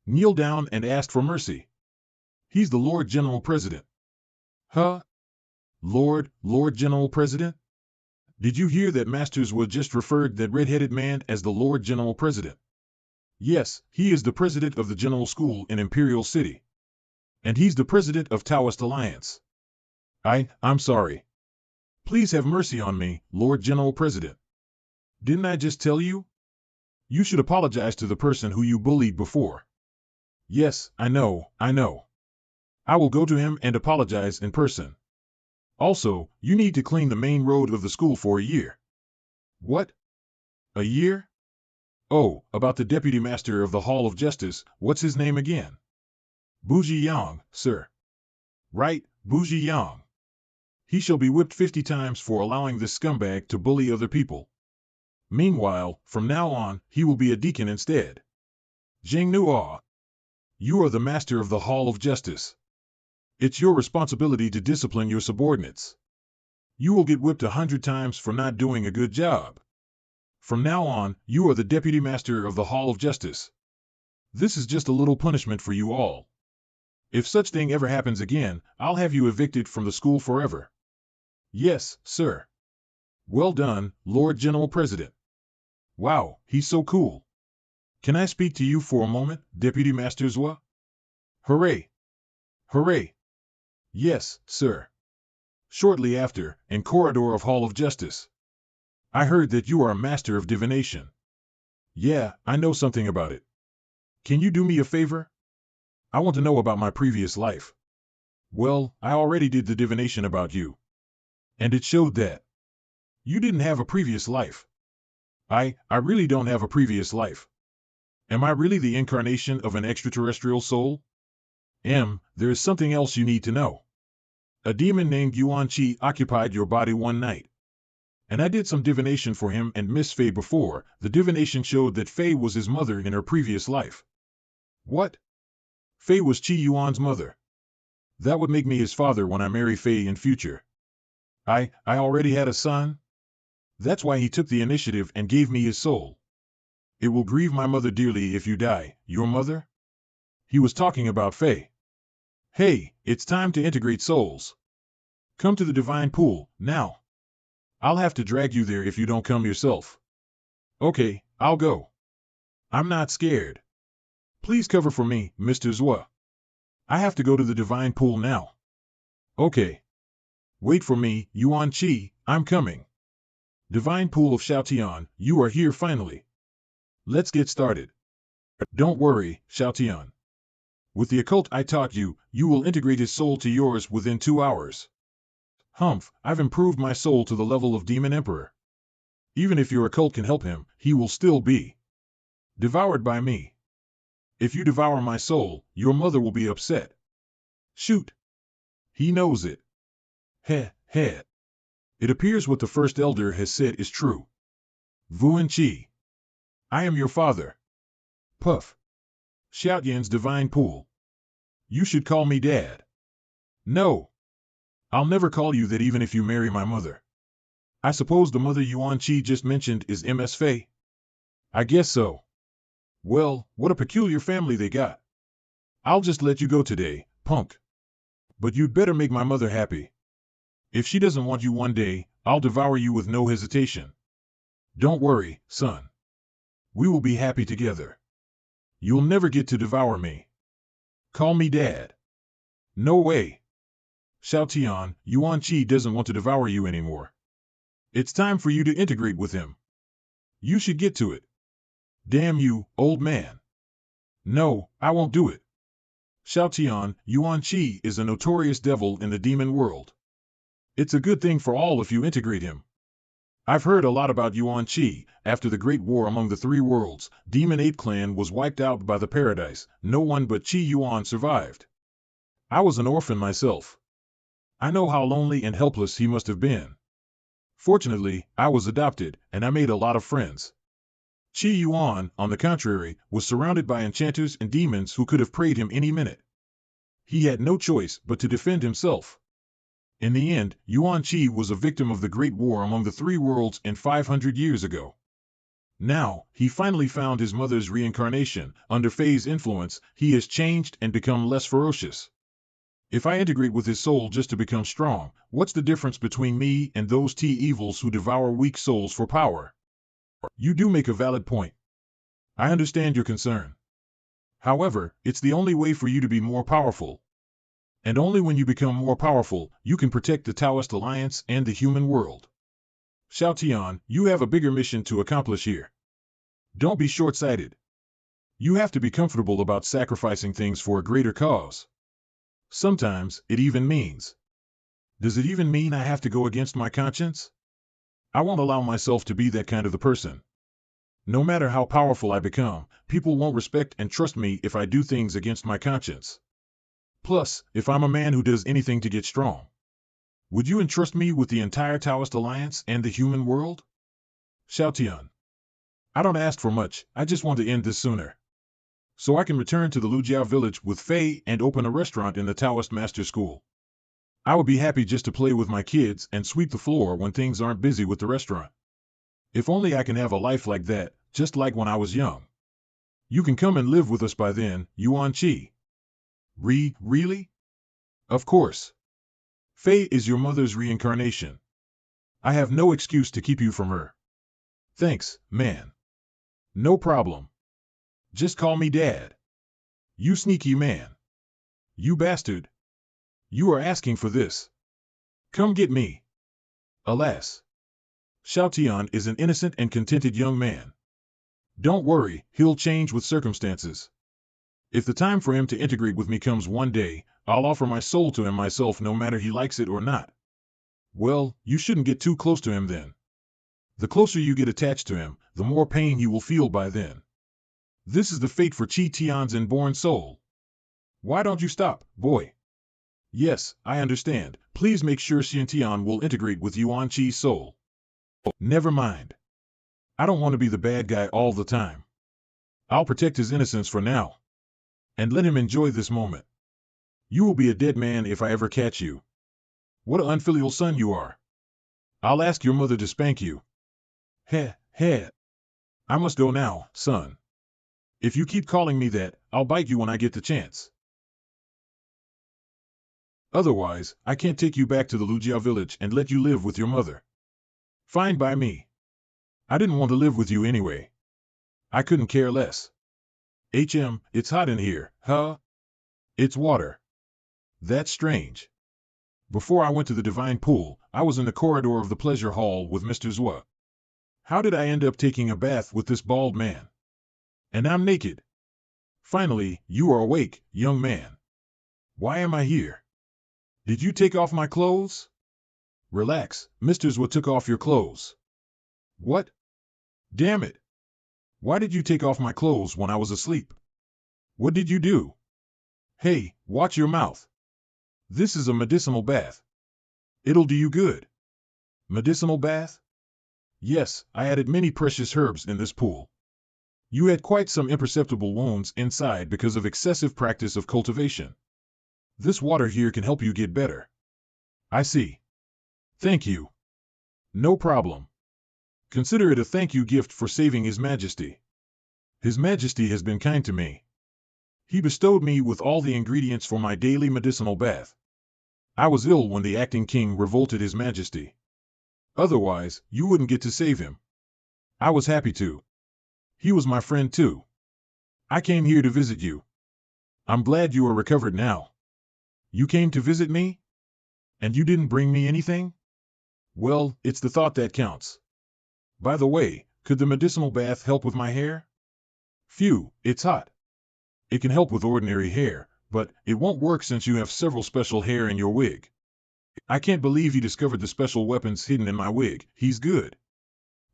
Kneel down and ask for mercy. He's the Lord General President. Huh? Lord General President? Did you hear that Masters would just referred that red-headed man as the Lord General President? Yes, he is the president of the General School in Imperial City. And he's the president of Taoist Alliance. I'm sorry. Please have mercy on me, Lord General President. Didn't I just tell you? You should apologize to the person who you bullied before. Yes, I know. I will go to him and apologize in person. Also, you need to clean the main road of the school for a year. What? A year? Oh, about the Deputy Master of the Hall of Justice, what's his name again? Bougie Yang, sir. Right, Bougie Yang. He shall be whipped 50 times for allowing this scumbag to bully other people. Meanwhile, from now on, he will be a deacon instead. Zheng Nuo. You are the Master of the Hall of Justice. It's your responsibility to discipline your subordinates. You will get whipped 100 times for not doing a good job. From now on, you are the Deputy Master of the Hall of Justice. This is just a little punishment for you all. If such thing ever happens again, I'll have you evicted from the school forever. Yes, sir. Well done, Lord General President. Wow, he's so cool. Can I speak to you for a moment, Deputy Master Zhua? Hooray! Hooray! Yes, sir. Shortly after, in corridor of Hall of Justice. I heard that you are a master of divination. Yeah, I know something about it. Can you do me a favor? I want to know about my previous life. Well, I already did the divination about you. And it showed that you didn't have a previous life. I really don't have a previous life. Am I really the incarnation of an extraterrestrial soul? There is something else you need to know. A demon named Yuan Qi occupied your body one night. And I did some divination for him and Miss Fei before. The divination showed that Fei was his mother in her previous life. What? Fei was Qi Yuan's mother. That would make me his father when I marry Fei in future. I already had a son? That's why he took the initiative and gave me his soul. It will grieve my mother dearly if you die. Your mother? He was talking about Fei. Hey, it's time to integrate souls. Come to the divine pool, now. I'll have to drag you there if you don't come yourself. Okay, I'll go. I'm not scared. Please cover for me, Mr. Zhua. I have to go to the divine pool now. Okay. Wait for me, Yuan Qi, I'm coming. Divine pool of Xiaotian, you are here finally. Let's get started. Don't worry, Xiaotian. With the occult I taught you, you will integrate his soul to yours within 2 hours. Humph, I've improved my soul to the level of Demon Emperor. Even if your occult can help him, he will still be devoured by me. If you devour my soul, your mother will be upset. Shoot. He knows it. Heh. It appears what the first elder has said is true. Vuan Qi. I am your father. Puff. Xiaotian's divine pool. You should call me Dad. No. I'll never call you that even if you marry my mother. I suppose the mother Yuan Qi just mentioned is Ms. Fei? I guess so. Well, what a peculiar family they got. I'll just let you go today, punk. But you'd better make my mother happy. If she doesn't want you one day, I'll devour you with no hesitation. Don't worry, son. We will be happy together. You'll never get to devour me. Call me Dad. No way. Xiaotian, Yuan Qi doesn't want to devour you anymore. It's time for you to integrate with him. You should get to it. Damn you, old man. No, I won't do it. Xiaotian, Yuan Qi is a notorious devil in the demon world. It's a good thing for all if you integrate him. I've heard a lot about Yuan Qi. After the Great War among the three worlds, Demon Ape Clan was wiped out by the Paradise. No one but Qi Yuan survived. I was an orphan myself. I know how lonely and helpless he must have been. Fortunately, I was adopted, and I made a lot of friends. Qi Yuan, on the contrary, was surrounded by enchanters and demons who could have prayed him any minute. He had no choice but to defend himself. In the end, Yuan Qi was a victim of the Great War among the three worlds 500 years ago. Now, he finally found his mother's reincarnation. Under Fei's influence, he has changed and become less ferocious. If I integrate with his soul just to become strong, what's the difference between me and those T-evils who devour weak souls for power? You do make a valid point. I understand your concern. However, it's the only way for you to be more powerful. And only when you become more powerful, you can protect the Taoist Alliance and the human world. Xiaotian, you have a bigger mission to accomplish here. Don't be short-sighted. You have to be comfortable about sacrificing things for a greater cause. Sometimes, it even means. Does it even mean I have to go against my conscience? I won't allow myself to be that kind of the person. No matter how powerful I become, people won't respect and trust me if I do things against my conscience. Plus, if I'm a man who does anything to get strong, would you entrust me with the entire Taoist Alliance and the human world? Xiaotian. I don't ask for much, I just want to end this sooner. So I can return to the Lujiao village with Fei and open a restaurant in the Taoist Master School. I would be happy just to play with my kids and sweep the floor when things aren't busy with the restaurant. If only I can have a life like that, just like when I was young. You can come and live with us by then, Yuan Qi. Really? Of course. Fei is your mother's reincarnation. I have no excuse to keep you from her. Thanks, man. No problem. Just call me Dad. You sneaky man. You bastard. You are asking for this. Come get me. Alas. Xiaotian is an innocent and contented young man. Don't worry, he'll change with circumstances. If the time for him to integrate with me comes one day, I'll offer my soul to him myself no matter he likes it or not. Well, you shouldn't get too close to him then. The closer you get attached to him, the more pain you will feel by then. This is the fate for Qi Tian's inborn soul. Why don't you stop, boy? Yes, I understand. Please make sure Xian Tian will integrate with Yuan Qi's soul. Never mind. I don't want to be the bad guy all the time. I'll protect his innocence for now. And let him enjoy this moment. You will be a dead man if I ever catch you. What an unfilial son you are. I'll ask your mother to spank you. Heh, heh. I must go now, son. If you keep calling me that, I'll bite you when I get the chance. Otherwise, I can't take you back to the Lu Xiao village and let you live with your mother. Fine by me. I didn't want to live with you anyway. I couldn't care less. It's hot in here, huh? It's water. That's strange. Before I went to the divine pool, I was in the corridor of the pleasure hall with Mr. Zhua. How did I end up taking a bath with this bald man? And I'm naked. Finally, you are awake, young man. Why am I here? Did you take off my clothes? Relax, Mr. Zhua took off your clothes. What? Damn it. Why did you take off my clothes when I was asleep? What did you do? Hey, watch your mouth. This is a medicinal bath. It'll do you good. Medicinal bath? Yes, I added many precious herbs in this pool. You had quite some imperceptible wounds inside because of excessive practice of cultivation. This water here can help you get better. I see. Thank you. No problem. Consider it a thank you gift for saving His Majesty. His Majesty has been kind to me. He bestowed me with all the ingredients for my daily medicinal bath. I was ill when the acting king revolted His Majesty. Otherwise, you wouldn't get to save him. I was happy to. He was my friend too. I came here to visit you. I'm glad you are recovered now. You came to visit me? And you didn't bring me anything? Well, it's the thought that counts. By the way, could the medicinal bath help with my hair? Phew, it's hot. It can help with ordinary hair, but it won't work since you have several special hair in your wig. I can't believe you discovered the special weapons hidden in my wig. He's good.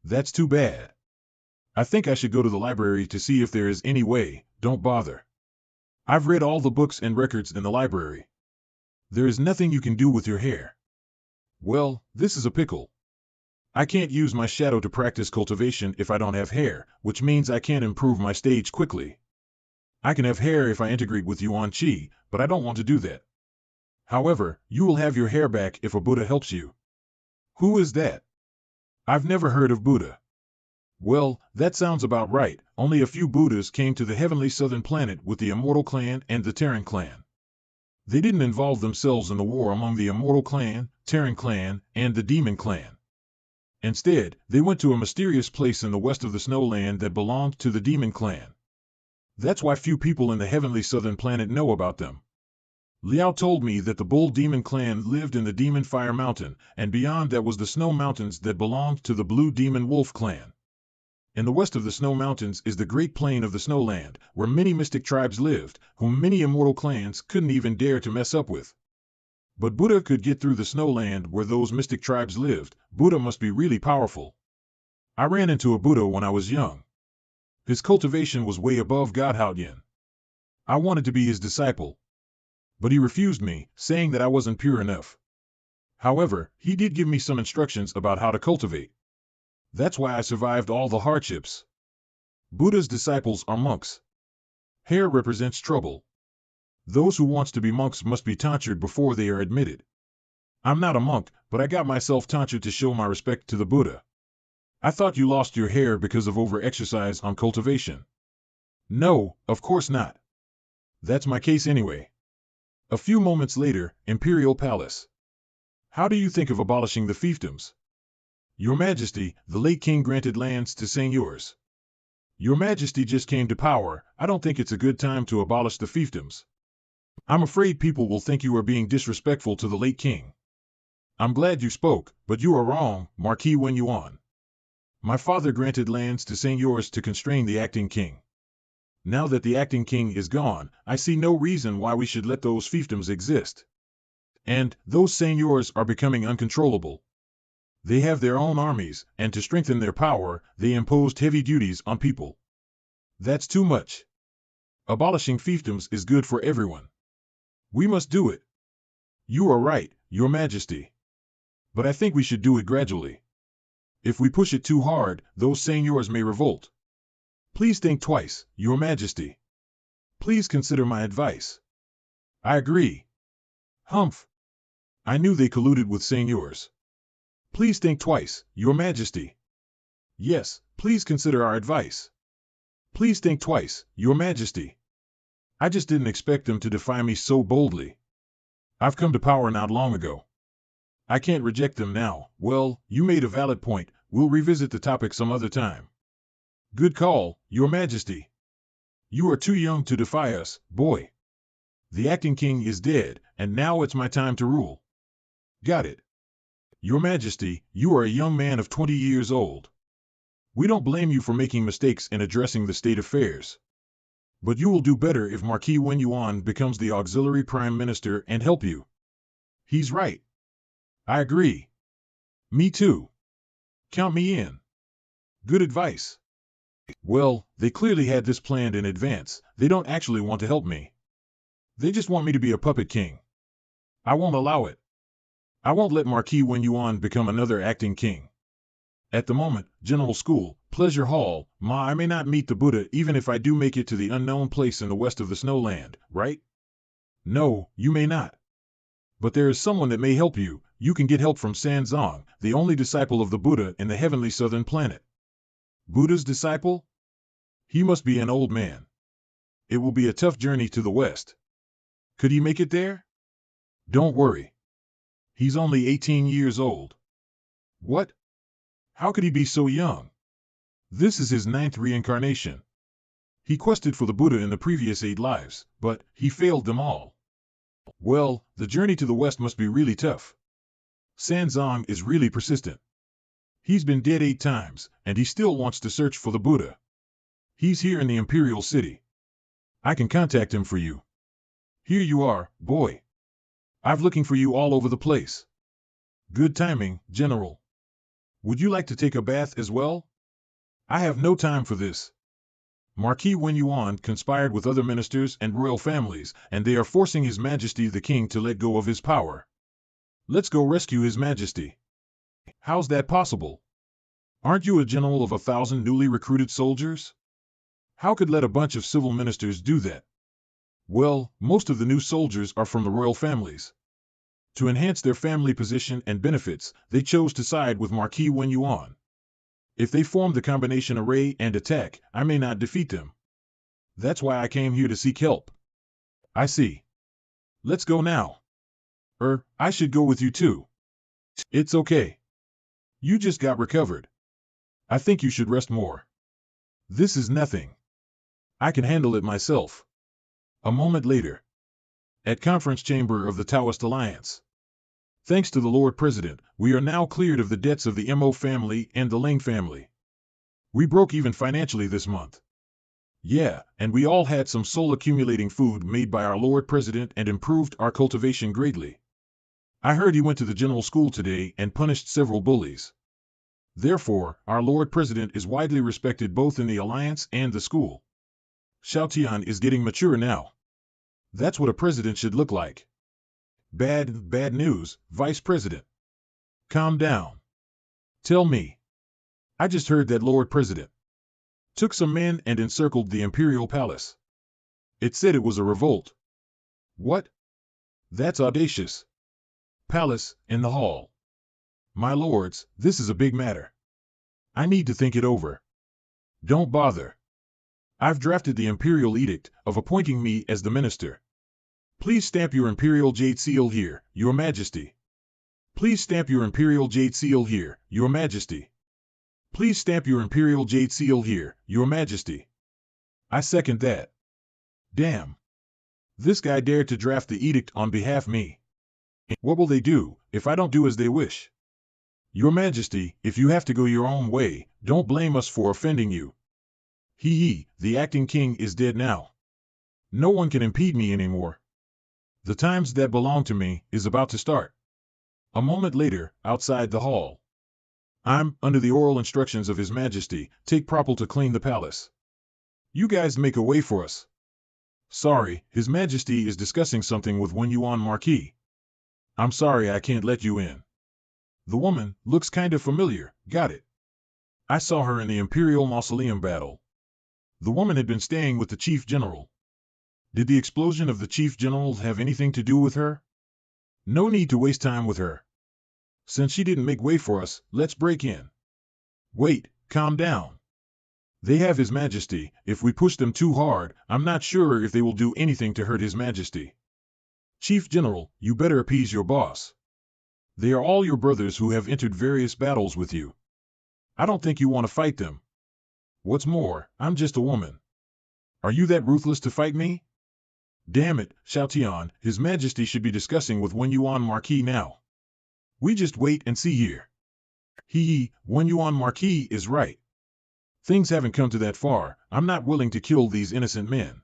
That's too bad. I think I should go to the library to see if there is any way. Don't bother. I've read all the books and records in the library. There is nothing you can do with your hair. Well, this is a pickle. I can't use my shadow to practice cultivation if I don't have hair, which means I can't improve my stage quickly. I can have hair if I integrate with Yuan Qi, but I don't want to do that. However, you will have your hair back if a Buddha helps you. Who is that? I've never heard of Buddha. Well, that sounds about right. Only a few Buddhas came to the heavenly southern planet with the Immortal clan and the Terran clan. They didn't involve themselves in the war among the Immortal clan, Terran clan, and the Demon clan. Instead, they went to a mysterious place in the west of the Snowland that belonged to the Demon clan. That's why few people in the heavenly southern planet know about them. Liao told me that the Bull Demon clan lived in the Demon Fire Mountain, and beyond that was the Snow Mountains that belonged to the Blue Demon Wolf clan. In the west of the Snow Mountains is the Great Plain of the Snowland, where many mystic tribes lived, whom many immortal clans couldn't even dare to mess up with. But Buddha could get through the Snowland where those mystic tribes lived. Buddha must be really powerful. I ran into a Buddha when I was young. His cultivation was way above Godhaoyan. I wanted to be his disciple. But he refused me, saying that I wasn't pure enough. However, he did give me some instructions about how to cultivate. That's why I survived all the hardships. Buddha's disciples are monks. Hair represents trouble. Those who want to be monks must be tonsured before they are admitted. I'm not a monk, but I got myself tonsured to show my respect to the Buddha. I thought you lost your hair because of over-exercise on cultivation. No, of course not. That's my case anyway. A few moments later, Imperial Palace. How do you think of abolishing the fiefdoms? Your Majesty, the late king granted lands to seigneurs. Your Majesty just came to power. I don't think it's a good time to abolish the fiefdoms. I'm afraid people will think you are being disrespectful to the late king. I'm glad you spoke, but you are wrong, Marquis Wen Yuan. My father granted lands to seigneurs to constrain the acting king. Now that the acting king is gone, I see no reason why we should let those fiefdoms exist. And those seigneurs are becoming uncontrollable. They have their own armies, and to strengthen their power, they imposed heavy duties on people. That's too much. Abolishing fiefdoms is good for everyone. We must do it. You are right, Your Majesty. But I think we should do it gradually. If we push it too hard, those seigneurs may revolt. Please think twice, Your Majesty. Please consider my advice. I agree. Humph. I knew they colluded with seigneurs. Please think twice, Your Majesty. Yes, please consider our advice. Please think twice, Your Majesty. I just didn't expect them to defy me so boldly. I've come to power not long ago. I can't reject them now. Well, you made a valid point. We'll revisit the topic some other time. Good call, Your Majesty. You are too young to defy us, boy. The acting king is dead, and now it's my time to rule. Got it. Your Majesty, you are a young man of 20 years old. We don't blame you for making mistakes in addressing the state affairs. But you will do better if Marquis Wen Yuan becomes the auxiliary prime minister and help you. He's right. I agree. Me too. Count me in. Good advice. Well, they clearly had this planned in advance. They don't actually want to help me. They just want me to be a puppet king. I won't allow it. I won't let Marquis Wen Yuan become another acting king. At the moment, General School, Pleasure Hall, I may not meet the Buddha even if I do make it to the unknown place in the west of the snowland, right? No, you may not. But there is someone that may help you. You can get help from Sanzong, the only disciple of the Buddha in the heavenly southern planet. Buddha's disciple? He must be an old man. It will be a tough journey to the west. Could he make it there? Don't worry. He's only 18 years old. What? How could he be so young? This is his 9th reincarnation. He quested for the Buddha in the previous 8 lives, but he failed them all. Well, the journey to the west must be really tough. Sanzong is really persistent. He's been dead 8 times, and he still wants to search for the Buddha. He's here in the Imperial City. I can contact him for you. Here you are, boy. I've looking for you all over the place. Good timing, General. Would you like to take a bath as well? I have no time for this. Marquis Wen Yuan conspired with other ministers and royal families, and they are forcing His Majesty the King to let go of his power. Let's go rescue His Majesty. How's that possible? Aren't you a general of 1,000 newly recruited soldiers? How could let a bunch of civil ministers do that? Well, most of the new soldiers are from the royal families. To enhance their family position and benefits, they chose to side with Marquis Wen Yuan. If they form the combination array and attack, I may not defeat them. That's why I came here to seek help. I see. Let's go now. I should go with you too. It's okay. You just got recovered. I think you should rest more. This is nothing. I can handle it myself. A moment later. At conference chamber of the Taoist Alliance. Thanks to the Lord President, we are now cleared of the debts of the Mo family and the Ling family. We broke even financially this month. Yeah, and we all had some soul-accumulating food made by our Lord President and improved our cultivation greatly. I heard he went to the general school today and punished several bullies. Therefore, our Lord President is widely respected both in the Alliance and the school. Xiaotian is getting mature now. That's what a president should look like. Bad news, Vice President. Calm down. Tell me. I just heard that Lord President took some men and encircled the Imperial Palace. It said it was a revolt. What? That's audacious. Palace, in the hall. My lords, this is a big matter. I need to think it over. Don't bother. I've drafted the Imperial Edict of appointing me as the minister. Please stamp your Imperial Jade Seal here, Your Majesty. Please stamp your Imperial Jade Seal here, Your Majesty. Please stamp your Imperial Jade Seal here, Your Majesty. I second that. Damn. This guy dared to draft the edict on behalf of me. What will they do if I don't do as they wish? Your Majesty, if you have to go your own way, don't blame us for offending you. The acting king is dead now. No one can impede me anymore. The times that belong to me is about to start. A moment later, outside the hall. I'm, under the oral instructions of His Majesty, take Propel to clean the palace. You guys make a way for us. Sorry, His Majesty is discussing something with Wen Yuan Marquis. I'm sorry I can't let you in. The woman looks kind of familiar, got it. I saw her in the Imperial Mausoleum battle. The woman had been staying with the Chief General. Did the explosion of the Chief General have anything to do with her? No need to waste time with her. Since she didn't make way for us, let's break in. Wait, calm down. They have His Majesty. If we push them too hard, I'm not sure if they will do anything to hurt His Majesty. Chief General, you better appease your boss. They are all your brothers who have entered various battles with you. I don't think you want to fight them. What's more, I'm just a woman. Are you that ruthless to fight me? Damn it, Xiaotian, His Majesty should be discussing with Wen Yuan Marquis now. We just wait and see here. Wen Yuan Marquis is right. Things haven't come to that far. I'm not willing to kill these innocent men.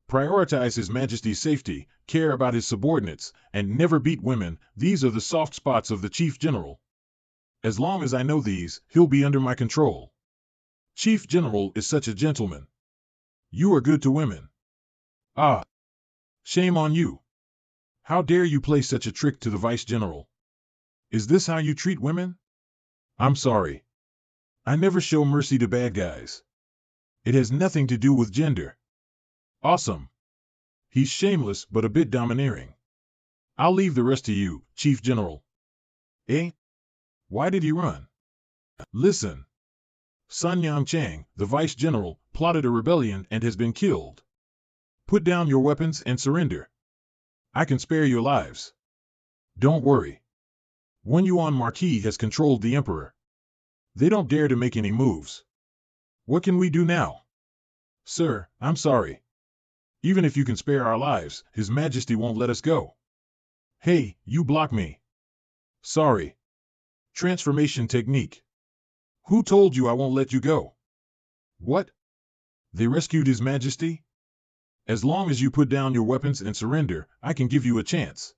Prioritize His Majesty's safety, care about his subordinates, and never beat women. These are the soft spots of the Chief General. As long as I know these, he'll be under my control. Chief General is such a gentleman. You are good to women. Ah! Shame on you. How dare you play such a trick to the Vice General? Is this how you treat women? I'm sorry. I never show mercy to bad guys. It has nothing to do with gender. Awesome. He's shameless but a bit domineering. I'll leave the rest to you, Chief General. Eh? Why did he run? Listen. Sun Yangchang, the Vice General, plotted a rebellion and has been killed. Put down your weapons and surrender. I can spare your lives. Don't worry. Wen Yuan Marquis has controlled the Emperor. They don't dare to make any moves. What can we do now? Sir, I'm sorry. Even if you can spare our lives, His Majesty won't let us go. Hey, you block me. Sorry. Transformation technique. Who told you I won't let you go? What? They rescued His Majesty? As long as you put down your weapons and surrender, I can give you a chance.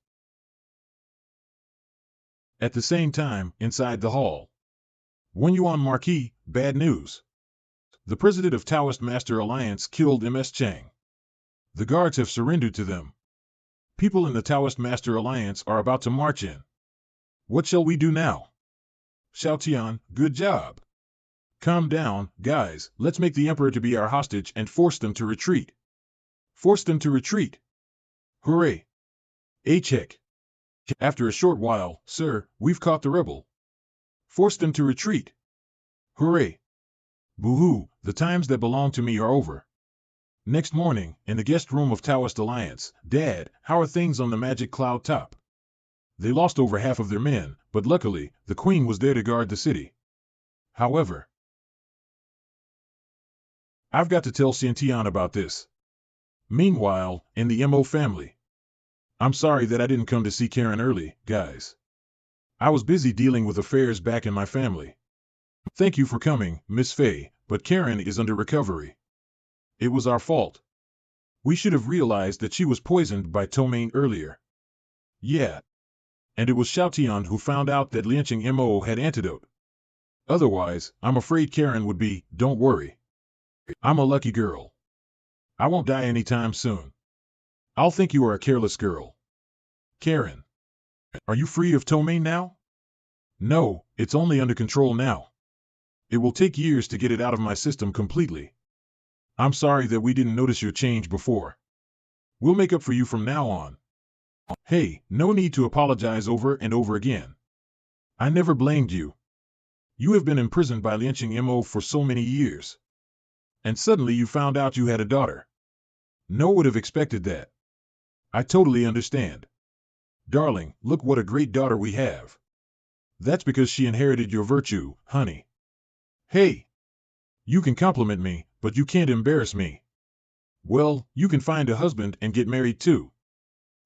At the same time, inside the hall. Wen Yuan Marquis, bad news. The president of Taoist Master Alliance killed Ms. Chang. The guards have surrendered to them. People in the Taoist Master Alliance are about to march in. What shall we do now? Xiaotian, good job. Calm down, guys, let's make the Emperor to be our hostage and force them to retreat. Force them to retreat. Hooray. Heck. After a short while, sir, we've caught the rebel. Force them to retreat. Hooray. Boo-hoo, the times that belong to me are over. Next morning, in the guest room of Taoist Alliance, Dad, how are things on the magic cloud top? They lost over half of their men, but luckily, the Queen was there to guard the city. However, I've got to tell Xiantian about this. Meanwhile, in the Mo family. I'm sorry that I didn't come to see Karen early, guys. I was busy dealing with affairs back in my family. Thank you for coming, Miss Fei, but Karen is under recovery. It was our fault. We should have realized that she was poisoned by ptomaine earlier. Yeah. And it was Xiaotian who found out that Lianqing Mo had antidote. Otherwise, I'm afraid Karen would be, don't worry. I'm a lucky girl. I won't die anytime soon. I'll think you are a careless girl. Karen. Are you free of ptomaine now? No, it's only under control now. It will take years to get it out of my system completely. I'm sorry that we didn't notice your change before. We'll make up for you from now on. Hey, no need to apologize over and over again. I never blamed you. You have been imprisoned by Lianqing Mo for so many years. And suddenly you found out you had a daughter. No one would have expected that. I totally understand. Darling, look what a great daughter we have. That's because she inherited your virtue, honey. Hey! You can compliment me, but you can't embarrass me. Well, you can find a husband and get married too.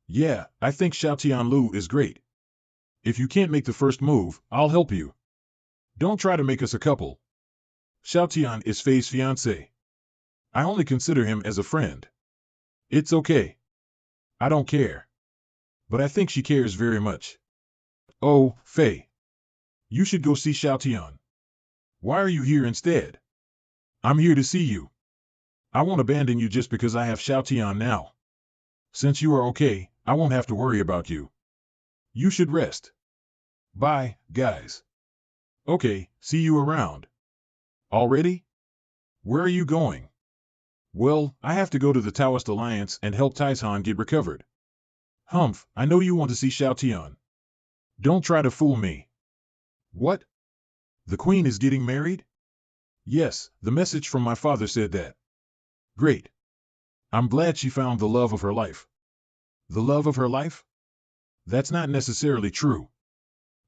Yeah, I think Xiaotian Lu is great. If you can't make the first move, I'll help you. Don't try to make us a couple. Xiaotian is Fei's fiancé. I only consider him as a friend. It's okay. I don't care. but I think she cares very much. Oh, Fei, you should go see Xiaotian. Why are you here instead? I'm here to see you. I won't abandon you just because I have Xiaotian now. Since you are okay, I won't have to worry about you. You should rest. Bye, guys. Okay, see you around. Already? Where are you going? Well, I have to go to the Taoist Alliance and help Taishan get recovered. Humph, I know you want to see Xiaotian. Don't try to fool me. What? The queen is getting married? Yes, the message from my father said that. Great. I'm glad she found the love of her life. The love of her life? That's not necessarily true.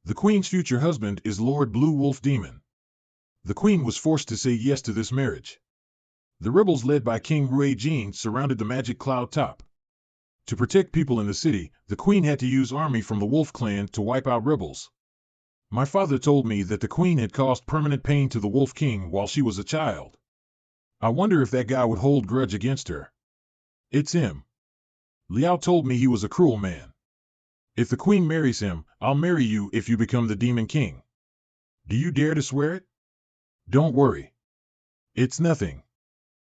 The queen's future husband is Lord Blue Wolf Demon. The queen was forced to say yes to this marriage. The rebels led by King Rui Jin surrounded the magic cloud top. To protect people in the city, the queen had to use army from the Wolf clan to wipe out rebels. My father told me that the queen had caused permanent pain to the Wolf King while she was a child. I wonder if that guy would hold grudge against her. It's him. Liao told me he was a cruel man. If the queen marries him, I'll marry you if you become the Demon King. Do you dare to swear it? Don't worry. It's nothing.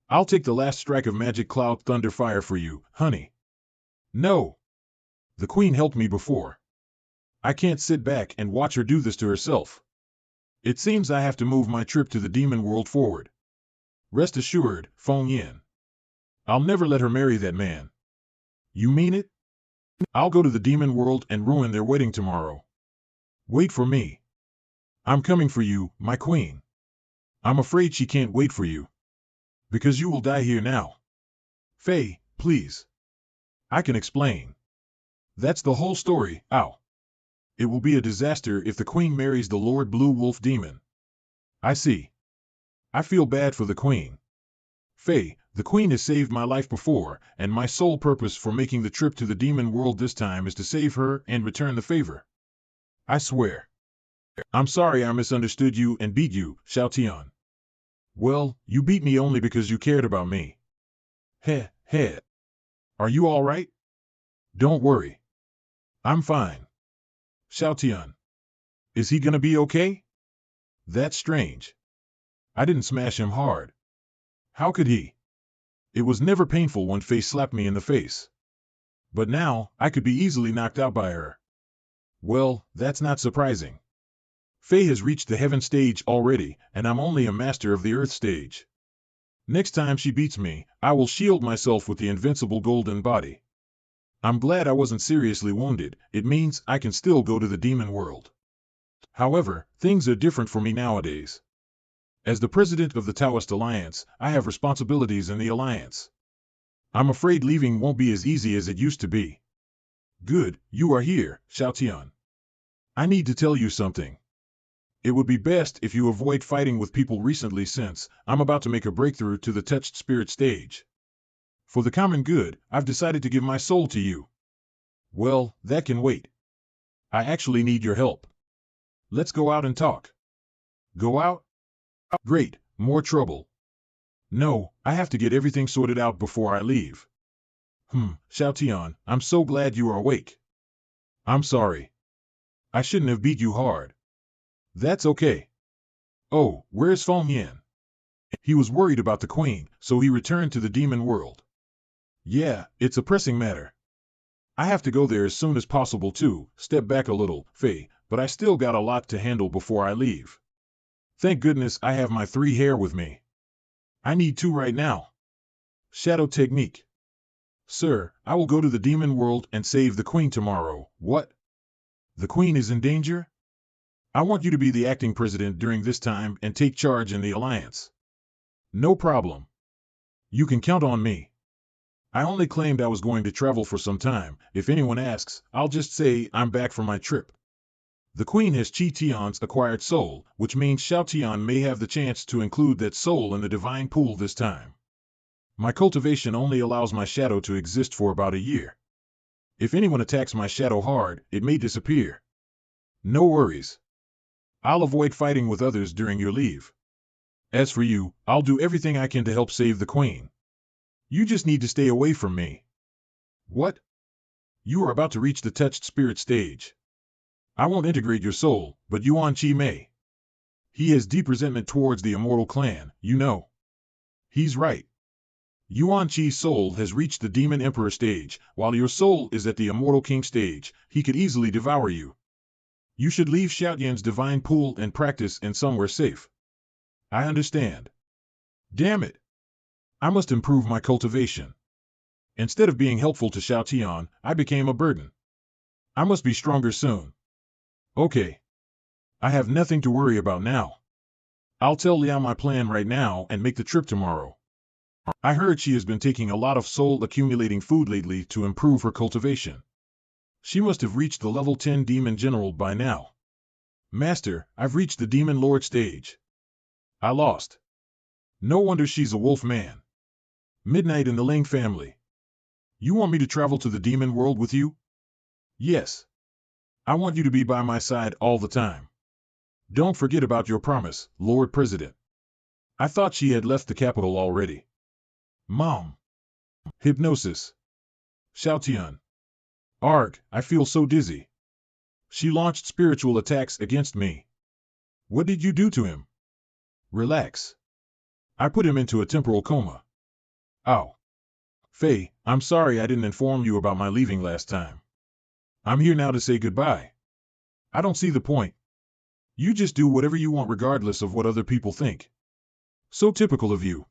I'll take the last strike of magic cloud thunder fire for you, honey. No. The queen helped me before. I can't sit back and watch her do this to herself. It seems I have to move my trip to the demon world forward. Rest assured, Feng Yin. I'll never let her marry that man. You mean it? I'll go to the demon world and ruin their wedding tomorrow. Wait for me. I'm coming for you, my queen. I'm afraid she can't wait for you. Because you will die here now. Fei, please. I can explain. That's the whole story, ow. It will be a disaster if the queen marries the Lord Blue Wolf Demon. I see. I feel bad for the queen. Fei, the queen has saved my life before, and my sole purpose for making the trip to the demon world this time is to save her and return the favor. I swear. I'm sorry I misunderstood you and beat you, Xiaotian. Well, you beat me only because you cared about me. Heh, heh. Are you all right? Don't worry. I'm fine. Xiaotian. Is he gonna be okay? That's strange. I didn't smash him hard. How could he? It was never painful when Fei slapped me in the face. But now, I could be easily knocked out by her. Well, that's not surprising. Fei has reached the heaven stage already, and I'm only a master of the earth stage. Next time she beats me, I will shield myself with the invincible golden body. I'm glad I wasn't seriously wounded. It means I can still go to the demon world. However, things are different for me nowadays. As the president of the Taoist Alliance, I have responsibilities in the alliance. I'm afraid leaving won't be as easy as it used to be. Good, you are here, Xiaotian. I need to tell you something. It would be best if you avoid fighting with people recently since I'm about to make a breakthrough to the touched spirit stage. For the common good, I've decided to give my soul to you. Well, that can wait. I actually need your help. Let's go out and talk. Go out? Great, more trouble. No, I have to get everything sorted out before I leave. Xiaotian, I'm so glad you are awake. I'm sorry. I shouldn't have beat you hard. That's okay. Oh, where's Feng Yin? He was worried about the queen, so he returned to the demon world. Yeah, it's a pressing matter. I have to go there as soon as possible too. Step back a little, Fei, but I still got a lot to handle before I leave. Thank goodness I have my 3 hair with me. I need 2 right now. Shadow technique. Sir, I will go to the demon world and save the queen tomorrow. What? The queen is in danger? I want you to be the acting president during this time and take charge in the alliance. No problem. You can count on me. I only claimed I was going to travel for some time. If anyone asks, I'll just say I'm back from my trip. The queen has Qi Tian's acquired soul, which means Xiao Tian may have the chance to include that soul in the divine pool this time. My cultivation only allows my shadow to exist for about a year. If anyone attacks my shadow hard, it may disappear. No worries. I'll avoid fighting with others during your leave. As for you, I'll do everything I can to help save the queen. You just need to stay away from me. What? You are about to reach the touched spirit stage. I won't integrate your soul, but Yuan Qi may. He has deep resentment towards the immortal clan, you know. He's right. Yuan Qi's soul has reached the demon emperor stage, while your soul is at the immortal king stage. He could easily devour you. You should leave Xiaotian's divine pool and practice in somewhere safe. I understand. Damn it. I must improve my cultivation. Instead of being helpful to Xiaotian, I became a burden. I must be stronger soon. Okay. I have nothing to worry about now. I'll tell Liao my plan right now and make the trip tomorrow. I heard she has been taking a lot of soul-accumulating food lately to improve her cultivation. She must have reached the level 10 Demon General by now. Master, I've reached the Demon Lord stage. I lost. No wonder she's a wolf man. Midnight in the Ling family. You want me to travel to the demon world with you? Yes. I want you to be by my side all the time. Don't forget about your promise, Lord President. I thought she had left the capital already. Mom. Hypnosis. Xiaotian. Arg, I feel so dizzy. She launched spiritual attacks against me. What did you do to him? Relax. I put him into a temporal coma. Ow. Fei, I'm sorry I didn't inform you about my leaving last time. I'm here now to say goodbye. I don't see the point. You just do whatever you want regardless of what other people think. So typical of you.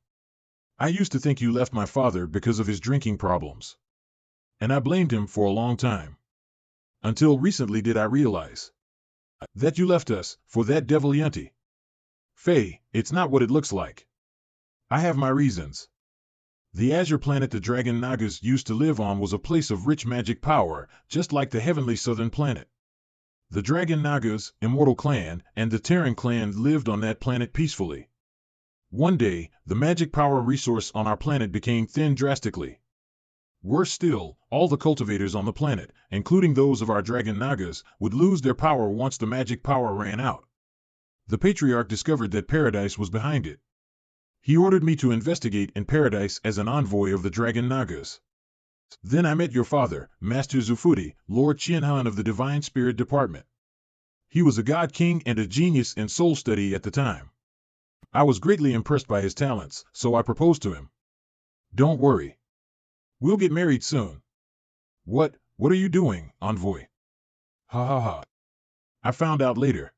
I used to think you left my father because of his drinking problems. And I blamed him for a long time. Until recently did I realize that you left us for that devil Yunti. Fei, it's not what it looks like. I have my reasons. The azure planet the Dragon Nagas used to live on was a place of rich magic power, just like the heavenly southern planet. The Dragon Nagas, Immortal Clan, and the Terran Clan lived on that planet peacefully. One day, the magic power resource on our planet became thin drastically. Worse still, all the cultivators on the planet, including those of our Dragon Nagas, would lose their power once the magic power ran out. The Patriarch discovered that Paradise was behind it. He ordered me to investigate in Paradise as an envoy of the Dragon Nagas. Then I met your father, Master Zufuti, Lord Qianhan of the Divine Spirit Department. He was a god king and a genius in soul study at the time. I was greatly impressed by his talents, so I proposed to him. Don't worry. We'll get married soon. What are you doing, envoy? Ha ha ha. I found out later.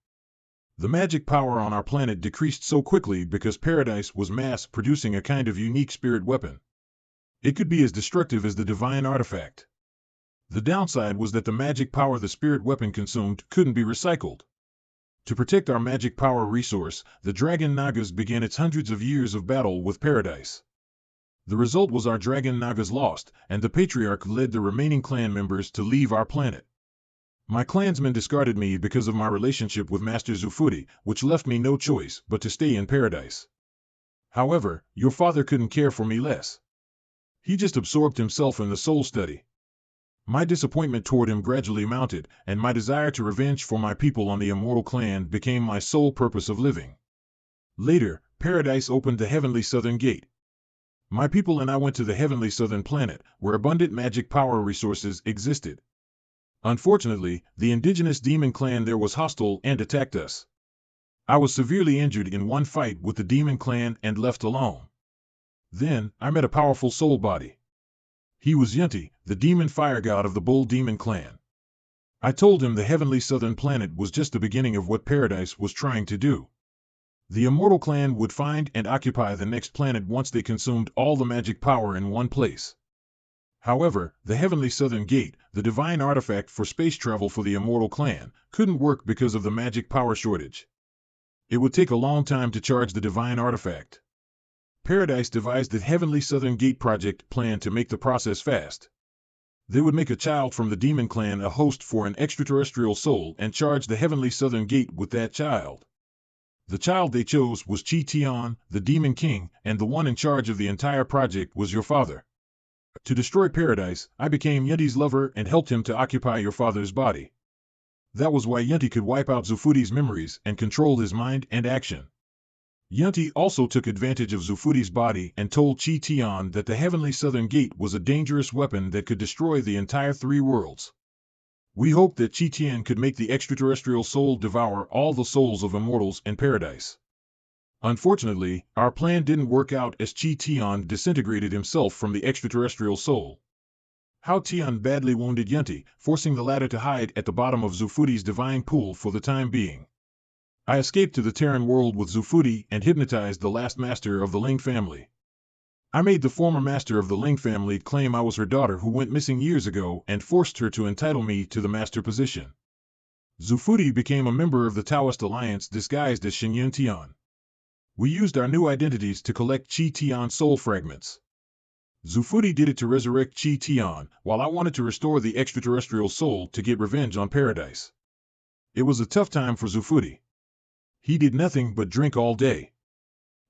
The magic power on our planet decreased so quickly because Paradise was mass-producing a kind of unique spirit weapon. It could be as destructive as the divine artifact. The downside was that the magic power the spirit weapon consumed couldn't be recycled. To protect our magic power resource, the Dragon Nagas began its hundreds of years of battle with Paradise. The result was our Dragon Nagas lost, and the Patriarch led the remaining clan members to leave our planet. My clansmen discarded me because of my relationship with Master Zufuti, which left me no choice but to stay in Paradise. However, your father couldn't care for me less. He just absorbed himself in the soul study. My disappointment toward him gradually mounted, and my desire to revenge for my people on the Immortal Clan became my sole purpose of living. Later, Paradise opened the Heavenly Southern Gate. My people and I went to the Heavenly Southern Planet, where abundant magic power resources existed. Unfortunately, the indigenous demon clan there was hostile and attacked us. I was severely injured in one fight with the demon clan and left alone. Then, I met a powerful soul body. He was Yunti, the demon fire god of the Bull Demon clan. I told him the Heavenly Southern Planet was just the beginning of what Paradise was trying to do. The Immortal Clan would find and occupy the next planet once they consumed all the magic power in one place. However, the Heavenly Southern Gate, the divine artifact for space travel for the Immortal Clan, couldn't work because of the magic power shortage. It would take a long time to charge the divine artifact. Paradise devised the Heavenly Southern Gate project plan to make the process fast. They would make a child from the Demon Clan a host for an extraterrestrial soul and charge the Heavenly Southern Gate with that child. The child they chose was Qi Tian, the Demon King, and the one in charge of the entire project was your father. To destroy Paradise, I became Yunti's lover and helped him to occupy your father's body. That was why Yunti could wipe out Zufuti's memories and control his mind and action. Yunti also took advantage of Zufuti's body and told Chi Tian that the Heavenly Southern Gate was a dangerous weapon that could destroy the entire three worlds. We hoped that Chi Tian could make the extraterrestrial soul devour all the souls of immortals in paradise. Unfortunately, our plan didn't work out as Chi Tian disintegrated himself from the extraterrestrial soul. Hao Tian badly wounded Yunti, forcing the latter to hide at the bottom of Zufuti's divine pool for the time being. I escaped to the Terran world with Zufuti and hypnotized the last master of the Ling family. I made the former master of the Ling family claim I was her daughter who went missing years ago and forced her to entitle me to the master position. Zufuti became a member of the Taoist Alliance disguised as Xingyun Tian. We used our new identities to collect Chi Tian soul fragments. Zufuti did it to resurrect Chi Tian, while I wanted to restore the extraterrestrial soul to get revenge on paradise. It was a tough time for Zufuti. He did nothing but drink all day.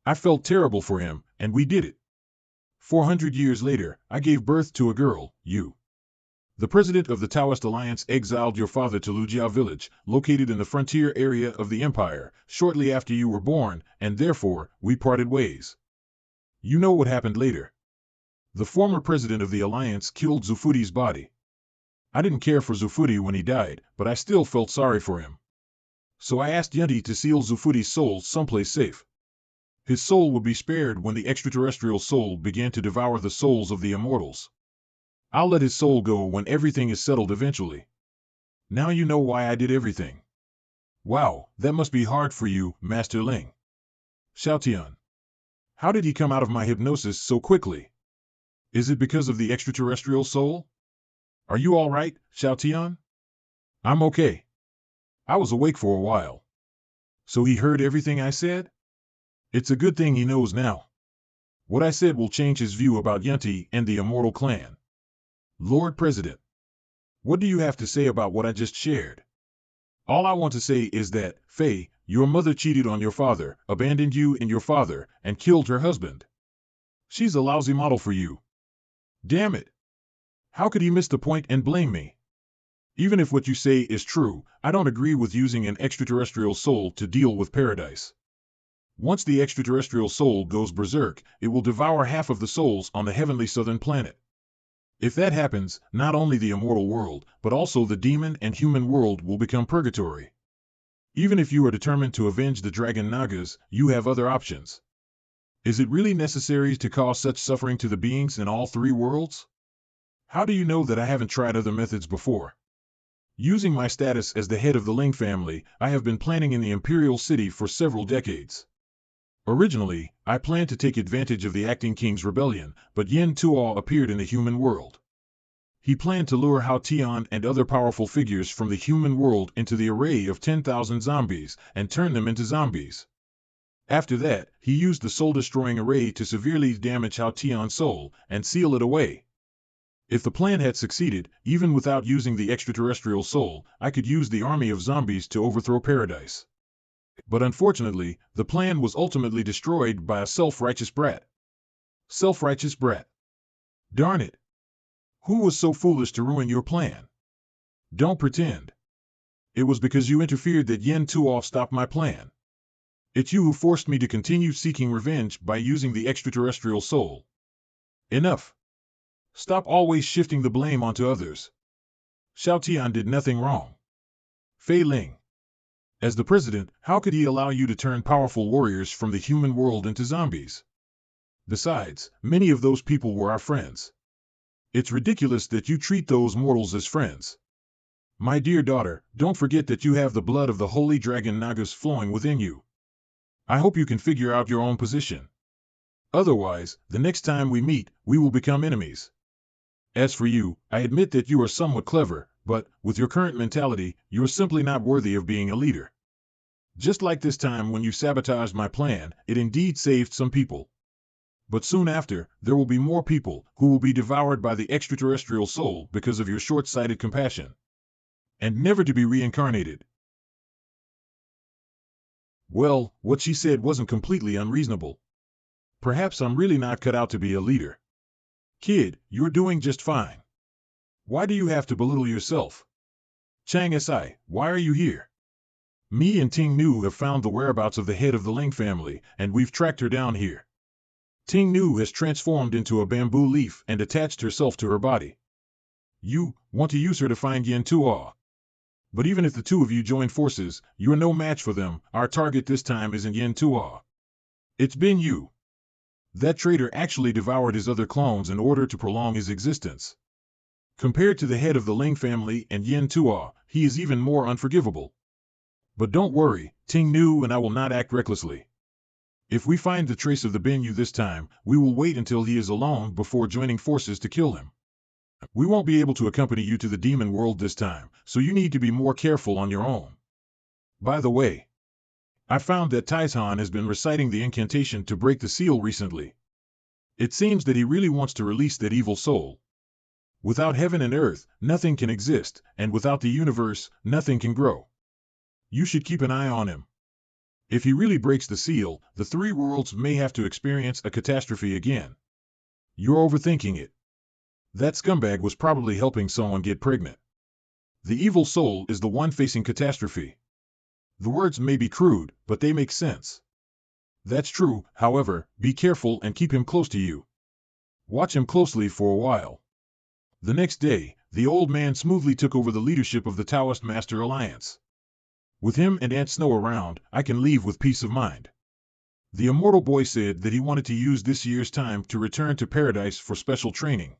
I felt terrible for him, and we did it. 400 years later, I gave birth to a girl, Yu. The president of the Taoist Alliance exiled your father to Lu Xiaofei village, located in the frontier area of the empire, shortly after you were born, and therefore, we parted ways. You know what happened later. The former president of the alliance killed Zufuti's body. I didn't care for Zufuti when he died, but I still felt sorry for him. So I asked Yunti to seal Zufuti's soul someplace safe. His soul would be spared when the extraterrestrial soul began to devour the souls of the immortals. I'll let his soul go when everything is settled eventually. Now you know why I did everything. Wow, that must be hard for you, Master Ling. Xiaotian. How did he come out of my hypnosis so quickly? Is it because of the extraterrestrial soul? Are you all right, Xiaotian? I'm okay. I was awake for a while. So he heard everything I said? It's a good thing he knows now. What I said will change his view about Yunti and the Immortal Clan. Lord President, what do you have to say about what I just shared? All I want to say is that, Fei, your mother cheated on your father, abandoned you and your father, and killed her husband. She's a lousy model for you. Damn it. How could he miss the point and blame me? Even if what you say is true, I don't agree with using an extraterrestrial soul to deal with paradise. Once the extraterrestrial soul goes berserk, it will devour half of the souls on the heavenly southern planet. If that happens, not only the immortal world, but also the demon and human world will become purgatory. Even if you are determined to avenge the dragon Nagas, you have other options. Is it really necessary to cause such suffering to the beings in all three worlds? How do you know that I haven't tried other methods before? Using my status as the head of the Ling family, I have been planning in the Imperial City for several decades. Originally, I planned to take advantage of the Acting King's rebellion, but Yin Tuo appeared in the human world. He planned to lure Hao Tian and other powerful figures from the human world into the array of 10,000 zombies, and turn them into zombies. After that, he used the soul-destroying array to severely damage Hao Tian's soul, and seal it away. If the plan had succeeded, even without using the extraterrestrial soul, I could use the army of zombies to overthrow paradise. But unfortunately, the plan was ultimately destroyed by a self-righteous brat. Self-righteous brat. Darn it. Who was so foolish to ruin your plan? Don't pretend. It was because you interfered that Yen Tuo stopped my plan. It's you who forced me to continue seeking revenge by using the extraterrestrial soul. Enough. Stop always shifting the blame onto others. Xiaotian did nothing wrong. Fei Ling. As the president, how could he allow you to turn powerful warriors from the human world into zombies? Besides, many of those people were our friends. It's ridiculous that you treat those mortals as friends. My dear daughter, don't forget that you have the blood of the holy dragon Nagas flowing within you. I hope you can figure out your own position. Otherwise, the next time we meet, we will become enemies. As for you, I admit that you are somewhat clever, but, with your current mentality, you are simply not worthy of being a leader. Just like this time when you sabotaged my plan, it indeed saved some people. But soon after, there will be more people who will be devoured by the extraterrestrial soul because of your short-sighted compassion. And never to be reincarnated. Well, what she said wasn't completely unreasonable. Perhaps I'm really not cut out to be a leader. Kid, you're doing just fine. Why do you have to belittle yourself? Chang Si, why are you here? Me and Ting Nu have found the whereabouts of the head of the Ling family, and we've tracked her down here. Ting Nu has transformed into a bamboo leaf and attached herself to her body. You want to use her to find Yin Tuo. But even if the two of you join forces, you're no match for them. Our target this time isn't Yin Tuo. It's been you. That traitor actually devoured his other clones in order to prolong his existence. Compared to the head of the Ling family and Yin Tuo, he is even more unforgivable. But don't worry, Ting Nu and I will not act recklessly. If we find the trace of the Binyu this time, we will wait until he is alone before joining forces to kill him. We won't be able to accompany you to the demon world this time, so you need to be more careful on your own. By the way, I found that Taizhan has been reciting the incantation to break the seal recently. It seems that he really wants to release that evil soul. Without heaven and earth, nothing can exist, and without the universe, nothing can grow. You should keep an eye on him. If he really breaks the seal, the three worlds may have to experience a catastrophe again. You're overthinking it. That scumbag was probably helping someone get pregnant. The evil soul is the one facing catastrophe. The words may be crude, but they make sense. That's true, however, be careful and keep him close to you. Watch him closely for a while. The next day, the old man smoothly took over the leadership of the Taoist Master Alliance. With him and Aunt Snow around, I can leave with peace of mind. The immortal boy said that he wanted to use this year's time to return to paradise for special training.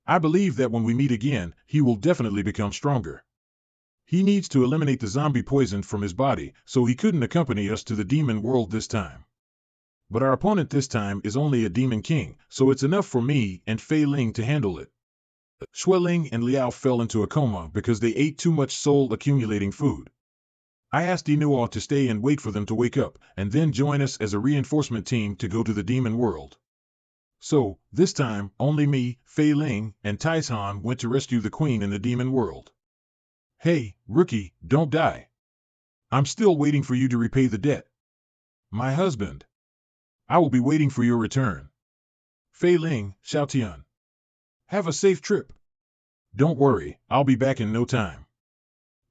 I believe that when we meet again, he will definitely become stronger. He needs to eliminate the zombie poison from his body, so he couldn't accompany us to the demon world this time. But our opponent this time is only a demon king, so it's enough for me and Fei Ling to handle it. Xueling and Liao fell into a coma because they ate too much soul-accumulating food. I asked Inuo to stay and wait for them to wake up, and then join us as a reinforcement team to go to the demon world. So, this time, only me, Fei Ling, and Taizhan went to rescue the queen in the demon world. Hey, rookie, don't die. I'm still waiting for you to repay the debt. My husband. I will be waiting for your return. Fei Ling, Xiaotian. Have a safe trip. Don't worry, I'll be back in no time.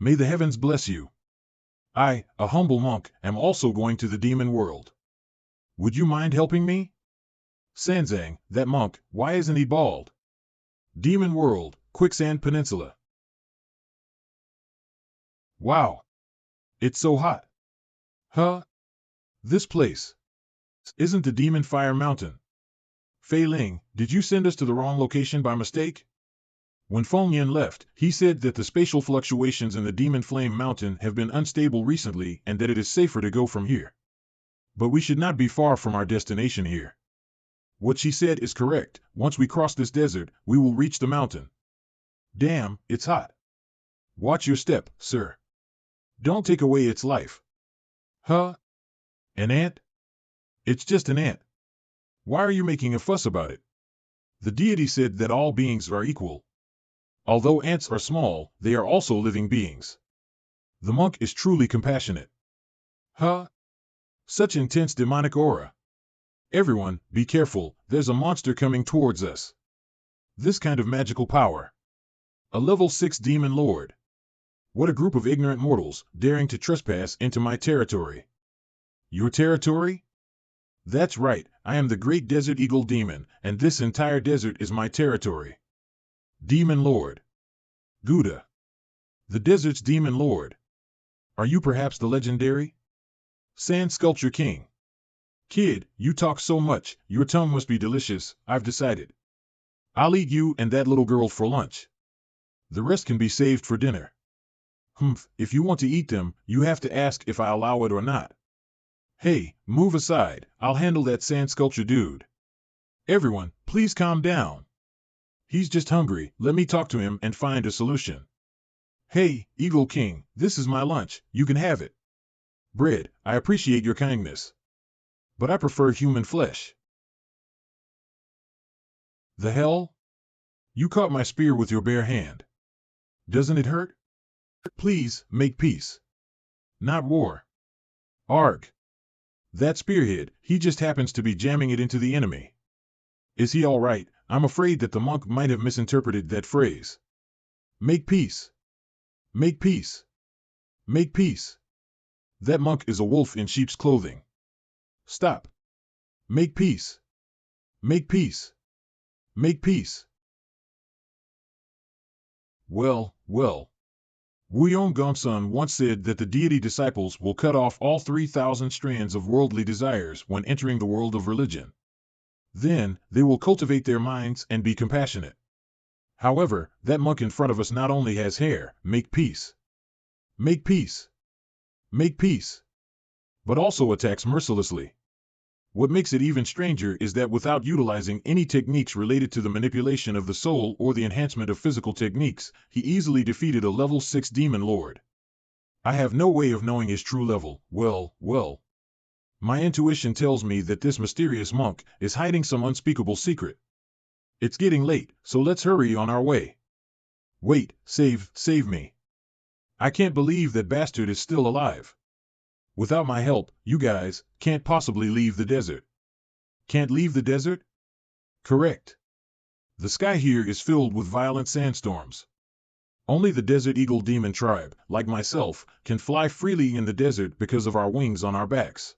May the heavens bless you. I, a humble monk, am also going to the demon world. Would you mind helping me? Sanzang, that monk, why isn't he bald? Demon world, Quicksand Peninsula. Wow. It's so hot. Huh? This place. Isn't the Demon Fire Mountain? Fei Ling, did you send us to the wrong location by mistake? When Feng Yin left, he said that the spatial fluctuations in the Demon Flame Mountain have been unstable recently and that it is safer to go from here. But we should not be far from our destination here. What she said is correct. Once we cross this desert, we will reach the mountain. Damn, it's hot. Watch your step, sir. Don't take away its life. Huh? An ant? It's just an ant. Why are you making a fuss about it? The deity said that all beings are equal. Although ants are small, they are also living beings. The monk is truly compassionate. Huh? Such intense demonic aura. Everyone, be careful, there's a monster coming towards us. This kind of magical power. A level 6 demon lord. What a group of ignorant mortals, daring to trespass into my territory. Your territory? That's right, I am the great desert eagle demon, and this entire desert is my territory. Demon Lord. Gouda. The desert's demon lord. Are you perhaps the legendary Sand Sculpture King? Kid, you talk so much, your tongue must be delicious, I've decided. I'll eat you and that little girl for lunch. The rest can be saved for dinner. Humph, if you want to eat them, you have to ask if I allow it or not. Hey, move aside, I'll handle that sand sculpture dude. Everyone, please calm down. He's just hungry, let me talk to him and find a solution. Hey, Eagle King, this is my lunch, you can have it. Bread, I appreciate your kindness. But I prefer human flesh. The hell? You caught my spear with your bare hand. Doesn't it hurt? Please, make peace. Not war. Arg. That spearhead, he just happens to be jamming it into the enemy. Is he all right? I'm afraid that the monk might have misinterpreted that phrase. Make peace. Make peace. Make peace. That monk is a wolf in sheep's clothing. Stop. Make peace. Make peace. Make peace. Well, well. Wu Gongsun once said that the deity disciples will cut off all 3,000 strands of worldly desires when entering the world of religion. Then, they will cultivate their minds and be compassionate. However, that monk in front of us not only has hair, make peace. Make peace. Make peace. But also attacks mercilessly. What makes it even stranger is that without utilizing any techniques related to the manipulation of the soul or the enhancement of physical techniques, he easily defeated a level 6 demon lord. I have no way of knowing his true level. Well. My intuition tells me that this mysterious monk is hiding some unspeakable secret. It's getting late, so let's hurry on our way. Wait, save me. I can't believe that bastard is still alive. Without my help, you guys can't possibly leave the desert. Can't leave the desert? Correct. The sky here is filled with violent sandstorms. Only the Desert Eagle Demon tribe, like myself, can fly freely in the desert because of our wings on our backs.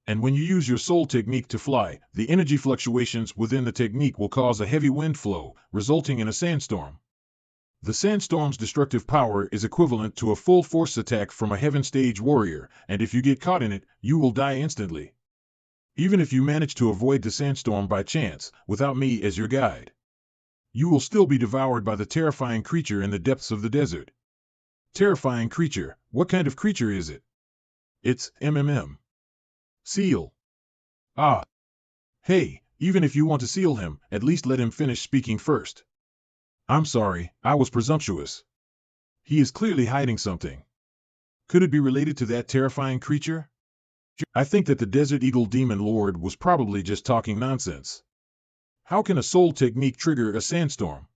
And when you use your soul technique to fly, the energy fluctuations within the technique will cause a heavy wind flow, resulting in a sandstorm. The sandstorm's destructive power is equivalent to a full force attack from a heaven stage warrior, and if you get caught in it, you will die instantly. Even if you manage to avoid the sandstorm by chance, without me as your guide, you will still be devoured by the terrifying creature in the depths of the desert. Terrifying creature, what kind of creature is it? It's Seal. Ah. Hey, even if you want to seal him, at least let him finish speaking first. I'm sorry, I was presumptuous. He is clearly hiding something. Could it be related to that terrifying creature? I think that the Desert Eagle Demon Lord was probably just talking nonsense. How can a soul technique trigger a sandstorm?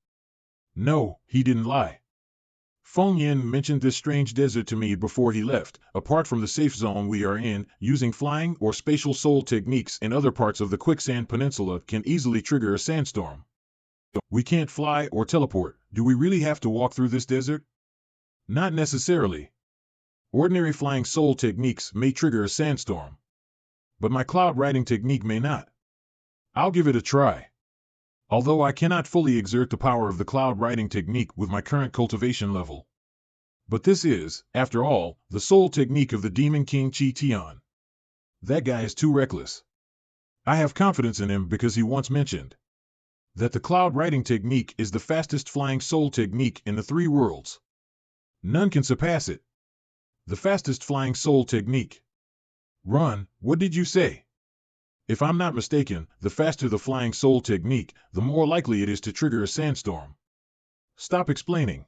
No, he didn't lie. Feng Yin mentioned this strange desert to me before he left. Apart from the safe zone we are in, using flying or spatial soul techniques in other parts of the Quicksand Peninsula can easily trigger a sandstorm. We can't fly or teleport. Do we really have to walk through this desert? Not necessarily. Ordinary flying soul techniques may trigger a sandstorm. But my cloud riding technique may not. I'll give it a try. Although I cannot fully exert the power of the cloud riding technique with my current cultivation level. But this is, after all, the soul technique of the Demon King Chi Tian. That guy is too reckless. I have confidence in him because he once mentioned that the cloud riding technique is the fastest flying soul technique in the 3 worlds. None can surpass it. The fastest flying soul technique. Run, what did you say? If I'm not mistaken, the faster the flying soul technique, the more likely it is to trigger a sandstorm. Stop explaining.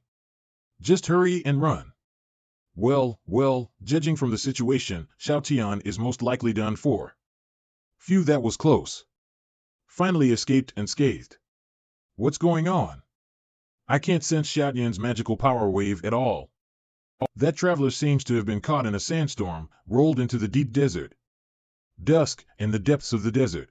Just hurry and run. Well, judging from the situation, Xiao Tian is most likely done for. Phew, that was close. Finally escaped unscathed. What's going on? I can't sense Xiaotian's magical power wave at all. That traveler seems to have been caught in a sandstorm, rolled into the deep desert. Dusk, in the depths of the desert.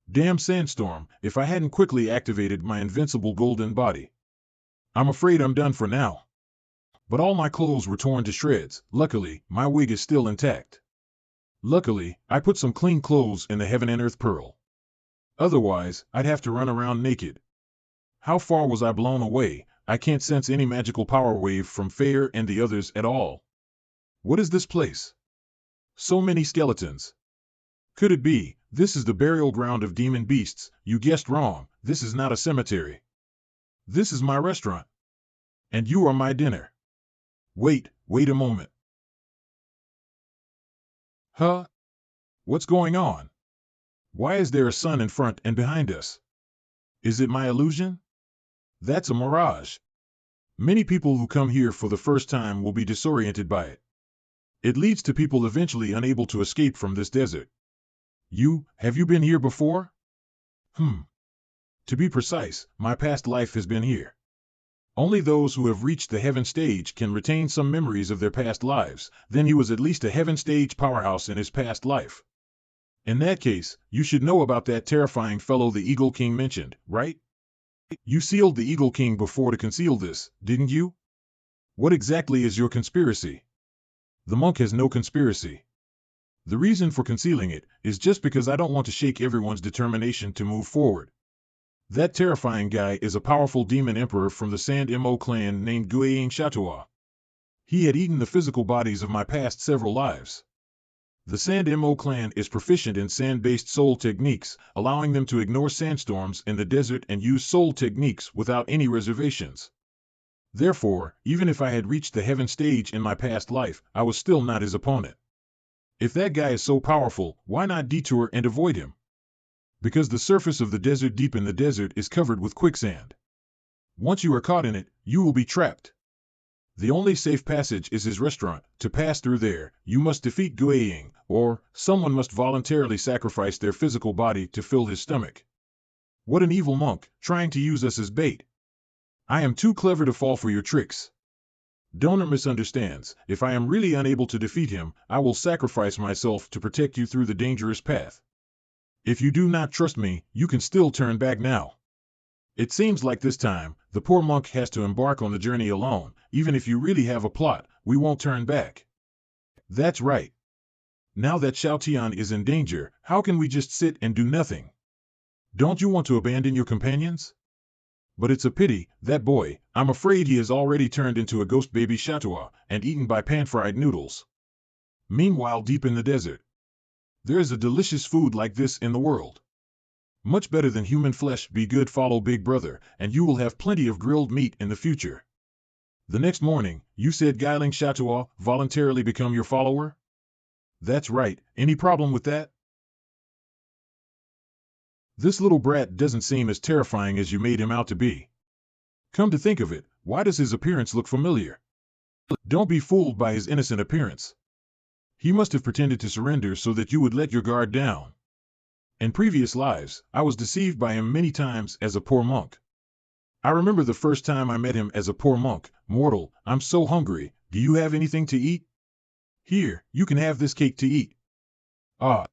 Damn sandstorm, if I hadn't quickly activated my invincible golden body. I'm afraid I'm done for now. But all my clothes were torn to shreds. Luckily, my wig is still intact. Luckily, I put some clean clothes in the Heaven and Earth Pearl. Otherwise, I'd have to run around naked. How far was I blown away? I can't sense any magical power wave from Fair and the others at all. What is this place? So many skeletons. Could it be, this is the burial ground of demon beasts? You guessed wrong, this is not a cemetery. This is my restaurant. And you are my dinner. Wait a moment. Huh? What's going on? Why is there a sun in front and behind us? Is it my illusion? That's a mirage. Many people who come here for the first time will be disoriented by it. It leads to people eventually unable to escape from this desert. Have you been here before? To be precise, my past life has been here. Only those who have reached the heaven stage can retain some memories of their past lives. Then he was at least a heaven stage powerhouse in his past life. In that case, you should know about that terrifying fellow the Eagle King mentioned, right? You sealed the Eagle King before to conceal this, didn't you? What exactly is your conspiracy? The monk has no conspiracy. The reason for concealing it is just because I don't want to shake everyone's determination to move forward. That terrifying guy is a powerful demon emperor from the Sand Mo clan named Guiyang Shatua. He had eaten the physical bodies of my past several lives. The Sand Mo clan is proficient in sand-based soul techniques, allowing them to ignore sandstorms in the desert and use soul techniques without any reservations. Therefore, even if I had reached the heaven stage in my past life, I was still not his opponent. If that guy is so powerful, why not detour and avoid him? Because the surface of the desert deep in the desert is covered with quicksand. Once you are caught in it, you will be trapped. The only safe passage is his restaurant. To pass through there, you must defeat Guiyang, or someone must voluntarily sacrifice their physical body to fill his stomach. What an evil monk, trying to use us as bait. I am too clever to fall for your tricks. Donor misunderstands. If I am really unable to defeat him, I will sacrifice myself to protect you through the dangerous path. If you do not trust me, you can still turn back now. It seems like this time, the poor monk has to embark on the journey alone. Even if you really have a plot, we won't turn back. That's right. Now that Xiaotian is in danger, how can we just sit and do nothing? Don't you want to abandon your companions? But it's a pity, that boy, I'm afraid he has already turned into a ghost baby Shatua and eaten by pan-fried noodles. Meanwhile, deep in the desert, there is a delicious food like this in the world. Much better than human flesh. Be good, follow Big Brother, and you will have plenty of grilled meat in the future. The next morning, you said Guiyang Shatua voluntarily become your follower? That's right. Any problem with that? This little brat doesn't seem as terrifying as you made him out to be. Come to think of it, why does his appearance look familiar? Don't be fooled by his innocent appearance. He must have pretended to surrender so that you would let your guard down. In previous lives, I was deceived by him many times as a poor monk. I remember the first time I met him as a poor monk. Mortal, I'm so hungry, do you have anything to eat? Here, you can have this cake to eat. Ah.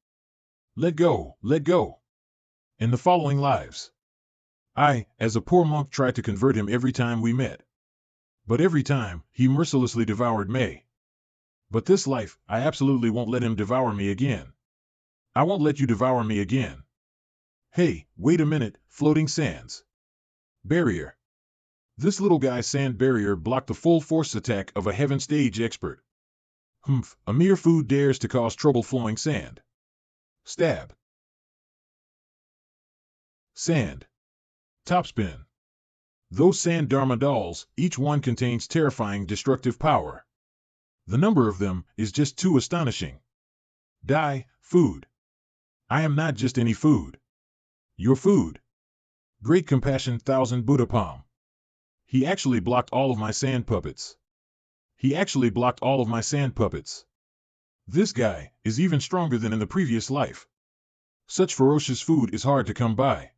Let go, let go. In the following lives, I, as a poor monk, tried to convert him every time we met. But every time, he mercilessly devoured me. But this life, I absolutely won't let him devour me again. I won't let you devour me again. Hey, wait a minute, floating sands. Barrier. This little guy's sand barrier blocked the full force attack of a heaven stage expert. Humph, a mere food dares to cause trouble. Flowing sand. Stab. Sand. Topspin. Those sand Dharma dolls, each one contains terrifying destructive power. The number of them is just too astonishing. Die, food. I am not just any food. Your food. Great compassion, 1000 Buddha palm. He actually blocked all of my sand puppets. He actually blocked all of my sand puppets. This guy is even stronger than in the previous life. Such ferocious food is hard to come by.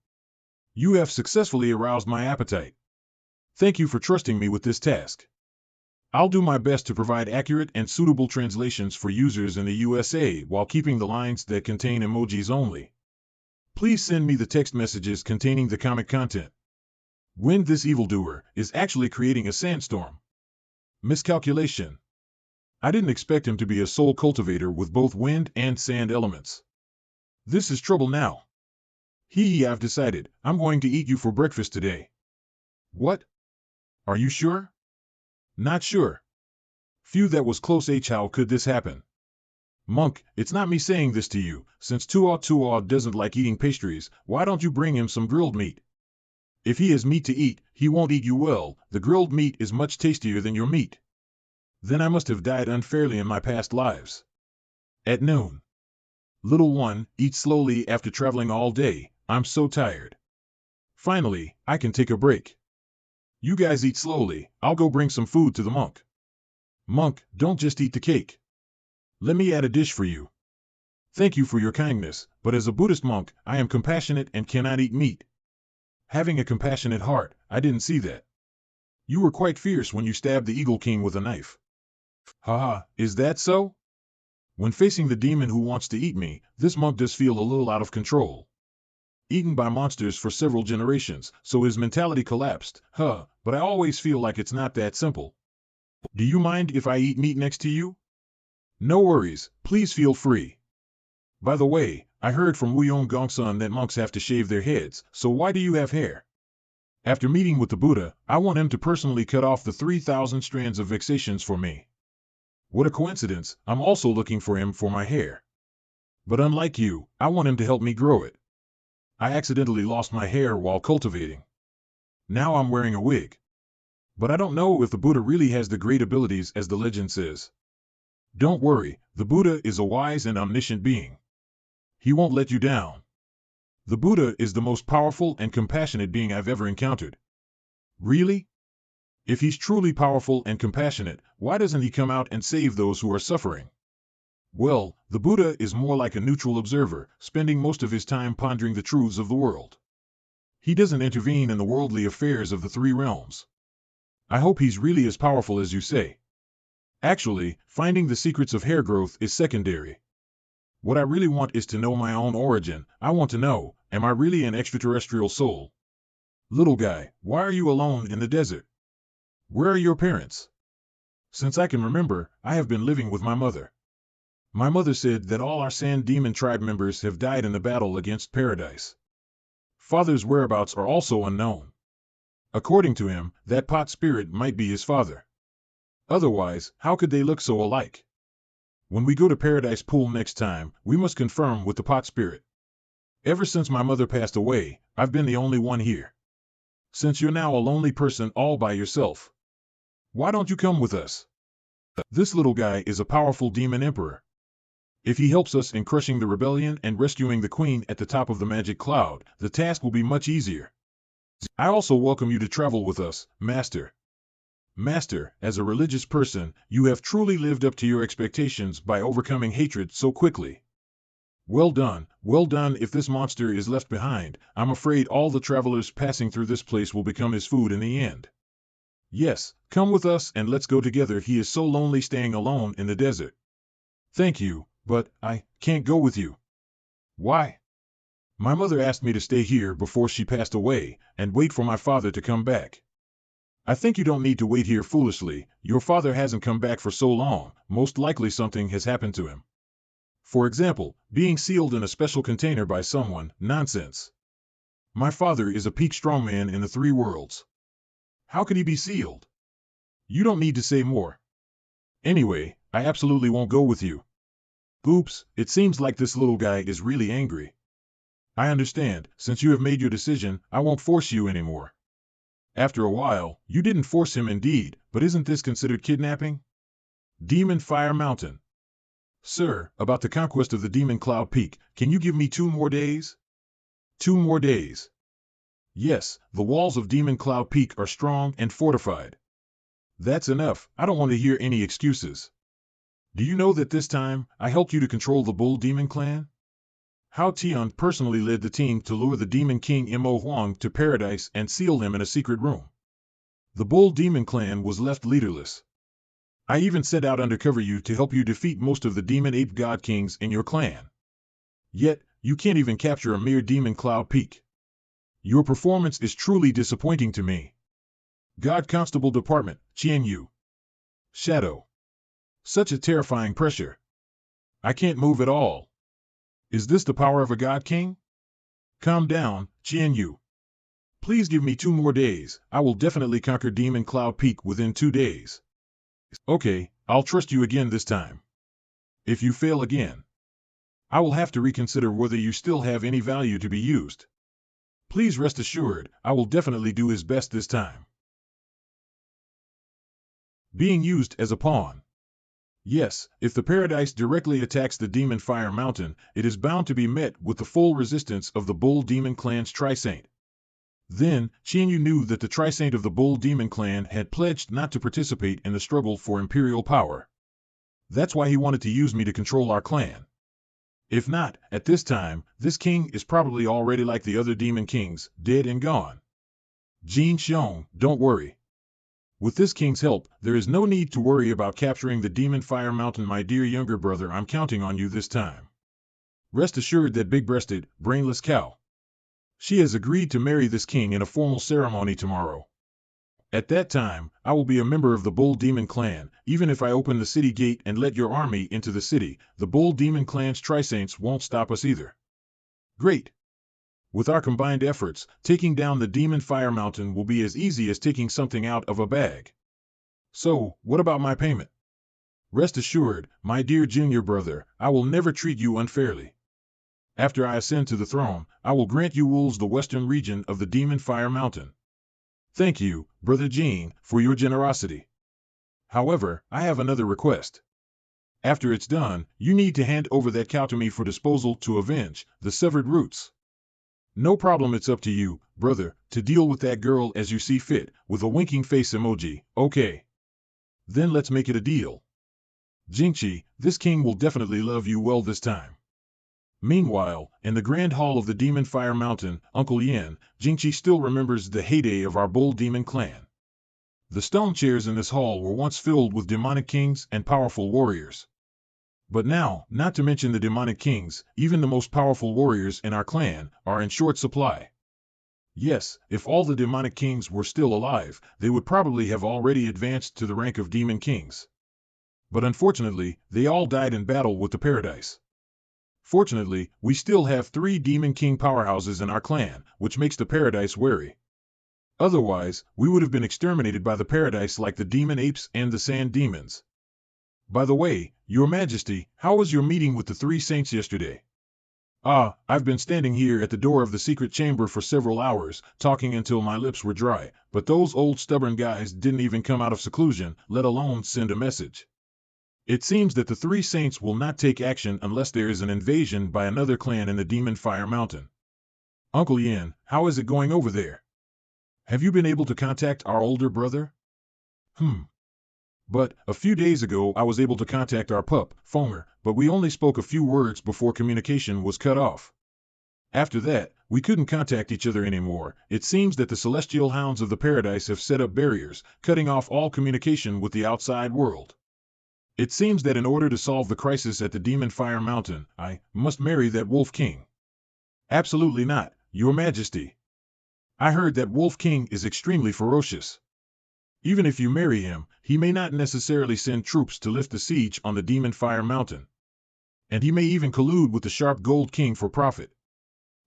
You have successfully aroused my appetite. Thank you for trusting me with this task. I'll do my best to provide accurate and suitable translations for users in the USA while keeping the lines that contain emojis only. Please send me the text messages containing the comic content. Wind, this evildoer is actually creating a sandstorm. Miscalculation. I didn't expect him to be a soul cultivator with both wind and sand elements. This is trouble now. I've decided, I'm going to eat you for breakfast today. What? Are you sure? Not sure. Phew, that was close. How could this happen? Monk, it's not me saying this to you. Since Tuo doesn't like eating pastries, why don't you bring him some grilled meat? If he has meat to eat, he won't eat you well. The grilled meat is much tastier than your meat. Then I must have died unfairly in my past lives. At noon. Little one, eat slowly. After traveling all day, I'm so tired. Finally, I can take a break. You guys eat slowly, I'll go bring some food to the monk. Monk, don't just eat the cake. Let me add a dish for you. Thank you for your kindness, but as a Buddhist monk, I am compassionate and cannot eat meat. Having a compassionate heart, I didn't see that. You were quite fierce when you stabbed the Eagle King with a knife. Haha, is that so? When facing the demon who wants to eat me, this monk does feel a little out of control. Eaten by monsters for several generations, so his mentality collapsed. But I always feel like it's not that simple. Do you mind if I eat meat next to you? No worries, please feel free. By the way, I heard from Wuyong Gongsun that monks have to shave their heads, so why do you have hair? After meeting with the Buddha, I want him to personally cut off the 3,000 strands of vexations for me. What a coincidence, I'm also looking for him for my hair. But unlike you, I want him to help me grow it. I accidentally lost my hair while cultivating. Now I'm wearing a wig. But I don't know if the Buddha really has the great abilities as the legend says. Don't worry, the Buddha is a wise and omniscient being. He won't let you down. The Buddha is the most powerful and compassionate being I've ever encountered. Really? If he's truly powerful and compassionate, why doesn't he come out and save those who are suffering? Well, the Buddha is more like a neutral observer, spending most of his time pondering the truths of the world. He doesn't intervene in the worldly affairs of the three realms. I hope he's really as powerful as you say. Actually, finding the secrets of hair growth is secondary. What I really want is to know my own origin. I want to know, am I really an extraterrestrial soul? Little guy, why are you alone in the desert? Where are your parents? Since I can remember, I have been living with my mother. My mother said that all our Sand Demon tribe members have died in the battle against Paradise. Father's whereabouts are also unknown. According to him, that pot spirit might be his father. Otherwise, how could they look so alike? When we go to Paradise Pool next time, we must confirm with the pot spirit. Ever since my mother passed away, I've been the only one here. Since you're now a lonely person all by yourself, why don't you come with us? This little guy is a powerful demon emperor. If he helps us in crushing the rebellion and rescuing the queen at the top of the magic cloud, the task will be much easier. I also welcome you to travel with us, Master. Master, as a religious person, you have truly lived up to your expectations by overcoming hatred so quickly. Well done, well done. If this monster is left behind, I'm afraid all the travelers passing through this place will become his food in the end. Yes, come with us and let's go together. He is so lonely staying alone in the desert. Thank you, but I can't go with you. Why? My mother asked me to stay here before she passed away and wait for my father to come back. I think you don't need to wait here foolishly. Your father hasn't come back for so long, most likely something has happened to him. For example, being sealed in a special container by someone. Nonsense. My father is a peak strongman in the three worlds. How could he be sealed? You don't need to say more. Anyway, I absolutely won't go with you. Oops, it seems like this little guy is really angry. I understand, since you have made your decision, I won't force you anymore. After a while, you didn't force him indeed, but isn't this considered kidnapping? Demon Fire Mountain. Sir, about the conquest of the Demon Cloud Peak, can you give me 2 more days? 2 more days. Yes, the walls of Demon Cloud Peak are strong and fortified. That's enough, I don't want to hear any excuses. Do you know that this time, I helped you to control the Bull Demon Clan? Hao Tian personally led the team to lure the Demon King Mo Huang to Paradise and seal him in a secret room. The Bull Demon Clan was left leaderless. I even sent out undercover you to help you defeat most of the Demon Ape God Kings in your clan. Yet, you can't even capture a mere Demon Cloud Peak. Your performance is truly disappointing to me. God Constable Department, Qian Yu. Shadow. Such a terrifying pressure. I can't move at all. Is this the power of a God King? Calm down, Qian Yu. Please give me 2 more days. I will definitely conquer Demon Cloud Peak within 2 days. Okay, I'll trust you again this time. If you fail again, I will have to reconsider whether you still have any value to be used. Please rest assured, I will definitely do his best this time. Being used as a pawn. Yes, if the Paradise directly attacks the Demon Fire Mountain, it is bound to be met with the full resistance of the Bull Demon Clan's Tri-Saint. Then, Qian Yu knew that the Tri-Saint of the Bull Demon Clan had pledged not to participate in the struggle for imperial power. That's why he wanted to use me to control our clan. If not, at this time, this king is probably already like the other demon kings, dead and gone. Jin Xiong, don't worry. With this king's help, there is no need to worry about capturing the Demon Fire Mountain. My dear younger brother, I'm counting on you this time. Rest assured that big-breasted, brainless cow. She has agreed to marry this king in a formal ceremony tomorrow. At that time, I will be a member of the Bull Demon Clan. Even if I open the city gate and let your army into the city, the Bull Demon Clan's Trisaints won't stop us either. Great! With our combined efforts, taking down the Demon Fire Mountain will be as easy as taking something out of a bag. So, what about my payment? Rest assured, my dear junior brother, I will never treat you unfairly. After I ascend to the throne, I will grant you wolves the western region of the Demon Fire Mountain. Thank you, Brother Gene, for your generosity. However, I have another request. After it's done, you need to hand over that cow to me for disposal to avenge the severed roots. No problem, it's up to you, brother, to deal with that girl as you see fit, with a winking face emoji, okay. Then let's make it a deal. Jingqi, this king will definitely love you well this time. Meanwhile, in the Grand Hall of the Demon Fire Mountain, Uncle Yan, Jingqi still remembers the heyday of our Bull Demon Clan. The stone chairs in this hall were once filled with demonic kings and powerful warriors. But now, not to mention the demonic kings, even the most powerful warriors in our clan, are in short supply. Yes, if all the demonic kings were still alive, they would probably have already advanced to the rank of demon kings. But unfortunately, they all died in battle with the paradise. Fortunately, we still have 3 Demon King powerhouses in our clan, which makes the paradise wary. Otherwise, we would have been exterminated by the paradise like the demon apes and the sand demons. By the way, Your Majesty, how was your meeting with the 3 saints yesterday? Ah, I've been standing here at the door of the secret chamber for several hours, talking until my lips were dry, but those old stubborn guys didn't even come out of seclusion, let alone send a message. It seems that the 3 saints will not take action unless there is an invasion by another clan in the Demon Fire Mountain. Uncle Yin, how is it going over there? Have you been able to contact our older brother? But, a few days ago I was able to contact our pup, Fonger, but we only spoke a few words before communication was cut off. After that, we couldn't contact each other anymore. It seems that the celestial hounds of the paradise have set up barriers, cutting off all communication with the outside world. It seems that in order to solve the crisis at the Demon Fire Mountain, I must marry that Wolf King. Absolutely not, Your Majesty. I heard that Wolf King is extremely ferocious. Even if you marry him, he may not necessarily send troops to lift the siege on the Demon Fire Mountain. And he may even collude with the Sharp Gold King for profit.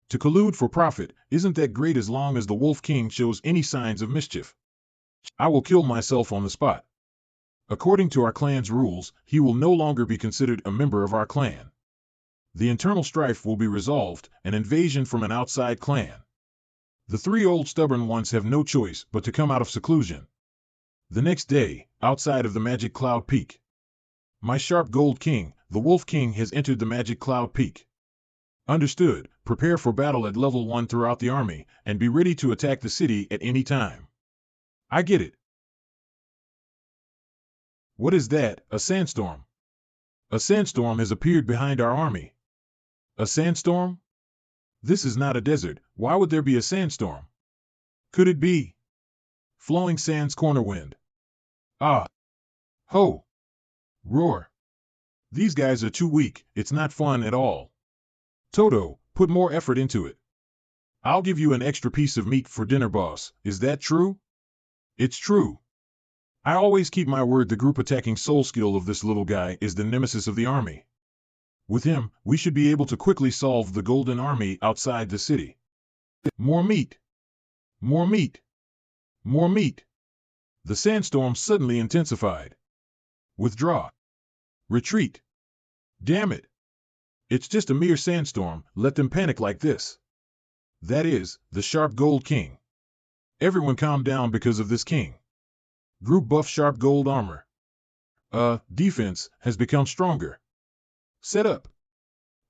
To collude for profit, isn't that great as long as the Wolf King shows any signs of mischief? I will kill myself on the spot. According to our clan's rules, he will no longer be considered a member of our clan. The internal strife will be resolved, an invasion from an outside clan. The 3 old stubborn ones have no choice but to come out of seclusion. The next day, outside of the Magic Cloud Peak. My Sharp Gold King, the Wolf King, has entered the Magic Cloud Peak. Understood, prepare for battle at level 1 throughout the army, and be ready to attack the city at any time. I get it. What is that, a sandstorm? A sandstorm has appeared behind our army. A sandstorm? This is not a desert, why would there be a sandstorm? Could it be flowing sands corner wind? Ah! Ho! Roar! These guys are too weak, it's not fun at all. Toto, put more effort into it. I'll give you an extra piece of meat for dinner, boss, is that true? It's true. I always keep my word. The group attacking soul skill of this little guy is the nemesis of the army. With him, we should be able to quickly solve the Golden Army outside the city. More meat! More meat! More meat! The sandstorm suddenly intensified. Withdraw! Retreat! Damn it! It's just a mere sandstorm, let them panic like this. That is, the Sharp Gold King. Everyone calm down because of this king. Group buff Sharp Gold armor. Defense has become stronger. Set up.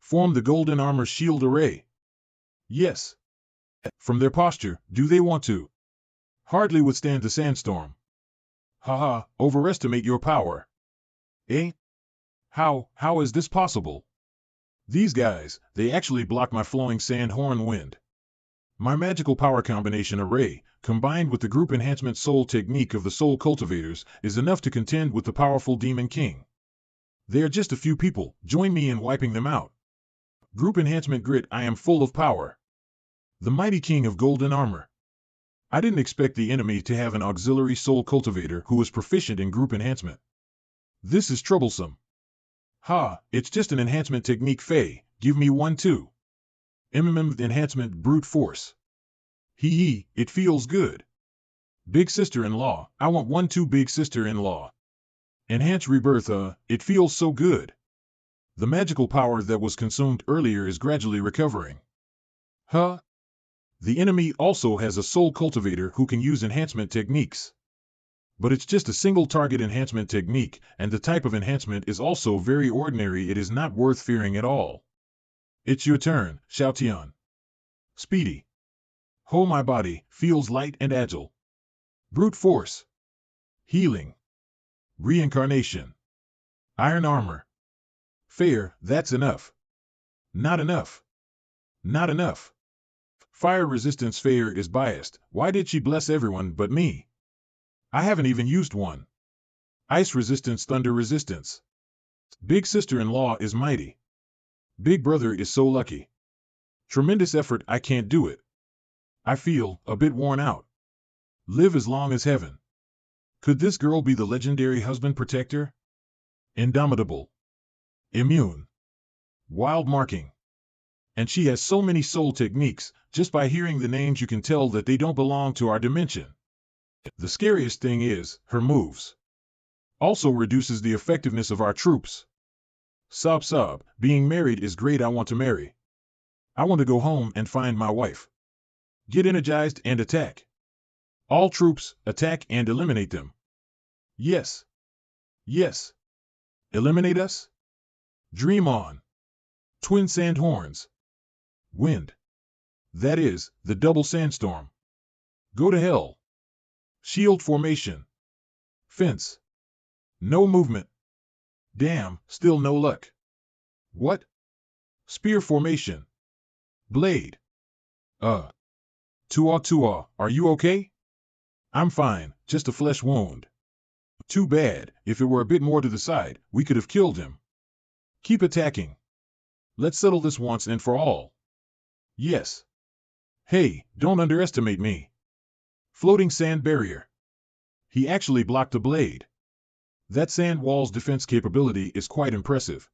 Form the Golden Armor Shield Array. Yes. From their posture, do they want to hardly withstand the sandstorm? Haha, overestimate your power. Eh? How is this possible? These guys, they actually block my flowing sand horn wind. My magical power combination array, combined with the group enhancement soul technique of the soul cultivators, is enough to contend with the powerful Demon King. They are just a few people, join me in wiping them out. Group enhancement grit, I am full of power. The mighty king of golden armor. I didn't expect the enemy to have an auxiliary soul cultivator who was proficient in group enhancement. This is troublesome. Ha, it's just an enhancement technique, Fei. Give me one too. Enhancement brute force. Hee, it feels good. Big sister-in-law, I want one too, big sister-in-law. Enhance rebirth, it feels so good. The magical power that was consumed earlier is gradually recovering. Huh? The enemy also has a soul cultivator who can use enhancement techniques. But it's just a single target enhancement technique, and the type of enhancement is also very ordinary. It is not worth fearing at all. It's your turn, Xiaotian. Speedy. Ho, my body feels light and agile. Brute force. Healing. Reincarnation. Iron armor. Fair, that's enough. Not enough. Not enough. Fire resistance. Fair is biased. Why did she bless everyone but me? I haven't even used one. Ice resistance. Thunder resistance. Big sister-in-law is mighty. Big brother is so lucky. Tremendous effort. I can't do it. I feel a bit worn out. Live as long as heaven. Could this girl be the legendary husband protector? Indomitable. Immune. Wild marking. And she has so many soul techniques. Just by hearing the names you can tell that they don't belong to our dimension. The scariest thing is, her moves also reduces the effectiveness of our troops. Sob, being married is great. I want to marry. I want to go home and find my wife. Get energized and attack. All troops, attack and eliminate them. Yes. Yes. Eliminate us? Dream on. Twin sand horns. Wind. That is, the double sandstorm. Go to hell. Shield formation. Fence. No movement. Damn, still no luck. What? Spear formation. Blade. Tua, are you okay? I'm fine, just a flesh wound. Too bad. If it were a bit more to the side, we could have killed him. Keep attacking. Let's settle this once and for all. Yes. Hey, don't underestimate me. Floating sand barrier. He actually blocked the blade. That sand wall's defense capability is quite impressive.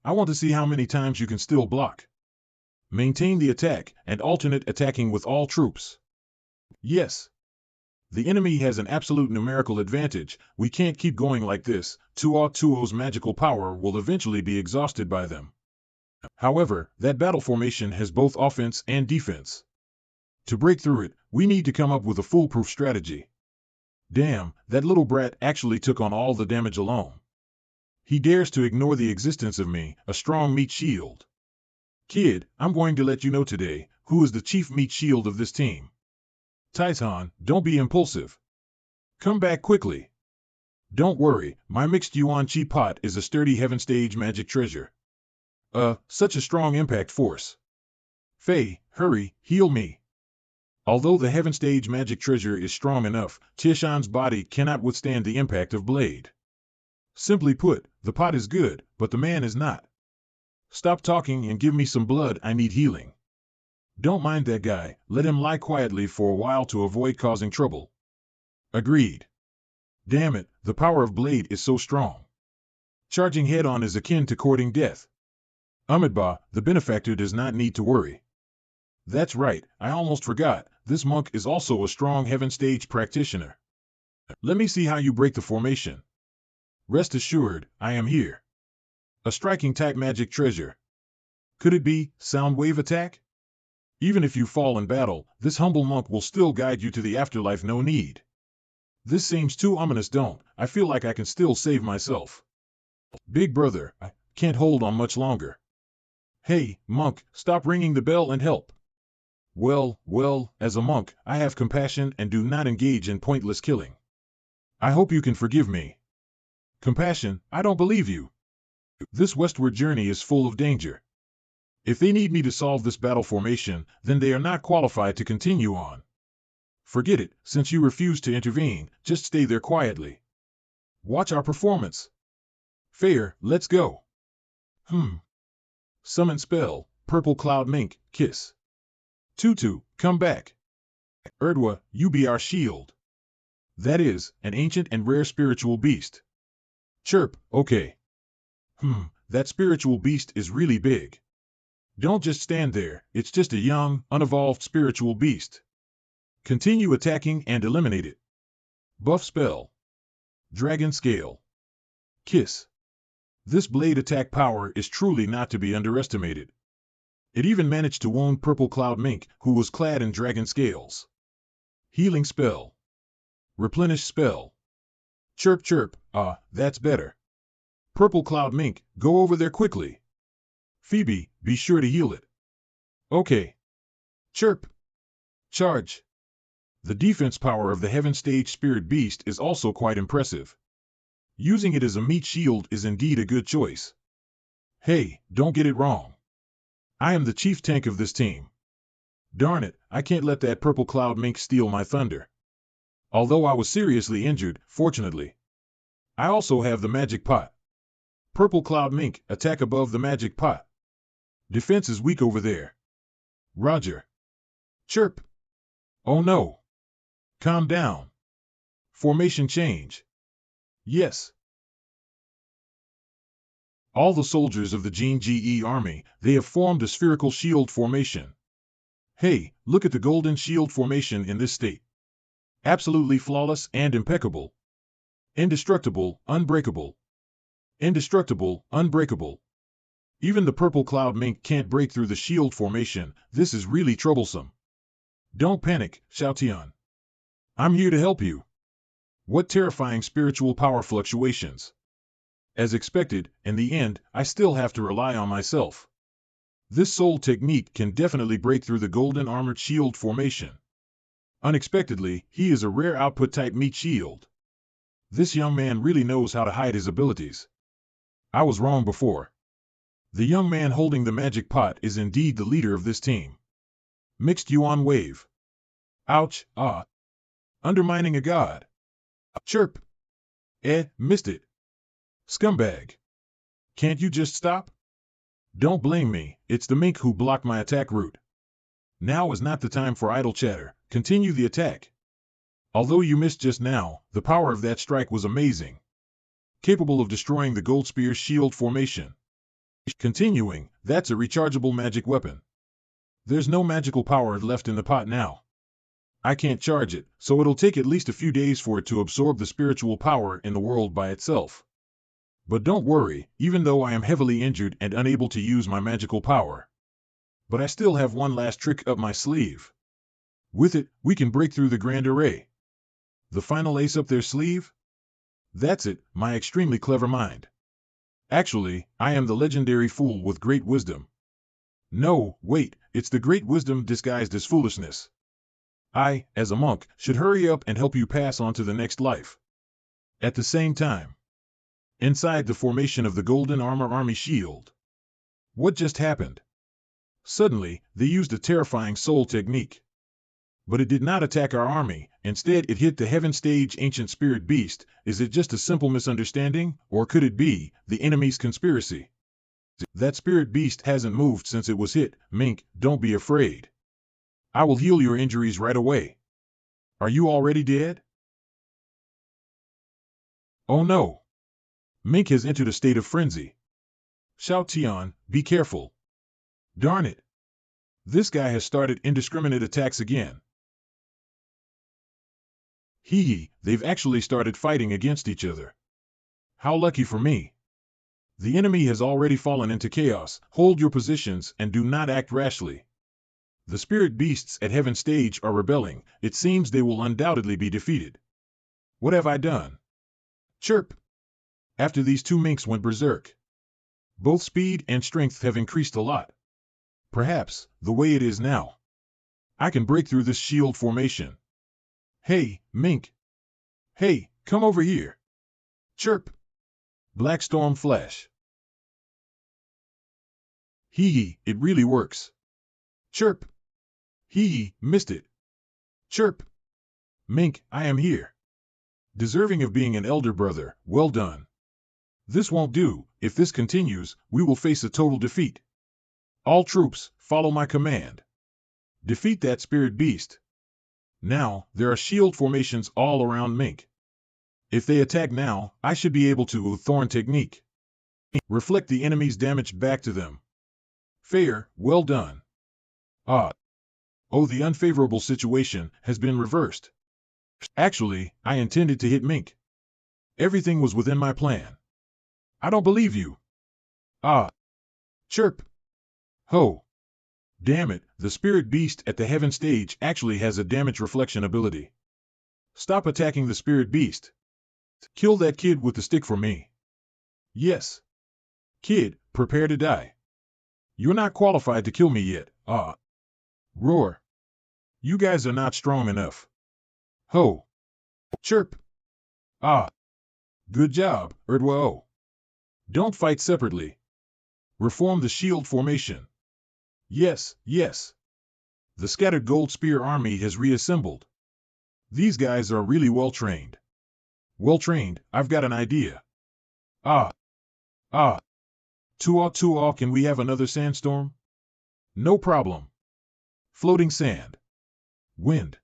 I want to see how many times you can still block. Maintain the attack and alternate attacking with all troops. Yes. The enemy has an absolute numerical advantage. We can't keep going like this. Tuo's magical power will eventually be exhausted by them. However, that battle formation has both offense and defense. To break through it, we need to come up with a foolproof strategy. Damn, that little brat actually took on all the damage alone. He dares to ignore the existence of me, a strong meat shield. Kid, I'm going to let you know today, who is the chief meat shield of this team. Titan, don't be impulsive. Come back quickly. Don't worry, my mixed Yuan Chi pot is a sturdy heaven stage magic treasure. Such a strong impact force. Fei, hurry, heal me. Although the heaven stage magic treasure is strong enough, Tieshan's body cannot withstand the impact of blade. Simply put, the pot is good, but the man is not. Stop talking and give me some blood. I need healing. Don't mind that guy, let him lie quietly for a while to avoid causing trouble. Agreed. Damn it, the power of blade is so strong. Charging head-on is akin to courting death. Amidba, the benefactor, does not need to worry. That's right, I almost forgot, this monk is also a strong heaven stage practitioner. Let me see how you break the formation. Rest assured, I am here. A striking type magic treasure. Could it be sound wave attack? Even if you fall in battle, this humble monk will still guide you to the afterlife. No need. This seems too ominous. Don't, I feel like I can still save myself. Big brother, I can't hold on much longer. Hey, monk, stop ringing the bell and help. Well, as a monk, I have compassion and do not engage in pointless killing. I hope you can forgive me. Compassion? I don't believe you. This westward journey is full of danger. If they need me to solve this battle formation, then they are not qualified to continue on. Forget it, since you refuse to intervene, just stay there quietly. Watch our performance. Fair, let's go. Summon spell, purple cloud mink, kiss. Tutu, come back. Erdwa, you be our shield. That is, an ancient and rare spiritual beast. Chirp, okay. That spiritual beast is really big. Don't just stand there, it's just a young, unevolved spiritual beast. Continue attacking and eliminate it. Buff spell. Dragon scale. Kiss. This blade attack power is truly not to be underestimated. It even managed to wound Purple Cloud Mink, who was clad in dragon scales. Healing spell. Replenish spell. Chirp chirp, that's better. Purple Cloud Mink, go over there quickly. Phoebe, be sure to heal it. Okay. Chirp. Charge. The defense power of the Heaven Stage Spirit Beast is also quite impressive. Using it as a meat shield is indeed a good choice. Hey, don't get it wrong. I am the chief tank of this team. Darn it, I can't let that Purple Cloud Mink steal my thunder. Although I was seriously injured, fortunately. I also have the magic pot. Purple Cloud Mink, attack above the magic pot. Defense is weak over there. Roger. Chirp. Oh no. Calm down. Formation change. Yes. All the soldiers of the Gene GE army, they have formed a spherical shield formation. Hey, look at the golden shield formation in this state. Absolutely flawless and impeccable. Indestructible, unbreakable. Indestructible, unbreakable. Even the Purple Cloud Mink can't break through the shield formation. This is really troublesome. Don't panic, Xiaotian. I'm here to help you. What terrifying spiritual power fluctuations. As expected, in the end, I still have to rely on myself. This soul technique can definitely break through the golden armored shield formation. Unexpectedly, he is a rare output type meat shield. This young man really knows how to hide his abilities. I was wrong before. The young man holding the magic pot is indeed the leader of this team. Mixed Yuan wave. Ouch, Undermining a god. Chirp. Missed it. Scumbag. Can't you just stop? Don't blame me, it's the mink who blocked my attack route. Now is not the time for idle chatter, continue the attack. Although you missed just now, the power of that strike was amazing. Capable of destroying the Gold Spear's shield formation. Continuing, that's a rechargeable magic weapon. There's no magical power left in the pot now. I can't charge it, so it'll take at least a few days for it to absorb the spiritual power in the world by itself. But don't worry, even though I am heavily injured and unable to use my magical power. But I still have one last trick up my sleeve. With it, we can break through the Grand Array. The final ace up their sleeve? That's it, my extremely clever mind. Actually, I am the legendary fool with great wisdom. No, wait, it's the great wisdom disguised as foolishness. I, as a monk, should hurry up and help you pass on to the next life. At the same time, inside the formation of the Golden Armor Army Shield. What just happened? Suddenly, they used a terrifying soul technique. But it did not attack our army, instead it hit the Heaven Stage Ancient Spirit Beast. Is it just a simple misunderstanding, or could it be the enemy's conspiracy? That Spirit Beast hasn't moved since it was hit. Mink, don't be afraid. I will heal your injuries right away. Are you already dead? Oh no. Mink has entered a state of frenzy. Xiaotian, be careful. Darn it. This guy has started indiscriminate attacks again. They've actually started fighting against each other. How lucky for me. The enemy has already fallen into chaos. Hold your positions and do not act rashly. The spirit beasts at Heaven Stage are rebelling. It seems they will undoubtedly be defeated. What have I done? Chirp. After these two minks went berserk. Both speed and strength have increased a lot. Perhaps, the way it is now, I can break through this shield formation. Hey, mink. Hey, come over here. Chirp. Black Storm Flash. It really works. Chirp. Missed it. Chirp. Mink, I am here. Deserving of being an elder brother, well done. This won't do. If this continues, we will face a total defeat. All troops, follow my command. Defeat that spirit beast. Now, there are shield formations all around Mink. If they attack now, I should be able to Thorn technique. Reflect the enemy's damage back to them. Fair, well done. Ah. Oh, the unfavorable situation has been reversed. Actually, I intended to hit Mink. Everything was within my plan. I don't believe you. Ah. Chirp. Ho. Damn it, the spirit beast at the heaven stage actually has a damage reflection ability. Stop attacking the spirit beast. Kill that kid with the stick for me. Yes. Kid, prepare to die. You're not qualified to kill me yet. Ah. Roar. You guys are not strong enough. Ho. Chirp. Ah. Good job, Erdwa-o. Don't fight separately. Reform the shield formation. Yes, yes. The scattered gold spear army has reassembled. These guys are really well trained. Well trained, I've got an idea. Ah. Ah. Tuaw, can we have another sandstorm? No problem. Floating sand. Wind.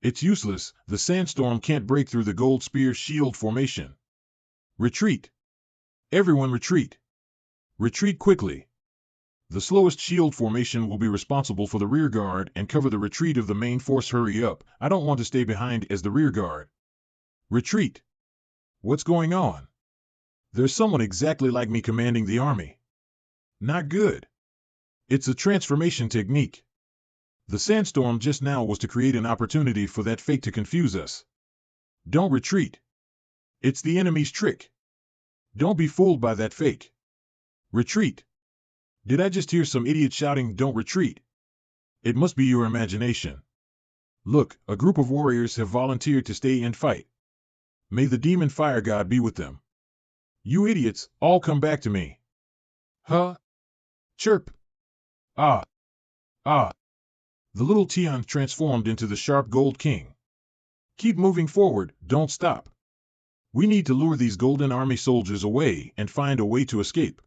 It's useless, the sandstorm can't break through the gold spear shield formation. Retreat. Everyone retreat. Retreat quickly. The slowest shield formation will be responsible for the rear guard and cover the retreat of the main force. Hurry up, I don't want to stay behind as the rear guard. Retreat. What's going on? There's someone exactly like me commanding the army. Not good. It's a transformation technique. The sandstorm just now was to create an opportunity for that fake to confuse us. Don't retreat. It's the enemy's trick. Don't be fooled by that fake. Retreat. Did I just hear some idiot shouting, "Don't retreat"? It must be your imagination. Look, a group of warriors have volunteered to stay and fight. May the demon fire god be with them. You idiots, all come back to me. Huh? Chirp. Ah. Ah. The little Tian transformed into the sharp gold king. Keep moving forward, don't stop. We need to lure these golden army soldiers away and find a way to escape.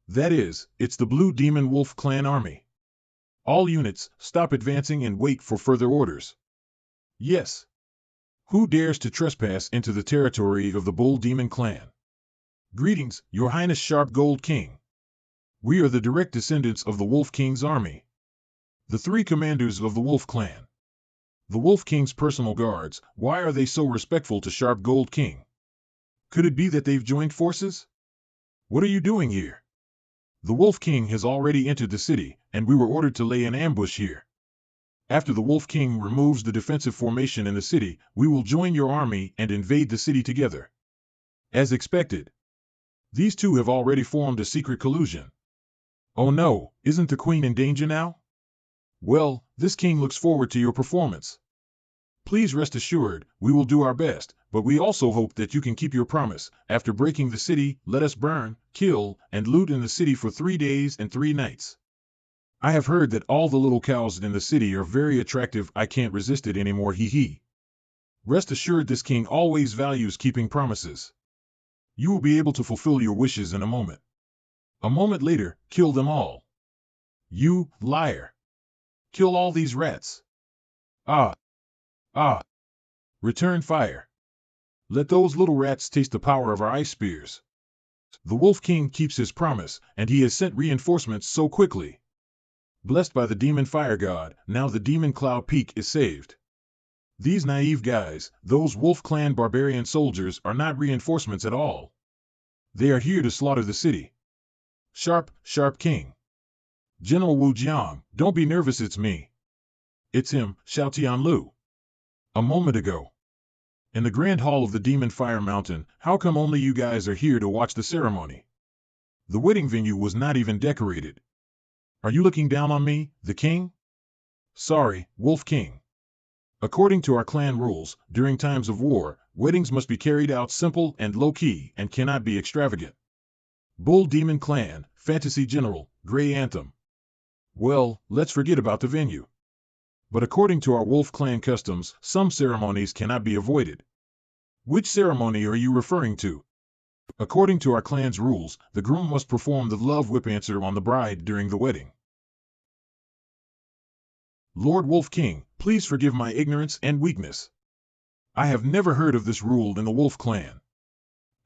That is, it's the Blue Demon Wolf Clan army. All units, stop advancing and wait for further orders. Yes. Who dares to trespass into the territory of the Bull Demon Clan? Greetings, Your Highness Sharp Gold King. We are the direct descendants of the Wolf King's army. The three commanders of the Wolf Clan. The Wolf King's personal guards, why are they so respectful to Sharp Gold King? Could it be that they've joined forces? What are you doing here? The Wolf King has already entered the city, and we were ordered to lay an ambush here. After the Wolf King removes the defensive formation in the city, we will join your army and invade the city together. As expected. These two have already formed a secret collusion. Oh no, isn't the Queen in danger now? Well, this king looks forward to your performance. Please rest assured, we will do our best, but we also hope that you can keep your promise. After breaking the city, let us burn, kill, and loot in the city for 3 days and 3 nights. I have heard that all the little cows in the city are very attractive. I can't resist it anymore, hee hee. Rest assured this king always values keeping promises. You will be able to fulfill your wishes in a moment. A moment later, kill them all. You, liar. Kill all these rats. Ah. Ah. Return fire. Let those little rats taste the power of our ice spears. The Wolf King keeps his promise, and he has sent reinforcements so quickly. Blessed by the demon fire god, now the demon cloud peak is saved. These naive guys, those Wolf Clan barbarian soldiers, are not reinforcements at all. They are here to slaughter the city. Sharp King. General Wu Jiang, don't be nervous, it's me. It's him, Xiao Tianlu. A moment ago. In the Grand Hall of the Demon Fire Mountain, how come only you guys are here to watch the ceremony? The wedding venue was not even decorated. Are you looking down on me, the king? Sorry, Wolf King. According to our clan rules, during times of war, weddings must be carried out simple and low-key and cannot be extravagant. Bull Demon Clan, Fantasy General, Grey Anthem. Well, let's forget about the venue. But according to our Wolf Clan customs, some ceremonies cannot be avoided. Which ceremony are you referring to? According to our clan's rules, the groom must perform the love whip answer on the bride during the wedding. Lord Wolf King, please forgive my ignorance and weakness. I have never heard of this rule in the Wolf clan.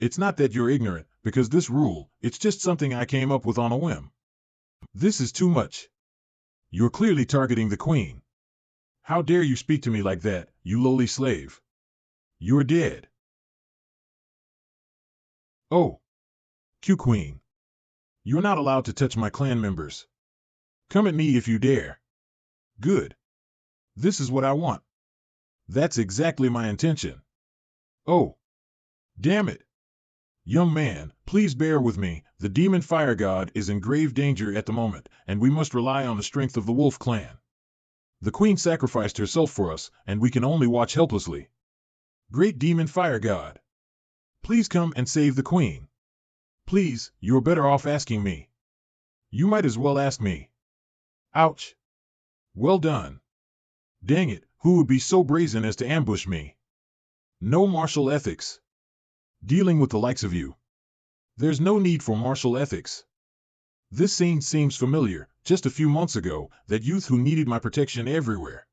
It's not that you're ignorant, because this rule, it's just something I came up with on a whim. This is too much. You're clearly targeting the queen. How dare you speak to me like that, you lowly slave? You're dead. Oh. Q Queen. You're not allowed to touch my clan members. Come at me if you dare. Good. This is what I want. That's exactly my intention. Oh. Damn it. Young man, please bear with me, the demon fire god is in grave danger at the moment, and we must rely on the strength of the Wolf clan. The queen sacrificed herself for us, and we can only watch helplessly. Great demon fire god. Please come and save the queen. Please, you're better off asking me. You might as well ask me. Ouch. Well done. Dang it, who would be so brazen as to ambush me? No martial ethics. Dealing with the likes of you. There's no need for martial ethics. This scene seems familiar, just a few months ago, that youth who needed my protection everywhere.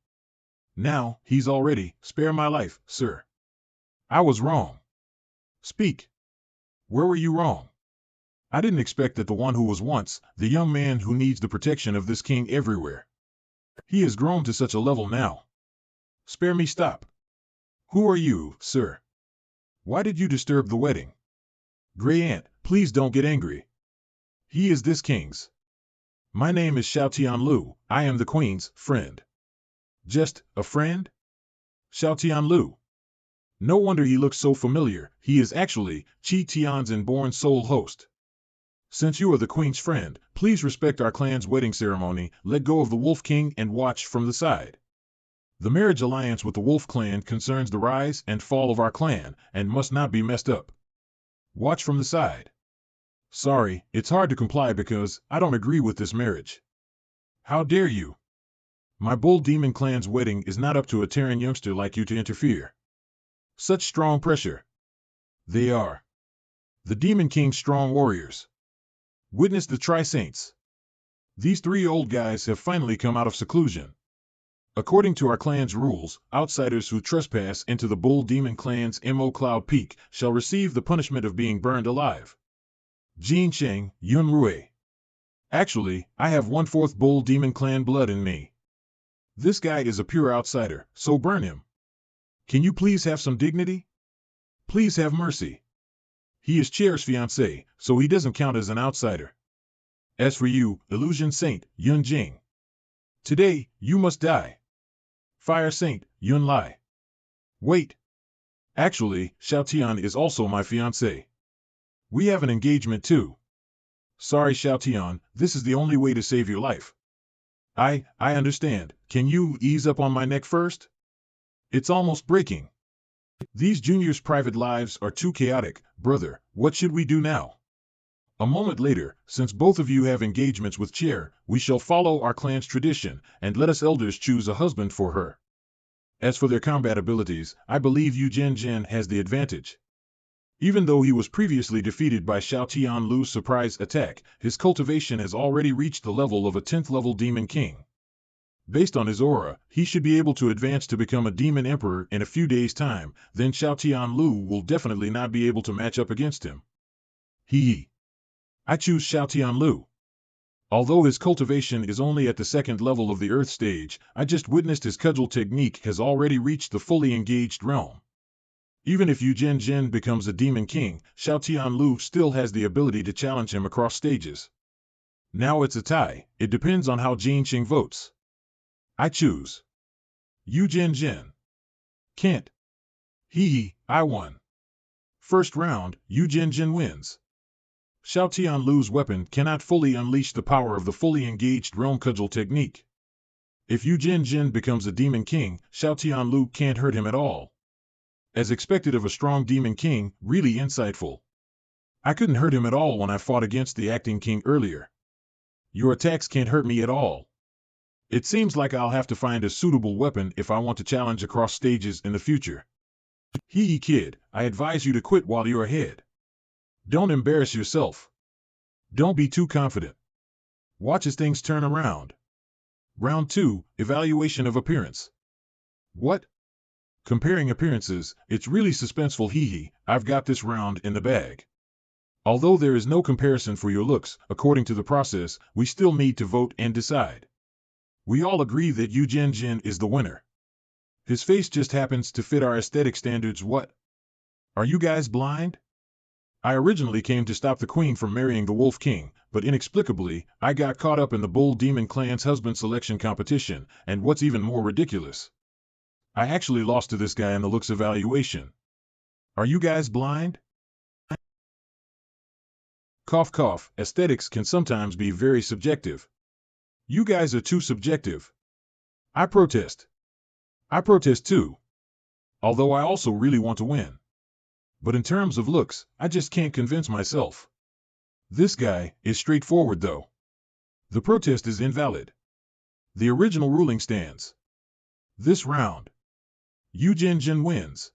Now, he's already, spare my life, sir. I was wrong. Speak. Where were you wrong? I didn't expect that the one who was once, the young man who needs the protection of this king everywhere. He has grown to such a level now. Spare me, stop. Who are you, sir? Why did you disturb the wedding? Gray Ant, please don't get angry. He is this king's. My name is Xiao Lu, I am the queen's friend. Just a friend? Xiao Lu. No wonder he looks so familiar, he is actually Qi Tian's inborn soul host. Since you are the queen's friend, please respect our clan's wedding ceremony, let go of the Wolf King and watch from the side. The marriage alliance with the Wolf clan concerns the rise and fall of our clan, and must not be messed up. Watch from the side. Sorry, it's hard to comply because I don't agree with this marriage. How dare you? My Bull Demon clan's wedding is not up to a Terran youngster like you to interfere. Such strong pressure. They are. The Demon King's strong warriors. Witness the Tri-Saints. These three old guys have finally come out of seclusion. According to our clan's rules, outsiders who trespass into the Bull Demon clan's Mo Cloud Peak shall receive the punishment of being burned alive. Jin Sheng, Yun Rui. Actually, I have 1/4 Bull Demon clan blood in me. This guy is a pure outsider, so burn him. Can you please have some dignity? Please have mercy. He is Chair's fiancé, so he doesn't count as an outsider. As for you, Illusion Saint, Yun Jing. Today, you must die. Fire Saint, Yun Lai. Wait. Actually, Xiao Tian is also my fiancé. We have an engagement too. Sorry Xiao Tian, this is the only way to save your life. I understand. Can you ease up on my neck first? It's almost breaking. These juniors' private lives are too chaotic, brother. What should we do now? A moment later, since both of you have engagements with Chair, we shall follow our clan's tradition, and let us elders choose a husband for her. As for their combat abilities, I believe Yu Zhen has the advantage. Even though he was previously defeated by Xiao Tianlu's surprise attack, his cultivation has already reached the level of a 10th level Demon King. Based on his aura, he should be able to advance to become a Demon Emperor in a few days' time, then Xiao Tianlu will definitely not be able to match up against him. I choose Xiao Tianlu. Although his cultivation is only at the 2nd level of the Earth stage, I just witnessed his cudgel technique has already reached the fully engaged realm. Even if Yu Zhen becomes a Demon King, Xiao Tianlu still has the ability to challenge him across stages. Now it's a tie, it depends on how Jin Qing votes. I choose Yu Zhen. Can't. I won. First round, Yu Zhen wins. Xiao Tianlu's weapon cannot fully unleash the power of the fully engaged realm cudgel technique. If Yu Zhen becomes a Demon King, Xiao Tianlu can't hurt him at all. As expected of a strong Demon King, really insightful. I couldn't hurt him at all when I fought against the Acting King earlier. Your attacks can't hurt me at all. It seems like I'll have to find a suitable weapon if I want to challenge across stages in the future. Kid, I advise you to quit while you're ahead. Don't embarrass yourself. Don't be too confident. Watch as things turn around. Round 2, Evaluation of Appearance. What? Comparing appearances, it's really suspenseful, hee. I've got this round in the bag. Although there is no comparison for your looks, according to the process, we still need to vote and decide. We all agree that Yu Jin is the winner. His face just happens to fit our aesthetic standards. What? Are you guys blind? I originally came to stop the queen from marrying the Wolf King, but inexplicably, I got caught up in the Bull Demon clan's husband selection competition, and what's even more ridiculous, I actually lost to this guy in the looks evaluation. Are you guys blind? Cough cough, aesthetics can sometimes be very subjective. You guys are too subjective. I protest. I protest too. Although I also really want to win. But in terms of looks, I just can't convince myself. This guy is straightforward though. The protest is invalid. The original ruling stands. This round, Yu Jin wins.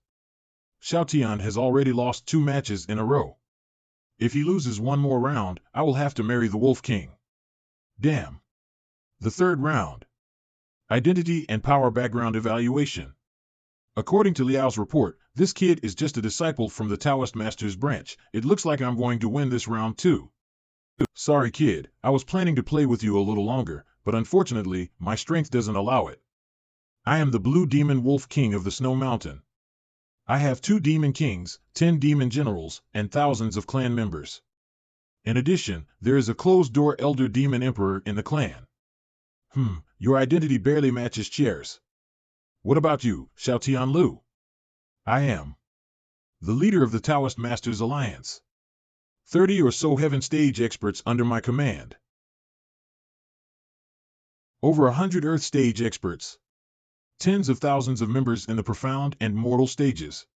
Xiaotian has already lost 2 matches in a row. If he loses one more round, I will have to marry the Wolf King. Damn. The third round. Identity and Power Background Evaluation. According to Liao's report, this kid is just a disciple from the Taoist Master's branch. It looks like I'm going to win this round too. Sorry kid, I was planning to play with you a little longer, but unfortunately, my strength doesn't allow it. I am the Blue Demon Wolf King of the Snow Mountain. I have 2 Demon Kings, 10 Demon Generals, and thousands of clan members. In addition, there is a closed-door Elder Demon Emperor in the clan. Your identity barely matches Chair's. What about you, Xiaotian Lu? I am the leader of the Taoist Masters Alliance. 30 or so heaven stage experts under my command. Over 100 earth stage experts. Tens of thousands of members in the profound and mortal stages.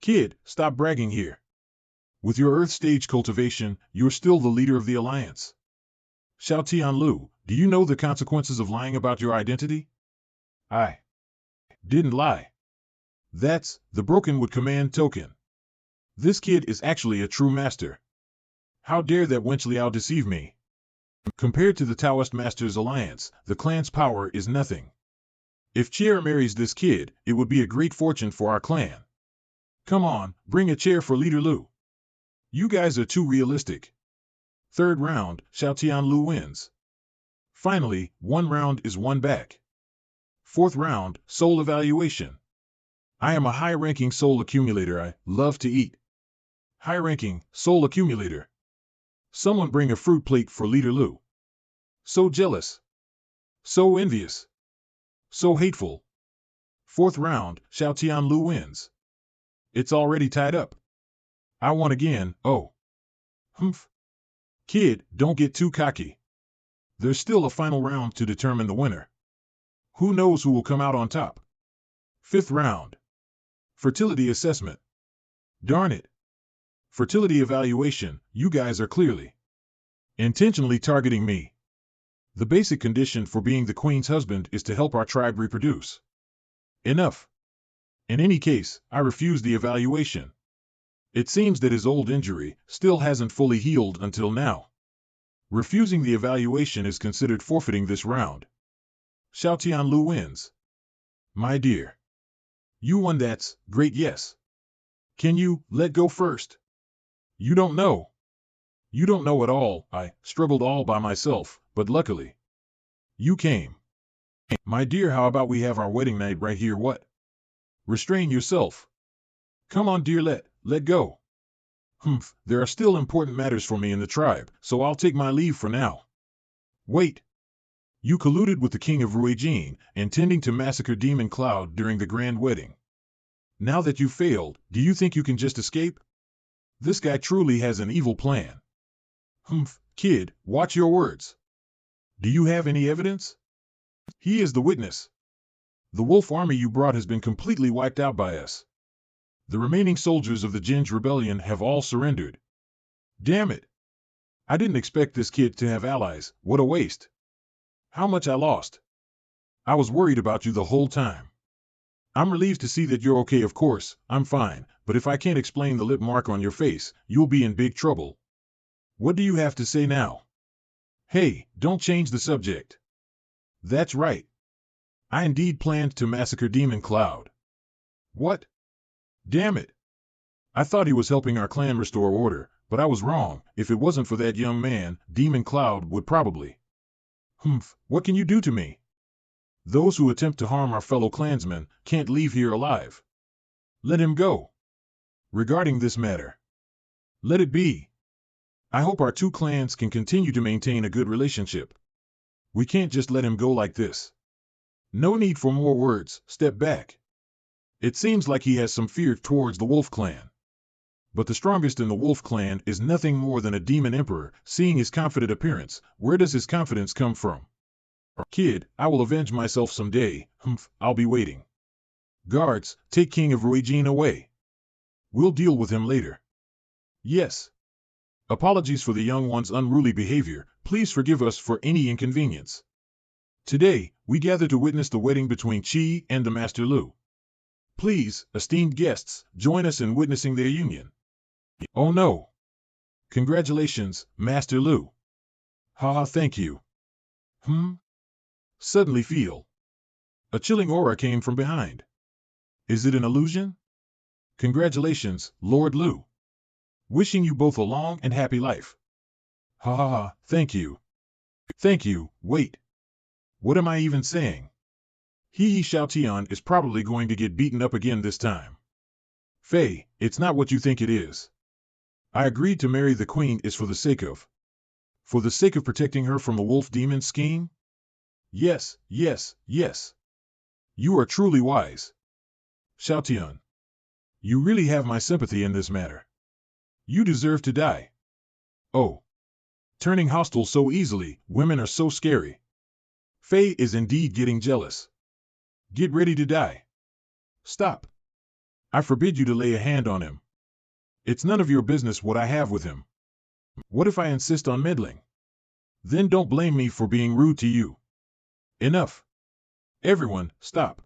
Kid, stop bragging here. With your earth stage cultivation, you're still the leader of the alliance. Xiaotian Lu, do you know the consequences of lying about your identity? I didn't lie. That's the Brokenwood Command token. This kid is actually a true master. How dare that wench Liao deceive me? Compared to the Taoist Masters Alliance, the clan's power is nothing. If Chair marries this kid, it would be a great fortune for our clan. Come on, bring a chair for Leader Lu. You guys are too realistic. Third round, Xiaotian Lu wins. Finally, 1 round is won back. Fourth round, Soul Evaluation. I am a high-ranking soul accumulator. I love to eat. High-ranking soul accumulator. Someone bring a fruit plate for Leader Lu. So jealous. So envious. So hateful. Fourth round, Xiaotian Lu wins. It's already tied up. I won again. Oh. Humph. Kid, don't get too cocky. There's still a final round to determine the winner. Who knows who will come out on top? Fifth round. Fertility Assessment. Darn it. Fertility Evaluation, you guys are clearly intentionally targeting me. The basic condition for being the Queen's husband is to help our tribe reproduce. Enough. In any case, I refuse the evaluation. It seems that his old injury still hasn't fully healed until now. Refusing the evaluation is considered forfeiting this round. Xiaotian Lu wins. My dear. You won. That's great. Yes. Can you let go first? You don't know. You don't know at all. I struggled all by myself, but luckily you came. My dear, how about we have our wedding night right here? What? Restrain yourself. Come on, dear, let go. There are still important matters for me in the tribe, so I'll take my leave for now. Wait. You colluded with the king of Ruijin, intending to massacre Demon Cloud during the grand wedding. Now that you've failed, do you think you can just escape? This guy truly has an evil plan. Kid, watch your words. Do you have any evidence? He is the witness. The wolf army you brought has been completely wiped out by us. The remaining soldiers of the Jinj Rebellion have all surrendered. Damn it. I didn't expect this kid to have allies. What a waste. How much I lost. I was worried about you the whole time. I'm relieved to see that you're okay, of course, I'm fine, but if I can't explain the lip mark on your face, you'll be in big trouble. What do you have to say now? Hey, don't change the subject. That's right. I indeed planned to massacre Demon Cloud. What? Damn it. I thought he was helping our clan restore order, but I was wrong. If it wasn't for that young man, Demon Cloud would probably. Humph, what can you do to me? Those who attempt to harm our fellow clansmen can't leave here alive. Let him go. Regarding this matter, let it be. I hope our two clans can continue to maintain a good relationship. We can't just let him go like this. No need for more words, step back. It seems like he has some fear towards the Wolf Clan. But the strongest in the Wolf Clan is nothing more than a demon emperor. Seeing his confident appearance, where does his confidence come from? Kid, I will avenge myself someday. Humph, I'll be waiting. Guards, take King of Ruijin away. We'll deal with him later. Yes. Apologies for the young one's unruly behavior. Please forgive us for any inconvenience. Today, we gather to witness the wedding between Qi and the Master Lu. Please, esteemed guests, join us in witnessing their union. Oh no. Congratulations, Master Lu. Haha, thank you. Suddenly feel. A chilling aura came from behind. Is it an illusion? Congratulations, Lord Lu. Wishing you both a long and happy life. Ha ha ha, thank you. Thank you, wait. What am I even saying? He Xiaotian is probably going to get beaten up again this time. Fei, it's not what you think it is. I agreed to marry the queen is for the sake of... For the sake of protecting her from the wolf demon scheme? Yes, yes, yes. You are truly wise. Xiaotian. You really have my sympathy in this matter. You deserve to die. Oh. Turning hostile so easily, women are so scary. Fei is indeed getting jealous. Get ready to die. Stop. I forbid you to lay a hand on him. It's none of your business what I have with him. What if I insist on meddling? Then don't blame me for being rude to you. Enough. Everyone, stop.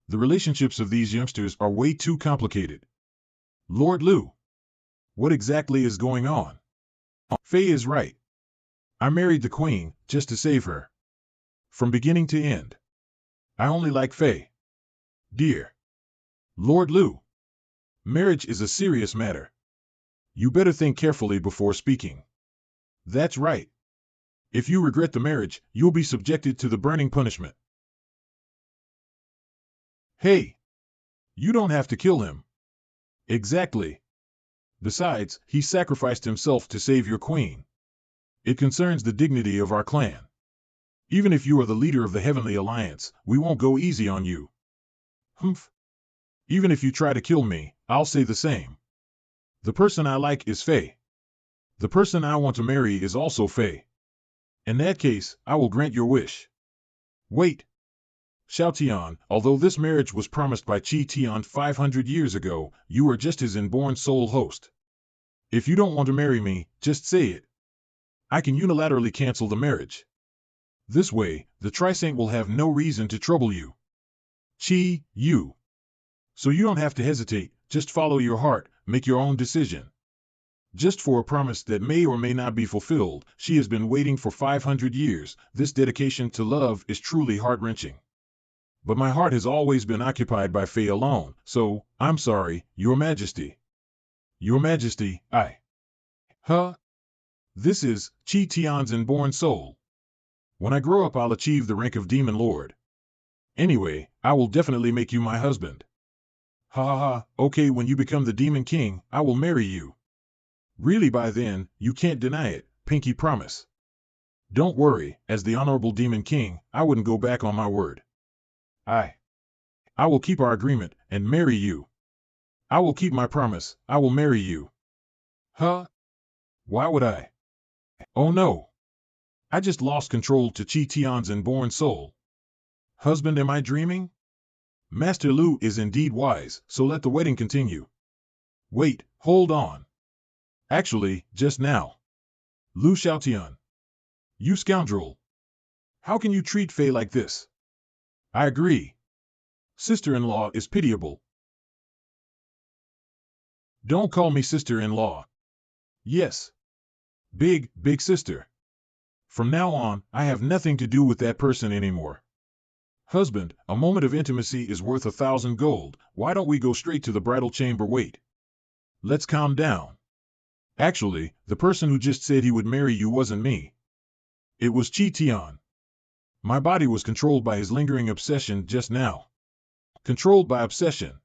The relationships of these youngsters are way too complicated. Lord Lu. What exactly is going on? Fei is right. I married the queen, just to save her. From beginning to end. I only like Fei. Dear. Lord Lu. Marriage is a serious matter. You better think carefully before speaking. That's right. If you regret the marriage, you'll be subjected to the burning punishment. Hey. You don't have to kill him. Exactly. Besides, he sacrificed himself to save your queen. It concerns the dignity of our clan. Even if you are the leader of the Heavenly Alliance, we won't go easy on you. Humph. Even if you try to kill me, I'll say the same. The person I like is Fei. The person I want to marry is also Fei. In that case, I will grant your wish. Wait. Xiaotian, although this marriage was promised by Qi Tian 500 years ago, you are just his inborn soul host. If you don't want to marry me, just say it. I can unilaterally cancel the marriage. This way, the Trisaint will have no reason to trouble you. Qi, you. So you don't have to hesitate, just follow your heart, make your own decision. Just for a promise that may or may not be fulfilled, she has been waiting for 500 years. This dedication to love is truly heart-wrenching. But my heart has always been occupied by Fei alone, so, I'm sorry, Your Majesty. Your Majesty, I. Huh? This is Qi Tian's inborn soul. When I grow up I'll achieve the rank of Demon Lord. Anyway, I will definitely make you my husband. Ha ha ha, okay, when you become the Demon King, I will marry you. Really by then, you can't deny it, pinky promise. Don't worry, as the Honorable Demon King, I wouldn't go back on my word. I will keep our agreement, and marry you. I will keep my promise, I will marry you. Huh? Why would I? Oh no. I just lost control to Qi Tian's inborn soul. Husband, am I dreaming? Master Lu is indeed wise, so let the wedding continue. Wait, hold on. Actually, just now. Lu Xiaotian. You scoundrel. How can you treat Fei like this? I agree. Sister-in-law is pitiable. Don't call me sister-in-law. Yes. Big sister. From now on, I have nothing to do with that person anymore. Husband, a moment of intimacy is worth 1,000 gold. Why don't we go straight to the bridal chamber? Wait. Let's calm down. Actually, the person who just said he would marry you wasn't me. It was Chi Tian. My body was controlled by his lingering obsession just now. Controlled by obsession.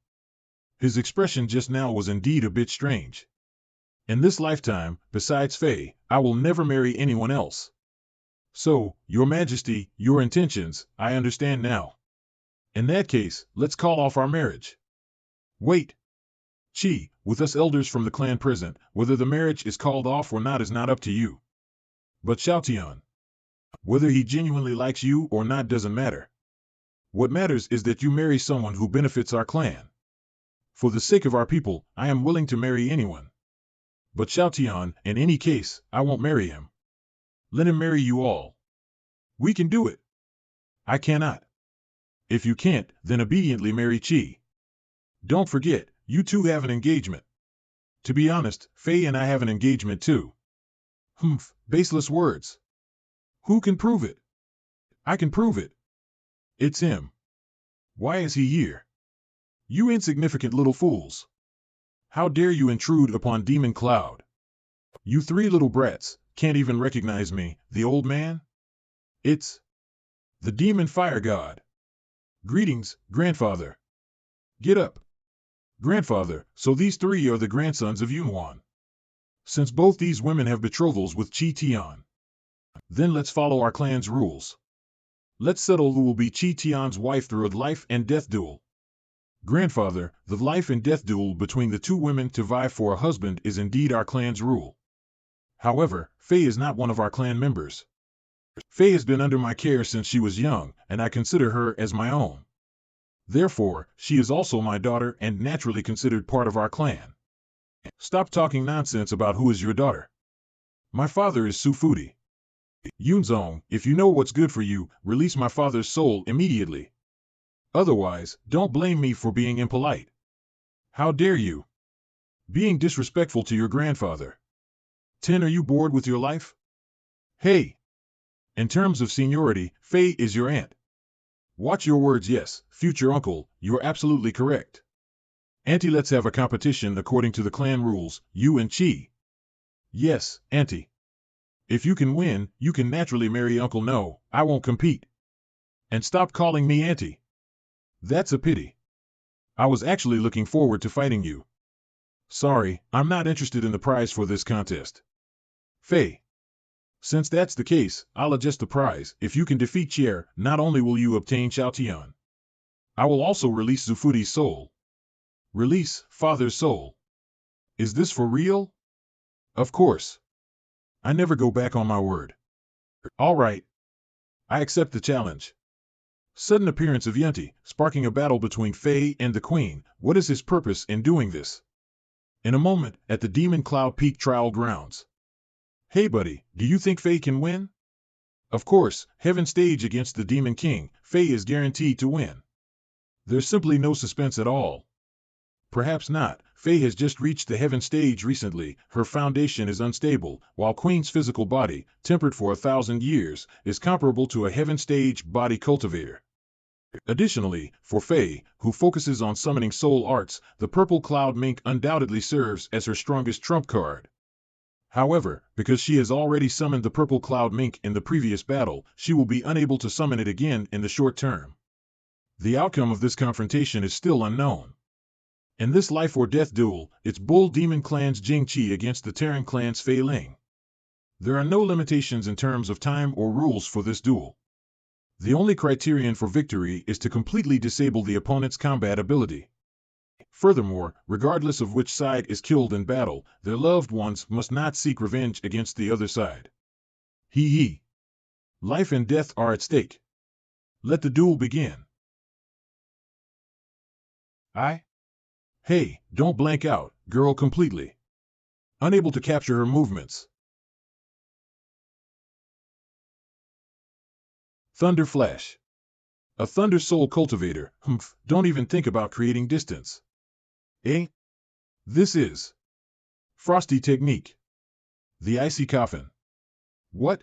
His expression just now was indeed a bit strange. In this lifetime, besides Fei, I will never marry anyone else. So, Your Majesty, your intentions, I understand now. In that case, let's call off our marriage. Wait. Chi, with us elders from the clan present, whether the marriage is called off or not is not up to you. But Xiaotian, whether he genuinely likes you or not doesn't matter. What matters is that you marry someone who benefits our clan. For the sake of our people, I am willing to marry anyone. But Xiaotian, in any case, I won't marry him. Let him marry you all. We can do it. I cannot. If you can't, then obediently marry Chi. Don't forget, you two have an engagement. To be honest, Fei and I have an engagement too. Humph, baseless words. Who can prove it? I can prove it. It's him. Why is he here? You insignificant little fools. How dare you intrude upon Demon Cloud? You three little brats, can't even recognize me, the old man? It's the Demon Fire God. Greetings, grandfather. Get up. Grandfather, so these three are the grandsons of Yunwan. Since both these women have betrothals with Chi Tian, then let's follow our clan's rules. Let's settle who will be Chi Tian's wife through a life and death duel. Grandfather, the life and death duel between the two women to vie for a husband is indeed our clan's rule. However, Fei is not one of our clan members. Fei has been under my care since she was young, and I consider her as my own. Therefore, she is also my daughter and naturally considered part of our clan. Stop talking nonsense about who is your daughter. My father is Su Fudi. Yunzong, if you know what's good for you, release my father's soul immediately. Otherwise, don't blame me for being impolite. How dare you? Being disrespectful to your grandfather. 10. Are you bored with your life? Hey! In terms of seniority, Fei is your aunt. Watch your words. Yes, future uncle, you're absolutely correct. Auntie, let's have a competition according to the clan rules, you and Chi. Yes, Auntie. If you can win, you can naturally marry Uncle. No, I won't compete. And stop calling me Auntie. That's a pity. I was actually looking forward to fighting you. Sorry, I'm not interested in the prize for this contest. Fei. Since that's the case, I'll adjust the prize. If you can defeat Chier, not only will you obtain Xiaotian, I will also release Zufudi's soul. Release father's soul. Is this for real? Of course. I never go back on my word. All right. I accept the challenge. Sudden appearance of Yunti, sparking a battle between Fei and the Queen. What is his purpose in doing this? In a moment, at the Demon Cloud Peak trial grounds. Hey buddy, do you think Fei can win? Of course, Heaven Stage against the Demon King, Fei is guaranteed to win. There's simply no suspense at all. Perhaps not. Fei has just reached the Heaven Stage recently, her foundation is unstable, while Queen's physical body, tempered for 1,000 years, is comparable to a Heaven Stage body cultivator. Additionally, for Fei, who focuses on summoning soul arts, the Purple Cloud Mink undoubtedly serves as her strongest trump card. However, because she has already summoned the Purple Cloud Mink in the previous battle, she will be unable to summon it again in the short term. The outcome of this confrontation is still unknown. In this life or death duel, it's Bull Demon Clan's Jing Qi against the Terran Clan's Fei Ling. There are no limitations in terms of time or rules for this duel. The only criterion for victory is to completely disable the opponent's combat ability. Furthermore, regardless of which side is killed in battle, their loved ones must not seek revenge against the other side. Hee. Life and death are at stake. Let the duel begin. Hey, don't blank out, girl, completely. Unable to capture her movements. Thunder Flash. A Thunder Soul Cultivator, humph, don't even think about creating distance. Eh? This is Frosty Technique. The Icy Coffin. What?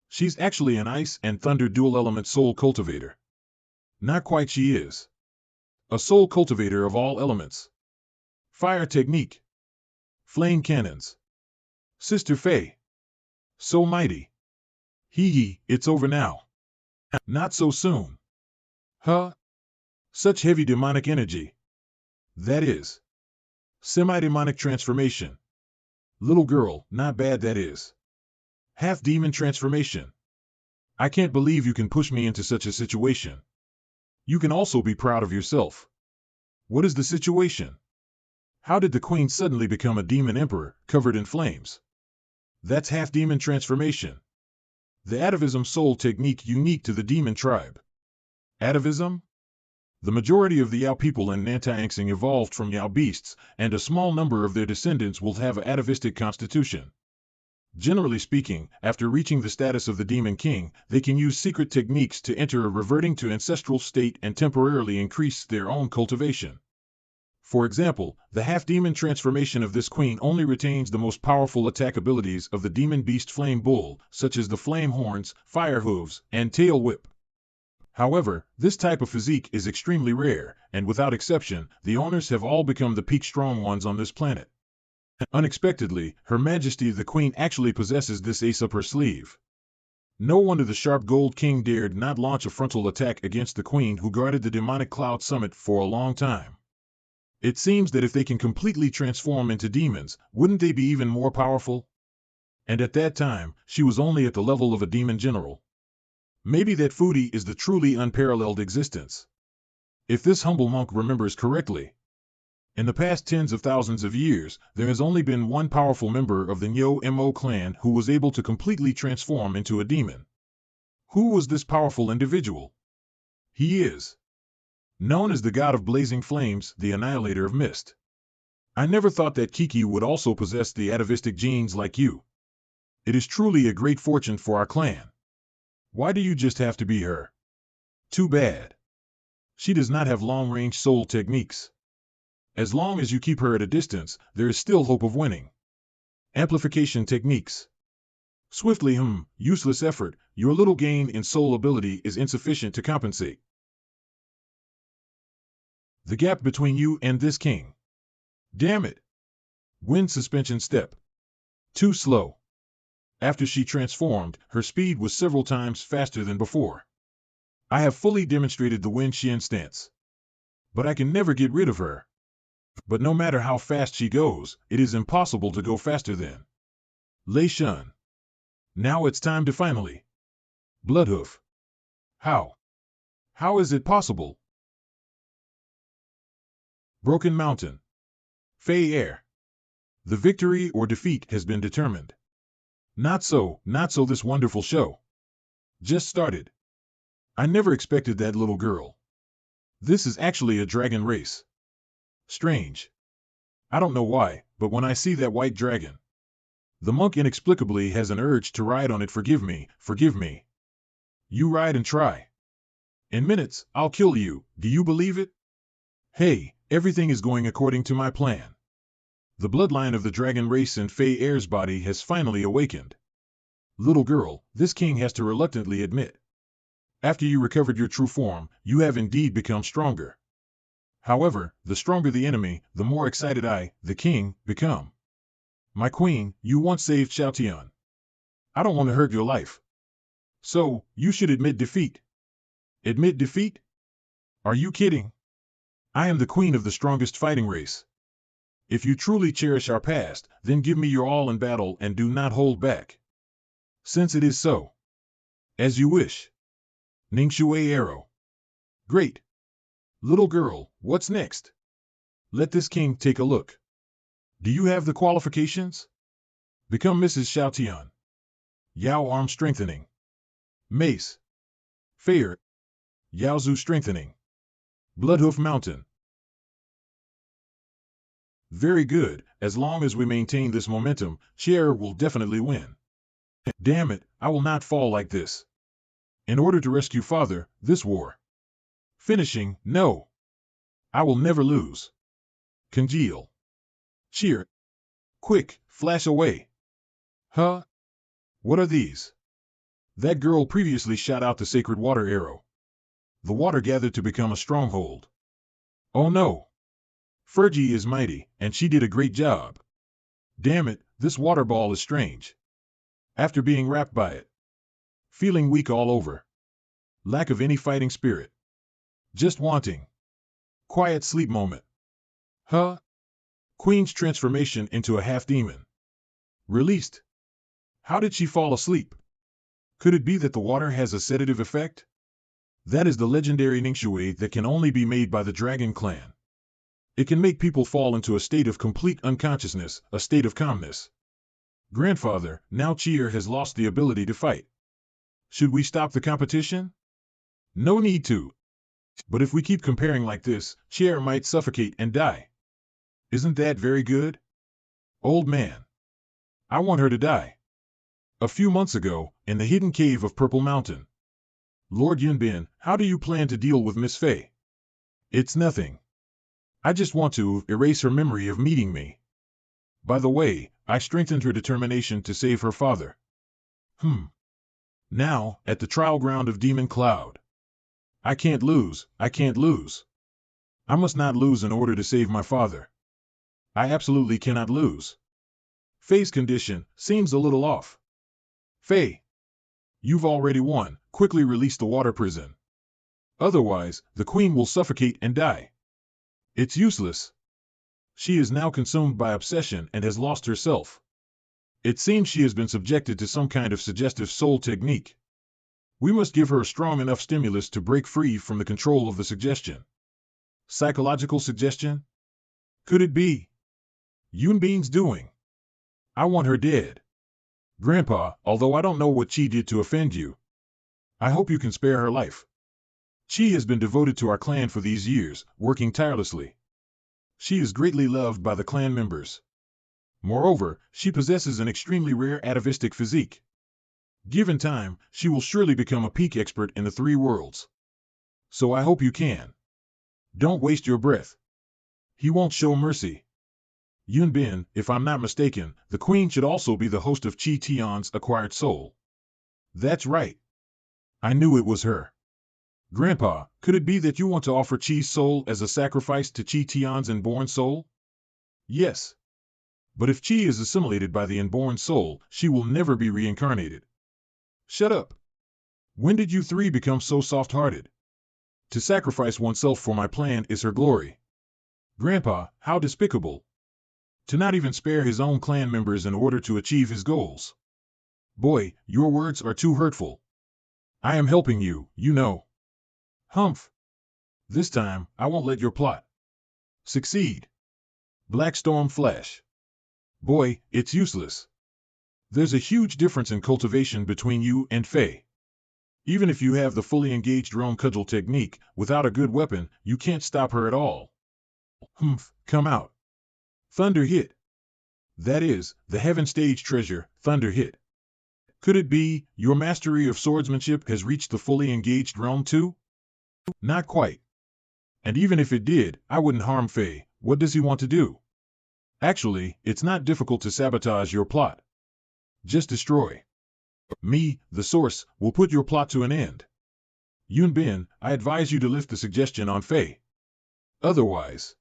She's actually an Ice and Thunder dual-element Soul Cultivator. Not quite she is. A Soul Cultivator of all elements. Fire Technique. Flame Cannons. Sister Faye. So mighty. Hee hee, it's over now. Not so soon. Huh? Such heavy demonic energy. That is. Semi-demonic transformation. Little girl, not bad that is. Half-demon transformation. I can't believe you can push me into such a situation. You can also be proud of yourself. What is the situation? How did the queen suddenly become a demon emperor, covered in flames? That's half-demon transformation. The atavism soul technique unique to the demon tribe. Atavism? The majority of the Yao people in Nantiangsing evolved from Yao beasts, and a small number of their descendants will have an atavistic constitution. Generally speaking, after reaching the status of the demon king, they can use secret techniques to enter a reverting to ancestral state and temporarily increase their own cultivation. For example, the half-demon transformation of this queen only retains the most powerful attack abilities of the demon beast Flame Bull, such as the flame horns, fire hooves, and tail whip. However, this type of physique is extremely rare, and without exception, the owners have all become the peak strong ones on this planet. Unexpectedly, Her Majesty the Queen actually possesses this ace up her sleeve. No wonder the Sharp Gold King dared not launch a frontal attack against the Queen who guarded the demonic cloud summit for a long time. It seems that if they can completely transform into demons, wouldn't they be even more powerful? And at that time, she was only at the level of a demon general. Maybe that foodie is the truly unparalleled existence. If this humble monk remembers correctly, in the past tens of thousands of years, there has only been one powerful member of the Nyo Mo clan who was able to completely transform into a demon. Who was this powerful individual? He is known as the god of blazing flames, the annihilator of mist. I never thought that Kiki would also possess the atavistic genes like you. It is truly a great fortune for our clan. Why do you just have to be her? Too bad. She does not have long-range soul techniques. As long as you keep her at a distance, there is still hope of winning. Amplification techniques. Swiftly, useless effort, your little gain in soul ability is insufficient to compensate. The gap between you and this king. Damn it. Wind suspension step. Too slow. After she transformed, her speed was several times faster than before. I have fully demonstrated the Wind Shen stance. But I can never get rid of her. But no matter how fast she goes, it is impossible to go faster than Lei Shun. Now it's time to finally. Bloodhoof. How? How is it possible? Broken Mountain. Fei Air. The victory or defeat has been determined. Not so this wonderful show. Just started. I never expected that little girl. This is actually a dragon race. Strange. I don't know why, but when I see that white dragon, the monk inexplicably has an urge to ride on it. Forgive me, forgive me. You ride and try. In minutes, I'll kill you, do you believe it? Hey, everything is going according to my plan. The bloodline of the dragon race in Fei Air's body has finally awakened. Little girl, this king has to reluctantly admit. After you recovered your true form, you have indeed become stronger. However, the stronger the enemy, the more excited I, the king, become. My queen, you once saved Xiaotian. I don't want to hurt your life. So, you should admit defeat. Admit defeat? Are you kidding? I am the queen of the strongest fighting race. If you truly cherish our past, then give me your all in battle and do not hold back. Since it is so. As you wish. Ningshui Arrow. Great. Little girl, what's next? Let this king take a look. Do you have the qualifications? Become Mrs. Xiaotian. Yao Arm Strengthening. Mace. Fair. Yaozu Strengthening. Bloodhoof Mountain. Very good, as long as we maintain this momentum, Cher will definitely win. Damn it, I will not fall like this. In order to rescue father, this war Finishing, no. I will never lose. Congeal. Cheer. Quick, flash away. Huh? What are these? That girl previously shot out the sacred water arrow. The water gathered to become a stronghold. Oh no. Fergie is mighty, and she did a great job. Damn it, this water ball is strange. After being wrapped by it. Feeling weak all over. Lack of any fighting spirit. Just wanting. Quiet sleep moment. Huh? Queen's transformation into a half-demon. Released. How did she fall asleep? Could it be that the water has a sedative effect? That is the legendary Ningshui that can only be made by the Dragon Clan. It can make people fall into a state of complete unconsciousness, a state of calmness. Grandfather, now Cheer has lost the ability to fight. Should we stop the competition? No need to. But if we keep comparing like this, Cheer might suffocate and die. Isn't that very good? Old man. I want her to die. A few months ago, in the hidden cave of Purple Mountain. Lord Yunbin, how do you plan to deal with Miss Fei? It's nothing. I just want to erase her memory of meeting me. By the way, I strengthened her determination to save her father. Now, at the trial ground of Demon Cloud. I can't lose, I can't lose. I must not lose in order to save my father. I absolutely cannot lose. Fei's condition seems a little off. Fei, you've already won, quickly release the water prison. Otherwise, the queen will suffocate and die. It's useless. She is now consumed by obsession and has lost herself. It seems she has been subjected to some kind of suggestive soul technique. We must give her a strong enough stimulus to break free from the control of the suggestion. Psychological suggestion? Could it be Yunbin's doing? I want her dead. Grandpa, although I don't know what Qi did to offend you, I hope you can spare her life. Qi has been devoted to our clan for these years, working tirelessly. She is greatly loved by the clan members. Moreover, she possesses an extremely rare atavistic physique. Given time, she will surely become a peak expert in the 3 worlds. So I hope you can. Don't waste your breath. He won't show mercy. Yunbin, if I'm not mistaken, the queen should also be the host of Qi Tian's acquired soul. That's right. I knew it was her. Grandpa, could it be that you want to offer Qi's soul as a sacrifice to Qi Tian's inborn soul? Yes. But if Qi is assimilated by the inborn soul, she will never be reincarnated. Shut up. When did you 3 become so soft-hearted? To sacrifice oneself for my plan is her glory. Grandpa, how despicable. To not even spare his own clan members in order to achieve his goals. Boy, your words are too hurtful. I am helping you, you know. Humph. This time, I won't let your plot succeed. Black Storm Flash. Boy, it's useless. There's a huge difference in cultivation between you and Fei. Even if you have the fully engaged Rome Cudgel technique, without a good weapon, you can't stop her at all. Humph, come out. Thunder hit. That is, the Heaven Stage treasure, Thunder hit. Could it be, your mastery of swordsmanship has reached the fully engaged realm too? Not quite. And even if it did, I wouldn't harm Fei. What does he want to do? Actually, it's not difficult to sabotage your plot. Just destroy. Me, the source, will put your plot to an end. Yunbin, I advise you to lift the suggestion on Fei. Otherwise,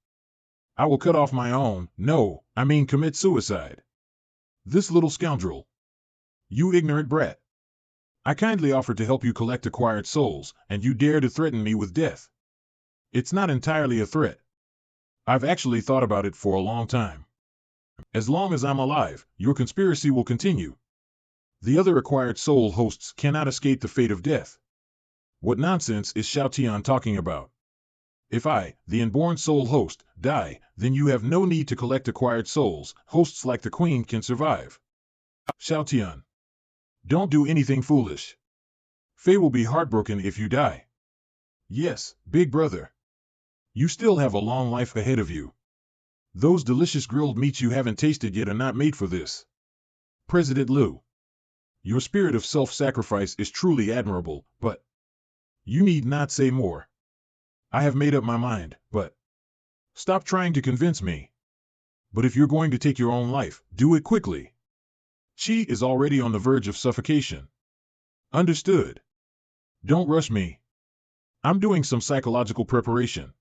I will cut off my own, no, I mean commit suicide. This little scoundrel. You ignorant brat. I kindly offered to help you collect acquired souls, and you dare to threaten me with death. It's not entirely a threat. I've actually thought about it for a long time. As long as I'm alive, your conspiracy will continue. The other acquired soul hosts cannot escape the fate of death. What nonsense is Xiaotian talking about? If I, the inborn soul host, die, then you have no need to collect acquired souls. Hosts like the queen can survive. Xiaotian. Don't do anything foolish. Fei will be heartbroken if you die. Yes, big brother. You still have a long life ahead of you. Those delicious grilled meats you haven't tasted yet are not made for this. President Lu. Your spirit of self-sacrifice is truly admirable, but you need not say more. I have made up my mind, but stop trying to convince me. But if you're going to take your own life, do it quickly. Qi is already on the verge of suffocation. Understood. Don't rush me. I'm doing some psychological preparation.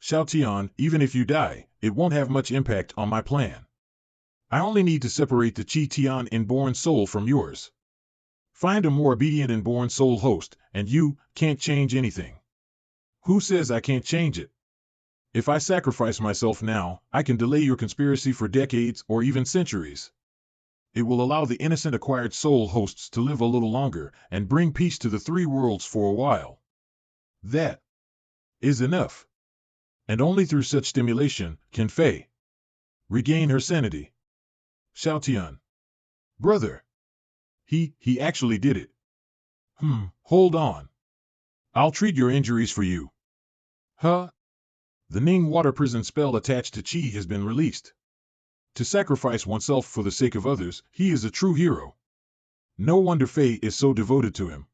Xiaotian, even if you die, it won't have much impact on my plan. I only need to separate the Qi Tian inborn soul from yours. Find a more obedient inborn soul host, and you can't change anything. Who says I can't change it? If I sacrifice myself now, I can delay your conspiracy for decades or even centuries. It will allow the innocent acquired soul hosts to live a little longer and bring peace to the three worlds for a while. That is enough. And only through such stimulation can Fei regain her sanity. Xiaotian. Brother. He actually did it. Hold on. I'll treat your injuries for you. Huh? The Ning water prison spell attached to Qi has been released. To sacrifice oneself for the sake of others, he is a true hero. No wonder Fei is so devoted to him.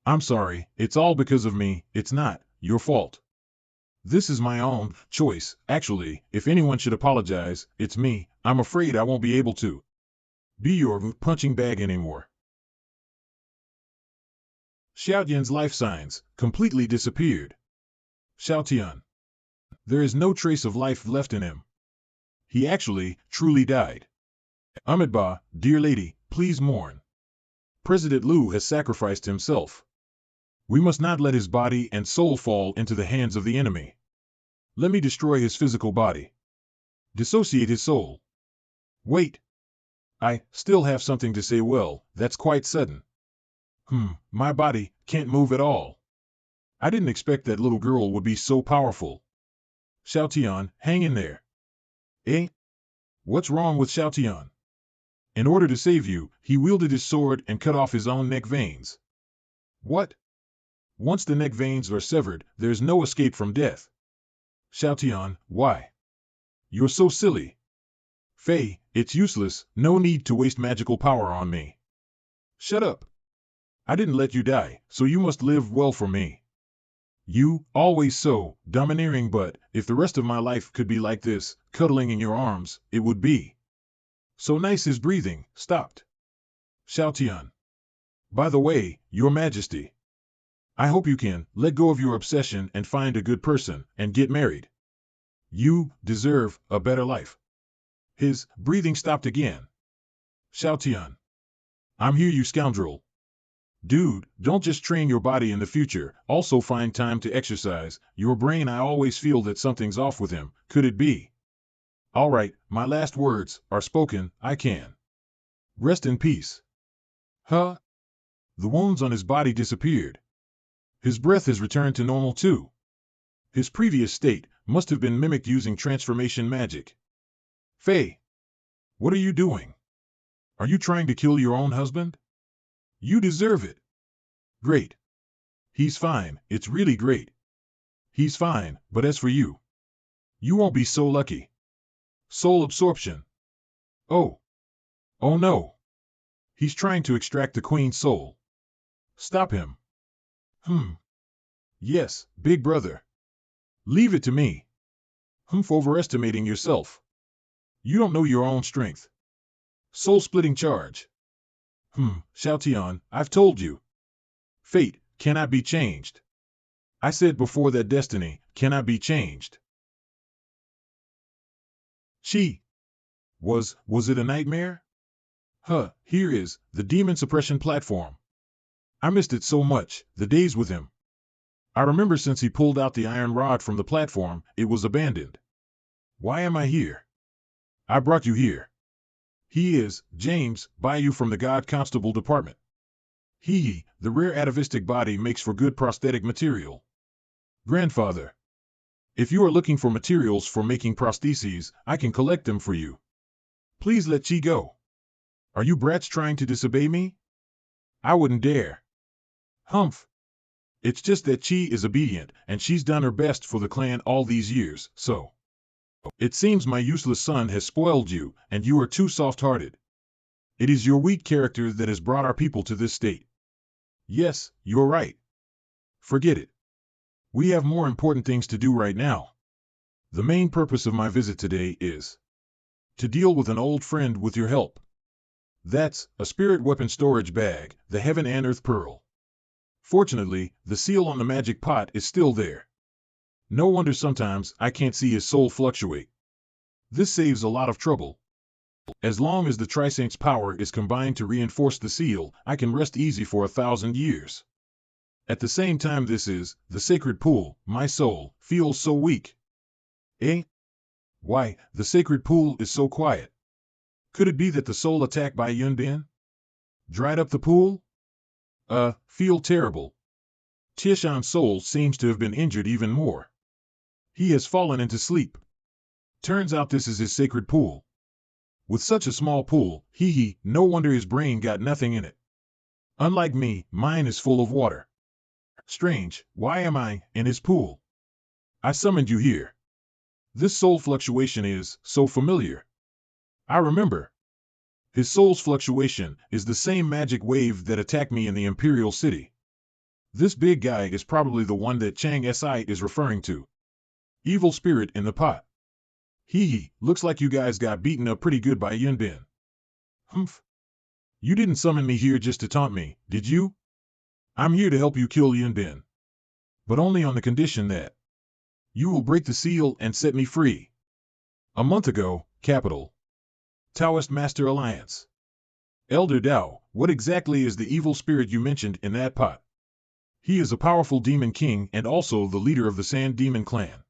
I'm sorry, it's all because of me, it's not your fault. This is my own choice. Actually, if anyone should apologize, it's me. I'm afraid I won't be able to be your punching bag anymore. Xiaotian's life signs completely disappeared. Xiaotian. There is no trace of life left in him. He actually, truly died. Amitabha, dear lady, please mourn. President Lu has sacrificed himself. We must not let his body and soul fall into the hands of the enemy. Let me destroy his physical body. Dissociate his soul. Wait. I still have something to say. Well, that's quite sudden. My body can't move at all. I didn't expect that little girl would be so powerful. Xiaotian, hang in there. Eh? What's wrong with Xiaotian? In order to save you, he wielded his sword and cut off his own neck veins. What? Once the neck veins are severed, there's no escape from death. Xiaotian, why? You're so silly. Fei, it's useless, no need to waste magical power on me. Shut up. I didn't let you die, so you must live well for me. You, always so domineering, but if the rest of my life could be like this, cuddling in your arms, it would be. So nice. His breathing stopped. Xiaotian. By the way, Your Majesty, I hope you can let go of your obsession and find a good person and get married. You deserve a better life. His breathing stopped again. Xiaotian. I'm here, you scoundrel. Dude, don't just train your body in the future, also find time to exercise. Your brain, I always feel that something's off with him. Could it be? All right, my last words are spoken. I can rest in peace. Huh? The wounds on his body disappeared. His breath has returned to normal too. His previous state must have been mimicked using transformation magic. Fei, what are you doing? Are you trying to kill your own husband? You deserve it. Great. He's fine, it's really great. He's fine, but as for you, you won't be so lucky. Soul absorption. Oh. Oh no. He's trying to extract the queen's soul. Stop him. Yes, big brother. Leave it to me. For overestimating yourself. You don't know your own strength. Soul-splitting charge. Xiaotian, I've told you. Fate cannot be changed. I said before that destiny cannot be changed. Qi. Was it a nightmare? Here is the demon suppression platform. I missed it so much, the days with him. I remember since he pulled out the iron rod from the platform, it was abandoned. Why am I here? I brought you here. He is, James, by you from the God Constable Department. The rare atavistic body makes for good prosthetic material. Grandfather. If you are looking for materials for making prostheses, I can collect them for you. Please let Qi go. Are you brats trying to disobey me? I wouldn't dare. Humph. It's just that Qi is obedient, and she's done her best for the clan all these years, so. It seems my useless son has spoiled you, and you are too soft-hearted. It is your weak character that has brought our people to this state. Yes, you're right. Forget it. We have more important things to do right now. The main purpose of my visit today is to deal with an old friend with your help. That's a spirit weapon storage bag, the Heaven and Earth Pearl. Fortunately, the seal on the magic pot is still there. No wonder sometimes I can't see his soul fluctuate. This saves a lot of trouble. As long as the Trisaint's power is combined to reinforce the seal, I can rest easy for 1,000 years. At the same time, this is the sacred pool. My soul feels so weak. Eh? Why, the sacred pool is so quiet. Could it be that the soul attacked by Yunbin dried up the pool? Feel terrible. Tieshan's soul seems to have been injured even more. He has fallen into sleep. Turns out this is his sacred pool. With such a small pool, no wonder his brain got nothing in it. Unlike me, mine is full of water. Strange, why am I in his pool? I summoned you here. This soul fluctuation is so familiar. I remember. His soul's fluctuation is the same magic wave that attacked me in the Imperial City. This big guy is probably the one that Chang Si is referring to. Evil spirit in the pot. Looks like you guys got beaten up pretty good by Yunbin. Humph. You didn't summon me here just to taunt me, did you? I'm here to help you kill Yunbin. But only on the condition that you will break the seal and set me free. A month ago, Capital. Taoist Master Alliance. Elder Dao, what exactly is the evil spirit you mentioned in that pot? He is a powerful demon king and also the leader of the Sand Demon clan.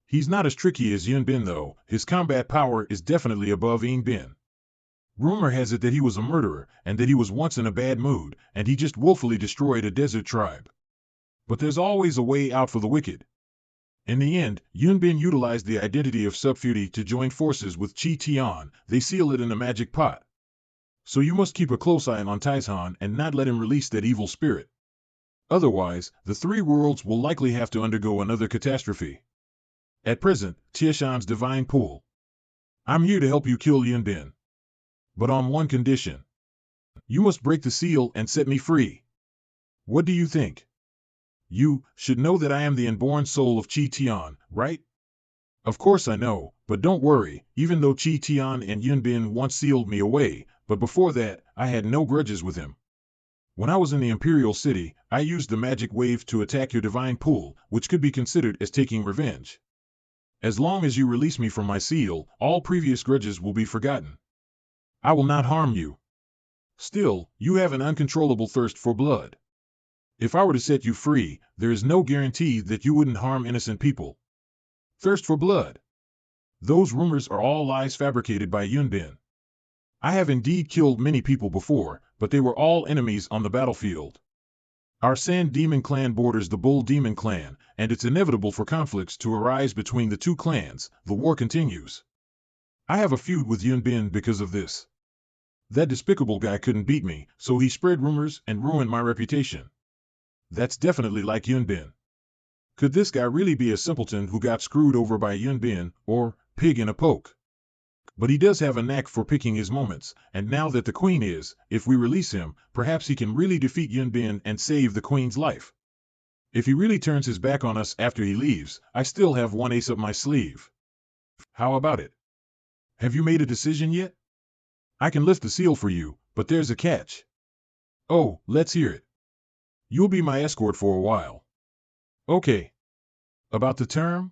He's not as tricky as Yunbin though, his combat power is definitely above Yunbin. Rumor has it that he was a murderer, and that he was once in a bad mood, and he just willfully destroyed a desert tribe. But there's always a way out for the wicked. In the end, Yunbin utilized the identity of Subfuti to join forces with Qi Tian. They seal it in a magic pot. So you must keep a close eye on Taishan and not let him release that evil spirit. Otherwise, the three worlds will likely have to undergo another catastrophe. At present, Tieshan's divine pool. I'm here to help you kill Yunbin. But on one condition. You must break the seal and set me free. What do you think? You should know that I am the inborn soul of Qi Tian, right? Of course I know, but don't worry, even though Qi Tian and Yunbin once sealed me away, but before that, I had no grudges with him. When I was in the Imperial City, I used the magic wave to attack your divine pool, which could be considered as taking revenge. As long as you release me from my seal, all previous grudges will be forgotten. I will not harm you. Still, you have an uncontrollable thirst for blood. If I were to set you free, there is no guarantee that you wouldn't harm innocent people. Thirst for blood. Those rumors are all lies fabricated by Yunbin. I have indeed killed many people before, but they were all enemies on the battlefield. Our Sand Demon clan borders the Bull Demon clan, and it's inevitable for conflicts to arise between the two clans. The war continues. I have a feud with Yunbin because of this. That despicable guy couldn't beat me, so he spread rumors and ruined my reputation. That's definitely like Yunbin. Could this guy really be a simpleton who got screwed over by Yunbin, or pig in a poke? But he does have a knack for picking his moments, and now that the queen is, if we release him, perhaps he can really defeat Yunbin and save the queen's life. If he really turns his back on us after he leaves, I still have one ace up my sleeve. How about it? Have you made a decision yet? I can lift the seal for you, but there's a catch. Oh, let's hear it. You'll be my escort for a while. Okay. About the term?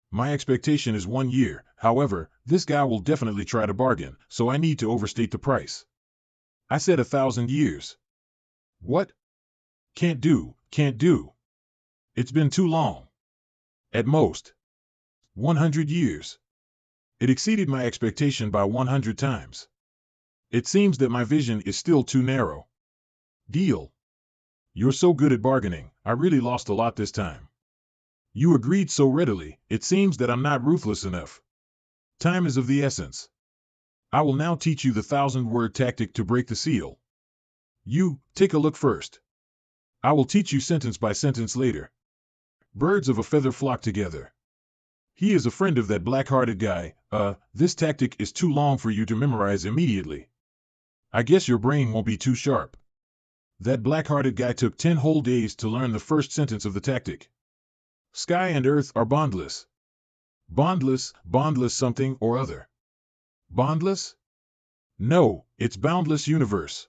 My expectation is 1 year, however, this guy will definitely try to bargain, so I need to overstate the price. I said 1,000 years. What? Can't do. It's been too long. At most. 100 years. It exceeded my expectation by 100 times. It seems that my vision is still too narrow. Deal. You're so good at bargaining, I really lost a lot this time. You agreed so readily, it seems that I'm not ruthless enough. Time is of the essence. I will now teach you the 1,000-word tactic to break the seal. You, take a look first. I will teach you sentence by sentence later. Birds of a feather flock together. He is a friend of that black-hearted guy. This tactic is too long for you to memorize immediately. I guess your brain won't be too sharp. That black-hearted guy took 10 whole days to learn the first sentence of the tactic. Sky and earth are bondless. Bondless something or other. Bondless? No, it's boundless universe.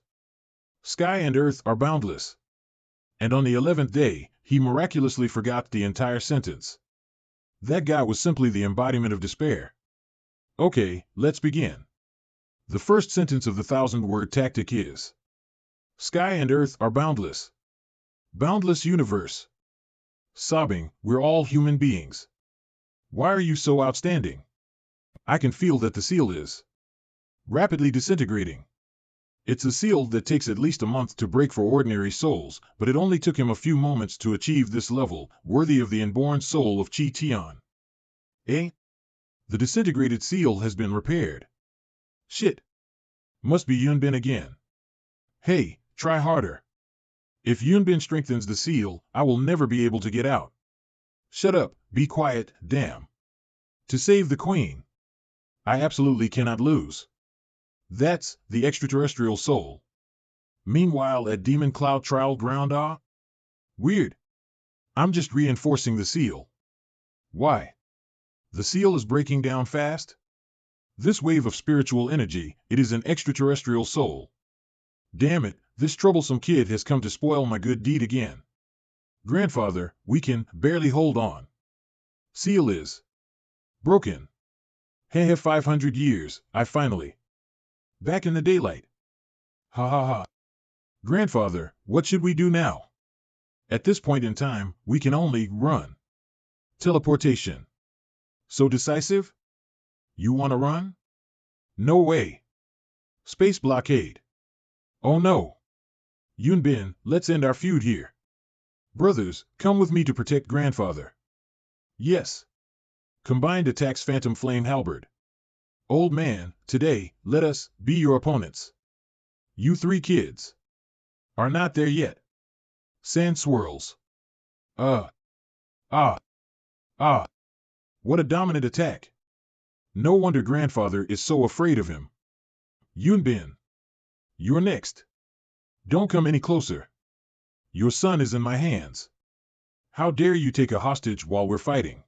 Sky and earth are boundless. And on the 11th day, he miraculously forgot the entire sentence. That guy was simply the embodiment of despair. Okay, let's begin. The first sentence of the 1,000-word tactic is: Sky and earth are boundless. Boundless universe. Sobbing, we're all human beings. Why are you so outstanding? I can feel that the seal is rapidly disintegrating. It's a seal that takes at least a month to break for ordinary souls, but it only took him a few moments to achieve this level, worthy of the inborn soul of Chi Tian. Eh? The disintegrated seal has been repaired. Shit. Must be Yunbin again. Hey, try harder. If Yunbin strengthens the seal, I will never be able to get out. Shut up, be quiet, damn. To save the queen. I absolutely cannot lose. That's the extraterrestrial soul. Meanwhile at Demon Cloud Trial Ground, weird. I'm just reinforcing the seal. Why? The seal is breaking down fast? This wave of spiritual energy, it is an extraterrestrial soul. Damn it, this troublesome kid has come to spoil my good deed again. Grandfather, we can barely hold on. Seal is broken. Heh 500 years, I finally. Back in the daylight. Ha ha ha. Grandfather, what should we do now? At this point in time, we can only run. Teleportation. So decisive? You want to run? No way. Space blockade. Oh no. Yunbin, let's end our feud here. Brothers, come with me to protect grandfather. Yes. Combined attacks Phantom Flame Halberd. Old man, today, let us be your opponents. You three kids are not there yet. Sand swirls. What a dominant attack. No wonder grandfather is so afraid of him. Yunbin. You're next. Don't come any closer. Your son is in my hands. How dare you take a hostage while we're fighting?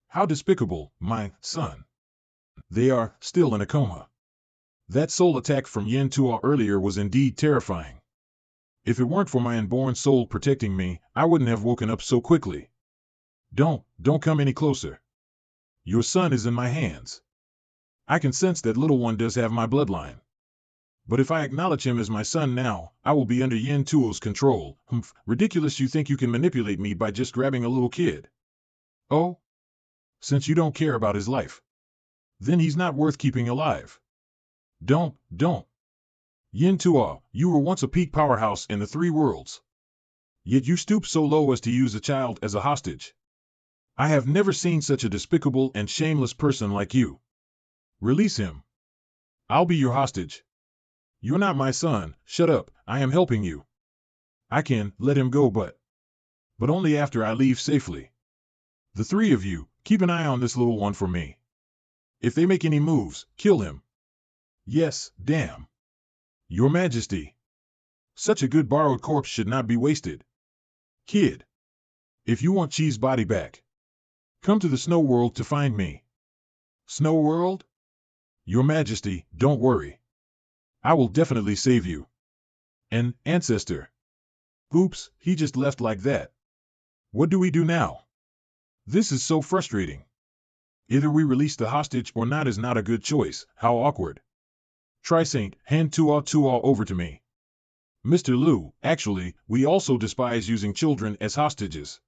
How despicable, my son. They are still in a coma. That soul attack from Yen Tuo earlier was indeed terrifying. If it weren't for my inborn soul protecting me, I wouldn't have woken up so quickly. Don't come any closer. Your son is in my hands. I can sense that little one does have my bloodline. But if I acknowledge him as my son now, I will be under Yen Tuo's control. Ridiculous you think you can manipulate me by just grabbing a little kid. Oh? Since you don't care about his life. Then he's not worth keeping alive. Don't. Yen Tuo, you were once a peak powerhouse in the 3 worlds. Yet you stoop so low as to use a child as a hostage. I have never seen such a despicable and shameless person like you. Release him. I'll be your hostage. You're not my son, shut up, I am helping you. I can let him go but only after I leave safely. The 3 of you, keep an eye on this little one for me. If they make any moves, kill him. Yes, damn. Your Majesty. Such a good borrowed corpse should not be wasted. Kid. If you want Chi's body back, come to the Snow World to find me. Snow World? Your Majesty, don't worry. I will definitely save you. An ancestor. Oops, he just left like that. What do we do now? This is so frustrating. Either we release the hostage or not is not a good choice. How awkward. Trisaint, hand Tuo over to me. Mr. Lu, actually, we also despise using children as hostages.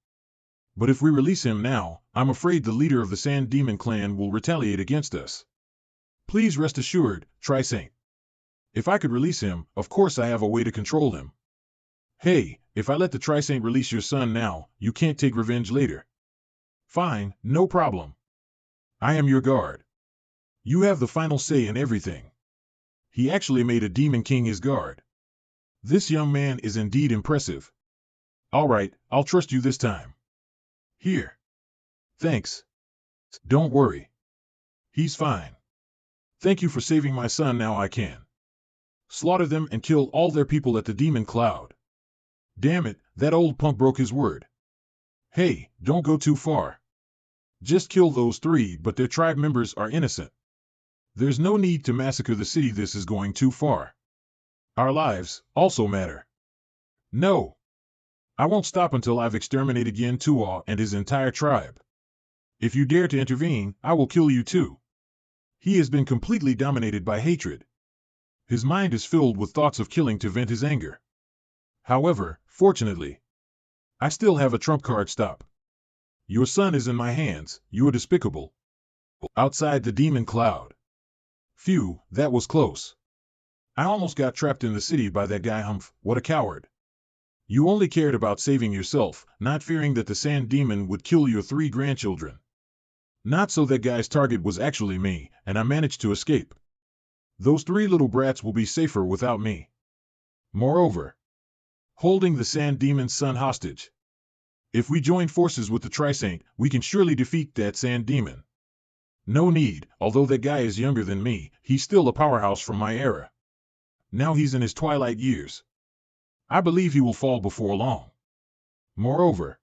But if we release him now, I'm afraid the leader of the Sand Demon clan will retaliate against us. Please rest assured, Trisaint. If I could release him, of course I have a way to control him. Hey, if I let the Trisaint release your son now, you can't take revenge later. Fine, no problem. I am your guard. You have the final say in everything. He actually made a Demon King his guard. This young man is indeed impressive. All right, I'll trust you this time. Here. Thanks. Don't worry. He's fine. Thank you for saving my son. Now I can slaughter them and kill all their people at the Demon Cloud. Damn it, that old punk broke his word. Hey, don't go too far. Just kill those three, but their tribe members are innocent. There's no need to massacre the city. This is going too far. Our lives also matter. No, I won't stop until I've exterminated Yin Tuo and his entire tribe. If you dare to intervene, I will kill you too. He has been completely dominated by hatred. His mind is filled with thoughts of killing to vent his anger. However, fortunately, I still have a trump card. Stop. Your son is in my hands. You are despicable. Outside the demon cloud. Phew, that was close. I almost got trapped in the city by that guy. Humph, what a coward. You only cared about saving yourself, not fearing that the sand demon would kill your 3 grandchildren. Not so. That guy's target was actually me, and I managed to escape. Those 3 little brats will be safer without me. Moreover, holding the sand demon's son hostage. If we join forces with the Trisaint, we can surely defeat that sand demon. No need, although that guy is younger than me, he's still a powerhouse from my era. Now he's in his twilight years. I believe he will fall before long. Moreover,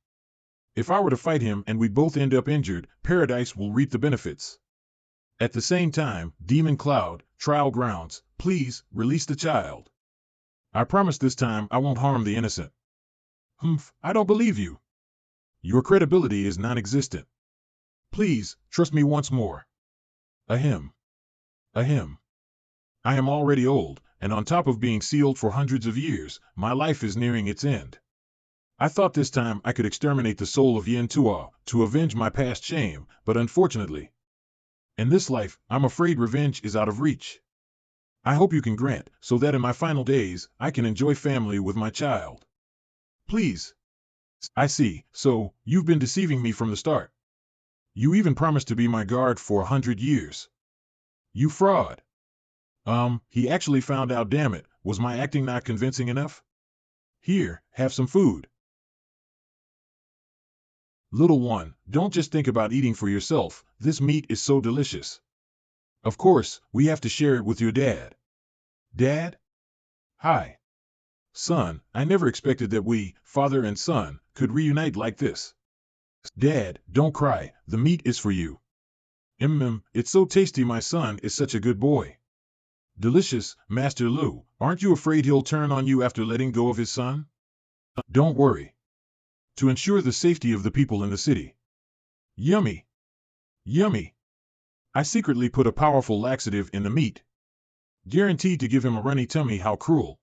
if I were to fight him and we both end up injured, Paradise will reap the benefits. At the same time, Demon Cloud, Trial Grounds, please, release the child. I promise this time I won't harm the innocent. Humph, I don't believe you. Your credibility is non-existent. Please, trust me once more. Ahem. Ahem. I am already old, and on top of being sealed for hundreds of years, my life is nearing its end. I thought this time I could exterminate the soul of Yin Tuo to avenge my past shame, but unfortunately, in this life, I'm afraid revenge is out of reach. I hope you can grant, so that in my final days, I can enjoy family with my child. Please. I see, so, you've been deceiving me from the start. You even promised to be my guard for 100 years. You fraud. He actually found out. Damn it, was my acting not convincing enough? Here, have some food. Little one, don't just think about eating for yourself, this meat is so delicious. Of course, we have to share it with your dad. Dad? Hi. Son, I never expected that we, father and son, could reunite like this. Dad, don't cry, the meat is for you. It's so tasty. My son is such a good boy. Delicious, Master Lu, aren't you afraid he'll turn on you after letting go of his son? Don't worry. To ensure the safety of the people in the city. Yummy. Yummy. I secretly put a powerful laxative in the meat. Guaranteed to give him a runny tummy. How cruel.